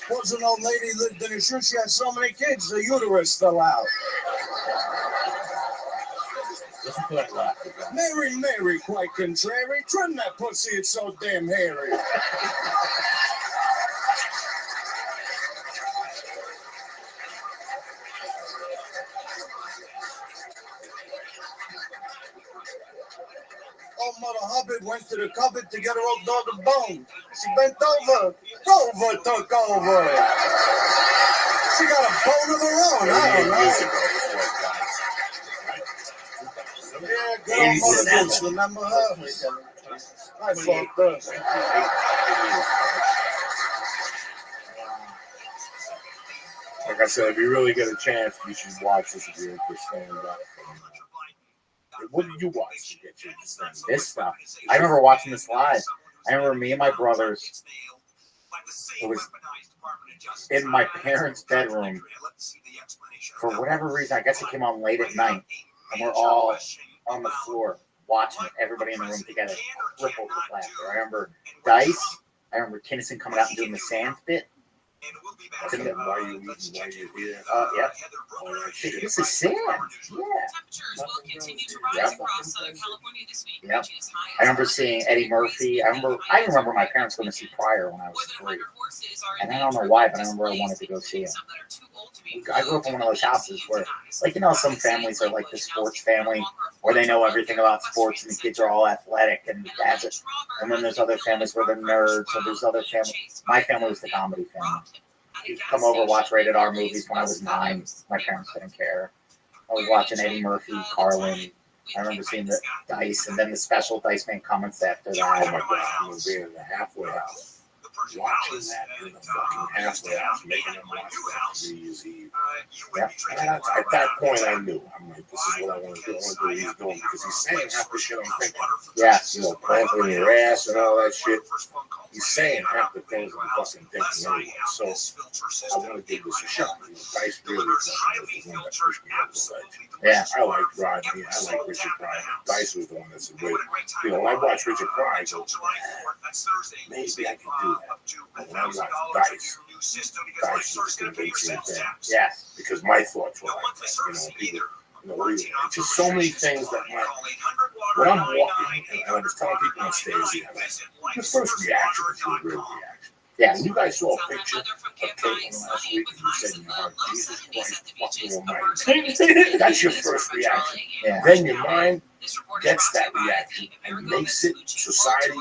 Was an old lady lived in a shoe. She had so many kids, the uterus fell out. Mary, Mary, quite contrary. Trim that pussy, it's so damn hairy. Old Mother Hubbard went to the cupboard to get her old dog a bone. She bent over. Rover took over. She got a bone of her own. I don't know. Yeah, good old Mother Goose. Remember her? I fucked her. Like I said, if you really get a chance, you should watch this if you're into stand-up. What did you watch to get you into stand-up? This stuff. I remember watching this live. I remember me and my brothers. It was in my parents' bedroom. For whatever reason, I guess it came on late at night, and we're all on the floor watching it. Everybody in the room together, crippled with laughter. I remember Dice. I remember Kinnison coming out and doing the sand bit. Why you here? Yeah. This is sand. Yeah. Yeah. I remember seeing Eddie Murphy. I remember my parents going to see Pryor when I was 3. And I don't know why, but I remember I wanted to go see him. I grew up in one of those houses where, like, you know, some families are like the sports family where they know everything about sports and the kids are all athletic and that's it. And then there's other families where they're nerds, or there's other families. My family was the comedy family. You'd come over, watch rated R movies when I was 9. My parents didn't care. I was watching Eddie Murphy, Carlin. I remember seeing the Dice and then the special Dice Man comments after that. Oh my God, I was being in the halfway house. Watching that in the fucking halfway house, making them watch that New Year's Eve. Yeah. At that point, I knew. I'm like, this is what I want to do. I want to do what he's doing because he's saying half the shit I'm thinking. Yeah. You know, planting your ass and all that shit. he's saying half the things I'm fucking thinking anyway. So I want to give this a shot. Dice really was the one that pushed me over the ledge. Yeah. I like Rodney. I like Richard Pryor. Dice was the one that's a great. You know, when I watch Richard Pryor, I go, maybe I can do that. But when I watch Dice is going to be the thing. Yeah. Because my thoughts were like that. You know, people. It's just so many things that when I'm walking, and I was telling people on stage, the first reaction is your real reaction. Yeah. When you guys saw a picture of Caitlin last week and you said in your heart, Jesus Christ, fucking almighty. That's your first reaction. Yeah. Then your mind gets that reaction and makes it, society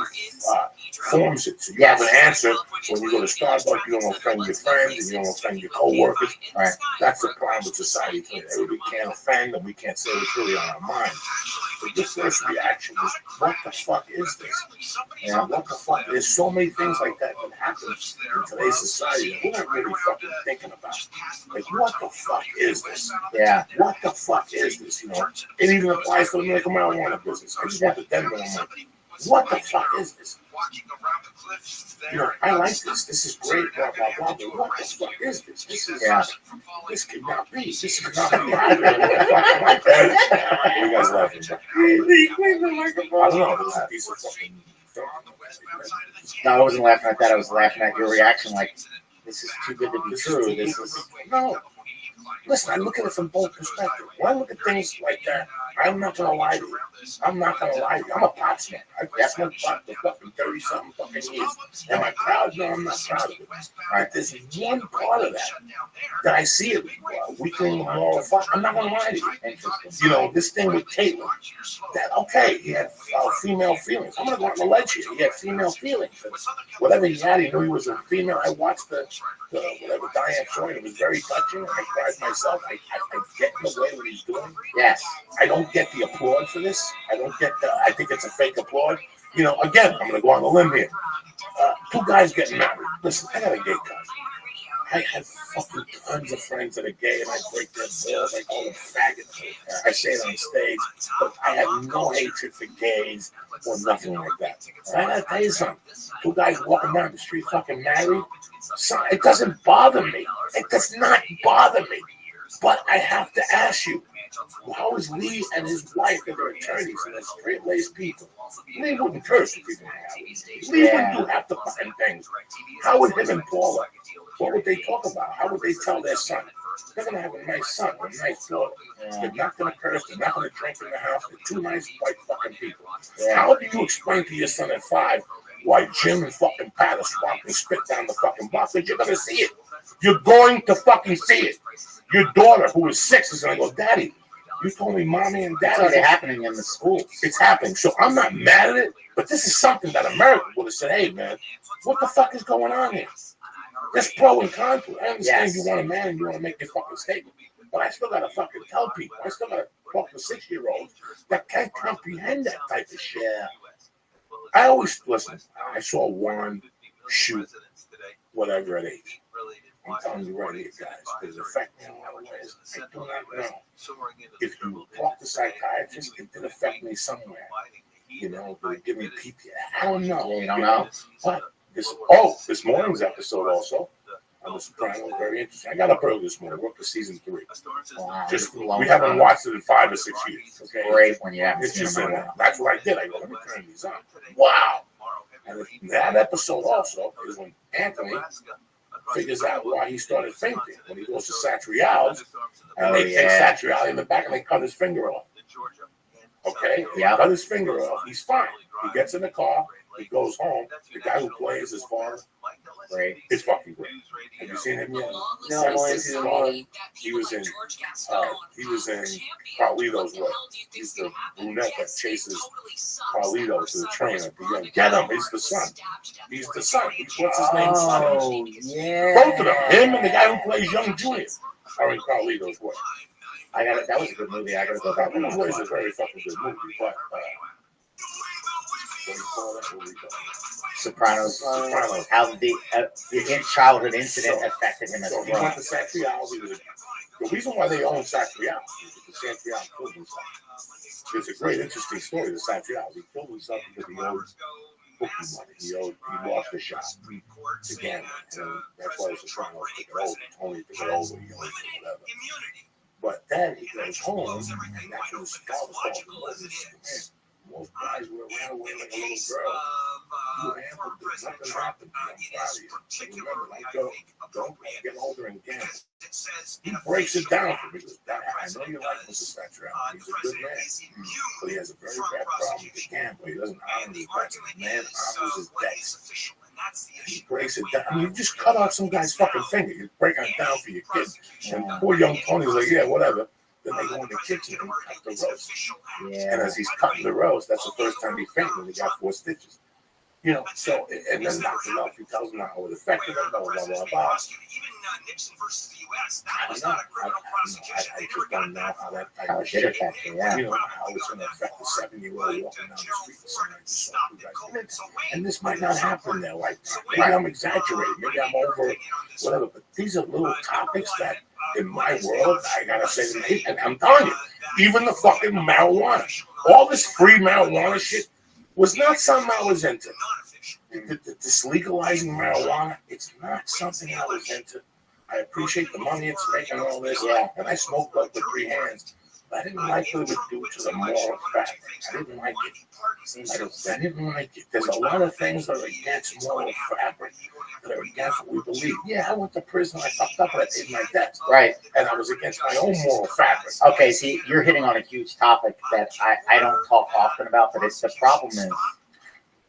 forms it. So you have an answer. When you go to Starbucks, you don't offend your friends and you don't offend your co-workers. Right. That's the problem with society today. Everybody can't offend and we can't say what's really on our mind. But your first reaction is, what the fuck is this? Yeah. What the fuck? There's so many things like that happen in today's society that we're not really fucking thinking about. Like, what the fuck is this? Yeah. What the fuck is this? You know, it even applies to the medical marijuana business. I just went to Denver and I'm like, what the fuck is this? You know, I like this. This is great, blah, blah, blah, but what the fuck is this? This is, this could not be. This could not be. You guys laughing. I don't know. There's a piece of fucking... No, I wasn't laughing at that. I was laughing at your reaction like, this is too good to be true. This is... No. Listen, I look at it from both perspectives. When I look at things like that, I'm not going to lie to you. I'm not going to lie to you. I'm a pop smoker. I've smoked pot for fucking 30-something fucking years. Am I proud? No, I'm not proud of it. All right, there's one part of that I see it weakening the moral fuck. I'm not going to lie to you. You know, this thing with Caitlin, that, okay, he had female feelings. I'm going to go out on the ledge here. He had female feelings. Whatever he had, he knew he was a female. I watched the whatever Diane showing. It was very touching. I cried myself. I get in the way what he's doing. Yes. I don't get the applaud for this. I think it's a fake applaud. You know, again, I'm going to go on the limb here. Two guys getting married. Listen, I got a gay cousin. I have fucking tons of friends that are gay, and I break their balls. I call them faggots. I say it on stage, but I have no hatred for gays or nothing like that. So I got to tell you something. Two guys walking down the street fucking married. So it doesn't bother me. It does not bother me. But I have to ask you, how is Lee and his wife and their attorneys and their straight-laced people? Lee wouldn't curse if he didn't have it. Lee wouldn't do half the fucking things. How would him and Paula, what would they talk about? How would they tell their son? They're going to have a nice son, a nice daughter. They're not going to curse. They're not going to drink in the house. They're two nice white fucking people. How do you explain to your son at 5 why Jim and fucking Pat are swapping spit down the fucking block? Because you're going to see it. You're going to fucking see it. Your daughter, who is 6, is going to go, Daddy, you told me mommy and daddy. It's already happening in the schools. It's happening. So I'm not mad at it, but this is something that America would have said, hey, man, what the fuck is going on here? There's pro and con to it. I understand you want a man and you want to make your fucking statement, but I still got to fucking tell people. I still got to talk to 6-year-olds that can't comprehend that type of shit. I always, listen, I saw Warren shoot whatever at 8. I'm telling you right here, guys, because it affected me in a lot of ways. I do not know. If you talk to psychiatrists, it did affect me somewhere. You know, but it give me PTSD. I don't know. Yeah, you don't know. But this morning's episode also on The Sopranos was very interesting. I got up early this morning. We're up to season 3. Wow. We haven't watched it in 5 or 6 years. Okay, great when you haven't it's seen just them. that's what I did. I go, let me turn these on. Wow. And that episode also is when Anthony figures out why he started fainting when he goes to Satrial's, and they take Satrial in the back and they cut his finger off. Okay, cut his finger off. He's fine. He gets in the car. He goes home. The guy who plays his father, great. It's fucking great. Have you seen him yet? No, he was in Carlito's Way. He's the brunette that chases Carlito to the train at the end. Get him! He's the son. He's the son. What's his name? Oh, yeah. Both of them. Him and the guy who plays young Junior are in Carlito's Way. That was a good movie. I gotta go back. Carlito's Way is a very fucking good movie, but Sopranos. How the childhood incident affected him as so a he went grown. to Satrial. The reason why they own Satrial is because Satrial killed himself. It's a great, interesting story. The Satrial. He killed himself because he owed bookie money. He lost the shot to gamble. That's why it's trying to take it over. Tony took it over, he owes it, whatever. But then he goes home, and that's when his father calls him. Most guys would have ran away like a little girl. You handled it. Nothing happened. I'm proud of you. Remember, like, don't get older and gamble. He breaks it down for me. He goes, I know you like Mr. Thatcher. He's a good man. But he has a very bad problem with gambling. He doesn't honor his debts. Man honors his debts. He breaks it down. I mean, you just cut off some guy's fucking finger. You break it down for your kid. And poor young Tony's like, yeah, whatever. Then they go in the kitchen and cut the roast. Yeah. And as he's cutting the roast, that's the first time he fainted when he got 4 stitches. You know, so, and then knocked him out. He tells him how it affected him, blah, blah, blah, blah. I don't know. I just don't know how that type of shit, you know, how it's going to affect the 7-year-old walking down the street. And this might not happen in their lifetime. Maybe I'm exaggerating. Maybe I'm over whatever. But these are little topics that, in my world, I got to say to me, and I'm telling you, even the fucking marijuana, all this free marijuana shit was not something I was into. This legalizing marijuana, it's not something I was into. I appreciate the money it's making, all this, and I smoked like with 3 hands. But I didn't like what it would do to the moral fabric. I didn't like it. I didn't like it. There's a lot of things that are against moral fabric, that are against what we believe. Yeah, I went to prison, I fucked up, and I paid my debts. Right. And I was against my own moral fabric. Okay, see, you're hitting on a huge topic that I don't talk often about, but it's the problem is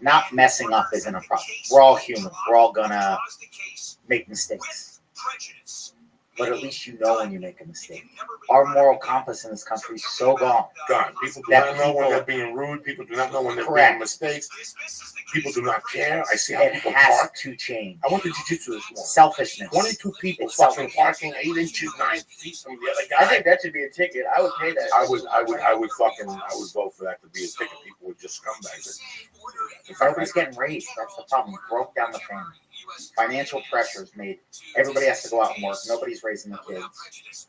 not messing up isn't a problem. We're all human. We're all gonna make mistakes. But at least you know when you make a mistake. Our moral compass in this country is so gone. People do not know when they're being rude. People do not know when they're making mistakes. People do not care. I see how people park. To change. I went to jiu-jitsu this morning. Selfishness. 22 people fucking parking 8 inches, 9 feet from the other guy. I think that should be a ticket. I would pay that. I would vote for that to be a ticket. People would just scumbags. Everybody's getting raised. That's the problem. It broke down the family. Financial pressures made everybody has to go out and work. Nobody's raising the kids.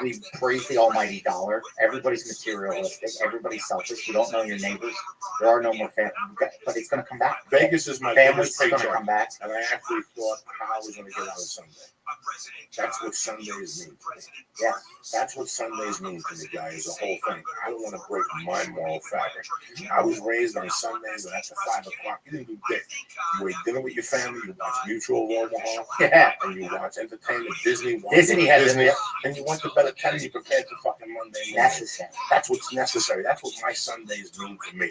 We praise the almighty dollar. Everybody's materialistic. Everybody's selfish. You don't know your neighbors. There are no more families. But it's going to come back. Vegas is my family's biggest going to come back. And I actually thought how I was going to get out of Sunday. That's what Sundays mean to me. Yeah, that's what Sundays mean to me, guys. The whole thing. I don't want to break my moral fabric. I was raised on Sundays, and after 5 o'clock, you didn't do dick. You ate dinner with your family. You watched Mutual of Omaha, and you watched entertainment. Disney had Disney, and you went to bed at 10 and you prepared for fucking Monday morning. Necessary. That's what's necessary. That's what my Sundays mean to me.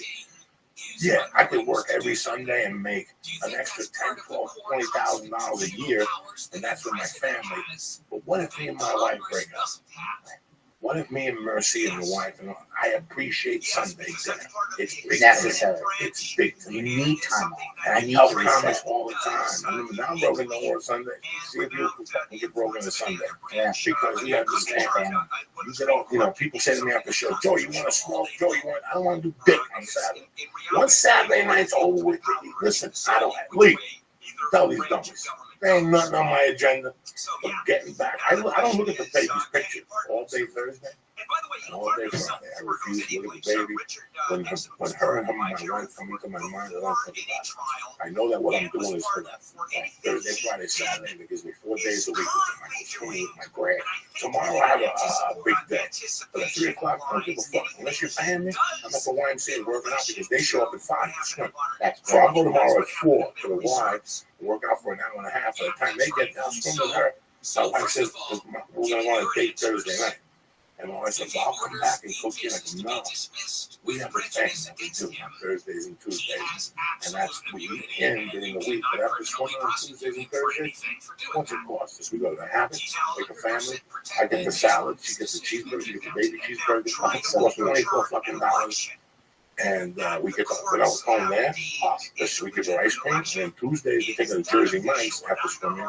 Yeah, I could work every Sunday and make an extra $10,000, $12,000, $20,000 a year, and that's with my family. But what if me and my wife break up? What if me and Mercy and the wife and I appreciate Sunday dinner? It's big necessary. It's big to me. You need time. And I tell comments all the time. I mean, now Rogan don't work Sunday. See if you can get Rogan on Sunday. Yeah. Because you understand. You get all, you know, people say to me after the show, Joe, you want to smoke? Joe, I don't want to do dick on Saturday. Once Saturday night's over with, listen, I don't leave. Tell these dummies. There ain't nothing on my agenda but getting back. I don't look at the baby's picture all day Thursday and all day Friday. I refuse to look at the baby. When her and my wife come into my mind, I don't think about it. I know that what I'm doing is for that. Thursday, Friday, Saturday, it gives me 4 days a week with my grad. Tomorrow I have a big day. But at 3 o'clock, I don't give a fuck. Unless you're paying me, I'm at the YMCA working out because they show up at 5 to swim. So I'll go tomorrow at 4 to the Y, work out for an hour and a half. By the time they get down, swim with her. My wife says, we're going to want a date Thursday night. And I said, well, I'll come back and cook you. Like, no, we have a thing that we do on Thursdays and Tuesdays. And that's what we eat in during the week. But after swimming on Tuesdays and Thursdays, what's it cost us? We go to the Habit, take a family. I get the salad. She gets the cheeseburger. She gets the baby cheeseburger. It costs $24 fucking dollars. And we get the home there. We give her ice cream. And then Tuesdays, we take her to Jersey Mike's after swimming.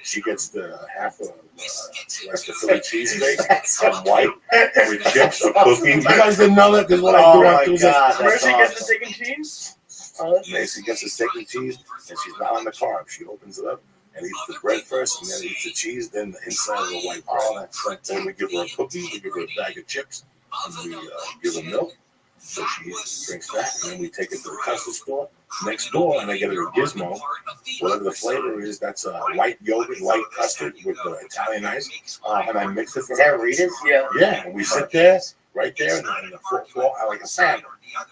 She gets the half of Philly cheesesteak, white, with chips or cookies. You guys didn't know that because what I do on Tuesday. Mercy gets the steak and cheese? Macy gets the steak and cheese, and she's not on the carbs. She opens it up and eats the bread first, and then eats the cheese, then the inside of the white bread. Then we give her a cookie, we give her a bag of chips, and we give her milk. So she drinks that, and then we take it to the custard store next door, and I get her a gizmo, whatever the flavor is. That's a white yogurt, light custard with the Italian ice, and I mix it. Is that Rita's? Yeah. Yeah, and we sit there, right there, in the fourth floor, like a family,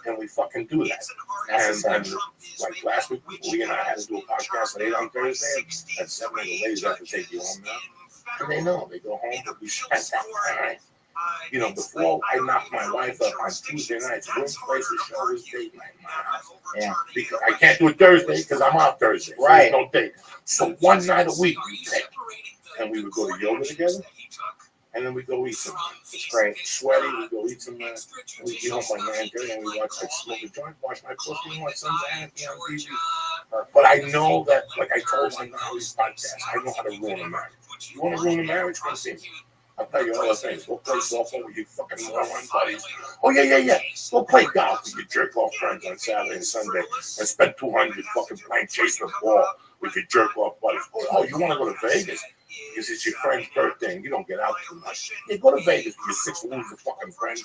and we fucking do that. And like last week, Lee and I had to do a podcast at 8 on Thursday. At 7, the ladies have to take you home now. And they know. They go home, but we spent that time. You know, before I knocked my wife up on Tuesday nights, which place to show this date night in my house. Yeah. Because I can't do it Thursday because I'm off Thursday. So right. No date. So one night a week we pick. And we would go to yoga together. And then we go eat some. It's great. Sweaty, we go eat some. We get home by 9:30 and we watch, like, smoke a joint, watch my pussy, and watch some anime on TV. But I know that, like I told my Nolly's podcast, I know how to ruin a marriage. You want to ruin a marriage? Come see me. I'll tell you all the things. Go play softball with your fucking moron buddies. Oh, yeah. Go play golf with your jerk-off friends on Saturday and Sunday and spend $200 fucking playing chasing the ball with your jerk-off buddies. Oh, you want to go to Vegas? Because it's your friend's birthday and you don't get out too much. You go to Vegas with your 6 loser fucking friends.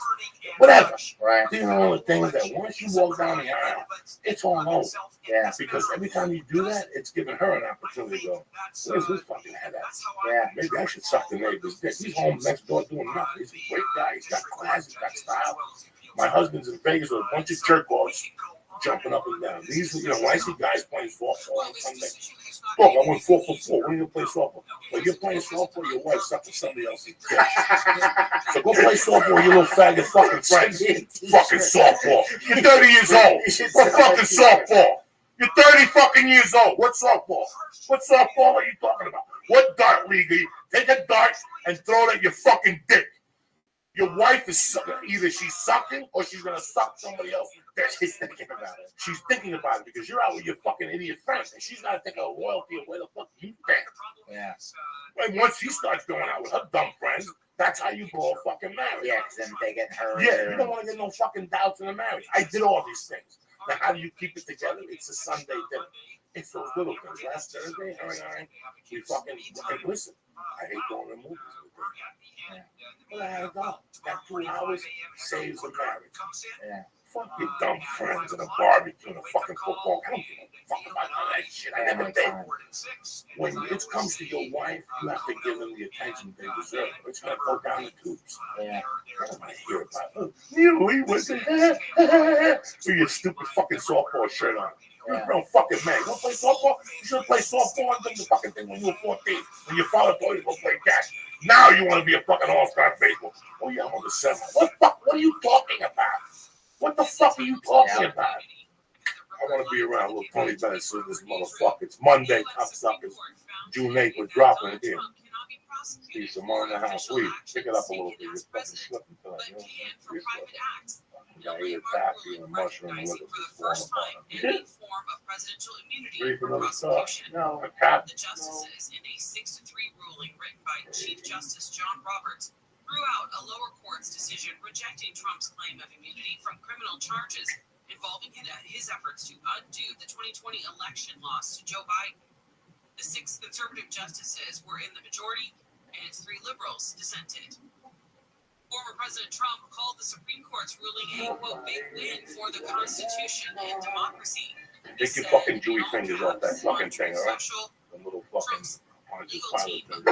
Whatever. Right. You know, the thing is that once you walk down the aisle, it's all over. Yeah. Because every time you do that, it's giving her an opportunity to go, where's this fucking head at? Yeah. Maybe I should suck the neighbor's dick. He's home next door doing nothing. He's a great guy. He's got class. He's got style. My husband's in Vegas with a bunch of jerk-offs jumping up and down. These, you know, when I see guys playing softball on Sunday, look, I went 4 for 4. When are you going to play softball? Well, you're playing softball, your wife's sucking somebody else's dick. So go play softball, you little faggot fucking friends. Fucking softball. You're 30 years old. What fucking softball? You're 30 fucking years old. What softball? What softball are you talking about? What dart league are you? Take a dart and throw it at your fucking dick. Your wife is sucking. Either she's sucking or she's gonna suck somebody else's dick. She's thinking about it. She's thinking about it because you're out with your fucking idiot friends, and she's gotta think of loyalty of where the fuck you think. Yeah. And once she starts going out with her dumb friends, that's how you blow a fucking marriage. Yeah, because then they get hurt. Yeah, you don't want to get no fucking doubts in a marriage. I did all these things. Now, how do you keep it together? It's a Sunday dinner. It's those little things. Last Thursday, her and I, we fucking listen. I hate going to movies. Yeah. But I had to go. That 2 hours saves a marriage. Yeah. Fuck your dumb friends and a barbecue and a fucking football. I don't give a fuck about all that shit. I never did. When it comes to your wife, you have to give them the attention they deserve. It's going to go down the tubes. Yeah. I don't want to hear about it. You was there with your stupid fucking softball shirt on. You're a real fucking man. You want to play softball? You should play softball and do the fucking thing when you were 14. When your father told you to go play catch. Now you want to be a fucking all-star baseball. Oh, yeah, I'm on the 7. What are you talking about? What the fuck are you talking about? I want to be around little Tony Bennett, so this motherfucker. It's Monday, cocksuckers. June 8th, we're dropping it here. He's the more in the house. We pick it up a little bit. You're fucking slipping tonight. You know what I'm saying? You got to eat a taffy and a mushroom and look at this form of ready for another stuff? No. A cat? The justices in a 6-3 ruling written by Chief Justice John Roberts threw out a lower court's decision rejecting Trump's claim of immunity from criminal charges involving his efforts to undo the 2020 election loss to Joe Biden. The 6 conservative justices were in the majority, and its 3 liberals dissented. Former President Trump called the Supreme Court's ruling a, quote, big win for the Constitution and democracy. Take your fucking Jewy fingers off that fucking thing, all right? The little fucking Pontius Pilate thing.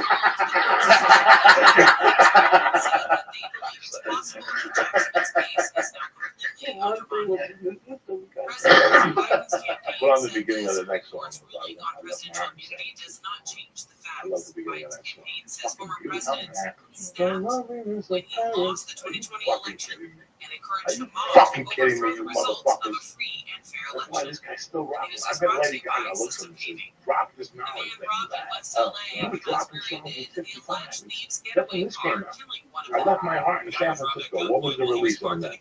Put on the beginning of the next one. I love the beginning of that song. Fucking are you fucking kidding me, you motherfuckers? That's why this guy's still rocking. I bet Lady Gaga looks at him and drop this knowledge that he was dropping songs in 55. That's when this came out. I left my heart in San Francisco. What was the release on that?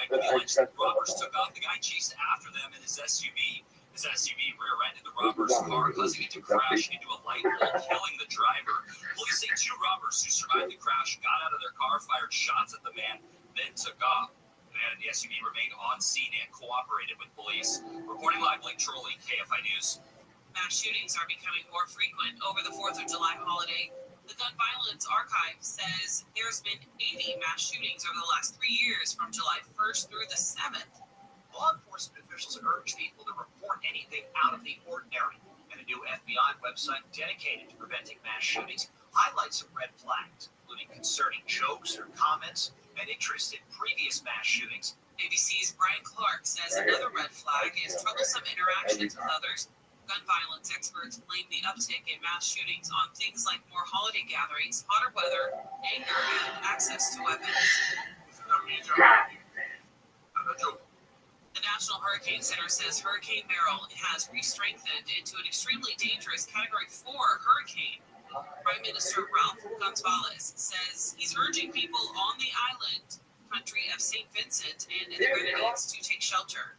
Robbers took off. The guy chased after them in his SUV. His SUV rear-ended the robber's car, causing it to crash into a light pole, killing the driver. Police say 2 robbers who survived the crash got out of their car, fired shots at the man, then took off. The man in the SUV remained on scene and cooperated with police. Reporting live, Blake Trolley, KFI News. Mass shootings are becoming more frequent over the 4th of July holiday. The gun Gun Violence Archive says there's been 80 mass shootings over the last 3 years from July 1st through the 7th. Law enforcement officials urge people to report anything out of the ordinary. And a new FBI website dedicated to preventing mass shootings highlights some red flags, including concerning jokes or comments and interest in previous mass shootings. ABC's Brian Clark says another red flag is troublesome interactions with others. Gun violence experts blame the uptick in mass shootings on things like more holiday gatherings, hotter weather, anger, and access to weapons. The National Hurricane Center says Hurricane Beryl has re-strengthened into an extremely dangerous Category 4 hurricane. Prime Minister Ralph Gonzalez says he's urging people on the island country of St. Vincent and the Grenadines to take shelter.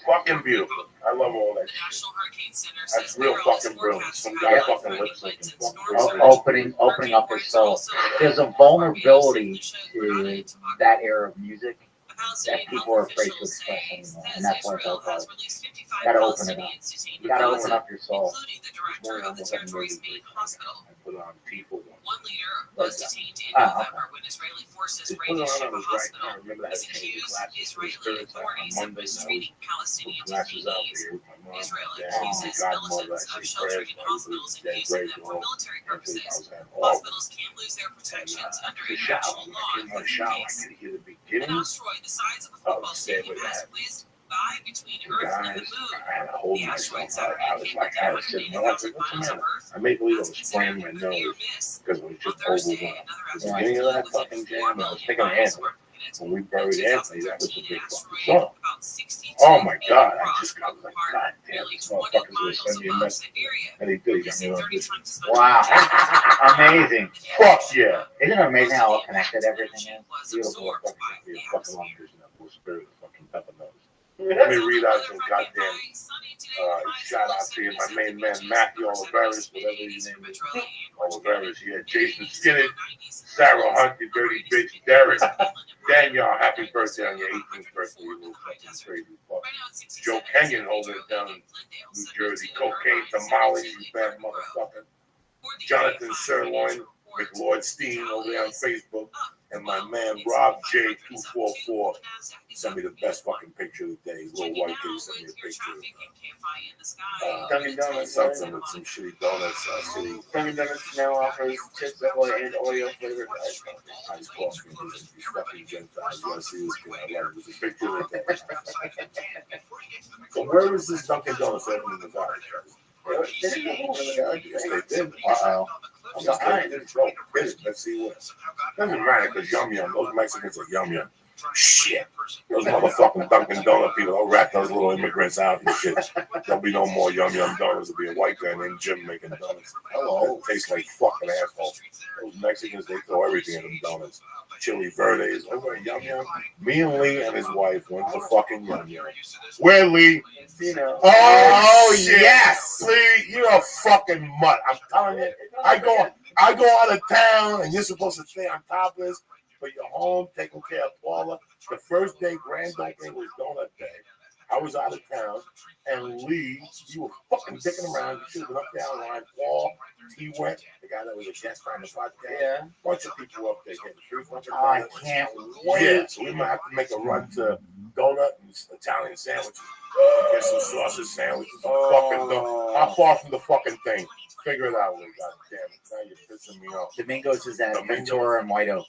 Fucking beautiful. I love all that. The National Hurricane Center That's says real Beryl is fucking brilliant. forecast Some to guy have fucking life-threatening lip winds and syncing. storm surge. Opening up his soul. There's a vulnerability to that era of music that people are afraid to express anymore, and that's why it's all about. Gotta open it up. You gotta open up your soul. Including the director of the territory's main hospital. Put on people. One leader was detained in November when Israeli forces raided Shifa Hospital. He's accused Israeli authorities of mistreating Palestinian detainees. Israel accuses militants of sheltering in hospitals and using them for military purposes. Hospitals can lose their protections under international law in the case. An asteroid the size of a football stadium has whizzed by between Earth and the Moon. The asteroid Saturday came within 180,000 miles of Earth. I may believe I was spraying my nose because it was just overwhelmed. At the beginning of that fucking jam, I was thinking of Anthony. When we buried Anthony, that was a big fucking song. Oh my God, I just got like, God damn, this motherfucker's gonna send me a message. And he did, he got me on this. Wow, amazing! Fuck yeah! Isn't it amazing how all connected everything is? Beautiful fucking wonders in that blue spirit of fucking pepper nose. Let me read out some goddamn shout out to you, my main man Matthew Oliveris, whatever his name is. Oliveris, yeah, Jason Skinner, Sarah Hunt, you dirty bitch, Derek, Daniel, happy birthday on your 18th birthday, you little fucking crazy fuck. Joe Kenyon holding it down in New Jersey, cocaine tamales, you bad motherfucker. Jonathan Sirloin, McLeod Steen over there on Facebook. And my man Rob J244 sent me the best fucking picture of the day. Little white kid sent me a picture of Dunkin' Donuts, something with some shitty donuts. Dunkin' Donuts now offers chips Ahoy and Oreo flavored ice coffee. These fucking Gentiles. You gotta see this guy. I love it. There's a picture of the day. So where is this Dunkin' Donuts open in the valley? Yes, they did. Uh-oh. I'm just kidding. Let's see what. Doesn't matter because Yum Yum. Those Mexicans are Yum Yum. Shit. Those motherfucking Dunkin' Donut people. They'll rat those little immigrants out and shit. There'll be no more Yum Yum donuts. There'll be a white guy named Jim making donuts. Hello. It tastes like fucking assholes. Those Mexicans, they throw everything in them donuts. Chili Verdes. Over at Yum Yum. Me and Lee and his wife went to fucking Yum Yum. Where, Lee? Oh, yes. Lee, you're a fucking mutt. I'm telling you. I go out of town and you're supposed to stay on top of this. But you're home taking care of Paula. The first day, grand opening was donut day. I was out of town, and Lee, you were fucking dicking around. You should have been up there on line. Paul, he went. The guy that was a guest on the podcast. Yeah. Bunch of people up there getting free fucking donuts. I can't wait. Yeah, so we might have to make a run to donut and Italian sandwiches. Get some sausage sandwiches. How far from the fucking thing? Figure it out, Lee. God damn it. Now you're pissing me off. Domingos is at Ventura and White Oak.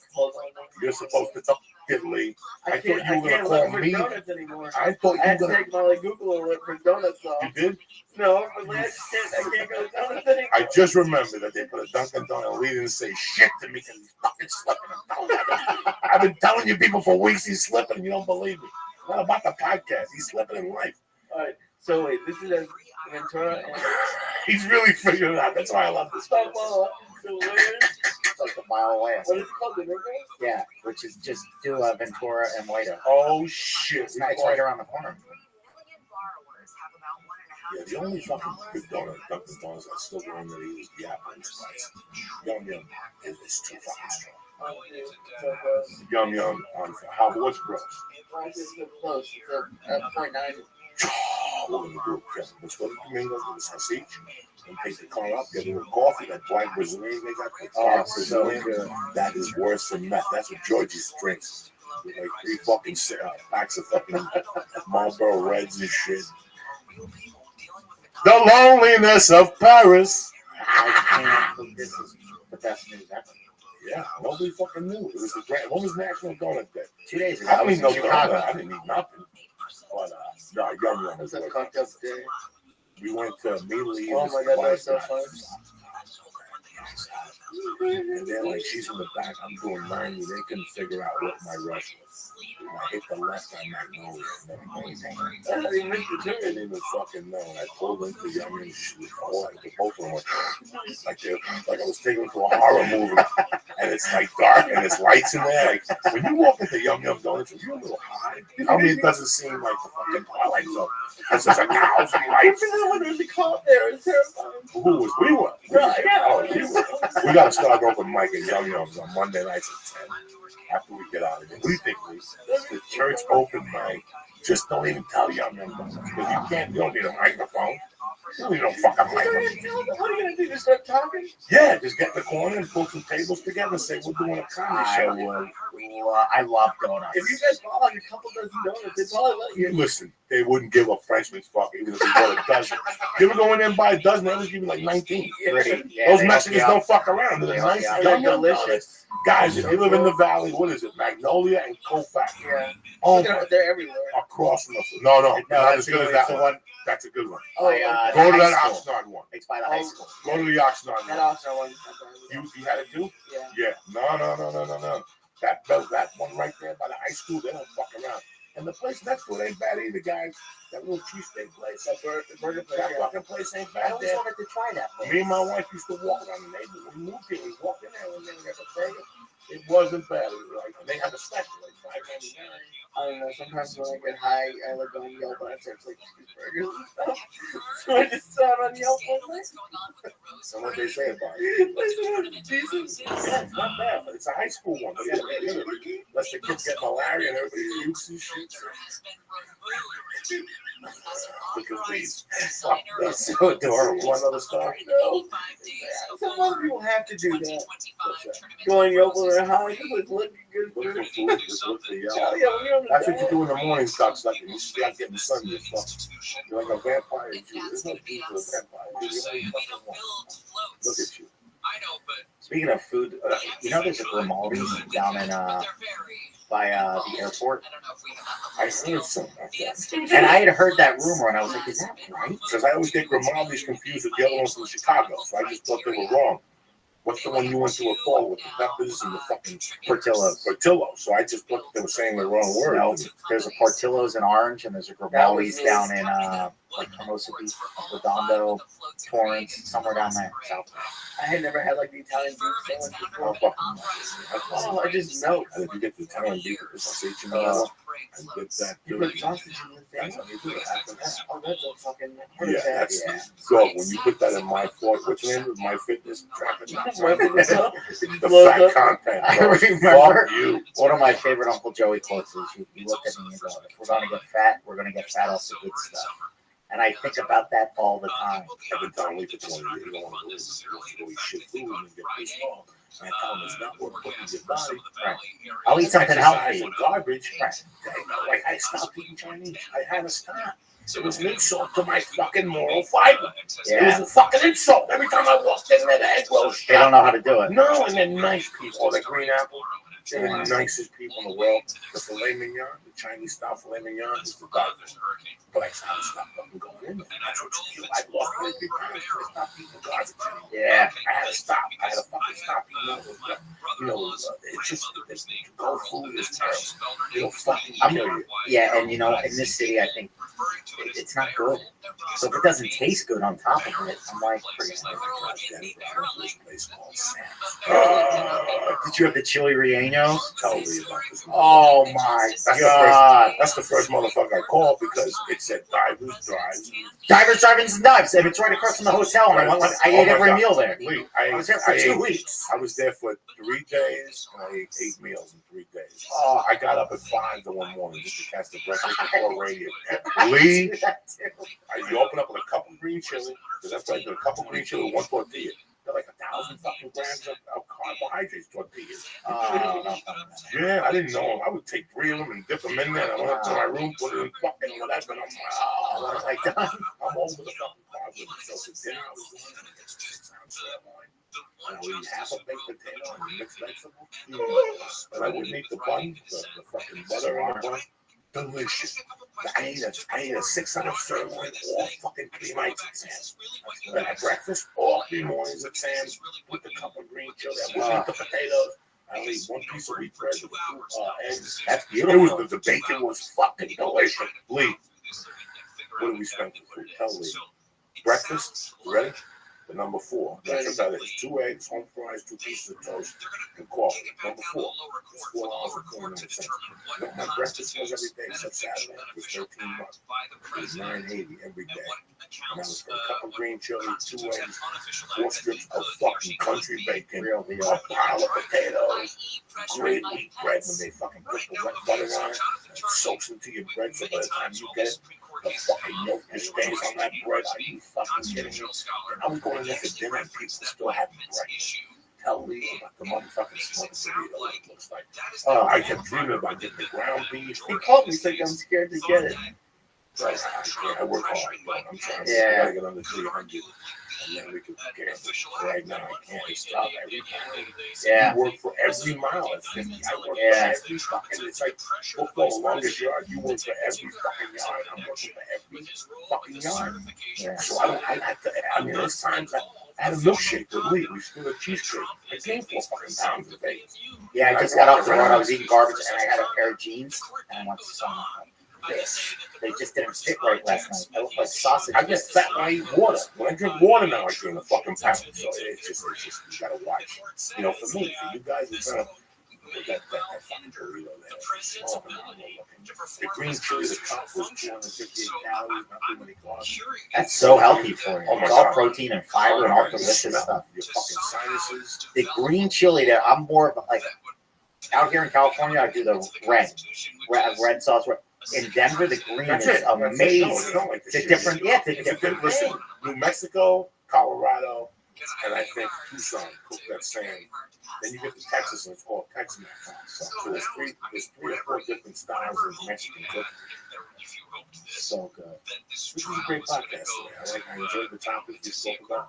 You're supposed to get Lee. I thought you were going to call me. I thought you were going to take my Google alert for donuts off. You did? No, but I can't go to donuts anymore. I just remembered that they put a Dunkin' Donut. Lee didn't say shit to me because he's fucking slipping. I've been telling you people for weeks he's slipping and you don't believe me. Not about the podcast. He's slipping in life. All right. So wait, this is a Ventura and he's really figuring it out. That's why I love this. It's like a mile away. What is it called? Domingo? Yeah, which is just do Ventura and White Oak. Oh shit! It's right around the corner. Yeah, the only fucking big donut, Dunkin' Donuts, I still go in there to use the apple spice. Yum Yum is too fucking strong. Yum Yum on how what's gross? It's close. It's 0.9. we're going to do it. What's what Domingos with the sausage? And take the car up, get a little coffee, that black Brazilian they got. The Brazilian, that is worse than meth. That's what Georgie's drinks. With like 3 fucking packs of fucking Marlboro Reds and shit. The loneliness of Paris. This is the best news ever. Yeah, nobody fucking knew. It was the grand. When was National Donut Day? 2 days ago. I don't even know Chicago. Chicago. I didn't eat nothing. But no, Yum Yum was That good. cocktail day. We went to immediately. Oh my god, that was so fun. And then, like, she's in the back. I'm doing 90. They couldn't figure out what my rush was. And I hit the left on Magnolia. I didn't miss the two. I didn't even fucking know. And I pulled into Yum Yum. She was quiet. The both of them went like I was taken to a horror movie. And it's like dark and there's lights in there. Like, when you walk into Yum Yum Donuts, you're a little high. I mean, it doesn't seem like the fucking Twilight Zone. It's just a thousand lights. When we caught there, it was terrifying. Who was we were? Yeah. Oh, you were. We got to start open mic at Yum Yum's on Monday nights at 10 after we get out of here. What do you think, Lisa? The church open mic. Just don't even tell Yum Yum because you don't need a microphone. You don't need no fucking microphone. What are you gonna do? Just start talking? Yeah, just get in the corner and pull some tables together and say we're doing a comedy show. I love donuts. If you guys bought like a couple dozen donuts, they'd probably let you. Listen, they wouldn't give a Frenchman's fuck even if they bought a dozen. You ever go in there and buy a dozen? They always give you like 19. Those Mexicans don't fuck around. They're nice. They're delicious. Guys, if you live in the valley, what is it? Magnolia and Colfax. Yeah. Oh, they're everywhere. Across from us. No, not as good as that one. one. That's a good one. Oh yeah. Go to that Oxnard one. It's by the high school. Go to the Oxnard That one. Oxnard one. You had it too? Yeah. Yeah. No. That one right there by the high school, they don't fuck around. And the place next to it ain't bad either, guys. That little cheesesteak place, that burger place, that fucking place ain't I bad always there. wanted to try that place. Me and my wife used to walk around the neighborhood. We moved here. We walked in there and then we got the burger. It wasn't bad. It was like, they had a special, like $5.99. I don't know. Sometimes when I get high, I look on Yelp and I start like cheeseburgers and stuff. So I just saw it on Yelp one day. And what they say about it. Decent. Yeah, it's not bad, but it's a high school one. But yeah, unless the kids get malaria and everybody pukes and shit. Look at these. That's so adorable. One other star. No. Some other people have to do that. Going over their high, just looking good for Look it. for food, just look for Yeah, yeah, That's what you do in the morning, Cox. Like you start getting sun. You're like a vampire. There's no juice for a vampire. Look at you. Speaking of food, there's a Grimaldi's down in by the airport. I heard something like that. And I had heard that rumor, and I was like, is that right? Because I always get Grimaldi's confused with the other ones from Chicago, so I just thought they were wrong. What's the one you went to a fall with the peppers and the fucking Portillo's? Portillo. So I just thought they were saying the wrong word. No, there's a Portillo's in Orange, and there's a Grimaldi's down in like Hermosa Beach, Redondo, Torrance, somewhere down there. South. I had never had like the Italian beef sandwich before. Oh, I just melt. And if you get the Italian beef, it's sausage in the and get that. You put sausage in the thing. That's how you do it. Oh, that's a fucking Yeah, that's so. When you put that in my fork, what's your name? My Fitness Tracker. The fat content. I remember Fuck you. one of my favorite Uncle Joey quotes is, he looked at me and goes, if we're going to get fat, we're going to get fat off the good stuff. And I think about that all the time. I've been telling you for 20 years, you don't want to go eat shit food and get pissed off. And I tell them it's not worth putting in your body. Right. I'll eat something healthy. Garbage. Right. Like I stopped eating Chinese. I had to stop. It was an insult to my fucking moral fiber. Yeah. It was a fucking insult. Every time I walked in there, the egg rolls shut. They don't know how to do it. No, and they're nice people. They're green apple. They're the nicest people in the world. The filet mignon, the Chinese style filet mignon is the best. But I stopped fucking going in there. That's what you do. I lost my big time. I stopped eating garbage. Yeah. I had to stop. I had to fucking stop eating. It's just go food is terrible. It'll fucking kill you. Yeah, and in this city, I think it's not good. So if it doesn't taste good on top of it, I'm like, forget it. Did you have the chili rellenos? Tell me about this. Oh my God! That's the first motherfucker I called because it said Divers Drives. Divers, Drive-Ins, and Dives, and it's right across from the hotel. And I ate every meal there. Lee, I was there for 2 weeks. I was there for 3 days, and I ate 8 meals in 3 days. Oh, I got up at 5 the one morning just to catch the breakfast before radio. Lee, you open up with a cup of green chili, because that's like a cup of green chili with 1 tortilla. They're like 1,000 fucking grams of carbohydrates tortillas. Yeah, I didn't know. I would take 3 of them and dip them in there. And I went up to my room, put it in fucking whatever, and I'm like, oh, what have I done? I'm over the fucking carbs with it. So for dinner, I was doing I would eat half a baked potato and mixed vegetables. But I wouldn't eat the bun, the fucking butter on the bun. Delicious. I ate a 6-ounce sirloin, all fucking cream ice and Sam's. Then at breakfast, all 3 mornings at Sam's with the cup of green chili. I wouldn't eat the potatoes. I would eat 1 piece of wheat bread with 2 eggs. That's beautiful. The bacon was fucking delicious. Lee, what did we spend for food? Tell Lee. Breakfast, ready? The number 4. Breakfast, that is 2 eggs, home fries, 2 pieces of toast, and coffee. Number 4. It's $4.49. My breakfast was every day except Saturday. It was $13. It was $9.80 every day. And I was for a cup of green chili, 2 eggs, 4 strips of fucking country bacon, a pile of potatoes, great wheat bread when they fucking put the wet butter on it. It soaks into your bread, so by the time you get it, the fucking milk just stays on that bread. Are you fucking kidding me? And I was going in there for dinner and people still having breakfast. Tell me about the motherfucking smoked burrito. It looks like. I kept dreaming about getting the ground beef. He called me saying I'm scared to get it. I work hard, but I'm trying to get under 300. And then we can get it. Right now, I can't stop every time. Yeah. You work for every mile at 50. I work for every fucking. It's like football, longest yard. You work for every fucking yard. I'm working for every fucking yard. Yeah. So I have to. I mean, there's times I had a milkshake with Lee. We split a cheesecake. I gained 4 fucking pounds of bacon. Yeah, I just got off the road. I was eating garbage, and I had a pair of jeans, and I went to some. They just didn't fit right last night. I looked like sausage. I get fat when I eat water. When I drink water now, I gain a fucking pound. So it's just you gotta watch. You know, for me, for you guys, it's that fucking burrito there. Oh, the green chili, the cup was 258 calories, not too many carbs. That's so healthy for you. It's all protein and fiber and all delicious stuff. Your fucking sinuses. The green chili there, I'm more of like out here in California. I do the red sauce. In Denver, the green is amazing. The different, Listen, New Mexico, Colorado, and I think Tucson cook that same. Then you get to Texas, and it's called Tex-Mex. So there's 3 or 4 different styles of Mexican cooking. So good. This is a great podcast today. I enjoyed the topic we spoke about.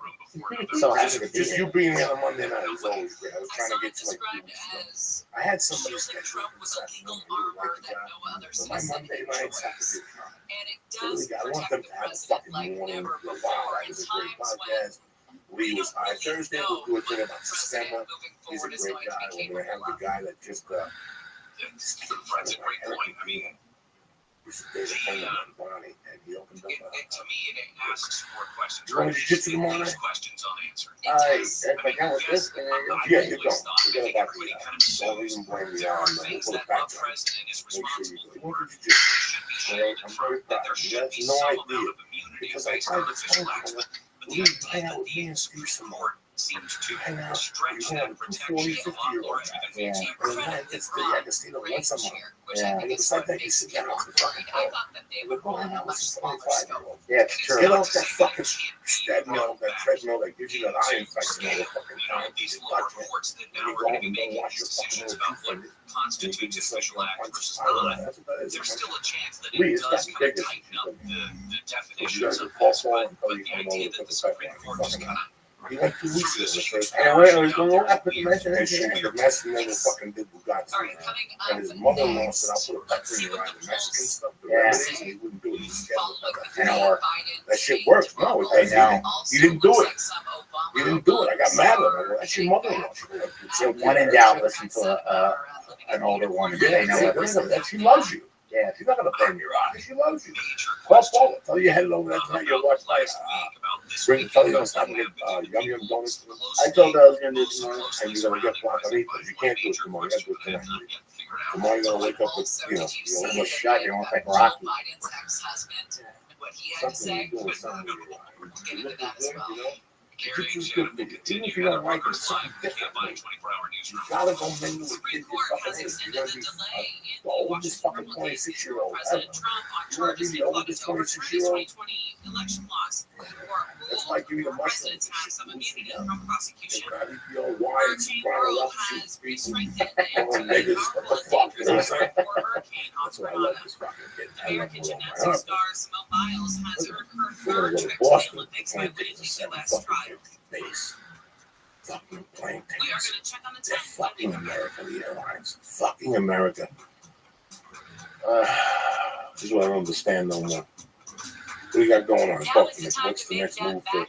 So happy to be just here. you being here on Monday night is always great. I was trying to get you like 2 weeks ago. I had somebody scheduled for this afternoon. I really liked the guy. But my Monday nights have to be I want them to have a fucking morning. Wow, that was a great podcast. Lee was high. Thursday, we'll do a thing about Sistema. He's a great guy. We're going to have the guy that just He's a friend of Bonnie, and he opened up. To me, it asks more questions. You want to jiu-jitsu tomorrow night? Questions unanswered. If I got with this, then Yeah, you don't. Forget about the don't even blame the arm. We'll put it back to him. Make sure you do it. What did you do? I'm very proud. You have no idea. Because I tried to tell him, Lee, hang out with me and Steve some more. Hang out. We have 40, 50-year-old guys. Yeah. And then I can see them once a month. Yeah. And it's like that. You sit down off the fucking phone. We're going out with some 25-year-olds. Yeah, it's true. Get off that fucking treadmill that gives you that eye infection all the fucking time. You touch it. And you go home and don't wash your fucking teeth. And constitutes official act versus not. There's still a chance that it does kind of tighten up the definitions of this, but the idea that the Supreme Court just kind of he went 2 weeks ago the first time. I was going to go up with the mess and And she the mess and never fucking did Bugatti. And his mother-in-law said, I'll put a pepper in your eye, the Mexican stuff, the remedies, and he wouldn't do it. He scheduled that. That shit works. No, I know. You didn't do it. You didn't do it. I got mad at her. That's your mother-in-law. So when in doubt, listen to an older woman. They know everything. She loves you. Yeah. She's not gonna burn your eyes. She loves you. Call Paula. Tell you you're headed over there tonight. You'll watch my tell you to stop and get yum donuts. I told her I was gonna do it tomorrow. And you're gonna get guacamitas. You can't do it tomorrow. You gotta do it tonight. Tomorrow you're gonna wake up with, you're almost shot. You're almost like Rocky. Something you do with something you like. It's just good. Even if you don't like it, something different. You gotta go mingle with kids your fucking age. You're gonna be the oldest fucking 26-year-old ever. You're gonna be the oldest 26-year-old. That's like you eat a mushroom. It's gotta be all wired, soprano, up, shit, speaking, all niggas. What the fuck? You know what I'm saying? That's why I love this fucking kid. I love her all my heart. We're gonna go to Boston. Plane tickets are $7 base. Fucking plane tickets. They're fucking American, the airlines. Fucking America. This is what I don't understand no more. What do you got going on? Talk to me. What's the next move for you?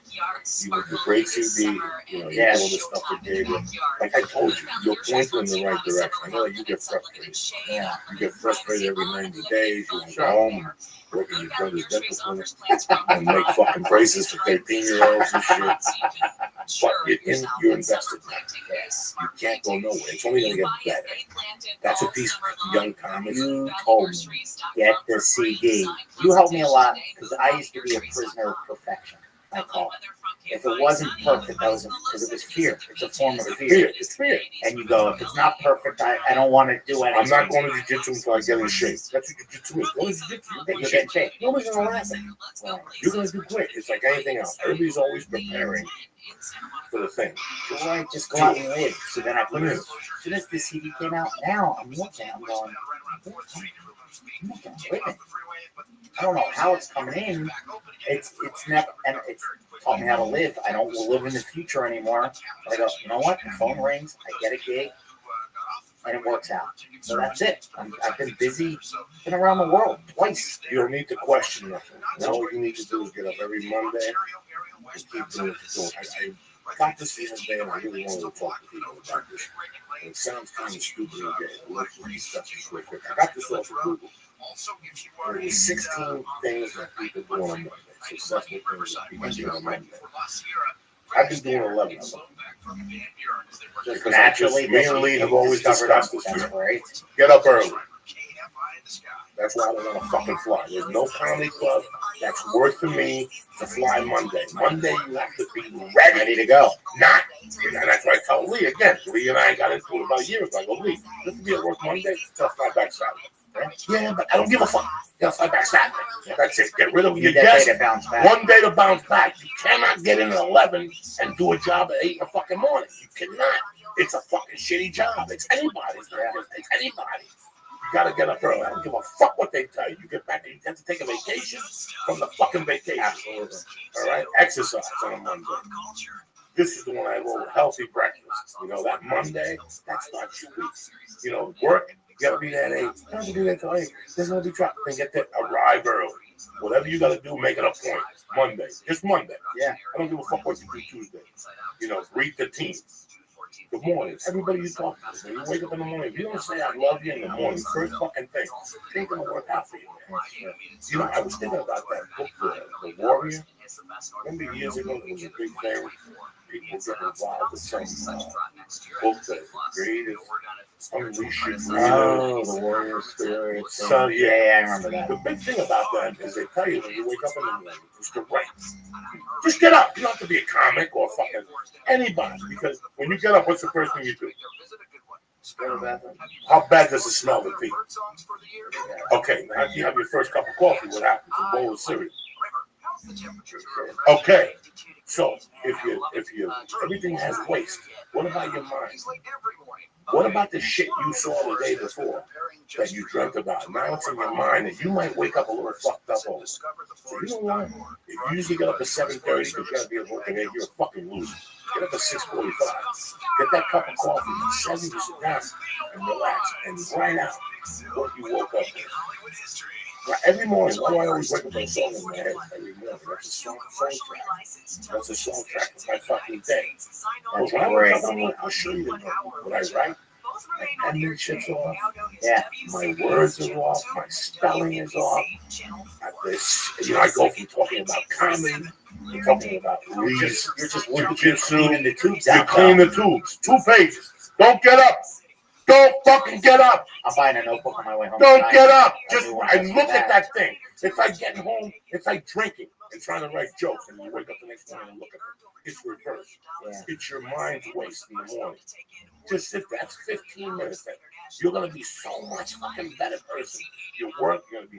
The great CD, you know, all this stuff that gave you. Like I told you, you're pointing in the right direction. I know that you get frustrated. Yeah. You get frustrated every 90 days. You want to go home and work in your brother's dental clinic and make fucking braces for 13-year-olds and shit. But you're invested now. You can't go nowhere. It's only going to get better. That's a piece of young comics. You told me, get the CD. You helped me a lot because I used to be a prisoner of perfection. I call it. If it wasn't perfect, that was because it was fear. It's a form of fear. It's fear. And you go, if it's not perfect, I don't want to do anything. I'm not going to jiu-jitsu until I get in shape. That's what jiu-jitsu is. Go to jiu-jitsu. You get in shape. Nobody's going to laugh at you. You're going to do great. It's like anything else. Everybody's always preparing for the thing. So I just go out and live. So then I put it in. As soon as the CD came out, now I'm looking, I'm going, I don't know how it's coming in. It's never, and it's taught me how to live. I don't live in the future anymore. But I go, you know what? The phone rings, I get a gig, and it works out. So that's it. I've been busy, been around the world twice. You don't need to question nothing. All you need to do is get up every Monday and keep doing what you're doing. I got this the other day, and I really wanted to talk to people about this. And it sounds kind of stupid again. Let's discuss this real quick. I got this off of Google. There are 16 things that people do on Monday. Successful things that people do on Monday. I've been doing 11 of them. Because naturally, me and Lee have always discussed this. Get up early. That's why I don't want to fucking fly. There's no comedy club that's worth for me to fly Monday. Monday, you have to be ready to go. Not, and that's what I tell Lee again. Lee and I got into it about a year ago. I go, Lee, let's be at work Monday, I'll fly back Saturday. Right? Yeah, but I don't give a fuck. You'll fly back Saturday. That's it. Get rid of your guests. One day to bounce back. You cannot get in at 11 and do a job at 8 in the fucking morning. You cannot. It's a fucking shitty job. It's anybody's. It's anybody. You gotta get up early. I don't give a fuck what they tell you. You get back and you have to take a vacation from the fucking vacation. Absolutely. All right? Exercise on a Monday. This is the one I wrote, healthy breakfast. You know, that Monday, that starts your week. You know, work, you gotta be there at 8. You don't have to do that till 8. There's no big traffic. Then get there, arrive early. Whatever you gotta do, make it a point. Monday. Just Monday. Yeah. I don't give a fuck what you do Tuesday. You know, greet the team. Good morning. Everybody you talk to, when you wake up in the morning, if you don't say I love you in the morning, first fucking thing, it ain't gonna work out for you, man. You know, I was thinking about that book, The Warrior. Remember years ago, it was a big thing. People get involved with some book that created Unleash Your Freedom, The Warrior Spirit. So, yeah, I remember that. The big thing about that is they tell you when you wake up in the morning, it's to write. Just get up. You don't have to be a comic or fucking anybody. Because when you get up, what's the first thing you do? How bad does it smell to pee? Okay, now you have your first cup of coffee. What happens? A bowl of cereal. Okay, so if you everything has waste, what about your mind? What about the shit you saw the day before that you dreamt about? Now it's in your mind and you might wake up a little fucked up over it. So you know what? If you usually get up at 7:30 because you gotta be at work at 8, you're a fucking loser. Get up at 6:45. Get that cup of coffee. At 7, you sit down and relax and write out what you woke up with. Now, every morning, why do I always wake up with a song in my head every morning? That's a soundtrack. That's a soundtrack of my fucking day. That's when I wake up, I'll show you what I write. My penmanship's off. Yeah. My words are off. My spelling is off. I go from talking about comedy to talking about You're just jiu-jitsu. cleaning the tubes You out. clean the tubes. 2 pages. Don't get up. Don't fucking get up. I'm buying a notebook on my way home. Don't tonight. get up. A Just new one and just look for at that thing. It's like getting home. It's like drinking and trying to write jokes, and you wake up the next morning and look at them. It's reversed. Yeah. It's your mind's waste in the morning. Just sit there. That's 15 minutes. You're gonna be so much fucking better person. Your work, you're gonna be.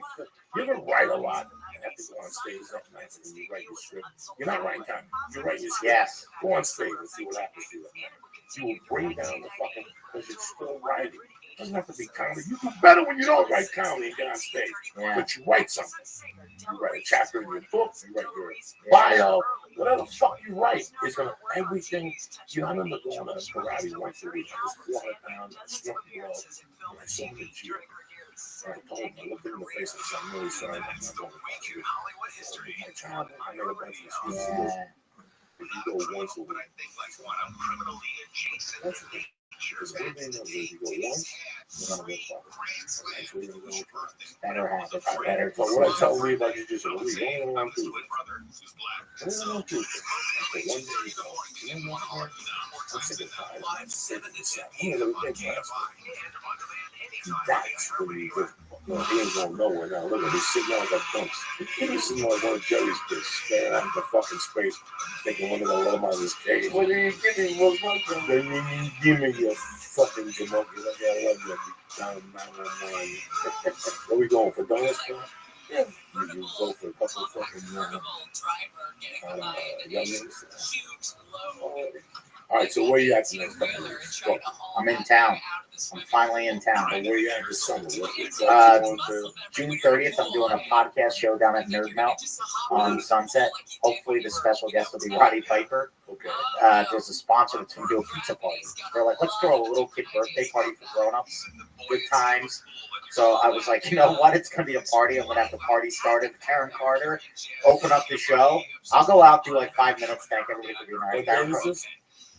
You're gonna write a lot and have to go on stage that night and you write your script. You're not writing time. You write your script. Yes. Go on stage and see what happens to you. You will bring down the fucking because it's still writing. It doesn't have to be comedy. You do better when you don't write comedy and get on stage. Yeah. But you write something. You write a chapter in your book. You write your bio. Whatever the fuck you write is gonna everything. You know, I remember going to karate once a week. I was 400 pounds. I struck the blow. And I saw him in jail. And I told him, I looked him in the face and said, I'm really sorry. I'm not going to my child. I made a bunch of excuses. If you go once a week, that's the thing. Because everything that if you go once, you're going to go far. Better habits, better. But what I tell Lee about jiu-jitsu, Lee, only one Tuesday. Only one Tuesday. Okay, one day you go. You know what? I'm sick of tired. I'm sick of this. I'm going to go big last week. That's when you go. No, he ain't going nowhere now. Look at him. He's sitting there like a dunce. He's sitting like one of Jerry's kids, staring out into fucking space, thinking when they're going to let him out of his cage. What are you giving me? Give me your fucking jamoke. I love you. Down 911. Where we going for donuts? Yeah. You can go for a couple of fucking youngins. All right, so where you at the next couple of weeks? I'm in town. I'm finally in town. And where you at this summer? June 30th, I'm doing a podcast show down at Nerd Melt on Sunset. Hopefully, the special guest will be Roddy Piper. Okay. There's a sponsor that's going to do a pizza party. They're like, let's throw a little kid birthday party for grown-ups. Good times. So I was like, you know what? It's going to be a party. I'm going to have the party started. Karen Carter, open up the show. I'll go out, do like 5 minutes. Thank everybody for being right there.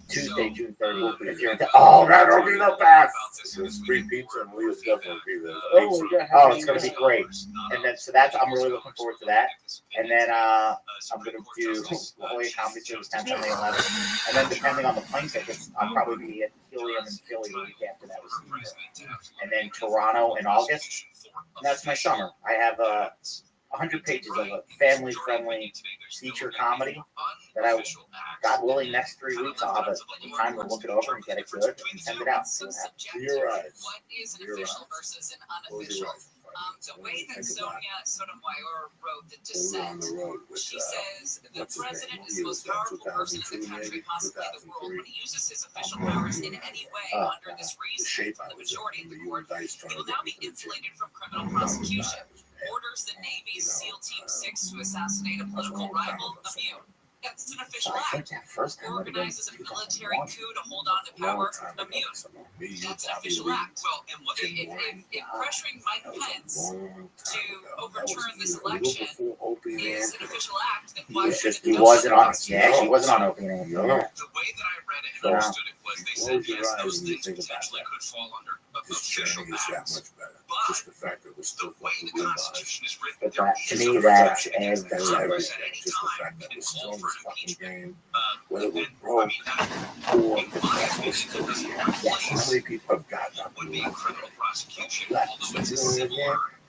Tuesday, June 30th. If you're into, that'll be the best. There's free pizza and we'll definitely be there. It's going to be great. And then, so I'm really looking forward to that. And then I'm going to do La Jolla Comedy Series 10th on the 11th. And then depending on the plane tickets, I'll probably be at Helium in Philly the week after that. And then Toronto in August. And that's my summer. I have 100 pages of a family-friendly feature comedy that I, God willing, next 3 weeks I'll have the time to look it over and get it good and send it out. Your eyes. What is an official versus an unofficial? The way that Sonia Sotomayor wrote the dissent, she says the president is the most powerful person in the country, possibly the world. When he uses his official powers in any way under this reason, the majority of the court, he will now be insulated from criminal prosecution. Orders the Navy's SEAL Team 6 to assassinate a political rival immune. It's an official act. Organizes a military coup to hold on to power immune. That's an official act. Well, and what if pressuring Mike Pence to overturn this election is an official act, then why should it be? He wasn't on. Yeah, he wasn't on opening. The way that I read it and understood it was they said yes, those things potentially could fall under official acts. Just the fact that we're still The way the Constitution is written, To me, that's everything. Just the fact that we're still in this fucking game, whether we're broke or how many people have gotten up and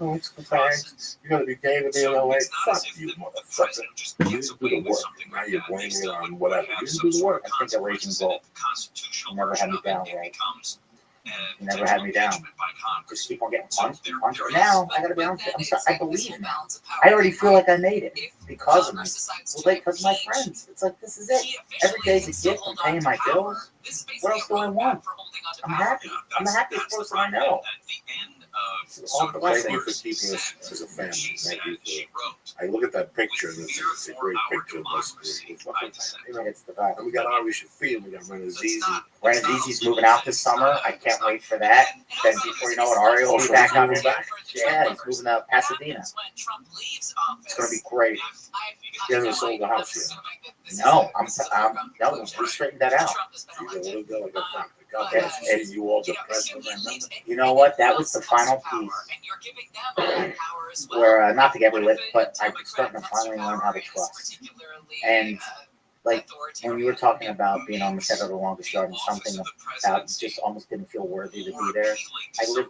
oh, it's compliance. You're going to be gay to be in LA. Fuck you, motherfucker. You didn't do the work. Now you're blaming it on whatever. You didn't do the work. I think the Raging Bull. He never had me down, right? He never had me down. Just keep on getting punched. Now, I gotta be honest, I believe now. I already feel like I made it because of me. Because of my friends. It's like, this is it. Every day's a gift. I'm paying my bills. What else do I want? I'm happy. I'm the happiest person I know. All thank you for keeping us as a family. Thank you for. I look at that picture and it's a great picture of us. It's the vibe. And we got Ari Shafir, we got Renazizi. Renazizi's moving out this summer. I can't wait for that. Then before you know it, Ari will be back on me. Yeah, he's moving to Pasadena. It's gonna be great. He hasn't sold the house yet. No, we straightened that out. He's a little girl like a doctor. God bless you. See you all depressed when I remember. You know what? That was the final piece where, not to get rid of it, but I'm starting to finally learn how to trust. And like when you were talking about being on the set of The Longest Yard and something about just almost didn't feel worthy to be there, I lived